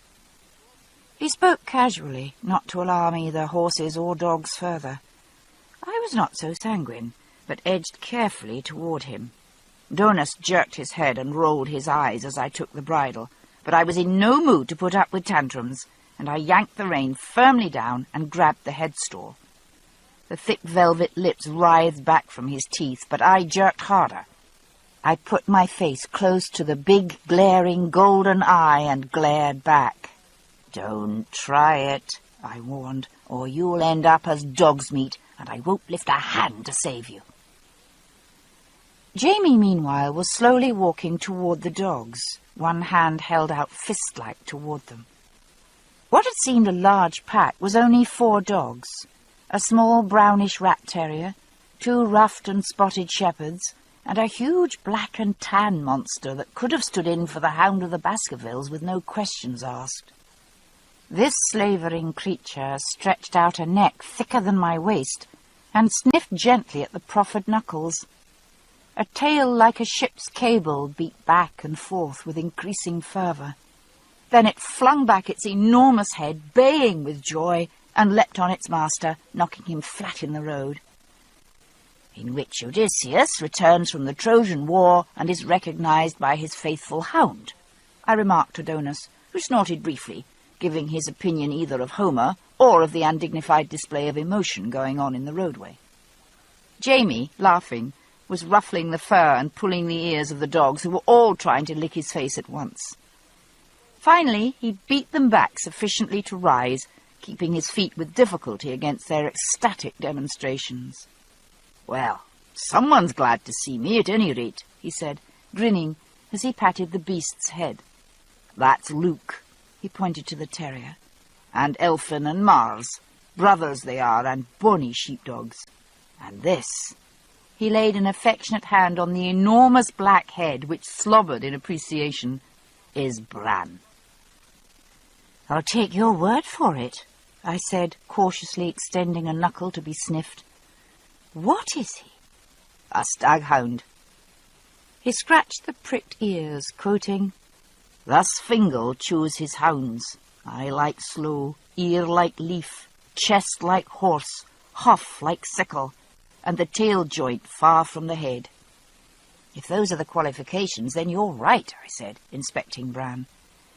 He spoke casually, not to alarm either horses or dogs further. I was not so sanguine, but edged carefully toward him. Donas jerked his head and rolled his eyes as I took the bridle, but I was in no mood to put up with tantrums, and I yanked the rein firmly down and grabbed the headstall. The thick velvet lips writhed back from his teeth, but I jerked harder. I put my face close to the big, glaring golden eye and glared back. "Don't try it," I warned, "or you'll end up as dog's meat, and I won't lift a hand to save you." Jamie, meanwhile, was slowly walking toward the dogs, one hand held out fist-like toward them. What had seemed a large pack was only 4 dogs, a small brownish rat terrier, 2 ruffed and spotted shepherds, and a huge black and tan monster that could have stood in for the Hound of the Baskervilles with no questions asked. This slavering creature stretched out a neck thicker than my waist, and sniffed gently at the proffered knuckles. A tail like a ship's cable beat back and forth with increasing fervour. Then it flung back its enormous head, baying with joy, and leapt on its master, knocking him flat in the road. In which Odysseus returns from the Trojan War and is recognised by his faithful hound, I remarked to Donus, who snorted briefly, giving his opinion either of Homer or of the undignified display of emotion going on in the roadway. Jamie, laughing, was ruffling the fur and pulling the ears of the dogs, who were all trying to lick his face at once. Finally, he beat them back sufficiently to rise, keeping his feet with difficulty against their ecstatic demonstrations. "Well, someone's glad to see me at any rate," he said, grinning as he patted the beast's head. "That's Luke," he pointed to the terrier, "and Elphin and Mars. Brothers they are, and bonny sheepdogs. And this," he laid an affectionate hand on the enormous black head, which slobbered in appreciation, "is Bran." "I'll take your word for it," I said, cautiously extending a knuckle to be sniffed. "What is he?" "A staghound." He scratched the pricked ears, quoting, "Thus Fingal chose his hounds, eye like sloe, ear like leaf, chest like horse, hoof like sickle, and the tail joint far from the head." "If those are the qualifications, then you're right," I said, inspecting Bran.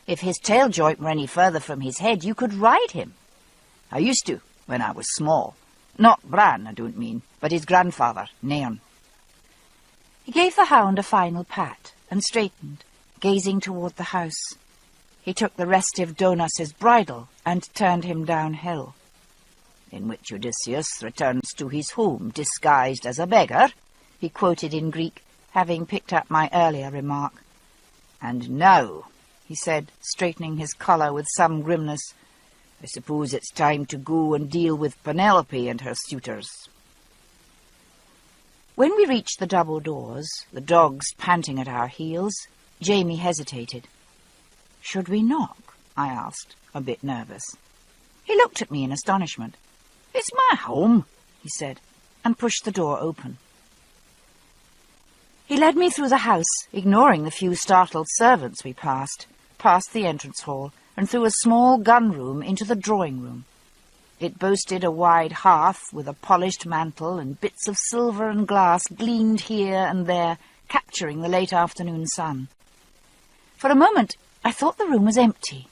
"If his tail joint were any further from his head, you could ride him." "I used to, when I was small. Not Bran, I don't mean, but his grandfather, Nairn." He gave the hound a final pat, and straightened, gazing toward the house. He took the restive Donus's bridle, and turned him downhill. "In which Odysseus returns to his home disguised as a beggar," he quoted in Greek, having picked up my earlier remark. "And now," he said, straightening his collar with some grimness, "I suppose it's time to go and deal with Penelope and her suitors." When we reached the double doors, the dogs panting at our heels, Jamie hesitated. "Should we knock?" I asked, a bit nervous. He looked at me in astonishment. "It's my home," he said, and pushed the door open. He led me through the house, ignoring the few startled servants we passed, past the entrance hall, and through a small gun-room into the drawing-room. It boasted a wide hearth with a polished mantel, and bits of silver and glass gleamed here and there, capturing the late afternoon sun. For a moment I thought the room was empty.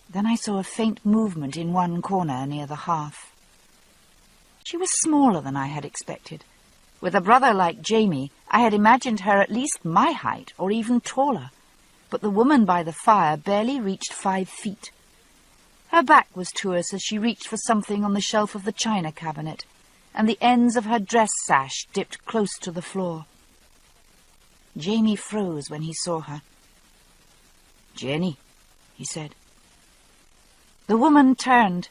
Then I saw a faint movement in one corner near the hearth. She was smaller than I had expected. With a brother like Jamie, I had imagined her at least my height, or even taller, but the woman by the fire barely reached 5 feet. Her back was to us as she reached for something on the shelf of the china cabinet, and the ends of her dress sash dipped close to the floor. Jamie froze when he saw her. "Jenny," he said. The woman turned,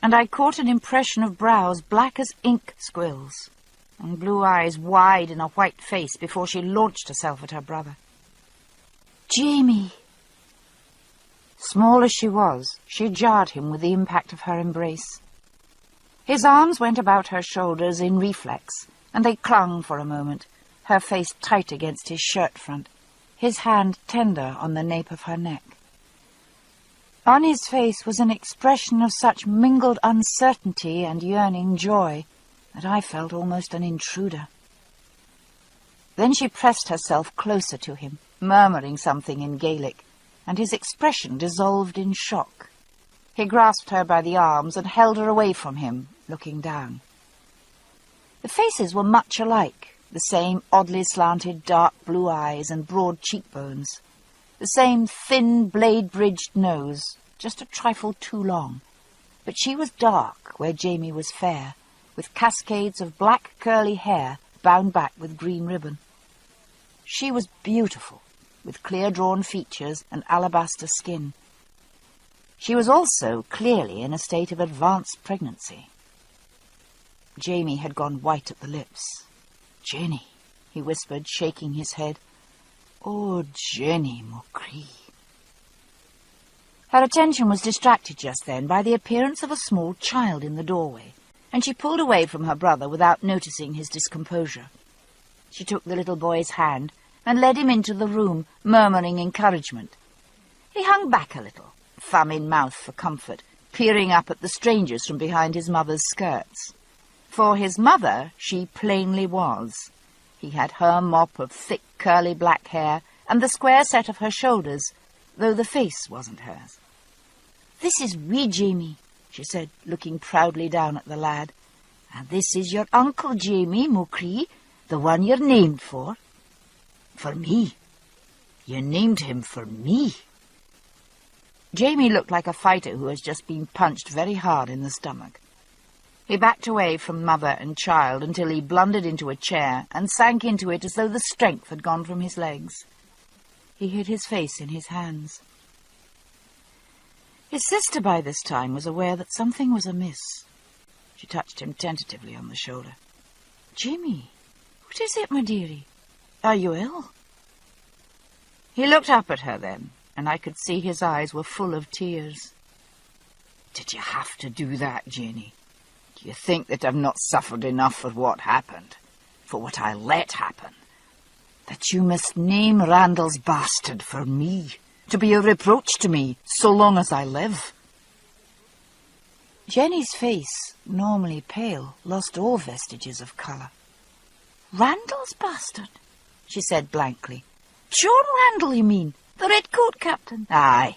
and I caught an impression of brows black as ink squills, and blue eyes wide in a white face before she launched herself at her brother. "Jamie!" Small as she was, she jarred him with the impact of her embrace. His arms went about her shoulders in reflex, and they clung for a moment, her face tight against his shirt front, his hand tender on the nape of her neck. On his face was an expression of such mingled uncertainty and yearning joy that I felt almost an intruder. Then she pressed herself closer to him, murmuring something in Gaelic, and his expression dissolved in shock. He grasped her by the arms and held her away from him, looking down. The faces were much alike, the same oddly slanted dark blue eyes and broad cheekbones, the same thin blade-bridged nose, just a trifle too long. But she was dark where Jamie was fair, with cascades of black curly hair bound back with green ribbon. She was beautiful, with clear-drawn features and alabaster skin. She was also clearly in a state of advanced pregnancy. Jamie had gone white at the lips. "Jenny," he whispered, shaking his head. "Oh, Jenny Macree." Her attention was distracted just then by the appearance of a small child in the doorway, and she pulled away from her brother without noticing his discomposure. She took the little boy's hand and led him into the room, murmuring encouragement. He hung back a little, thumb in mouth for comfort, peering up at the strangers from behind his mother's skirts. For his mother she plainly was. He had her mop of thick, curly black hair and the square set of her shoulders, though the face wasn't hers. "This is wee Jamie," she said, looking proudly down at the lad. "And this is your uncle Jamie, Mocree, the one you're named for." "For me? You named him for me?" Jamie looked like a fighter who has just been punched very hard in the stomach. He backed away from mother and child until he blundered into a chair and sank into it as though the strength had gone from his legs. He hid his face in his hands. His sister by this time was aware that something was amiss. She touched him tentatively on the shoulder. "Jamie, what is it, my dearie? Are you ill?" He looked up at her then, and I could see his eyes were full of tears. "Did you have to do that, Janie? Do you think that I've not suffered enough for what happened, for what I let happen? That you must name Randall's bastard for me, to be a reproach to me so long as I live?" Jenny's face, normally pale, lost all vestiges of colour. "Randall's bastard?" she said blankly. "John Randall, you mean? The Red Coat Captain?" "Aye,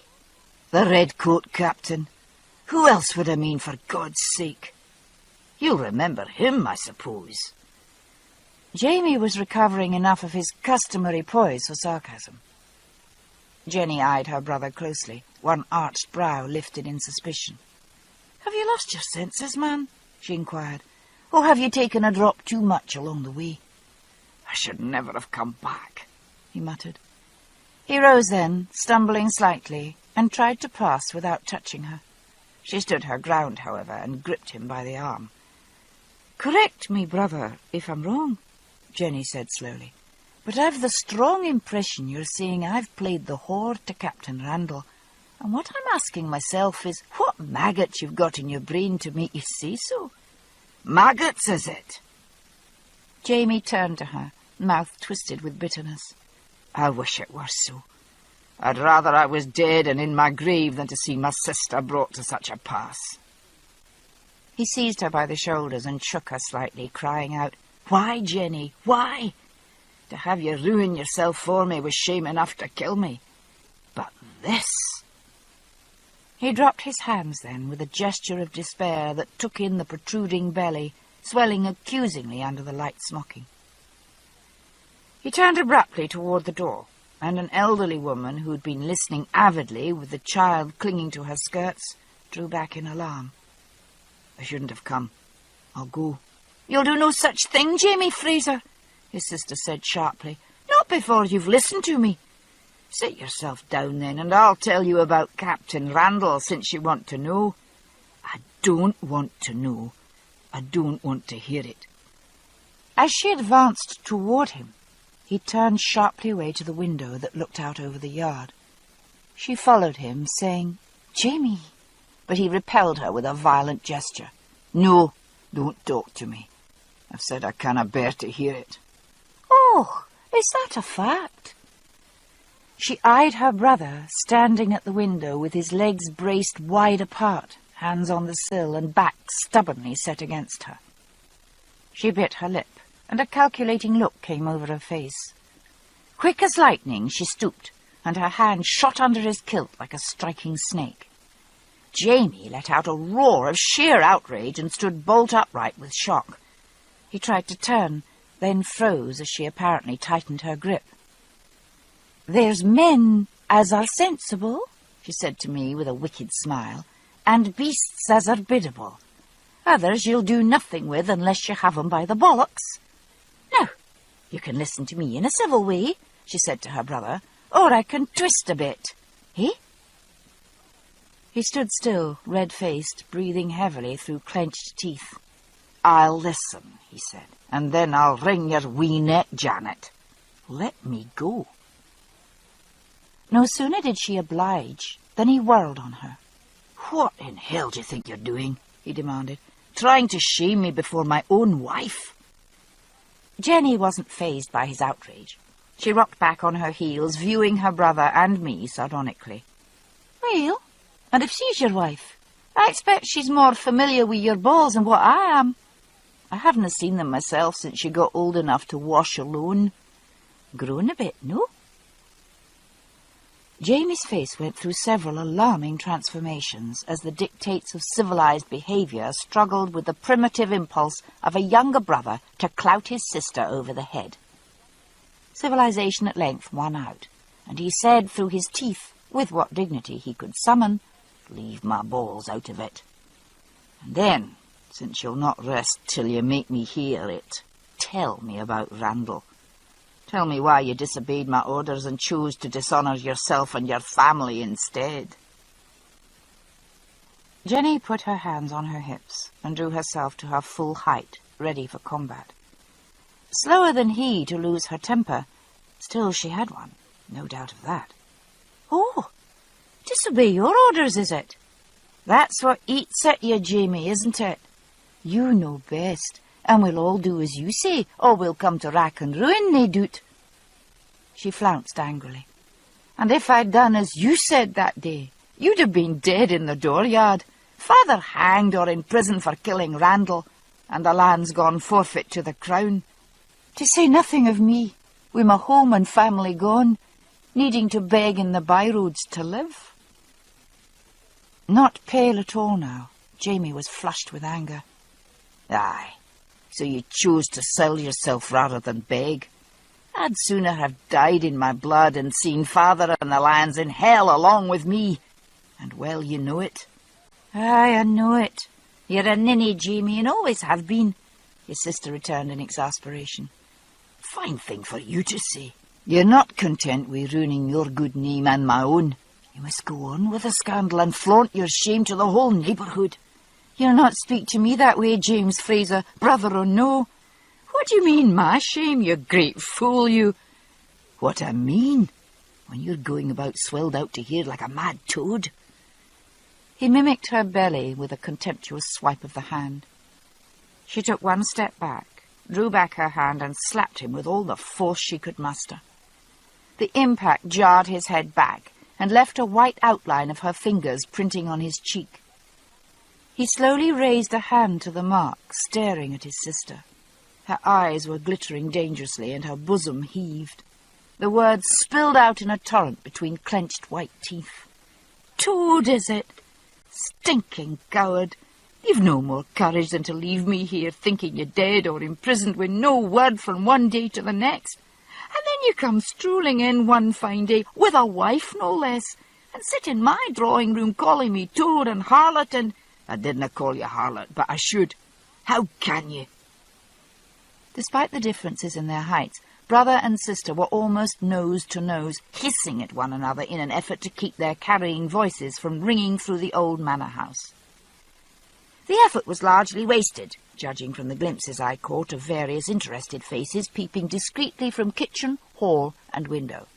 the Red Coat Captain. Who else would I mean, for God's sake? You'll remember him, I suppose." Jamie was recovering enough of his customary poise for sarcasm. Jenny eyed her brother closely, one arched brow lifted in suspicion. "Have you lost your senses, man?" she inquired. "Or have you taken a drop too much along the way?" "I should never have come back," he muttered. He rose then, stumbling slightly, and tried to pass without touching her. She stood her ground, however, and gripped him by the arm. "Correct me, brother, if I'm wrong," Jenny said slowly, "but I've the strong impression you're saying I've played the whore to Captain Randall, and what I'm asking myself is what maggot you've got in your brain to make you say so." "Maggots, is it?" Jamie turned to her, mouth twisted with bitterness. "I wish it were so. I'd rather I was dead and in my grave than to see my sister brought to such a pass." He seized her by the shoulders and shook her slightly, crying out, "Why, Jenny, why? To have you ruin yourself for me was shame enough to kill me. But this—" He dropped his hands then with a gesture of despair that took in the protruding belly, swelling accusingly under the light smocking. He turned abruptly toward the door, and an elderly woman who had been listening avidly with the child clinging to her skirts drew back in alarm. "I shouldn't have come. I'll go." "You'll do no such thing, Jamie Fraser," his sister said sharply. "Not before you've listened to me. Sit yourself down then, and I'll tell you about Captain Randall, since you want to know." "I don't want to know. I don't want to hear it." As she advanced toward him, he turned sharply away to the window that looked out over the yard. She followed him, saying, "Jamie," but he repelled her with a violent gesture. "No, don't talk to me. I've said I canna bear to hear it." "Oh, is that a fact?" She eyed her brother, standing at the window with his legs braced wide apart, hands on the sill and back stubbornly set against her. She bit her lip, and a calculating look came over her face. Quick as lightning she stooped, and her hand shot under his kilt like a striking snake. Jamie let out a roar of sheer outrage and stood bolt upright with shock. He tried to turn, then froze as she apparently tightened her grip. "There's men as are sensible," she said to me with a wicked smile, "and beasts as are biddable. Others you'll do nothing with unless you have 'em by the bollocks. Now, you can listen to me in a civil way," she said to her brother, "or I can twist a bit. Eh?" He stood still, red-faced, breathing heavily through clenched teeth. "I'll listen," he said, "and then I'll wring your wee neck, Janet. Let me go." No sooner did she oblige than he whirled on her. "What in hell do you think you're doing?" he demanded. trying to shame me before my own wife." Jenny wasn't fazed by his outrage. She rocked back on her heels, viewing her brother and me sardonically. "Well, and if she's your wife, I expect she's more familiar with your balls than what I am. I haven't seen them myself since you got old enough to wash alone. Grown a bit, no?" Jamie's face went through several alarming transformations as the dictates of civilized behaviour struggled with the primitive impulse of a younger brother to clout his sister over the head. Civilization at length won out, and he said through his teeth, with what dignity he could summon, "Leave my balls out of it. And then, since you'll not rest till you make me hear it, tell me about Randall. Tell me why you disobeyed my orders and chose to dishonour yourself and your family instead." Jenny put her hands on her hips and drew herself to her full height, ready for combat. Slower than he to lose her temper, still she had one, no doubt of that. "Oh, disobey your orders, is it? That's what eats at you, Jamie, isn't it? You know best, and we'll all do as you say, or we'll come to rack and ruin, nae doot." She flounced angrily. "And if I'd done as you said that day, you'd have been dead in the dooryard, father hanged or in prison for killing Randall, and the land's gone forfeit to the crown. To say nothing of me, with my home and family gone, needing to beg in the byroads to live." Not pale at all now, Jamie was flushed with anger. "Aye, so you chose to sell yourself rather than beg. I'd sooner have died in my blood and seen father and the lands in hell along with me. And well you know it." "Aye, I know it. You're a ninny, Jamie, and always have been," his sister returned in exasperation. "Fine thing for you to say. You're not content with ruining your good name and my own. You must go on with the scandal and flaunt your shame to the whole neighbourhood." "You'll not speak to me that way, James Fraser, brother or no." "What do you mean, my shame, you great fool, you?" "What I mean, when you're going about swelled out to here like a mad toad." He mimicked her belly with a contemptuous swipe of the hand. She took one step back, drew back her hand and slapped him with all the force she could muster. The impact jarred his head back and left a white outline of her fingers printing on his cheek. He slowly raised a hand to the mark, staring at his sister. Her eyes were glittering dangerously and her bosom heaved. The words spilled out in a torrent between clenched white teeth. "Toad, is it? Stinking coward! You've no more courage than to leave me here thinking you're dead or imprisoned with no word from one day to the next. And then you come strolling in one fine day, with a wife no less, and sit in my drawing-room calling me toad and harlot and—" "I didna call you harlot, but I should. How can you?" Despite the differences in their heights, brother and sister were almost nose to nose, hissing at one another in an effort to keep their carrying voices from ringing through the old manor house. The effort was largely wasted, judging from the glimpses I caught of various interested faces peeping discreetly from kitchen, hall, and window.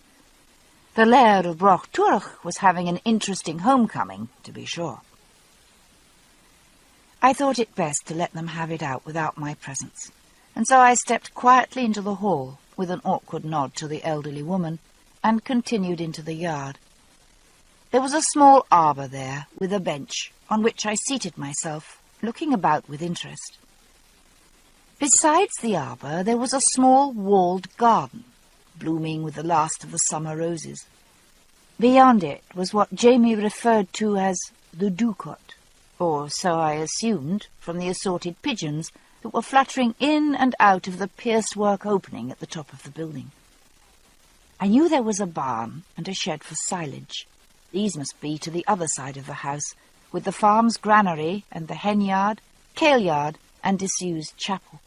The Laird of Brochturch was having an interesting homecoming, to be sure. I thought it best to let them have it out without my presence, and so I stepped quietly into the hall, with an awkward nod to the elderly woman, and continued into the yard. There was a small arbour there, with a bench, on which I seated myself, looking about with interest. Besides the arbour, there was a small walled garden, blooming with the last of the summer roses. Beyond it was what Jamie referred to as the Ducot, or so I assumed from the assorted pigeons that were fluttering in and out of the pierced-work opening at the top of the building. I knew there was a barn and a shed for silage. These must be to the other side of the house, with the farm's granary and the hen-yard, kale-yard, and disused chapel,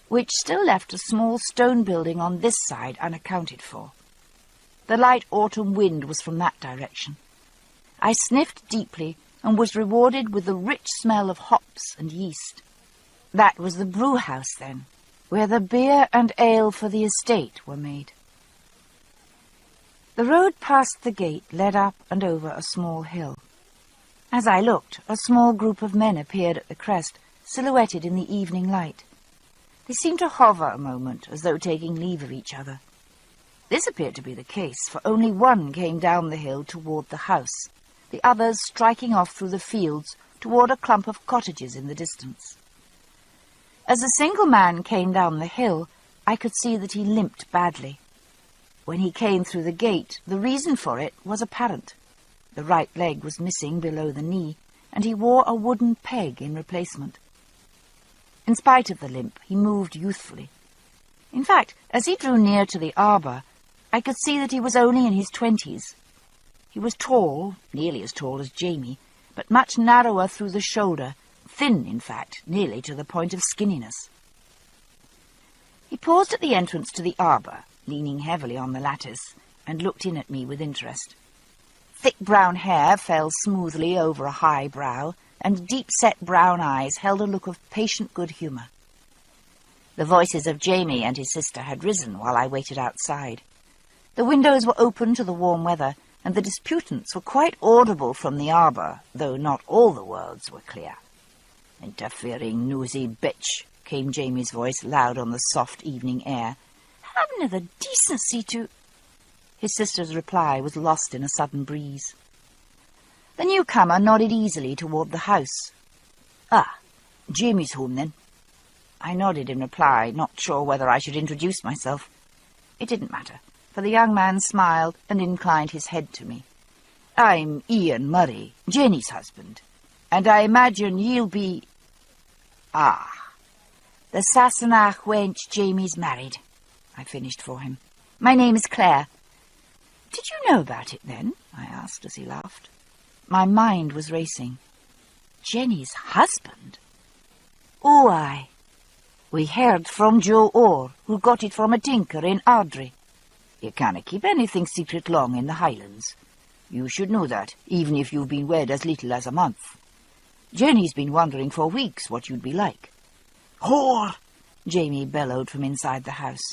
which still left a small stone building on this side unaccounted for. The light autumn wind was from that direction. I sniffed deeply and was rewarded with the rich smell of hops and yeast. That was the brew-house, then, where the beer and ale for the estate were made. The road past the gate led up and over a small hill. As I looked, a small group of men appeared at the crest, silhouetted in the evening light. They seemed to hover a moment, as though taking leave of each other. This appeared to be the case, for only one came down the hill toward the house, the others striking off through the fields toward a clump of cottages in the distance. As the single man came down the hill, I could see that he limped badly. When he came through the gate, the reason for it was apparent. The right leg was missing below the knee, and he wore a wooden peg in replacement. In spite of the limp, he moved youthfully. In fact, as he drew near to the arbour, I could see that he was only in his 20s. He was tall, nearly as tall as Jamie, but much narrower through the shoulder, thin, in fact, nearly to the point of skinniness. He paused at the entrance to the arbour, leaning heavily on the lattice, and looked in at me with interest. Thick brown hair fell smoothly over a high brow, and deep-set brown eyes held a look of patient good humour. The voices of Jamie and his sister had risen while I waited outside. The windows were open to the warm weather, and the disputants were quite audible from the arbour, though not all the words were clear. "Interfering nosy bitch," came Jamie's voice, loud on the soft evening air. "Haven't the decency to—" His sister's reply was lost in a sudden breeze. The newcomer nodded easily toward the house. "Ah, Jamie's home, then." I nodded in reply, not sure whether I should introduce myself. It didn't matter, for the young man smiled and inclined his head to me. "I'm Ian Murray, Jenny's husband, and I imagine ye'll be—" "Ah, the Sassenach wench Jamie's married," I finished for him. "My name is Claire." "Did you know about it, then?" I asked as he laughed. My mind was racing. Jenny's husband? "Oh, aye. We heard from Joe Orr, who got it from a tinker in Ardry. You can't keep anything secret long in the Highlands. You should know that, even if you've been wed as little as a month. Jenny's been wondering for weeks what you'd be like." "Whore!" Jamie bellowed from inside the house.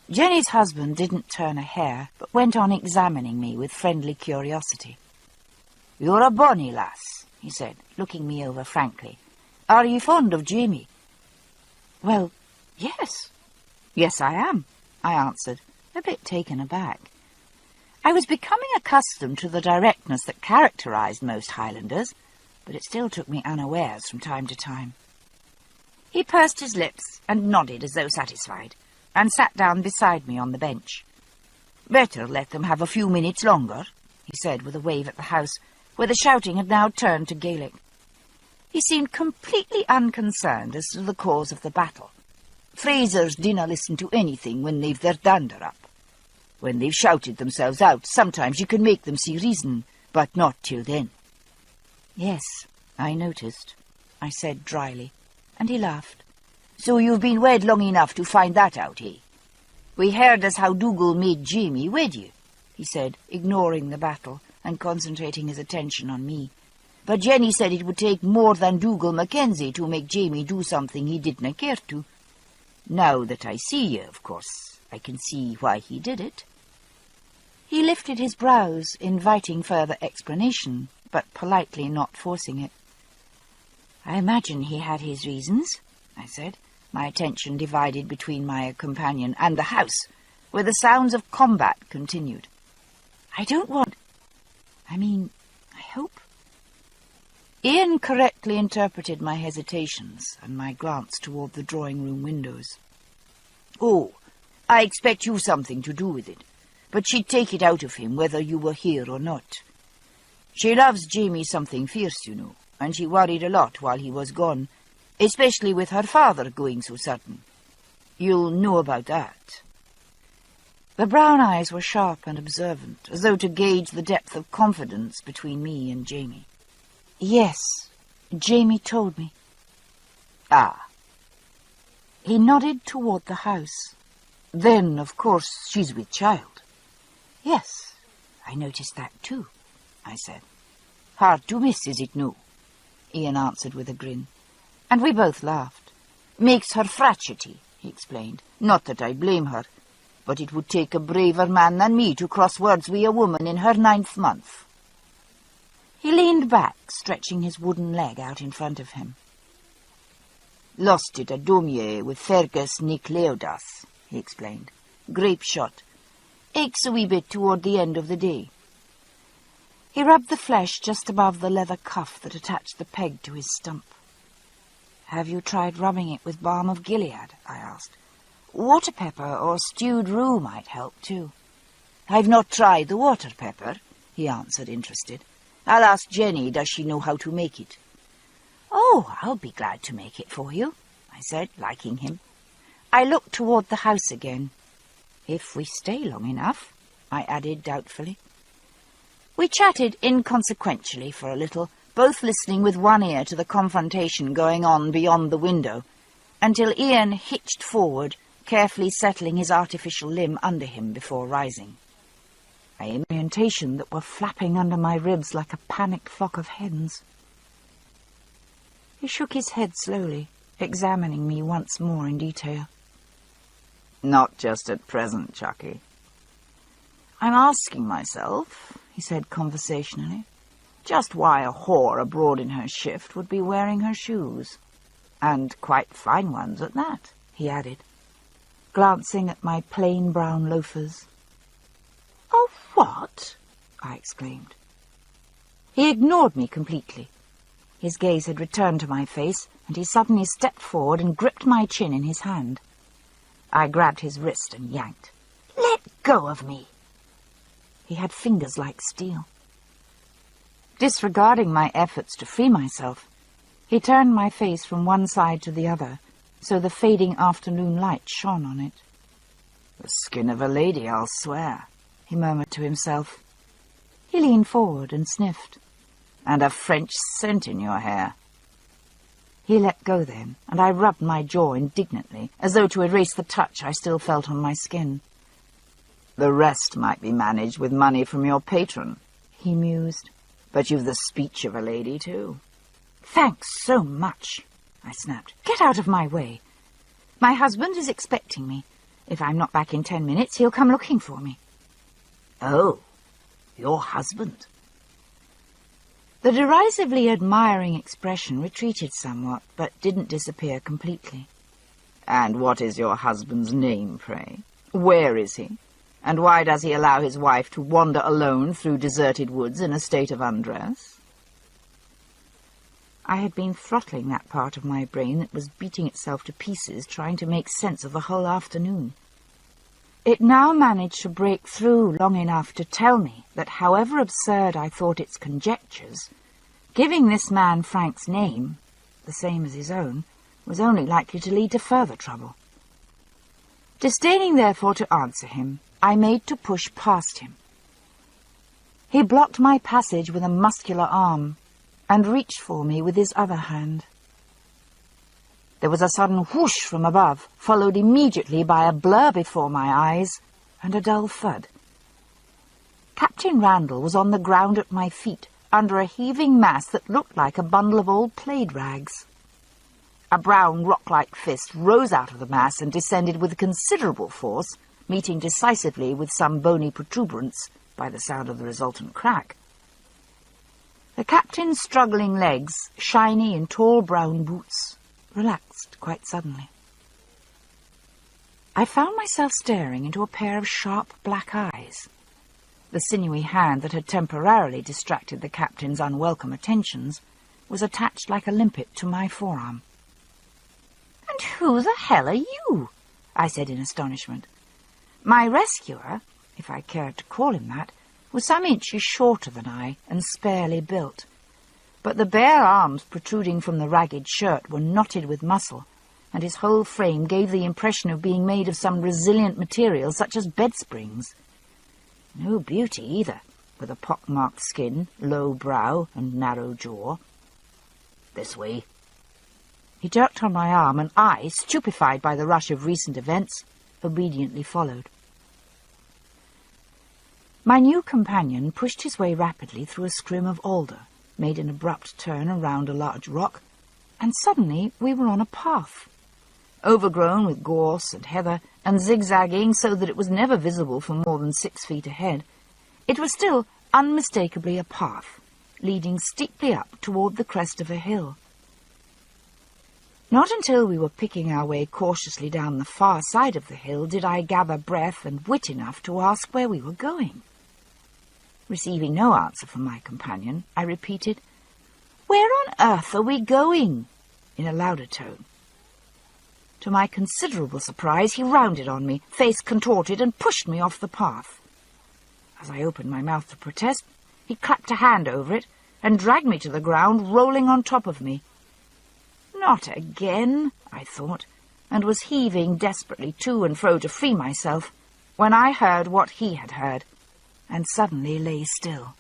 Jenny's husband didn't turn a hair, but went on examining me with friendly curiosity. "You're a bonny lass," he said, looking me over frankly. "Are you fond of Jamie?" "Well, yes. Yes, I am," I answered, a bit taken aback. I was becoming accustomed to the directness that characterized most Highlanders, but it still took me unawares from time to time. He pursed his lips and nodded as though satisfied, and sat down beside me on the bench. "Better let them have a few minutes longer," he said with a wave at the house, where the shouting had now turned to Gaelic. He seemed completely unconcerned as to the cause of the battle. "Frasers dinna listen to anything when they've their dander up. When they've shouted themselves out, sometimes you can make them see reason, but not till then." "Yes, I noticed," I said dryly, and he laughed. "So you've been wed long enough to find that out, eh? We heard as how Dougal made Jamie wed you," he said, ignoring the battle and concentrating his attention on me. "But Jenny said it would take more than Dougal Mackenzie to make Jamie do something he didna care to. Now that I see you, of course, I can see why he did it." He lifted his brows, inviting further explanation, but politely not forcing it. "I imagine he had his reasons," I said, my attention divided between my companion and the house, where the sounds of combat continued. "I don't want... I hope..." Ian correctly interpreted my hesitations and my glance toward the drawing-room windows. "Oh, I expect you've something to do with it, but she'd take it out of him whether you were here or not. She loves Jamie something fierce, you know, and she worried a lot while he was gone, especially with her father going so sudden. You'll know about that." The brown eyes were sharp and observant, as though to gauge the depth of confidence between me and Jamie. "Yes, Jamie told me." "Ah." He nodded toward the house. "Then, of course, she's with child." "Yes, I noticed that too," I said. "Hard to miss, is it no?" Ian answered with a grin. And we both laughed. "Makes her frachety," he explained. "Not that I blame her, but it would take a braver man than me to cross words wi' a woman in her 9th month." He leaned back, stretching his wooden leg out in front of him. Lost it at Domye with Fergus Nick Leodas, he explained. Grape shot. Aches a wee bit toward the end of the day. He rubbed the flesh just above the leather cuff that attached the peg to his stump. Have you tried rubbing it with balm of Gilead? I asked. Water pepper or stewed rue might help too. I've not tried the water pepper, he answered, interested. I'll ask Jenny, does she know how to make it? Oh, I'll be glad to make it for you, I said, liking him. I looked toward the house again. If we stay long enough, I added doubtfully. We chatted inconsequentially for a little, both listening with one ear to the confrontation going on beyond the window, until Ian hitched forward, carefully settling his artificial limb under him before rising. I aimed orientation that were flapping under my ribs like a panicked flock of hens. He shook his head slowly, examining me once more in detail. Not just at present, Chucky. I'm asking myself, he said conversationally, just why a whore abroad in her shift would be wearing her shoes. And quite fine ones at that, he added, glancing at my plain brown loafers. Oh, what? I exclaimed. He ignored me completely. His gaze had returned to my face, and he suddenly stepped forward and gripped my chin in his hand. I grabbed his wrist and yanked. Let go of me! He had fingers like steel. Disregarding my efforts to free myself, he turned my face from one side to the other, so the fading afternoon light shone on it. The skin of a lady, I'll swear, he murmured to himself. He leaned forward and sniffed. And a French scent in your hair. He let go then, and I rubbed my jaw indignantly, as though to erase the touch I still felt on my skin. The rest might be managed with money from your patron, he mused. But you've the speech of a lady, too. Thanks so much, I snapped. Get out of my way. My husband is expecting me. If I'm not back in 10 minutes, he'll come looking for me. Oh, your husband? The derisively admiring expression retreated somewhat, but didn't disappear completely. And what is your husband's name, pray? Where is he? And why does he allow his wife to wander alone through deserted woods in a state of undress? I had been throttling that part of my brain that was beating itself to pieces, trying to make sense of the whole afternoon. It now managed to break through long enough to tell me that however absurd I thought its conjectures, giving this man Frank's name, the same as his own, was only likely to lead to further trouble. Disdaining therefore to answer him, I made to push past him. He blocked my passage with a muscular arm, and reached for me with his other hand. There was a sudden whoosh from above, followed immediately by a blur before my eyes, and a dull thud. Captain Randall was on the ground at my feet, under a heaving mass that looked like a bundle of old plaid rags. A brown rock-like fist rose out of the mass and descended with considerable force, meeting decisively with some bony protuberance by the sound of the resultant crack. The captain's struggling legs, shiny in tall brown boots, relaxed quite suddenly. I found myself staring into a pair of sharp black eyes. The sinewy hand that had temporarily distracted the captain's unwelcome attentions was attached like a limpet to my forearm. "And who the hell are you?" I said in astonishment. My rescuer, if I cared to call him that, was some inches shorter than I and sparely built, but the bare arms protruding from the ragged shirt were knotted with muscle, and his whole frame gave the impression of being made of some resilient material such as bed springs. No beauty either, with a pock-marked skin, low brow, and narrow jaw. "This way." He jerked on my arm, and I, stupefied by the rush of recent events, obediently followed. My new companion pushed his way rapidly through a scrim of alder, made an abrupt turn around a large rock, and suddenly we were on a path. Overgrown with gorse and heather, and zigzagging so that it was never visible for more than 6 feet ahead, it was still unmistakably a path, leading steeply up toward the crest of a hill. Not until we were picking our way cautiously down the far side of the hill did I gather breath and wit enough to ask where we were going. Receiving no answer from my companion, I repeated, "Where on earth are we going?" in a louder tone. To my considerable surprise, he rounded on me, face contorted, and pushed me off the path. As I opened my mouth to protest, he clapped a hand over it and dragged me to the ground, rolling on top of me. Not again, I thought, and was heaving desperately to and fro to free myself, when I heard what he had heard, and suddenly lay still.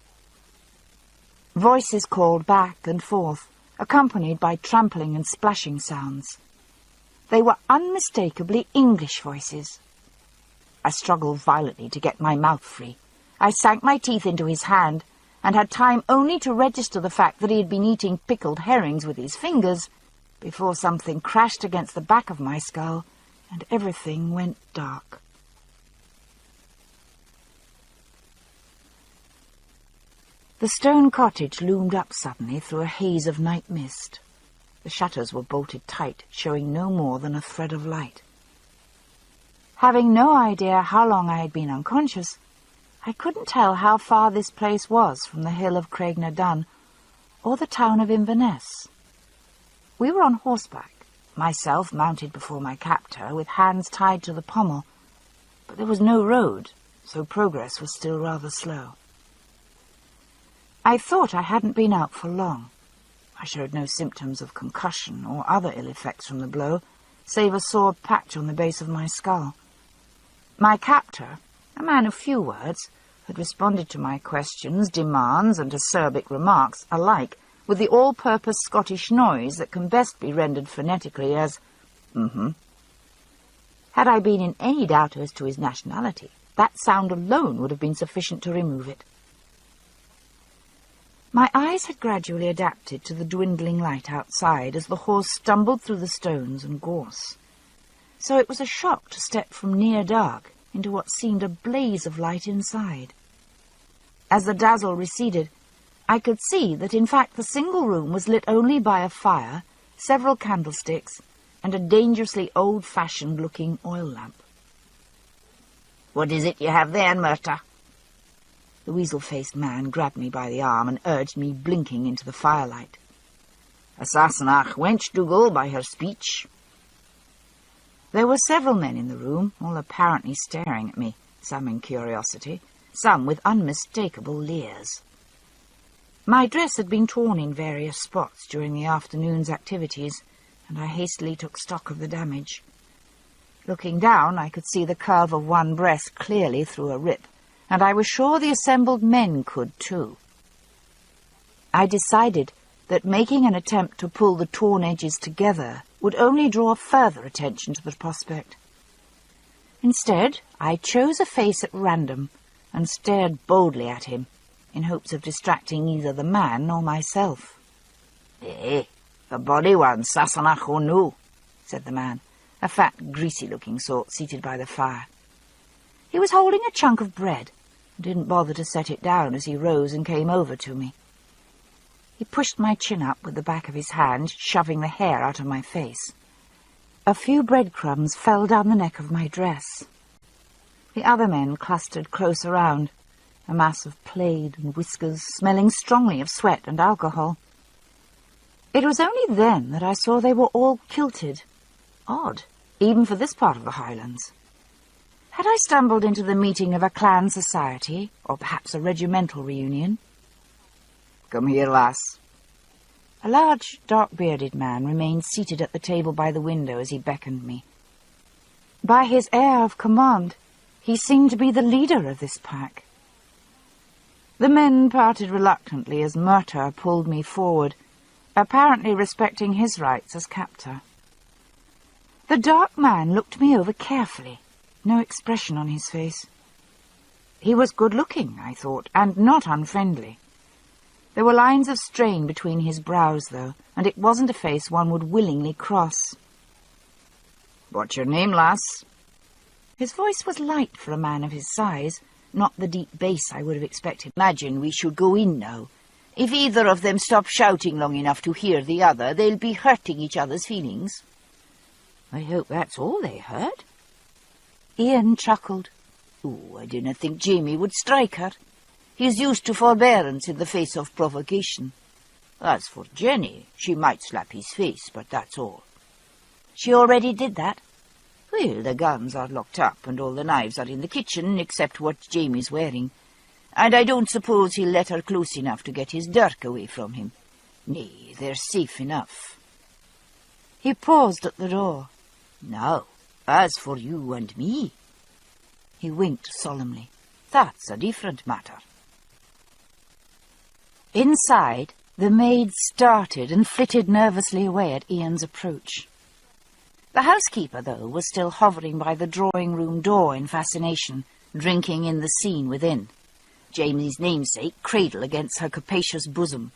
Voices called back and forth, accompanied by trampling and splashing sounds. They were unmistakably English voices. I struggled violently to get my mouth free. I sank my teeth into his hand, and had time only to register the fact that he had been eating pickled herrings with his fingers before something crashed against the back of my skull, and everything went dark. The stone cottage loomed up suddenly through a haze of night mist. The shutters were bolted tight, showing no more than a thread of light. Having no idea how long I had been unconscious, I couldn't tell how far this place was from the hill of Craigna-Dun or the town of Inverness. We were on horseback, myself mounted before my captor, with hands tied to the pommel, but there was no road, so progress was still rather slow. I thought I hadn't been out for long. I showed no symptoms of concussion or other ill effects from the blow, save a sore patch on the base of my skull. My captor, a man of few words, had responded to my questions, demands, and acerbic remarks alike with the all-purpose Scottish noise that can best be rendered phonetically as "mm-hmm." Had I been in any doubt as to his nationality, that sound alone would have been sufficient to remove it. My eyes had gradually adapted to the dwindling light outside as the horse stumbled through the stones and gorse, so it was a shock to step from near dark into what seemed a blaze of light inside. As the dazzle receded, I could see that in fact the single room was lit only by a fire, several candlesticks, and a dangerously old-fashioned-looking oil lamp. "What is it you have there, Murta?" The weasel-faced man grabbed me by the arm and urged me blinking into the firelight. "A Sassenach wench, Dougal, by her speech." There were several men in the room, all apparently staring at me, some in curiosity, some with unmistakable leers. My dress had been torn in various spots during the afternoon's activities, and I hastily took stock of the damage. Looking down, I could see the curve of one breast clearly through a rip, and I was sure the assembled men could too. I decided that making an attempt to pull the torn edges together would only draw further attention to the prospect. Instead, I chose a face at random and stared boldly at him, in hopes of distracting either the man or myself. "Eh, the body one, Sassenach or no," said the man, a fat, greasy-looking sort seated by the fire. He was holding a chunk of bread, and didn't bother to set it down as he rose and came over to me. He pushed my chin up with the back of his hand, shoving the hair out of my face. A few breadcrumbs fell down the neck of my dress. The other men clustered close around, a mass of plaid and whiskers, smelling strongly of sweat and alcohol. It was only then that I saw they were all kilted. Odd, even for this part of the Highlands. Had I stumbled into the meeting of a clan society, or perhaps a regimental reunion? "Come here, lass." A large, dark-bearded man remained seated at the table by the window as he beckoned me. By his air of command, he seemed to be the leader of this pack. The men parted reluctantly as Murta pulled me forward, apparently respecting his rights as captor. The dark man looked me over carefully, no expression on his face. He was good-looking, I thought, and not unfriendly. There were lines of strain between his brows, though, and it wasn't a face one would willingly cross. "What's your name, lass?" His voice was light for a man of his size, not the deep bass I would have expected. "Imagine we should go in now. If either of them stop shouting long enough to hear the other, they'll be hurting each other's feelings." "I hope that's all they heard." Ian chuckled. "Oh, I didn't think Jamie would strike her. He's used to forbearance in the face of provocation. As for Jenny, she might slap his face, but that's all." "She already did that?" "Well, the guns are locked up and all the knives are in the kitchen except what Jamie's wearing. And I don't suppose he'll let her close enough to get his dirk away from him. Nay, they're safe enough." He paused at the door. "Now, as for you and me," he winked solemnly, "that's a different matter." Inside, the maid started and flitted nervously away at Ian's approach. The housekeeper, though, was still hovering by the drawing-room door in fascination, drinking in the scene within, Jamie's namesake cradle against her capacious bosom.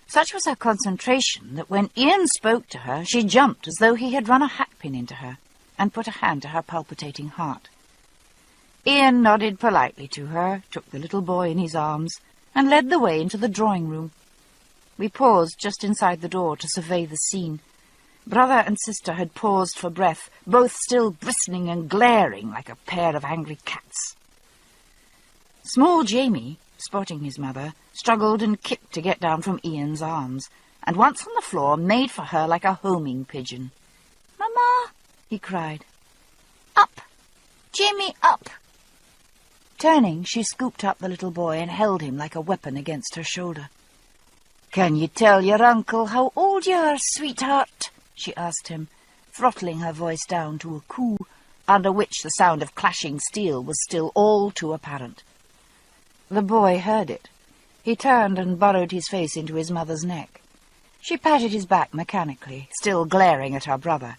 Such was her concentration that when Ian spoke to her, she jumped as though he had run a hatpin into her, and put a hand to her palpitating heart. Ian nodded politely to her, took the little boy in his arms, and led the way into the drawing-room. We paused just inside the door to survey the scene. Brother and sister had paused for breath, both still bristling and glaring like a pair of angry cats. Small Jamie, spotting his mother, struggled and kicked to get down from Ian's arms, and once on the floor made for her like a homing pigeon. "Mama!" he cried. "Up! Jamie, up!" Turning, she scooped up the little boy and held him like a weapon against her shoulder. "Can you tell your uncle how old you are, sweetheart?" she asked him, throttling her voice down to a coo, under which the sound of clashing steel was still all too apparent. The boy heard it. He turned and burrowed his face into his mother's neck. She patted his back mechanically, still glaring at her brother.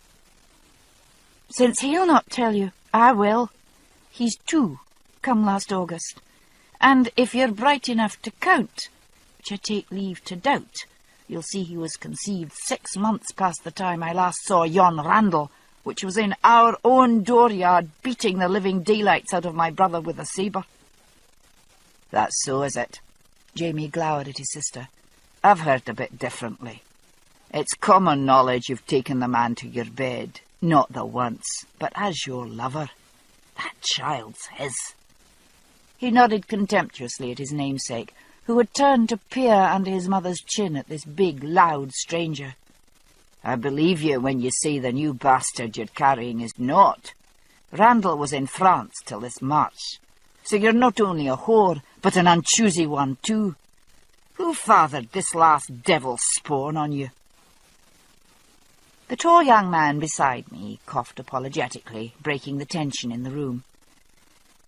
"Since he'll not tell you, I will. He's 2, come last August. And if you're bright enough to count, which I take leave to doubt, you'll see he was conceived 6 months past the time I last saw yon Randall, which was in our own dooryard, beating the living daylights out of my brother with a sabre." "That's so, is it?" Jamie glowered at his sister. "I've heard a bit differently. It's common knowledge you've taken the man to your bed, not the once, but as your lover. That child's his." He nodded contemptuously at his namesake, who had turned to peer under his mother's chin at this big, loud stranger. "I believe you when you say the new bastard you're carrying is not. Randall was in France till this March, so you're not only a whore, but an unchoosy one too. Who fathered this last devil's spawn on you?" The tall young man beside me coughed apologetically, breaking the tension in the room.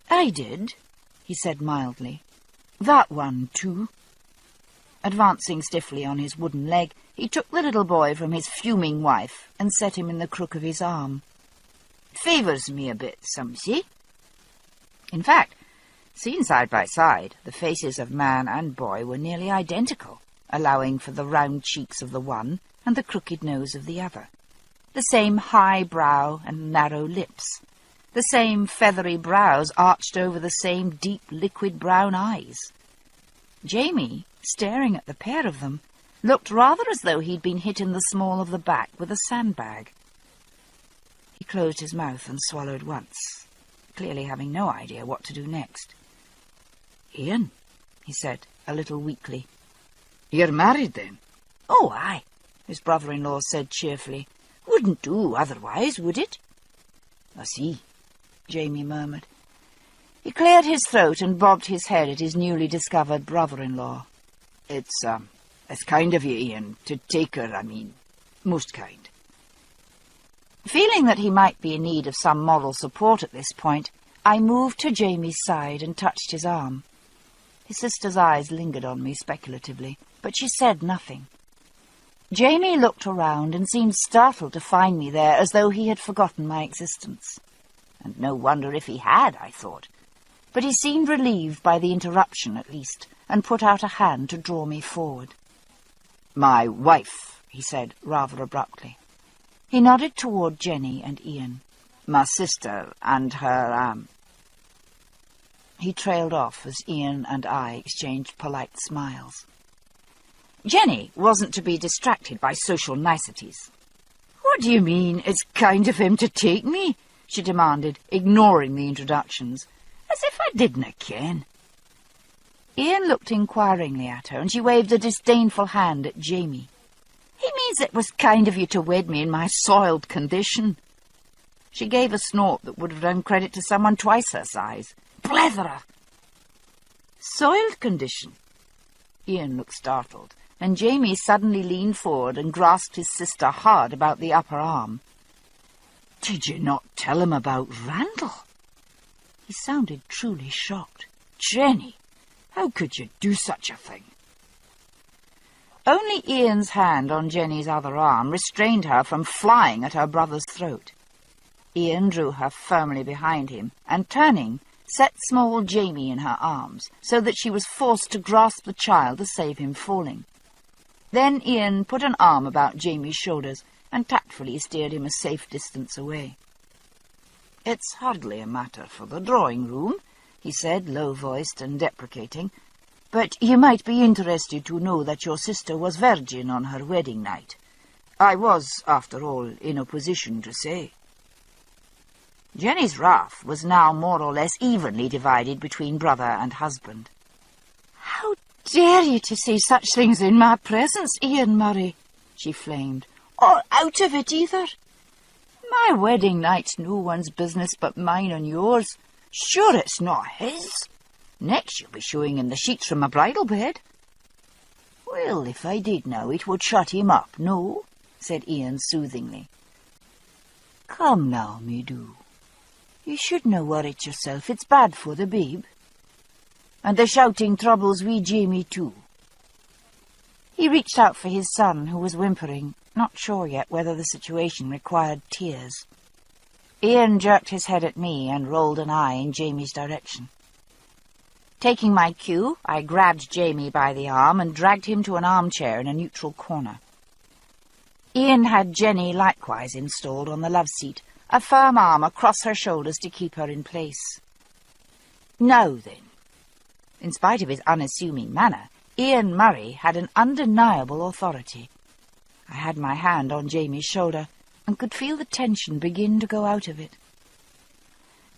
"I did," he said mildly. "That one too." Advancing stiffly on his wooden leg, he took the little boy from his fuming wife and set him in the crook of his arm. "Favours me a bit, some say." In fact, seen side by side, the faces of man and boy were nearly identical, allowing for the round cheeks of the one and the crooked nose of the other, the same high brow and narrow lips, the same feathery brows arched over the same deep liquid brown eyes. Jamie, staring at the pair of them, looked rather as though he'd been hit in the small of the back with a sandbag. He closed his mouth and swallowed once, clearly having no idea what to do next. "Ian," he said, a little weakly. "You're married, then?" "Oh, aye," his brother-in-law said cheerfully. "Wouldn't do otherwise, would it?" "I see," Jamie murmured. He cleared his throat and bobbed his head at his newly discovered brother-in-law. It's kind of you, Ian, to take her, most kind." Feeling that he might be in need of some moral support at this point, I moved to Jamie's side and touched his arm. His sister's eyes lingered on me speculatively, but she said nothing. Jamie looked around and seemed startled to find me there, as though he had forgotten my existence. And no wonder if he had, I thought. But he seemed relieved by the interruption, at least, and put out a hand to draw me forward. "My wife," he said, rather abruptly. He nodded toward Jenny and Ian. "My sister and her, He trailed off as Ian and I exchanged polite smiles. Jenny wasn't to be distracted by social niceties. "What do you mean, it's kind of him to take me?" she demanded, ignoring the introductions. "As if I didna ken." Ian looked inquiringly at her, and she waved a disdainful hand at Jamie. "He means it was kind of you to wed me in my soiled condition." She gave a snort that would have done credit to someone twice her size. "Plethora!" "Soiled condition?" Ian looked startled, and Jamie suddenly leaned forward and grasped his sister hard about the upper arm. "Did you not tell him about Randall?" He sounded truly shocked. "Jenny, how could you do such a thing?" Only Ian's hand on Jenny's other arm restrained her from flying at her brother's throat. Ian drew her firmly behind him, and turning, set small Jamie in her arms, so that she was forced to grasp the child to save him falling. Then Ian put an arm about Jamie's shoulders and tactfully steered him a safe distance away. "It's hardly a matter for the drawing-room," he said, low-voiced and deprecating, "but you might be interested to know that your sister was virgin on her wedding night. I was, after all, in a position to say." Jenny's wrath was now more or less evenly divided between brother and husband. "How dare you to say such things in my presence, Ian Murray?" she flamed. "Or out of it either. My wedding night's no one's business but mine and yours. Sure it's not his. Next you'll be showing him the sheets from my bridal bed." "Well, if I did now, it would shut him up, no?" said Ian soothingly. "Come now, me do. You shouldna worry it yourself. It's bad for the babe. And the shouting troubles wee Jamie too." He reached out for his son, who was whimpering, not sure yet whether the situation required tears. Ian jerked his head at me and rolled an eye in Jamie's direction. Taking my cue, I grabbed Jamie by the arm and dragged him to an armchair in a neutral corner. Ian had Jenny likewise installed on the love seat, a firm arm across her shoulders to keep her in place. "Now then." In spite of his unassuming manner, Ian Murray had an undeniable authority. I had my hand on Jamie's shoulder and could feel the tension begin to go out of it.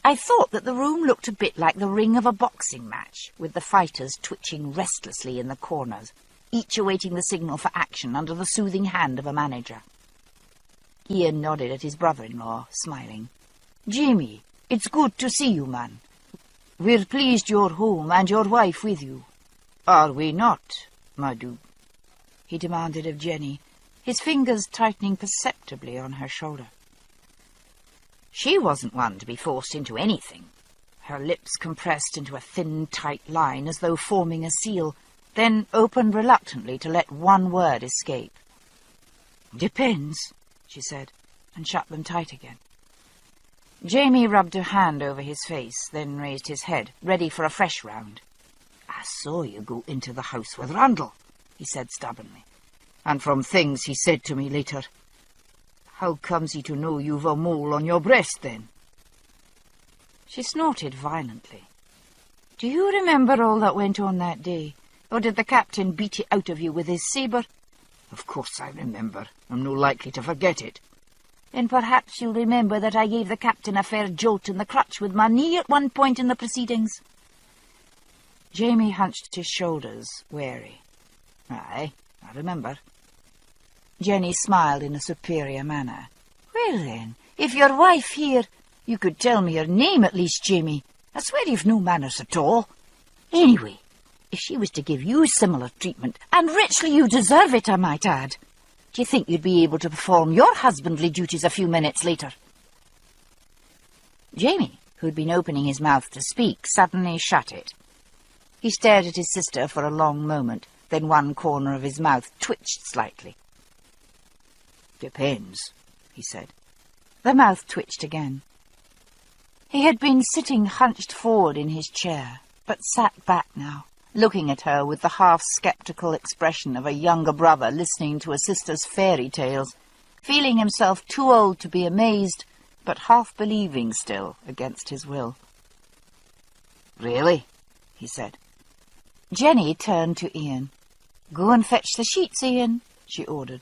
I thought that the room looked a bit like the ring of a boxing match, with the fighters twitching restlessly in the corners, each awaiting the signal for action under the soothing hand of a manager. Ian nodded at his brother-in-law, smiling. "Jamie, it's good to see you, man. We're pleased you're home and your wife with you. Are we not, Madhu?" he demanded of Jenny, his fingers tightening perceptibly on her shoulder. She wasn't one to be forced into anything. Her lips compressed into a thin, tight line as though forming a seal, then opened reluctantly to let one word escape. "Depends," she said, and shut them tight again. Jamie rubbed a hand over his face, then raised his head, ready for a fresh round. "I saw you go into the house with Randall," he said stubbornly, "and from things he said to me later. How comes he to know you've a mole on your breast, then?" She snorted violently. "Do you remember all that went on that day? Or did the captain beat it out of you with his sabre?" "Of course I remember. I'm no likely to forget it." "Then perhaps you'll remember that I gave the captain a fair jolt in the crutch with my knee at one point in the proceedings." Jamie hunched his shoulders, wary. "Aye, I remember." Jenny smiled in a superior manner. "Well then, if your wife here, you could tell me her name at least, Jamie. I swear you've no manners at all. Anyway, if she was to give you similar treatment, and richly you deserve it, I might add, do you think you'd be able to perform your husbandly duties a few minutes later?" Jamie, who'd been opening his mouth to speak, suddenly shut it. He stared at his sister for a long moment, then one corner of his mouth twitched slightly. "Depends," he said. The mouth twitched again. He had been sitting hunched forward in his chair, but sat back now, looking at her with the half-sceptical expression of a younger brother listening to a sister's fairy tales, feeling himself too old to be amazed, but half-believing still against his will. "Really?" he said. Jenny turned to Ian. Go and fetch the sheets, Ian, she ordered.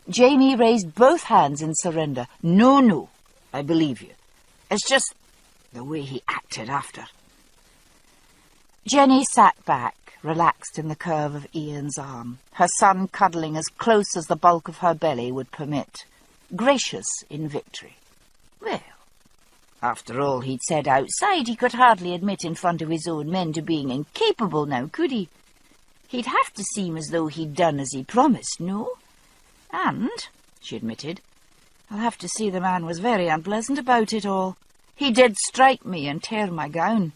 Jamie raised both hands in surrender. No, no, I believe you. It's just the way he acted after. Jenny sat back, relaxed in the curve of Ian's arm, her son cuddling as close as the bulk of her belly would permit, gracious in victory. Well, after all he'd said outside, he could hardly admit in front of his own men to being incapable now, could he? He'd have to seem as though he'd done as he promised, no? And, she admitted, I'll have to say the man was very unpleasant about it all. He did strike me and tear my gown.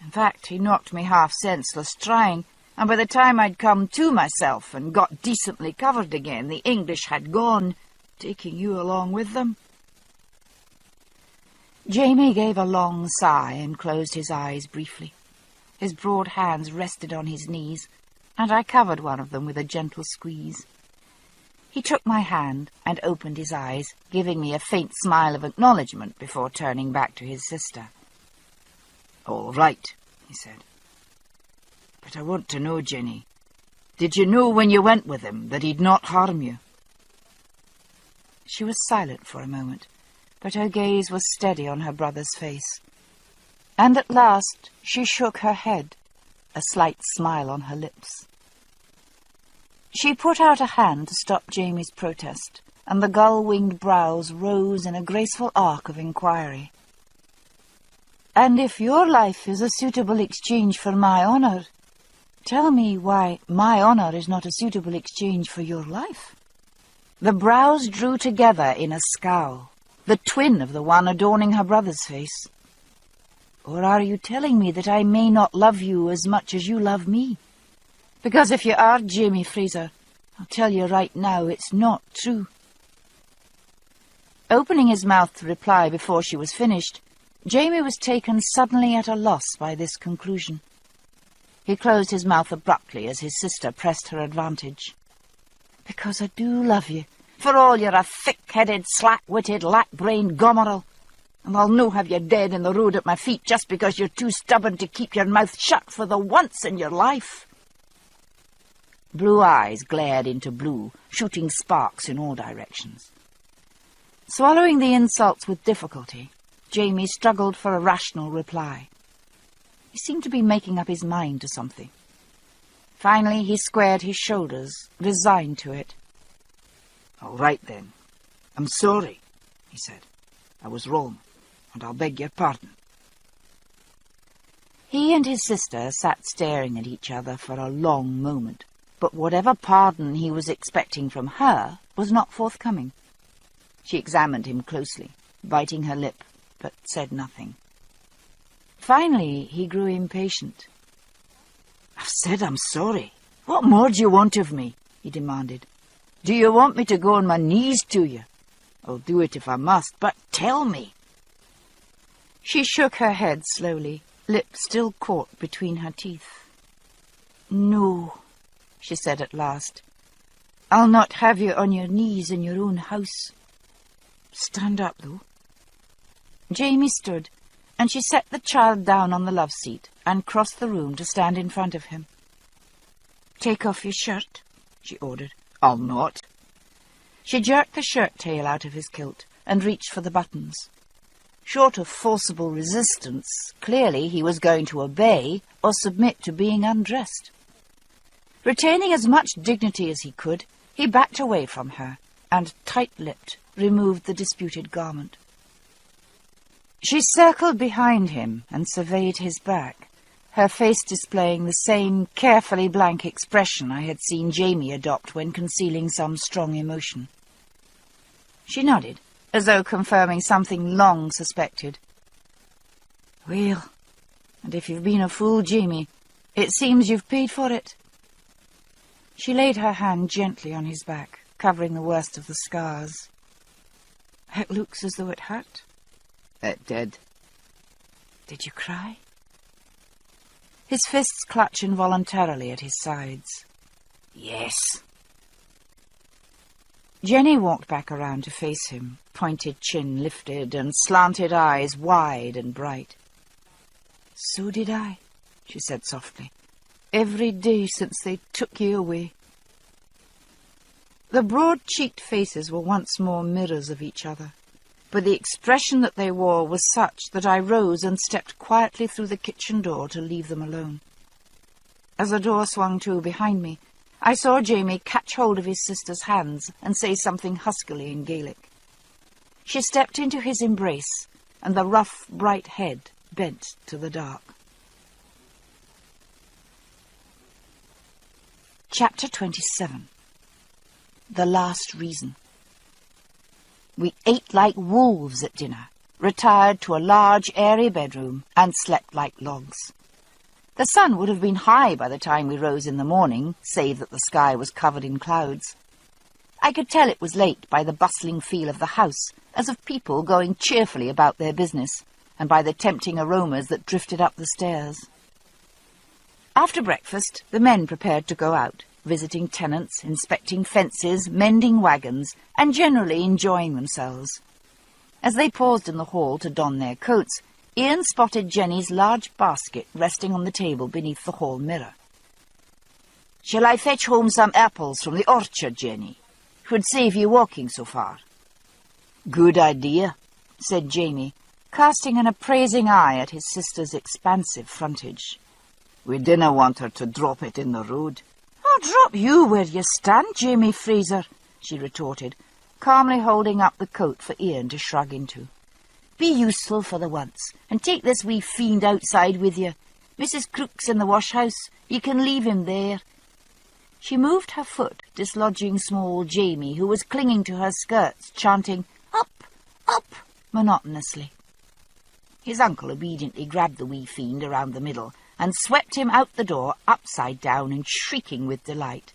In fact, he knocked me half senseless trying, and by the time I'd come to myself and got decently covered again, the English had gone, taking you along with them. Jamie gave a long sigh and closed his eyes briefly. His broad hands rested on his knees, and I covered one of them with a gentle squeeze. He took my hand and opened his eyes, giving me a faint smile of acknowledgement before turning back to his sister. "All right," he said. "But I want to know, Jenny, did you know when you went with him that he'd not harm you?" She was silent for a moment, but her gaze was steady on her brother's face. And at last she shook her head, a slight smile on her lips. She put out a hand to stop Jamie's protest, and the gull-winged brows rose in a graceful arc of inquiry. "And if your life is a suitable exchange for my honour, tell me why my honour is not a suitable exchange for your life?" The brows drew together in a scowl, the twin of the one adorning her brother's face. "Or are you telling me that I may not love you as much as you love me? Because if you are, Jamie Fraser, I'll tell you right now it's not true." Opening his mouth to reply before she was finished, Jamie was taken suddenly at a loss by this conclusion. He closed his mouth abruptly as his sister pressed her advantage. "Because I do love you, for all you're a thick-headed, slack-witted, lack-brained gomerel. And I'll no have you dead in the road at my feet just because you're too stubborn to keep your mouth shut for the once in your life." Blue eyes glared into blue, shooting sparks in all directions. Swallowing the insults with difficulty, Jamie struggled for a rational reply. He seemed to be making up his mind to something. Finally he squared his shoulders, resigned to it. "All right, then. I'm sorry," he said. "I was wrong, and I'll beg your pardon." He and his sister sat staring at each other for a long moment, but whatever pardon he was expecting from her was not forthcoming. She examined him closely, biting her lip, but said nothing. Finally he grew impatient. "I've said I'm sorry. What more do you want of me?" he demanded. "Do you want me to go on my knees to you? I'll do it if I must, but tell me." She shook her head slowly, lip still caught between her teeth. "No," she said at last. "I'll not have you on your knees in your own house. Stand up, though." Jamie stood, and she set the child down on the love-seat and crossed the room to stand in front of him. "Take off your shirt," she ordered. "I'll not." She jerked the shirt-tail out of his kilt and reached for the buttons. Short of forcible resistance, clearly he was going to obey or submit to being undressed. Retaining as much dignity as he could, he backed away from her and, tight-lipped, removed the disputed garment. She circled behind him and surveyed his back, her face displaying the same carefully blank expression I had seen Jamie adopt when concealing some strong emotion. She nodded, as though confirming something long suspected. "Well, and if you've been a fool, Jamie, it seems you've paid for it." She laid her hand gently on his back, covering the worst of the scars. "It looks as though it hurt." "It did." "Did you cry?" His fists clutched involuntarily at his sides. "Yes." Jenny walked back around to face him, pointed chin lifted and slanted eyes wide and bright. "So did I," she said softly. every day since they took ye away." The broad-cheeked faces were once more mirrors of each other, but the expression that they wore was such that I rose and stepped quietly through the kitchen door to leave them alone. As the door swung to behind me, I saw Jamie catch hold of his sister's hands and say something huskily in Gaelic. She stepped into his embrace, and the rough, bright head bent to the dark. Chapter 27. The Last Reason. We ate like wolves at dinner, retired to a large, airy bedroom, and slept like logs. The sun would have been high by the time we rose in the morning, save that the sky was covered in clouds. I could tell it was late by the bustling feel of the house, as of people going cheerfully about their business, and by the tempting aromas that drifted up the stairs. After breakfast, the men prepared to go out, visiting tenants, inspecting fences, mending wagons, and generally enjoying themselves. As they paused in the hall to don their coats, Ian spotted Jenny's large basket resting on the table beneath the hall mirror. "Shall I fetch home some apples from the orchard, Jenny? 'Twould save you walking so far." "Good idea," said Jamie, casting an appraising eye at his sister's expansive frontage. "We dinna want her to drop it in the road." "I'll drop you where you stand, Jamie Fraser," she retorted, calmly holding up the coat for Ian to shrug into. "Be useful for the once, and take this wee fiend outside with you. Mrs. Crook's in the wash-house. You can leave him there." She moved her foot, dislodging small Jamie, who was clinging to her skirts, chanting, "Up, up," monotonously. His uncle obediently grabbed the wee fiend around the middle and swept him out the door, upside down and shrieking with delight.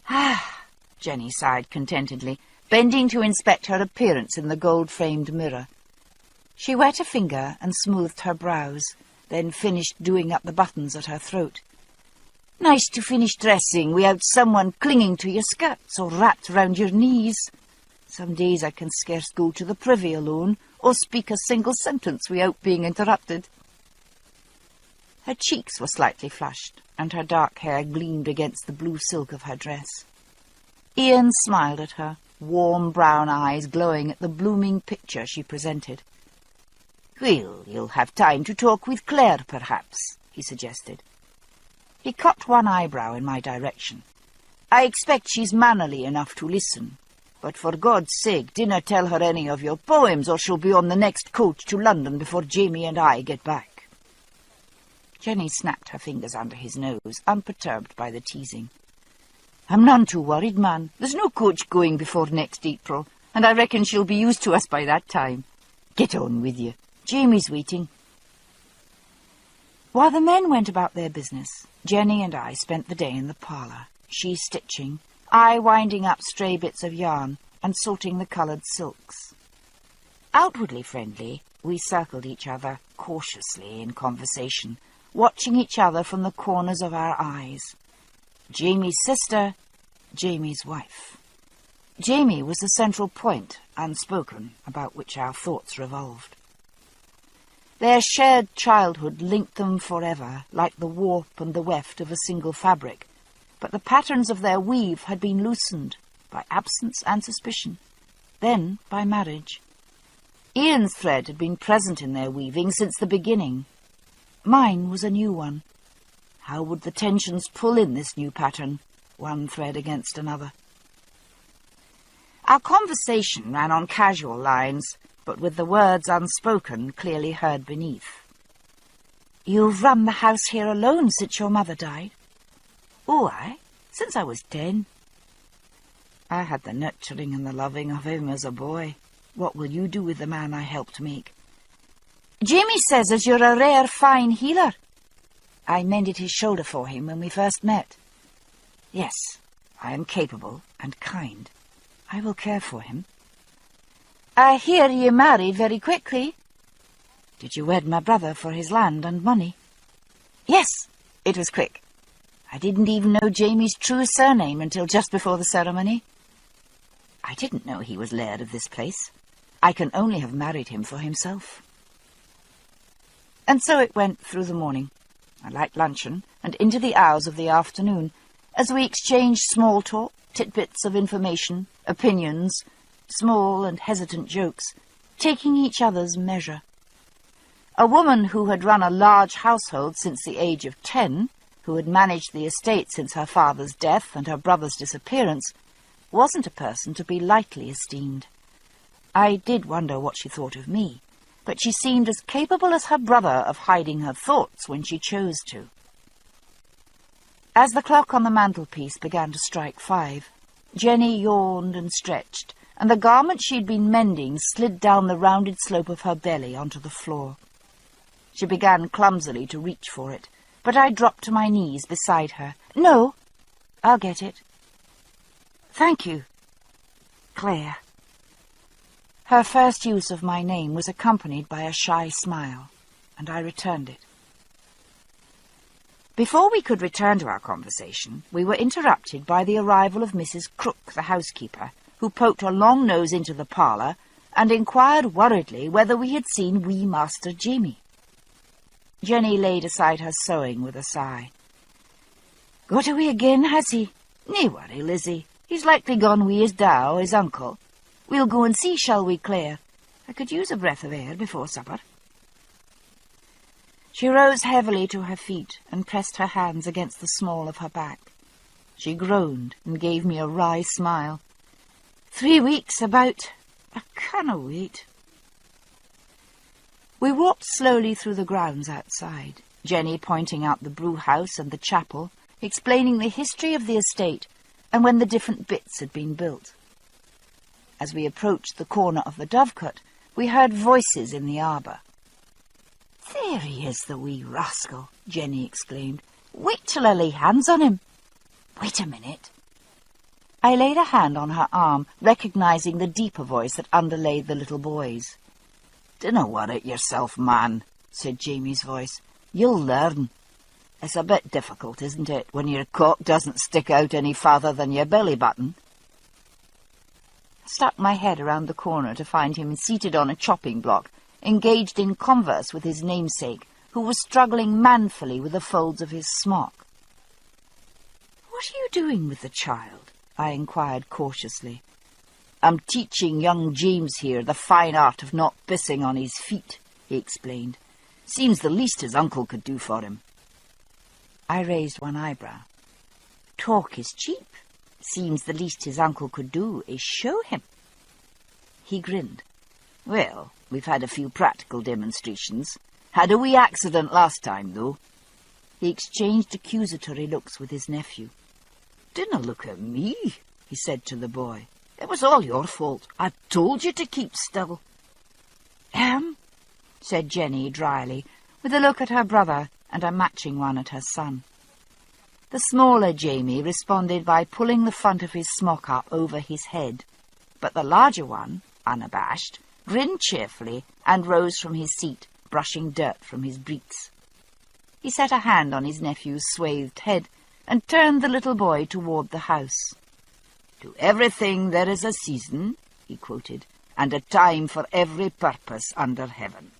"Ah," Jenny sighed contentedly, bending to inspect her appearance in the gold-framed mirror. She wet a finger and smoothed her brows, then finished doing up the buttons at her throat. "Nice to finish dressing without someone clinging to your skirts or wrapped round your knees. Some days I can scarce go to the privy alone, or speak a single sentence without being interrupted." Her cheeks were slightly flushed, and her dark hair gleamed against the blue silk of her dress. Ian smiled at her, warm brown eyes glowing at the blooming picture she presented. "Well, you'll have time to talk with Claire, perhaps," he suggested. He cocked one eyebrow in my direction. "I expect she's mannerly enough to listen, but for God's sake, dinna tell her any of your poems, or she'll be on the next coach to London before Jamie and I get back." Jenny snapped her fingers under his nose, unperturbed by the teasing. "I'm none too worried, man. There's no coach going before next April, and I reckon she'll be used to us by that time. Get on with you. Jamie's waiting." While the men went about their business, Jenny and I spent the day in the parlour, she stitching, I winding up stray bits of yarn and sorting the coloured silks. Outwardly friendly, we circled each other cautiously in conversation, watching each other from the corners of our eyes. Jamie's sister, Jamie's wife. Jamie was the central point, unspoken, about which our thoughts revolved. Their shared childhood linked them forever, like the warp and the weft of a single fabric, but the patterns of their weave had been loosened by absence and suspicion, then by marriage. Ian's thread had been present in their weaving since the beginning. Mine was a new one. How would the tensions pull in this new pattern, one thread against another? Our conversation ran on casual lines, but with the words unspoken clearly heard beneath. "You've run the house here alone since your mother died?" "Oh, aye, since I was 10. "I had the nurturing and the loving of him as a boy. What will you do with the man I helped make?" "Jamie says as you're a rare fine healer." "I mended his shoulder for him when we first met." "Yes, I am capable and kind. I will care for him." "I hear you married very quickly." "Did you wed my brother for his land and money?" "Yes, it was quick. I didn't even know Jamie's true surname until just before the ceremony. I didn't know he was laird of this place. I can only have married him for himself." And so it went through the morning. I liked luncheon, and into the hours of the afternoon, as we exchanged small talk, tidbits of information, opinions, small and hesitant jokes, taking each other's measure. A woman who had run a large household since the age of 10, who had managed the estate since her father's death and her brother's disappearance, wasn't a person to be lightly esteemed. I did wonder what she thought of me, but she seemed as capable as her brother of hiding her thoughts when she chose to. As the clock on the mantelpiece began to strike 5, Jenny yawned and stretched, and the garment she'd been mending slid down the rounded slope of her belly onto the floor. She began clumsily to reach for it, but I dropped to my knees beside her. "No, I'll get it." "Thank you, Claire." Her first use of my name was accompanied by a shy smile, and I returned it. Before we could return to our conversation, we were interrupted by the arrival of Mrs. Crook, the housekeeper, who poked her long nose into the parlour and inquired worriedly whether we had seen wee Master Jamie. Jenny laid aside her sewing with a sigh. "Got away again, has he? Nae worry, Lizzie. He's likely gone wi' his dow, his uncle. We'll go and see, shall we, Claire? I could use a breath of air before supper." She rose heavily to her feet and pressed her hands against the small of her back. She groaned and gave me a wry smile. 3 weeks, about. I canna wait." We walked slowly through the grounds outside, Jenny pointing out the brewhouse and the chapel, explaining the history of the estate and when the different bits had been built. As we approached the corner of the dovecot, we heard voices in the arbour. "There he is, the wee rascal," Jenny exclaimed. "Wait till I lay hands on him." "Wait a minute." I laid a hand on her arm, recognizing the deeper voice that underlaid the little boy's. "Dinna worrit yourself, man," said Jamie's voice. "You'll learn. It's a bit difficult, isn't it, when your cock doesn't stick out any farther than your belly button?" I stuck my head around the corner to find him seated on a chopping block, engaged in converse with his namesake, who was struggling manfully with the folds of his smock. "What are you doing with the child?" I inquired cautiously. "I'm teaching young James here the fine art of not pissing on his feet," he explained. "Seems the least his uncle could do for him." I raised one eyebrow. "Talk is cheap. Seems the least his uncle could do is show him." He grinned. "Well, we've had a few practical demonstrations. Had a wee accident last time, though." He exchanged accusatory looks with his nephew. "Dinna look at me," he said to the boy. "It was all your fault. I told you to keep still." Said Jenny dryly, with a look at her brother and a matching one at her son. The smaller Jamie responded by pulling the front of his smock up over his head, but the larger one, unabashed, grinned cheerfully and rose from his seat, brushing dirt from his breeks. He set a hand on his nephew's swathed head and turned the little boy toward the house. "To everything there is a season," he quoted, "and a time for every purpose under heaven.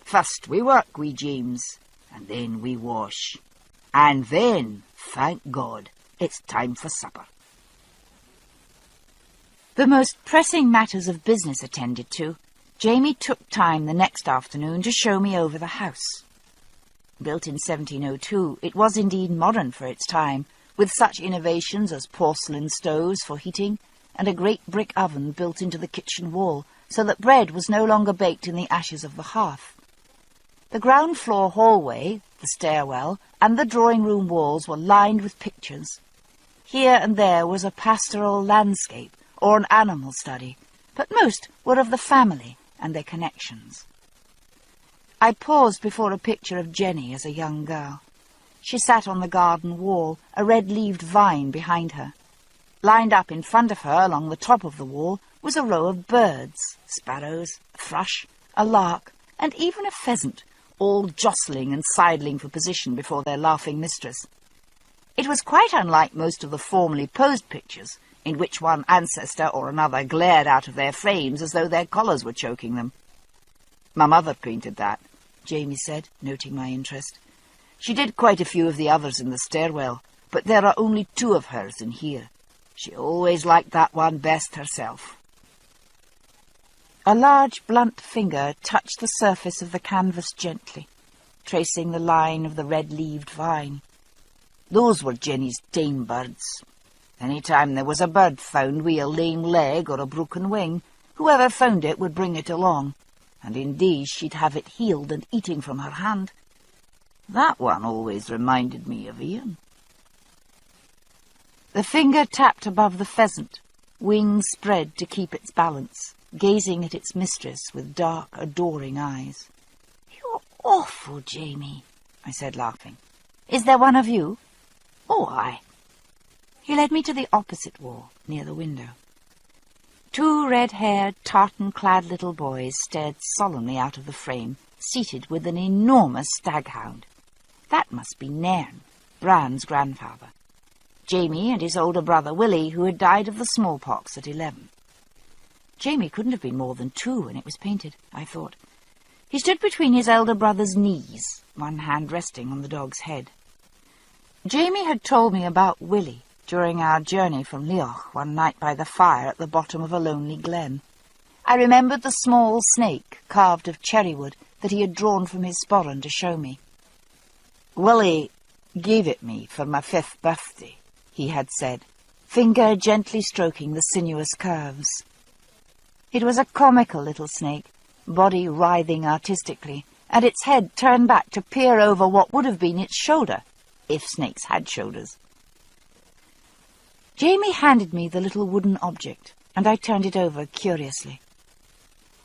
First we work, wee James, and then we wash. And then, thank God, it's time for supper." The most pressing matters of business attended to, Jamie took time the next afternoon to show me over the house. Built in 1702, it was indeed modern for its time, with such innovations as porcelain stoves for heating and a great brick oven built into the kitchen wall, so that bread was no longer baked in the ashes of the hearth. The ground-floor hallway, the stairwell, and the drawing-room walls were lined with pictures. Here and there was a pastoral landscape or an animal study, but most were of the family and their connections. I paused before a picture of Jenny as a young girl. She sat on the garden wall, a red-leaved vine behind her. Lined up in front of her along the top of the wall was a row of birds, sparrows, a thrush, a lark, and even a pheasant, all jostling and sidling for position before their laughing mistress. It was quite unlike most of the formally posed pictures, in which one ancestor or another glared out of their frames as though their collars were choking them. "My mother painted that," Jamie said, noting my interest. She did quite a few of the others in the stairwell, but there are only 2 of hers in here. She always liked that one best herself. A large, blunt finger touched the surface of the canvas gently, tracing the line of the red-leaved vine. Those were Jenny's tame birds. Any time there was a bird found with a lame leg or a broken wing, whoever found it would bring it along, and indeed she'd have it healed and eating from her hand. That one always reminded me of Ian. The finger tapped above the pheasant, wings spread to keep its balance, gazing at its mistress with dark, adoring eyes. "You're awful, Jamie," I said, laughing. "Is there one of you?" "Oh, aye." He led me to the opposite wall, near the window. 2 red-haired, tartan-clad little boys stared solemnly out of the frame, seated with an enormous staghound. That must be Nairn, Bran's grandfather. Jamie and his older brother Willie, who had died of the smallpox at 11. Jamie couldn't have been more than 2 when it was painted, I thought. He stood between his elder brother's knees, one hand resting on the dog's head. Jamie had told me about Willie during our journey from Leoch one night by the fire at the bottom of a lonely glen. I remembered the small snake carved of cherrywood that he had drawn from his sporran to show me. "Willie gave it me for my 5th birthday," he had said, finger gently stroking the sinuous curves. It was a comical little snake, body writhing artistically, and its head turned back to peer over what would have been its shoulder, if snakes had shoulders. Jamie handed me the little wooden object, and I turned it over curiously.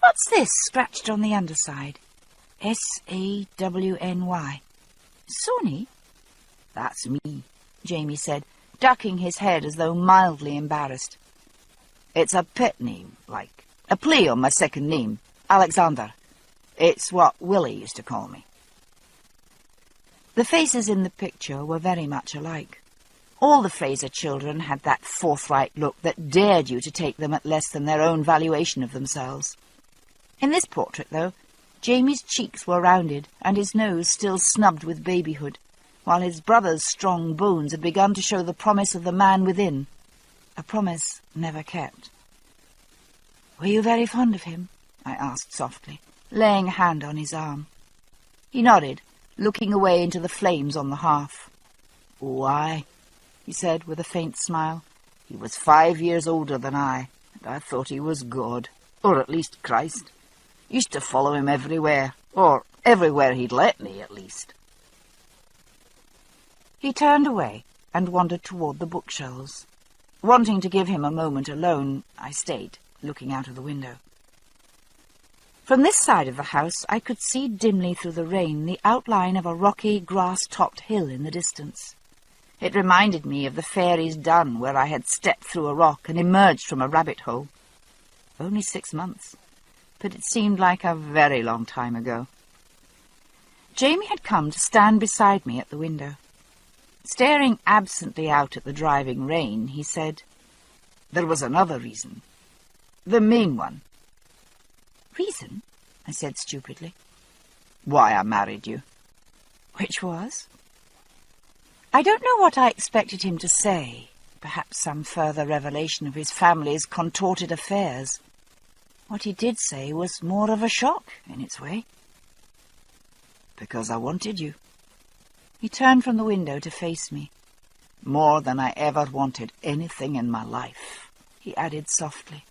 "What's this scratched on the underside?" "S-A-W-N-Y. Sony?" "That's me," Jamie said, ducking his head as though mildly embarrassed. "It's a pet name, like. A play on my second name, Alexander. It's what Willie used to call me." The faces in the picture were very much alike. All the Fraser children had that forthright look that dared you to take them at less than their own valuation of themselves. In this portrait, though, Jamie's cheeks were rounded and his nose still snubbed with babyhood, while his brother's strong bones had begun to show the promise of the man within, a promise never kept. "Were you very fond of him?" I asked softly, laying a hand on his arm. He nodded, looking away into the flames on the hearth. "Oh, aye," he said with a faint smile. "He was 5 years older than I, and I thought he was God, or at least Christ. Used to follow him everywhere, or everywhere he'd let me, at least." He turned away and wandered toward the bookshelves. Wanting to give him a moment alone, I stayed, looking out of the window. From this side of the house I could see dimly through the rain the outline of a rocky, grass-topped hill in the distance. It reminded me of the fairies' dun where I had stepped through a rock and emerged from a rabbit hole. Only 6 months, but it seemed like a very long time ago. Jamie had come to stand beside me at the window. Staring absently out at the driving rain, he said, "There was another reason. The main one." "Reason?" I said stupidly. "Why I married you." "Which was?" I don't know what I expected him to say, perhaps some further revelation of his family's contorted affairs. What he did say was more of a shock, in its way. "Because I wanted you." He turned from the window to face me. "More than I ever wanted anything in my life," he added softly.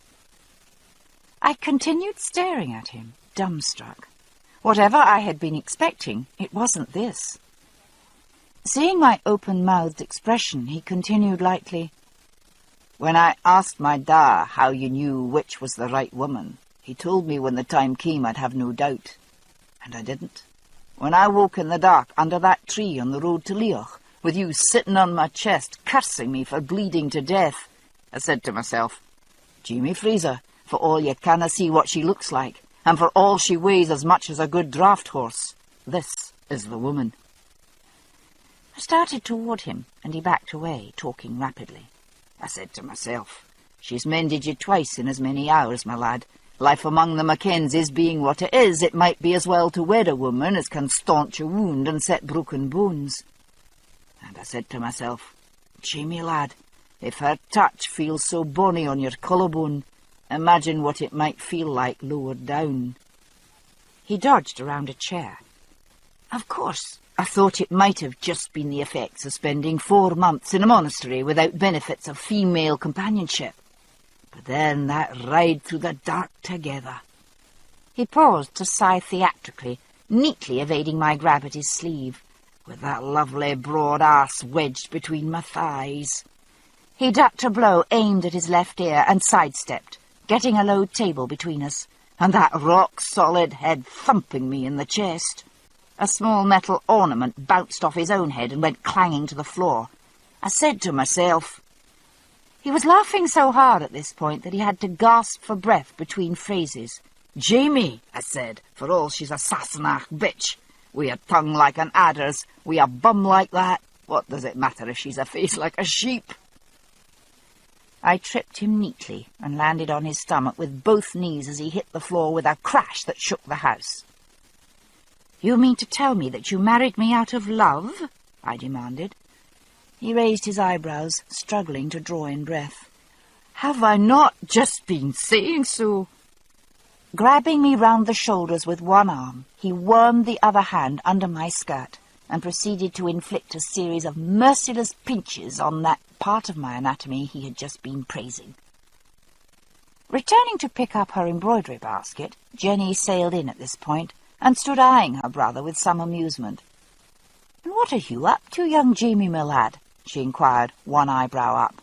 I continued staring at him, dumbstruck. Whatever I had been expecting, it wasn't this. Seeing my open-mouthed expression, he continued lightly, "When I asked my da how you knew which was the right woman, he told me when the time came I'd have no doubt. And I didn't. When I woke in the dark under that tree on the road to Leoch, with you sitting on my chest, cursing me for bleeding to death, I said to myself, Jamie Fraser, for all you canna see what she looks like, and for all she weighs as much as a good draught horse, this is the woman." I started toward him, and he backed away, talking rapidly. I said to myself, "She's mended you twice in as many hours, my lad, Life among the Mackenzies being what it is, it might be as well to wed a woman as can staunch a wound and set broken bones. And I said to myself, Jamie, lad, if her touch feels so bonny on your collarbone, imagine what it might feel like lower down. He dodged around a chair. Of course, I thought it might have just been the effects of spending 4 months in a monastery without benefits of female companionship. But then that ride through the dark together. He paused to sigh theatrically, neatly evading my grab at his sleeve, with that lovely broad arse wedged between my thighs. He ducked a blow aimed at his left ear and sidestepped, getting a low table between us, and that rock-solid head thumping me in the chest. A small metal ornament bounced off his own head and went clanging to the floor. I said to myself... He was laughing so hard at this point that he had to gasp for breath between phrases. "Jamie," I said, "for all she's a Sassenach bitch. Wi' a tongue like an adder's, wi' a bum like that, what does it matter if she's a face like a sheep?" I tripped him neatly and landed on his stomach with both knees as he hit the floor with a crash that shook the house. "You mean to tell me that you married me out of love?" I demanded. He raised his eyebrows, struggling to draw in breath. "Have I not just been saying so?" Grabbing me round the shoulders with one arm, he wormed the other hand under my skirt and proceeded to inflict a series of merciless pinches on that part of my anatomy he had just been praising. Returning to pick up her embroidery basket, Jenny sailed in at this point and stood eyeing her brother with some amusement. "And what are you up to, young Jamie, my lad?" she inquired, one eyebrow up.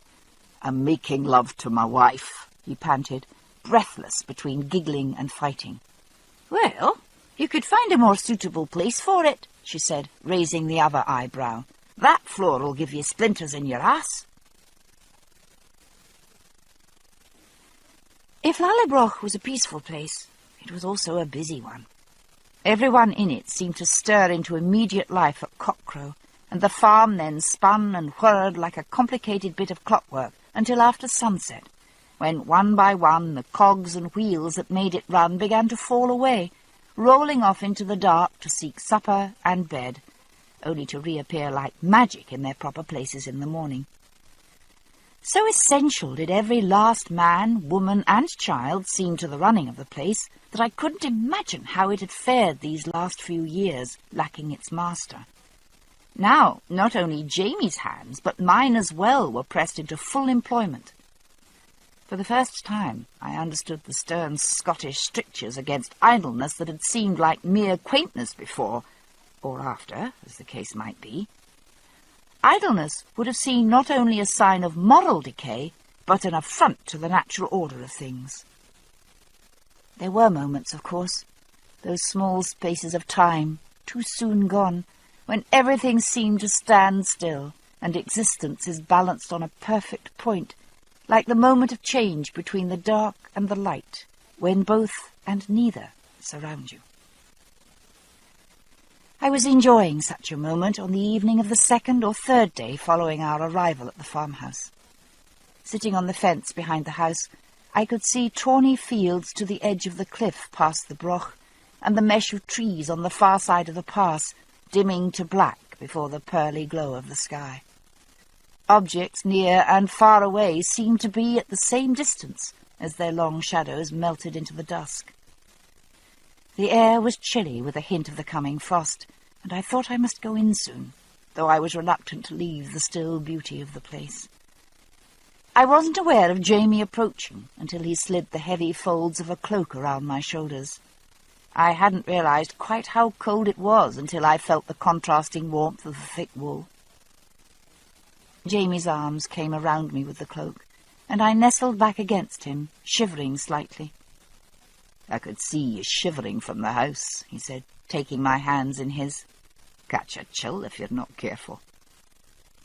"I'm making love to my wife," he panted, breathless between giggling and fighting. "Well, you could find a more suitable place for it," she said, raising the other eyebrow. "That floor'll give you splinters in your ass." If Lallybroch was a peaceful place, it was also a busy one. Everyone in it seemed to stir into immediate life at cockcrow, and the farm then spun and whirred like a complicated bit of clockwork until after sunset, when one by one the cogs and wheels that made it run began to fall away, rolling off into the dark to seek supper and bed, only to reappear like magic in their proper places in the morning. So essential did every last man, woman, and child seem to the running of the place that I couldn't imagine how it had fared these last few years, lacking its master. Now, not only Jamie's hands, but mine as well were pressed into full employment. For the first time, I understood the stern Scottish strictures against idleness that had seemed like mere quaintness before, or after, as the case might be. Idleness would have seemed not only a sign of moral decay, but an affront to the natural order of things. There were moments, of course, those small spaces of time, too soon gone, when everything seemed to stand still, and existence is balanced on a perfect point, like the moment of change between the dark and the light, when both and neither surround you. I was enjoying such a moment on the evening of the 2nd or 3rd day following our arrival at the farmhouse. Sitting on the fence behind the house, I could see tawny fields to the edge of the cliff past the broch, and the mesh of trees on the far side of the pass, dimming to black before the pearly glow of the sky. Objects near and far away seemed to be at the same distance as their long shadows melted into the dusk. The air was chilly with a hint of the coming frost, and I thought I must go in soon, though I was reluctant to leave the still beauty of the place. I wasn't aware of Jamie approaching until he slid the heavy folds of a cloak around my shoulders. I hadn't realized quite how cold it was until I felt the contrasting warmth of the thick wool. Jamie's arms came around me with the cloak, and I nestled back against him, shivering slightly. "I could see you shivering from the house," he said, taking my hands in his. "Catch a chill if you're not careful."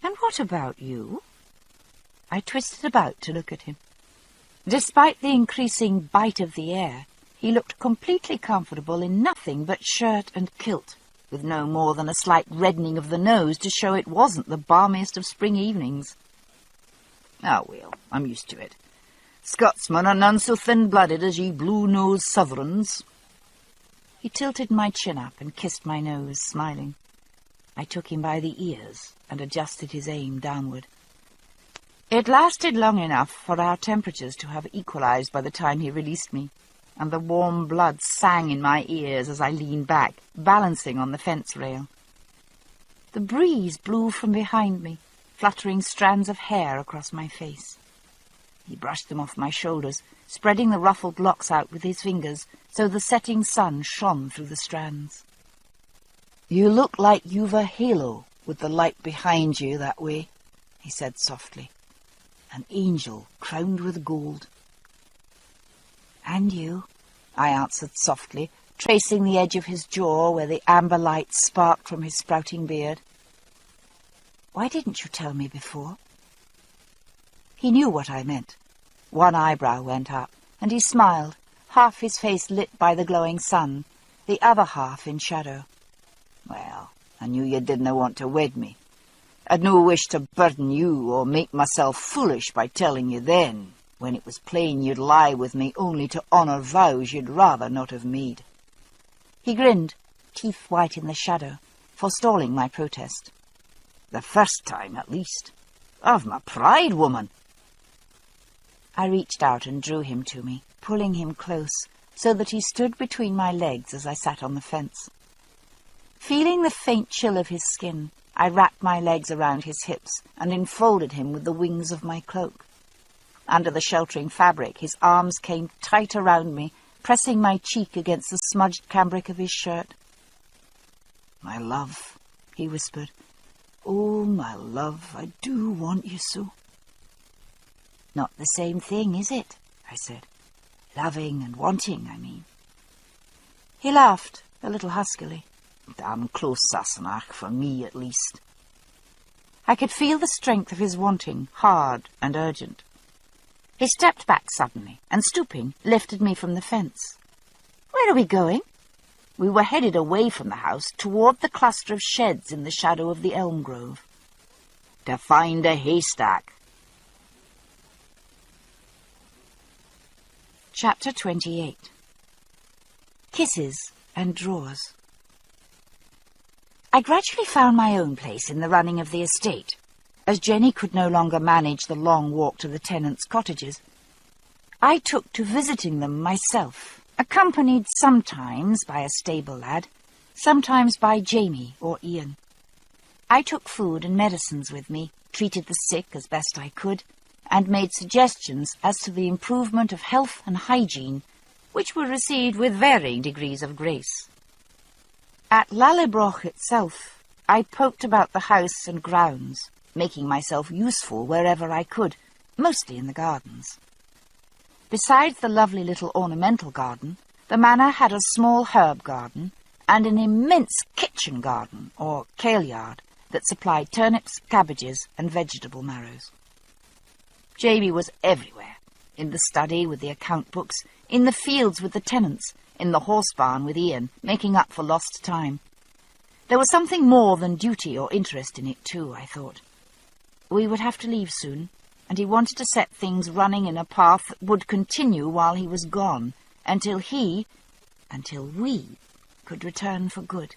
"And what about you?" I twisted about to look at him. Despite the increasing bite of the air, he looked completely comfortable in nothing but shirt and kilt, with no more than a slight reddening of the nose to show it wasn't the balmiest of spring evenings. "Oh, well, I'm used to it. Scotsmen are none so thin-blooded as ye blue-nosed sovereigns. He tilted my chin up and kissed my nose, smiling. I took him by the ears and adjusted his aim downward. It lasted long enough for our temperatures to have equalized by the time he released me, and the warm blood sang in my ears as I leaned back, balancing on the fence rail. The breeze blew from behind me, fluttering strands of hair across my face. He brushed them off my shoulders, spreading the ruffled locks out with his fingers, so the setting sun shone through the strands. "You look like you've a halo with the light behind you that way," he said softly. "An angel crowned with gold." "And you," I answered softly, tracing the edge of his jaw where the amber light sparked from his sprouting beard. "Why didn't you tell me before?" He knew what I meant. One eyebrow went up, and he smiled, half his face lit by the glowing sun, the other half in shadow. "Well, I knew you didn't want to wed me. I'd no wish to burden you or make myself foolish by telling you then, when it was plain you'd lie with me only to honour vows you'd rather not have made." He grinned, teeth white in the shadow, forestalling my protest. "The first time, at least. Of my pride, woman." I reached out and drew him to me, pulling him close, so that he stood between my legs as I sat on the fence. Feeling the faint chill of his skin, I wrapped my legs around his hips and enfolded him with the wings of my cloak. Under the sheltering fabric, his arms came tight around me, pressing my cheek against the smudged cambric of his shirt. "My love," he whispered. "Oh, my love, I do want you so." "Not the same thing, is it?" I said. "Loving and wanting, I mean." He laughed, a little huskily. "Damn close, Sassenach, for me at least." I could feel the strength of his wanting, hard and urgent. He stepped back suddenly, and stooping, lifted me from the fence. "Where are we going?" We were headed away from the house, toward the cluster of sheds in the shadow of the elm grove. "To find a haystack." Chapter 28. Kisses and Drawers. I gradually found my own place in the running of the estate, as Jenny could no longer manage the long walk to the tenants' cottages. I took to visiting them myself, accompanied sometimes by a stable lad, sometimes by Jamie or Ian. I took food and medicines with me, treated the sick as best I could, and made suggestions as to the improvement of health and hygiene, which were received with varying degrees of grace. At Lallebroch itself, I poked about the house and grounds, making myself useful wherever I could, mostly in the gardens. Besides the lovely little ornamental garden, the manor had a small herb garden and an immense kitchen garden, or kale-yard, that supplied turnips, cabbages, and vegetable marrows. Jamie was everywhere, in the study with the account books, in the fields with the tenants, in the horse barn with Ian, making up for lost time. There was something more than duty or interest in it, too, I thought. We would have to leave soon, and he wanted to set things running in a path that would continue while he was gone, until we could return for good.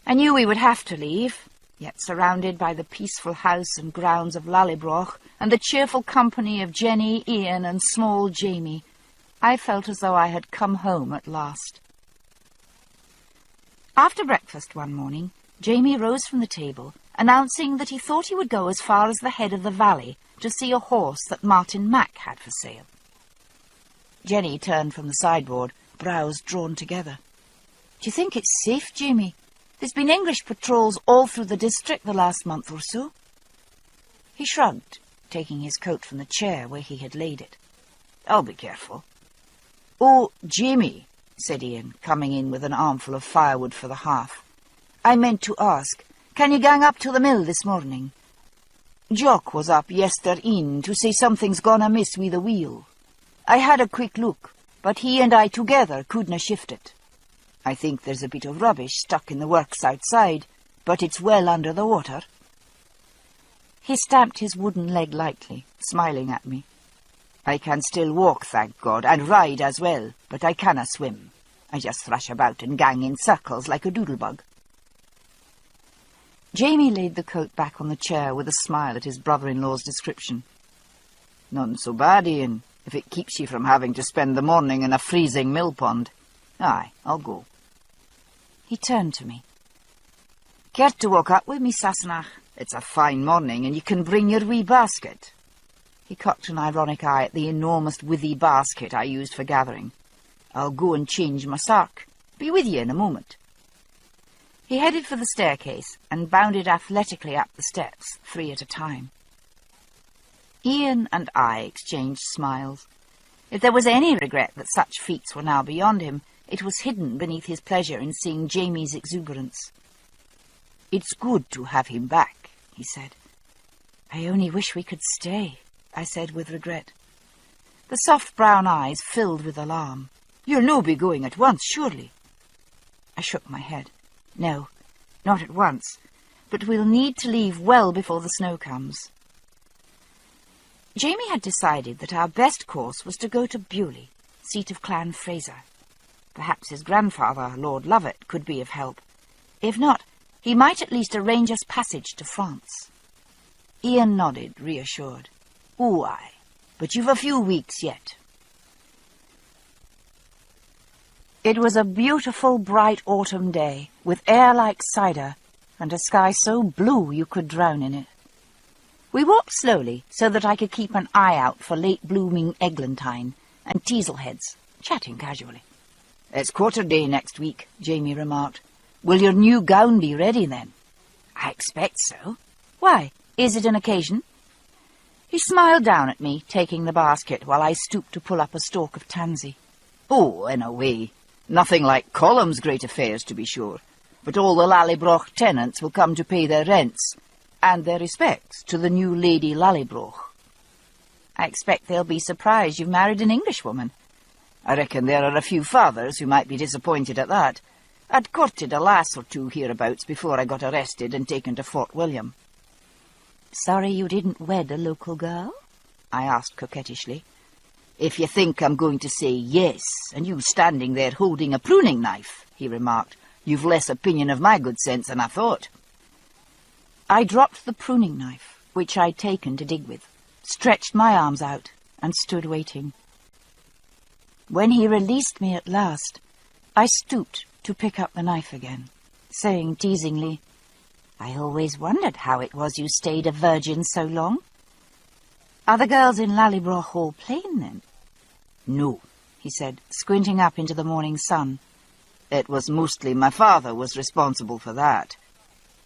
I knew we would have to leave, yet surrounded by the peaceful house and grounds of Lallebroch and the cheerful company of Jenny, Ian, and small Jamie, I felt as though I had come home at last. After breakfast one morning, Jamie rose from the table, announcing that he thought he would go as far as the head of the valley to see a horse that Martin Mack had for sale. Jenny turned from the sideboard, brows drawn together. "Do you think it's safe, Jamie? There's been English patrols all through the district the last month or so." He shrugged, taking his coat from the chair where he had laid it. "I'll be careful." "Oh, Jamie," said Ian, coming in with an armful of firewood for the hearth. "I meant to ask, can you gang up to the mill this morning? Jock was up yestereen to say something's gone amiss with the wheel. I had a quick look, but he and I together couldna shift it. I think there's a bit of rubbish stuck in the works outside, but it's well under the water." He stamped his wooden leg lightly, smiling at me. I can still walk, thank God, and ride as well, but I canna swim. I just thrash about and gang in circles like a doodlebug. Jamie laid the coat back on the chair with a smile at his brother-in-law's description. None so bad, Ian, if it keeps you from having to spend the morning in a freezing mill pond. Aye, I'll go. He turned to me. Care to walk up with me, Sassenach? It's a fine morning, and you can bring your wee basket. He cocked an ironic eye at the enormous withy basket I used for gathering. I'll go and change my sark. Be with you in a moment. He headed for the staircase and bounded athletically up the steps, 3 at a time. Ian and I exchanged smiles. If there was any regret that such feats were now beyond him, it was hidden beneath his pleasure in seeing Jamie's exuberance. "It's good to have him back," he said. "I only wish we could stay," I said with regret. The soft brown eyes filled with alarm. "You'll no be going at once, surely?" I shook my head. "No, not at once, but we'll need to leave well before the snow comes." Jamie had decided that our best course was to go to Bewley, seat of Clan Fraser. Perhaps his grandfather, Lord Lovat, could be of help. If not, he might at least arrange us passage to France. Ian nodded, reassured. "Oh, aye, but you've a few weeks yet." It was a beautiful, bright autumn day, with air like cider, and a sky so blue you could drown in it. We walked slowly, so that I could keep an eye out for late-blooming eglantine and teaselheads, chatting casually. "It's quarter day next week," Jamie remarked. "Will your new gown be ready then?" "I expect so. Why, is it an occasion?" He smiled down at me, taking the basket, while I stooped to pull up a stalk of tansy. "Oh, in a way. Nothing like Column's great affairs, to be sure. But all the Lallybroch tenants will come to pay their rents and their respects to the new Lady Lallybroch." "I expect they'll be surprised you've married an Englishwoman." "I reckon there are a few fathers who might be disappointed at that. I'd courted a lass or two hereabouts before I got arrested and taken to Fort William." "Sorry you didn't wed a local girl?" I asked coquettishly. "If you think I'm going to say yes, and you standing there holding a pruning knife," he remarked, "you've less opinion of my good sense than I thought." I dropped the pruning knife, which I'd taken to dig with, stretched my arms out, and stood waiting. When he released me at last, I stooped to pick up the knife again, saying teasingly, "I always wondered how it was you stayed a virgin so long. Are the girls in Lallybroch all plain, then?" "No," he said, squinting up into the morning sun. "It was mostly my father was responsible for that.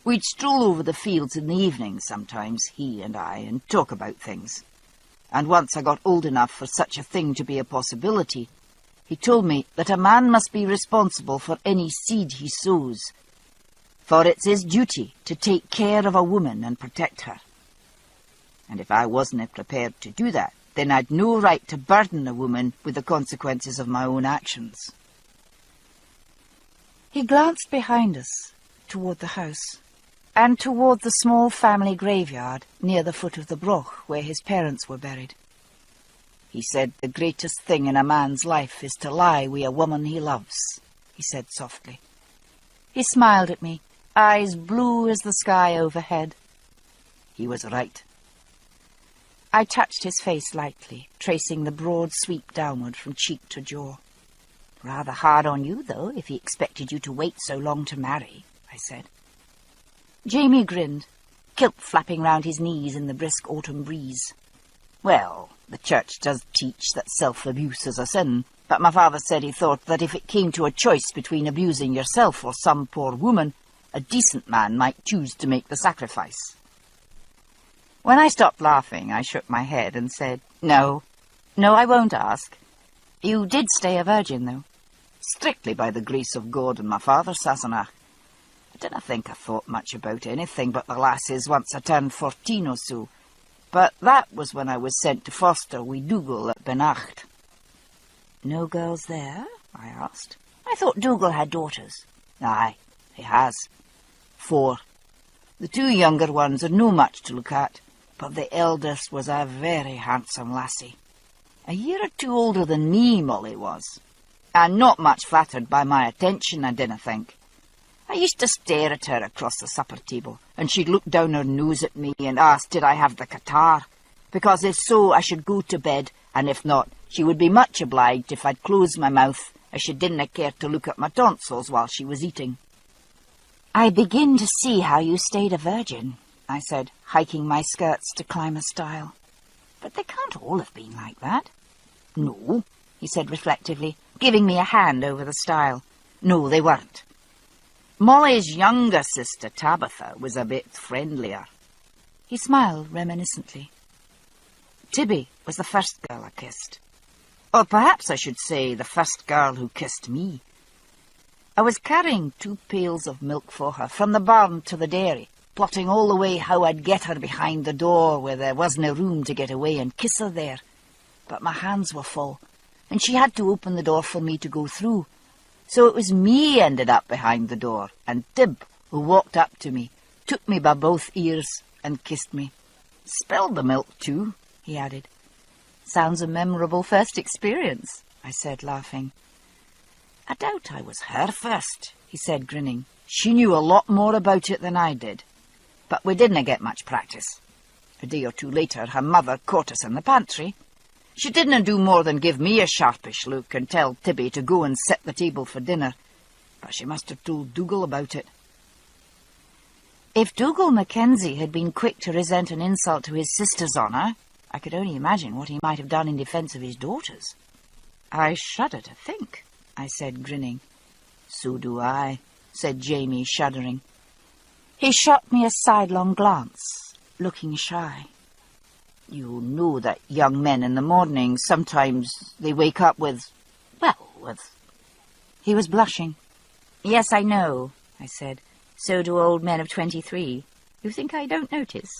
We'd stroll over the fields in the evening sometimes, he and I, and talk about things. And once I got old enough for such a thing to be a possibility, he told me that a man must be responsible for any seed he sows, for it's his duty to take care of a woman and protect her. And if I wasn't prepared to do that, then I'd no right to burden a woman with the consequences of my own actions." He glanced behind us, toward the house, and toward the small family graveyard near the foot of the broch where his parents were buried. "He said the greatest thing in a man's life is to lie with a woman he loves," he said softly. He smiled at me, eyes blue as the sky overhead. He was right. I touched his face lightly, tracing the broad sweep downward from cheek to jaw. "Rather hard on you, though, if he expected you to wait so long to marry," I said. Jamie grinned, kilt flapping round his knees in the brisk autumn breeze. "Well, the church does teach that self-abuse is a sin, but my father said he thought that if it came to a choice between abusing yourself or some poor woman, a decent man might choose to make the sacrifice." When I stopped laughing, I shook my head and said, No, I won't ask. You did stay a virgin, though." "Strictly by the grace of God and my father, Sassenach. I didn't think I thought much about anything but the lasses once I turned 14 or so, but that was when I was sent to foster with Dougal at Benacht." "No girls there?" I asked. "I thought Dougal had daughters." "Aye, he has. 4. The 2 younger ones are no much to look at, but the eldest was a very handsome lassie. A year or two older than me, Molly was, and not much flattered by my attention, I dinna think. I used to stare at her across the supper table, and she'd look down her nose at me and ask did I have the catarrh, because if so I should go to bed, and if not, she would be much obliged if I'd close my mouth, as she didn't care to look at my tonsils while she was eating. "I begin to see how you stayed a virgin," I said, hiking my skirts to climb a stile. "But they can't all have been like that." "No," he said reflectively, giving me a hand over the stile. "No, they weren't. Molly's younger sister, Tabitha, was a bit friendlier." He smiled reminiscently. "Tibby was the first girl I kissed. Or perhaps I should say the first girl who kissed me. I was carrying 2 pails of milk for her from the barn to the dairy, plotting all the way how I'd get her behind the door where there wasn't room to get away and kiss her there. But my hands were full, and she had to open the door for me to go through. So it was me ended up behind the door, and Tib, who walked up to me, took me by both ears and kissed me. Spilled the milk too," he added. "Sounds a memorable first experience," I said, laughing. "I doubt I was her first," he said, grinning. "She knew a lot more about it than I did. But we didn't get much practice. A day or two later, her mother caught us in the pantry. She didn't do more than give me a sharpish look and tell Tibby to go and set the table for dinner. But she must have told Dougal about it." If Dougal Mackenzie had been quick to resent an insult to his sister's honour, I could only imagine what he might have done in defence of his daughters. "I shudder to think," I said, grinning. "So do I," said Jamie, shuddering. He shot me a sidelong glance, looking shy. "You know that young men in the morning, sometimes they wake up with... He was blushing. "Yes, I know," I said. "So do old men of 23. You think I don't notice?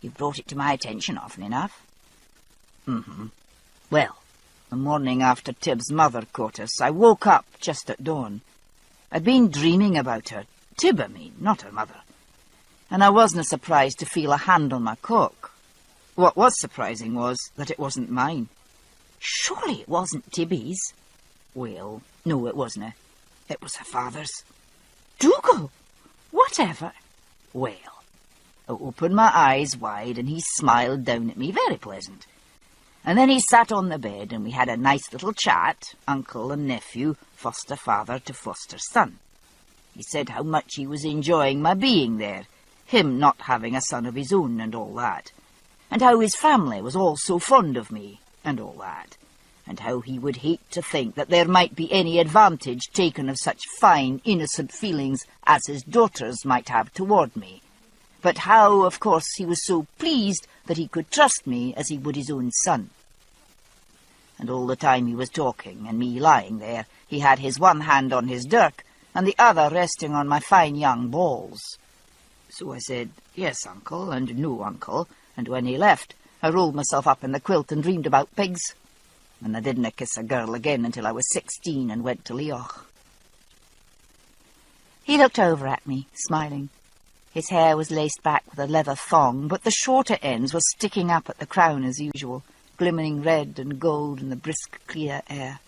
You've brought it to my attention often enough." "Well, the morning after Tib's mother caught us, I woke up just at dawn. I'd been dreaming about her, Tib, I mean, not her mother. And I wasn't surprised to feel a hand on my cock. What was surprising was that it wasn't mine." "Surely it wasn't Tibby's?" "Well, no, it wasn't. It was her father's." "Dougal! Whatever?" "Well, I opened my eyes wide and he smiled down at me, very pleasant. And then he sat on the bed and we had a nice little chat, uncle and nephew, foster father to foster son. He said how much he was enjoying my being there, him not having a son of his own and all that, and how his family was all so fond of me and all that, and how he would hate to think that there might be any advantage taken of such fine, innocent feelings as his daughters might have toward me, but how, of course, he was so pleased that he could trust me as he would his own son. And all the time he was talking, and me lying there, he had his one hand on his dirk, and the other resting on my fine young balls. So I said, 'Yes, uncle,' and 'No, uncle,' and when he left, I rolled myself up in the quilt and dreamed about pigs. And I didn't kiss a girl again until I was 16 and went to Leoch." He looked over at me, smiling. His hair was laced back with a leather thong, but the shorter ends were sticking up at the crown as usual, glimmering red and gold in the brisk, clear air.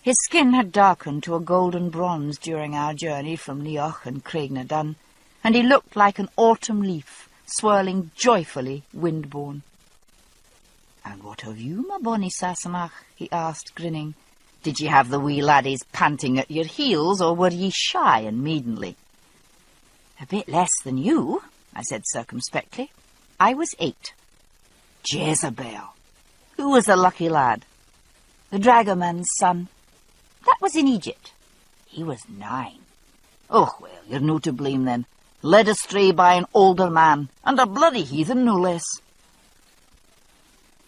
His skin had darkened to a golden bronze during our journey from Leoch and Craignadun, and he looked like an autumn leaf, swirling joyfully wind-borne. "And what of you, my bonny Sassenach?" he asked, grinning. "Did ye have the wee laddies panting at your heels, or were ye shy and maidenly?" "A bit less than you," I said circumspectly. "I was 8. "Jezebel! Who was the lucky lad?" "The dragoman's son. That was in Egypt. He was 9. "Oh, well, you're no to blame then. Led astray by an older man, and a bloody heathen, no less."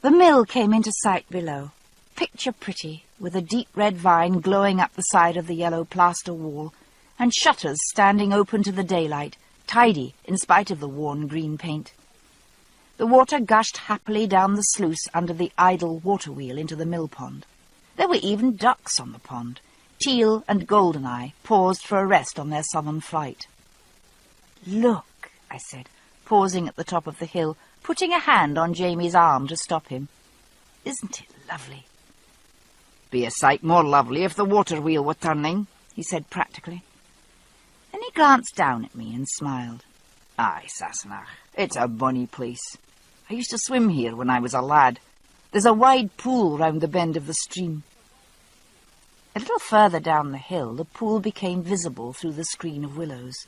The mill came into sight below, picture pretty, with a deep red vine glowing up the side of the yellow plaster wall, and shutters standing open to the daylight, tidy in spite of the worn green paint. The water gushed happily down the sluice under the idle water wheel into the mill pond. There were even ducks on the pond. Teal and Goldeneye paused for a rest on their southern flight. "Look," I said, pausing at the top of the hill, putting a hand on Jamie's arm to stop him. "Isn't it lovely. Be a sight more lovely if the water wheel were turning, he said practically. Then he glanced down at me and smiled. Aye, Sassenach, it's a bonny place. I used to swim here when I was a lad. There's a wide pool round the bend of the stream. A little further down the hill, the pool became visible through the screen of willows.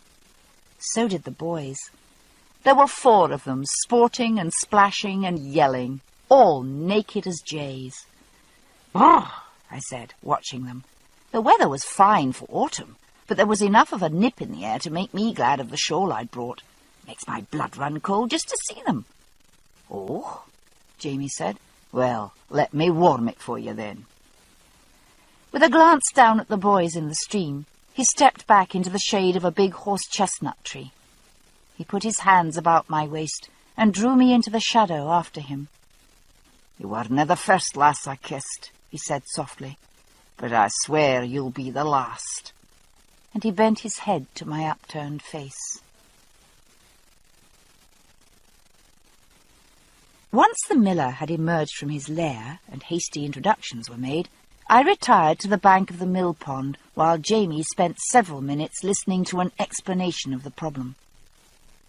So did the boys. There were 4 of them, sporting and splashing and yelling, all naked as jays. "Brrr," I said, watching them. The weather was fine for autumn, but there was enough of a nip in the air to make me glad of the shawl I'd brought. Makes my blood run cold just to see them. "Oh," Jamie said. "Well, let me warm it for you then." With a glance down at the boys in the stream, he stepped back into the shade of a big horse-chestnut tree. He put his hands about my waist and drew me into the shadow after him. "You warna the first lass I kissed," he said softly, "but I swear you'll be the last." And he bent his head to my upturned face. Once the miller had emerged from his lair and hasty introductions were made, I retired to the bank of the mill pond while Jamie spent several minutes listening to an explanation of the problem.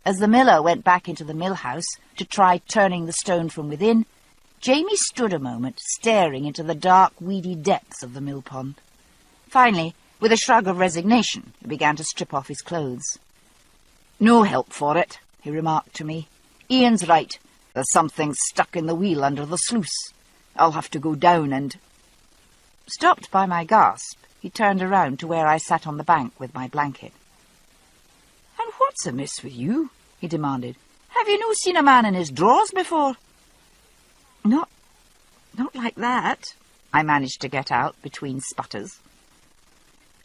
As the miller went back into the mill house to try turning the stone from within, Jamie stood a moment staring into the dark, weedy depths of the mill pond. Finally, with a shrug of resignation, he began to strip off his clothes. "No help for it," he remarked to me. "Ian's right. There's something stuck in the wheel under the sluice. I'll have to go down and—" Stopped by my gasp, he turned around to where I sat on the bank with my blanket. "And what's amiss with you?" he demanded. "Have you no seen a man in his drawers before?" Not like that," I managed to get out between sputters.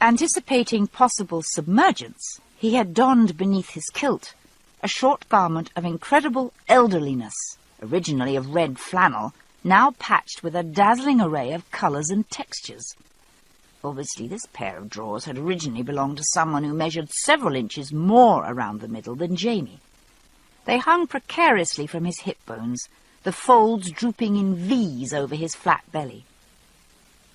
Anticipating possible submergence, he had donned beneath his kilt a short garment of incredible elderliness, originally of red flannel, now patched with a dazzling array of colours and textures. Obviously, this pair of drawers had originally belonged to someone who measured several inches more around the middle than Jamie. They hung precariously from his hip bones, the folds drooping in V's over his flat belly.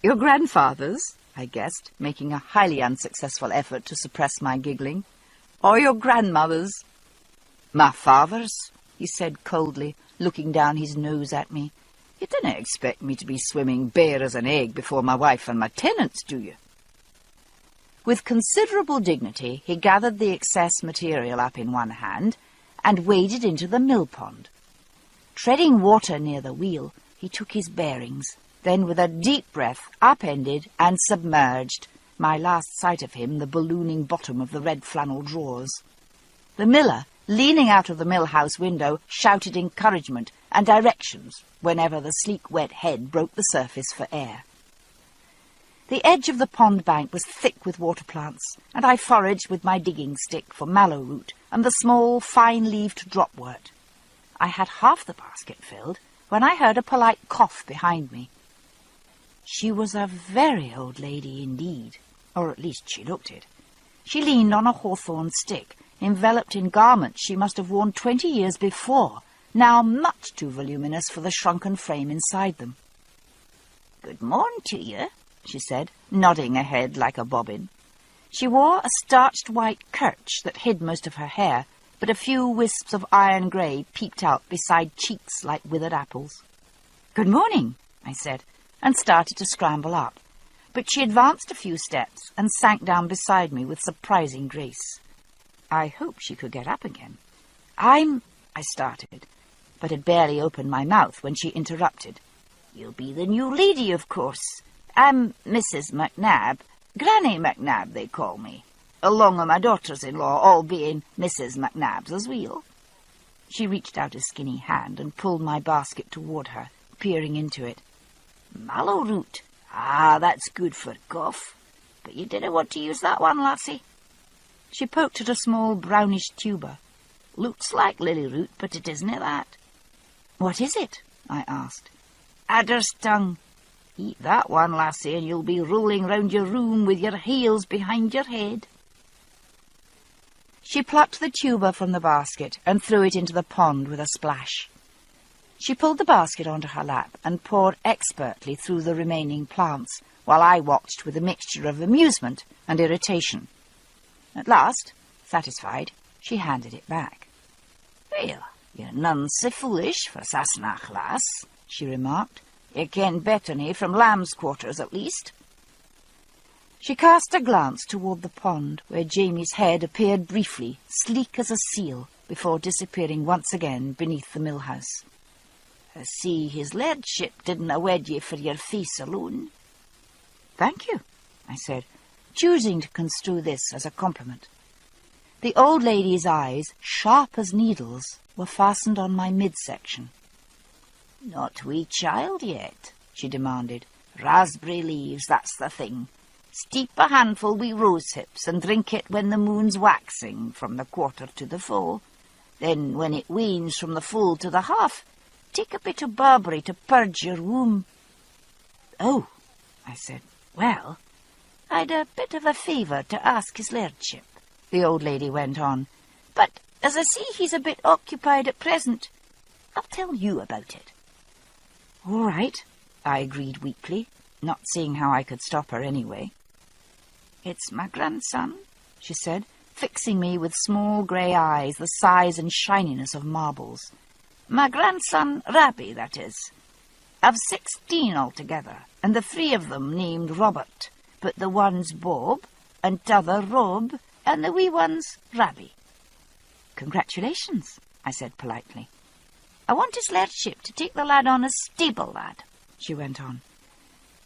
"Your grandfather's?" I guessed, making a highly unsuccessful effort to suppress my giggling. "Or your grandmother's?" "My father's," he said coldly, looking down his nose at me. "You didn't expect me to be swimming bare as an egg before my wife and my tenants, do you?" With considerable dignity, he gathered the excess material up in one hand and waded into the mill pond. Treading water near the wheel, he took his bearings, then with a deep breath upended and submerged, my last sight of him the ballooning bottom of the red flannel drawers. The miller, leaning out of the mill house window, shouted encouragement and directions whenever the sleek wet head broke the surface for air. The edge of the pond bank was thick with water plants, and I foraged with my digging stick for mallow root and the small, fine-leaved dropwort. I had half the basket filled when I heard a polite cough behind me. She was a very old lady indeed, or at least she looked it. She leaned on a hawthorn stick, enveloped in garments she must have worn 20 years before, now much too voluminous for the shrunken frame inside them. "Good morn to you," she said, nodding her head like a bobbin. She wore a starched white kerch that hid most of her hair, but a few wisps of iron grey peeped out beside cheeks like withered apples. "Good morning," I said, and started to scramble up, but she advanced a few steps and sank down beside me with surprising grace. I hoped she could get up again. I started, but had barely opened my mouth when she interrupted. "You'll be the new lady, of course. I'm Mrs. McNab, Granny McNab they call me, along of my daughters-in-law all being Mrs. McNabs as well." She reached out a skinny hand and pulled my basket toward her, peering into it. "Mallow root. Ah, that's good for cough. But you didn't want to use that one, lassie." She poked at a small brownish tuber. "Looks like lily root, but it isn't that." "What is it?" I asked. "Adder's tongue. Eat that one, lassie, and you'll be rolling round your room with your heels behind your head." She plucked the tuber from the basket and threw it into the pond with a splash. She pulled the basket onto her lap and poured expertly through the remaining plants, while I watched with a mixture of amusement and irritation. At last, satisfied, she handed it back. "Well, you're none so foolish for Sassenach, lass," she remarked. "You ken better from lamb's quarters, at least." She cast a glance toward the pond, where Jamie's head appeared briefly, sleek as a seal, before disappearing once again beneath the mill house. "I see his lordship didn't wed ye for your face alone." "Thank you," I said, choosing to construe this as a compliment. The old lady's eyes, sharp as needles, were fastened on my midsection. "Not wee child yet?" she demanded. "Raspberry leaves, that's the thing. Steep a handful wi' rose hips and drink it when the moon's waxing from the quarter to the full. Then, when it wanes from the full to the half, take a bit of barberry to purge your womb." "Oh," I said. "Well, I'd a bit of a favour to ask his lordship," the old lady went on. "But as I see he's a bit occupied at present, I'll tell you about it." "All right," I agreed weakly, not seeing how I could stop her anyway. "It's my grandson," she said, fixing me with small grey eyes the size and shininess of marbles. "My grandson Rabbie, that is. I've 16 altogether, and the 3 of them named Robert, but the one's Bob, and t'other Rob, and the wee one's Rabbie." "Congratulations," I said politely. "I want his lordship to take the lad on as stable lad," she went on.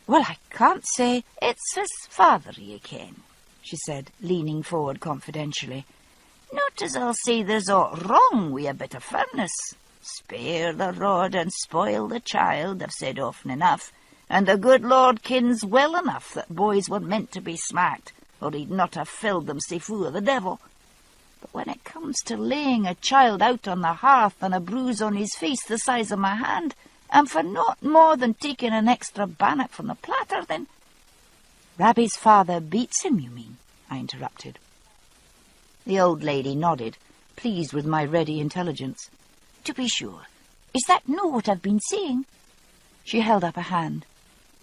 "Well, I can't say—" "It's his father, ye ken," she said, leaning forward confidentially. "Not as I'll say there's aught wrong wi' a bit of firmness. Spare the rod and spoil the child, I've said often enough, and the good Lord kens well enough that boys were meant to be smacked, or he'd not have filled them sae fu' of the devil. But when it comes to laying a child out on the hearth and a bruise on his face the size of my hand, and for naught more than taking an extra bannock from the platter, then—" "Rabbie's father beats him, you mean?" I interrupted. The old lady nodded, pleased with my ready intelligence. "To be sure. Is that no what I've been saying?" She held up a hand.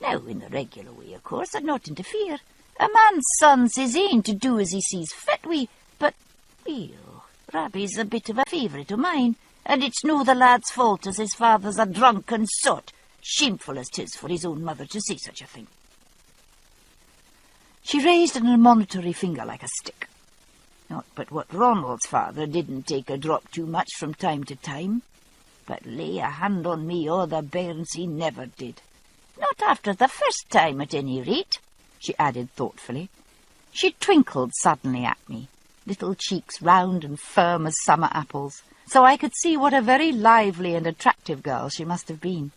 "Now, in the regular way, of course, I'd not interfere. A man's son's his ain to do as he sees fit wi', but, well, Rabbie's a bit of a favourite o' mine, and it's no the lad's fault as his father's a drunken sot, shameful as 'tis for his own mother to say such a thing." She raised an admonitory finger like a stick. Not but what Ronald's father didn't take a drop too much from time to time, but lay a hand on me o' the bairns he never did. Not after the first time, at any rate, she added thoughtfully. She twinkled suddenly at me, little cheeks round and firm as summer apples, so I could see what a very lively and attractive girl she must have been.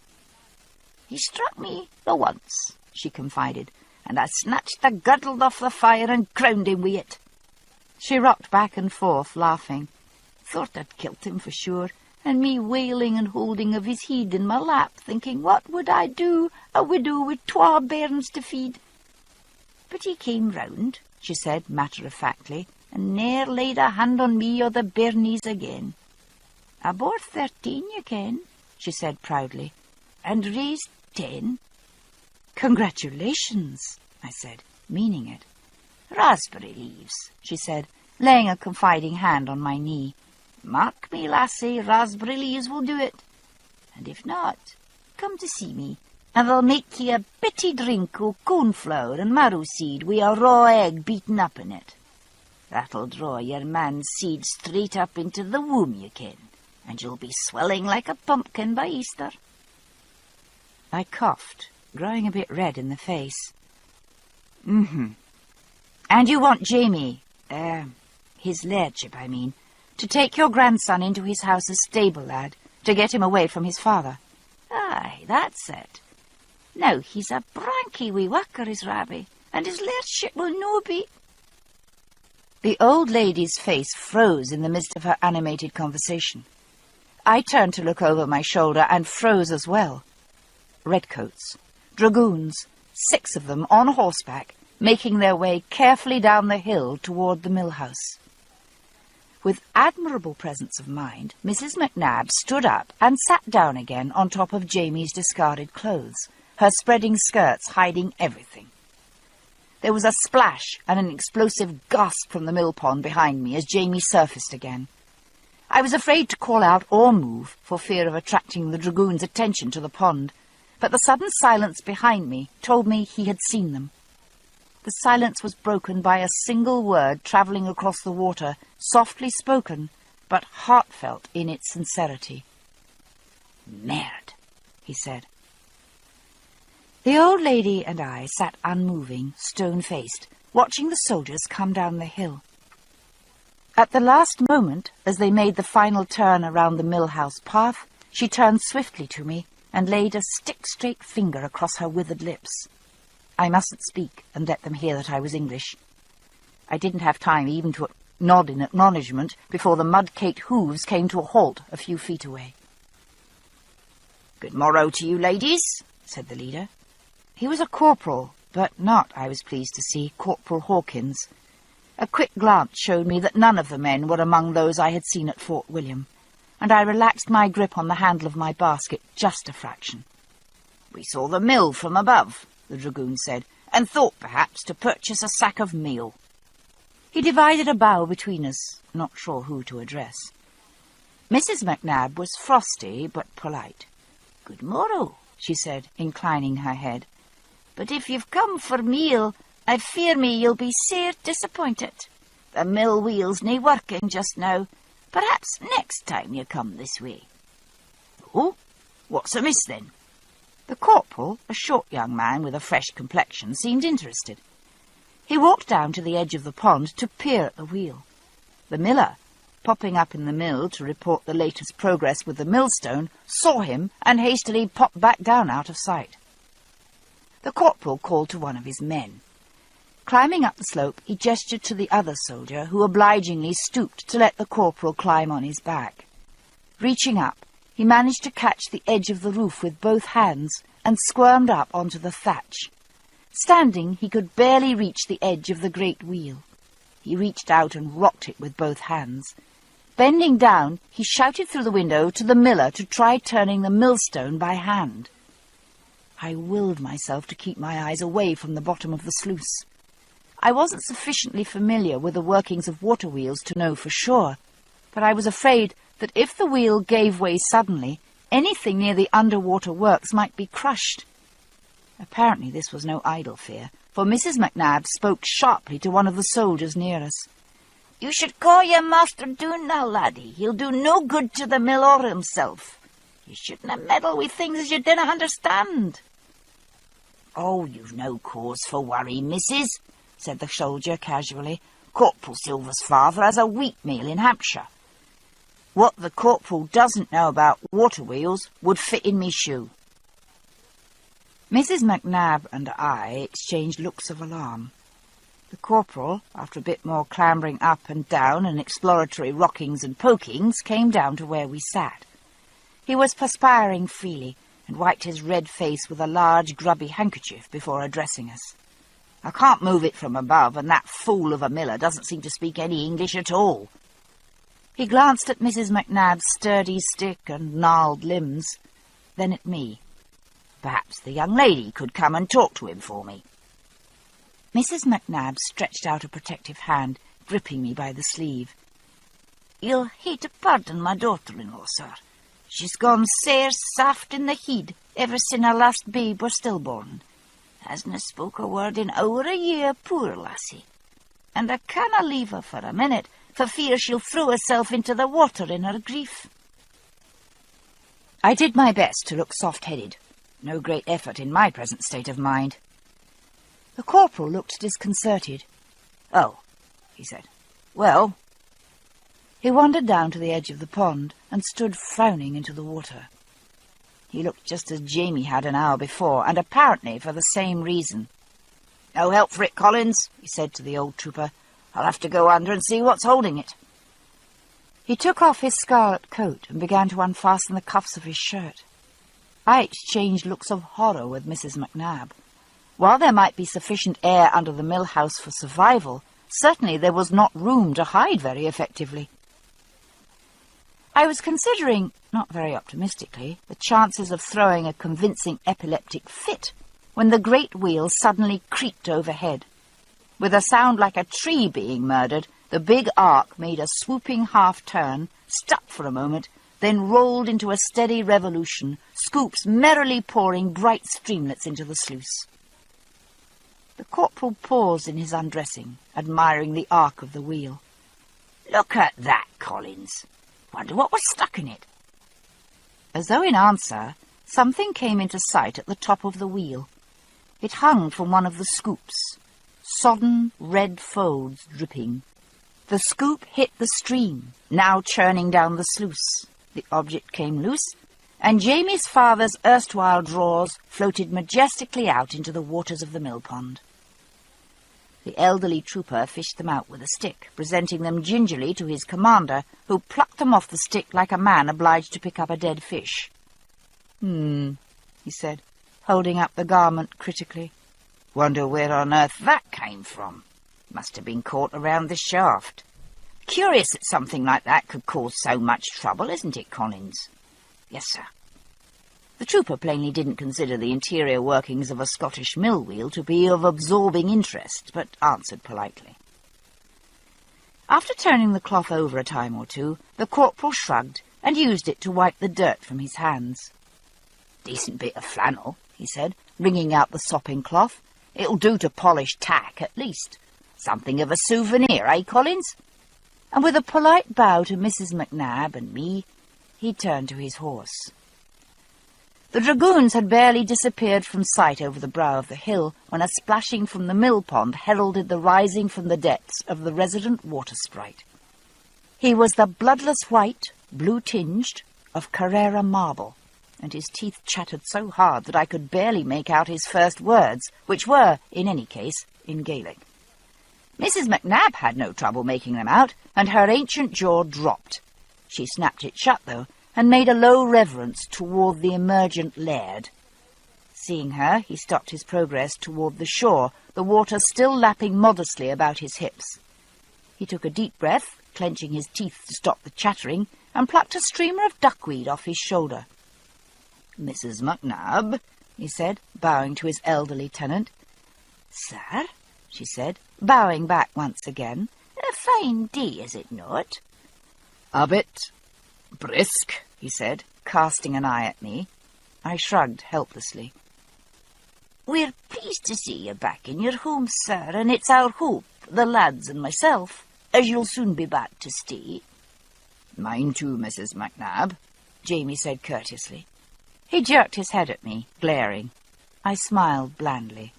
"He struck me the once," she confided, "and I snatched the girdle off the fire and crowned him wi' it." She rocked back and forth, laughing. "Thought I'd kilt him for sure, and me wailing and holding of his head in my lap, thinking what would I do, a widow with 2 bairns to feed. But he came round," she said matter-of-factly, "and ne'er laid a hand on me or the bairnies again. I bore 13, you ken," she said proudly, "and raised 10. "Congratulations," I said, meaning it. "Raspberry leaves," she said, laying a confiding hand on my knee. "Mark me, lassie, raspberry leaves will do it. And if not, come to see me, and I'll make ye a bitty drink o' cornflour and marrow seed wi' a raw egg beaten up in it. That'll draw your man's seed straight up into the womb, you ken, and you'll be swelling like a pumpkin by Easter." I coughed, growing a bit red in the face. "And you want Jamie, his lordship, I mean, to take your grandson into his house as stable lad, to get him away from his father?" "Aye, that's it. Now, he's a branky wee wacker, is Rabbie, and his lordship will no be—" The old lady's face froze in the midst of her animated conversation. I turned to look over my shoulder and froze as well. Redcoats, dragoons, 6 of them on horseback, making their way carefully down the hill toward the mill house. With admirable presence of mind, Mrs. McNabb stood up and sat down again on top of Jamie's discarded clothes, her spreading skirts hiding everything. There was a splash and an explosive gasp from the mill pond behind me as Jamie surfaced again. I was afraid to call out or move for fear of attracting the dragoon's attention to the pond, but the sudden silence behind me told me he had seen them. The silence was broken by a single word travelling across the water, softly spoken, but heartfelt in its sincerity. "Merde," he said. The old lady and I sat unmoving, stone-faced, watching the soldiers come down the hill. At the last moment, as they made the final turn around the mill-house path, she turned swiftly to me and laid a stick-straight finger across her withered lips. I mustn't speak and let them hear that I was English. I didn't have time even to nod in acknowledgment before the mud-caked hooves came to a halt a few feet away. "Good morrow to you, ladies," said the leader. He was a corporal, but not, I was pleased to see, Corporal Hawkins. A quick glance showed me that none of the men were among those I had seen at Fort William, and I relaxed my grip on the handle of my basket just a fraction. "We saw the mill from above," the dragoon said, "and thought perhaps to purchase a sack of meal." He divided a bow between us, not sure who to address. Mrs. McNabb was frosty but polite. "Good morrow," she said, inclining her head. "But if you've come for meal, I fear me you'll be sair disappointed. The mill wheel's nae working just now. Perhaps next time you come this way." "Oh, what's amiss then?" The corporal, a short young man with a fresh complexion, seemed interested. He walked down to the edge of the pond to peer at the wheel. The miller, popping up in the mill to report the latest progress with the millstone, saw him and hastily popped back down out of sight. The corporal called to one of his men. Climbing up the slope, he gestured to the other soldier, who obligingly stooped to let the corporal climb on his back. Reaching up, he managed to catch the edge of the roof with both hands and squirmed up onto the thatch. Standing, he could barely reach the edge of the great wheel. He reached out and rocked it with both hands. Bending down, he shouted through the window to the miller to try turning the millstone by hand. I willed myself to keep my eyes away from the bottom of the sluice. I wasn't sufficiently familiar with the workings of water wheels to know for sure, but I was afraid that if the wheel gave way suddenly, anything near the underwater works might be crushed. Apparently this was no idle fear, for Mrs. McNabb spoke sharply to one of the soldiers near us. "You should call your master doon now, laddie. He'll do no good to the mill or himself. You shouldna meddle with things as you dinna understand." "Oh, you've no cause for worry, missus," said the soldier casually. "Corporal Silver's father has a wheat mill in Hampshire. What the corporal doesn't know about water wheels would fit in me shoe." Mrs. McNabb and I exchanged looks of alarm. The corporal, after a bit more clambering up and down and exploratory rockings and pokings, came down to where we sat. He was perspiring freely and wiped his red face with a large grubby handkerchief before addressing us. "I can't move it from above, and that fool of a miller doesn't seem to speak any English at all." He glanced at Mrs. McNabb's sturdy stick and gnarled limbs, then at me. "Perhaps the young lady could come and talk to him for me." Mrs. McNabb stretched out a protective hand, gripping me by the sleeve. "You'll hae to pardon my daughter-in-law, sir. She's gone sair saft in the heed ever sin' her last babe were stillborn. Hasna spoke a word in over a year, poor lassie. And I canna leave her for a minute, for fear she'll throw herself into the water in her grief." I did my best to look soft-headed. No great effort in my present state of mind. The corporal looked disconcerted. "Oh," he said. "Well." He wandered down to the edge of the pond and stood frowning into the water. He looked just as Jamie had an hour before, and apparently for the same reason. "No help for it, Collins," he said to the old trooper. "I'll have to go under and see what's holding it." He took off his scarlet coat and began to unfasten the cuffs of his shirt. I exchanged looks of horror with Mrs. McNabb. While there might be sufficient air under the mill house for survival, certainly there was not room to hide very effectively. I was considering, not very optimistically, the chances of throwing a convincing epileptic fit when the great wheel suddenly creaked overhead. With a sound like a tree being murdered, the big ark made a swooping half-turn, stuck for a moment, then rolled into a steady revolution, scoops merrily pouring bright streamlets into the sluice. The corporal paused in his undressing, admiring the arc of the wheel. "Look at that, Collins. Wonder what was stuck in it." As though in answer, something came into sight at the top of the wheel. It hung from one of the scoops, sodden red folds dripping. The scoop hit the stream, now churning down the sluice. The object came loose, and Jamie's father's erstwhile drawers floated majestically out into the waters of the mill pond. The elderly trooper fished them out with a stick, presenting them gingerly to his commander, who plucked them off the stick like a man obliged to pick up a dead fish. He said, holding up the garment critically. "Wonder where on earth that came from. Must have been caught around the shaft. Curious that something like that could cause so much trouble, isn't it, Collins?" "Yes, sir." The trooper plainly didn't consider the interior workings of a Scottish mill wheel to be of absorbing interest, but answered politely. After turning the cloth over a time or two, the corporal shrugged and used it to wipe the dirt from his hands. "Decent bit of flannel," he said, wringing out the sopping cloth. "It'll do to polish tack, at least. Something of a souvenir, eh, Collins?" And with a polite bow to Mrs. McNab and me, he turned to his horse. The dragoons had barely disappeared from sight over the brow of the hill when a splashing from the mill pond heralded the rising from the depths of the resident water sprite. He was the bloodless white, blue-tinged, of Carrara marble, and his teeth chattered so hard that I could barely make out his first words, which were, in any case, in Gaelic. Mrs. McNab had no trouble making them out, and her ancient jaw dropped. She snapped it shut, though, and made a low reverence toward the emergent laird. Seeing her, he stopped his progress toward the shore, the water still lapping modestly about his hips. He took a deep breath, clenching his teeth to stop the chattering, and plucked a streamer of duckweed off his shoulder. "Mrs. McNab," he said, bowing to his elderly tenant. "Sir," she said, bowing back once again. "A fine day, is it not?" "A bit brisk," he said, casting an eye at me. I shrugged helplessly. "We're pleased to see you back in your home, sir, and it's our hope, the lads and myself, as you'll soon be back to stay." "Mine too, Mrs. McNab," Jamie said courteously. He jerked his head at me, glaring. I smiled blandly.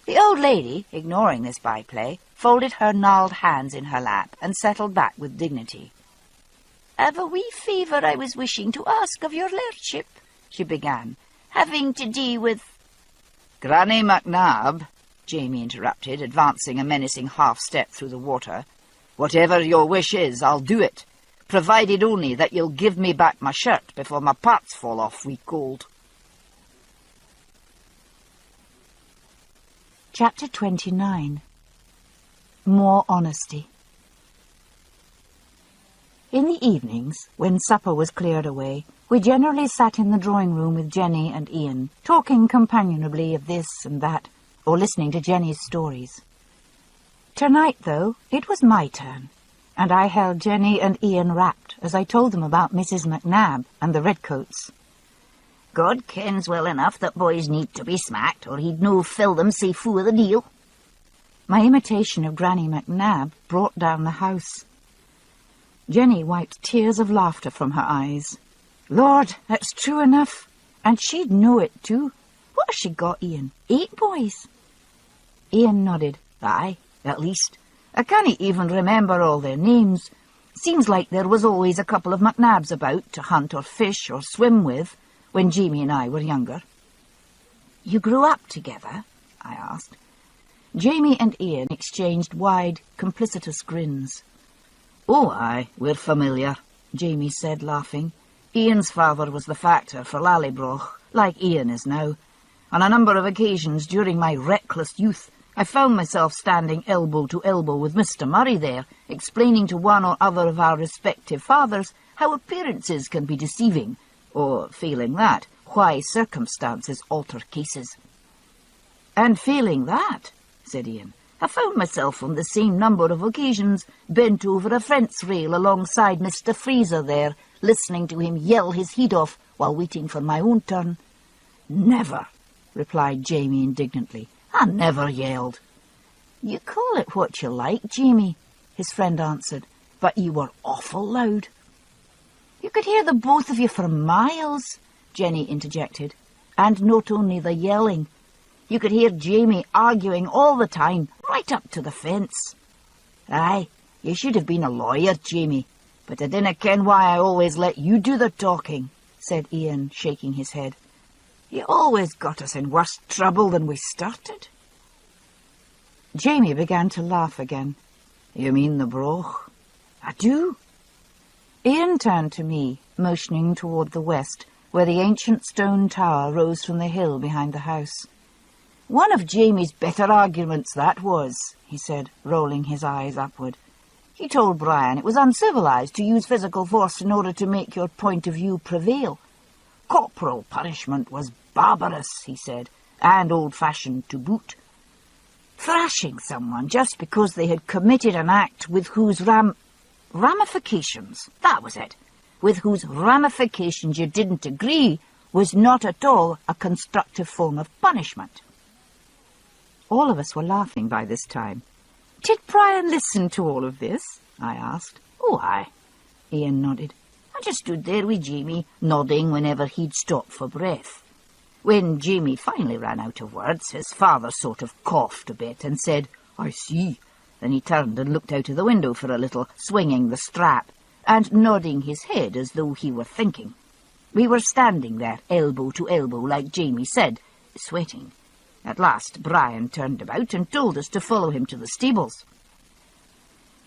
The old lady, ignoring this byplay, folded her gnarled hands in her lap and settled back with dignity. "I've a wee favour I was wishing to ask of your lordship," she began, "having to do with—" "Granny McNab," Jamie interrupted, advancing a menacing half-step through the water. "Whatever your wish is, I'll do it, provided only that you'll give me back my shirt before my parts fall off wi' cold." Chapter 29. More Honesty. In the evenings, when supper was cleared away, we generally sat in the drawing-room with Jenny and Ian, talking companionably of this and that, or listening to Jenny's stories. Tonight, though, it was my turn, and I held Jenny and Ian rapt as I told them about Mrs. McNab and the redcoats. "God kens well enough that boys need to be smacked, or he'd no fill them sae fu' o' the deal." My imitation of Granny McNab brought down the house. Jenny wiped tears of laughter from her eyes. "Lord, that's true enough. And she'd know it, too. What has she got, Ian? 8 boys?" Ian nodded. "Aye, at least. I can't even remember all their names. Seems like there was always a couple of McNabs about to hunt or fish or swim with when Jamie and I were younger." "You grew up together?" I asked. Jamie and Ian exchanged wide, complicitous grins. "Oh, aye, we're familiar," Jamie said, laughing. "Ian's father was the factor for Lallybroch, like Ian is now. On a number of occasions during my reckless youth, I found myself standing elbow to elbow with Mr. Murray there, explaining to one or other of our respective fathers how appearances can be deceiving, or, failing that, why circumstances alter cases. And failing that, said Ian, I found myself on the same number of occasions bent over a fence rail alongside Mr. Fraser there, listening to him yell his head off while waiting for my own turn. Never, replied Jamie indignantly. I never yelled. You call it what you like, Jamie, his friend answered, but you were awful loud. You could hear the both of you for miles, Jenny interjected, and not only the yelling. You could hear Jamie arguing all the time, right up to the fence. Aye, you should have been a lawyer, Jamie, but I dinna ken why I always let you do the talking, said Ian, shaking his head. You always got us in worse trouble than we started. Jamie began to laugh again. You mean the broch? I do. Ian turned to me, motioning toward the west, where the ancient stone tower rose from the hill behind the house. One of Jamie's better arguments, that was, he said, rolling his eyes upward. He told Brian it was uncivilized to use physical force in order to make your point of view prevail. Corporal punishment was barbarous, he said, and old-fashioned to boot. Thrashing someone just because they had committed an act with whose ramifications, that was it, with whose ramifications you didn't agree, was not at all a constructive form of punishment. All of us were laughing by this time. Did Brian listen to all of this? I asked. Oh, aye, Ian nodded. I just stood there with Jamie, nodding whenever he'd stop for breath. When Jamie finally ran out of words, his father sort of coughed a bit and said, I see. Then he turned and looked out of the window for a little, swinging the strap, and nodding his head as though he were thinking. We were standing there, elbow to elbow, like Jamie said, sweating. At last Brian turned about and told us to follow him to the stables.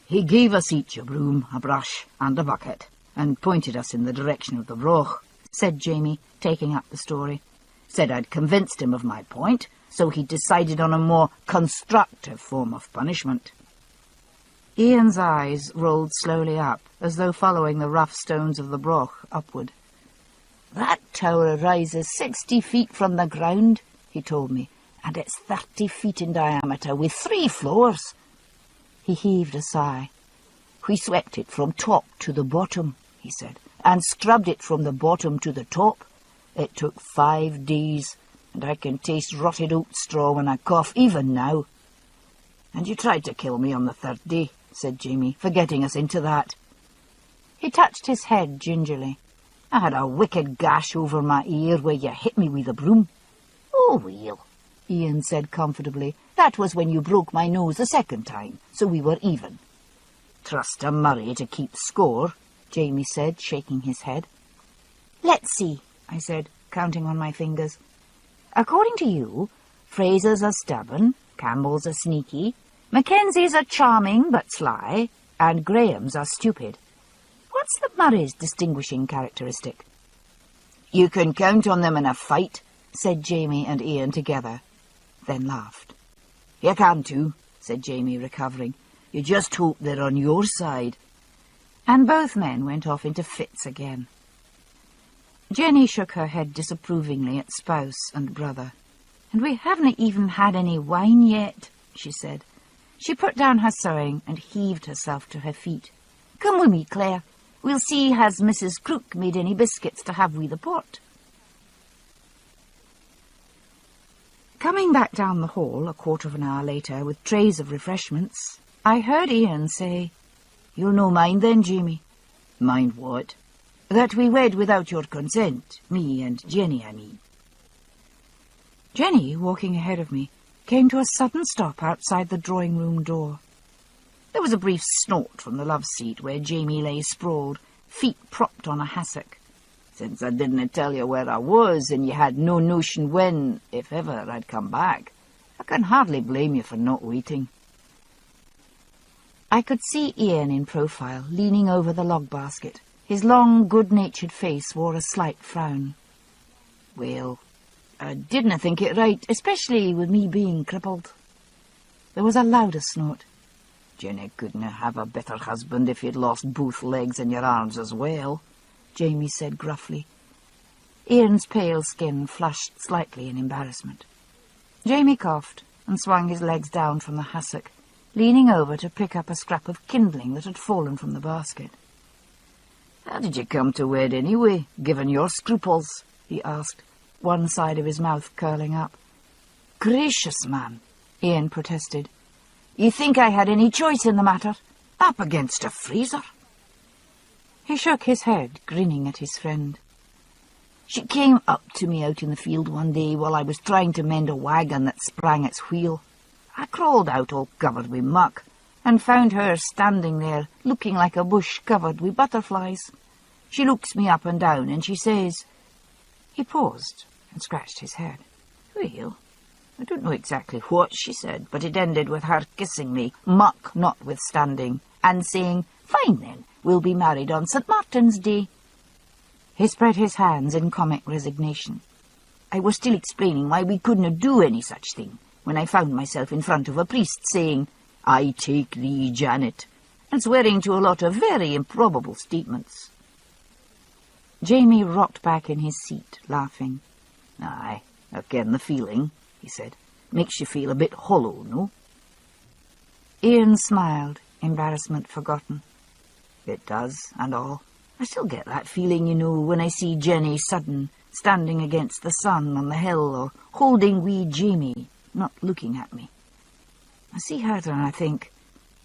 He gave us each a broom, a brush, and a bucket, and pointed us in the direction of the broch, said Jamie, taking up the story. Said I'd convinced him of my point, so he decided on a more constructive form of punishment. Ian's eyes rolled slowly up, as though following the rough stones of the broch upward. That tower rises 60 feet from the ground, he told me, and it's 30 feet in diameter, with 3 floors. He heaved a sigh. We swept it from top to the bottom, he said, and scrubbed it from the bottom to the top. It took 5 days, and I can taste rotted oat straw when I cough, even now. And you tried to kill me on the 3rd day, said Jamie, forgetting us into that. He touched his head gingerly. I had a wicked gash over my ear where you hit me with a broom. Oh, well, Ian said comfortably. That was when you broke my nose the 2nd time, so we were even. Trust to Murray to keep score, Jamie said, shaking his head. Let's see, I said, counting on my fingers. According to you, Fraser's are stubborn, Campbell's are sneaky, Mackenzie's are charming but sly, and Graham's are stupid. What's the Murray's distinguishing characteristic? You can count on them in a fight, said Jamie and Ian together, then laughed. You can too, said Jamie, recovering. You just hope they're on your side. And both men went off into fits again. Jenny shook her head disapprovingly at spouse and brother. And we haven't even had any wine yet, she said. She put down her sewing and heaved herself to her feet. Come with me, Claire. We'll see has Mrs. Crook made any biscuits to have with the pot. Coming back down the hall a quarter of an hour later with trays of refreshments, I heard Ian say, You'll no mind then, Jamie? Mind what? That we wed without your consent, me and Jenny, I mean. Jenny, walking ahead of me, came to a sudden stop outside the drawing-room door. There was a brief snort from the love-seat where Jamie lay sprawled, feet propped on a hassock. Since I didn't tell you where I was, and you had no notion when, if ever, I'd come back, I can hardly blame you for not waiting. I could see Ian in profile, leaning over the log basket. His long, good-natured face wore a slight frown. Well, I didn't think it right, especially with me being crippled. There was a louder snort. Jenny couldn't have a better husband if you'd lost both legs and your arms as well, Jamie said gruffly. Ian's pale skin flushed slightly in embarrassment. Jamie coughed and swung his legs down from the hassock, leaning over to pick up a scrap of kindling that had fallen from the basket. "How did you come to wed anyway, given your scruples?" he asked, one side of his mouth curling up. "Gracious, man," Ian protested. "You think I had any choice in the matter? Up against a freezer?" He shook his head, grinning at his friend. "She came up to me out in the field one day while I was trying to mend a wagon that sprang its wheel. I crawled out all covered with muck and found her standing there, looking like a bush covered with butterflies. She looks me up and down and she says—" He paused and scratched his head. "Well, I don't know exactly what she said, but it ended with her kissing me, muck notwithstanding, and saying, 'Fine then, we'll be married on St. Martin's Day.'" He spread his hands in comic resignation. I was still explaining why we couldn't do any such thing when I found myself in front of a priest saying, "I take thee, Janet," and swearing to a lot of very improbable statements. Jamie rocked back in his seat, laughing. "Aye, I ken the feeling," he said. "Makes you feel a bit hollow, no?" Ian smiled, embarrassment forgotten. "It does, and all. I still get that feeling, you know, when I see Jenny Sudden standing against the sun on the hill, or holding wee Jamie, not looking at me. I see her and I think,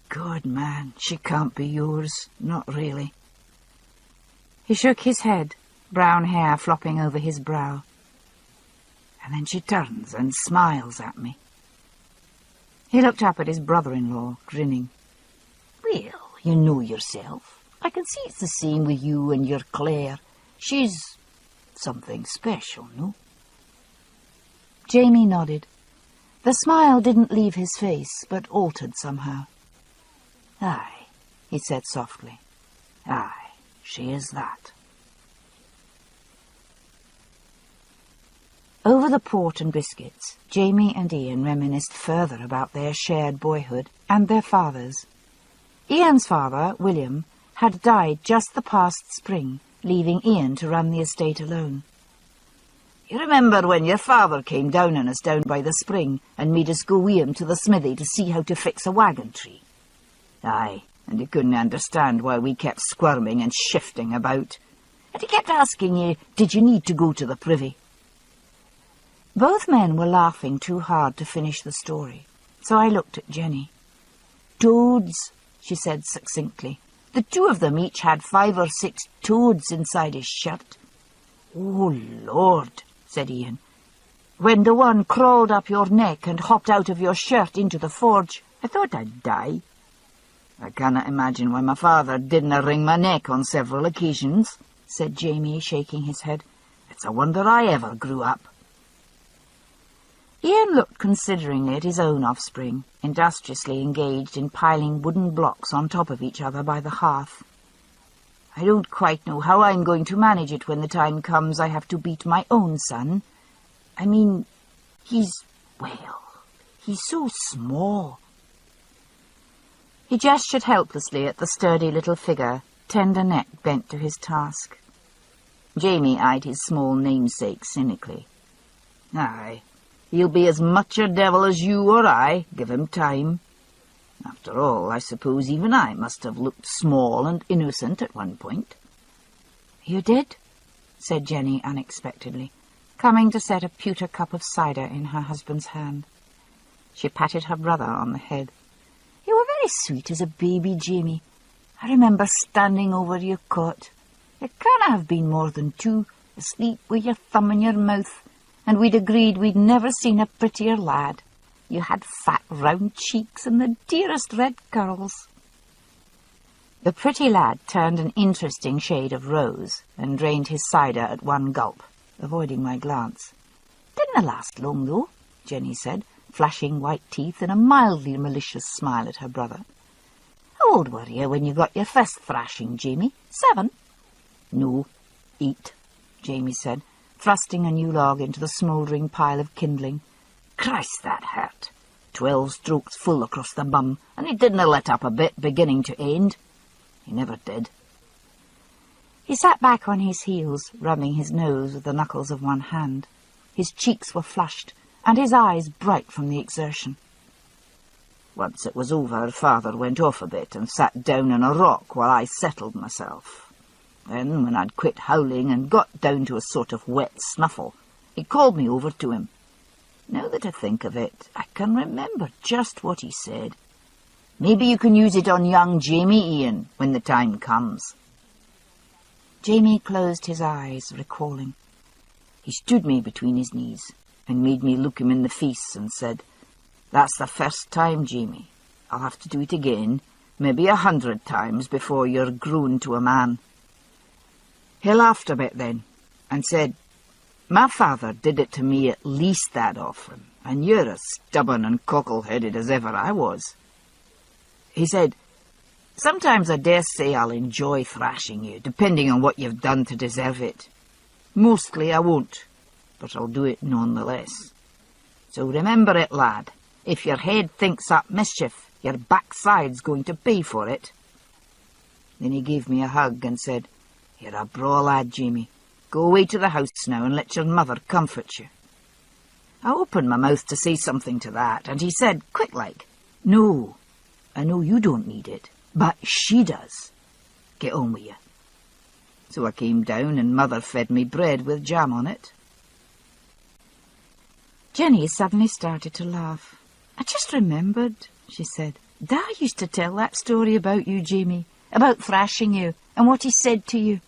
God, man, she can't be yours, not really." He shook his head, brown hair flopping over his brow. "And then she turns and smiles at me." He looked up at his brother-in-law, grinning. "Well, you know yourself. I can see it's the same with you and your Claire. She's something special, no?" Jamie nodded. The smile didn't leave his face, but altered somehow. "Aye," he said softly. "Aye, she is that." Over the port and biscuits, Jamie and Ian reminisced further about their shared boyhood and their fathers. Ian's father, William, had died just the past spring, leaving Ian to run the estate alone. "You remember when your father came down on us down by the spring and made us go with him to the smithy to see how to fix a wagon tree? Aye, and you couldn't understand why we kept squirming and shifting about. And he kept asking you, did you need to go to the privy?" Both men were laughing too hard to finish the story, so I looked at Jenny. "Toads," she said succinctly. "The two of them each had 5 or 6 toads inside his shirt." "Oh, Lord," said Ian. "When the one crawled up your neck and hopped out of your shirt into the forge, I thought I'd die." "I cannot imagine why my father didn't wring my neck on several occasions," said Jamie, shaking his head. "It's a wonder I ever grew up." Ian looked consideringly at his own offspring, industriously engaged in piling wooden blocks on top of each other by the hearth. "I don't quite know how I'm going to manage it when the time comes I have to beat my own son. I mean, he's so small." He gestured helplessly at the sturdy little figure, tender neck bent to his task. Jamie eyed his small namesake cynically. "Aye, he'll be as much a devil as you or I, give him time. After all, I suppose even I must have looked small and innocent at one point." "You did?" said Jenny unexpectedly, coming to set a pewter cup of cider in her husband's hand. She patted her brother on the head. "You were very sweet as a baby, Jamie. I remember standing over your cot. It can't have been more than 2, asleep with your thumb in your mouth, and we'd agreed we'd never seen a prettier lad. You had fat, round cheeks and the dearest red curls." The pretty lad turned an interesting shade of rose and drained his cider at one gulp, avoiding my glance. "Didn't last long, though," Jenny said, flashing white teeth and a mildly malicious smile at her brother. "How old were you when you got your first thrashing, Jamie? 7? "No, 8, Jamie said, thrusting a new log into the smouldering pile of kindling. "Christ, that hurt. 12 strokes full across the bum, and he didn't let up a bit beginning to end. He never did. He sat back on his heels, rubbing his nose with the knuckles of one hand. His cheeks were flushed, and his eyes bright from the exertion. Once it was over, Father went off a bit and sat down on a rock while I settled myself. Then, when I'd quit howling and got down to a sort of wet snuffle, he called me over to him. Now that I think of it, I can remember just what he said. Maybe you can use it on young Jamie, Ian, when the time comes. Jamie closed his eyes, recalling. He stood me between his knees and made me look him in the face and said, "That's the first time, Jamie. I'll have to do it again, maybe 100 times before you're grown to a man." He laughed a bit then and said, "My father did it to me at least that often, and you're as stubborn and cockle-headed as ever I was." He said, "Sometimes I dare say I'll enjoy thrashing you, depending on what you've done to deserve it. Mostly I won't, but I'll do it nonetheless. So remember it, lad. If your head thinks up mischief, your backside's going to pay for it." Then he gave me a hug and said, "You're a braw lad, Jamie. Go away to the house now and let your mother comfort you." I opened my mouth to say something to that, and he said, quick-like, "No, I know you don't need it, but she does. Get on with you." So I came down and Mother fed me bread with jam on it. Jenny suddenly started to laugh. "I just remembered," she said. "Dad used to tell that story about you, Jamie, about thrashing you and what he said to you.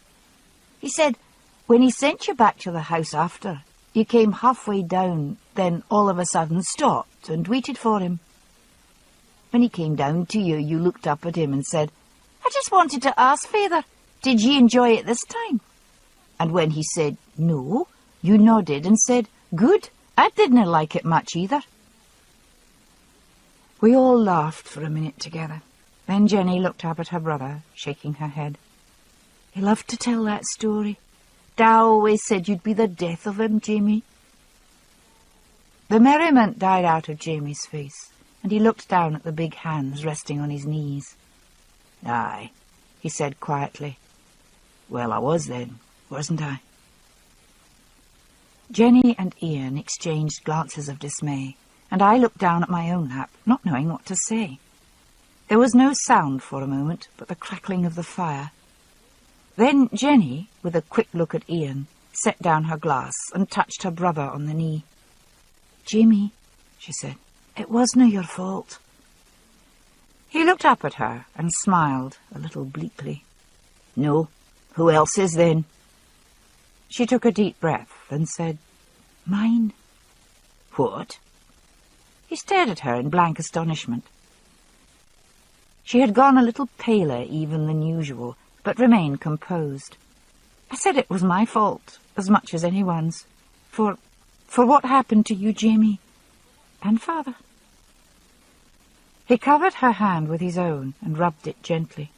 He said, when he sent you back to the house after, you came halfway down, then all of a sudden stopped and waited for him. When he came down to you, you looked up at him and said, 'I just wanted to ask, Father, did ye enjoy it this time?' And when he said, 'No,' you nodded and said, 'Good, I didn't like it much either.'" We all laughed for a minute together. Then Jenny looked up at her brother, shaking her head. "He loved to tell that story. Dad always said you'd be the death of him, Jamie." The merriment died out of Jamie's face, and he looked down at the big hands resting on his knees. "Aye," he said quietly. "Well, I was then, wasn't I?" Jenny and Ian exchanged glances of dismay, and I looked down at my own lap, not knowing what to say. There was no sound for a moment but the crackling of the fire. Then Jenny, with a quick look at Ian, set down her glass and touched her brother on the knee. "Jamie," she said, "it wasn't your fault." He looked up at her and smiled a little bleakly. "No, who else is then?" She took a deep breath and said, "Mine." "What?" He stared at her in blank astonishment. She had gone a little paler even than usual, but remained composed. I said it was my fault, as much as anyone's, for what happened to you, Jamie, and Father. He covered her hand with his own and rubbed it gently.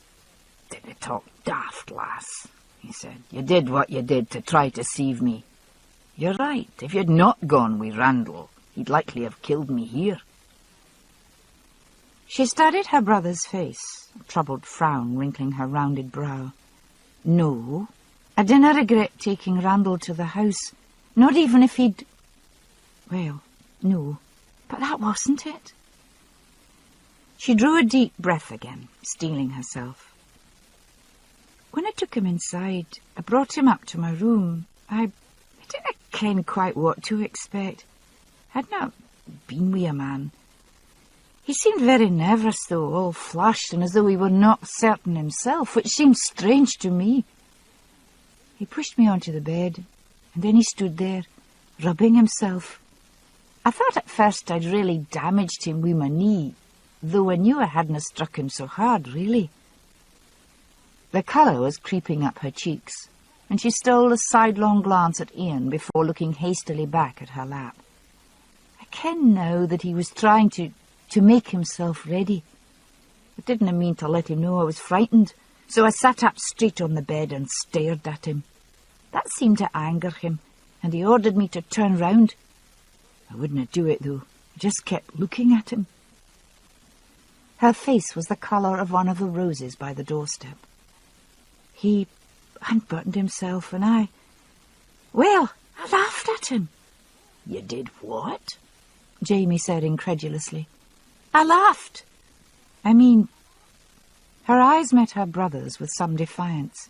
"Did you talk daft, lass?" he said. "You did what you did to try to save me. You're right. If you'd not gone with Randall, he'd likely have killed me here." She studied her brother's face, a troubled frown wrinkling her rounded brow. "No, I dinna regret taking Randall to the house, not even if he'd... Well, no, but that wasn't it." She drew a deep breath again, steeling herself. "When I took him inside, I brought him up to my room. I didn't ken quite what to expect. I'd not been with a man. He seemed very nervous, though, all flushed and as though he were not certain himself, which seemed strange to me. He pushed me onto the bed, and then he stood there, rubbing himself. I thought at first I'd really damaged him with my knee, though I knew I hadn't struck him so hard, really." The colour was creeping up her cheeks, and she stole a sidelong glance at Ian before looking hastily back at her lap. I ken now that he was trying to make himself ready. I didn't mean to let him know I was frightened, so I sat up straight on the bed and stared at him. That seemed to anger him, and he ordered me to turn round. I wouldn't do it, though. just kept looking at him. Her face was the colour of one of the roses by the doorstep. He unbuttoned himself and I laughed at him. You did what? Jamie said incredulously. I laughed. I mean, her eyes met her brother's with some defiance.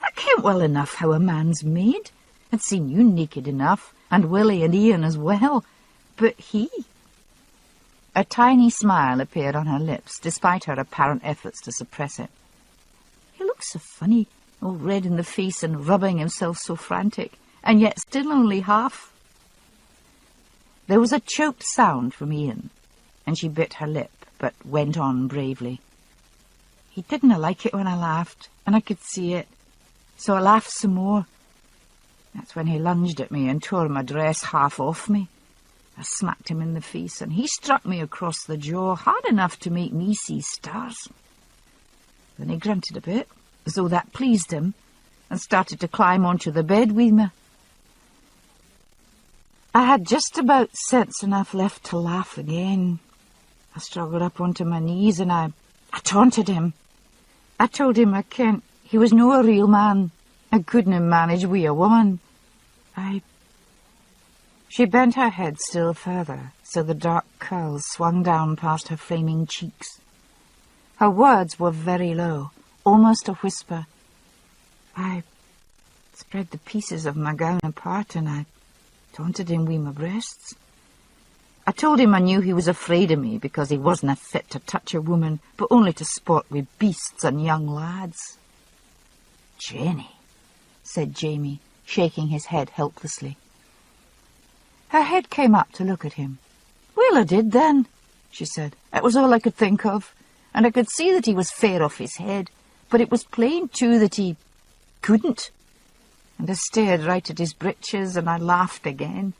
I kent well enough how a man's made. I'd seen you naked enough, and Willie and Ian as well. But he... A tiny smile appeared on her lips, despite her apparent efforts to suppress it. He looked so funny, all red in the face and rubbing himself so frantic, and yet still only half. There was a choked sound from Ian, and she bit her lip, but went on bravely. He didn't like it when I laughed, and I could see it, so I laughed some more. That's when he lunged at me and tore my dress half off me. I smacked him in the face, and he struck me across the jaw hard enough to make me see stars. Then he grunted a bit, as though that pleased him, and started to climb onto the bed with me. I had just about sense enough left to laugh again. I struggled up onto my knees, and I taunted him. I told him I kent he was no a real man. I couldn't manage wi' a woman. She bent her head still further, so the dark curls swung down past her flaming cheeks. Her words were very low, almost a whisper. I spread the pieces of my gown apart, and I taunted him wi' my breasts. I told him I knew he was afraid of me because he wasn't fit to touch a woman, but only to sport with beasts and young lads. Jenny, said Jamie, shaking his head helplessly. Her head came up to look at him. Well, I did then, she said. It was all I could think of, and I could see that he was fair off his head, but it was plain, too, that he couldn't. And I stared right at his breeches, and I laughed again.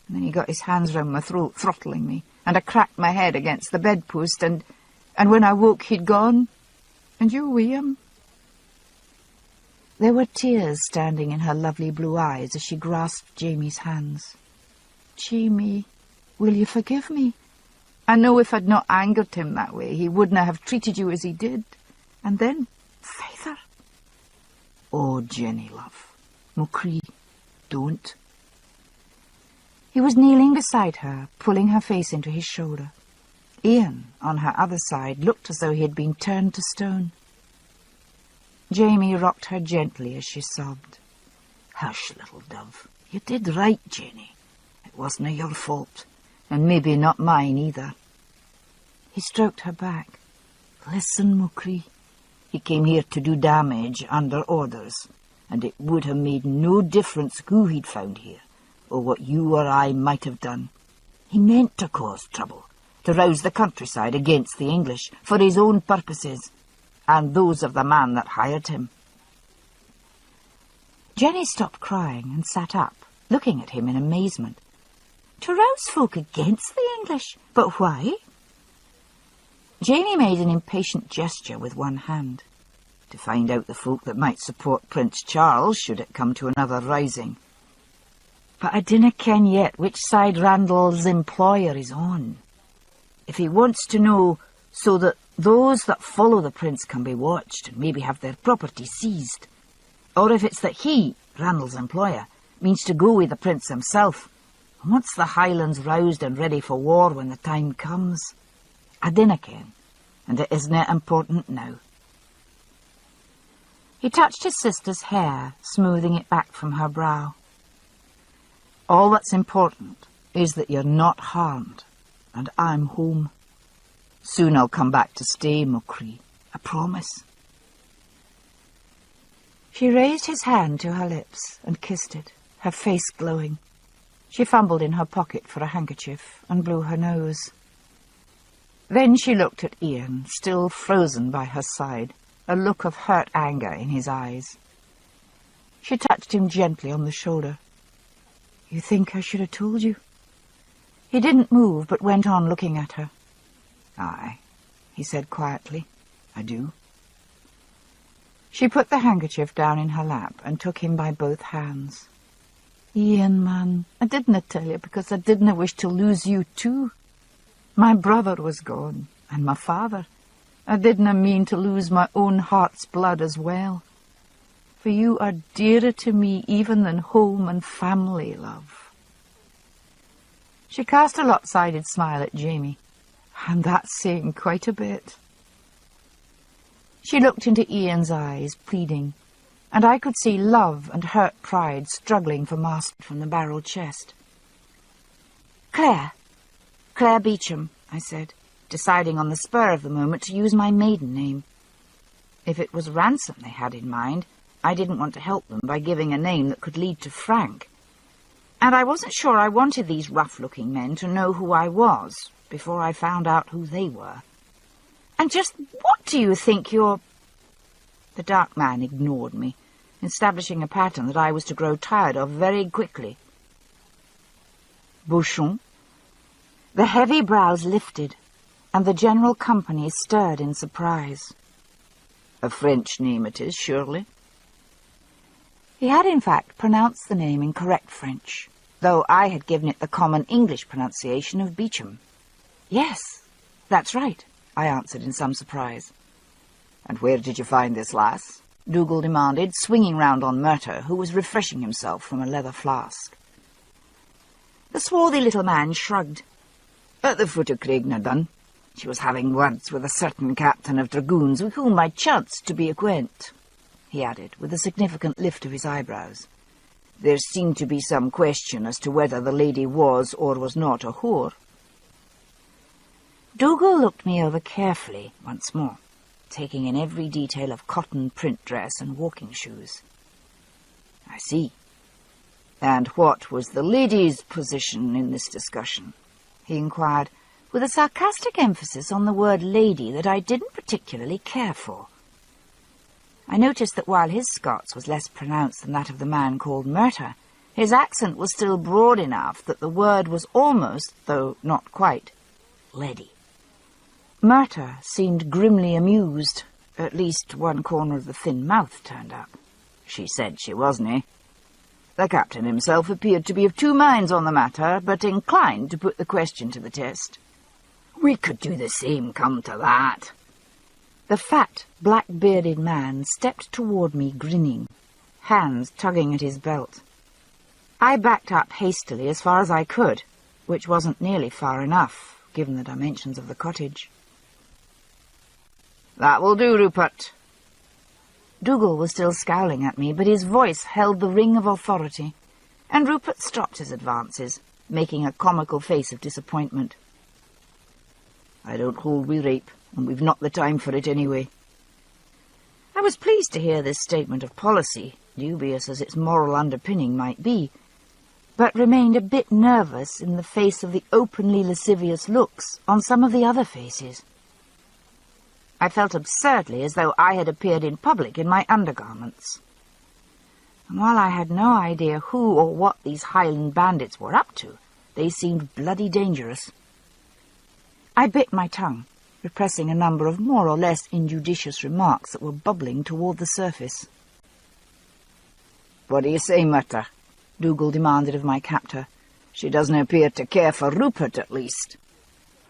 And then he got his hands round my throat, throttling me, and I cracked my head against the bedpost, and when I woke he'd gone, and you wi' him. There were tears standing in her lovely blue eyes as she grasped Jamie's hands. Jamie, will you forgive me? I know if I'd not angered him that way, he wouldn't have treated you as he did. And then, Father. Oh, Jenny, love. Mucree, don't. He was kneeling beside her, pulling her face into his shoulder. Ian, on her other side, looked as though he had been turned to stone. Jamie rocked her gently as she sobbed. Hush, little dove. You did right, Jenny. It wasn't your fault, and maybe not mine either. He stroked her back. Listen, Mucree. He came here to do damage under orders, and it would have made no difference who he'd found here, or what you or I might have done. He meant to cause trouble, to rouse the countryside against the English, for his own purposes, and those of the man that hired him. Jenny stopped crying and sat up, looking at him in amazement. To rouse folk against the English? But why? Jamie made an impatient gesture with one hand. To find out the folk that might support Prince Charles should it come to another rising. But I dinna ken yet which side Randall's employer is on. If he wants to know so that those that follow the prince can be watched and maybe have their property seized, or if it's that he, Randall's employer, means to go with the prince himself, and wants the Highlands roused and ready for war when the time comes, I dinna ken, and it isna important now. He touched his sister's hair, smoothing it back from her brow. All that's important is that you're not harmed, and I'm home. Soon I'll come back to stay, Mucree. I promise. She raised his hand to her lips and kissed it, her face glowing. She fumbled in her pocket for a handkerchief and blew her nose. Then she looked at Ian, still frozen by her side, a look of hurt anger in his eyes. She touched him gently on the shoulder. You think I should have told you? He didn't move, but went on looking at her. Aye, he said quietly. I do. She put the handkerchief down in her lap and took him by both hands. Ian, man, I didn't tell you because I didn't wish to lose you too. My brother was gone, and my father. I didn't mean to lose my own heart's blood as well. For you are dearer to me even than home and family, love. She cast a lopsided smile at Jamie, and that's saying quite a bit. She looked into Ian's eyes, pleading, and I could see love and hurt pride struggling for mastery from the barrel chest. Claire Beecham, I said, deciding on the spur of the moment to use my maiden name. If it was ransom they had in mind, I didn't want to help them by giving a name that could lead to Frank. And I wasn't sure I wanted these rough-looking men to know who I was before I found out who they were. And just what do you think you're... The dark man ignored me, establishing a pattern that I was to grow tired of very quickly. Beauchamp? The heavy brows lifted, and the general company stirred in surprise. A French name it is, surely? He had in fact pronounced the name in correct French, though I had given it the common English pronunciation of Beecham. Yes, that's right, I answered in some surprise. And where did you find this lass? Dougal demanded, swinging round on Murta, who was refreshing himself from a leather flask. The swarthy little man shrugged. At the foot of Craignardun. She was having words with a certain captain of dragoons with whom I chanced to be acquaint, he added, with a significant lift of his eyebrows. There seemed to be some question as to whether the lady was or was not a whore. Dougal looked me over carefully once more, taking in every detail of cotton print dress and walking shoes. I see. And what was the lady's position in this discussion? He inquired, with a sarcastic emphasis on the word lady that I didn't particularly care for. I noticed that while his Scots was less pronounced than that of the man called Murta, his accent was still broad enough that the word was almost, though not quite, lady. Murta seemed grimly amused. At least one corner of the thin mouth turned up. She said she wasn't, eh? The captain himself appeared to be of two minds on the matter, but inclined to put the question to the test. We could do the same, come to that. The fat, black-bearded man stepped toward me, grinning, hands tugging at his belt. I backed up hastily as far as I could, which wasn't nearly far enough, given the dimensions of the cottage. That will do, Rupert. Dougal was still scowling at me, but his voice held the ring of authority, and Rupert stopped his advances, making a comical face of disappointment. I don't hold with rape, and we've not the time for it anyway. I was pleased to hear this statement of policy, dubious as its moral underpinning might be, but remained a bit nervous in the face of the openly lascivious looks on some of the other faces. I felt absurdly as though I had appeared in public in my undergarments. And while I had no idea who or what these Highland bandits were up to, they seemed bloody dangerous. I bit my tongue, repressing a number of more or less injudicious remarks that were bubbling toward the surface. What do you say, Murta? Dougal demanded of my captor. She doesn't appear to care for Rupert, at least.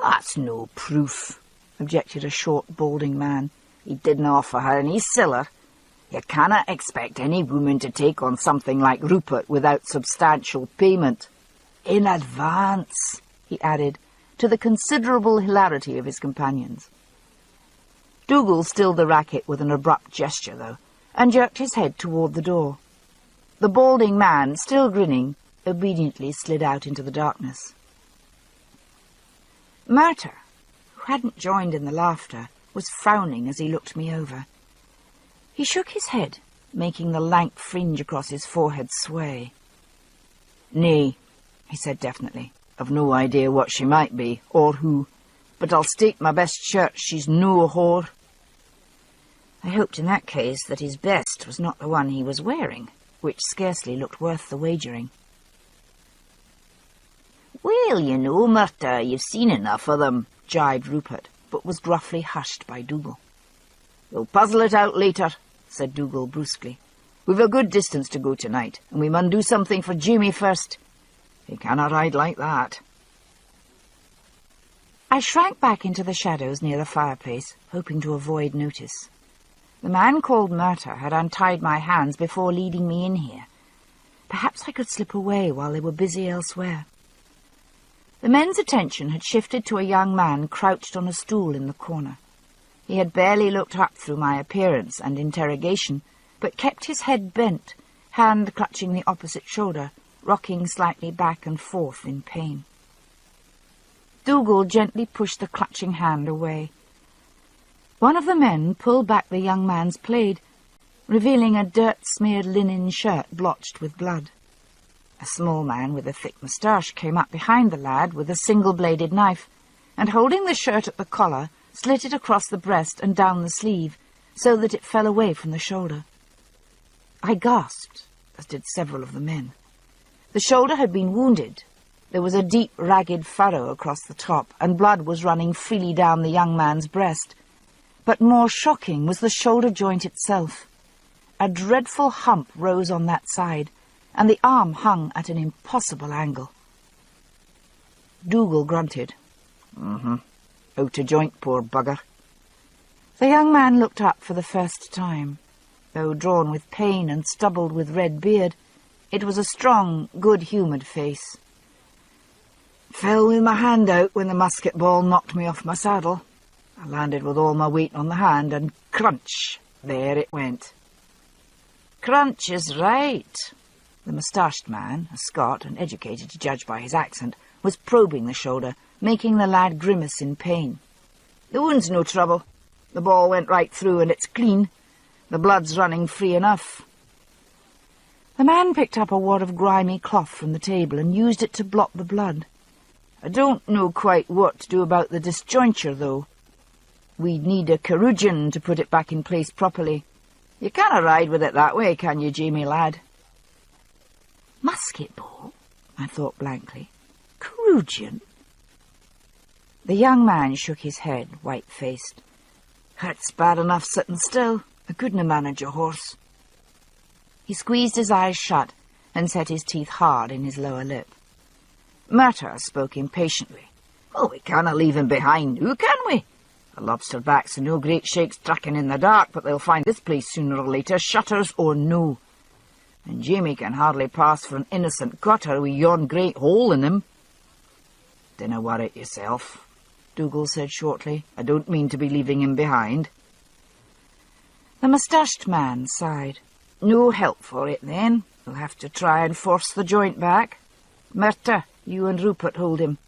That's no proof, objected a short, balding man. He didn't offer her any siller. You cannot expect any woman to take on something like Rupert without substantial payment. In advance, he added, to the considerable hilarity of his companions. Dougal stilled the racket with an abrupt gesture, though, and jerked his head toward the door. The balding man, still grinning, obediently slid out into the darkness. Murta, who hadn't joined in the laughter, was frowning as he looked me over. He shook his head, making the lank fringe across his forehead sway. Nay, he said definitely. I've no idea what she might be, or who, but I'll stake my best shirt she's no whore. I hoped in that case that his best was not the one he was wearing, which scarcely looked worth the wagering. Well, you know, Murta, you've seen enough of them, jibed Rupert, but was gruffly hushed by Dougal. We'll puzzle it out later, said Dougal brusquely. We've a good distance to go tonight, and we mun do something for Jamie first. He canna ride like that. I shrank back into the shadows near the fireplace, hoping to avoid notice. The man called Murta had untied my hands before leading me in here. Perhaps I could slip away while they were busy elsewhere. The men's attention had shifted to a young man crouched on a stool in the corner. He had barely looked up through my appearance and interrogation, but kept his head bent, hand clutching the opposite shoulder, rocking slightly back and forth in pain. Dougal gently pushed the clutching hand away. One of the men pulled back the young man's plaid, revealing a dirt-smeared linen shirt blotched with blood. A small man with a thick moustache came up behind the lad with a single-bladed knife, and holding the shirt at the collar, slit it across the breast and down the sleeve, so that it fell away from the shoulder. I gasped, as did several of the men. The shoulder had been wounded. There was a deep, ragged furrow across the top, and blood was running freely down the young man's breast. But more shocking was the shoulder joint itself. A dreadful hump rose on that side, and the arm hung at an impossible angle. Dougal grunted. Out of joint, poor bugger. The young man looked up for the first time. Though drawn with pain and stubbled with red beard, it was a strong, good-humoured face. Fell with my hand out when the musket ball knocked me off my saddle. I landed with all my weight on the hand, and crunch, there it went. Crunch is right. The moustached man, a Scot and educated to judge by his accent, was probing the shoulder, making the lad grimace in pain. The wound's no trouble. The ball went right through and it's clean. The blood's running free enough. The man picked up a wad of grimy cloth from the table and used it to blot the blood. I don't know quite what to do about the disjointure, though. We'd need a Carugian to put it back in place properly. You can't ride with it that way, can you, Jamie, lad? Musket ball? I thought blankly. Carugian? The young man shook his head, white-faced. Hurts bad enough sitting still. I couldn't manage a horse. He squeezed his eyes shut and set his teeth hard in his lower lip. Murta spoke impatiently. Oh, we canna leave him behind, who can we? The lobster backs are no great shakes tracking in the dark, but they'll find this place sooner or later, shutters or no. And Jamie can hardly pass for an innocent cutter with yon great hole in him. Dinna worry yourself, Dougal said shortly. I don't mean to be leaving him behind. The moustached man sighed. No help for it, then. We'll have to try and force the joint back. Murta, you and Rupert hold him.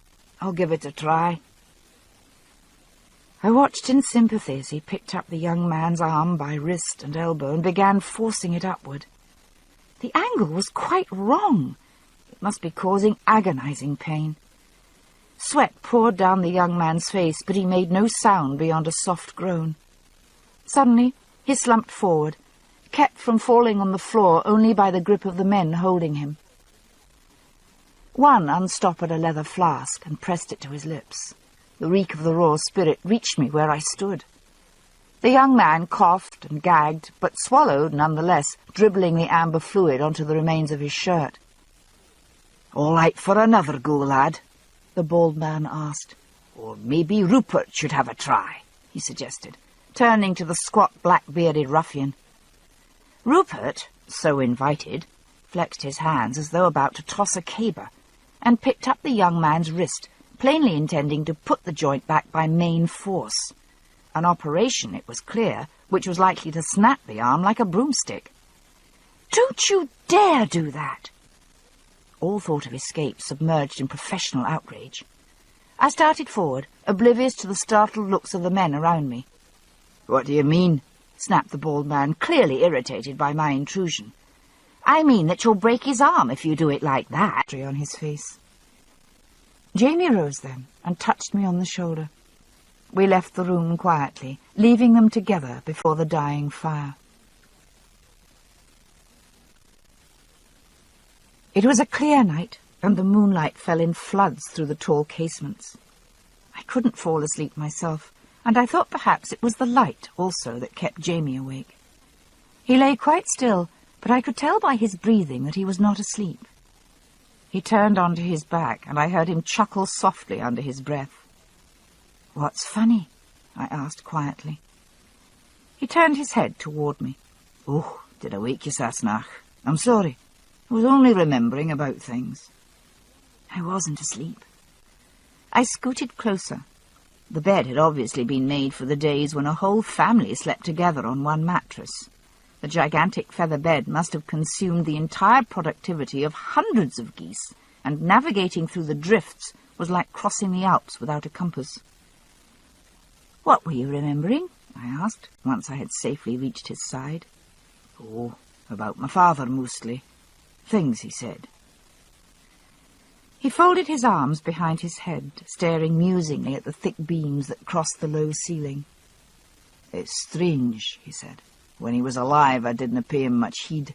I'll give it a try. I watched in sympathy as he picked up the young man's arm by wrist and elbow and began forcing it upward. The angle was quite wrong. It must be causing agonizing pain. Sweat poured down the young man's face, but he made no sound beyond a soft groan. Suddenly, he slumped forward, kept from falling on the floor only by the grip of the men holding him. One unstoppered a leather flask and pressed it to his lips. The reek of the raw spirit reached me where I stood. The young man coughed and gagged, but swallowed nonetheless, dribbling the amber fluid onto the remains of his shirt. "All right for another go, lad?" the bald man asked. "Or maybe Rupert should have a try," he suggested, turning to the squat black-bearded ruffian. Rupert, so invited, flexed his hands as though about to toss a caber, and picked up the young man's wrist, plainly intending to put the joint back by main force. An operation, it was clear, which was likely to snap the arm like a broomstick. "Don't you dare do that!" All thought of escape submerged in professional outrage. I started forward, oblivious to the startled looks of the men around me. "What do you mean?" snapped the bald man, clearly irritated by my intrusion. "I mean that you'll break his arm if you do it like that," on his face. Jamie rose then and touched me on the shoulder. We left the room quietly, leaving them together before the dying fire. It was a clear night, and the moonlight fell in floods through the tall casements. I couldn't fall asleep myself, and I thought perhaps it was the light also that kept Jamie awake. He lay quite still, but I could tell by his breathing that he was not asleep. He turned onto his back, and I heard him chuckle softly under his breath. "What's funny?" I asked quietly. He turned his head toward me. "Oh, did I wake you, Sasnach? I'm sorry. I was only remembering about things." I wasn't asleep. I scooted closer. The bed had obviously been made for the days when a whole family slept together on one mattress. The gigantic feather bed must have consumed the entire productivity of hundreds of geese, and navigating through the drifts was like crossing the Alps without a compass. "What were you remembering?" I asked, once I had safely reached his side. "Oh, about my father, mostly. Things he said." He folded his arms behind his head, staring musingly at the thick beams that crossed the low ceiling. "It's strange," he said. "When he was alive, I didn't pay him much heed.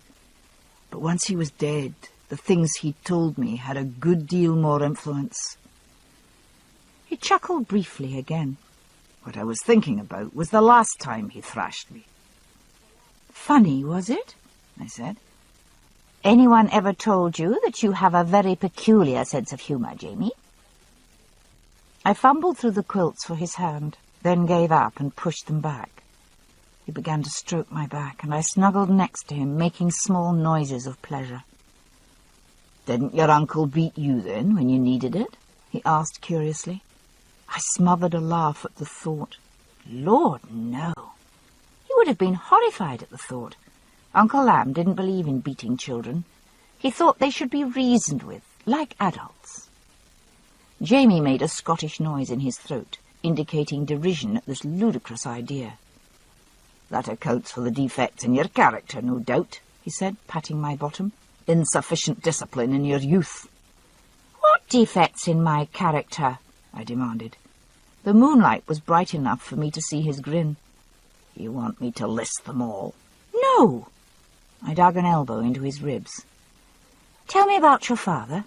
But once he was dead, the things he told me had a good deal more influence." He chuckled briefly again. "What I was thinking about was the last time he thrashed me." "Funny, was it?" I said. "Anyone ever told you that you have a very peculiar sense of humour, Jamie?" I fumbled through the quilts for his hand, then gave up and pushed them back. He began to stroke my back, and I snuggled next to him, making small noises of pleasure. "Didn't your uncle beat you then, when you needed it?" he asked curiously. I smothered a laugh at the thought. Lord, no. He would have been horrified at the thought. Uncle Lamb didn't believe in beating children. He thought they should be reasoned with, like adults. Jamie made a Scottish noise in his throat, indicating derision at this ludicrous idea. "That accounts for the defects in your character, no doubt," he said, patting my bottom. "Insufficient discipline in your youth." "What defects in my character?" I demanded. The moonlight was bright enough for me to see his grin. "You want me to list them all?" "No." I dug an elbow into his ribs. "Tell me about your father.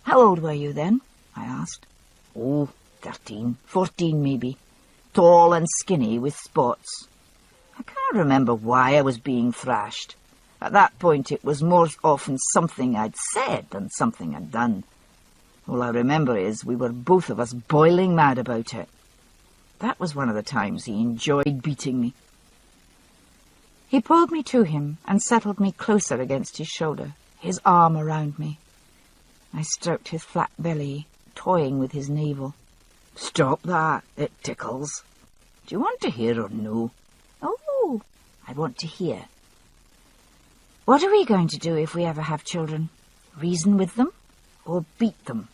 How old were you then?" I asked. "Oh, 13, 14 maybe. Tall and skinny with spots. I can't remember why I was being thrashed. At that point it was more often something I'd said than something I'd done. All I remember is we were both of us boiling mad about it. That was one of the times he enjoyed beating me." He pulled me to him and settled me closer against his shoulder, his arm around me. I stroked his flat belly, toying with his navel. "Stop that, it tickles. Do you want to hear or no?" "Oh, I want to hear." "What are we going to do if we ever have children? Reason with them or beat them?"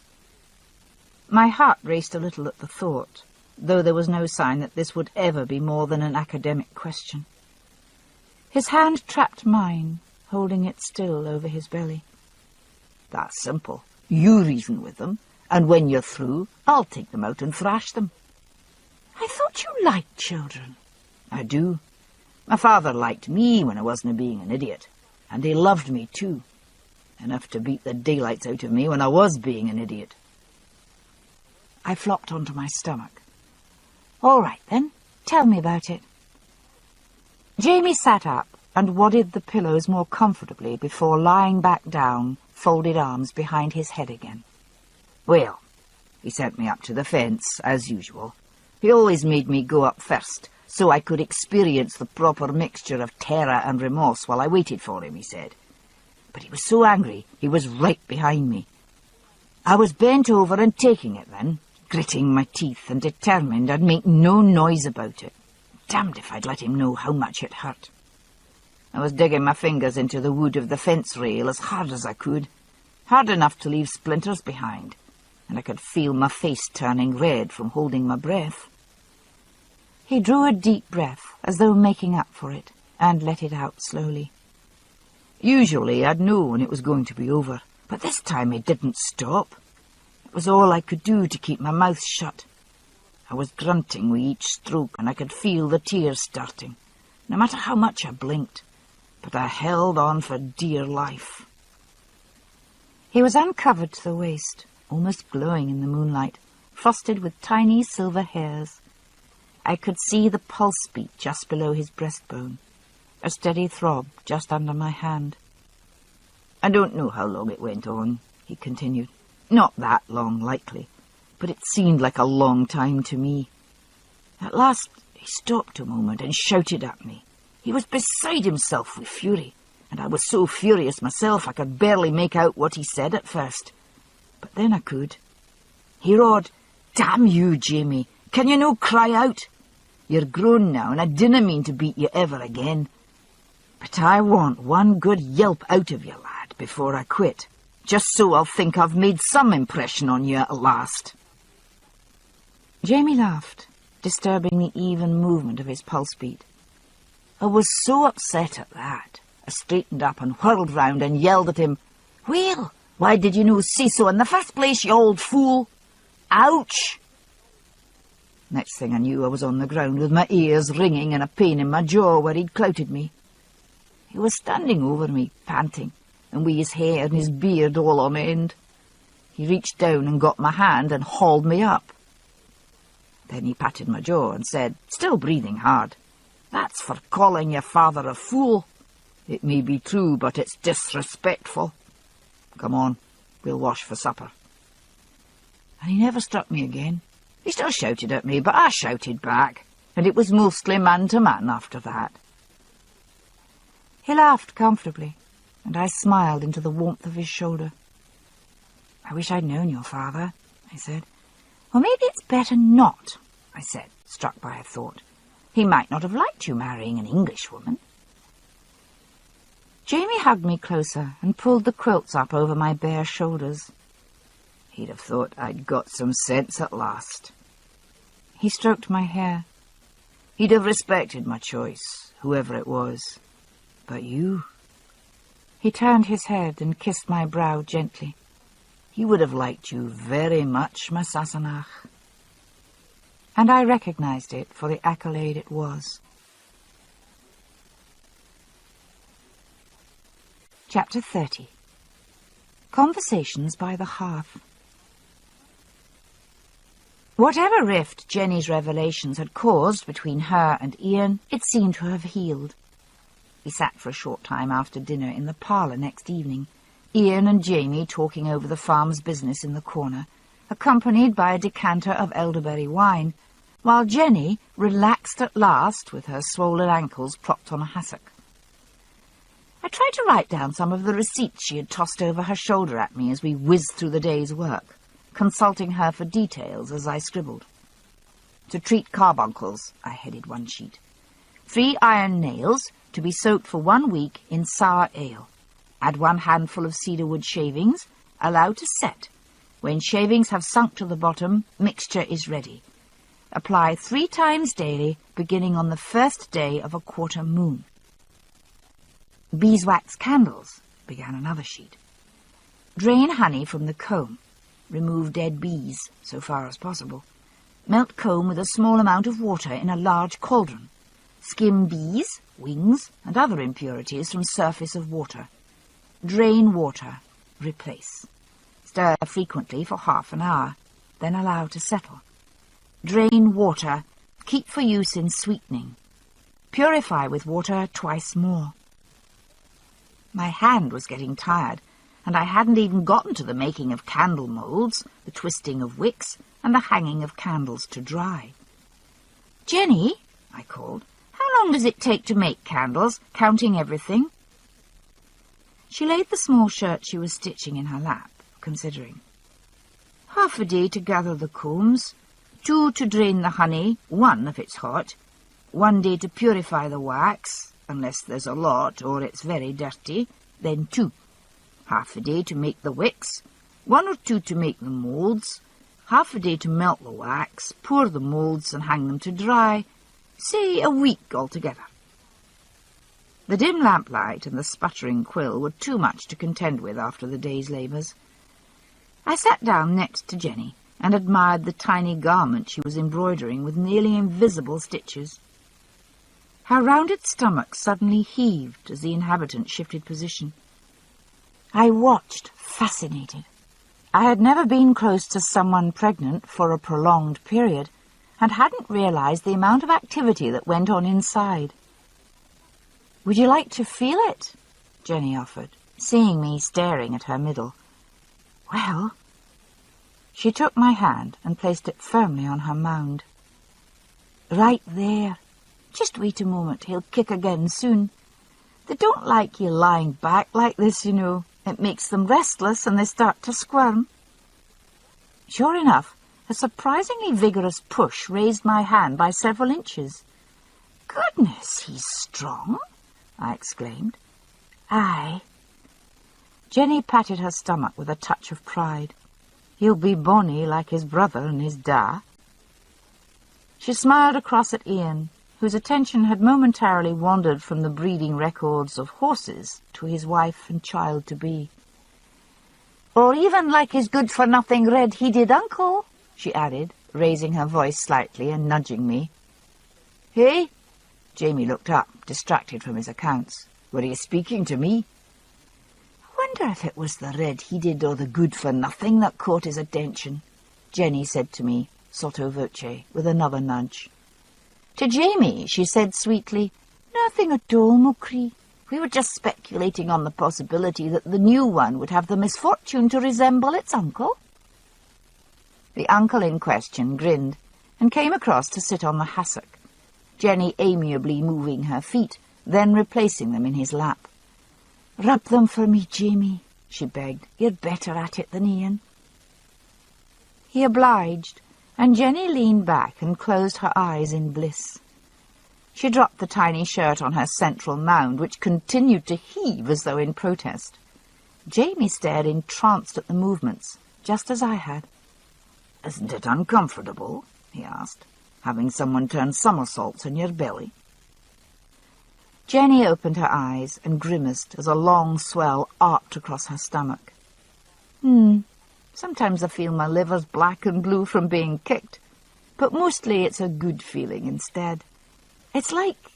My heart raced a little at the thought, though there was no sign that this would ever be more than an academic question. His hand trapped mine, holding it still over his belly. "That's simple. You reason with them, and when you're through, I'll take them out and thrash them." "I thought you liked children." "I do. My father liked me when I wasn't being an idiot, and he loved me too. Enough to beat the daylights out of me when I was being an idiot." I flopped onto my stomach. "All right, then. Tell me about it." Jamie sat up and wadded the pillows more comfortably before lying back down, folded arms behind his head again. "Well, he sent me up to the fence, as usual. He always made me go up first, so I could experience the proper mixture of terror and remorse while I waited for him, he said. But he was so angry, he was right behind me. I was bent over and taking it then, gritting my teeth and determined I'd make no noise about it. Damned if I'd let him know how much it hurt. I was digging my fingers into the wood of the fence rail as hard as I could, hard enough to leave splinters behind, and I could feel my face turning red from holding my breath. He drew a deep breath, as though making up for it, and let it out slowly. Usually I'd know when it was going to be over, but this time it didn't stop. It was all I could do to keep my mouth shut. I was grunting with each stroke, and I could feel the tears starting, no matter how much I blinked, but I held on for dear life. He was uncovered to the waist, almost glowing in the moonlight, frosted with tiny silver hairs. I could see the pulse beat just below his breastbone, a steady throb just under my hand. I don't know how long it went on, he continued. Not that long, likely, but it seemed like a long time to me. At last he stopped a moment and shouted at me. He was beside himself with fury, and I was so furious myself I could barely make out what he said at first. But then I could. He roared, "Damn you, Jamie, can you no cry out? You're grown now, and I dinna mean to beat you ever again. But I want one good yelp out of you, lad, before I quit, just so I'll think I've made some impression on you at last." Jamie laughed, disturbing the even movement of his pulse beat. I was so upset at that, I straightened up and whirled round and yelled at him, "Well, why did you no say so in the first place, you old fool? Ouch!" Next thing I knew, I was on the ground with my ears ringing and a pain in my jaw where he'd clouted me. He was standing over me, panting, and with his hair and his beard all on end. He reached down and got my hand and hauled me up. Then he patted my jaw and said, still breathing hard, "That's for calling your father a fool. It may be true, but it's disrespectful. Come on, we'll wash for supper." And he never struck me again. He still shouted at me, but I shouted back, and it was mostly man to man after that. He laughed comfortably, and I smiled into the warmth of his shoulder. "I wish I'd known your father," I said. "Well, maybe it's better not," I said, struck by a thought. "He might not have liked you marrying an Englishwoman." Jamie hugged me closer and pulled the quilts up over my bare shoulders. He'd have thought I'd got some sense at last. He stroked my hair. He'd have respected my choice, whoever it was. But you... He turned his head and kissed my brow gently. "He would have liked you very much, my Sassenach." And I recognized it for the accolade it was. Chapter 30. Conversations by the Hearth. Whatever rift Jenny's revelations had caused between her and Ian, it seemed to have healed. We sat for a short time after dinner in the parlour next evening, Ian and Jamie talking over the farm's business in the corner, accompanied by a decanter of elderberry wine, while Jenny relaxed at last with her swollen ankles propped on a hassock. I tried to write down some of the receipts she had tossed over her shoulder at me as we whizzed through the day's work, consulting her for details as I scribbled. To treat carbuncles, I headed one sheet. 3 iron nails to be soaked for 1 week in sour ale. Add 1 handful of cedarwood shavings, allow to set. When shavings have sunk to the bottom, mixture is ready. Apply 3 times daily, beginning on the first day of a quarter moon. Beeswax candles, began another sheet. Drain honey from the comb. Remove dead bees, so far as possible. Melt comb with a small amount of water in a large cauldron. Skim bees, wings, and other impurities from surface of water. Drain water. Replace. Stir frequently for half an hour, then allow to settle. Drain water. Keep for use in sweetening. Purify with water twice more. My hand was getting tired, and I hadn't even gotten to the making of candle moulds, the twisting of wicks, and the hanging of candles to dry. "Jenny," I called, "how long does it take to make candles, counting everything?" She laid the small shirt she was stitching in her lap, considering. "Half a day to gather the combs, 2 to drain the honey, 1 if it's hot, 1 day to purify the wax, unless there's a lot or it's very dirty, then 2. Half a day to make the wicks, 1 or 2 to make the moulds, half a day to melt the wax, pour the moulds and hang them to dry, say a week altogether." The dim lamplight and the sputtering quill were too much to contend with after the day's labours. I sat down next to Jenny and admired the tiny garment she was embroidering with nearly invisible stitches. Her rounded stomach suddenly heaved as the inhabitant shifted position. I watched, fascinated. I had never been close to someone pregnant for a prolonged period, and hadn't realized the amount of activity that went on inside. "Would you like to feel it?" Jenny offered, seeing me staring at her middle. "Well?" She took my hand and placed it firmly on her mound. "Right there. Just wait a moment, he'll kick again soon. They don't like you lying back like this, you know. It makes them restless and they start to squirm." Sure enough, a surprisingly vigorous push raised my hand by several inches. "Goodness, he's strong," I exclaimed. "Aye." Jenny patted her stomach with a touch of pride. "He'll be bonny like his brother and his da." She smiled across at Ian, whose attention had momentarily wandered from the breeding records of horses to his wife and child-to-be. "Or even like his good-for-nothing red-headed uncle," she added, raising her voice slightly and nudging me. "Hey?" Jamie looked up, distracted from his accounts. "Were you speaking to me?" "I wonder if it was the red-headed or the good-for-nothing that caught his attention," Jenny said to me, sotto voce, with another nudge. To Jamie, she said sweetly, "Nothing at all, Mukri. We were just speculating on the possibility that the new one would have the misfortune to resemble its uncle." The uncle in question grinned and came across to sit on the hassock, Jenny amiably moving her feet, then replacing them in his lap. "Rub them for me, Jamie," she begged. "You're better at it than Ian." He obliged, and Jenny leaned back and closed her eyes in bliss. She dropped the tiny shirt on her central mound, which continued to heave as though in protest. Jamie stared entranced at the movements, just as I had. "Isn't it uncomfortable?" he asked, "having someone turn somersaults in your belly?" Jenny opened her eyes and grimaced as a long swell arced across her stomach. Sometimes I feel my liver's black and blue from being kicked, but mostly it's a good feeling instead. It's like—"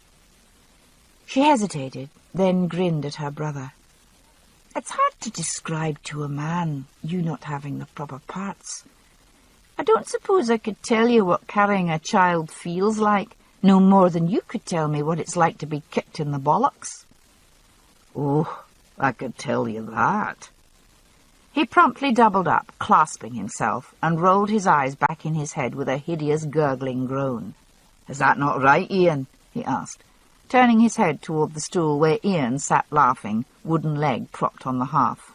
She hesitated, then grinned at her brother. "It's hard to describe to a man, you not having the proper parts. I don't suppose I could tell you what carrying a child feels like, no more than you could tell me what it's like to be kicked in the bollocks." "Oh, I could tell you that." He promptly doubled up, clasping himself, and rolled his eyes back in his head with a hideous gurgling groan. "Is that not right, Ian?" he asked, turning his head toward the stool where Ian sat laughing, wooden leg propped on the hearth.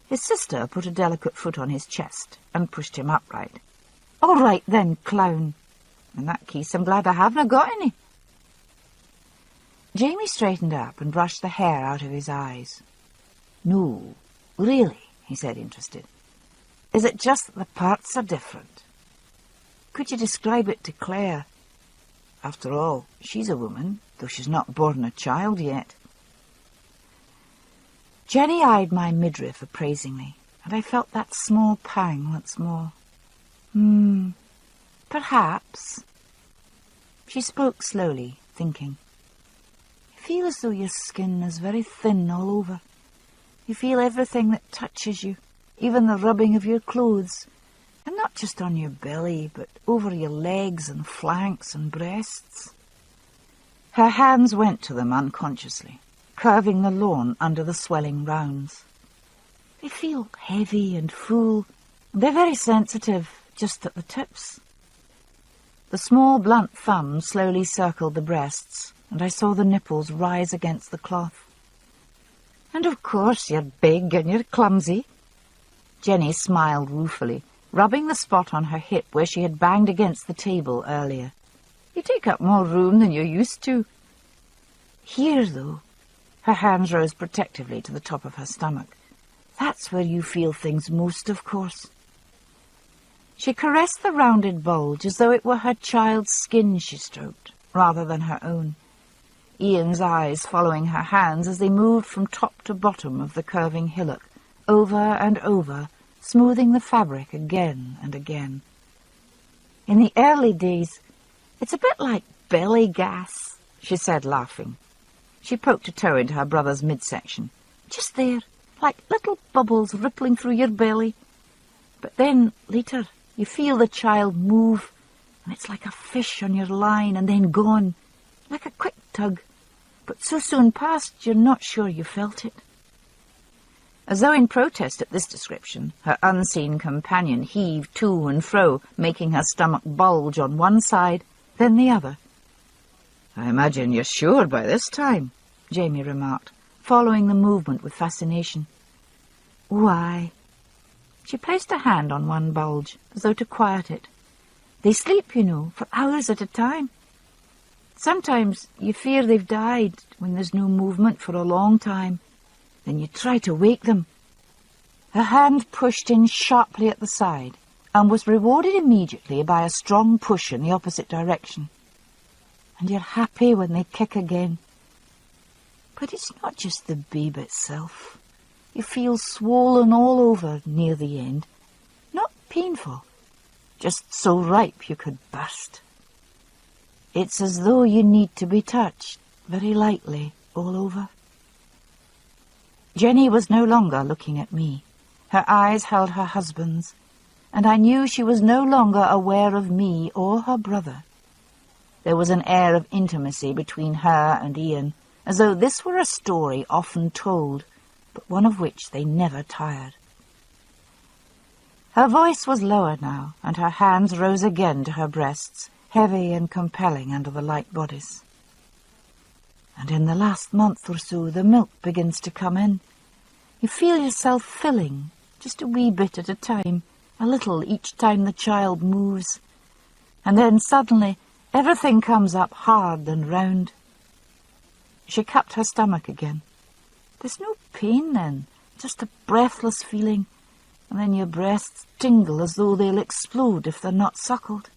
His sister put a delicate foot on his chest and pushed him upright. "All right then, clown. In that case, I'm glad I haven't got any." Jamie straightened up and brushed the hair out of his eyes. "No, really," he said, interested. "Is it just that the parts are different? Could you describe it to Claire? After all, she's a woman, though she's not born a child yet." Jenny eyed my midriff appraisingly, and I felt that small pang once more. Perhaps." She spoke slowly, thinking. "You feel as though your skin is very thin all over. You feel everything that touches you, even the rubbing of your clothes, and not just on your belly, but over your legs and flanks and breasts." Her hands went to them unconsciously, curving the lawn under the swelling rounds. "They feel heavy and full, and they're very sensitive, just at the tips." The small blunt thumb slowly circled the breasts, and I saw the nipples rise against the cloth. "And of course you're big and you're clumsy." Jenny smiled ruefully, rubbing the spot on her hip where she had banged against the table earlier. "You take up more room than you're used to." "Here, though," her hands rose protectively to the top of her stomach, "that's where you feel things most, of course." She caressed the rounded bulge as though it were her child's skin she stroked, rather than her own, Ian's eyes following her hands as they moved from top to bottom of the curving hillock, over and over, smoothing the fabric again and again. "In the early days, it's a bit like belly gas," she said, laughing. She poked a toe into her brother's midsection. "Just there, like little bubbles rippling through your belly. But then, later, you feel the child move, and it's like a fish on your line and then gone, like a quick tug, but so soon past you're not sure you felt it. As though in protest at this description, her unseen companion heaved to and fro, making her stomach bulge on one side, then the other. "I imagine you're sure by this time," Jamie remarked, following the movement with fascination. "Why?" She placed a hand on one bulge, as though to quiet it. "They sleep, you know, for hours at a time. Sometimes you fear they've died when there's no movement for a long time. Then you try to wake them." Her hand pushed in sharply at the side, and was rewarded immediately by a strong push in the opposite direction. "And you're happy when they kick again. But it's not just the babe itself. You feel swollen all over near the end. Not painful, just so ripe you could burst. It's as though you need to be touched, very lightly, all over." Jenny was no longer looking at me. Her eyes held her husband's, and I knew she was no longer aware of me or her brother. There was an air of intimacy between her and Ian, as though this were a story often told, but one of which they never tired. Her voice was lower now, and her hands rose again to her breasts, heavy and compelling under the light bodice. "And in the last month or so the milk begins to come in. You feel yourself filling, just a wee bit at a time, a little each time the child moves. And then suddenly everything comes up hard and round." She cupped her stomach again. "There's no pain then, just a breathless feeling, and then your breasts tingle as though they'll explode if they're not suckled."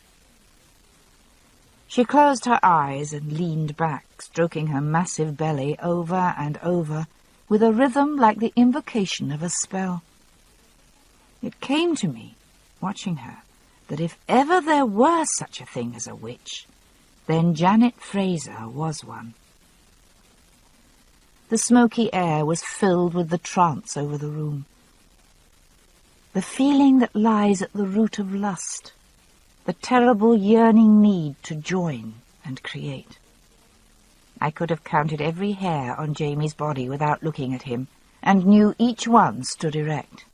She closed her eyes and leaned back, stroking her massive belly over and over, with a rhythm like the invocation of a spell. It came to me, watching her, that if ever there were such a thing as a witch, then Janet Fraser was one. The smoky air was filled with the trance over the room. The feeling that lies at the root of lust, the terrible yearning need to join and create. I could have counted every hair on Jamie's body without looking at him, and knew each one stood erect.